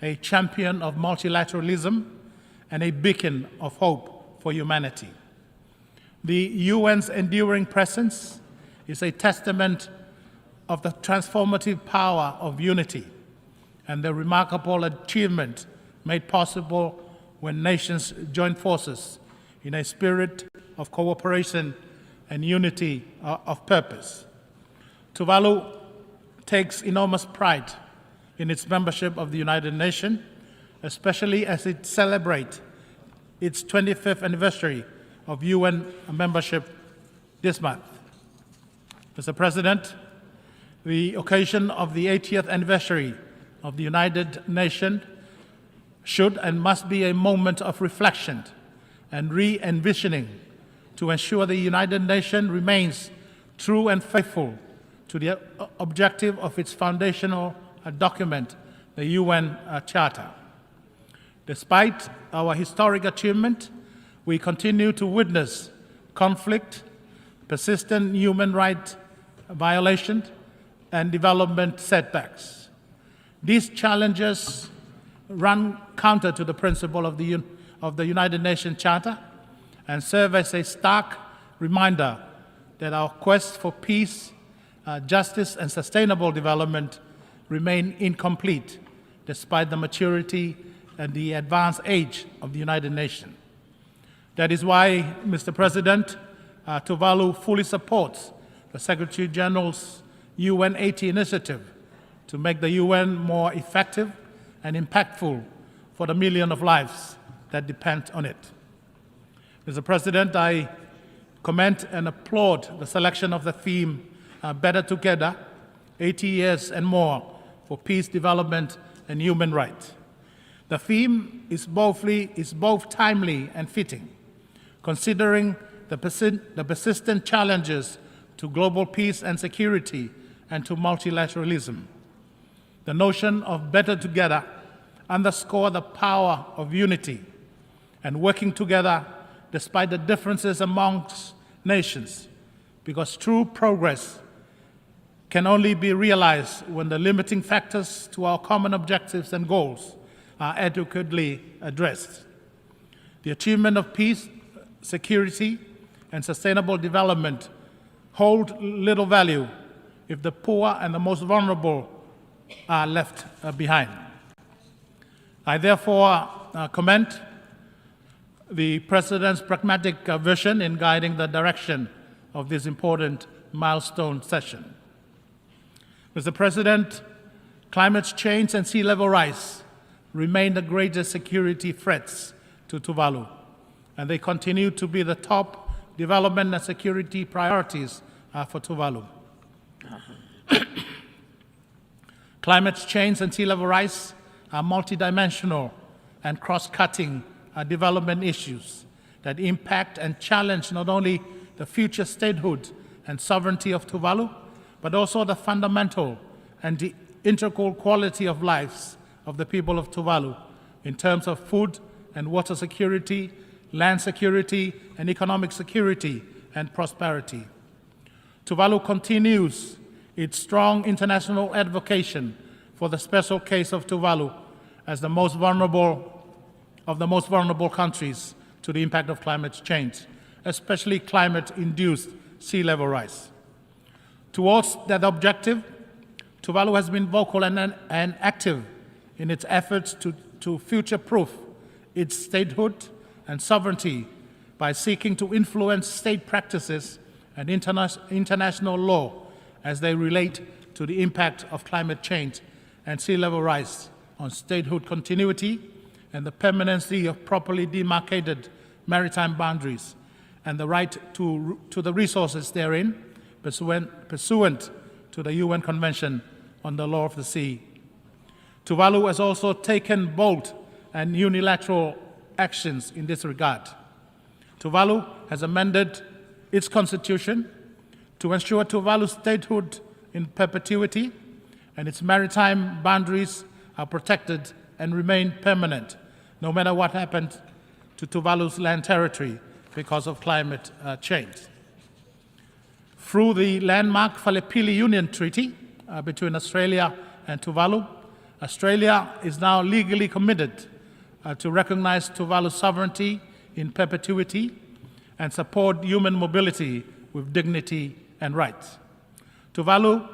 J: a champion of multilateralism, and a beacon of hope for humanity. The UN's enduring presence is a testament of the transformative power of unity and the remarkable achievement made possible when nations join forces in a spirit of cooperation and unity of purpose. Tuvalu takes enormous pride in its membership of the United Nations, especially as it celebrates its 25th anniversary of UN membership this month. Mr. President, the occasion of the 80th anniversary of the United Nations should and must be a moment of reflection and re-envisioning to ensure the United Nations remains true and faithful to the objective of its foundational document, the UN Charter. Despite our historic achievement, we continue to witness conflict, persistent human rights violations, and development setbacks. These challenges run counter to the principle of the United Nations Charter and serve as a stark reminder that our quest for peace, justice, and sustainable development remain incomplete despite the maturity and the advanced age of the United Nations. That is why, Mr. President, Tuvalu fully supports the Secretary General's UN 80 initiative to make the UN more effective and impactful for the millions of lives that depend on it. Mr. President, I commend and applaud the selection of the theme, Better Together, 80 years and more for peace, development, and human rights. The theme is both timely and fitting, considering the persistent challenges to global peace and security and to multilateralism. The notion of better together underscores the power of unity and working together despite the differences amongst nations, because true progress can only be realized when the limiting factors to our common objectives and goals are adequately addressed. The achievement of peace, security, and sustainable development hold little value if the poor and the most vulnerable are left behind. I therefore commend the President's pragmatic vision in guiding the direction of this important milestone session. Mr. President, climate change and sea level rise remain the greatest security threats to Tuvalu, and they continue to be the top development and security priorities for Tuvalu. Climate change and sea level rise are multidimensional and cross-cutting development issues that impact and challenge not only the future statehood and sovereignty of Tuvalu, but also the fundamental and the integral quality of lives of the people of Tuvalu in terms of food and water security, land security, and economic security and prosperity. Tuvalu continues its strong international advocacy for the special case of Tuvalu as the most vulnerable of the most vulnerable countries to the impact of climate change, especially climate-induced sea level rise. Towards that objective, Tuvalu has been vocal and active in its efforts to future-proof its statehood and sovereignty by seeking to influence state practices and international law as they relate to the impact of climate change and sea level rise on statehood continuity and the permanency of properly demarcated maritime boundaries and the right to the resources therein pursuant to the UN Convention on the Law of the Sea. Tuvalu has also taken bold and unilateral actions in this regard. Tuvalu has amended its constitution to ensure Tuvalu's statehood in perpetuity and its maritime boundaries are protected and remain permanent, no matter what happens to Tuvalu's land territory because of climate change. Through the landmark Falipili Union Treaty between Australia and Tuvalu, Australia is now legally committed to recognize Tuvalu's sovereignty in perpetuity and support human mobility with dignity and rights. Tuvalu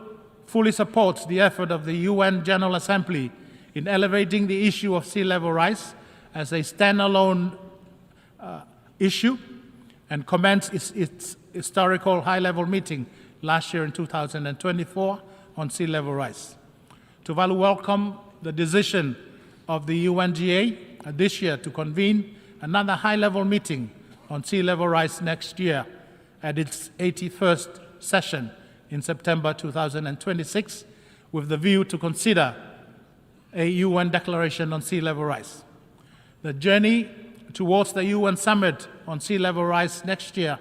J: fully supports the effort of the UN General Assembly in elevating the issue of sea level rise as a standalone issue and commenced its historical high-level meeting last year in 2024 on sea level rise. Tuvalu welcomed the decision of the UNGA this year to convene another high-level meeting on sea level rise next year at its 81st session in September 2026, with the view to consider a UN declaration on sea level rise. The journey towards the UN summit on sea level rise next year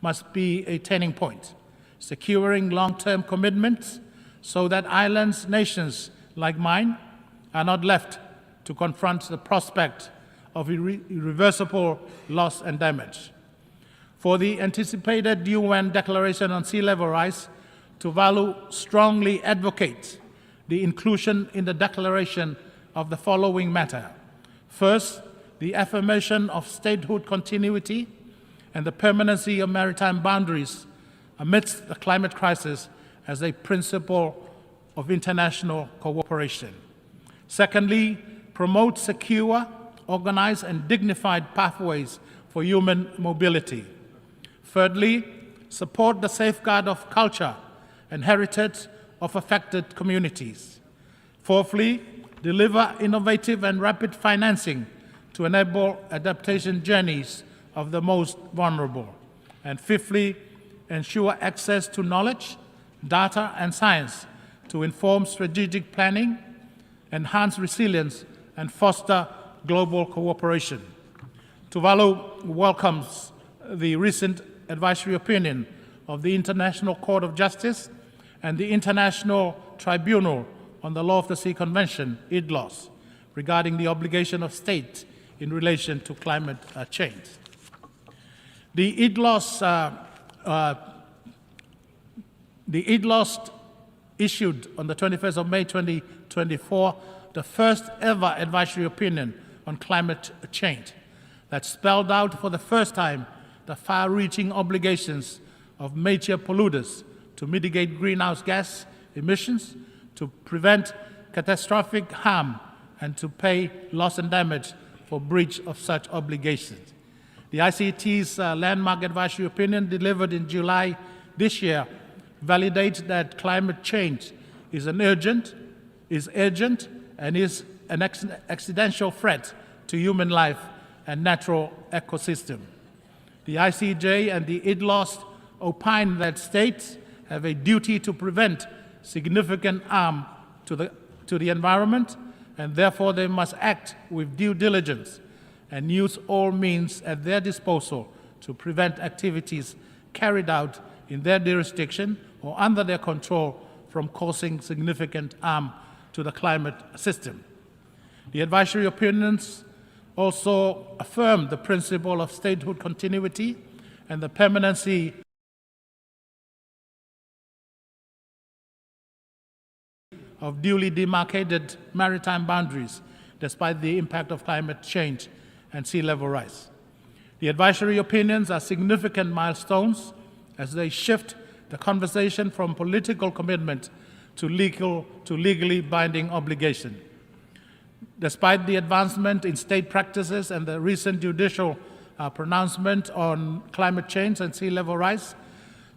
J: must be a turning point, securing long-term commitments so that islands, nations like mine, are not left to confront the prospect of irreversible loss and damage. For the anticipated UN Declaration on Sea Level Rise, Tuvalu strongly advocates the inclusion in the declaration of the following matter. First, the affirmation of statehood continuity and the permanency of maritime boundaries amidst the climate crisis as a principle of international cooperation. Secondly, promote secure, organized, and dignified pathways for human mobility. Thirdly, support the safeguard of culture and heritage of affected communities. Fourthly, deliver innovative and rapid financing to enable adaptation journeys of the most vulnerable. And fifthly, ensure access to knowledge, data, and science to inform strategic planning, enhance resilience, and foster global cooperation. Tuvalu welcomes the recent advisory opinion of the International Court of Justice and the International Tribunal on the Law of the Sea Convention, IDLOS, regarding the obligation of states in relation to climate change. The IDLOS issued on the 21st of May 2024 the first ever advisory opinion on climate change that spelled out for the first time the far-reaching obligations of major polluters to mitigate greenhouse gas emissions, to prevent catastrophic harm, and to pay loss and damage for breach of such obligations. The ICT's landmark advisory opinion delivered in July this year validates that climate change is urgent, and is an existential threat to human life and natural ecosystem. The ICJ and the IDLOS opine that states have a duty to prevent significant harm to the environment, and therefore they must act with due diligence and use all means at their disposal to prevent activities carried out in their jurisdiction or under their control from causing significant harm to the climate system. The advisory opinions also affirm the principle of statehood continuity and the permanency of duly demarcated maritime boundaries despite the impact of climate change and sea level rise. The advisory opinions are significant milestones as they shift the conversation from political commitment to legally binding obligation. Despite the advancement in state practices and the recent judicial pronouncement on climate change and sea level rise,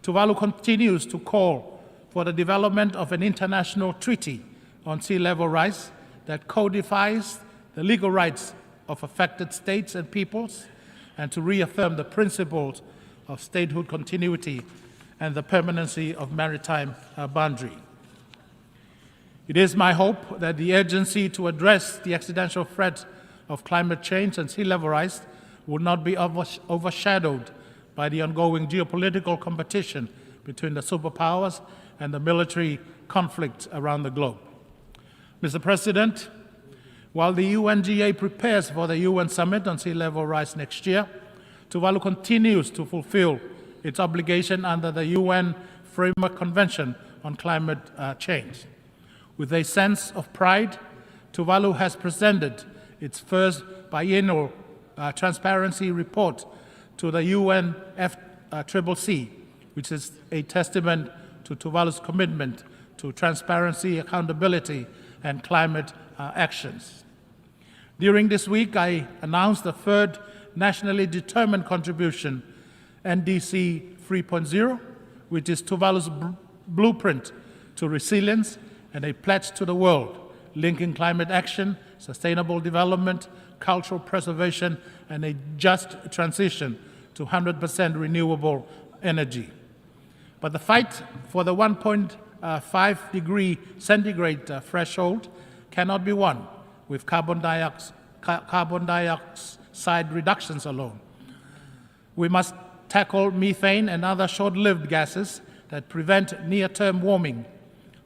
J: Tuvalu continues to call for the development of an international treaty on sea level rise that codifies the legal rights of affected states and peoples, and to reaffirm the principles of statehood continuity and the permanency of maritime boundary. It is my hope that the urgency to address the existential threat of climate change and sea level rise will not be overshadowed by the ongoing geopolitical competition between the superpowers and the military conflict around the globe. Mr. President, while the UNGA prepares for the UN Summit on sea level rise next year, Tuvalu continues to fulfill its obligation under the UN Framework Convention on Climate Change. With a sense of pride, Tuvalu has presented its first biennial transparency report to the UNFCCC, which is a testament to Tuvalu's commitment to transparency, accountability, and climate actions. During this week, I announced the third nationally determined contribution, NDC 3.0, which is Tuvalu's blueprint to resilience and a pledge to the world, linking climate action, sustainable development, cultural preservation, and a just transition to 100% renewable energy. But the fight for the 1.5 degree centigrade threshold cannot be won with carbon dioxide reductions alone. We must tackle methane and other short-lived gases that prevent near-term warming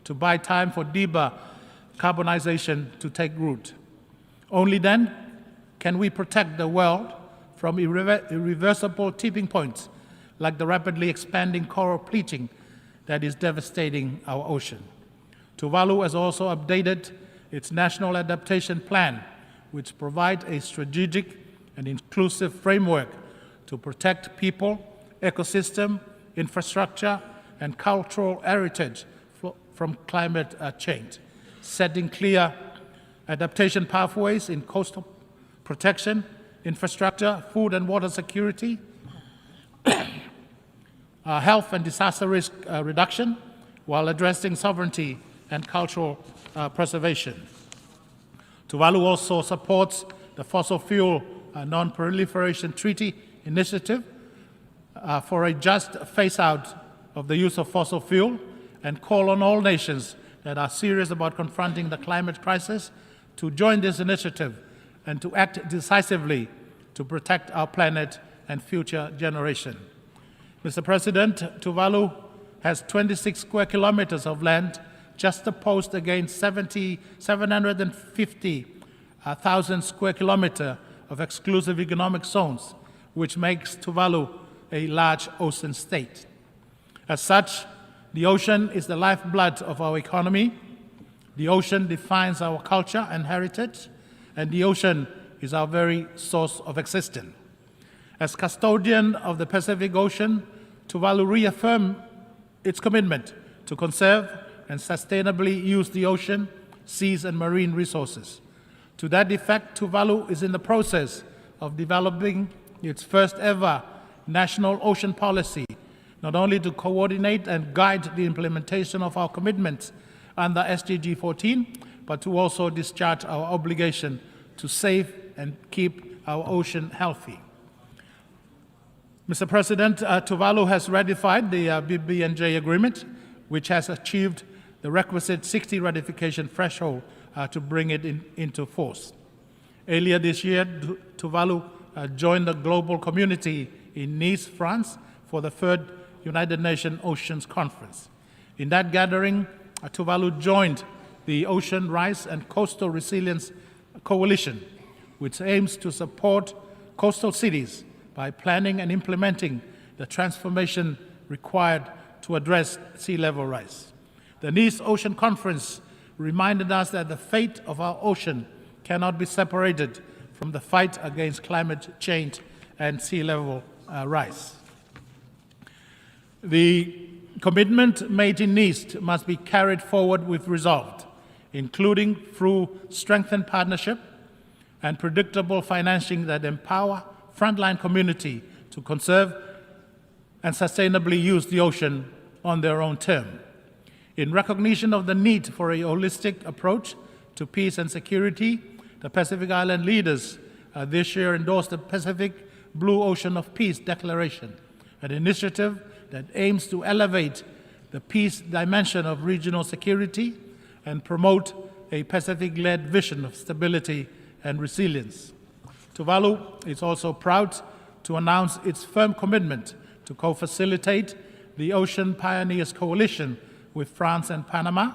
J: to buy time for decarbonization to take root. Only then can we protect the world from irreversible tipping points like the rapidly expanding coral bleaching that is devastating our ocean. Tuvalu has also updated its National Adaptation Plan, which provides a strategic and inclusive framework to protect people, ecosystem, infrastructure, and cultural heritage from climate change, setting clear adaptation pathways in coastal protection, infrastructure, food and water security, health and disaster risk reduction, while addressing sovereignty and cultural preservation. Tuvalu also supports the Fossil Fuel Non-Proliferation Treaty Initiative for a just phase-out of the use of fossil fuel, and call on all nations that are serious about confronting the climate crisis to join this initiative and to act decisively to protect our planet and future generations. Mr. President, Tuvalu has 26 square kilometers of land juxtaposed against 750,000 square kilometers of exclusive economic zones, which makes Tuvalu a large ocean state. As such, the ocean is the lifeblood of our economy. The ocean defines our culture and heritage, and the ocean is our very source of existence. As custodian of the Pacific Ocean, Tuvalu reaffirmed its commitment to conserve and sustainably use the ocean, seas, and marine resources. To that effect, Tuvalu is in the process of developing its first ever national ocean policy, not only to coordinate and guide the implementation of our commitments under SDG 14, but to also discharge our obligation to save and keep our ocean healthy. Mr. President, Tuvalu has ratified the BBNJ agreement, which has achieved the requisite 60 ratification threshold to bring it into force. Earlier this year, Tuvalu joined the global community in Nice, France, for the third United Nations Oceans Conference. In that gathering, Tuvalu joined the Ocean Rise and Coastal Resilience Coalition, which aims to support coastal cities by planning and implementing the transformation required to address sea level rise. The Nice Ocean Conference reminded us that the fate of our ocean cannot be separated from the fight against climate change and sea level rise. The commitment made in Nice must be carried forward with resolve, including through strengthened partnership and predictable financing that empower frontline community to conserve and sustainably use the ocean on their own term. In recognition of the need for a holistic approach to peace and security, the Pacific Island leaders this year endorsed the Pacific Blue Ocean of Peace Declaration, an initiative that aims to elevate the peace dimension of regional security and promote a Pacific-led vision of stability and resilience. Tuvalu is also proud to announce its firm commitment to co-facilitate the Ocean Pioneers Coalition with France and Panama,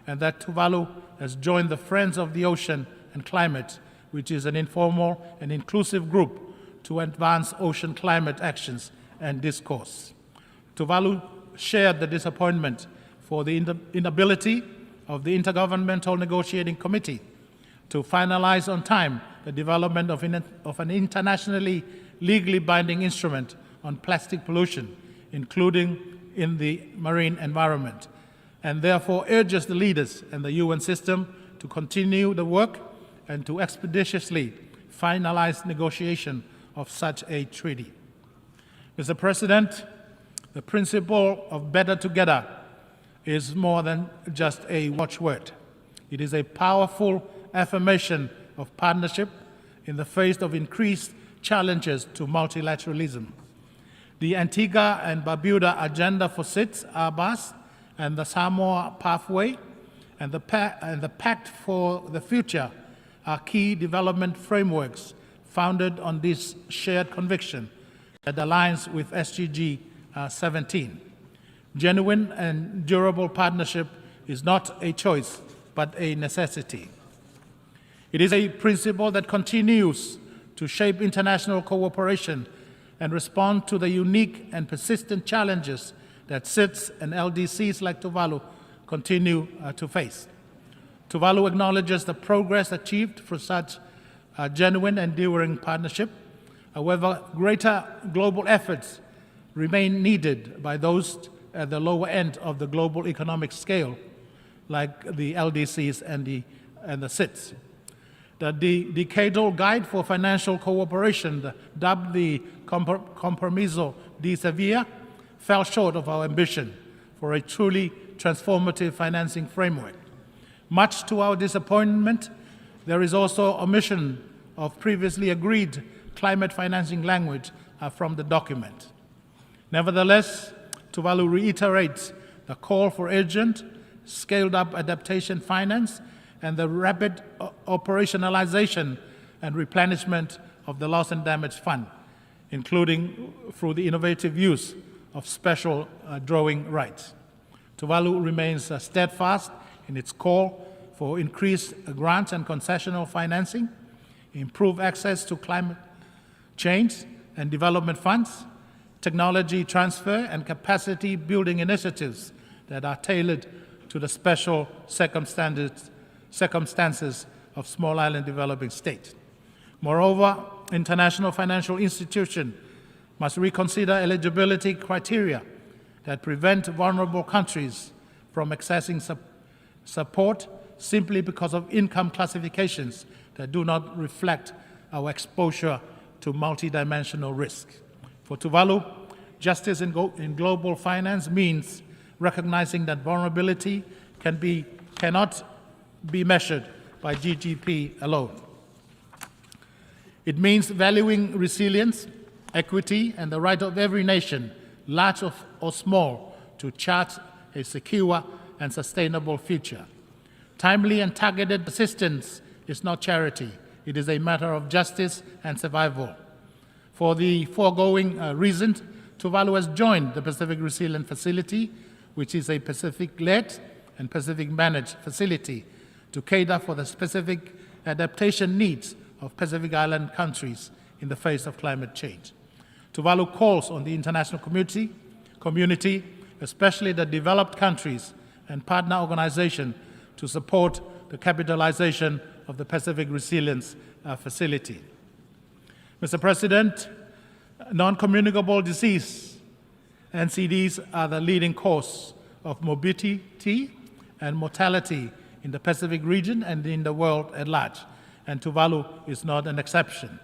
J: and that Tuvalu has joined the Friends of the Ocean and Climate, which is an informal and inclusive group to advance ocean climate actions and discourse. Tuvalu shared the disappointment for the inability of the Intergovernmental Negotiating Committee to finalize on time the development of an internationally legally binding instrument on plastic pollution, including in the marine environment, and therefore urges the leaders and the UN system to continue the work and to expeditiously finalize negotiation of such a treaty. Mr. President, the principle of better together is more than just a watchword. It is a powerful affirmation of partnership in the face of increased challenges to multilateralism. The Antigua and Barbuda Agenda for SIDS, ABAS, and the Samoa Pathway, and the Pact for the Future are key development frameworks founded on this shared conviction that aligns with SDG 17. Genuine and durable partnership is not a choice, but a necessity. It is a principle that continues to shape international cooperation and respond to the unique and persistent challenges that SIDS and LDCs like Tuvalu continue to face. Tuvalu acknowledges the progress achieved through such genuine and enduring partnership. However, greater global efforts remain needed by those at the lower end of the global economic scale, like the LDCs and the SIDS. The decadal guide for financial cooperation, dubbed the Compromiso de Sevilla, fell short of our ambition for a truly transformative financing framework. Much to our disappointment, there is also omission of previously agreed climate financing language from the document. Nevertheless, Tuvalu reiterates the call for urgent, scaled-up adaptation finance and the rapid operationalization and replenishment of the Loss and Damage Fund, including through the innovative use of special drawing rights. Tuvalu remains steadfast in its call for increased grants and concessional financing, improved access to climate change and development funds, technology transfer and capacity building initiatives that are tailored to the special circumstances of small island developing states. Moreover, international financial institutions must reconsider eligibility criteria that prevent vulnerable countries from accessing support simply because of income classifications that do not reflect our exposure to multidimensional risk. For Tuvalu, justice in global finance means recognizing that vulnerability cannot be measured by GDP alone. It means valuing resilience, equity, and the right of every nation, large or small, to chart a secure and sustainable future. Timely and targeted assistance is not charity. It is a matter of justice and survival. For the foregoing reasons, Tuvalu has joined the Pacific Resilience Facility, which is a Pacific-led and Pacific-managed facility to cater for the specific adaptation needs of Pacific Island countries in the face of climate change. Tuvalu calls on the international community, especially the developed countries and partner organizations, to support the capitalization of the Pacific Resilience Facility. Mr. President, non-communicable disease, NCDs, are the leading cause of morbidity and mortality in the Pacific region and in the world at large, and Tuvalu is not an exception.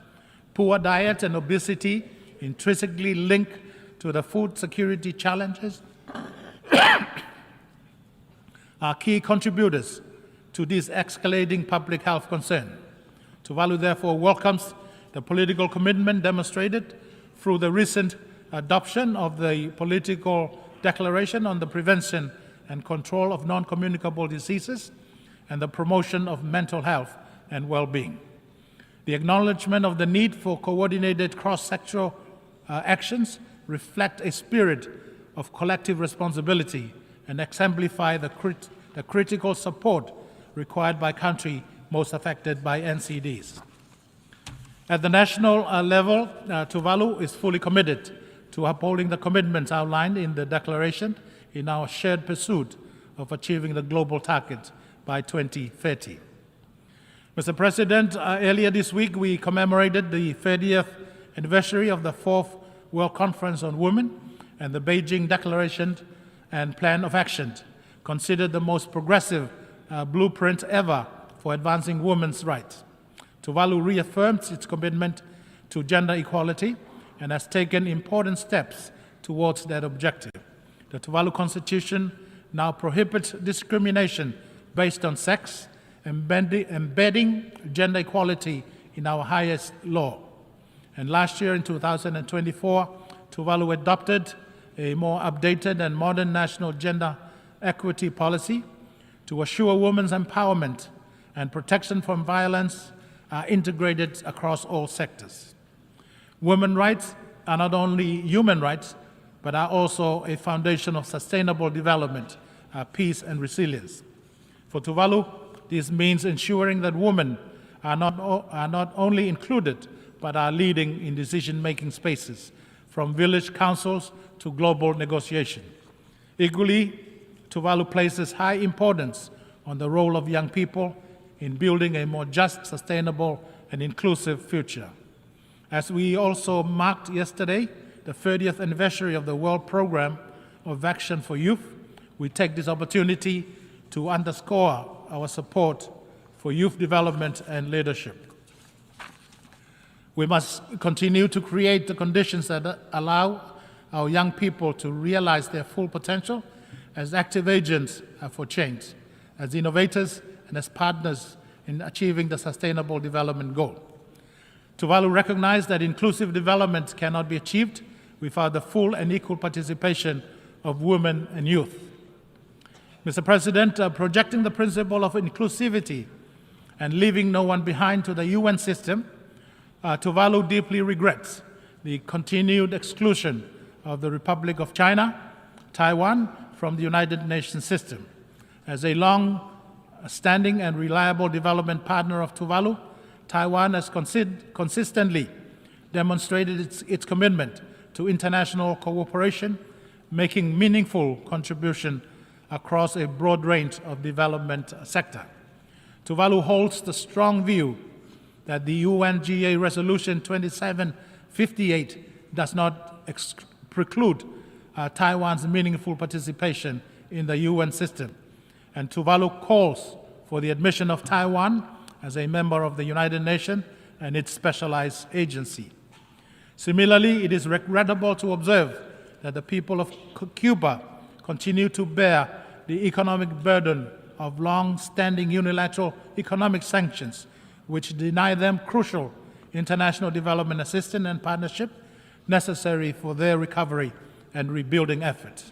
J: Poor diet and obesity intrinsically link to the food security challenges are key contributors to this escalating public health concern. Tuvalu therefore welcomes the political commitment demonstrated through the recent adoption of the political declaration on the prevention and control of non-communicable diseases and the promotion of mental health and well-being. The acknowledgement of the need for coordinated cross-sectoral actions reflect a spirit of collective responsibility and exemplify the critical support required by countries most affected by NCDs. At the national level, Tuvalu is fully committed to upholding the commitments outlined in the declaration in our shared pursuit of achieving the global target by 2030. Mr. President, earlier this week we commemorated the 30th anniversary of the 4th World Conference on Women and the Beijing Declaration and Plan of Action, considered the most progressive blueprint ever for advancing women's rights. Tuvalu reaffirms its commitment to gender equality and has taken important steps towards that objective. The Tuvalu Constitution now prohibits discrimination based on sex, embedding gender equality in our highest law. And last year, in 2024, Tuvalu adopted a more updated and modern national gender equity policy to assure women's empowerment and protection from violence are integrated across all sectors. Women's rights are not only human rights, but are also a foundation of sustainable development, peace, and resilience. For Tuvalu, this means ensuring that women are not only included, but are leading in decision-making spaces, from village councils to global negotiation. Equally, Tuvalu places high importance on the role of young people in building a more just, sustainable, and inclusive future. As we also marked yesterday the 30th anniversary of the World Programme of Action for Youth, we take this opportunity to underscore our support for youth development and leadership. We must continue to create the conditions that allow our young people to realize their full potential as active agents for change, as innovators, and as partners in achieving the Sustainable Development Goal. Tuvalu recognizes that inclusive development cannot be achieved without the full and equal participation of women and youth. Mr. President, projecting the principle of inclusivity and leaving no one behind to the UN system, Tuvalu deeply regrets the continued exclusion of the Republic of China, Taiwan, from the United Nations system. As a long-standing and reliable development partner of Tuvalu, Taiwan has consistently demonstrated its commitment to international cooperation, making meaningful contribution across a broad range of development sector. Tuvalu holds the strong view that the UNGA Resolution 2758 does not preclude Taiwan's meaningful participation in the UN system, and Tuvalu calls for the admission of Taiwan as a member of the United Nations and its specialized agency. Similarly, it is regrettable to observe that the people of Cuba continue to bear the economic burden of long-standing unilateral economic sanctions, which deny them crucial international development assistance and partnership necessary for their recovery and rebuilding efforts.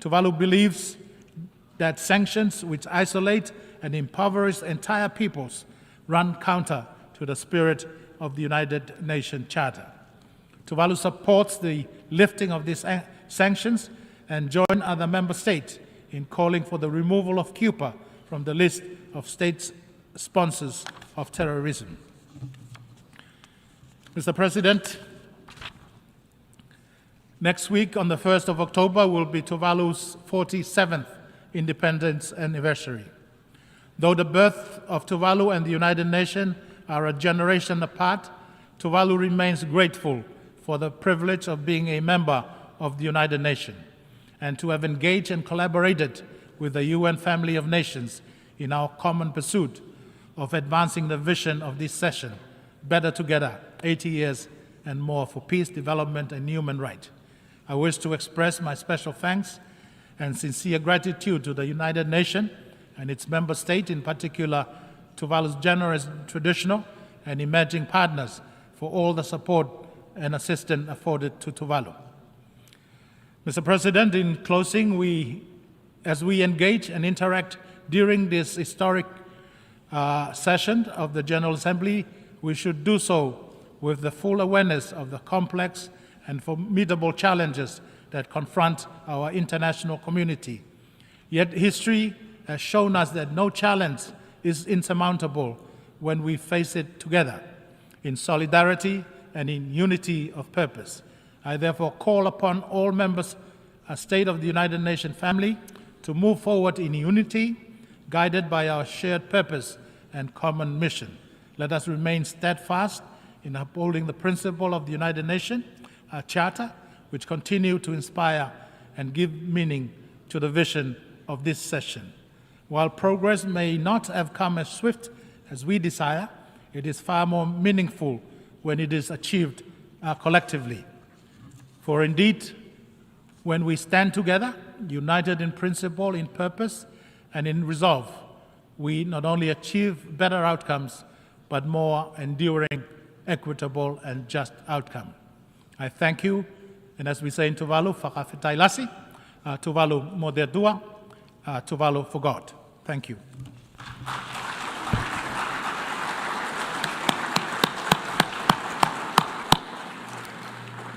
J: Tuvalu believes that sanctions which isolate and impoverish entire peoples run counter to the spirit of the United Nations Charter. Tuvalu supports the lifting of these sanctions and join other member states in calling for the removal of Cuba from the list of state sponsors of terrorism. Mr. President, next week on the 1st of October will be Tuvalu's 47th independence anniversary. Though the birth of Tuvalu and the United Nations are a generation apart, Tuvalu remains grateful for the privilege of being a member of the United Nations and to have engaged and collaborated with the UN family of nations in our common pursuit of advancing the vision of this session, Better Together, 80 years and more for peace, development, and human rights. I wish to express my special thanks and sincere gratitude to the United Nations and its member states, in particular Tuvalu's generous traditional and emerging partners, for all the support and assistance afforded to Tuvalu. Mr. President, in closing, as we engage and interact during this historic session of the General Assembly, we should do so with the full awareness of the complex and formidable challenges that confront our international community. Yet history has shown us that no challenge is insurmountable when we face it together, in solidarity and in unity of purpose. I therefore call upon all members of State of the United Nations family to move forward in unity, guided by our shared purpose and common mission. Let us remain steadfast in upholding the principle of the United Nations Charter, which continue to inspire and give meaning to the vision of this session. While progress may not have come as swift as we desire, it is far more meaningful when it is achieved collectively. For indeed, when we stand together, united in principle, in purpose, and in resolve, we not only achieve better outcomes, but more enduring, equitable, and just outcome. I thank you, and as we say in Tuvalu, whakawhetailasi, Tuvalu mo te dua, Tuvalu for God. Thank you.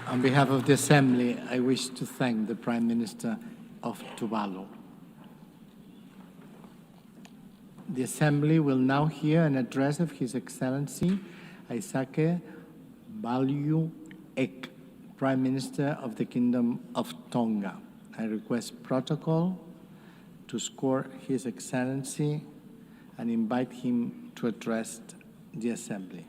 H: On behalf of the Assembly, I wish to thank the Prime Minister of Tuvalu. The Assembly will now hear an address of His Excellency Isake Balyu Ek, Prime Minister of the Kingdom of Tonga. I request protocol to score His Excellency and invite him to address the Assembly.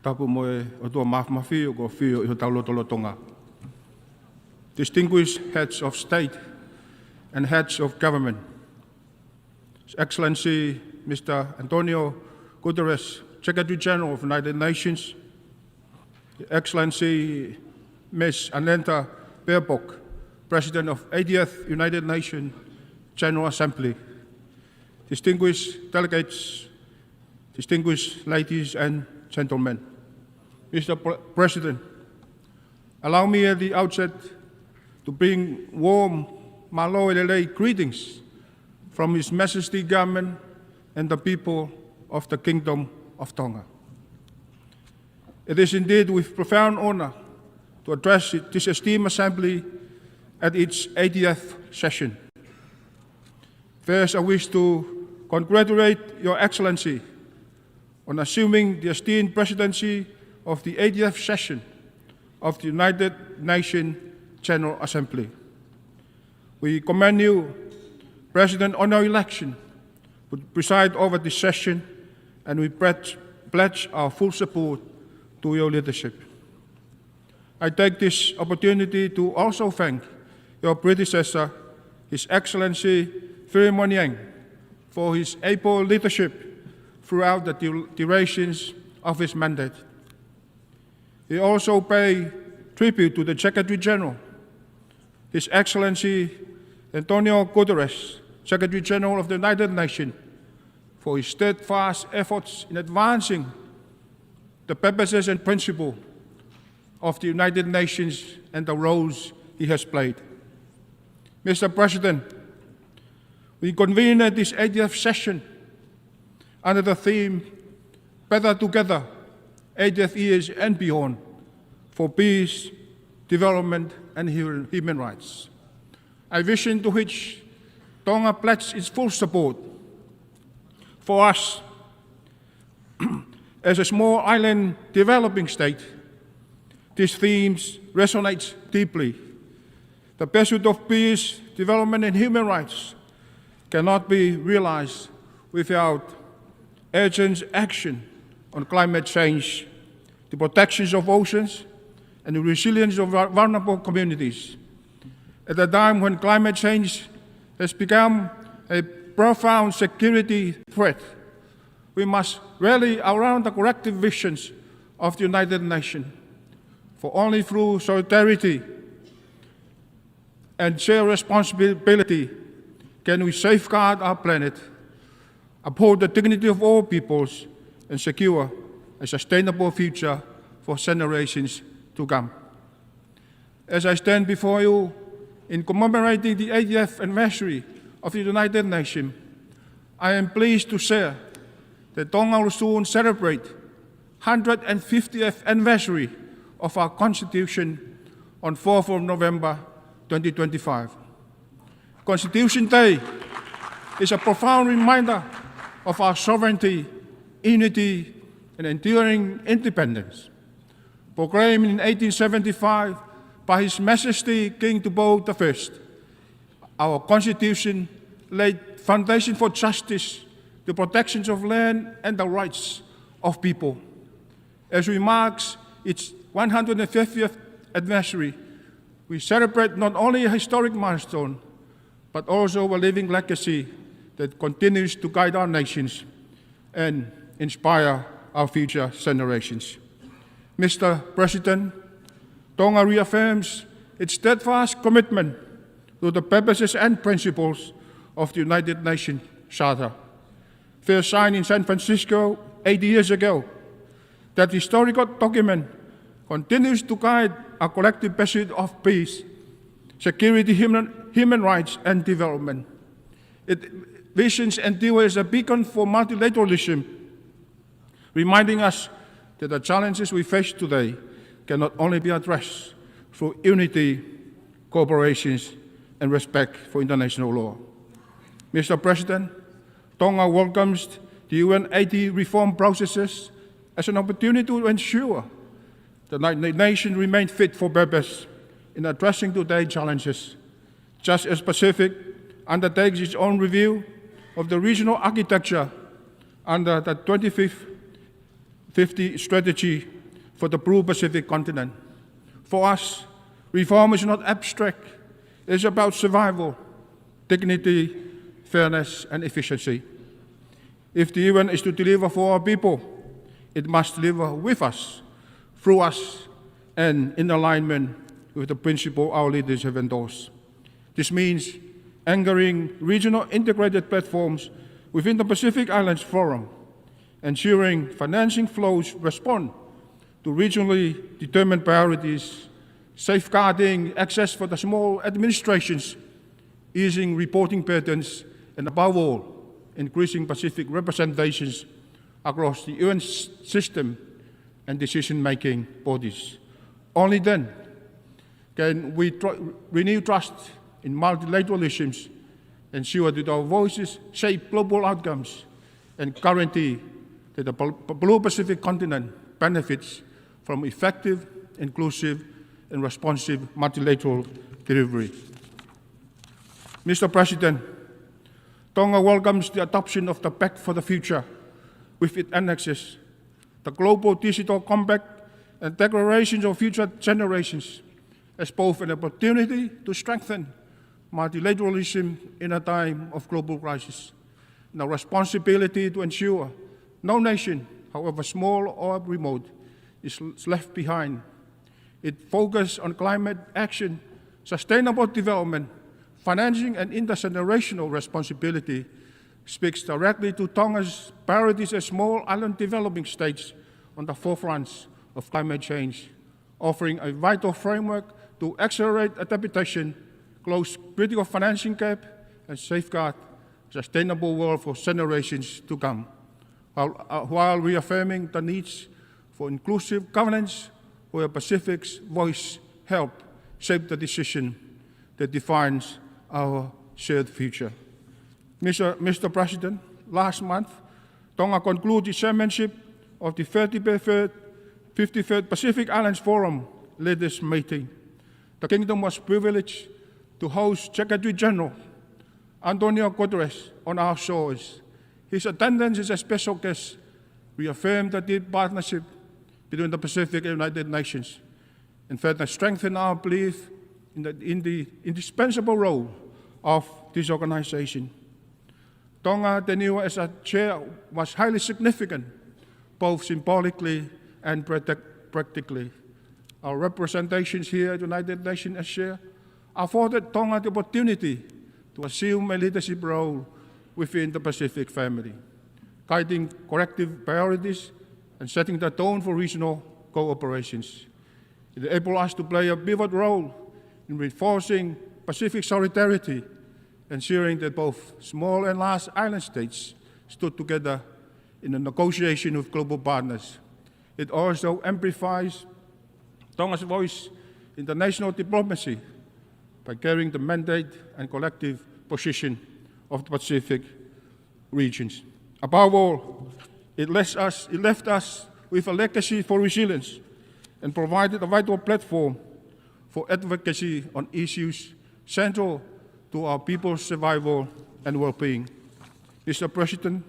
K: Tapu moe o tua mafi o ko whio i ho taulotolotonga. Distinguished heads of state and heads of government, His Excellency Mr. Antonio Guterres, Secretary General of the United Nations, His Excellency Ms. Annette Baerbock, President of 80th United Nations General Assembly, distinguished delegates, distinguished ladies and gentlemen. Mr. President, allow me at the outset to bring warm Maloelele greetings from His Majesty Government and the people of the Kingdom of Tonga. It is indeed with profound honor to address this esteemed Assembly at its 80th session. First, I wish to congratulate Your Excellency on assuming the esteemed presidency of the 80th session of the United Nations General Assembly. We commend you, President, on our election, to preside over this session, and we pledge our full support to your leadership. I take this opportunity to also thank your predecessor, His Excellency Philemon Yang, for his able leadership throughout the durations of his mandate. He also paid tribute to the Secretary General, His Excellency Antonio Guterres, Secretary General of the United Nations, for his steadfast efforts in advancing the purposes and principles of the United Nations and the roles he has played. Mr. President, we convene at this 80th session under the theme, Better Together, 80th years and beyond, for peace, development, and human rights. A vision to which Tonga pledges its full support. For us, as a small island developing state, these themes resonate deeply. The pursuit of peace, development, and human rights cannot be realized without urgent action on climate change, the protections of oceans, and the resilience of vulnerable communities. At a time when climate change has become a profound security threat. We must rally around the collective visions of the United Nations, for only through solidarity and shared responsibility can we safeguard our planet, uphold the dignity of all peoples, and secure a sustainable future for generations to come. As I stand before you in commemorating the 80th anniversary of the United Nations, I am pleased to share that Tonga will soon celebrate 150th anniversary of our Constitution on 4th of November 2025. Constitution Day is a profound reminder of our sovereignty, unity, and enduring independence. Proclaimed in 1875 by His Majesty King Tupou I, our Constitution laid foundation for justice, the protections of land, and the rights of people. As we mark its 150th anniversary, we celebrate not only a historic milestone, but also a living legacy that continues to guide our nations and inspire our future generations. Mr. President, Tonga reaffirms its steadfast commitment to the purposes and principles of the United Nations Charter, first signed in San Francisco 80 years ago. That historical document continues to guide our collective pursuit of peace, security, human rights, and development. It visions endure as a beacon for multilateralism, reminding us that the challenges we face today cannot only be addressed through unity, cooperation, and respect for international law. Mr. President, Tonga welcomes the UN 80 reform processes as an opportunity to ensure the United Nations remain fit for purpose in addressing today's challenges, just as Pacific undertakes its own review of the regional architecture under the 2050 strategy for the Blue Pacific continent. For us, reform is not abstract. It is about survival, dignity, fairness, and efficiency. If the UN is to deliver for our people, it must deliver with us, through us, and in alignment with the principle our leaders have endorsed. This means anchoring regional integrated platforms within the Pacific Islands Forum, ensuring financing flows respond to regionally determined priorities, safeguarding access for the small administrations, easing reporting patterns, and above all, increasing Pacific representations across the UN system and decision-making bodies. Only then can we renew trust in multilateralism, ensure that our voices shape global outcomes, and guarantee that the Blue Pacific continent benefits from effective, inclusive, and responsive multilateral delivery. Mr. President, Tonga welcomes the adoption of the Pact for the Future with its annexes, the Global Digital Compact, and declarations of future generations as both an opportunity to strengthen multilateralism in a time of global crisis, and a responsibility to ensure no nation, however small or remote, is left behind. It focuses on climate action, sustainable development, financing, and intergenerational responsibility, speaks directly to Tonga's priorities as small island developing states on the forefront of climate change, offering a vital framework to accelerate adaptation, close critical financing gap, and safeguard a sustainable world for generations to come, while reaffirming the needs for inclusive governance where Pacific's voice helps shape the decision that defines our shared future. Mr. President, last month, Tonga concluded its chairmanship of the 53rd Pacific Islands Forum Leaders Meeting. The Kingdom was privileged to host Secretary General Antonio Guterres on our shores. His attendance as a special guest reaffirmed the deep partnership between the Pacific and United Nations, and further strengthened our belief in the indispensable role of this organization. Tonga tenure as a chair was highly significant, both symbolically and practically. Our representations here at the United Nations as chair afforded Tonga the opportunity to assume a leadership role within the Pacific family, guiding collective priorities and setting the tone for regional cooperations. It enabled us to play a pivot role in reinforcing Pacific solidarity, ensuring that both small and large island states stood together in the negotiation with global partners. It also amplifies Tonga's voice in international diplomacy by carrying the mandate and collective position of the Pacific regions. Above all, it left us with a legacy for resilience and provided a vital platform for advocacy on issues central to our people's survival and well-being. Mr. President,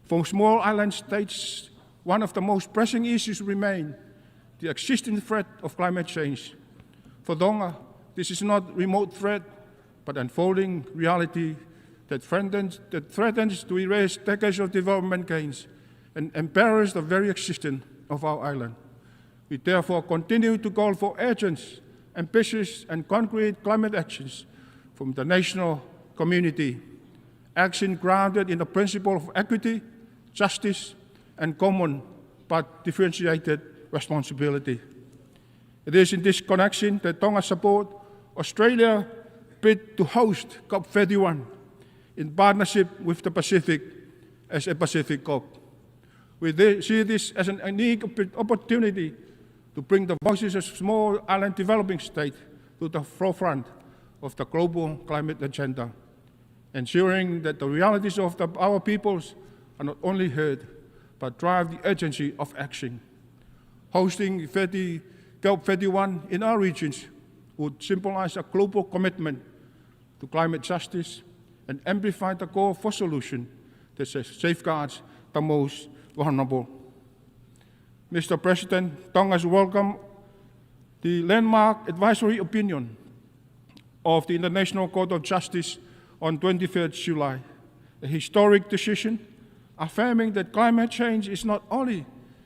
K: for small island states, one of the most pressing issues remain the existing threat of climate change. For Tonga, this is not a remote threat, but unfolding reality that threatens to erase decades of development gains and imperils the very existence of our island. We therefore continue to call for urgent, ambitious, and concrete climate actions from the national community, action grounded in the principle of equity, justice, and common but differentiated responsibility. It is in this connection that Tonga support Australia bid to host COP31 in partnership with the Pacific as a Pacific COP. We see this as an unique opportunity to bring the voices of small island developing states to the forefront of the global climate agenda, ensuring that the realities of our peoples are not only heard, but drive the urgency of action. Hosting COP31 in our regions would symbolize a global commitment to climate justice and amplify the call for solutions that safeguards the most vulnerable. Mr. President, Tonga's welcome the landmark advisory opinion of the International Court of Justice on 23rd July, a historic decision affirming that climate change is not only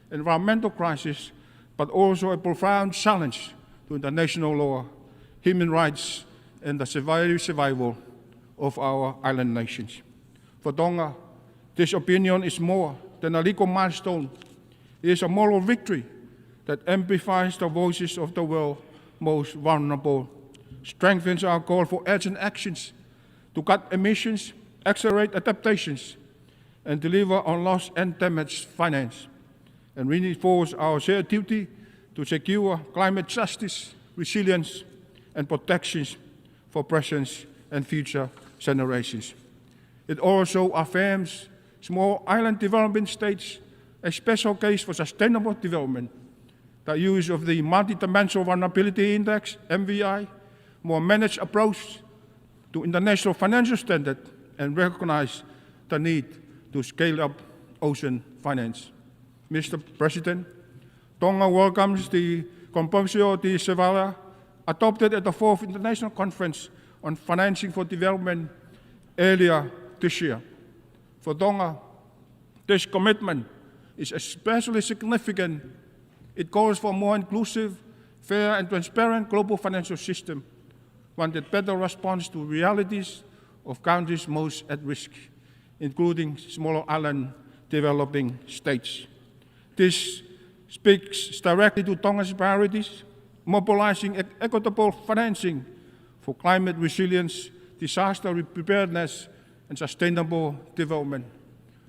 K: an environmental crisis, but also a profound challenge to international law, human rights, and the survival of our island nations. For Tonga, this opinion is more than a legal milestone. It is a moral victory that amplifies the voices of the world's most vulnerable, strengthens our call for urgent actions to cut emissions, accelerate adaptations, and deliver on lost and damaged finance, and reinforce our shared duty to secure climate justice, resilience, and protections for present and future generations. It also affirms small island developing states a special case for sustainable development. The use of the Multidimensional Vulnerability Index, MVI, more managed approach to international financial standard, and recognize the need to scale up ocean finance. Mr. President, Tonga welcomes the Convention de Sevilla adopted at the 4th International Conference on Financing for Development earlier this year. For Tonga, this commitment is especially significant. It calls for a more inclusive, fair, and transparent global financial system, one that better responds to realities of countries most at risk, including smaller island developing states. This speaks directly to Tonga's priorities, mobilizing equitable financing for climate resilience, disaster preparedness, and sustainable development,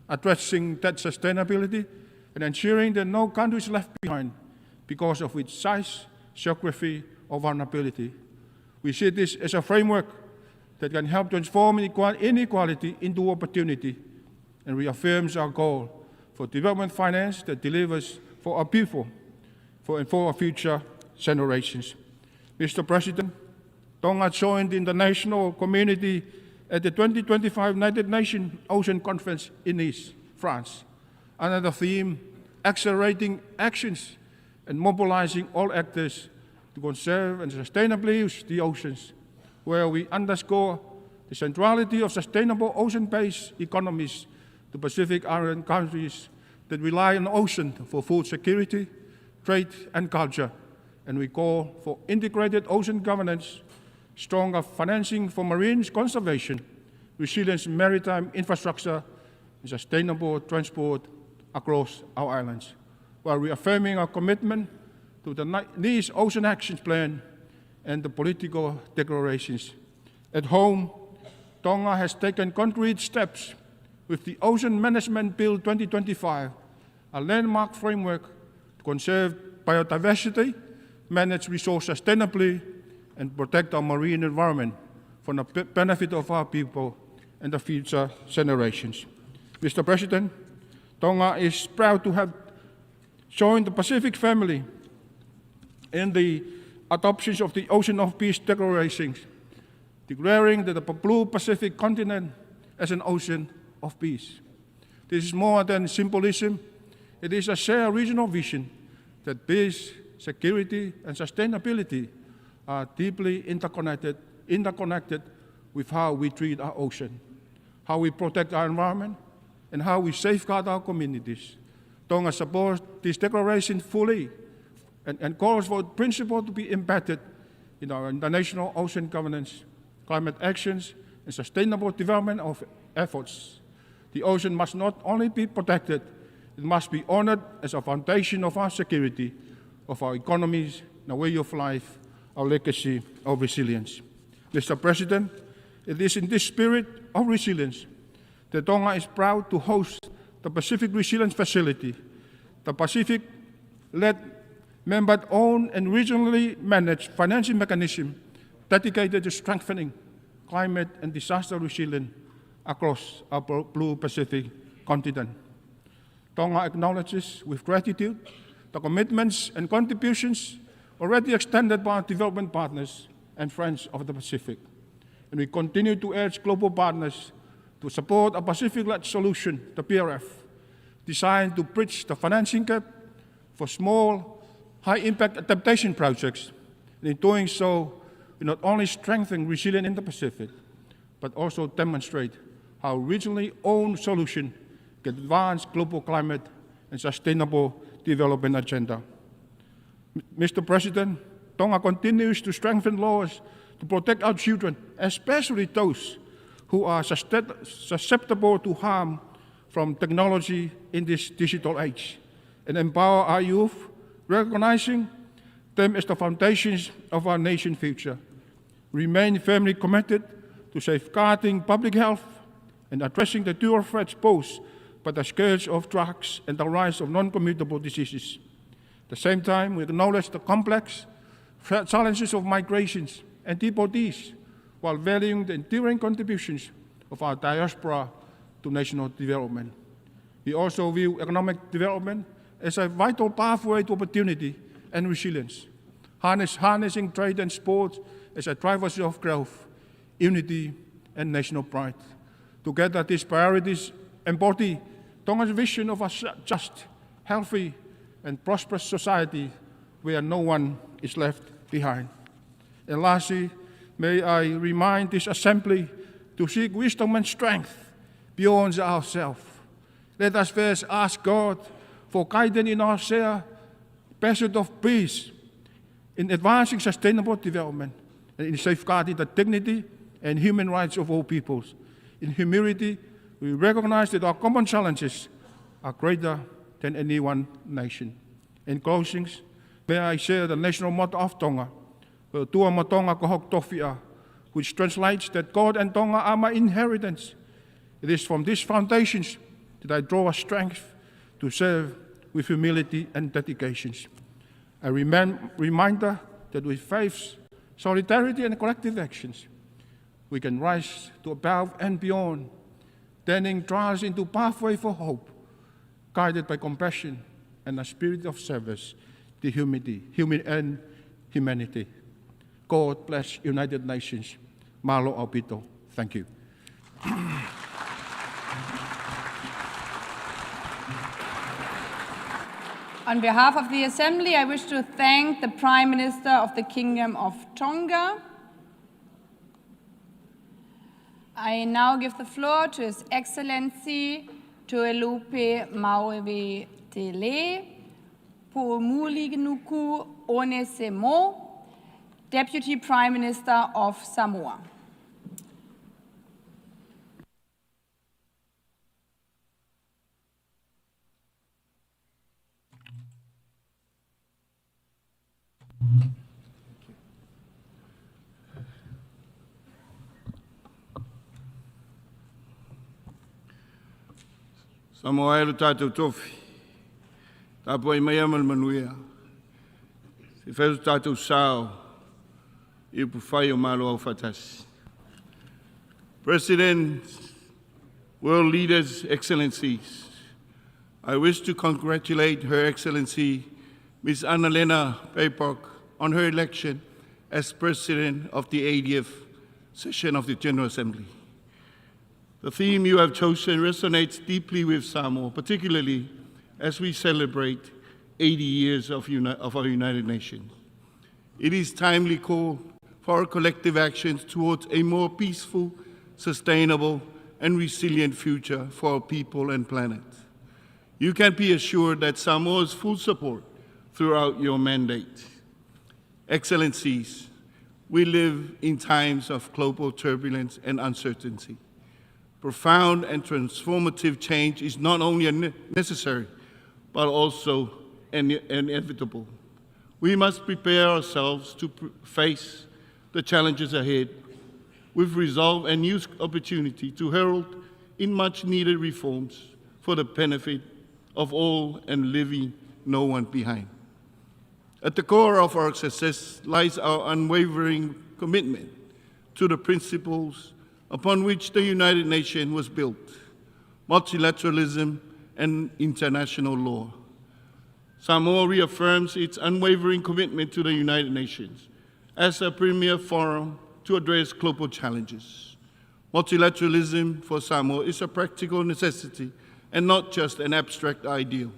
K: addressing that sustainability and ensuring that no country is left behind because of its size, geography, or vulnerability. We see this as a framework that can help transform inequality into opportunity and reaffirms our goal for development finance that delivers for our people and for our future generations. Mr. President, Tonga joined the international community at the 2025 United Nations Ocean Conference in Nice, France, under the theme, Accelerating Actions and Mobilizing All Actors to Conserve and Sustainably Use the Oceans, where we underscore the centrality of sustainable ocean-based economies to Pacific Island countries that rely on the ocean for food security, trade, and culture. And we call for integrated ocean governance, stronger financing for marine conservation, resilient maritime infrastructure, and sustainable transport across our islands, while reaffirming our commitment to the Nice Ocean Action Plan and the political declarations. At home, Tonga has taken concrete steps with the Ocean Management Bill 2025, a landmark framework to conserve biodiversity, manage resources sustainably, and protect our marine environment for the benefit of our people and the future generations. Mr. President, Tonga is proud to have joined the Pacific family in the adoption of the Ocean of Peace Declarations, declaring that the Blue Pacific continent as an ocean of peace. This is more than symbolism. It is a shared regional vision that peace, security, and sustainability are deeply interconnected with how we treat our ocean, how we protect our environment, and how we safeguard our communities. Tonga supports this declaration fully and calls for the principle to be embedded in our international ocean governance, climate actions, and sustainable development of efforts. The ocean must not only be protected, it must be honored as a foundation of our security, of our economies, our way of life, our legacy of resilience. Mr. President, it is in this spirit of resilience that Tonga is proud to host the Pacific Resilience Facility, the Pacific-led, member-owned and regionally managed financing mechanism dedicated to strengthening climate and disaster resilience across our Blue Pacific continent. Tonga acknowledges with gratitude the commitments and contributions already extended by our development partners and friends of the Pacific. And we continue to urge global partners to support a Pacific-led solution, the PRF, designed to bridge the financing gap for small, high-impact adaptation projects. And in doing so, we not only strengthen resilience in the Pacific, but also demonstrate how regionally owned solutions can advance global climate and sustainable development agenda. Mr. President, Tonga continues to strengthen laws to protect our children, especially those who are susceptible to harm from technology in this digital age, and empower our youth, recognizing them as the foundations of our nation's future. Remain firmly committed to safeguarding public health and addressing the dual threats posed by the scourge of drugs and the rise of non-communicable diseases. At the same time, we acknowledge the complex challenges of migrations and deportees, while valuing the enduring contributions of our diaspora to national development. We also view economic development as a vital pathway to opportunity and resilience, harnessing trade and sports as a drivers of growth, unity, and national pride. Together, these priorities embody Tonga's vision of a just, healthy, and prosperous society where no one is left behind. And lastly, may I remind this assembly to seek wisdom and strength beyond ourselves. Let us first ask God for guidance in our shared pursuit of peace, in advancing sustainable development, and in safeguarding the dignity and human rights of all peoples. In humility, we recognize that our common challenges are greater than any one nation. In closing, may I share the national motto of Tonga, Tua mo Tonga kohok tofia, which translates that God and Tonga are my inheritance. It is from these foundations that I draw a strength to serve with humility and dedication. A reminder that with faith, solidarity, and collective actions, we can rise to above and beyond, turning trials into pathway for hope, guided by compassion and a spirit of service, the humanity. God bless United Nations. Malo Aupito. Thank you.
A: On behalf of the Assembly, I wish to thank the Prime Minister of the Kingdom of Tonga.
L: I now give the floor to His Excellency Tuelupe Maurewe Tele Puumulinuku Onesemo, Deputy Prime Minister of Samoa.
N: Samoa e tātou tofi, tāpua I mai amal manuia, se whairu tātou sāo, I upuwhai o malo au whatasi. Presidents, world leaders, excellencies, I wish to congratulate Her Excellency Ms. Annalena Baerbock on her election as President of the 80th session of the General Assembly. The theme you have chosen resonates deeply with Samoa, particularly as we celebrate 80 years of our United Nations. It is timely call for our collective actions towards a more peaceful, sustainable, and resilient future for our people and planet. You can be assured that Samoa's full support throughout your mandate. Excellencies, we live in times of global turbulence and uncertainty. Profound and transformative change is not only necessary, but also inevitable. We must prepare ourselves to face the challenges ahead with resolve and use opportunity to herald in much-needed reforms for the benefit of all and leaving no one behind. At the core of our success lies our unwavering commitment to the principles upon which the United Nations was built, multilateralism and international law. Samoa reaffirms its unwavering commitment to the United Nations as a premier forum to address global challenges. Multilateralism for Samoa is a practical necessity and not just an abstract ideal.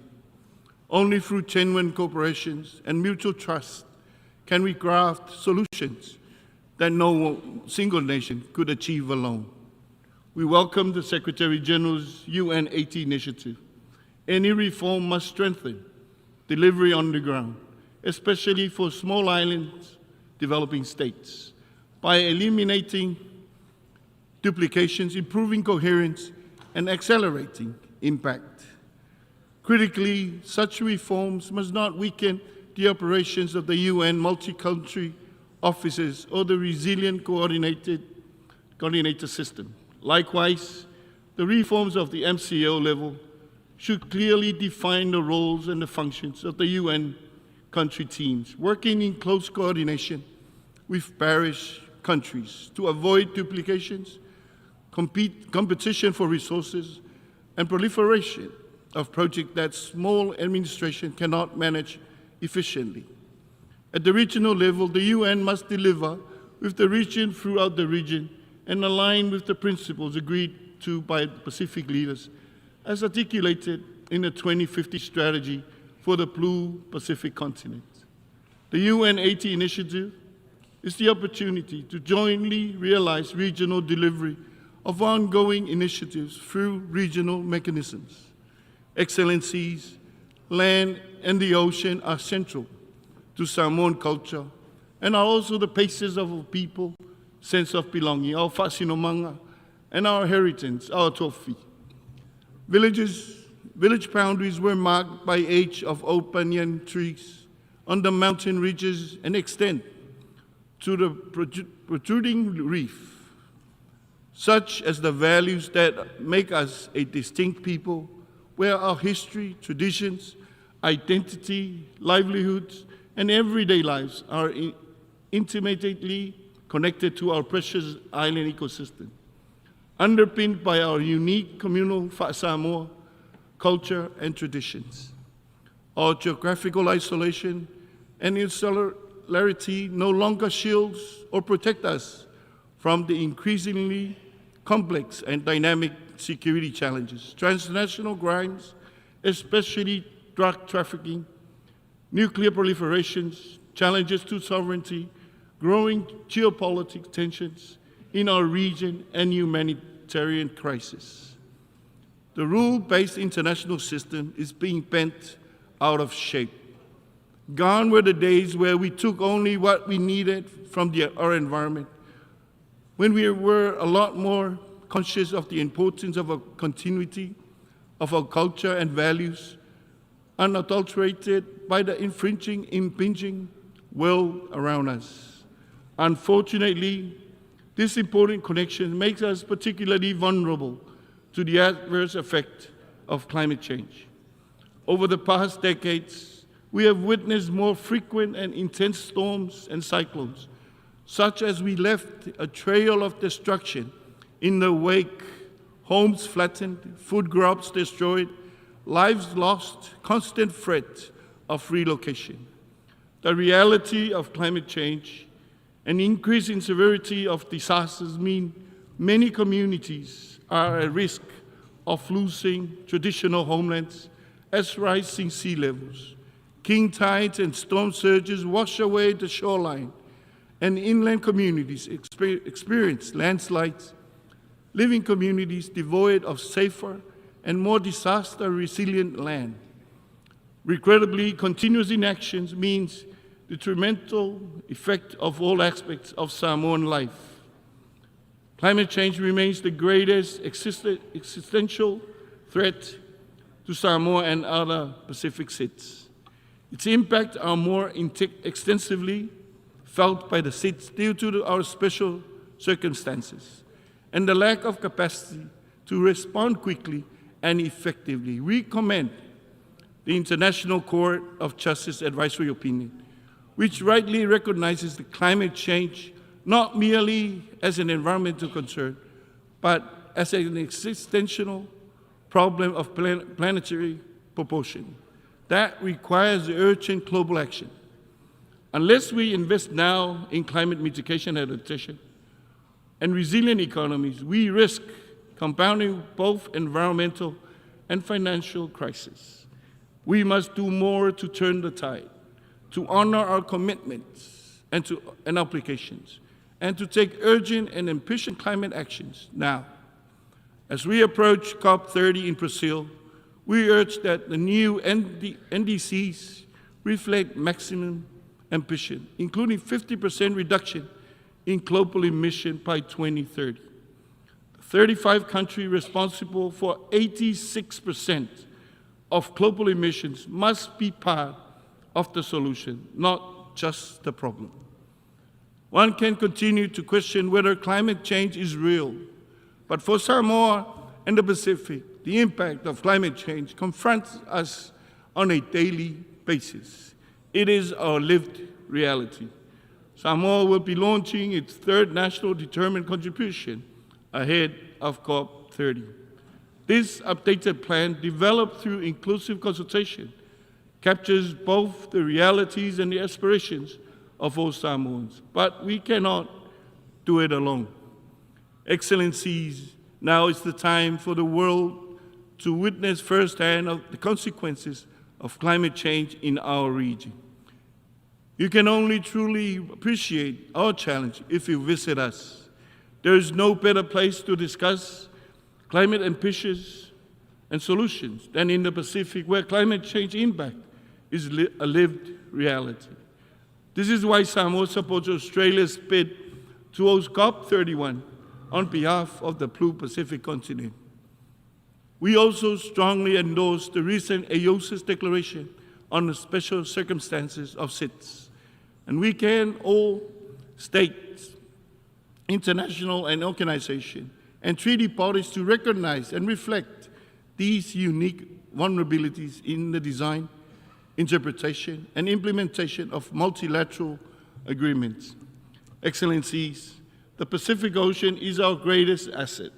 N: Only through genuine cooperations and mutual trust can we craft solutions that no single nation could achieve alone. We welcome the Secretary General's UN 80 initiative. Any reform must strengthen delivery on the ground, especially for small islands, developing states, by eliminating duplications, improving coherence, and accelerating impact. Critically, such reforms must not weaken the operations of the UN multi-country offices or the resilient coordinated system. Likewise, the reforms of the MCO level should clearly define the roles and the functions of the UN country teams, working in close coordination with parish countries to avoid duplications, competition for resources, and proliferation of projects that small administration cannot manage efficiently. At the regional level, the UN must deliver with the region throughout the region and align with the principles agreed to by the Pacific leaders as articulated in the 2050 strategy for the Blue Pacific continent. The UN 80 initiative is the opportunity to jointly realize regional delivery of ongoing initiatives through regional mechanisms. Excellencies, land and the ocean are central to Samoan culture and are also the basis of our people, sense of belonging, our whasinomanga, and our heritage, our tofi. Village boundaries were marked by age of oak banyan trees on the mountain ridges and extend to the protruding reef, such as the values that make us a distinct people, where our history, traditions, identity, livelihoods, and everyday lives are intimately connected to our precious island ecosystem, underpinned by our unique communal Samoa culture and traditions. Our geographical isolation and insularity no longer shields or protect us from the increasingly complex and dynamic security challenges, transnational crimes, especially drug trafficking, nuclear proliferations, challenges to sovereignty, growing geopolitical tensions, in our region and humanitarian crisis. The rule-based international system is being bent out of shape. Gone were the days where we took only what we needed from our environment, when we were a lot more conscious of the importance of a continuity of our culture and values, unadulterated by the impinging world around us. Unfortunately, this important connection makes us particularly vulnerable to the adverse effect of climate change. Over the past decades, we have witnessed more frequent and intense storms and cyclones, such as we left a trail of destruction in the wake, homes flattened, food crops destroyed, lives lost, constant threat of relocation. The reality of climate change and increase in severity of disasters mean many communities are at risk of losing traditional homelands as rising sea levels, king tides and storm surges wash away the shoreline, and inland communities experience landslides, living communities devoid of safer and more disaster-resilient land. Regrettably, continuous inaction means detrimental effect of all aspects of Samoan life. Climate change remains the greatest existential threat to Samoa and other Pacific states. Its impact are more extensively felt by the states due to our special circumstances and the lack of capacity to respond quickly and effectively. We commend the International Court of Justice advisory opinion, which rightly recognizes the climate change not merely as an environmental concern, but as an existential problem of planetary proportion that requires urgent global action. Unless we invest now in climate mitigation and adaptation and resilient economies, we risk compounding both environmental and financial crises. We must do more to turn the tide, to honor our commitments and obligations, and to take urgent and ambitious climate actions now. As we approach COP30 in Brazil, we urge that the new NDCs reflect maximum ambition, including 50% reduction in global emission by 2030. 35 countries responsible for 86% of global emissions must be part of the solution, not just the problem. One can continue to question whether climate change is real, but for Samoa and the Pacific, the impact of climate change confronts us on a daily basis. It is our lived reality. Samoa will be launching its third national determined contribution ahead of COP30. This updated plan, developed through inclusive consultation, captures both the realities and the aspirations of all Samoans. But we cannot do it alone. Excellencies, now is the time for the world to witness firsthand of the consequences of climate change in our region. You can only truly appreciate our challenge if you visit us. There is no better place to discuss climate ambitions and solutions than in the Pacific, where climate change impact is a lived reality. This is why Samoa supports Australia's bid to host COP31 on behalf of the Blue Pacific continent. We also strongly endorse the recent AOSIS declaration on the special circumstances of SIDS. And we can all states, international and organizations, and treaty parties to recognize and reflect these unique vulnerabilities in the design, interpretation, and implementation of multilateral agreements. Excellencies, the Pacific Ocean is our greatest asset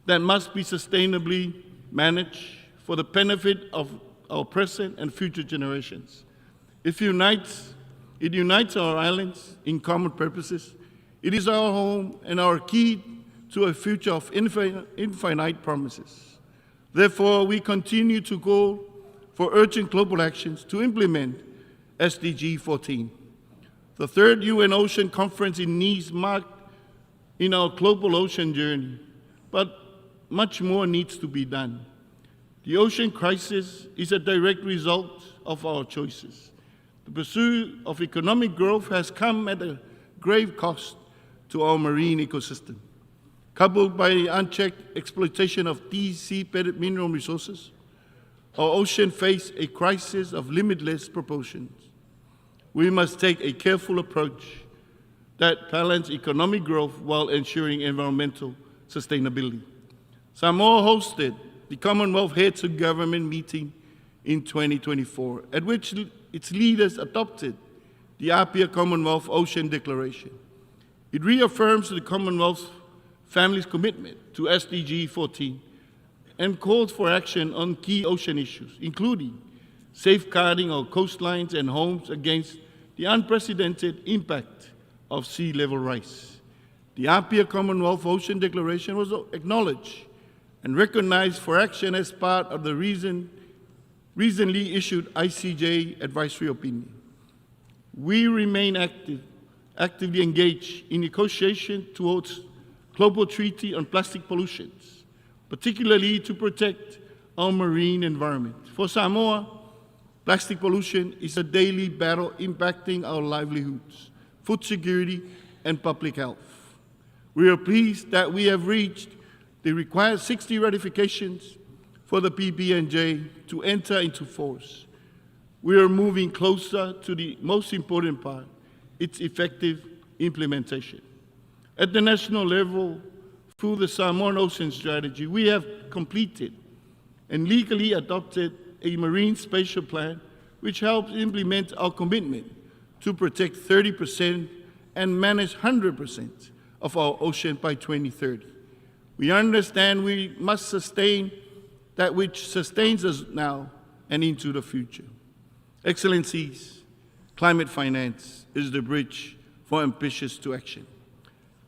N: that must be sustainably managed for the benefit of our present and future generations. It unites our islands in common purposes. It is our home and our key to a future of infinite promises. Therefore, we continue to call for urgent global actions to implement SDG 14. The third UN Ocean Conference in Nice marked in our global ocean journey, but much more needs to be done. The ocean crisis is a direct result of our choices. The pursuit of economic growth has come at a grave cost to our marine ecosystem. Coupled by the unchecked exploitation of these seabed mineral resources, our ocean face a crisis of limitless proportions. We must take a careful approach that balances economic growth while ensuring environmental sustainability. Samoa hosted the Commonwealth Heads of Government meeting in 2024, at which its leaders adopted the Apia Commonwealth Ocean Declaration. It reaffirms the Commonwealth family's commitment to SDG 14 and calls for action on key ocean issues, including safeguarding our coastlines and homes against the unprecedented impact of sea level rise. The Apia Commonwealth Ocean Declaration was acknowledged and recognized for action as part of the recently issued ICJ advisory opinion. We remain actively engaged in negotiation towards global treaty on plastic pollutions, particularly to protect our marine environment. For Samoa, plastic pollution is a daily battle impacting our livelihoods, food security, and public health. We are pleased that we have reached the required 60 ratifications for the PBNJ to enter into force. We are moving closer to the most important part, its effective implementation. At the national level, through the Samoan Ocean Strategy, we have completed and legally adopted a marine spatial plan which helps implement our commitment to protect 30% and manage 100% of our ocean by 2030. We understand we must sustain that which sustains us now and into the future. Excellencies, climate finance is the bridge for ambitious to action.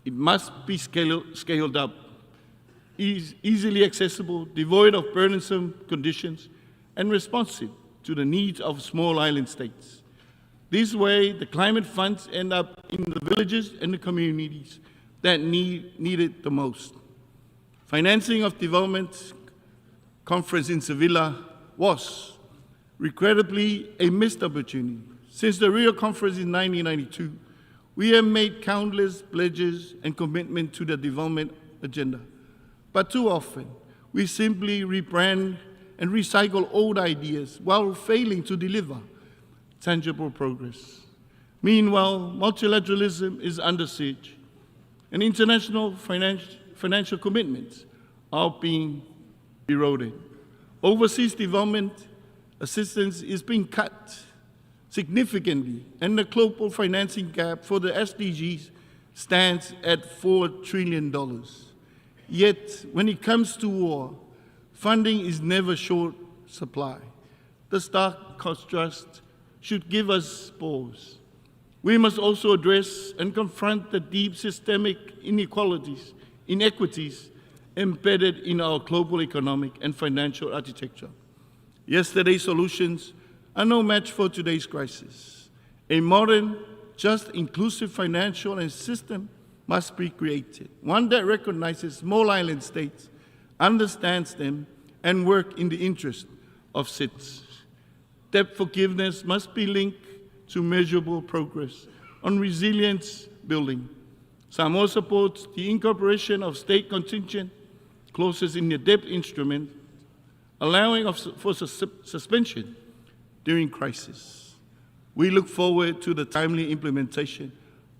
N: It must be scaled up, easily accessible, devoid of burdensome conditions, and responsive to the needs of small island states. This way, the climate funds end up in the villages and the communities that need it the most. Financing of development conference in Sevilla was, regrettably, a missed opportunity. Since the Rio conference in 1992, we have made countless pledges and commitments to the development agenda. But too often, we simply rebrand and recycle old ideas while failing to deliver tangible progress. Meanwhile, multilateralism is under siege, and international financial commitments are being eroded. Overseas development assistance is being cut significantly, and the global financing gap for the SDGs stands at $4 trillion. Yet, when it comes to war, funding is never short supply. The stark contrast should give us pause. We must also address and confront the deep systemic inequalities, inequities embedded in our global economic and financial architecture. Yesterday's solutions are no match for today's crisis. A modern, just, inclusive financial and system must be created, one that recognizes small island states, understands them, and work in the interest of citizens. Debt forgiveness must be linked to measurable progress on resilience building. Samoa supports the incorporation of state contingent clauses in the debt instrument, allowing for suspension during crisis. We look forward to the timely implementation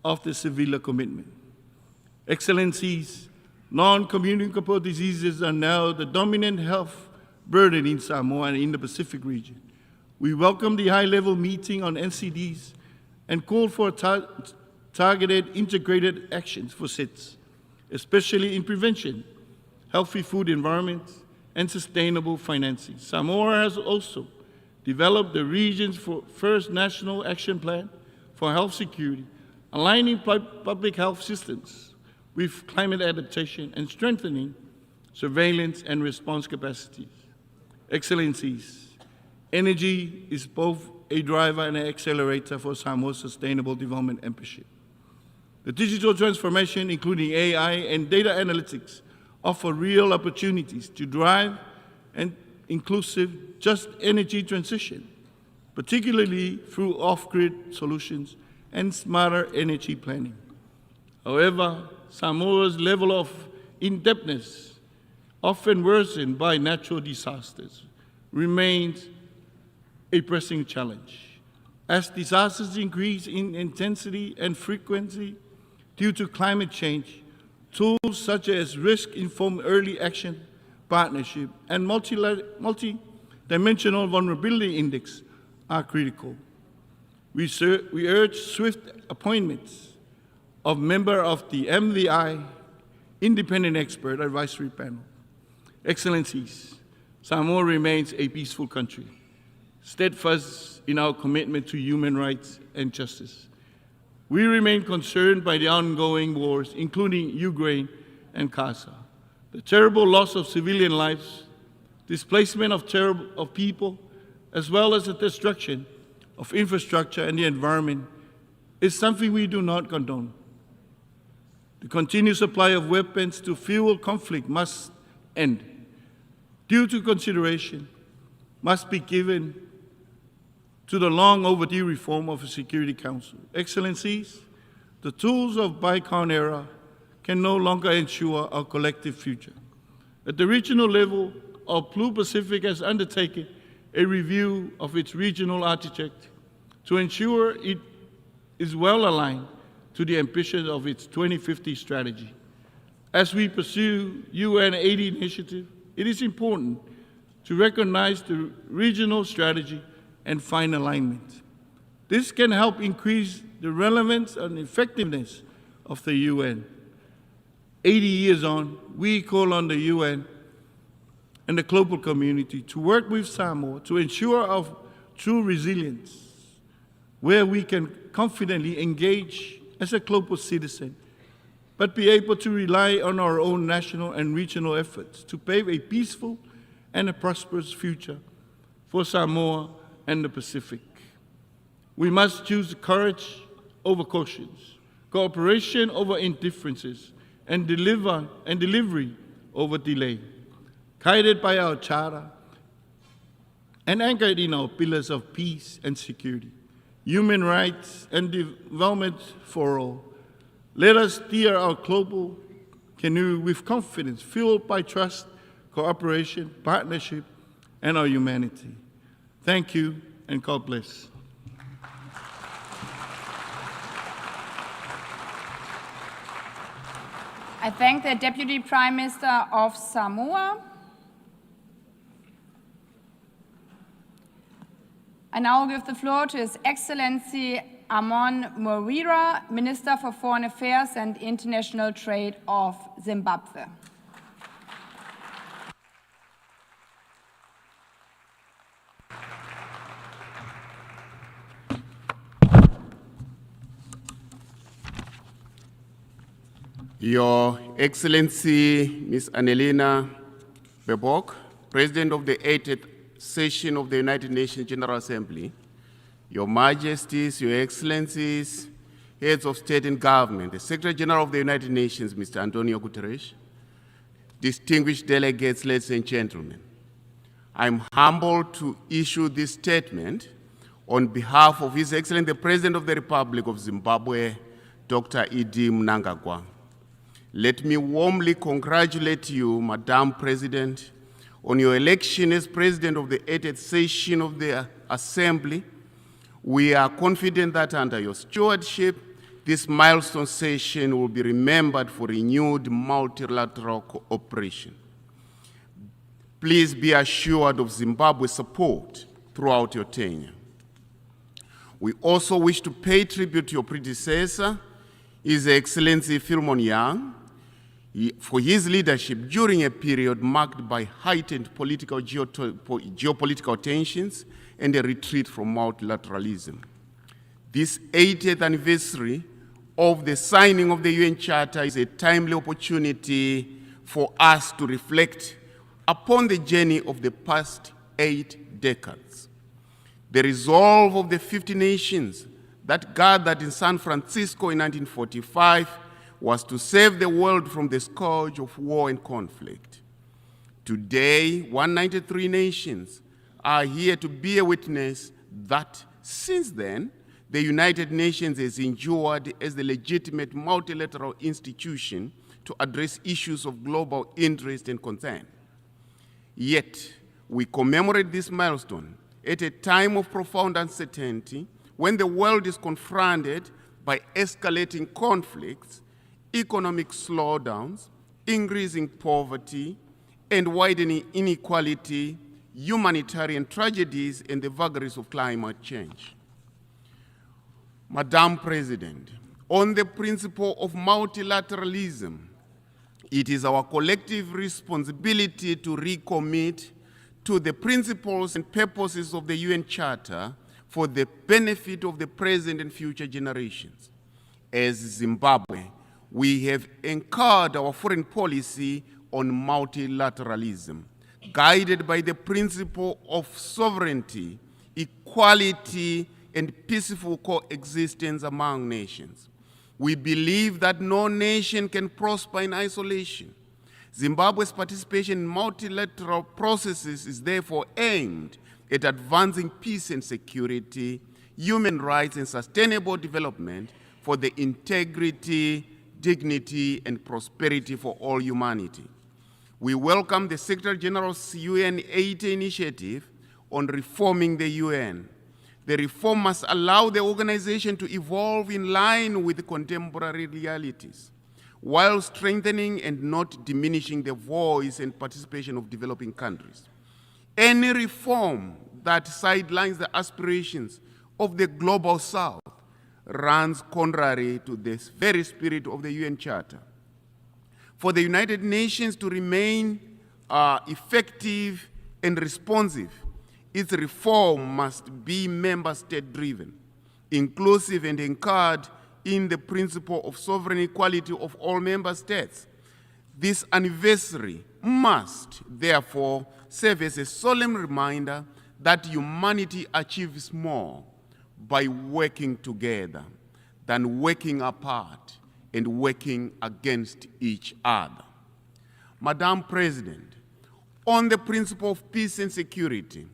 N: of the Sevilla commitment. Excellencies, non-communicable diseases are now the dominant health burden in Samoa and in the Pacific region. We welcome the high-level meeting on NCDs and call for targeted, integrated actions for SIDS, especially in prevention, healthy food environments, and sustainable financing. Samoa has also developed the region's first national action plan for health security, aligning public health systems with climate adaptation and strengthening surveillance and response capacities. Excellencies, energy is both a driver and an accelerator for Samoa's sustainable development ambition. The digital transformation, including AI and data analytics, offer real opportunities to drive an inclusive, just energy transition, particularly through off-grid solutions and smarter energy planning. However, Samoa's level of in-depthness, often worsened by natural disasters, remains a pressing challenge. As disasters increase in intensity and frequency due to climate change, tools such as risk-informed early action, partnership, and multi-dimensional vulnerability index are critical. We urge swift appointments of members of the MVI Independent Expert Advisory Panel. Excellencies, Samoa remains a peaceful country, steadfast in our commitment to human rights and justice. We remain concerned by the ongoing wars, including Ukraine and Gaza. The terrible loss of civilian lives, displacement of people, as well as the destruction of infrastructure and the environment is something we do not condone. The continued supply of weapons to fuel conflict must end. Due to consideration must be given to the long overdue reform of the Security Council. Excellencies, the tools of bygone era can no longer ensure our collective future. At the regional level, our Blue Pacific has undertaken a review of its regional architecture to ensure it is well aligned to the ambitions of its 2050 strategy. As we pursue UN 80 initiative, it is important to recognize the regional strategy and find alignment. This can help increase the relevance and effectiveness of the UN. 80 years on, we call on the UN and the global community to work with Samoa to ensure our true resilience, where we can confidently engage as a global citizen, but be able to rely on our own national and regional efforts to pave a peaceful and a prosperous future for Samoa and the Pacific. We must choose courage over cautions, cooperation over indifferences, and delivery over delay, guided by our charter and anchored in our pillars of peace and security, human rights and development for all. Let us steer our global canoe with confidence, fueled by trust, cooperation, partnership, and our humanity. Thank you, and God bless.
L: I thank the Deputy Prime Minister of Samoa. I now give the floor to His Excellency Amon Mawira, Minister for Foreign Affairs and International Trade of Zimbabwe.
O: Your Excellency Ms. Annelina Baerbock, President of the 80th Session of the United Nations General Assembly, Your Majesties, Your Excellencies, Heads of State and Government, the Secretary General of the United Nations, Mr. Antonio Guterres, distinguished delegates, ladies and gentlemen, I'm humbled to issue this statement on behalf of His Excellency, the President of the Republic of Zimbabwe, Dr. Idi Mnangagwa. Let me warmly congratulate you, Madam President, on your election as President of the 80th Session of the Assembly. We are confident that under your stewardship, this milestone session will be remembered for renewed multilateral cooperation. Please be assured of Zimbabwe's support throughout your tenure. We also wish to pay tribute to your predecessor, His Excellency Philemon Young, for his leadership during a period marked by heightened geopolitical tensions and a retreat from multilateralism. This 80th anniversary of the signing of the UN Charter is a timely opportunity for us to reflect upon the journey of the past 8 decades. The resolve of the 50 nations that gathered in San Francisco in 1945 was to save the world from the scourge of war and conflict. Today, 193 nations are here to bear witness that since then, the United Nations has endured as the legitimate multilateral institution to address issues of global interest and concern. Yet, we commemorate this milestone at a time of profound uncertainty when the world is confronted by escalating conflicts, economic slowdowns, increasing poverty, and widening inequality, humanitarian tragedies, and the vagaries of climate change. Madam President, on the principle of multilateralism, it is our collective responsibility to recommit to the principles and purposes of the UN Charter for the benefit of the present and future generations. As Zimbabwe, we have anchored our foreign policy on multilateralism, guided by the principle of sovereignty, equality, and peaceful coexistence among nations. We believe that no nation can prosper in isolation. Zimbabwe's participation in multilateral processes is therefore aimed at advancing peace and security, human rights, and sustainable development for the integrity, dignity, and prosperity for all humanity. We welcome the Secretary General's UN 80 initiative on reforming the UN. The reform must allow the organization to evolve in line with contemporary realities, while strengthening and not diminishing the voice and participation of developing countries. Any reform that sidelines the aspirations of the global South runs contrary to the very spirit of the UN Charter. For the United Nations to remain effective and responsive, its reform must be member state driven, inclusive, and anchored in the principle of sovereign equality of all member states. This anniversary must, therefore, serve as a solemn reminder that humanity achieves more by working together than working apart and working against each other. Madam President, on the principle of peace and security,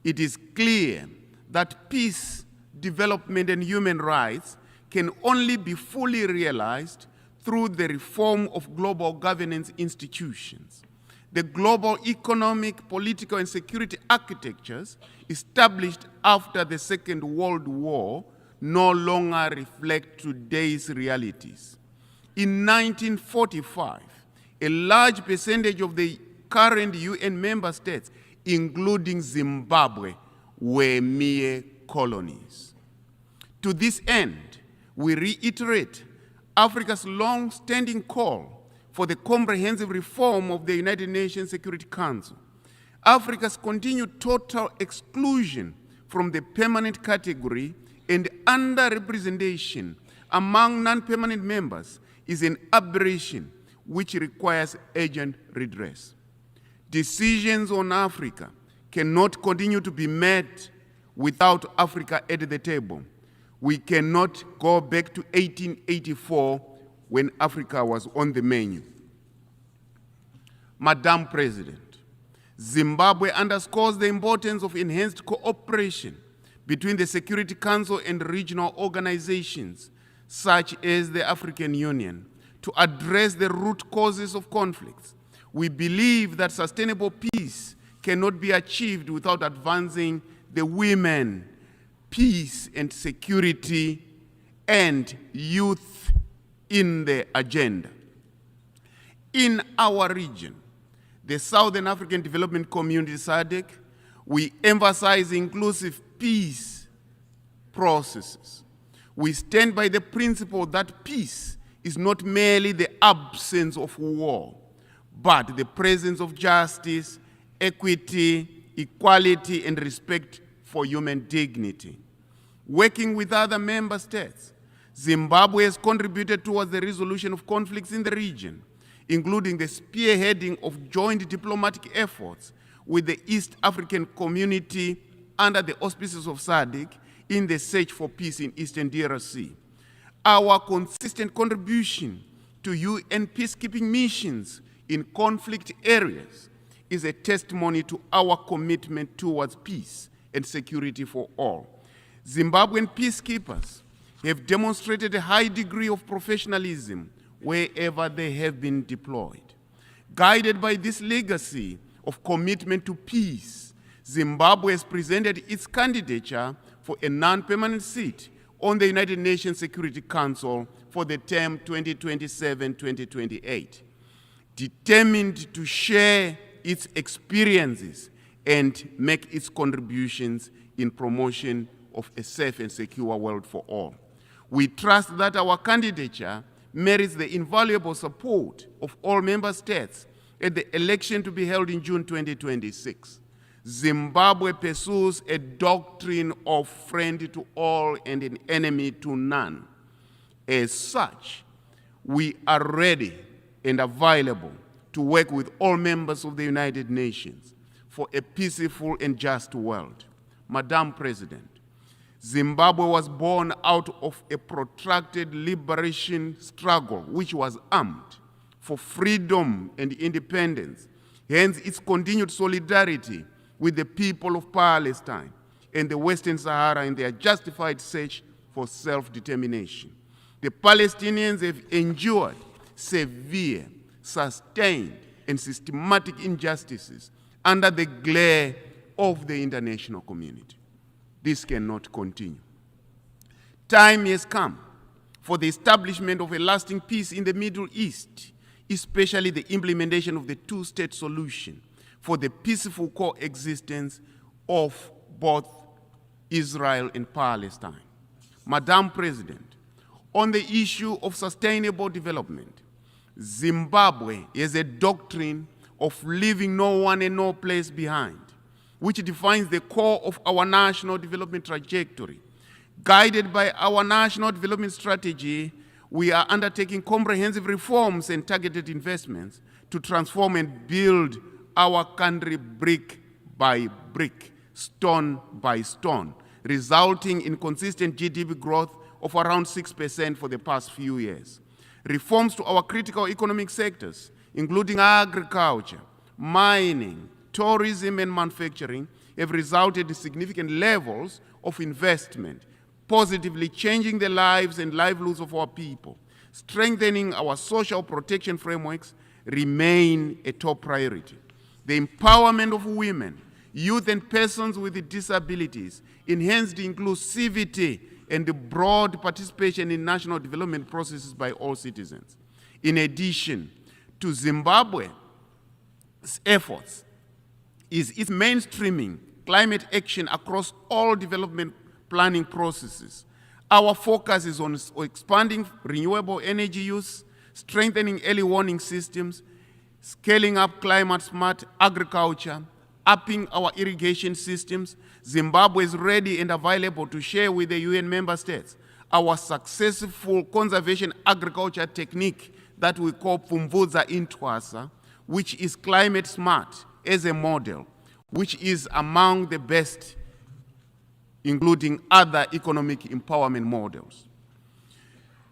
O: it is clear that peace, development, and human rights can only be fully realized through the reform of global governance institutions. The global economic, political, and security architectures established after the Second World War no longer reflect today's realities. In 1945, a large percentage of the current UN member states, including Zimbabwe, were mere colonies. To this end, we reiterate Africa's long-standing call for the comprehensive reform of the United Nations Security Council. Africa's continued total exclusion from the permanent category and underrepresentation among non-permanent members is an aberration which requires urgent redress. Decisions on Africa cannot continue to be made without Africa at the table. We cannot go back to 1884 when Africa was on the menu. Madam President, Zimbabwe underscores the importance of enhanced cooperation between the Security Council and regional organizations, such as the African Union, to address the root causes of conflicts. We believe that sustainable peace cannot be achieved without advancing the women, peace and security, and youth in the agenda. In our region, the Southern African Development Community, SADC, we emphasize inclusive peace processes. We stand by the principle that peace is not merely the absence of war, but the presence of justice, equity, equality, and respect for human dignity. Working with other member states, Zimbabwe has contributed towards the resolution of conflicts in the region, including the spearheading of joint diplomatic efforts with the East African Community under the auspices of SADC in the search for peace in Eastern DRC. Our consistent contribution to UN peacekeeping missions in conflict areas is a testimony to our commitment towards peace and security for all. Zimbabwean peacekeepers have demonstrated a high degree of professionalism wherever they have been deployed. Guided by this legacy of commitment to peace, Zimbabwe has presented its candidature for a non-permanent seat on the United Nations Security Council for the term 2027-2028, determined to share its experiences and make its contributions in promotion of a safe and secure world for all. We trust that our candidature merits the invaluable support of all member states at the election to be held in June 2026. Zimbabwe pursues a doctrine of friend to all and an enemy to none. As such, we are ready and available to work with all members of the United Nations for a peaceful and just world. Madam President, Zimbabwe was born out of a protracted liberation struggle which was armed for freedom and independence, hence its continued solidarity with the people of Palestine and the Western Sahara in their justified search for self-determination. The Palestinians have endured severe, sustained, and systematic injustices under the glare of the international community. This cannot continue. Time has come for the establishment of a lasting peace in the Middle East, especially the implementation of the two-state solution for the peaceful coexistence of both Israel and Palestine. Madam President, on the issue of sustainable development, Zimbabwe has a doctrine of leaving no one and no place behind, which defines the core of our national development trajectory. Guided by our national development strategy, we are undertaking comprehensive reforms and targeted investments to transform and build our country brick by brick, stone by stone, resulting in consistent GDP growth of around 6% for the past few years. Reforms to our critical economic sectors, including agriculture, mining, tourism, and manufacturing, have resulted in significant levels of investment, positively changing the lives and livelihoods of our people. Strengthening our social protection frameworks remain a top priority. The empowerment of women, youth, and persons with disabilities, enhanced inclusivity, and the broad participation in national development processes by all citizens. In addition to Zimbabwe's efforts, is its mainstreaming climate action across all development planning processes. Our focus is on expanding renewable energy use, strengthening early warning systems, scaling up climate-smart agriculture, upping our irrigation systems. Zimbabwe is ready and available to share with the UN member states our successful conservation agriculture technique that we call Pfumvudza Intwasa, which is climate-smart as a model, which is among the best, including other economic empowerment models.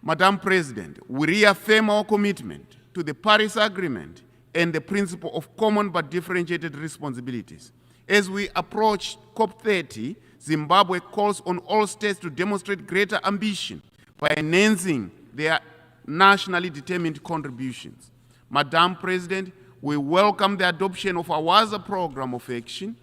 O: Madam President, we reaffirm our commitment to the Paris Agreement and the principle of common but differentiated responsibilities. As we approach COP30, Zimbabwe calls on all states to demonstrate greater ambition by enhancing their nationally determined contributions. Madam President, we welcome the adoption of our WAZA program of action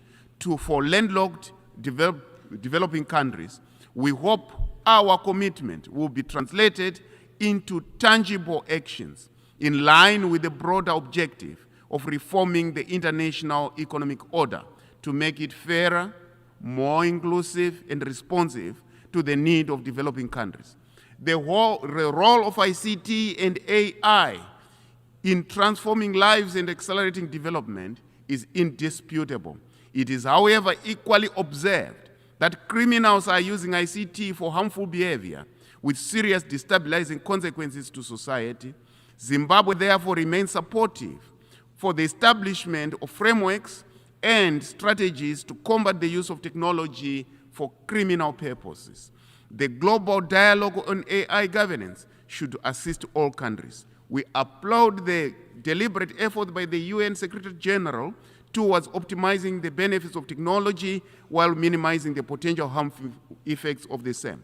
O: for landlocked developing countries. We hope our commitment will be translated into tangible actions in line with the broader objective of reforming the international economic order to make it fairer, more inclusive, and responsive to the need of developing countries. The role of ICT and AI in transforming lives and accelerating development is indisputable. It is, however, equally observed that criminals are using ICT for harmful behavior with serious destabilizing consequences to society. Zimbabwe therefore remains supportive for the establishment of frameworks and strategies to combat the use of technology for criminal purposes. The global dialogue on AI governance should assist all countries. We applaud the deliberate effort by the UN Secretary General towards optimizing the benefits of technology while minimizing the potential harmful effects of the same.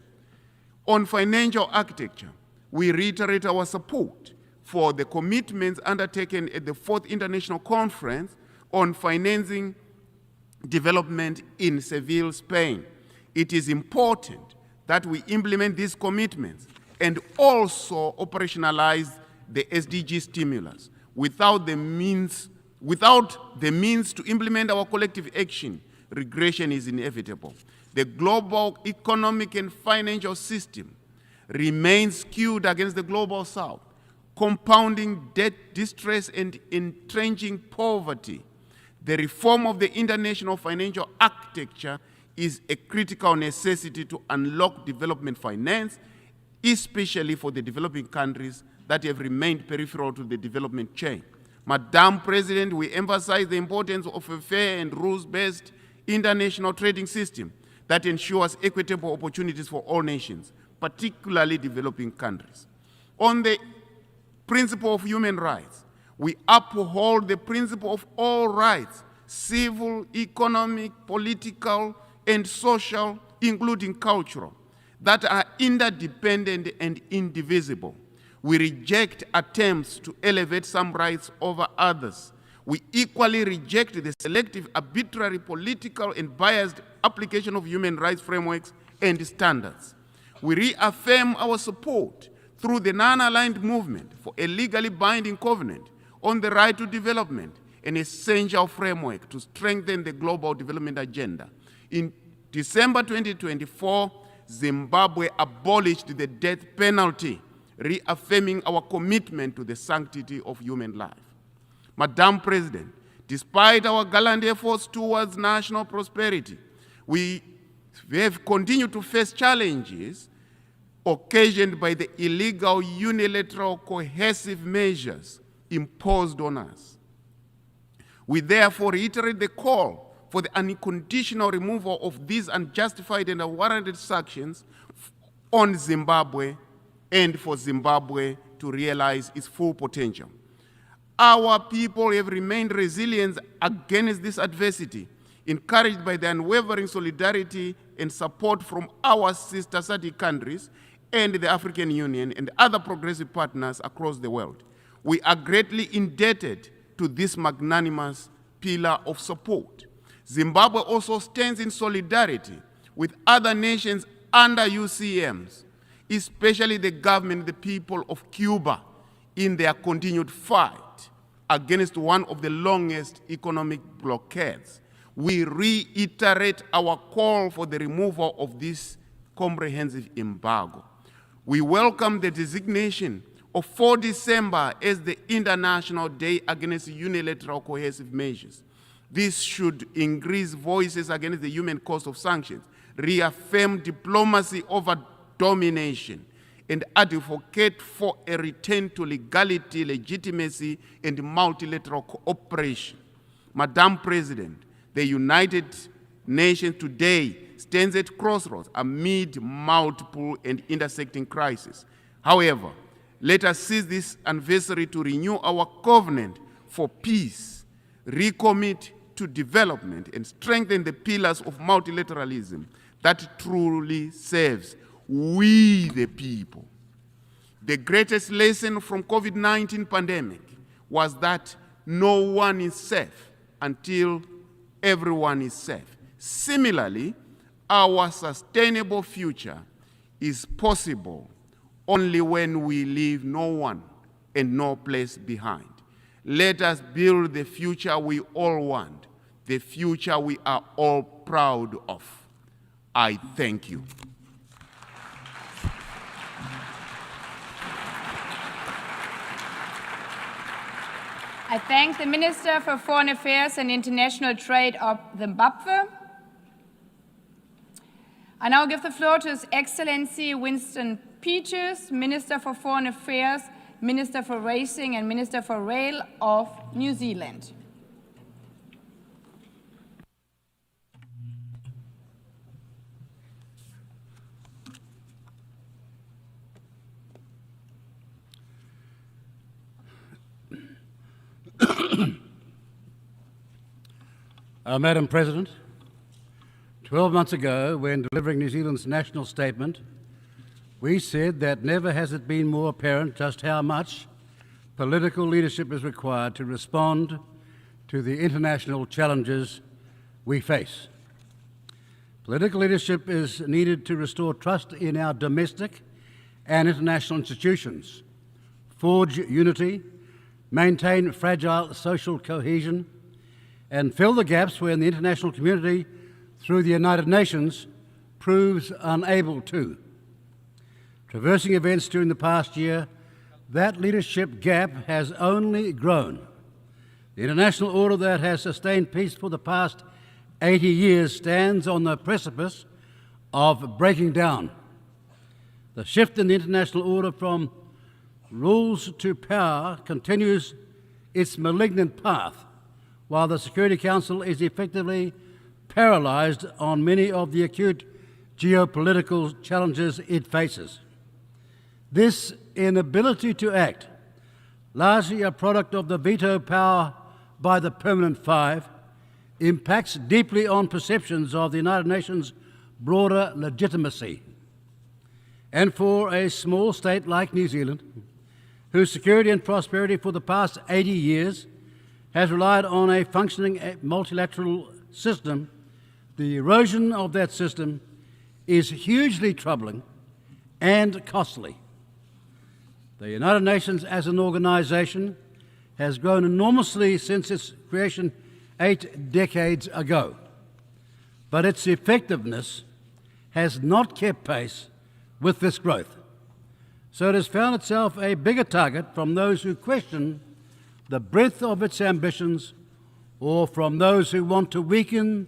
O: On financial architecture, we reiterate our support for the commitments undertaken at the 4th International Conference on Financing Development in Seville, Spain. It is important that we implement these commitments and also operationalize the SDG stimulus. Without the means to implement our collective action, regression is inevitable. The global economic and financial system remains skewed against the global south, compounding debt distress and entrenching poverty. The reform of the international financial architecture is a critical necessity to unlock development finance, especially for the developing countries that have remained peripheral to the development chain. Madam President, we emphasize the importance of a fair and rules-based international trading system that ensures equitable opportunities for all nations, particularly developing countries. On the principle of human rights, we uphold the principle of all rights, civil, economic, political, and social, including cultural, that are interdependent and indivisible. We reject attempts to elevate some rights over others. We equally reject the selective, arbitrary, political, and biased application of human rights frameworks and standards. We reaffirm our support through the non-aligned movement for a legally binding covenant on the right to development, an essential framework to strengthen the global development agenda. In December 2024, Zimbabwe abolished the death penalty, reaffirming our commitment to the sanctity of human life. Madam President, despite our gallant efforts towards national prosperity, we have continued to face challenges occasioned by the illegal, unilateral, coercive measures imposed on us. We therefore reiterate the call for the unconditional removal of these unjustified and unwarranted sanctions on Zimbabwe and for Zimbabwe to realize its full potential. Our people have remained resilient against this adversity, encouraged by the unwavering solidarity and support from our sister SADC countries and the African Union and other progressive partners across the world. We are greatly indebted to this magnanimous pillar of support. Zimbabwe also stands in solidarity with other nations under UCMs, especially the government and the people of Cuba, in their continued fight against one of the longest economic blockades. We reiterate our call for the removal of this comprehensive embargo. We welcome the designation of 4 December as the International Day Against Unilateral Coercive Measures. This should increase voices against the human cost of sanctions, reaffirm diplomacy over domination, and advocate for a return to legality, legitimacy, and multilateral cooperation. Madam President, the United Nations today stands at crossroads amid multiple and intersecting crises. However, let us seize this anniversary to renew our covenant for peace, recommit to development, and strengthen the pillars of multilateralism that truly serves we the people. The greatest lesson from COVID-19 pandemic was that no one is safe until everyone is safe. Similarly, our sustainable future is possible only when we leave no one and no place behind. Let us build the future we all want, the future we are all proud of. I thank you.
L: I thank the Minister for Foreign Affairs and International Trade of Zimbabwe. I now give the floor to His Excellency Winston Peters, Minister for Foreign Affairs, Minister for Racing and Minister for Rail of New Zealand.
M: Madam President, 12 months ago, when delivering New Zealand's national statement, we said that never has it been more apparent just how much political leadership is required to respond to the international challenges we face. Political leadership is needed to restore trust in our domestic and international institutions, forge unity, maintain fragile social cohesion, and fill the gaps when the international community, through the United Nations, proves unable to. Traversing events during the past year, that leadership gap has only grown. The international order that has sustained peace for the past 80 years stands on the precipice of breaking down. The shift in the international order from rules to power continues its malignant path, while the Security Council is effectively paralysed on many of the acute geopolitical challenges it faces. This inability to act, largely a product of the veto power by the Permanent Five, impacts deeply on perceptions of the United Nations' broader legitimacy. And for a small state like New Zealand, whose security and prosperity for the past 80 years has relied on a functioning multilateral system, the erosion of that system is hugely troubling and costly. The United Nations as an organisation has grown enormously since its creation 8 decades ago, but its effectiveness has not kept pace with this growth. So it has found itself a bigger target from those who question the breadth of its ambitions or from those who want to weaken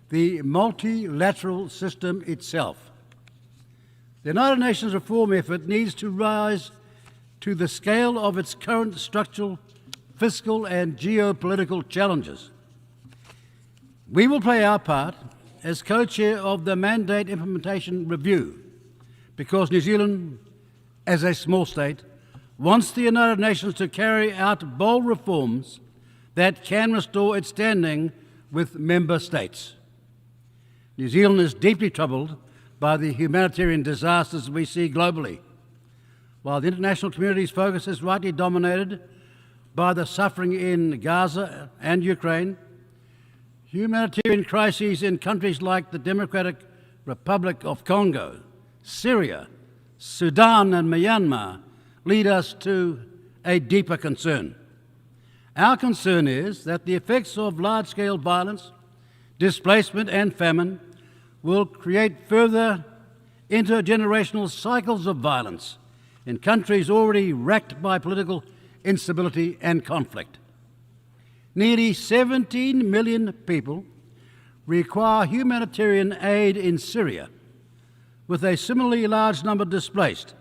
M: the multilateral system itself. The United Nations reform effort needs to rise to the scale of its current structural, fiscal and geopolitical challenges. We will play our part as co-chair of the Mandate Implementation Review because New Zealand, as a small state, wants the United Nations to carry out bold reforms that can restore its standing with member states. New Zealand is deeply troubled by the humanitarian disasters we see globally. While the international community's focus is rightly dominated by the suffering in Gaza and Ukraine, humanitarian crises in countries like the Democratic Republic of Congo, Syria, Sudan and Myanmar lead us to a deeper concern. Our concern is that the effects of large-scale violence, displacement and famine will create further intergenerational cycles of violence in countries already racked by political instability and conflict. Nearly 17 million people require humanitarian aid in Syria, with a similarly large number displaced.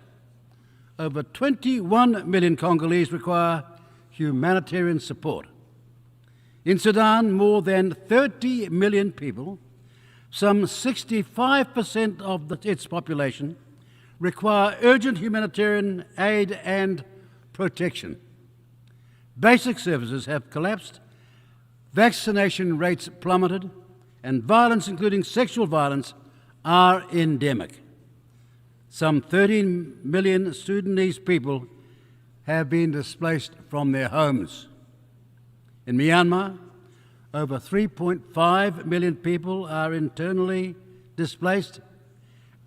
M: Over 21 million Congolese require humanitarian support. In Sudan, more than 30 million people, some 65% of its population, require urgent humanitarian aid and protection. Basic services have collapsed, vaccination rates plummeted, and violence, including sexual violence, are endemic. Some 13 million Sudanese people have been displaced from their homes. In Myanmar, over 3.5 million people are internally displaced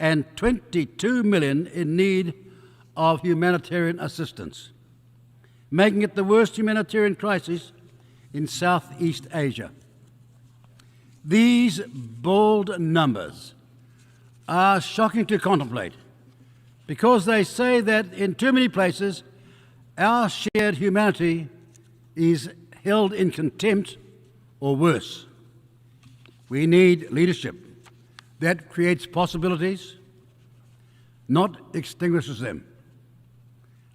M: and 22 million in need of humanitarian assistance, making it the worst humanitarian crisis in Southeast Asia. These bold numbers are shocking to contemplate because they say that in too many places our shared humanity is held in contempt or worse. We need leadership that creates possibilities, not extinguishes them.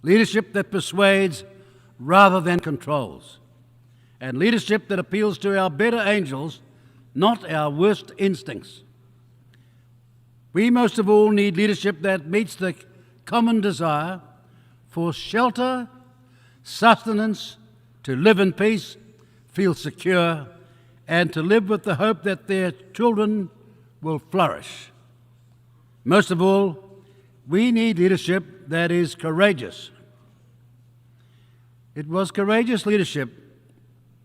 M: Leadership that persuades rather than controls. And leadership that appeals to our better angels, not our worst instincts. We most of all need leadership that meets the common desire for shelter, sustenance, to live in peace, feel secure, and to live with the hope that their children will flourish. Most of all, we need leadership that is courageous. It was courageous leadership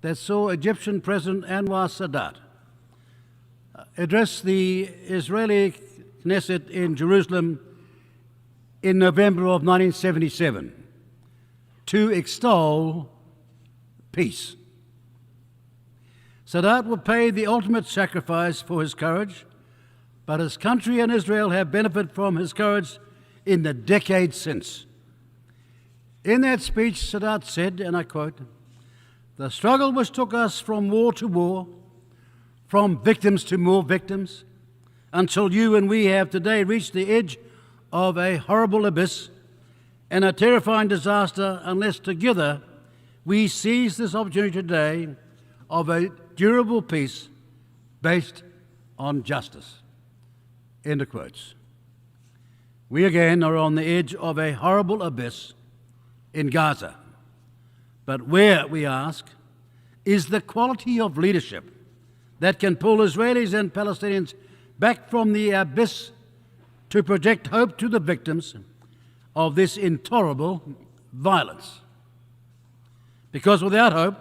M: that saw Egyptian President Anwar Sadat address the Israeli Knesset in Jerusalem in November of 1977 to extol peace. Sadat will pay the ultimate sacrifice for his courage, but his country and Israel have benefited from his courage in the decades since. In that speech, Sadat said, and I quote, "The struggle which took us from war to war, from victims to more victims, until you and we have today reached the edge of a horrible abyss and a terrifying disaster unless together we seize this opportunity today of a durable peace based on justice." End of quotes. We again are on the edge of a horrible abyss in Gaza. But where, we ask, is the quality of leadership that can pull Israelis and Palestinians back from the abyss to project hope to the victims of this intolerable violence? Because without hope,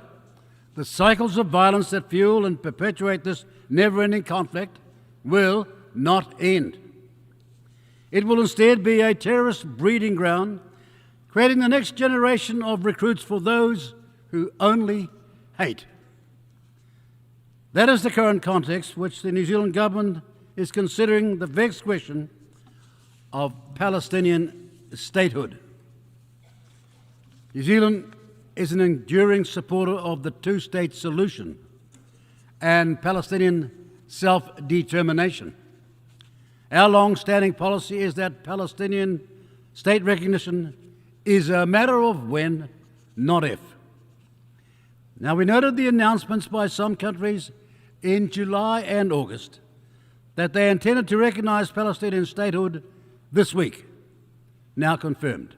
M: the cycles of violence that fuel and perpetuate this never-ending conflict will not end. It will instead be a terrorist breeding ground, creating the next generation of recruits for those who only hate. That is the current context which the New Zealand government is considering the vexed question of Palestinian statehood. New Zealand is an enduring supporter of the two-state solution and Palestinian self-determination. Our long-standing policy is that Palestinian state recognition is a matter of when, not if. Now, we noted the announcements by some countries in July and August that they intended to recognize Palestinian statehood this week, now confirmed.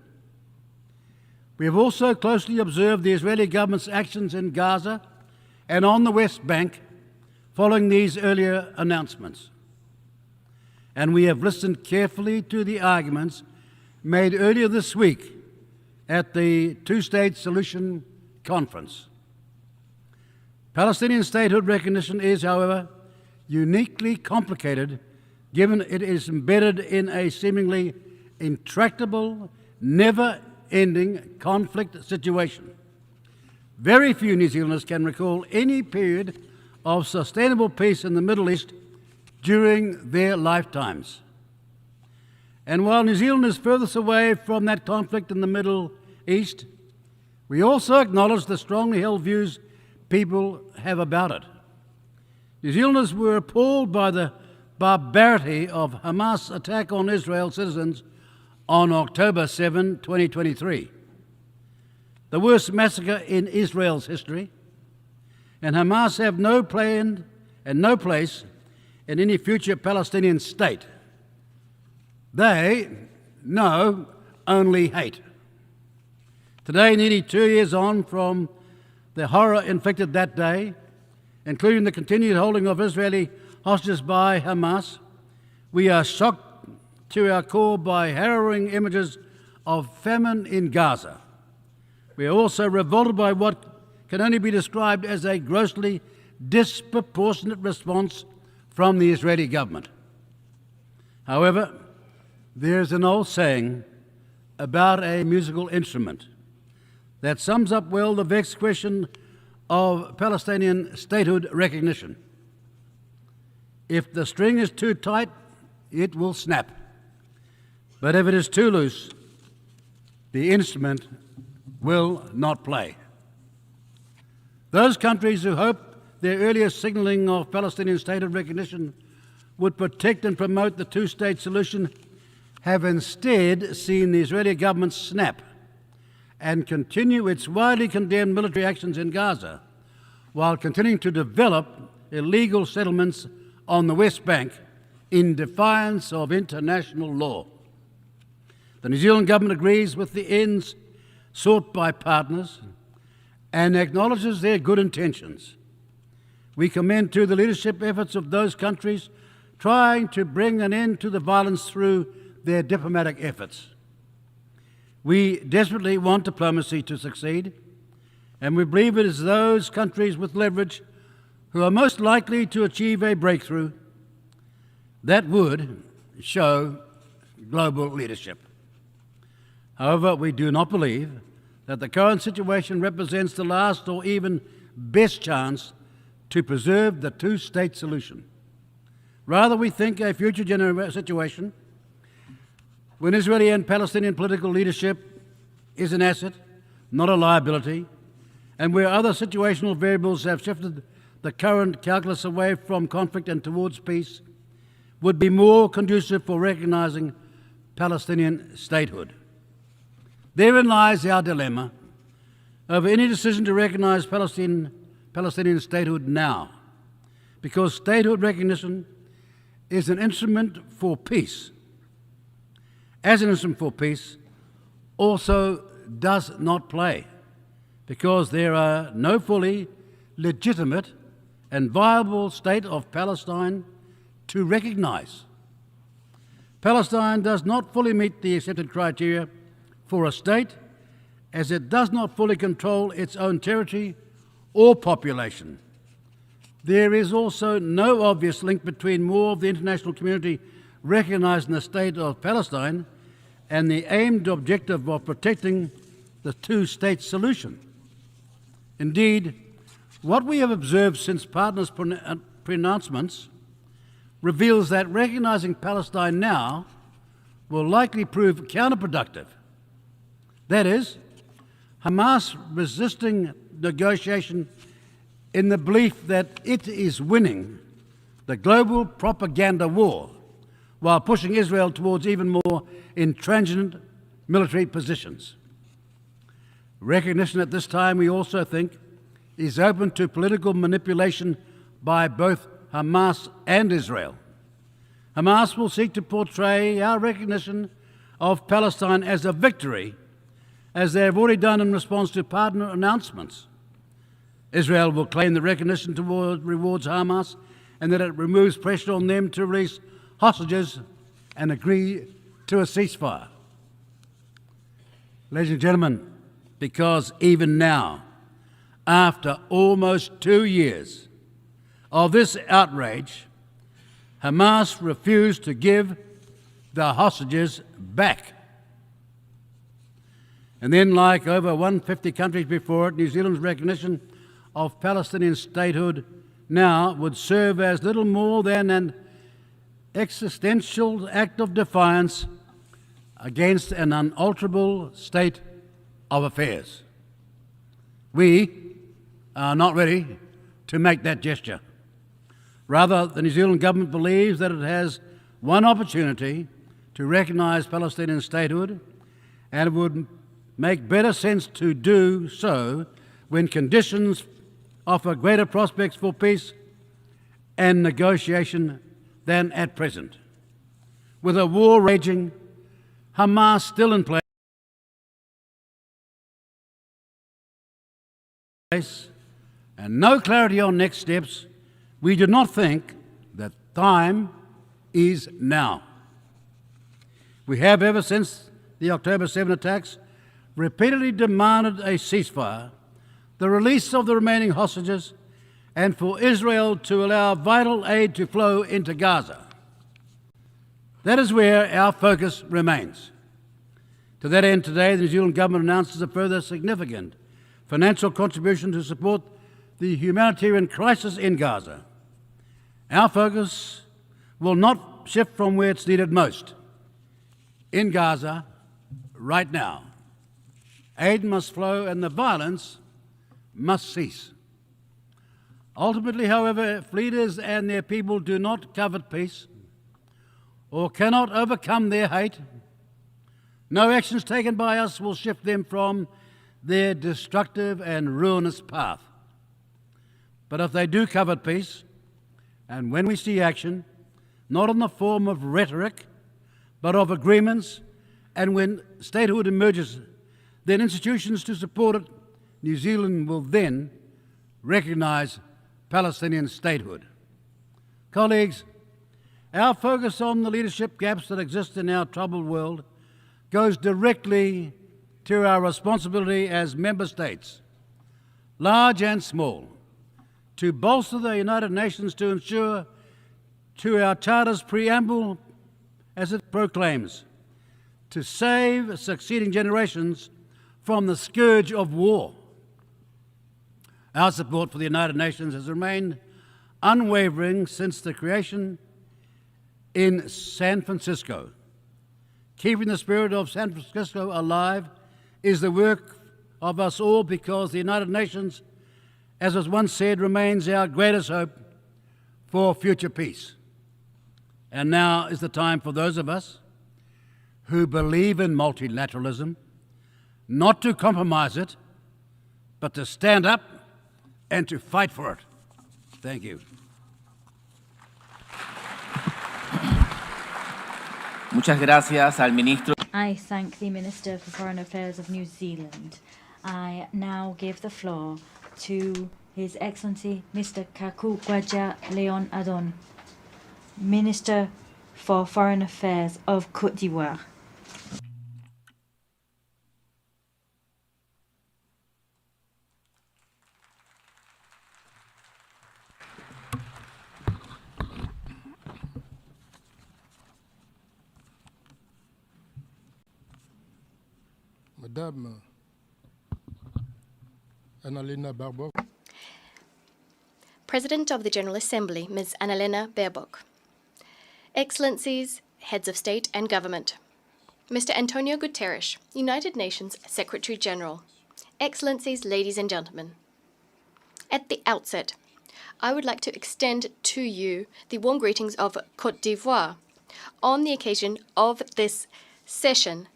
M: We have also closely observed the Israeli government's actions in Gaza and on the West Bank following these earlier announcements. And we have listened carefully to the arguments made earlier this week at the Two-State Solution Conference. Palestinian statehood recognition is, however, uniquely complicated given it is embedded in a seemingly intractable, never-ending conflict situation. Very few New Zealanders can recall any period of sustainable peace in the Middle East during their lifetimes. And while New Zealand is furthest away from that conflict in the Middle East, we also acknowledge the strongly held views people have about it. New Zealanders were appalled by the barbarity of Hamas' attack on Israel citizens on October 7, 2023, the worst massacre in Israel's history, and Hamas have no plan and no place in any future Palestinian state. They know only hate. Today, nearly 2 years on from the horror inflicted that day, including the continued holding of Israeli hostages by Hamas, we are shocked to our core by harrowing images of famine in Gaza. We are also revolted by what can only be described as a grossly disproportionate response from the Israeli government. However, there is an old saying about a musical instrument that sums up well the vexed question of Palestinian statehood recognition. If the string is too tight, it will snap. But if it is too loose, the instrument will not play. Those countries who hope their earlier signalling of Palestinian statehood recognition would protect and promote the two-state solution have instead seen the Israeli government snap and continue its widely condemned military actions in Gaza, while continuing to develop illegal settlements on the West Bank in defiance of international law. The New Zealand government agrees with the ends sought by partners and acknowledges their good intentions. We commend to the leadership efforts of those countries trying to bring an end to the violence through their diplomatic efforts. We desperately want diplomacy to succeed, and we believe it is those countries with leverage who are most likely to achieve a breakthrough that would show global leadership. However, we do not believe that the current situation represents the last or even best chance to preserve the two-state solution. Rather, we think a future situation when Israeli and Palestinian political leadership is an asset, not a liability, and where other situational variables have shifted the current calculus away from conflict and towards peace, would be more conducive for recognizing Palestinian statehood. Therein lies our dilemma over any decision to recognize Palestinian statehood now, because statehood recognition is an instrument for peace. As an instrument for peace, also does not play, because there are no fully legitimate and viable state of Palestine to recognize. Palestine does not fully meet the accepted criteria for a state, as it does not fully control its own territory or population. There is also no obvious link between more of the international community recognizing the state of Palestine and the aimed objective of protecting the two-state solution. Indeed, what we have observed since partners' pronouncements reveals that recognizing Palestine now will likely prove counterproductive. That is, Hamas resisting negotiation in the belief that it is winning the global propaganda war while pushing Israel towards even more intransigent military positions. Recognition at this time, we also think, is open to political manipulation by both Hamas and Israel. Hamas will seek to portray our recognition of Palestine as a victory, as they have already done in response to partner announcements. Israel will claim the recognition rewards Hamas and that it removes pressure on them to release hostages and agree to a ceasefire. Ladies and gentlemen, because even now, after almost 2 years of this outrage, Hamas refused to give the hostages back. And then, like over 150 countries before it, New Zealand's recognition of Palestinian statehood now would serve as little more than an existential act of defiance against an unalterable state of affairs. We are not ready to make that gesture. Rather, the New Zealand government believes that it has one opportunity to recognise Palestinian statehood, and it would make better sense to do so when conditions offer greater prospects for peace and negotiation than at present. With a war raging, Hamas still in place, and no clarity on next steps, we do not think that time is now. We have, ever since the October 7 attacks, repeatedly demanded a ceasefire, the release of the remaining hostages, and for Israel to allow vital aid to flow into Gaza. That is where our focus remains. To that end, today, the New Zealand government announces a further significant financial contribution to support the humanitarian crisis in Gaza. Our focus will not shift from where it's needed most. In Gaza, right now, aid must flow and the violence must cease. Ultimately, however, if leaders and their people do not covet peace or cannot overcome their hate, no actions taken by us will shift them from their destructive and ruinous path. But if they do covet peace, and when we see action, not in the form of rhetoric, but of agreements, and when statehood emerges, then institutions to support it, New Zealand will then recognise Palestinian statehood. Colleagues, our focus on the leadership gaps that exist in our troubled world goes directly to our responsibility as member states, large and small, to bolster the United Nations to ensure, to our Charter's preamble, as it proclaims, to save succeeding generations from the scourge of war. Our support for the United Nations has remained unwavering since the creation in San Francisco. Keeping the spirit of San Francisco alive is the work of us all, because the United Nations, as was once said, remains our greatest hope for future peace. And now is the time for those of us who believe in multilateralism not to compromise it, but to stand up and to fight for it. Thank you.
P: Muchas gracias al ministro.
Q: I thank the Minister for Foreign Affairs of New Zealand. I now give the floor to His Excellency Mr. Kakukwaja Leon Adon, Minister for Foreign Affairs of Côte d'Ivoire.
R: Madame Annalena Baerbock.
X: President of the General Assembly, Ms. Annalena Baerbock. Excellencies, Heads of State and Government. Mr. Antonio Guterres, United Nations Secretary General. Excellencies, ladies and gentlemen. At the outset, I would like to extend to you the warm greetings of Côte d'Ivoire on the occasion of this session,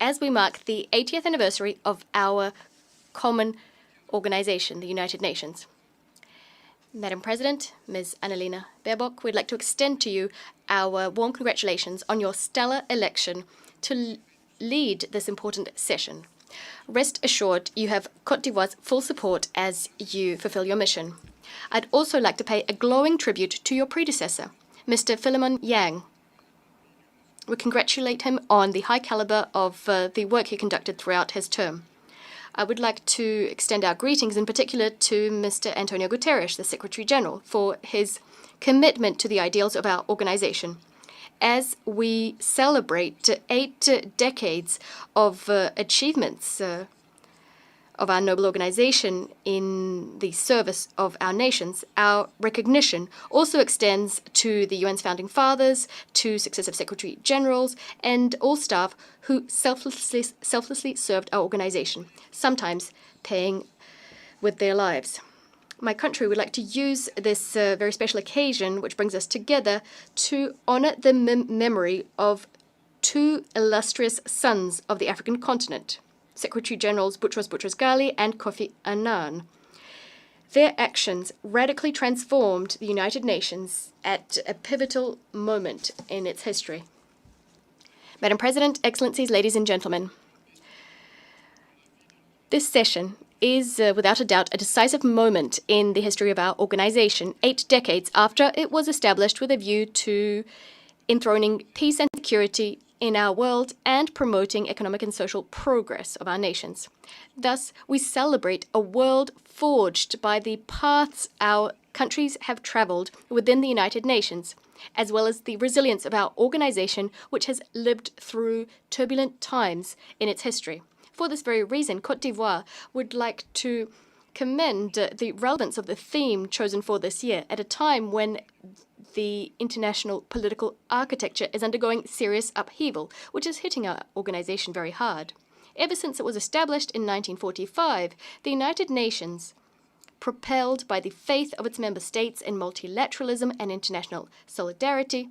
X: as we mark the 80th anniversary of our common organization, the United Nations. Madam President, Ms. Annalena Baerbock, we'd like to extend to you our warm congratulations on your stellar election to lead this important session. Rest assured, you have Côte d'Ivoire's full support as you fulfill your mission. I'd also like to pay a glowing tribute to your predecessor, Mr. Philemon Yang. We congratulate him on the high caliber of the work he conducted throughout his term. I would like to extend our greetings in particular to Mr. Antonio Guterres, the Secretary General, for his commitment to the ideals of our organization. As we celebrate 8 decades of achievements of our noble organization in the service of our nations, our recognition also extends to the UN's founding fathers, to successive secretary generals, and all staff who selflessly served our organization, sometimes paying with their lives. My country would like to use this very special occasion, which brings us together, to honor the memory of 2 illustrious sons of the African continent, Secretary Generals Boutros Boutros-Ghali and Kofi Annan. Their actions radically transformed the United Nations at a pivotal moment in its history. Madam President, Excellencies, ladies and gentlemen, this session is without a doubt a decisive moment in the history of our organization, 8 decades after it was established with a view to enthroning peace and security in our world and promoting economic and social progress of our nations. Thus, we celebrate a world forged by the paths our countries have traveled within the United Nations, as well as the resilience of our organization, which has lived through turbulent times in its history. For this very reason, Côte d'Ivoire would like to commend the relevance of the theme chosen for this year at a time when the international political architecture is undergoing serious upheaval, which is hitting our organization very hard. Ever since it was established in 1945, the United Nations, propelled by the faith of its member states in multilateralism and international solidarity,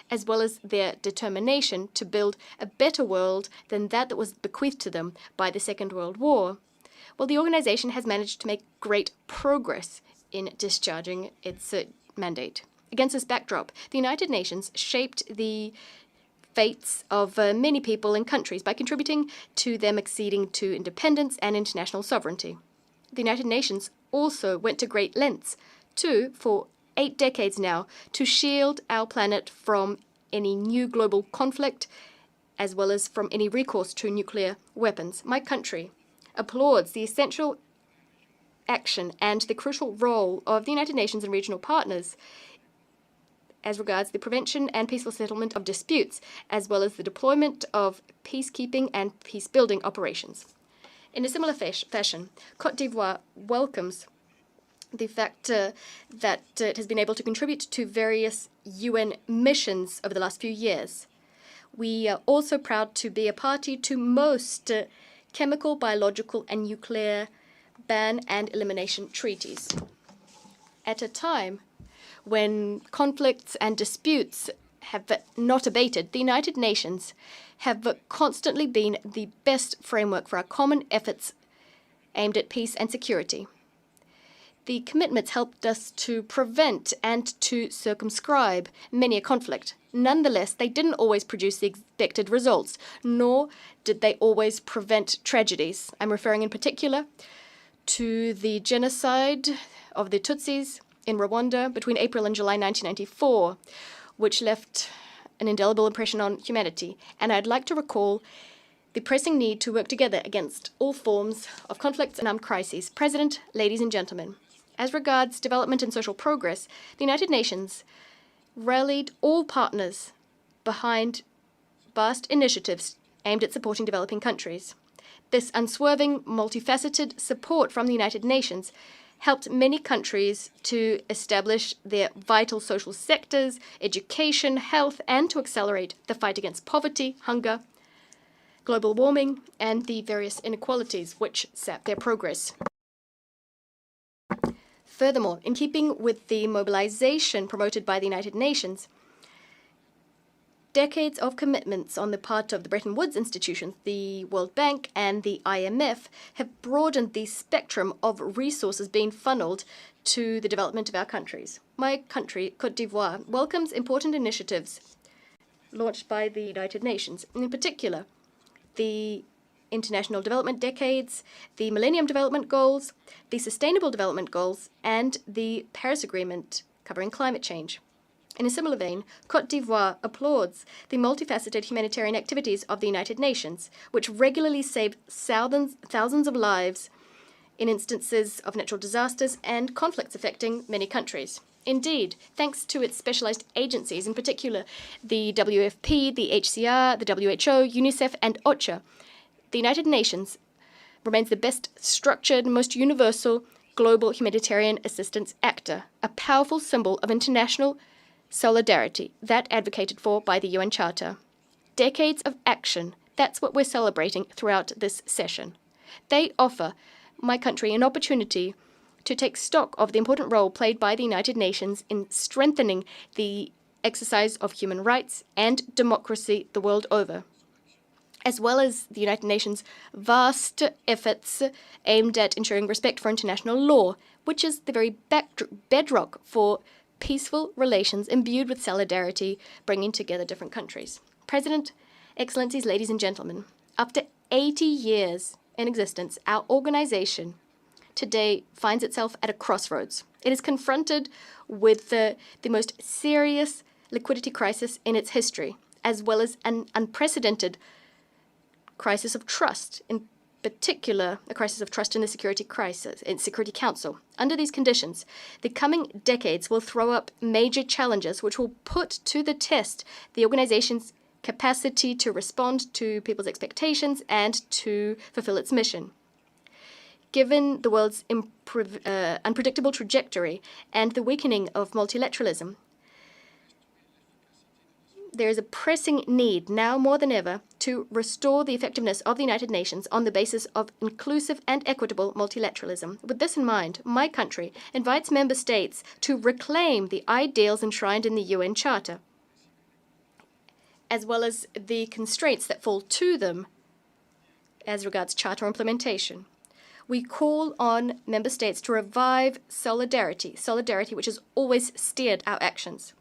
X: as well as their determination to build a better world than that was bequeathed to them by the Second World War, well, the organization has managed to make great progress in discharging its mandate. Against this backdrop, the United Nations shaped the fates of many people and countries by contributing to them acceding to independence and international sovereignty. The United Nations also went to great lengths for 8 decades now, to shield our planet from any new global conflict, as well as from any recourse to nuclear weapons. My country applauds the essential action and the crucial role of the United Nations and regional partners as regards the prevention and peaceful settlement of disputes, as well as the deployment of peacekeeping and peace-building operations. In a similar fashion, Côte d'Ivoire welcomes the fact that it has been able to contribute to various UN missions over the last few years. We are also proud to be a party to most chemical, biological, and nuclear ban and elimination treaties. At a time when conflicts and disputes have not abated, the United Nations have constantly been the best framework for our common efforts aimed at peace and security. The commitments helped us to prevent and to circumscribe many a conflict. Nonetheless, they didn't always produce the expected results, nor did they always prevent tragedies. I'm referring in particular to the genocide of the Tutsis in Rwanda between April and July 1994, which left an indelible impression on humanity. And I'd like to recall the pressing need to work together against all forms of conflicts and armed crises. President, ladies and gentlemen, as regards development and social progress, the United Nations rallied all partners behind vast initiatives aimed at supporting developing countries. This unswerving, multifaceted support from the United Nations helped many countries to establish their vital social sectors, education, health, and to accelerate the fight against poverty, hunger, global warming, and the various inequalities which sap their progress. Furthermore, in keeping with the mobilization promoted by the United Nations, decades of commitments on the part of the Bretton Woods institutions, the World Bank, and the IMF have broadened the spectrum of resources being funneled to the development of our countries. My country, Côte d'Ivoire, welcomes important initiatives launched by the United Nations, in particular, the International Development Decades, the Millennium Development Goals, the Sustainable Development Goals, and the Paris Agreement covering climate change. In a similar vein, Côte d'Ivoire applauds the multifaceted humanitarian activities of the United Nations, which regularly save thousands of lives in instances of natural disasters and conflicts affecting many countries. Indeed, thanks to its specialized agencies, in particular the WFP, the HCR, the WHO, UNICEF, and OCHA, the United Nations remains the best structured, most universal global humanitarian assistance actor, a powerful symbol of international solidarity, that advocated for by the UN Charter. Decades of action, that's what we're celebrating throughout this session. They offer my country an opportunity to take stock of the important role played by the United Nations in strengthening the exercise of human rights and democracy the world over, as well as the United Nations' vast efforts aimed at ensuring respect for international law, which is the very bedrock for peaceful relations imbued with solidarity, bringing together different countries. President, Excellencies, ladies and gentlemen, after 80 years in existence, our organization today finds itself at a crossroads. It is confronted with the most serious liquidity crisis in its history, as well as an unprecedented crisis of trust, in particular, a crisis of trust in the Security Council. Under these conditions, the coming decades will throw up major challenges which will put to the test the organization's capacity to respond to people's expectations and to fulfill its mission. Given the world's unpredictable trajectory and the weakening of multilateralism, there is a pressing need, now more than ever, to restore the effectiveness of the United Nations on the basis of inclusive and equitable multilateralism. With this in mind, my country invites member states to reclaim the ideals enshrined in the UN Charter, as well as the constraints that fall to them as regards Charter implementation. We call on member states to revive solidarity which has always steered our actions.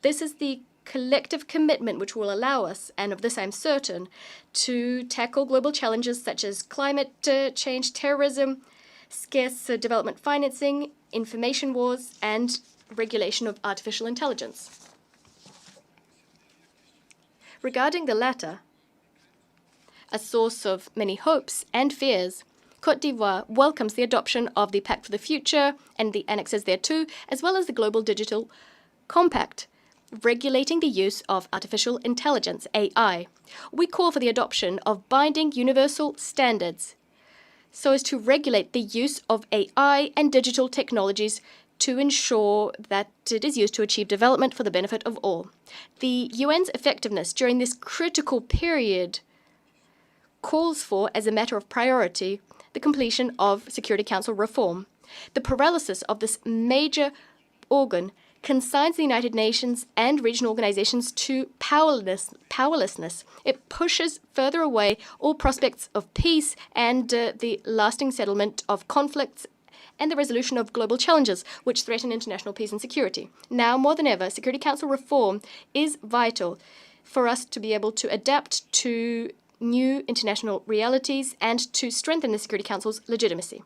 X: This is the collective commitment which will allow us, and of this I'm certain, to tackle global challenges such as climate change, terrorism, scarce development financing, information wars, and regulation of artificial intelligence. Regarding the latter, a source of many hopes and fears, Côte d'Ivoire welcomes the adoption of the Pact for the Future and the annexes thereto, as well as the Global Digital Compact, regulating the use of artificial intelligence, AI. We call for the adoption of binding universal standards so as to regulate the use of AI and digital technologies to ensure that it is used to achieve development for the benefit of all. The UN's effectiveness during this critical period calls for, as a matter of priority, the completion of Security Council reform. The paralysis of this major organ consigns the United Nations and regional organizations to powerlessness. It pushes further away all prospects of peace and the lasting settlement of conflicts and the resolution of global challenges which threaten international peace and security. Now, more than ever, Security Council reform is vital for us to be able to adapt to new international realities and to strengthen the Security Council's legitimacy.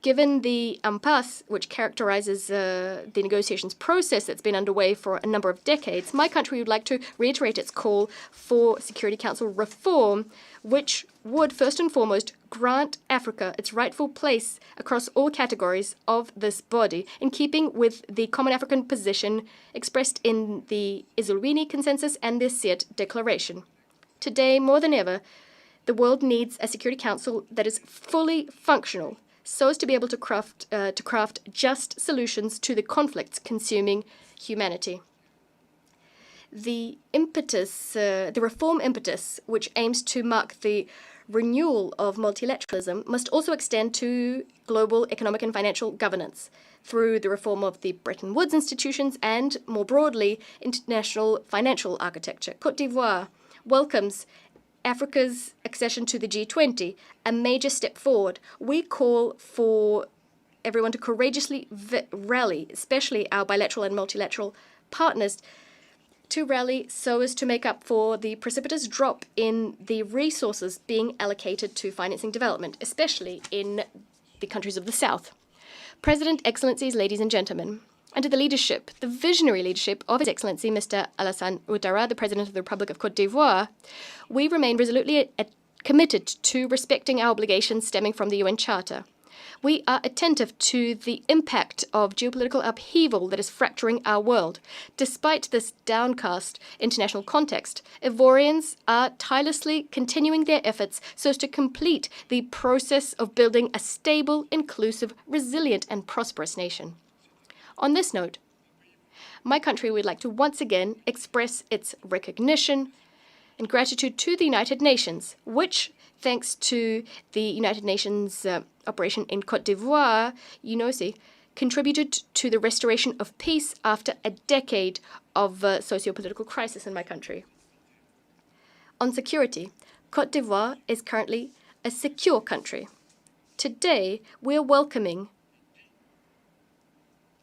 X: Given the impasse which characterizes the negotiations process that's been underway for a number of decades, my country would like to reiterate its call for Security Council reform, which would first and foremost grant Africa its rightful place across all categories of this body, in keeping with the common African position expressed in the Isolwini Consensus and the Siet Declaration. Today, more than ever, the world needs a Security Council that is fully functional, so as to be able to craft just solutions to the conflicts consuming humanity. The reform impetus, which aims to mark the renewal of multilateralism, must also extend to global economic and financial governance through the reform of the Bretton Woods institutions and, more broadly, international financial architecture. Côte d'Ivoire welcomes Africa's accession to the G20, a major step forward. We call for everyone to courageously rally, especially our bilateral and multilateral partners, to rally so as to make up for the precipitous drop in the resources being allocated to financing development, especially in the countries of the South. President, Excellencies, ladies and gentlemen, under the leadership, the visionary leadership of His Excellency Mr. Alassane Ouattara, the President of the Republic of Côte d'Ivoire, we remain resolutely committed to respecting our obligations stemming from the UN Charter. We are attentive to the impact of geopolitical upheaval that is fracturing our world. Despite this downcast international context, Ivorians are tirelessly continuing their efforts so as to complete the process of building a stable, inclusive, resilient, and prosperous nation. On this note, my country would like to once again express its recognition and gratitude to the United Nations, which, thanks to the United Nations operation in Côte d'Ivoire, UNOSI, contributed to the restoration of peace after a decade of socio-political crisis in my country. On security, Côte d'Ivoire is currently a secure country. Today, we are welcoming,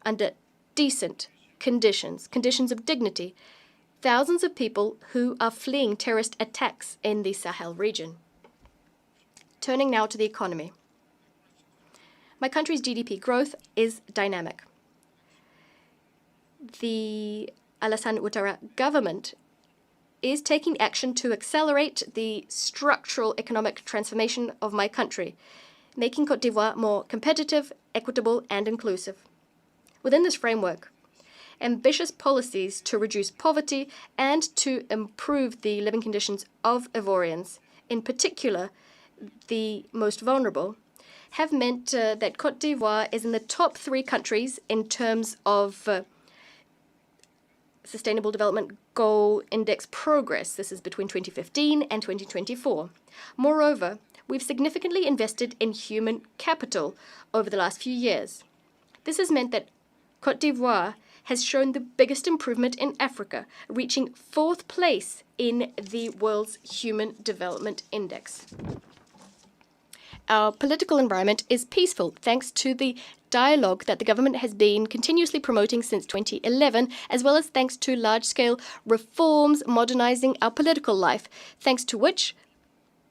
X: under decent conditions of dignity, thousands of people who are fleeing terrorist attacks in the Sahel region. Turning now to the economy. My country's GDP growth is dynamic. The Alassane Ouattara government is taking action to accelerate the structural economic transformation of my country, making Côte d'Ivoire more competitive, equitable, and inclusive. Within this framework, ambitious policies to reduce poverty and to improve the living conditions of Ivorians, in particular the most vulnerable, have meant that Côte d'Ivoire is in the top 3 countries in terms of Sustainable Development Goal Index progress. This is between 2015 and 2024. Moreover, we've significantly invested in human capital over the last few years. This has meant that Côte d'Ivoire has shown the biggest improvement in Africa, reaching 4th place in the world's Human Development Index. Our political environment is peaceful thanks to the dialogue that the government has been continuously promoting since 2011, as well as thanks to large-scale reforms modernizing our political life, thanks to which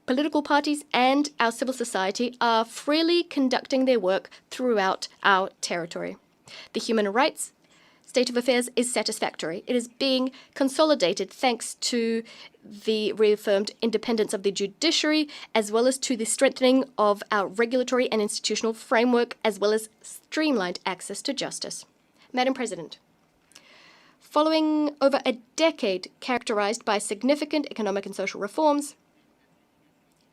X: political parties and our civil society are freely conducting their work throughout our territory. The human rights state of affairs is satisfactory. It is being consolidated thanks to the reaffirmed independence of the judiciary, as well as to the strengthening of our regulatory and institutional framework, as well as streamlined access to justice. Madam President, following over a decade characterized by significant economic and social reforms,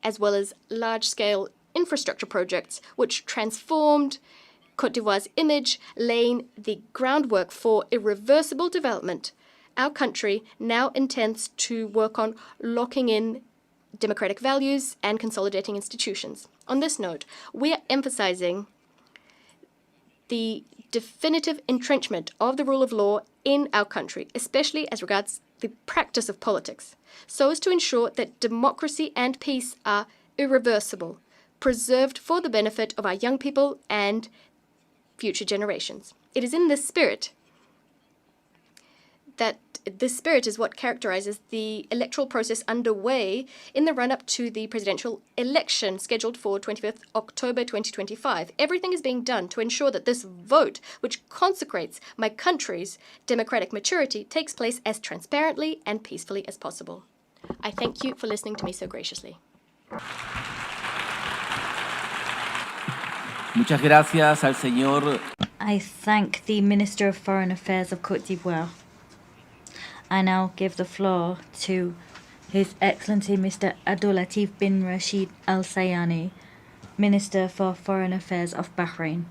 X: as well as large-scale infrastructure projects which transformed Côte d'Ivoire's image, laying the groundwork for irreversible development, our country now intends to work on locking in democratic values and consolidating institutions. On this note, we are emphasizing the definitive entrenchment of the rule of law in our country, especially as regards the practice of politics, so as to ensure that democracy and peace are irreversible, preserved for the benefit of our young people and future generations. It is in this spirit that this spirit is what characterizes the electoral process underway in the run-up to the presidential election scheduled for 25th October 2025. Everything is being done to ensure that this vote, which consecrates my country's democratic maturity, takes place as transparently and peacefully as possible. I thank you for listening to me so graciously.
P: Muchas gracias al señor.
Q: I thank the Minister of Foreign Affairs of Côte d'Ivoire. I now give the floor to His Excellency Mr. Abdulatif bin Rashid Al Sayani, Minister for Foreign Affairs of Bahrain.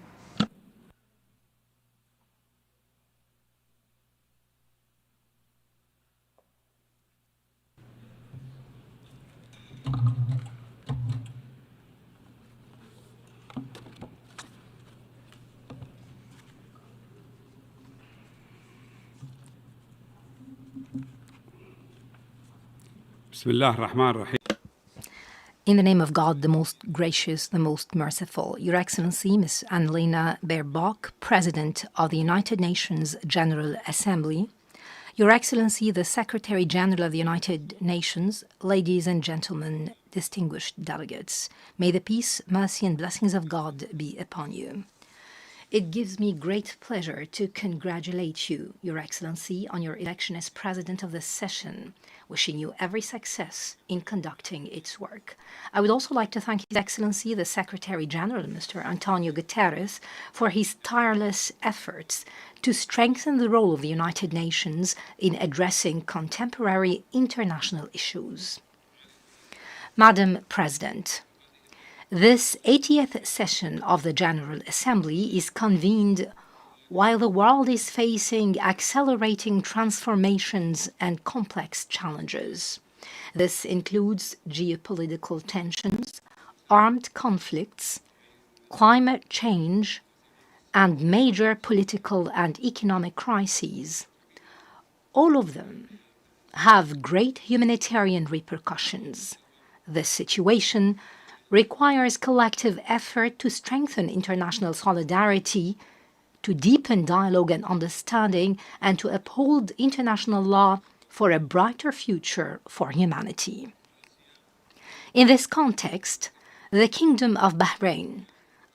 C: In the name of God, the most gracious, the most merciful, Your Excellency, Ms. Annalena Baerbock, President of the United Nations General Assembly, Your Excellency, the Secretary General of the United Nations, ladies and gentlemen, distinguished delegates, may the peace, mercy, and blessings of God be upon you. It gives me great pleasure to congratulate you, Your Excellency, on your election as President of this session, wishing you every success in conducting its work. I would also like to thank His Excellency, the Secretary General, Mr. Antonio Guterres, for his tireless efforts to strengthen the role of the United Nations in addressing contemporary international issues. Madam President, this 80th session of the General Assembly is convened while the world is facing accelerating transformations and complex challenges. This includes geopolitical tensions, armed conflicts, climate change, and major political and economic crises. All of them have great humanitarian repercussions. This situation requires collective effort to strengthen international solidarity, to deepen dialogue and understanding, and to uphold international law for a brighter future for humanity. In this context, the Kingdom of Bahrain,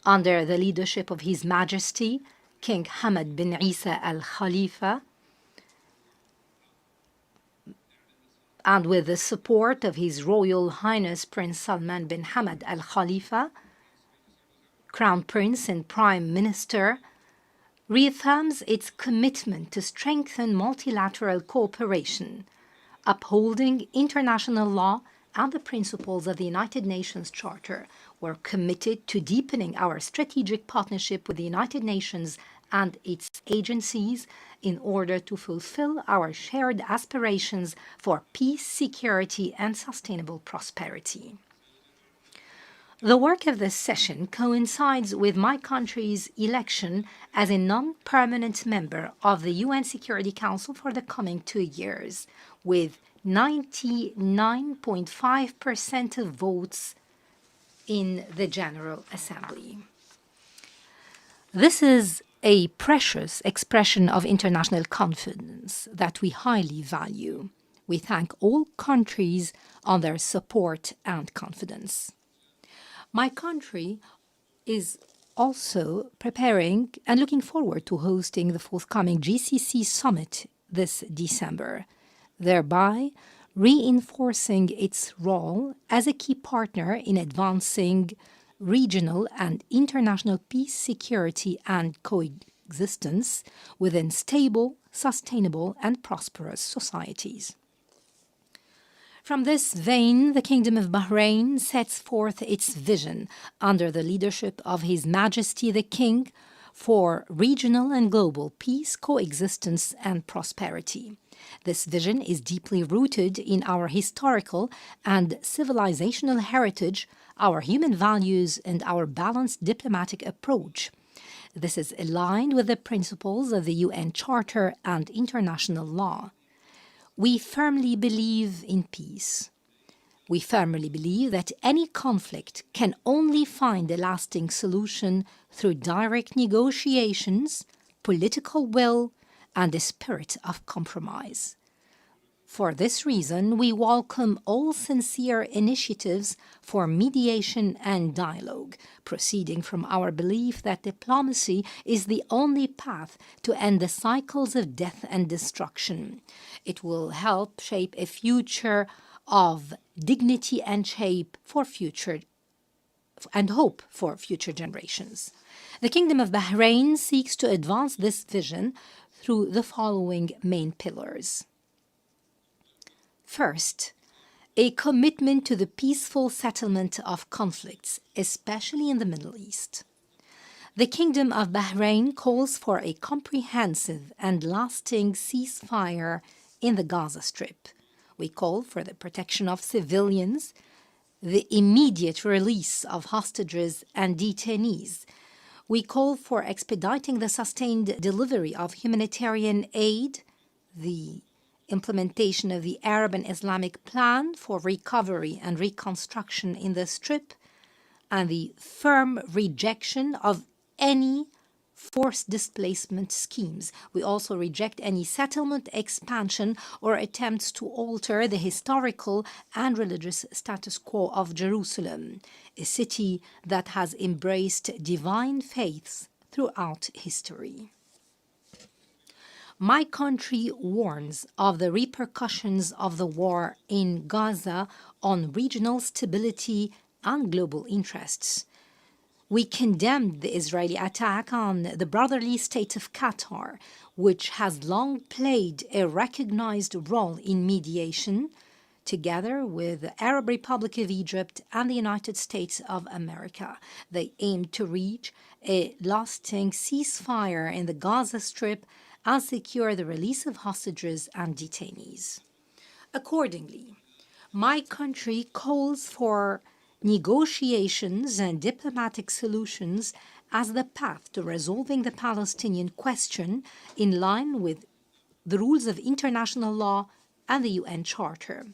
C: under the leadership of His Majesty, King Hamad bin Isa Al Khalifa, and with the support of His Royal Highness Prince Salman bin Hamad Al Khalifa, Crown Prince and Prime Minister, reaffirms its commitment to strengthen multilateral cooperation, upholding international law and the principles of the United Nations Charter. We're committed to deepening our strategic partnership with the United Nations and its agencies in order to fulfill our shared aspirations for peace, security, and sustainable prosperity. The work of this session coincides with my country's election as a non-permanent member of the UN Security Council for the coming 2 years, with 99.5% of votes in the General Assembly. This is a precious expression of international confidence that we highly value. We thank all countries on their support and confidence. My country is also preparing and looking forward to hosting the forthcoming GCC summit this December, thereby reinforcing its role as a key partner in advancing regional and international peace, security, and coexistence within stable, sustainable, and prosperous societies. From this vein, the Kingdom of Bahrain sets forth its vision under the leadership of His Majesty the King for regional and global peace, coexistence, and prosperity. This vision is deeply rooted in our historical and civilizational heritage, our human values, and our balanced diplomatic approach. This is aligned with the principles of the UN Charter and international law. We firmly believe in peace. We firmly believe that any conflict can only find a lasting solution through direct negotiations, political will, and a spirit of compromise. For this reason, we welcome all sincere initiatives for mediation and dialogue, proceeding from our belief that diplomacy is the only path to end the cycles of death and destruction. It will help shape a future of dignity and hope for future generations. The Kingdom of Bahrain seeks to advance this vision through the following main pillars. First, a commitment to the peaceful settlement of conflicts, especially in the Middle East. The Kingdom of Bahrain calls for a comprehensive and lasting ceasefire in the Gaza Strip. We call for the protection of civilians, the immediate release of hostages and detainees. We call for expediting the sustained delivery of humanitarian aid, the implementation of the Arab and Islamic Plan for recovery and reconstruction in the Strip, and the firm rejection of any forced displacement schemes. We also reject any settlement expansion or attempts to alter the historical and religious status quo of Jerusalem, a city that has embraced divine faiths throughout history. My country warns of the repercussions of the war in Gaza on regional stability and global interests. We condemned the Israeli attack on the brotherly state of Qatar, which has long played a recognized role in mediation, together with the Arab Republic of Egypt and the United States of America. They aim to reach a lasting ceasefire in the Gaza Strip and secure the release of hostages and detainees. Accordingly, my country calls for negotiations and diplomatic solutions as the path to resolving the Palestinian question in line with the rules of international law and the UN Charter.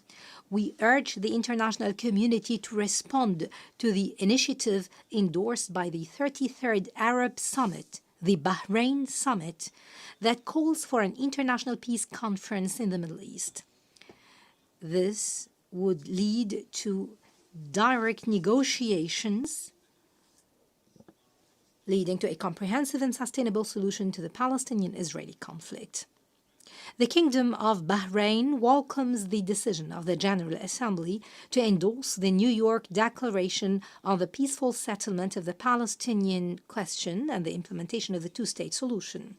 C: We urge the international community to respond to the initiative endorsed by the 33rd Arab Summit, the Bahrain Summit, that calls for an international peace conference in the Middle East. This would lead to direct negotiations leading to a comprehensive and sustainable solution to the Palestinian-Israeli conflict. The Kingdom of Bahrain welcomes the decision of the General Assembly to endorse the New York Declaration on the peaceful settlement of the Palestinian question and the implementation of the two-state solution.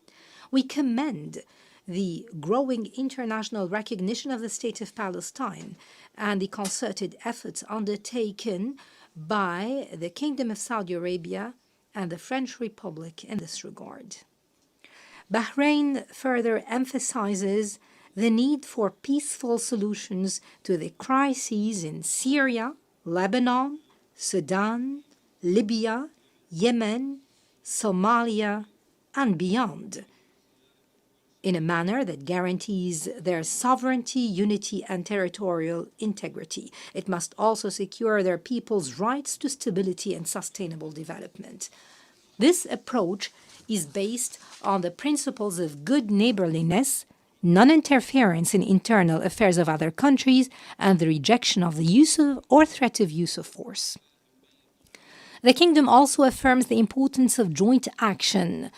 C: We commend the growing international recognition of the State of Palestine and the concerted efforts undertaken by the Kingdom of Saudi Arabia and the French Republic in this regard. Bahrain further emphasizes the need for peaceful solutions to the crises in Syria, Lebanon, Sudan, Libya, Yemen, Somalia, and beyond, in a manner that guarantees their sovereignty, unity, and territorial integrity. It must also secure their people's rights to stability and sustainable development. This approach is based on the principles of good neighborliness, non-interference in internal affairs of other countries, and the rejection of the use of or threat of use of force. The Kingdom also affirms the importance of joint action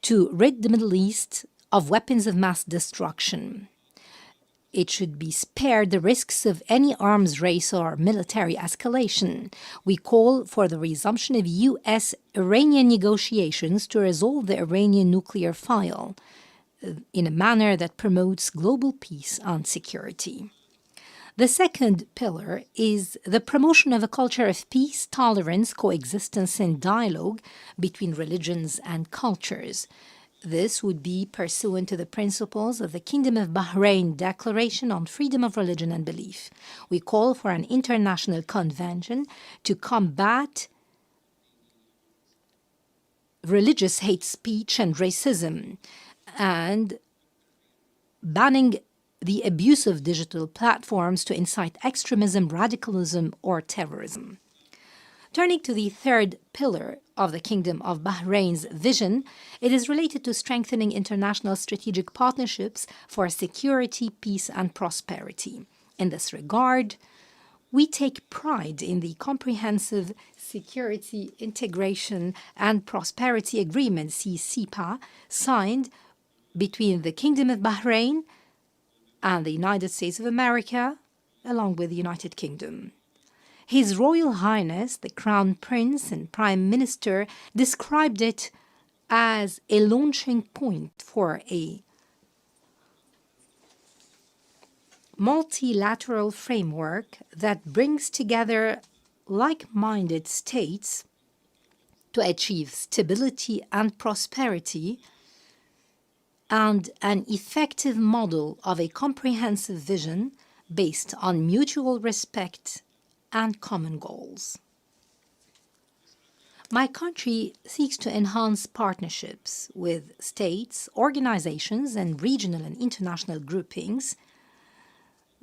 C: to rid the Middle East of weapons of mass destruction. It should be spared the risks of any arms race or military escalation. We call for the resumption of U.S.-Iranian negotiations to resolve the Iranian nuclear file in a manner that promotes global peace and security. The second pillar is the promotion of a culture of peace, tolerance, coexistence, and dialogue between religions and cultures. This would be pursuant to the principles of the Kingdom of Bahrain Declaration on Freedom of Religion and Belief. We call for an international convention to combat religious hate speech and racism, and banning the abuse of digital platforms to incite extremism, radicalism, or terrorism. Turning to the third pillar of the Kingdom of Bahrain's vision, it is related to strengthening international strategic partnerships for security, peace, and prosperity. In this regard, we take pride in the comprehensive Security, Integration, and Prosperity Agreement, CCPA, signed between the Kingdom of Bahrain and the United States of America, along with the United Kingdom. His Royal Highness, the Crown Prince and Prime Minister, described it as a launching point for a multilateral framework that brings together like-minded states to achieve stability and prosperity, and an effective model of a comprehensive vision based on mutual respect and common goals. My country seeks to enhance partnerships with states, organizations, and regional and international groupings.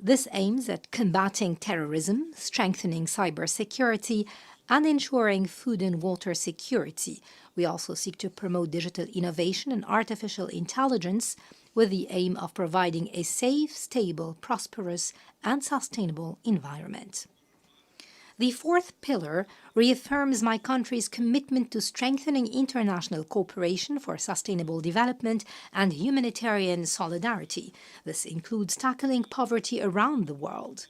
C: This aims at combating terrorism, strengthening cybersecurity, and ensuring food and water security. We also seek to promote digital innovation and artificial intelligence with the aim of providing a safe, stable, prosperous, and sustainable environment. The fourth pillar reaffirms my country's commitment to strengthening international cooperation for sustainable development and humanitarian solidarity. This includes tackling poverty around the world.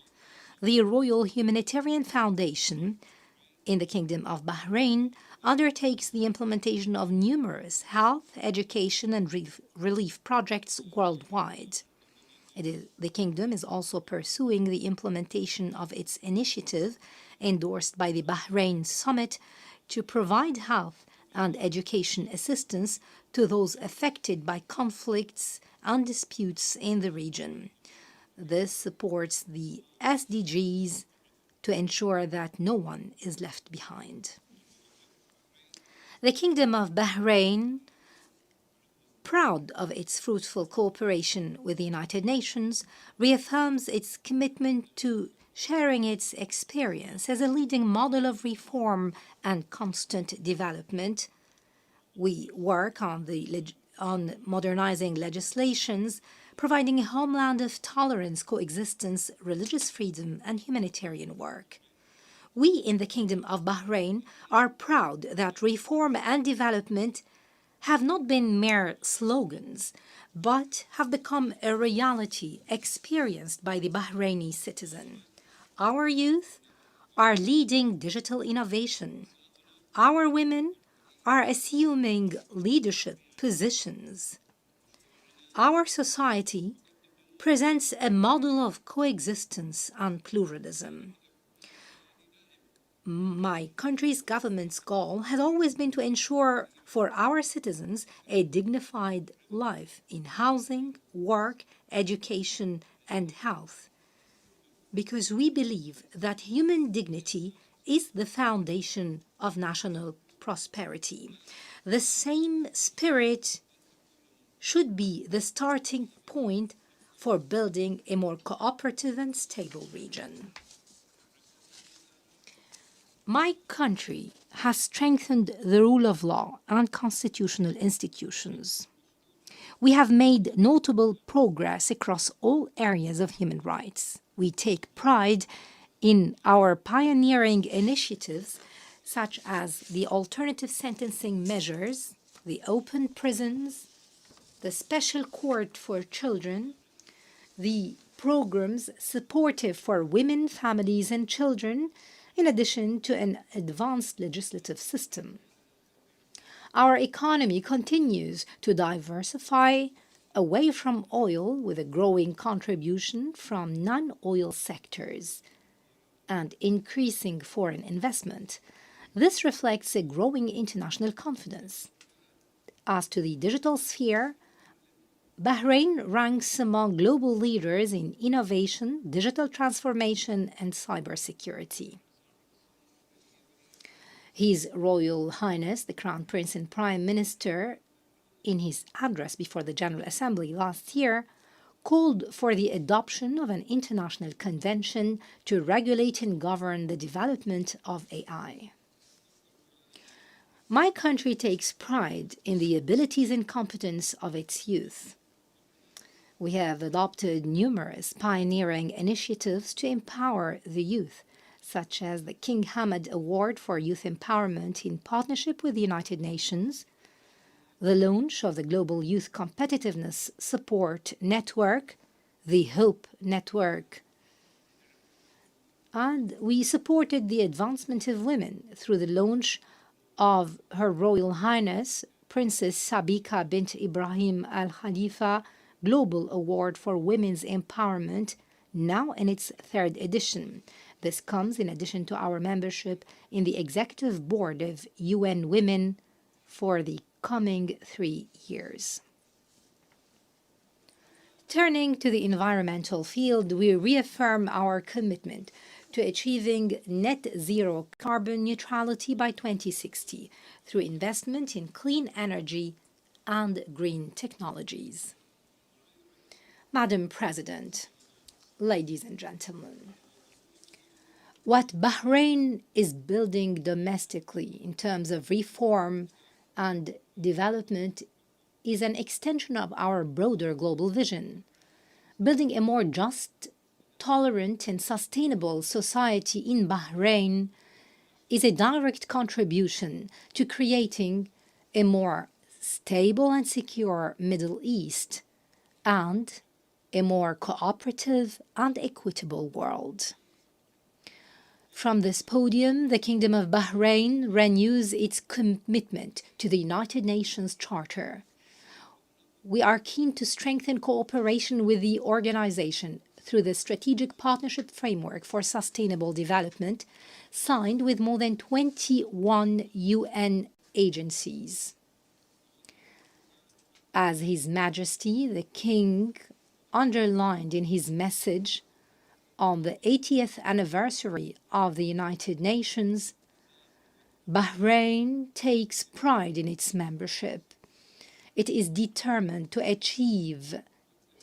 C: The Royal Humanitarian Foundation in the Kingdom of Bahrain undertakes the implementation of numerous health, education, and relief projects worldwide. The Kingdom is also pursuing the implementation of its initiative, endorsed by the Bahrain Summit, to provide health and education assistance to those affected by conflicts and disputes in the region. This supports the SDGs to ensure that no one is left behind. The Kingdom of Bahrain, proud of its fruitful cooperation with the United Nations, reaffirms its commitment to sharing its experience as a leading model of reform and constant development. We work on modernizing legislations, providing a homeland of tolerance, coexistence, religious freedom, and humanitarian work. We in the Kingdom of Bahrain are proud that reform and development have not been mere slogans, but have become a reality experienced by the Bahraini citizen. Our youth are leading digital innovation. Our women are assuming leadership positions. Our society presents a model of coexistence and pluralism. My country's government's goal has always been to ensure for our citizens a dignified life in housing, work, education, and health, because we believe that human dignity is the foundation of national prosperity. The same spirit should be the starting point for building a more cooperative and stable region. My country has strengthened the rule of law and constitutional institutions. We have made notable progress across all areas of human rights. We take pride in our pioneering initiatives, such as the alternative sentencing measures, the open prisons, the special court for children, the programs supportive for women, families, and children, in addition to an advanced legislative system. Our economy continues to diversify away from oil with a growing contribution from non-oil sectors and increasing foreign investment. This reflects a growing international confidence. As to the digital sphere, Bahrain ranks among global leaders in innovation, digital transformation, and cybersecurity. His Royal Highness, the Crown Prince and Prime Minister, in his address before the General Assembly last year, called for the adoption of an international convention to regulate and govern the development of AI. My country takes pride in the abilities and competence of its youth. We have adopted numerous pioneering initiatives to empower the youth, such as the King Hamad Award for Youth Empowerment in partnership with the United Nations, the launch of the Global Youth Competitiveness Support Network, the HOPE Network, and we supported the advancement of women through the launch of Her Royal Highness Princess Sabika bint Ibrahim Al Khalifa Global Award for Women's Empowerment, now in its 3rd edition. This comes in addition to our membership in the Executive Board of UN Women for the coming 3 years. Turning to the environmental field, we reaffirm our commitment to achieving net zero carbon neutrality by 2060 through investment in clean energy and green technologies. Madam President, ladies and gentlemen, what Bahrain is building domestically in terms of reform and development is an extension of our broader global vision. Building a more just, tolerant, and sustainable society in Bahrain is a direct contribution to creating a more stable and secure Middle East and a more cooperative and equitable world. From this podium, the Kingdom of Bahrain renews its commitment to the United Nations Charter. We are keen to strengthen cooperation with the organization through the Strategic Partnership Framework for Sustainable Development, signed with more than 21 UN agencies. As His Majesty the King underlined in his message on the 80th anniversary of the United Nations, Bahrain takes pride in its membership. It is determined to achieve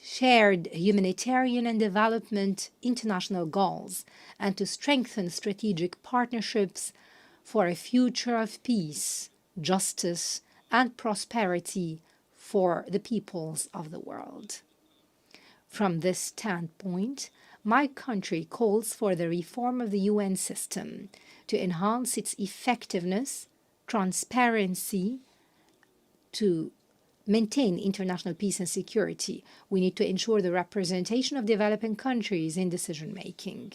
C: shared humanitarian and development international goals and to strengthen strategic partnerships for a future of peace, justice, and prosperity for the peoples of the world. From this standpoint, my country calls for the reform of the UN system to enhance its effectiveness, transparency, to maintain international peace and security. We need to ensure the representation of developing countries in decision-making.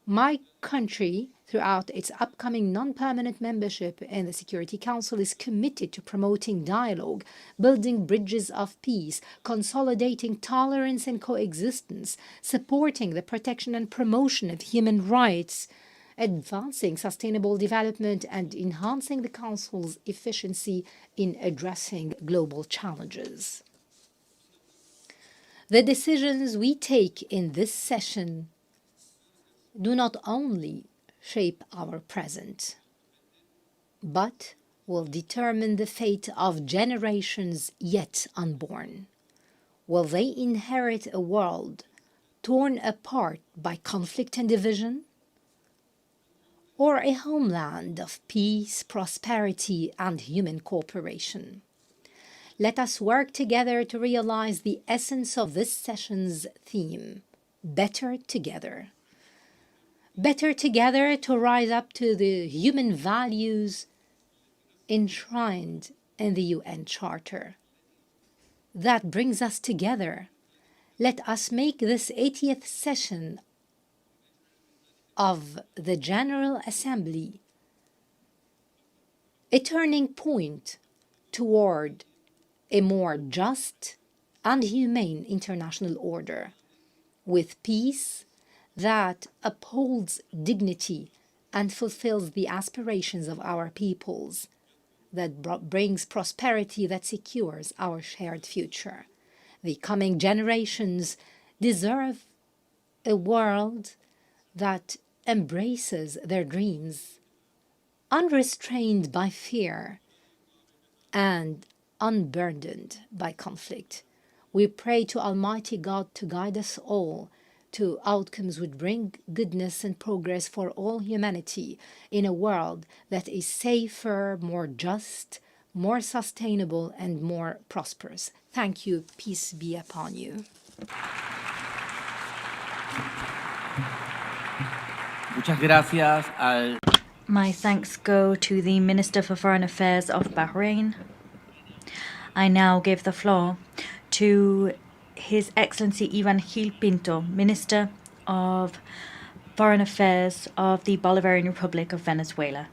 C: My country, throughout its upcoming non-permanent membership in the Security Council, is committed to promoting dialogue, building bridges of peace, consolidating tolerance and coexistence, supporting the protection and promotion of human rights, advancing sustainable development, and enhancing the Council's efficiency in addressing global challenges. The decisions we take in this session do not only shape our present, but will determine the fate of generations yet unborn. Will they inherit a world torn apart by conflict and division, or a homeland of peace, prosperity, and human cooperation? Let us work together to realize the essence of this session's theme, better together. Better together to rise up to the human values enshrined in the UN Charter. That brings us together. Let us make this 80th session of the General Assembly a turning point toward a more just and humane international order, with peace that upholds dignity and fulfills the aspirations of our peoples, that brings prosperity that secures our shared future. The coming generations deserve a world that embraces their dreams, unrestrained by fear and unburdened by conflict. We pray to Almighty God to guide us all to outcomes would bring goodness and progress for all humanity in a world that is safer, more just, more sustainable, and more prosperous. Thank you. Peace be upon you.
P: Muchas gracias al...
Q: My thanks go to the Minister for Foreign Affairs of Bahrain. I now give the floor to His Excellency Ivan Gil Pinto, Minister of Foreign Affairs of the Bolivarian Republic of Venezuela.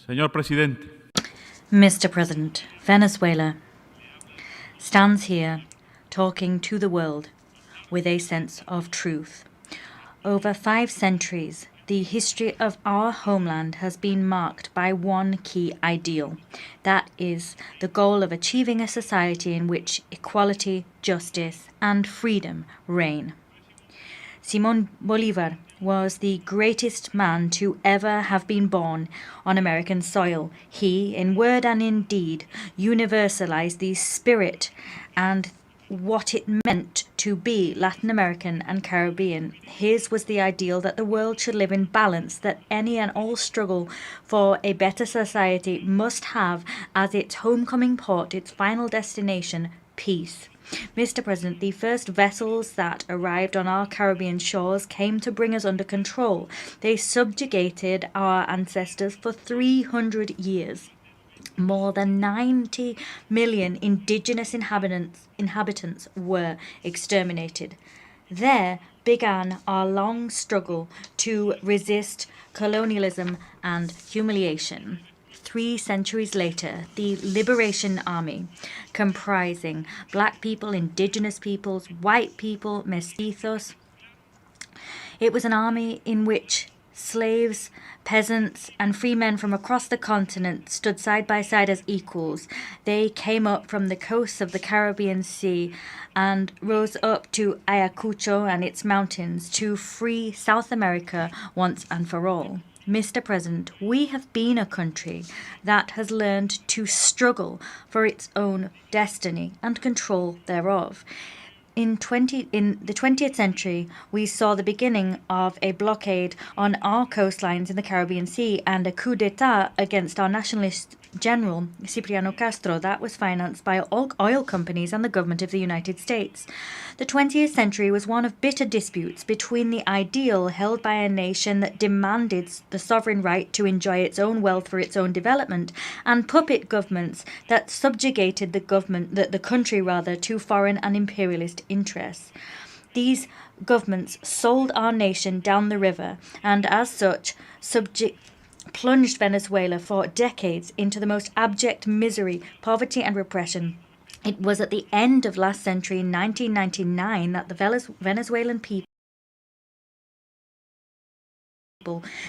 B: Señor Presidente.
Q: Mr. President, Venezuela stands here talking to the world with a sense of truth. Over 5 centuries, the history of our homeland has been marked by one key ideal. That is the goal of achieving a society in which equality, justice, and freedom reign. Simón Bolívar was the greatest man to ever have been born on American soil. He, in word and in deed, universalized the spirit and what it meant to be Latin American and Caribbean. His was the ideal that the world should live in balance, that any and all struggle for a better society must have as its homecoming port, its final destination, peace. Mr. President, the first vessels that arrived on our Caribbean shores came to bring us under control. They subjugated our ancestors for 300 years. More than 90 million indigenous inhabitants were exterminated. There began our long struggle to resist colonialism and humiliation. 3 centuries later, the Liberation Army, comprising black people, indigenous peoples, white people, mestizos, it was an army in which slaves, peasants, and free men from across the continent stood side by side as equals. They came up from the coasts of the Caribbean Sea and rose up to Ayacucho and its mountains to free South America once and for all. Mr. President, we have been a country that has learned to struggle for its own destiny and control thereof. In the 20th century, we saw the beginning of a blockade on our coastlines in the Caribbean Sea and a coup d'etat against our nationalist general, Cipriano Castro, that was financed by oil companies and the government of the United States. The 20th century was one of bitter disputes between the ideal held by a nation that demanded the sovereign right to enjoy its own wealth for its own development and puppet governments that subjugated the country to foreign and imperialist interests. These governments sold our nation down the river and as such plunged Venezuela for decades into the most abject misery, poverty and repression. It was at the end of last century, in 1999, that the Venezuelan people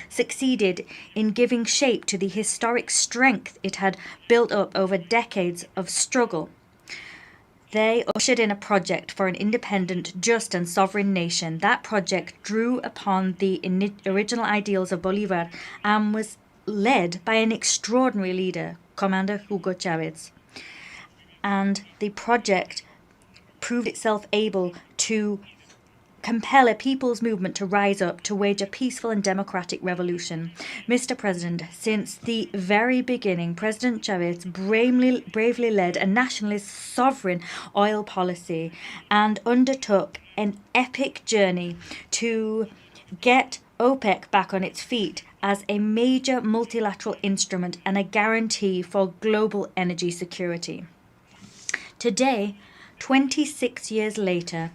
Q: succeeded in giving shape to the historic strength it had built up over decades of struggle. They ushered in a project for an independent, just and sovereign nation. That project drew upon the original ideals of Bolívar and was led by an extraordinary leader, Commander Hugo Chavez. And the project proved itself able to compel a people's movement to rise up to wage a peaceful and democratic revolution. Mr. President, since the very beginning, President Chavez bravely led a nationalist sovereign oil policy and undertook an epic journey to get OPEC back on its feet as a major multilateral instrument and a guarantee for global energy security. Today, 26 years later,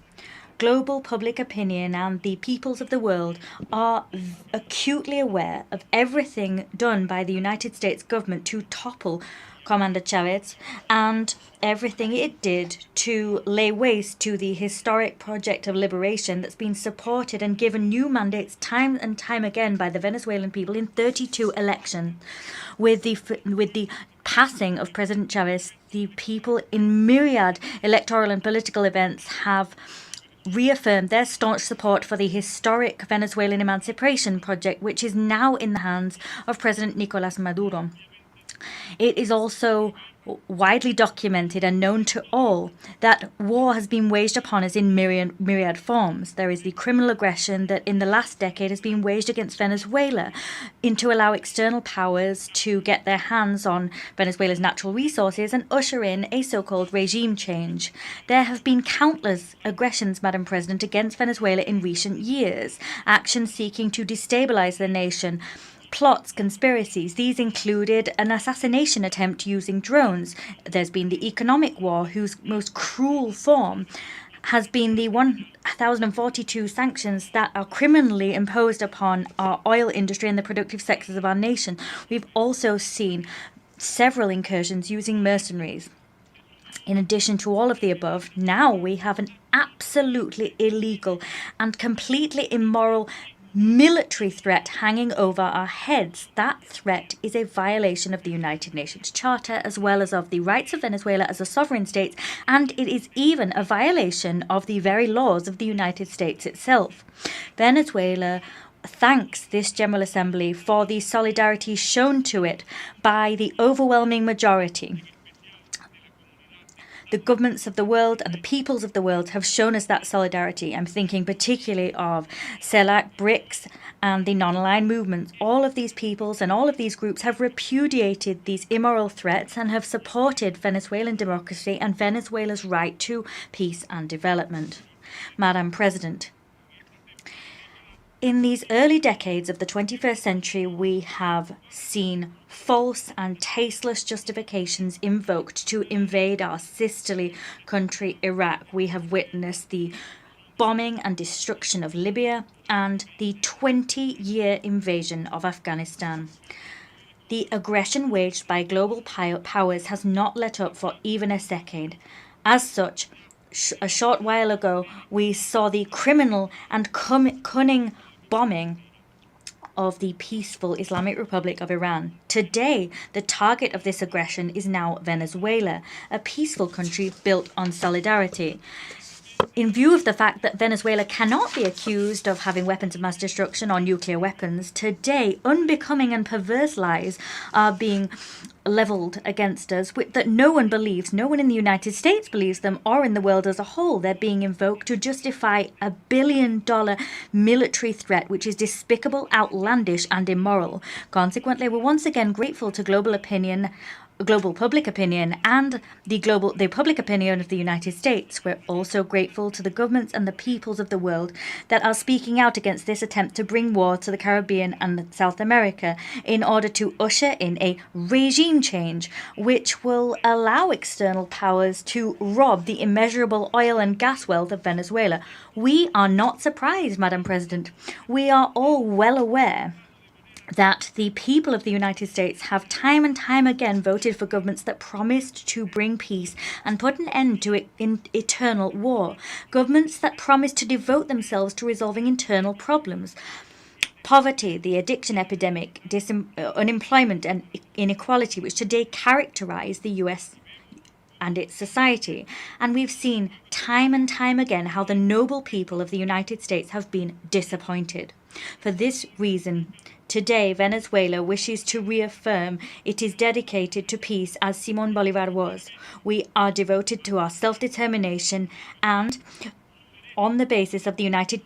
Q: global public opinion and the peoples of the world are acutely aware of everything done by the United States government to topple Commander Chavez and everything it did to lay waste to the historic project of liberation that's been supported and given new mandates time and time again by the Venezuelan people in 32 elections. With the passing of President Chavez, the people in myriad electoral and political events have reaffirmed their staunch support for the historic Venezuelan emancipation project, which is now in the hands of President Nicolás Maduro. It is also widely documented and known to all that war has been waged upon us in myriad forms. There is the criminal aggression that in the last decade has been waged against Venezuela to allow external powers to get their hands on Venezuela's natural resources and usher in a so-called regime change. There have been countless aggressions, Madam President, against Venezuela in recent years, actions seeking to destabilize the nation, plots, conspiracies. These included an assassination attempt using drones. There's been the economic war, whose most cruel form has been the 1,042 sanctions that are criminally imposed upon our oil industry and the productive sectors of our nation. We've also seen several incursions using mercenaries. In addition to all of the above, now we have an absolutely illegal and completely immoral military threat hanging over our heads. That threat is a violation of the United Nations Charter as well as of the rights of Venezuela as a sovereign state, and it is even a violation of the very laws of the United States itself. Venezuela thanks this General Assembly for the solidarity shown to it by the overwhelming majority. The governments of the world and the peoples of the world have shown us that solidarity. I'm thinking particularly of CELAC, BRICS, and the non-aligned movements. All of these peoples and all of these groups have repudiated these immoral threats and have supported Venezuelan democracy and Venezuela's right to peace and development. Madam President, in these early decades of the 21st century, we have seen false and tasteless justifications invoked to invade our sisterly country, Iraq. We have witnessed the bombing and destruction of Libya and the 20-year invasion of Afghanistan. The aggression waged by global powers has not let up for even a second. As such, a short while ago, we saw the criminal and cunning bombing of the peaceful Islamic Republic of Iran. Today, the target of this aggression is now Venezuela, a peaceful country built on solidarity. In view of the fact that Venezuela cannot be accused of having weapons of mass destruction or nuclear weapons, today unbecoming and perverse lies are being levelled against us that no one believes, no one in the United States believes them, or in the world as a whole. They're being invoked to justify a $1 billion military threat, which is despicable, outlandish, and immoral. Consequently, we're once again grateful to global public opinion and the public opinion of the United States. We're also grateful to the governments and the peoples of the world that are speaking out against this attempt to bring war to the Caribbean and South America in order to usher in a regime change which will allow external powers to rob the immeasurable oil and gas wealth of Venezuela. We are not surprised, Madam President. We are all well aware that the people of the United States have time and time again voted for governments that promised to bring peace and put an end to eternal war. Governments that promised to devote themselves to resolving internal problems. Poverty, the addiction epidemic, unemployment and inequality, which today characterize the U.S. and its society. And we've seen time and time again how the noble people of the United States have been disappointed. For this reason, Today, Venezuela wishes to reaffirm it is dedicated to peace as Simón Bolívar was. We are devoted to our self-determination and, on the basis of the United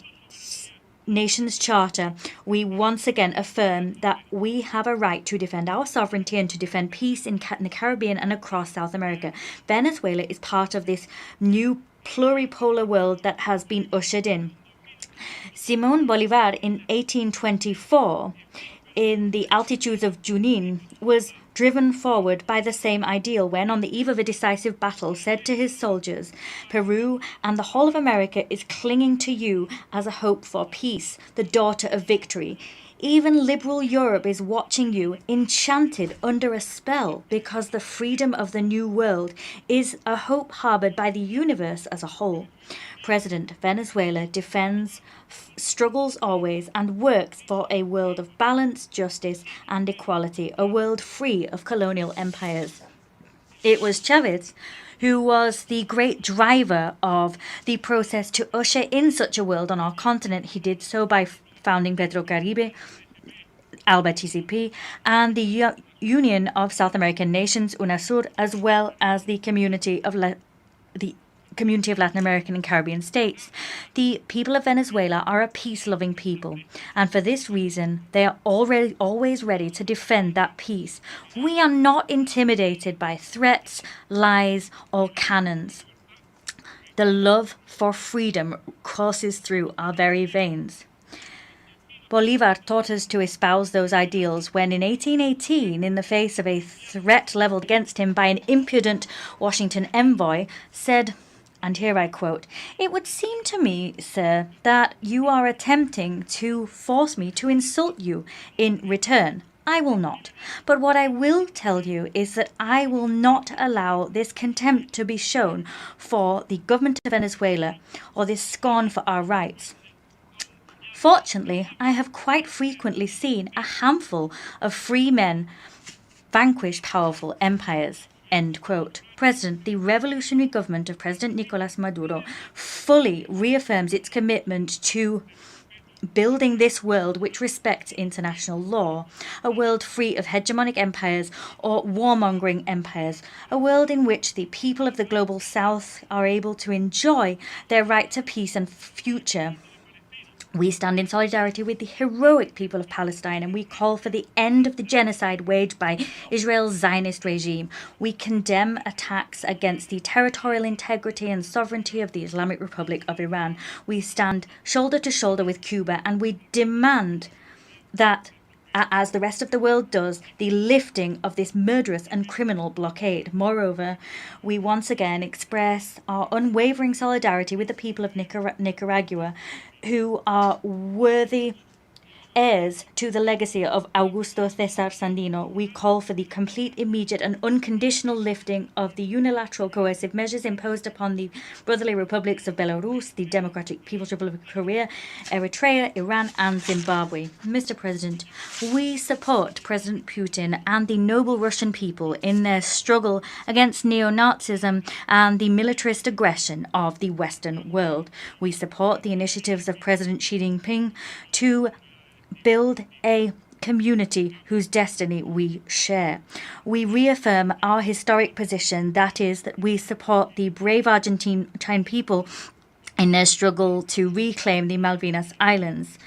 Q: Nations Charter, we once again affirm that we have a right to defend our sovereignty and to defend peace in the Caribbean and across South America. Venezuela is part of this new pluripolar world that has been ushered in. Simón Bolívar in 1824, in the altitudes of Junín, was driven forward by the same ideal when, on the eve of a decisive battle, said to his soldiers, "Peru and the whole of America is clinging to you as a hope for peace, the daughter of victory. Even liberal Europe is watching you, enchanted under a spell, because the freedom of the new world is a hope harbored by the universe as a whole." President Venezuela defends, struggles always, and works for a world of balance, justice, and equality, a world free of colonial empires. It was Chavez who was the great driver of the process to usher in such a world on our continent. He did so by founding Petrocaribe, ALBA TCP, and the Union of South American Nations, UNASUR, as well as the Community of Latin American and Caribbean states. The people of Venezuela are a peace-loving people, and for this reason, they are always ready to defend that peace. We are not intimidated by threats, lies, or cannons. The love for freedom courses through our very veins. Bolívar taught us to espouse those ideals when in 1818, in the face of a threat leveled against him by an impudent Washington envoy, said, and here I quote, "It would seem to me, sir, that you are attempting to force me to insult you in return. I will not. But what I will tell you is that I will not allow this contempt to be shown for the government of Venezuela or this scorn for our rights. Fortunately, I have quite frequently seen a handful of free men vanquish powerful empires." End quote. President, the revolutionary government of President Nicolas Maduro fully reaffirms its commitment to building this world which respects international law, a world free of hegemonic empires or warmongering empires, a world in which the people of the global south are able to enjoy their right to peace and future. We stand in solidarity with the heroic people of Palestine, and we call for the end of the genocide waged by Israel's Zionist regime. We condemn attacks against the territorial integrity and sovereignty of the Islamic Republic of Iran. We stand shoulder to shoulder with Cuba, and we demand that, as the rest of the world does, the lifting of this murderous and criminal blockade. Moreover, we once again express our unwavering solidarity with the people of Nicaragua, who are worthy heirs to the legacy of Augusto César Sandino. We call for the complete, immediate, and unconditional lifting of the unilateral coercive measures imposed upon the brotherly republics of Belarus, the Democratic People's Republic of Korea, Eritrea, Iran, and Zimbabwe. Mr. President, we support President Putin and the noble Russian people in their struggle against neo-Nazism and the militarist aggression of the Western world. We support the initiatives of President Xi Jinping to build a community whose destiny we share. We reaffirm our historic position, that is, that we support the brave Argentine people in their struggle to reclaim the Malvinas Islands.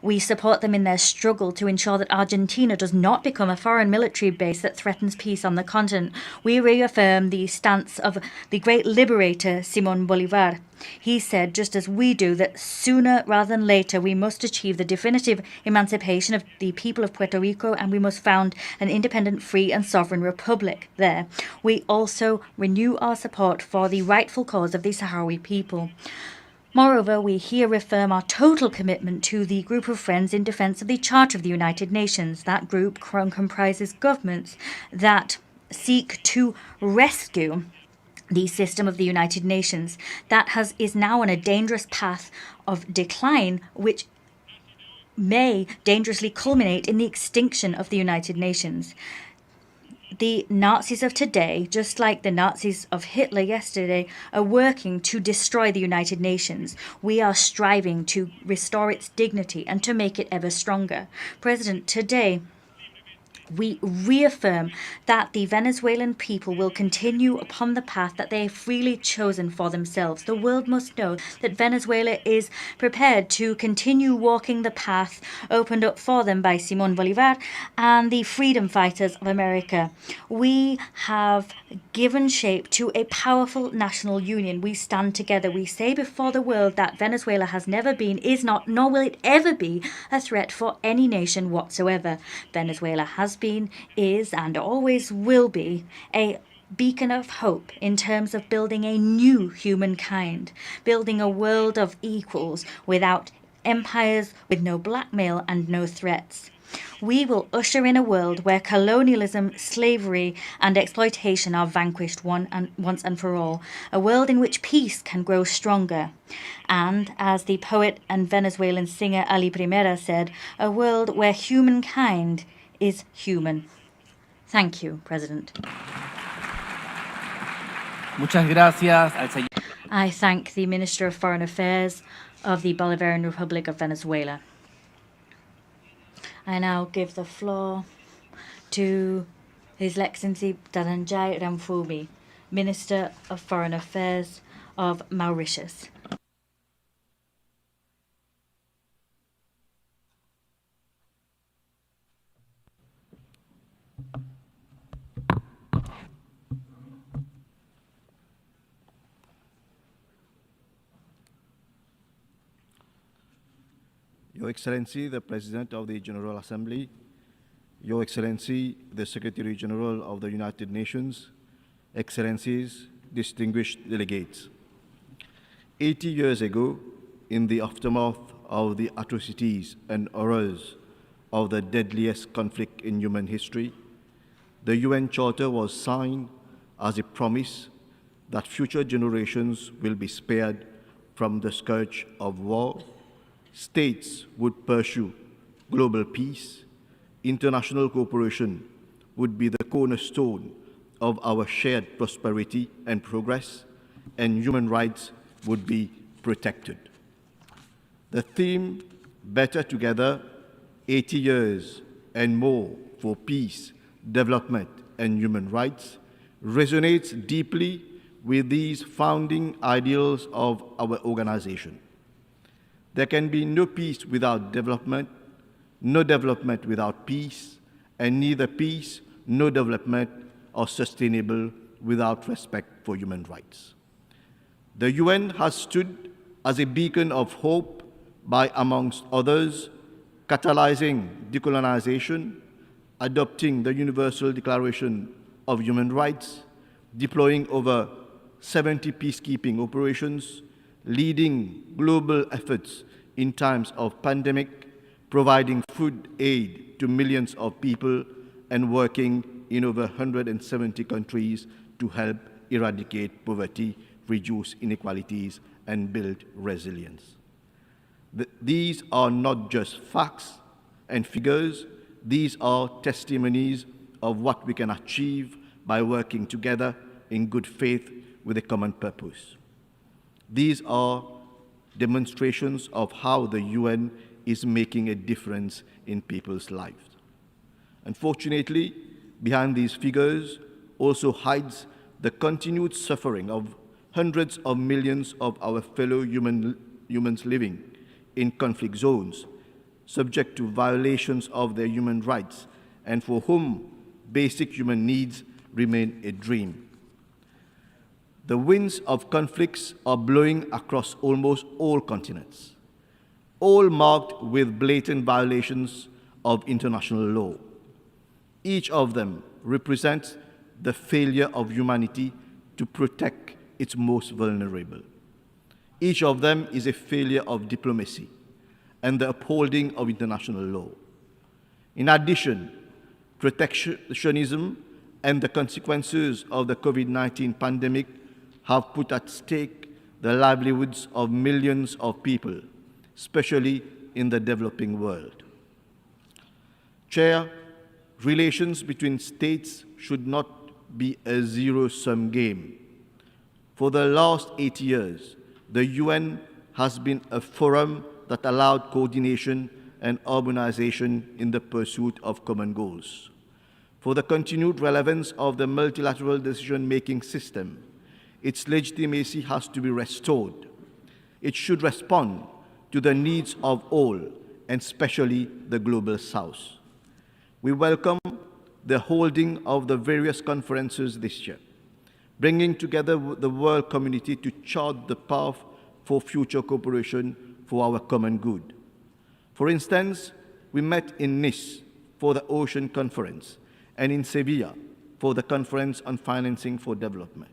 Q: We support them in their struggle to ensure that Argentina does not become a foreign military base that threatens peace on the continent. We reaffirm the stance of the great liberator Simón Bolívar. He said, just as we do, that sooner rather than later we must achieve the definitive emancipation of the people of Puerto Rico, and we must found an independent, free and sovereign republic there. We also renew our support for the rightful cause of the Sahrawi people. Moreover, we here reaffirm our total commitment to the group of friends in defense of the Charter of the United Nations. That group comprises governments that seek to rescue the system of the United Nations that is now on a dangerous path of decline, which may dangerously culminate in the extinction of the United Nations. the Nazis of today, just like the Nazis of Hitler yesterday, are working to destroy the United Nations. We are striving to restore its dignity and to make it ever stronger. President, today we reaffirm that the Venezuelan people will continue upon the path that they have freely chosen for themselves. The world must know that Venezuela is prepared to continue walking the path opened up for them by Simón Bolívar and the freedom fighters of America. We have given shape to a powerful national union. We stand together. We say before the world that Venezuela has never been, is not, nor will it ever be a threat for any nation whatsoever. Venezuela has been, is, and always will be a beacon of hope in terms of building a new humankind, building a world of equals without empires, with no blackmail and no threats. We will usher in a world where colonialism, slavery, and exploitation are vanquished once and for all. A world in which peace can grow stronger. And, as the poet and Venezuelan singer Ali Primera said, a world where humankind is human. Thank you, President.
P: Muchas gracias al señor.
Q: I thank the Minister of Foreign Affairs of the Bolivarian Republic of Venezuela. I now give the floor to His Excellency Dhananjay Ramphumi, Minister of Foreign Affairs of Mauritius.
D: Your Excellency, the President of the General Assembly, Your Excellency, the Secretary General of the United Nations, Excellencies, distinguished delegates. 80 years ago, in the aftermath of the atrocities and horrors of the deadliest conflict in human history, the UN Charter was signed as a promise that future generations will be spared from the scourge of war. States would pursue global peace, international cooperation would be the cornerstone of our shared prosperity and progress, and human rights would be protected. The theme, Better Together, 80 years and more for peace, development, and human rights, resonates deeply with these founding ideals of our organization. There can be no peace without development, no development without peace, and neither peace nor development are sustainable without respect for human rights. The UN has stood as a beacon of hope by, amongst others, catalyzing decolonization, adopting the Universal Declaration of Human Rights, deploying over 70 peacekeeping operations, leading global efforts in times of pandemic, providing food aid to millions of people, and working in over 170 countries to help eradicate poverty, reduce inequalities, and build resilience. These are not just facts and figures, these are testimonies of what we can achieve by working together in good faith with a common purpose. These are demonstrations of how the UN is making a difference in people's lives. Unfortunately, behind these figures also hides the continued suffering of hundreds of millions of our fellow humans living in conflict zones, subject to violations of their human rights, and for whom basic human needs remain a dream. The winds of conflicts are blowing across almost all continents, all marked with blatant violations of international law. Each of them represents the failure of humanity to protect its most vulnerable. Each of them is a failure of diplomacy and the upholding of international law. In addition, protectionism and the consequences of the COVID-19 pandemic have put at stake the livelihoods of millions of people, especially in the developing world. Chair, relations between states should not be a zero-sum game. For the last 8 years, the UN has been a forum that allowed coordination and harmonization in the pursuit of common goals. For the continued relevance of the multilateral decision-making system, its legitimacy has to be restored. It should respond to the needs of all, and especially the Global South. We welcome the holding of the various conferences this year, bringing together the world community to chart the path for future cooperation for our common good. For instance, we met in Nice for the Ocean Conference and in Sevilla for the Conference on Financing for Development.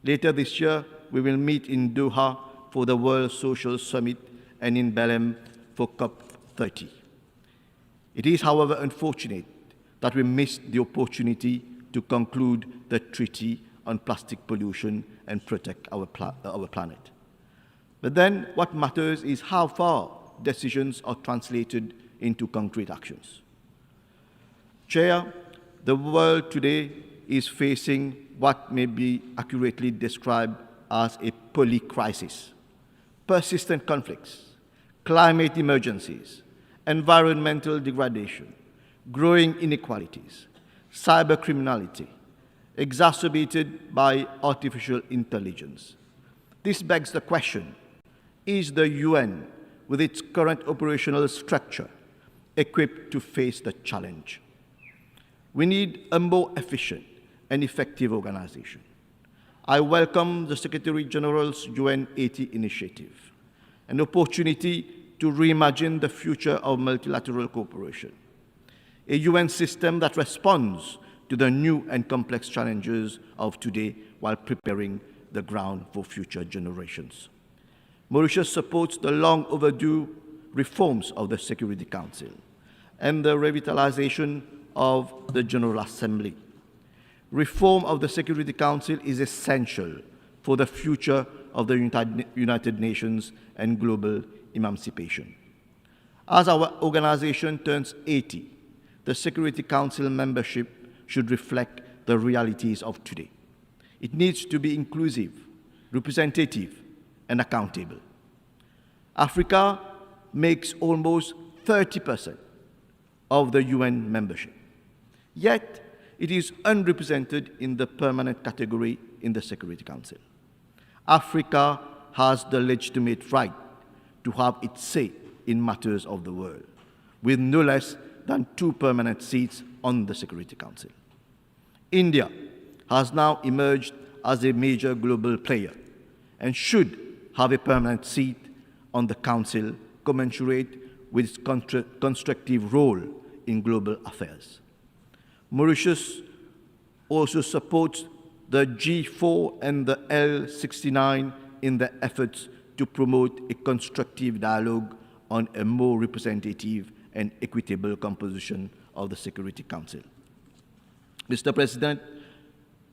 D: Later this year, we will meet in Doha for the World Social Summit and in Belém for COP30. It is, however, unfortunate that we missed the opportunity to conclude the Treaty on Plastic Pollution and protect our planet. But then what matters is how far decisions are translated into concrete actions. Chair, the world today is facing what may be accurately described as a polycrisis: persistent conflicts, climate emergencies, environmental degradation, growing inequalities, cybercriminality, exacerbated by artificial intelligence. This begs the question, is the UN, with its current operational structure, equipped to face the challenge? We need a more efficient and effective organization. I welcome the Secretary General's UN 80 initiative, an opportunity to reimagine the future of multilateral cooperation, a UN system that responds to the new and complex challenges of today while preparing the ground for future generations. Mauritius supports the long overdue reforms of the Security Council and the revitalization of the General Assembly. Reform of the Security Council is essential for the future of the United Nations and global emancipation. As our organization turns 80, the Security Council membership should reflect the realities of today. It needs to be inclusive, representative, and accountable. Africa makes almost 30% of the UN membership. Yet, it is unrepresented in the permanent category in the Security Council. Africa has the legitimate right to have its say in matters of the world, with no less than 2 permanent seats on the Security Council. India has now emerged as a major global player and should have a permanent seat on the Council commensurate with its constructive role in global affairs. Mauritius also supports the G4 and the L69 in their efforts to promote a constructive dialogue on a more representative and equitable composition of the Security Council. Mr. President,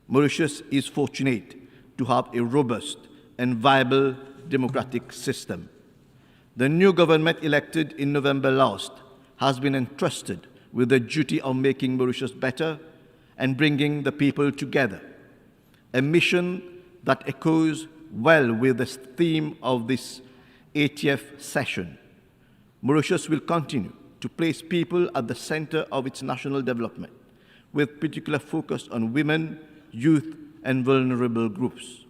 D: Mauritius is fortunate to have a robust and viable democratic system. The new government elected in November last has been entrusted with the duty of making Mauritius better and bringing the people together, a mission that echoes well with the theme of this 80th session. Mauritius will continue to place people at the center of its national development, with particular focus on women, youth, and vulnerable groups.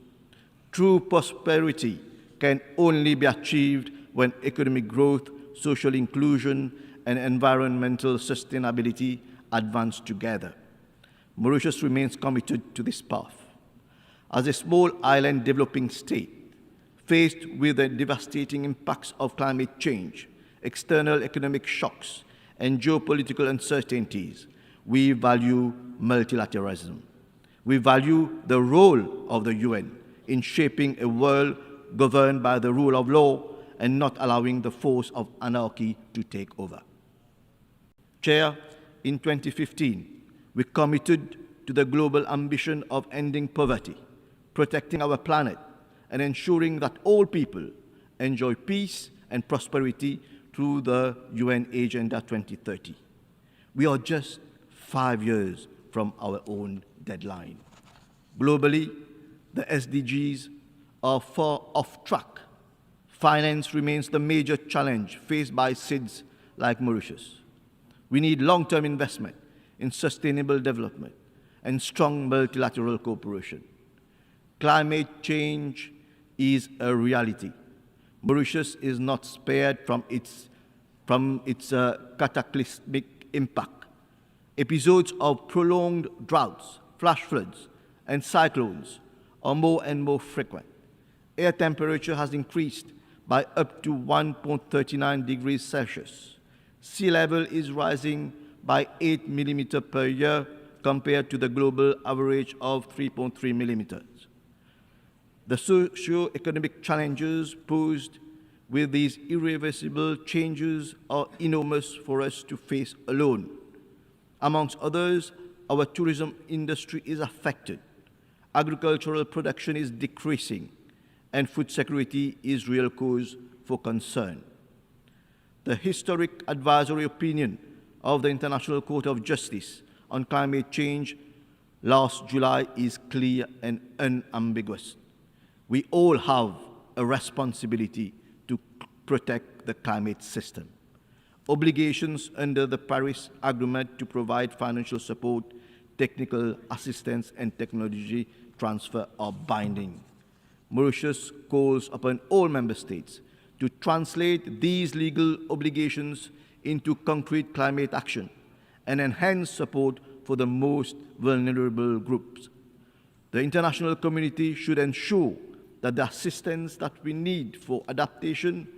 D: True prosperity can only be achieved when economic growth, social inclusion, and environmental sustainability advance together. Mauritius remains committed to this path. As a small island developing state, faced with the devastating impacts of climate change, external economic shocks, and geopolitical uncertainties, we value multilateralism. We value the role of the UN in shaping a world governed by the rule of law and not allowing the force of anarchy to take over. Chair, in 2015, we committed to the global ambition of ending poverty, protecting our planet, and ensuring that all people enjoy peace and prosperity through the UN Agenda 2030. We are just 5 years from our own deadline. Globally, the SDGs are far off track. Finance remains the major challenge faced by SIDS like Mauritius. We need long-term investment in sustainable development and strong multilateral cooperation. Climate change is a reality. Mauritius is not spared from its cataclysmic impact. Episodes of prolonged droughts, flash floods, and cyclones are more and more frequent. Air temperature has increased by up to 1.39 degrees Celsius. Sea level is rising by 8 millimeters per year compared to the global average of 3.3 millimeters. The socio-economic challenges posed with these irreversible changes are enormous for us to face alone. Amongst others, our tourism industry is affected. Agricultural production is decreasing, and food security is real cause for concern. The historic advisory opinion of the International Court of Justice on climate change last July is clear and unambiguous. We all have a responsibility to protect the climate system. Obligations under the Paris Agreement to provide financial support, technical assistance, and technology transfer are binding. Mauritius calls upon all member states to translate these legal obligations into concrete climate action and enhance support for the most vulnerable groups. The international community should ensure that the assistance that we need for adaptation,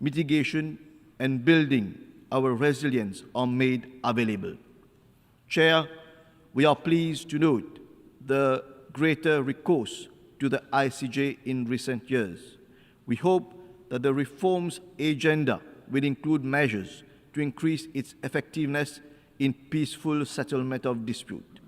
D: mitigation, and building our resilience are made available. Chair, we are pleased to note the greater recourse to the ICJ in recent years. We hope that the reforms agenda will include measures to increase its effectiveness in peaceful settlement of dispute.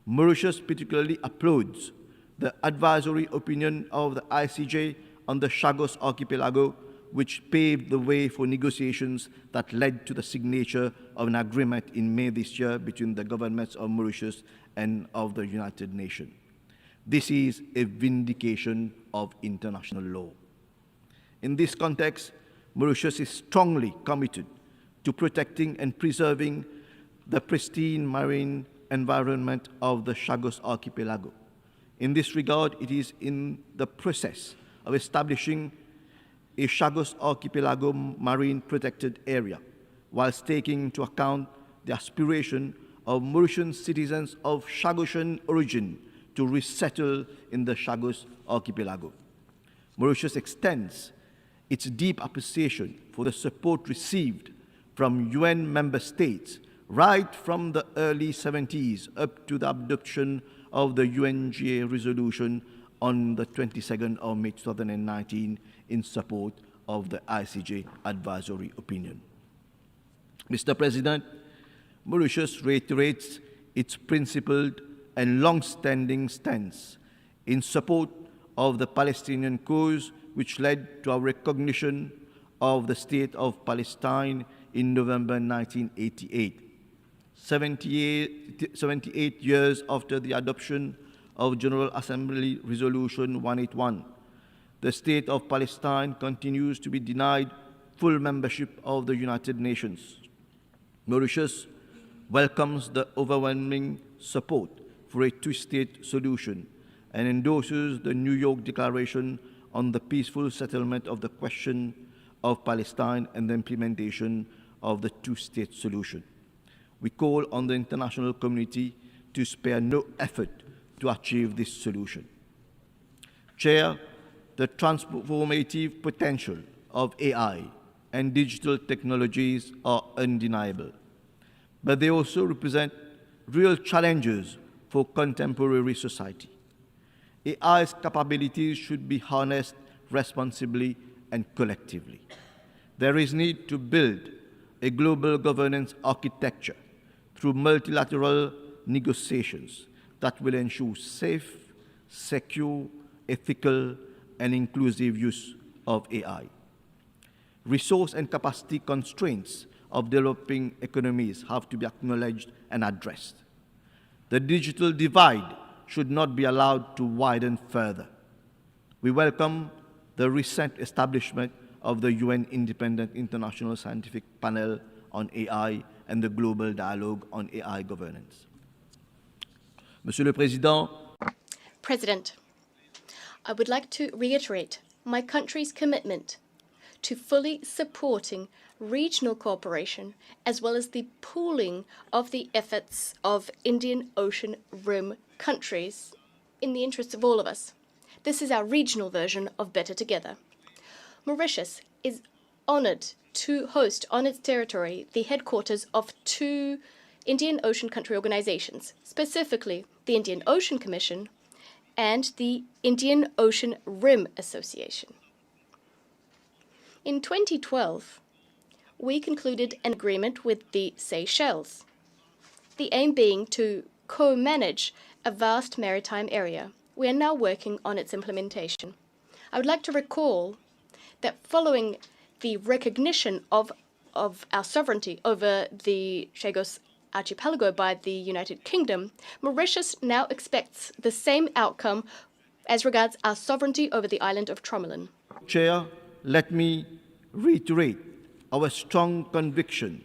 D: Mauritius particularly applauds the advisory opinion of the ICJ on the Chagos Archipelago, which paved the way for negotiations that led to the signature of an agreement in May this year between the governments of Mauritius and of the United Nations. This is a vindication of international law. In this context, Mauritius is strongly committed to protecting and preserving the pristine marine environment of the Chagos Archipelago. In this regard, it is in the process of establishing a Chagos Archipelago marine protected area, whilst taking into account the aspiration of Mauritian citizens of Chagosian origin to resettle in the Chagos Archipelago. Mauritius extends its deep appreciation for the support received from UN member states right from the early 70s up to the adoption of the UNGA resolution on the 22nd of May 2019 in support of the ICJ advisory opinion. Mr. President, Mauritius reiterates its principled and long-standing stance in support of the Palestinian cause, which led to our recognition of the State of Palestine in November 1988. 78 years after the adoption of General Assembly Resolution 181, the State of Palestine continues to be denied full membership of the United Nations. Mauritius welcomes the overwhelming support for a two-state solution and endorses the New York Declaration on the peaceful settlement of the question of Palestine and the implementation of the two-state solution. We call on the international community to spare no effort to achieve this solution. Chair, the transformative potential of AI and digital technologies are undeniable, but they also represent real challenges for contemporary society. AI's capabilities should be harnessed responsibly and collectively. There is need to build a global governance architecture through multilateral negotiations that will ensure safe, secure, ethical, and inclusive use of AI. Resource and capacity constraints of developing economies have to be acknowledged and addressed. The digital divide should not be allowed to widen further. We welcome the recent establishment of the UN Independent International Scientific Panel on AI and the Global Dialogue on AI Governance. Monsieur le Président,
X: President, I would like to reiterate my country's commitment to fully supporting regional cooperation as well as the pooling of the efforts of Indian Ocean Rim countries in the interests of all of us. This is our regional version of Better Together. Mauritius is honored to host on its territory the headquarters of 2 Indian Ocean country organizations, specifically the Indian Ocean Commission and the Indian Ocean Rim Association. In 2012, we concluded an agreement with the Seychelles, the aim being to co-manage a vast maritime area. We are now working on its implementation. I would like to recall that following the recognition of our sovereignty over the Chagos Archipelago by the United Kingdom, Mauritius now expects the same outcome as regards our sovereignty over the island of Tromelin.
D: Chair, let me reiterate our strong conviction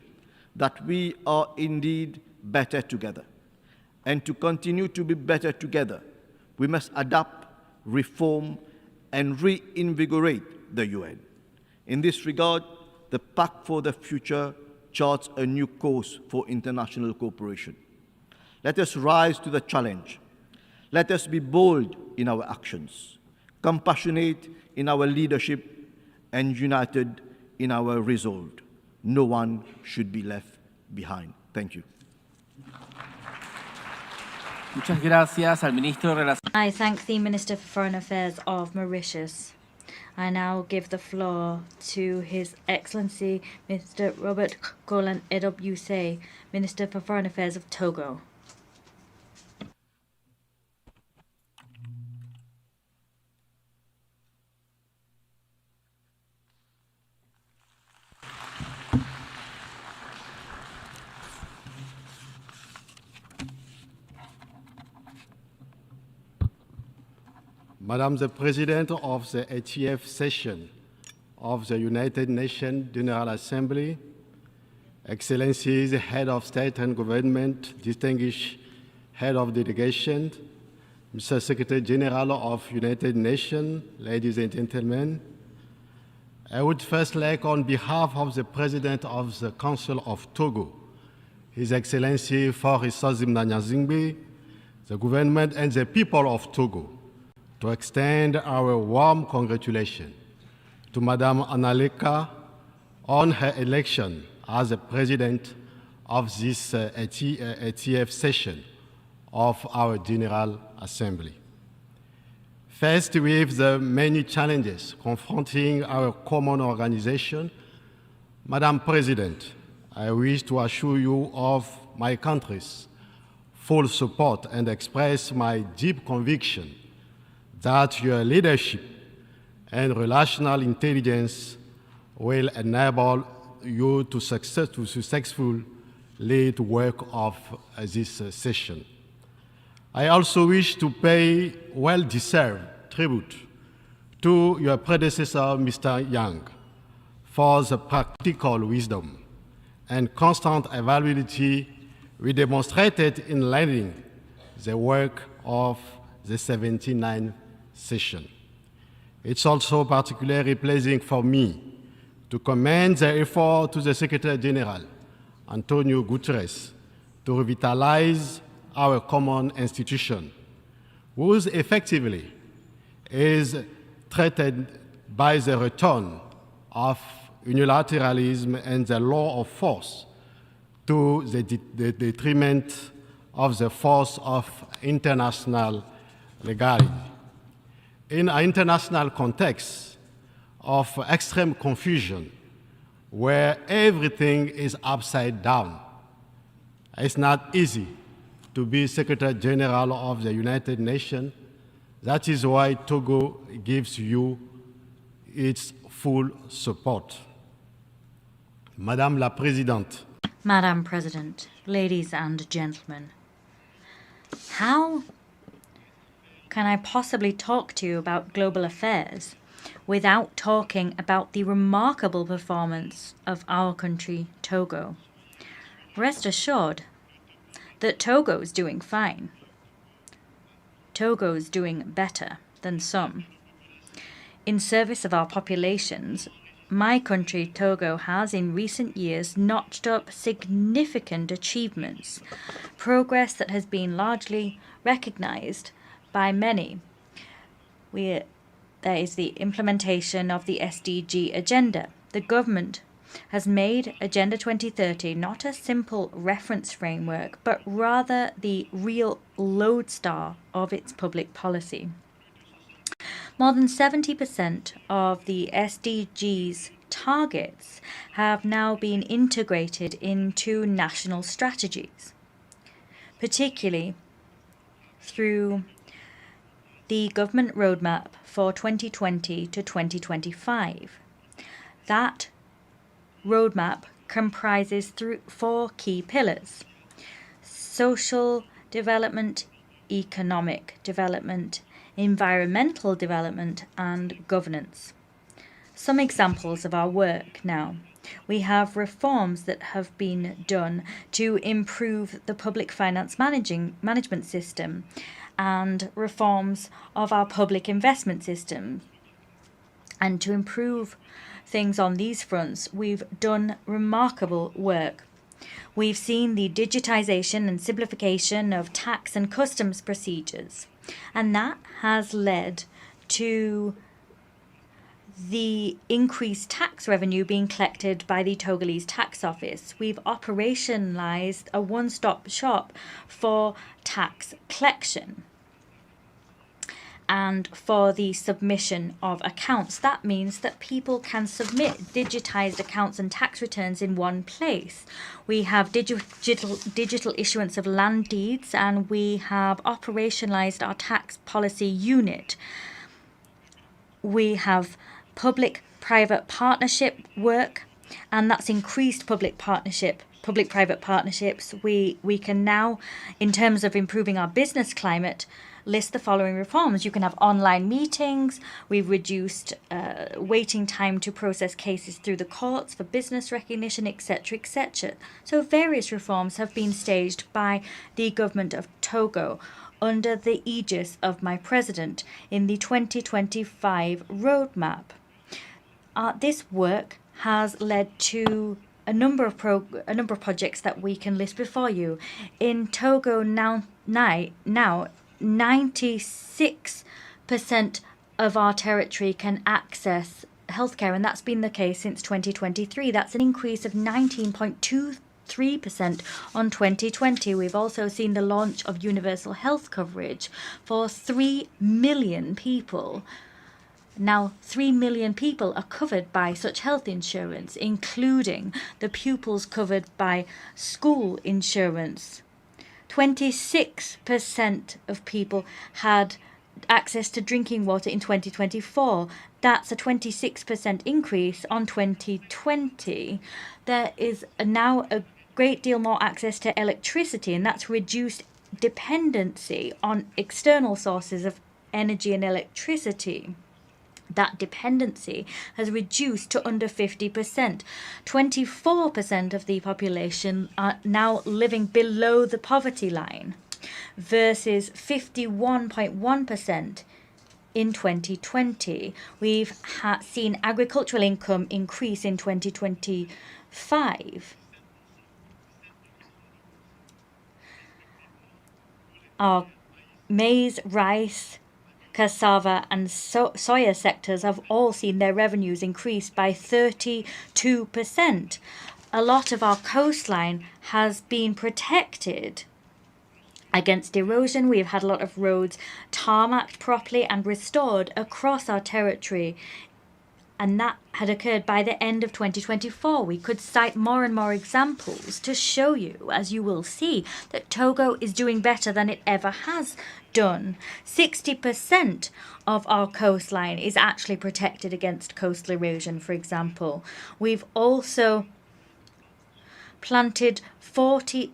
D: that we are indeed better together. And to continue to be better together, we must adapt, reform, and reinvigorate the UN. In this regard, the Pact for the Future charts a new course for international cooperation. Let us rise to the challenge. Let us be bold in our actions, compassionate in our leadership, and united in our resolve. No one should be left behind. Thank you.
P: Muchas gracias al Ministro de Relaciones.
Q: I thank the Minister for Foreign Affairs of Mauritius. I now give the floor to His Excellency Mr. Robert Golan Edop Yusei, Minister for Foreign Affairs of Togo.
M: Madam the President of the 80th session of the United Nations General Assembly, Excellencies, Head of State and Government, distinguished Head of Delegation, Mr. Secretary General of United Nations, ladies and gentlemen, I would first like, on behalf of the President of the Council of Togo, His Excellency Faure Nanyazingbe, the government and the people of Togo, to extend our warm congratulations to Madame Analeka on her election as the President of this 80th session of our General Assembly. Faced with the many challenges confronting our common organization, Madam President, I wish to assure you of my country's full support and express my deep conviction that your leadership and relational intelligence will enable you to successfully lead work of this session. I also wish to pay well-deserved tribute to your predecessor, Mr. Yang, for the practical wisdom and constant availability we demonstrated in leading the work of the 79th session. It's also particularly pleasing for me to commend the effort to the Secretary General, Antonio Guterres, to revitalize our common institution, whose effectively is threatened by the return of unilateralism and the law of force to the detriment of the force of international legality. In an international context of extreme confusion, where everything is upside down, it's not easy to be Secretary General of the United Nations. That is why Togo gives you its full support.
I: Madame la Présidente.
Q: Madam President, ladies and gentlemen, how can I possibly talk to you about global affairs without talking about the remarkable performance of our country, Togo? Rest assured that Togo is doing fine. Togo is doing better than some. In service of our populations, my country, Togo, has in recent years notched up significant achievements, progress that has been largely recognized by many. There is the implementation of the SDG agenda. The government has made Agenda 2030 not a simple reference framework, but rather the real lodestar of its public policy. More than 70% of the SDG's targets have now been integrated into national strategies, particularly through the government roadmap for 2020 to 2025. That roadmap comprises four key pillars: social development, economic development, environmental development, and governance. Some examples of our work now. We have reforms that have been done to improve the public finance management system and reforms of our public investment system. And to improve things on these fronts, we've done remarkable work. We've seen the digitization and simplification of tax and customs procedures, and that has led to the increased tax revenue being collected by the Togolese tax office. We've operationalized a one-stop shop for tax collection and for the submission of accounts. That means that people can submit digitized accounts and tax returns in one place. We have digital issuance of land deeds, and we have operationalized our tax policy unit. We have public-private partnership work, and that's increased public-private partnerships. We can now, in terms of improving our business climate, list the following reforms. You can have online meetings. We've reduced waiting time to process cases through the courts for business recognition, etc., etc. So various reforms have been staged by the government of Togo under the aegis of my president in the 2025 roadmap. This work has led to a number of projects that we can list before you. In Togo now 96% of our territory can access healthcare, and that's been the case since 2023. That's an increase of 19.23% on 2020. We've also seen the launch of universal health coverage for 3 million people. Now, 3 million people are covered by such health insurance, including the pupils covered by school insurance. 26% of people had access to drinking water in 2024. That's a 26% increase on 2020. There is now a great deal more access to electricity, and that's reduced dependency on external sources of energy and electricity. That dependency has reduced to under 50%. 24% of the population are now living below the poverty line versus 51.1% in 2020. We've seen agricultural income increase in 2025. Our maize, rice, cassava and soya sectors have all seen their revenues increase by 32%. A lot of our coastline has been protected against erosion. We've had a lot of roads tarmacked properly and restored across our territory, and that had occurred by the end of 2024. We could cite more and more examples to show you, as you will see, that Togo is doing better than it ever has done. 60% of our coastline is actually protected against coastal erosion, for example. We've also planted 40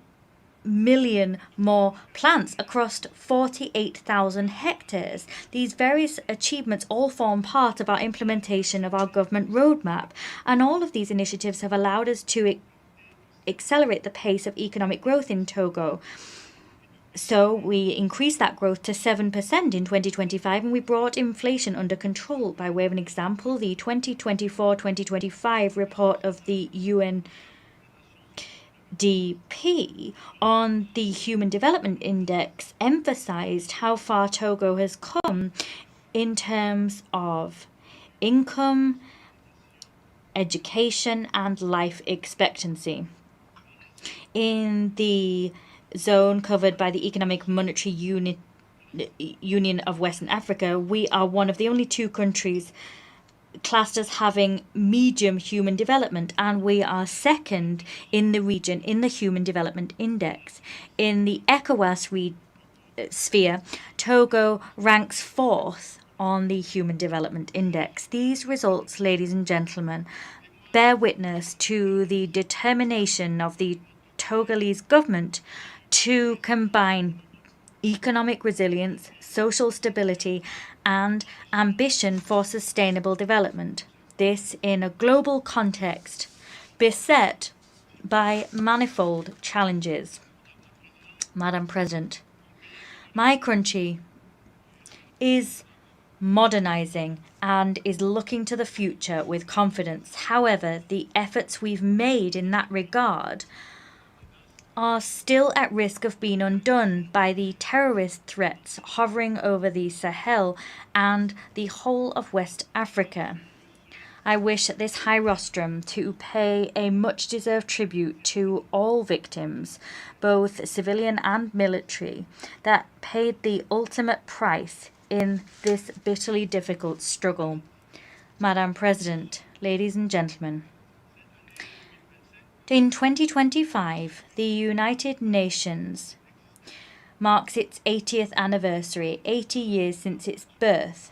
Q: million more plants across 48,000 hectares. These various achievements all form part of our implementation of our government roadmap, and all of these initiatives have allowed us to accelerate the pace of economic growth in Togo. So we increased that growth to 7% in 2025, and we brought inflation under control. By way of an example, the 2024-2025 report of the UNDP on the Human Development Index emphasized how far Togo has come in terms of income, education, and life expectancy. In the zone covered by the Economic Monetary Union of Western Africa, we are one of the only two countries classed as having medium human development, and we are second in the region in the Human Development Index. In the ECOWAS sphere, Togo ranks 4th on the Human Development Index. These results, ladies and gentlemen, bear witness to the determination of the Togolese government to combine economic resilience, social stability, and ambition for sustainable development. This in a global context beset by manifold challenges. Madam President, my country is modernizing and is looking to the future with confidence. However, the efforts we've made in that regard are still at risk of being undone by the terrorist threats hovering over the Sahel and the whole of West Africa. I wish at this high rostrum to pay a much-deserved tribute to all victims, both civilian and military, that paid the ultimate price in this bitterly difficult struggle. Madam President, ladies and gentlemen, in 2025, the United Nations marks its 80th anniversary, 80 years since its birth.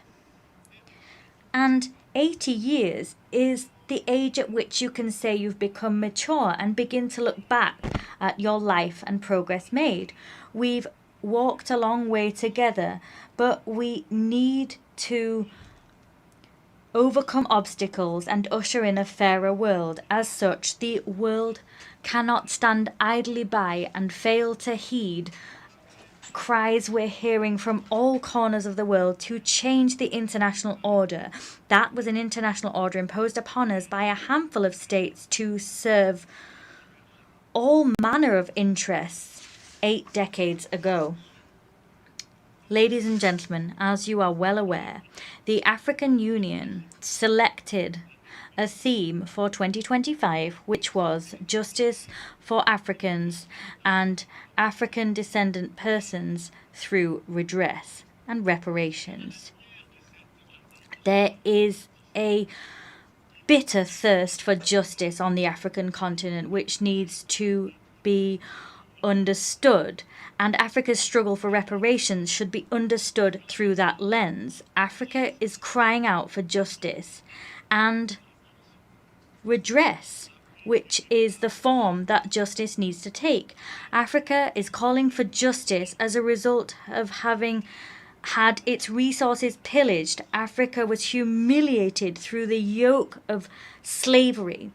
Q: And 80 years is the age at which you can say you've become mature and begin to look back at your life and progress made. We've walked a long way together, but we need to overcome obstacles and usher in a fairer world. As such, the world cannot stand idly by and fail to heed cries we're hearing from all corners of the world to change the international order. That was an international order imposed upon us by a handful of states to serve all manner of interests 8 decades ago. Ladies and gentlemen, as you are well aware, the African Union selected a theme for 2025, which was justice for Africans and African descendant persons through redress and reparations. There is a bitter thirst for justice on the African continent, which needs to be understood, and Africa's struggle for reparations should be understood through that lens. Africa is crying out for justice and redress, which is the form that justice needs to take. Africa is calling for justice as a result of having had its resources pillaged. Africa was humiliated through the yoke of slavery,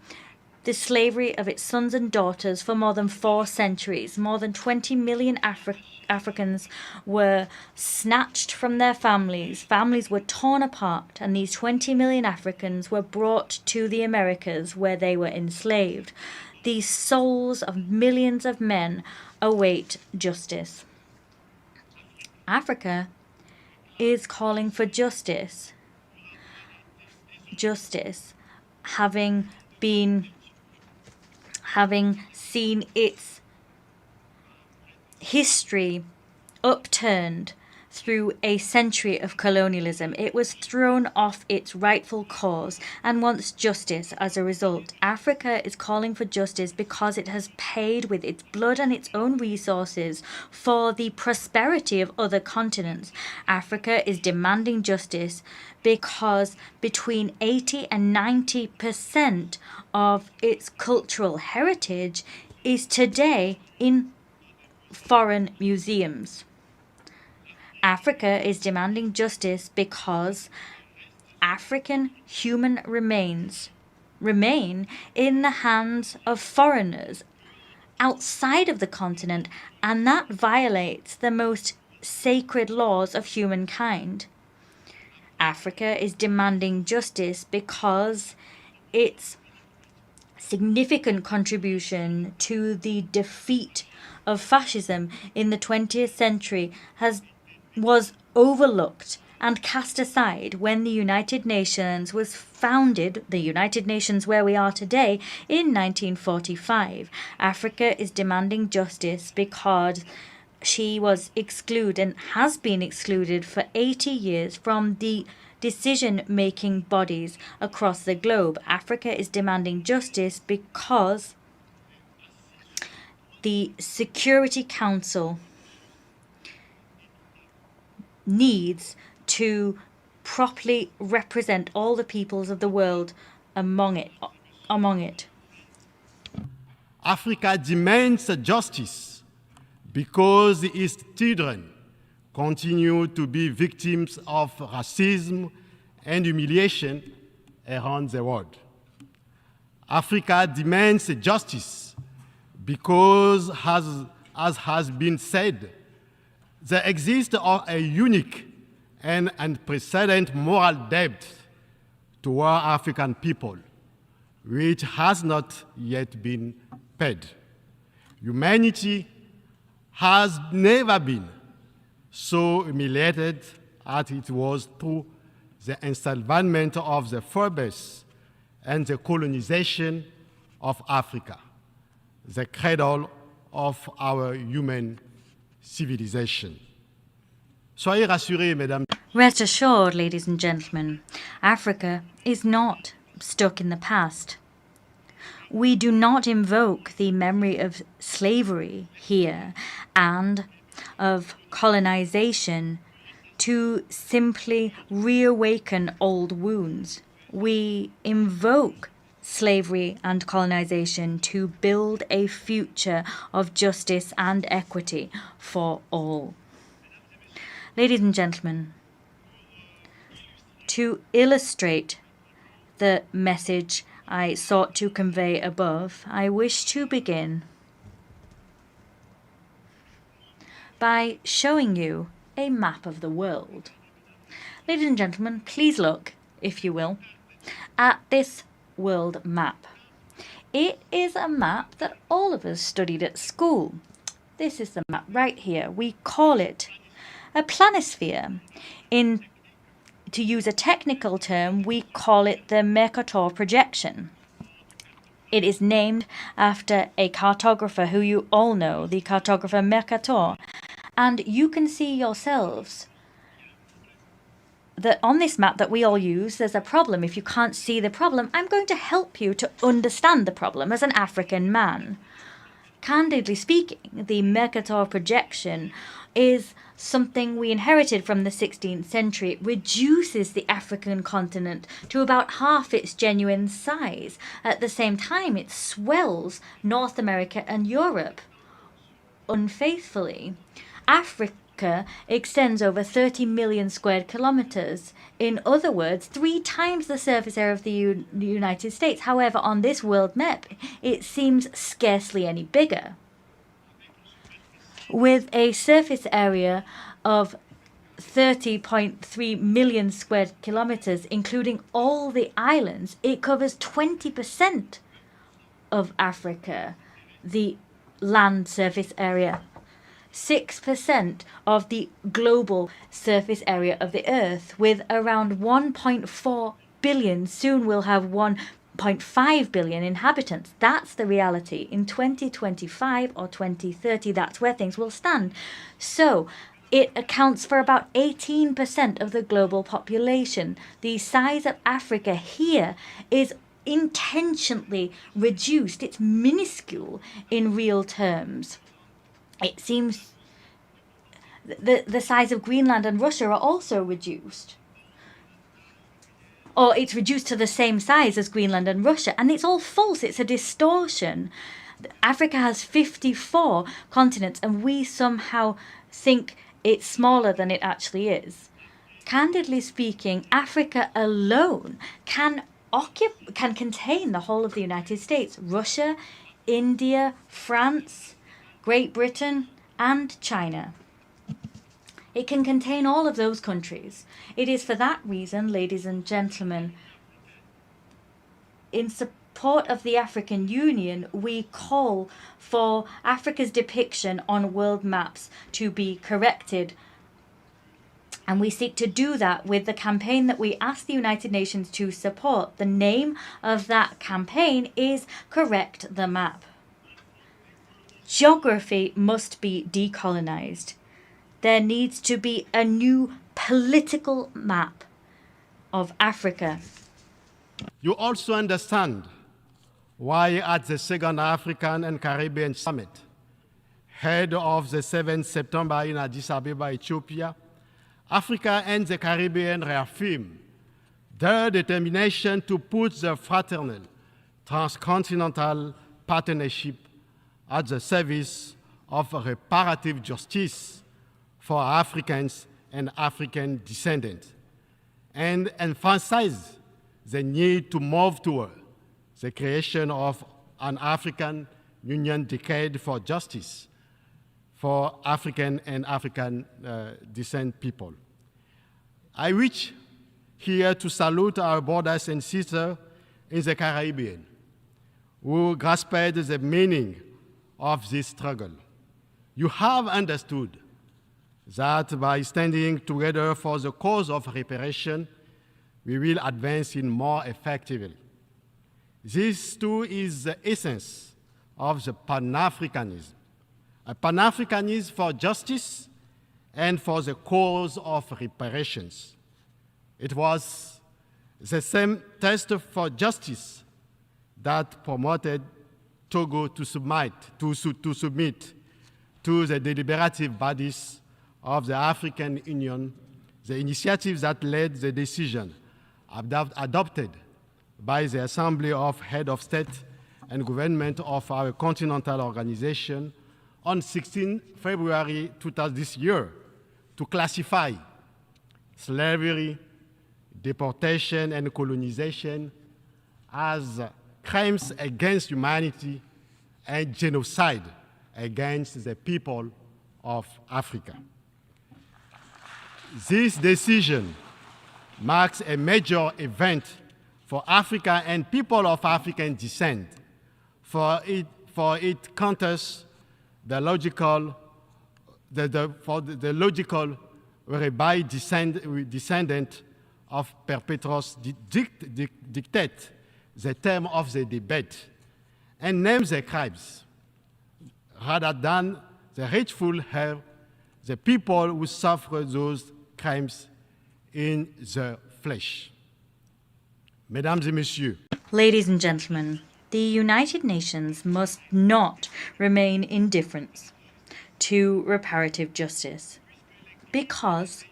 Q: the slavery of its sons and daughters for more than 4 centuries. More than 20 million Africans were snatched from their families. Families were torn apart, and these 20 million Africans were brought to the Americas where they were enslaved. The souls of millions of men await justice. Africa is calling for justice. Justice, having seen its history upturned through a century of colonialism. It was thrown off its rightful course and wants justice as a result. Africa is calling for justice because it has paid with its blood and its own resources for the prosperity of other continents. Africa is demanding justice because between 80 and 90% of its cultural heritage is today in foreign museums. Africa is demanding justice because African human remains remain in the hands of foreigners outside of the continent, and that violates the most sacred laws of humankind. Africa is demanding justice because its significant contribution to the defeat of fascism in the 20th century was overlooked and cast aside when the United Nations was founded, the United Nations where we are today, in 1945. Africa is demanding justice because she was excluded and has been excluded for 80 years from the decision-making bodies across the globe. Africa is demanding justice because the Security Council needs to properly represent all the peoples of the world among it.
I: Africa demands justice because its children continue to be victims of racism and humiliation around the world. Africa demands justice because, as has been said, there exists a unique and unprecedented moral debt toward African people, which has not yet been paid. Humanity has never been so humiliated as it was through the enslavement of the Forbes and the colonization of Africa, the cradle of our human civilization. Soyez rassurés, mesdames.
Q: Rest assured, ladies and gentlemen, Africa is not stuck in the past. We do not invoke the memory of slavery here and of colonization to simply reawaken old wounds. We invoke slavery and colonization to build a future of justice and equity for all. Ladies and gentlemen, to illustrate the message I sought to convey above, I wish to begin by showing you a map of the world. Ladies and gentlemen, please look, if you will, at this world map. It is a map that all of us studied at school. This is the map right here. We call it a planisphere. To use a technical term, we call it the Mercator projection. It is named after a cartographer who you all know, the cartographer Mercator. And you can see yourselves that on this map that we all use, there's a problem. If you can't see the problem, I'm going to help you to understand the problem as an African man. Candidly speaking, the Mercator projection is something we inherited from the 16th century. It reduces the African continent to about half its genuine size. At the same time, it swells North America and Europe unfaithfully. Africa extends over 30 million square kilometers. In other words, 3 times the surface area of the United States. However, on this world map, it seems scarcely any bigger. With a surface area of 30.3 million square kilometers, including all the islands, it covers 20% of Africa, the land surface area. 6% of the global surface area of the Earth, with around 1.4 billion, soon we'll have 1.5 billion inhabitants. That's the reality. In 2025 or 2030, that's where things will stand. So it accounts for about 18% of the global population. The size of Africa here is intentionally reduced. It's minuscule in real terms. It seems the size of Greenland and Russia are also reduced. Or it's reduced to the same size as Greenland and Russia. And it's all false. It's a distortion. Africa has 54 continents, and we somehow think it's smaller than it actually is. Candidly speaking, Africa alone can contain the whole of the United States, Russia, India, France, Great Britain, and China. It can contain all of those countries. It is for that reason, ladies and gentlemen, in support of the African Union, we call for Africa's depiction on world maps to be corrected. And we seek to do that with the campaign that we ask the United Nations to support. The name of that campaign is Correct the Map. Geography must be decolonized. There needs to be a new political map of Africa.
I: You also understand why at the Second African and Caribbean Summit, held of the 7th September in Addis Ababa, Ethiopia, Africa and the Caribbean reaffirmed their determination to put the fraternal transcontinental partnership at the service of reparative justice for Africans and African descendants, and emphasize the need to move toward the creation of an African Union decade for justice for African and African descent people. I wish here to salute our brothers and sisters in the Caribbean who grasped the meaning of this struggle. You have understood that by standing together for the cause of reparation, we will advance in more effectively. This too is the essence of the Pan-Africanism, a Pan-Africanism for justice and for the cause of reparations. It was the same test for justice that promoted Togo to submit to the deliberative bodies of the African Union, the initiative that led the decision adopted by the Assembly of Head of State and Government of our continental organization on 16 February this year to classify slavery, deportation, and colonization as crimes against humanity and genocide against the people of Africa. This decision marks a major event for Africa and people of African descent, for it counters the logical whereby descendant of perpetrators dictate the term of the debate and name the crimes, rather than the rightful have the people who suffer those crimes in the flesh. Mesdames et messieurs,
Q: Ladies and gentlemen, the United Nations must not remain indifferent to reparative justice, because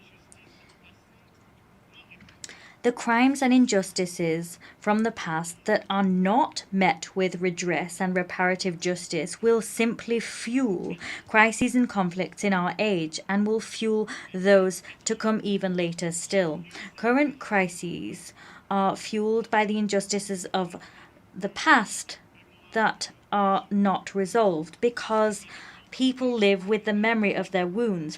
Q: the crimes and injustices from the past that are not met with redress and reparative justice will simply fuel crises and conflicts in our age and will fuel those to come even later still. Current crises are fueled by the injustices of the past that are not resolved because people live with the memory of their wounds.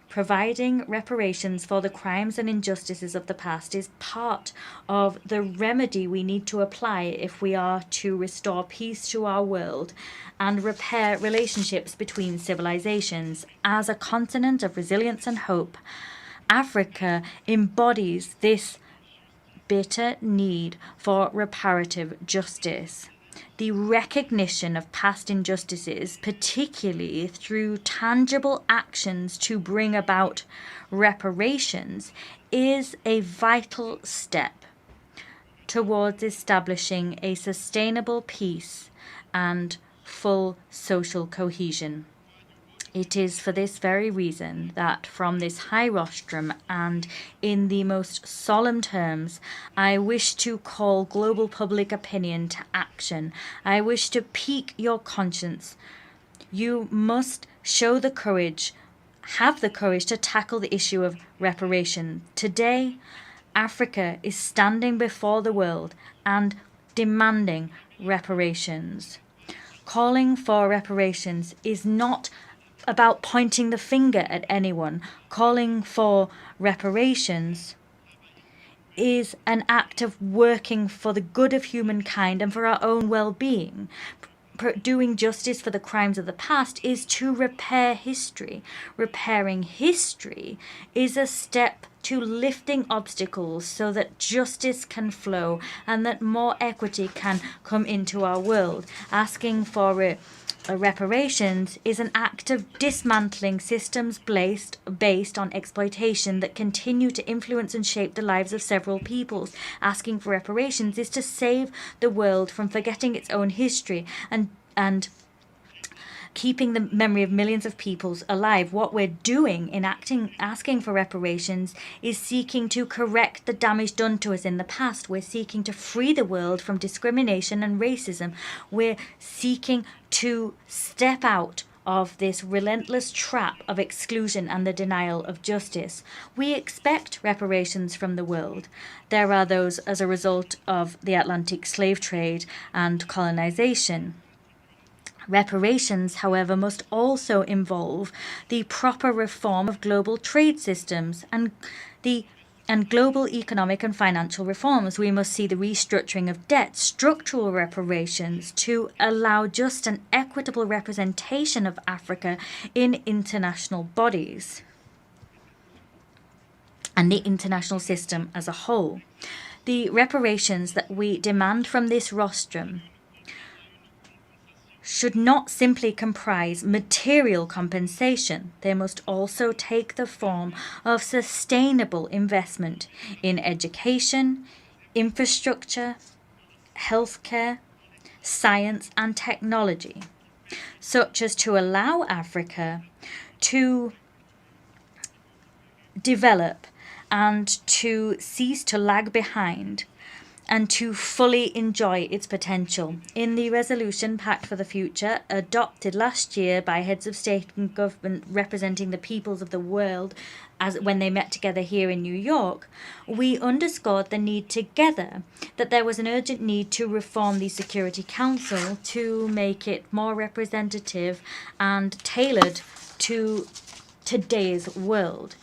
Q: Providing reparations for the crimes and injustices of the past is part of the remedy we need to apply if we are to restore peace to our world and repair relationships between civilizations. As a continent of resilience and hope, Africa embodies this bitter need for reparative justice. The recognition of past injustices, particularly through tangible actions to bring about reparations, is a vital step towards establishing a sustainable peace and full social cohesion. It is for this very reason that from this high rostrum and in the most solemn terms, I wish to call global public opinion to action. I wish to pique your conscience. You must show the courage, have the courage to tackle the issue of reparation. Today, Africa is standing before the world and demanding reparations. Calling for reparations is not about pointing the finger at anyone. Calling for reparations is an act of working for the good of humankind and for our own well-being. Doing justice for the crimes of the past is to repair history. Repairing history is a step to lifting obstacles so that justice can flow and that more equity can come into our world. Asking for reparations is an act of dismantling systems based on exploitation that continue to influence and shape the lives of several peoples. Asking for reparations is to save the world from forgetting its own history and keeping the memory of millions of peoples alive. What we're doing in asking for reparations is seeking to correct the damage done to us in the past. We're seeking to free the world from discrimination and racism. We're seeking to step out of this relentless trap of exclusion and the denial of justice. We expect reparations from the world. There are those as a result of the Atlantic slave trade and colonization. Reparations, however, must also involve the proper reform of global trade systems and global economic and financial reforms. We must see the restructuring of debt, structural reparations to allow just and equitable representation of Africa in international bodies and the international system as a whole. The reparations that we demand from this rostrum should not simply comprise material compensation. They must also take the form of sustainable investment in education, infrastructure, healthcare, science and technology, such as to allow Africa to develop and to cease to lag behind and to fully enjoy its potential. In the resolution Pact for the Future, adopted last year by heads of state and government representing the peoples of the world when they met together here in New York, we underscored the need together that there was an urgent need to reform the Security Council to make it more representative and tailored to today's world.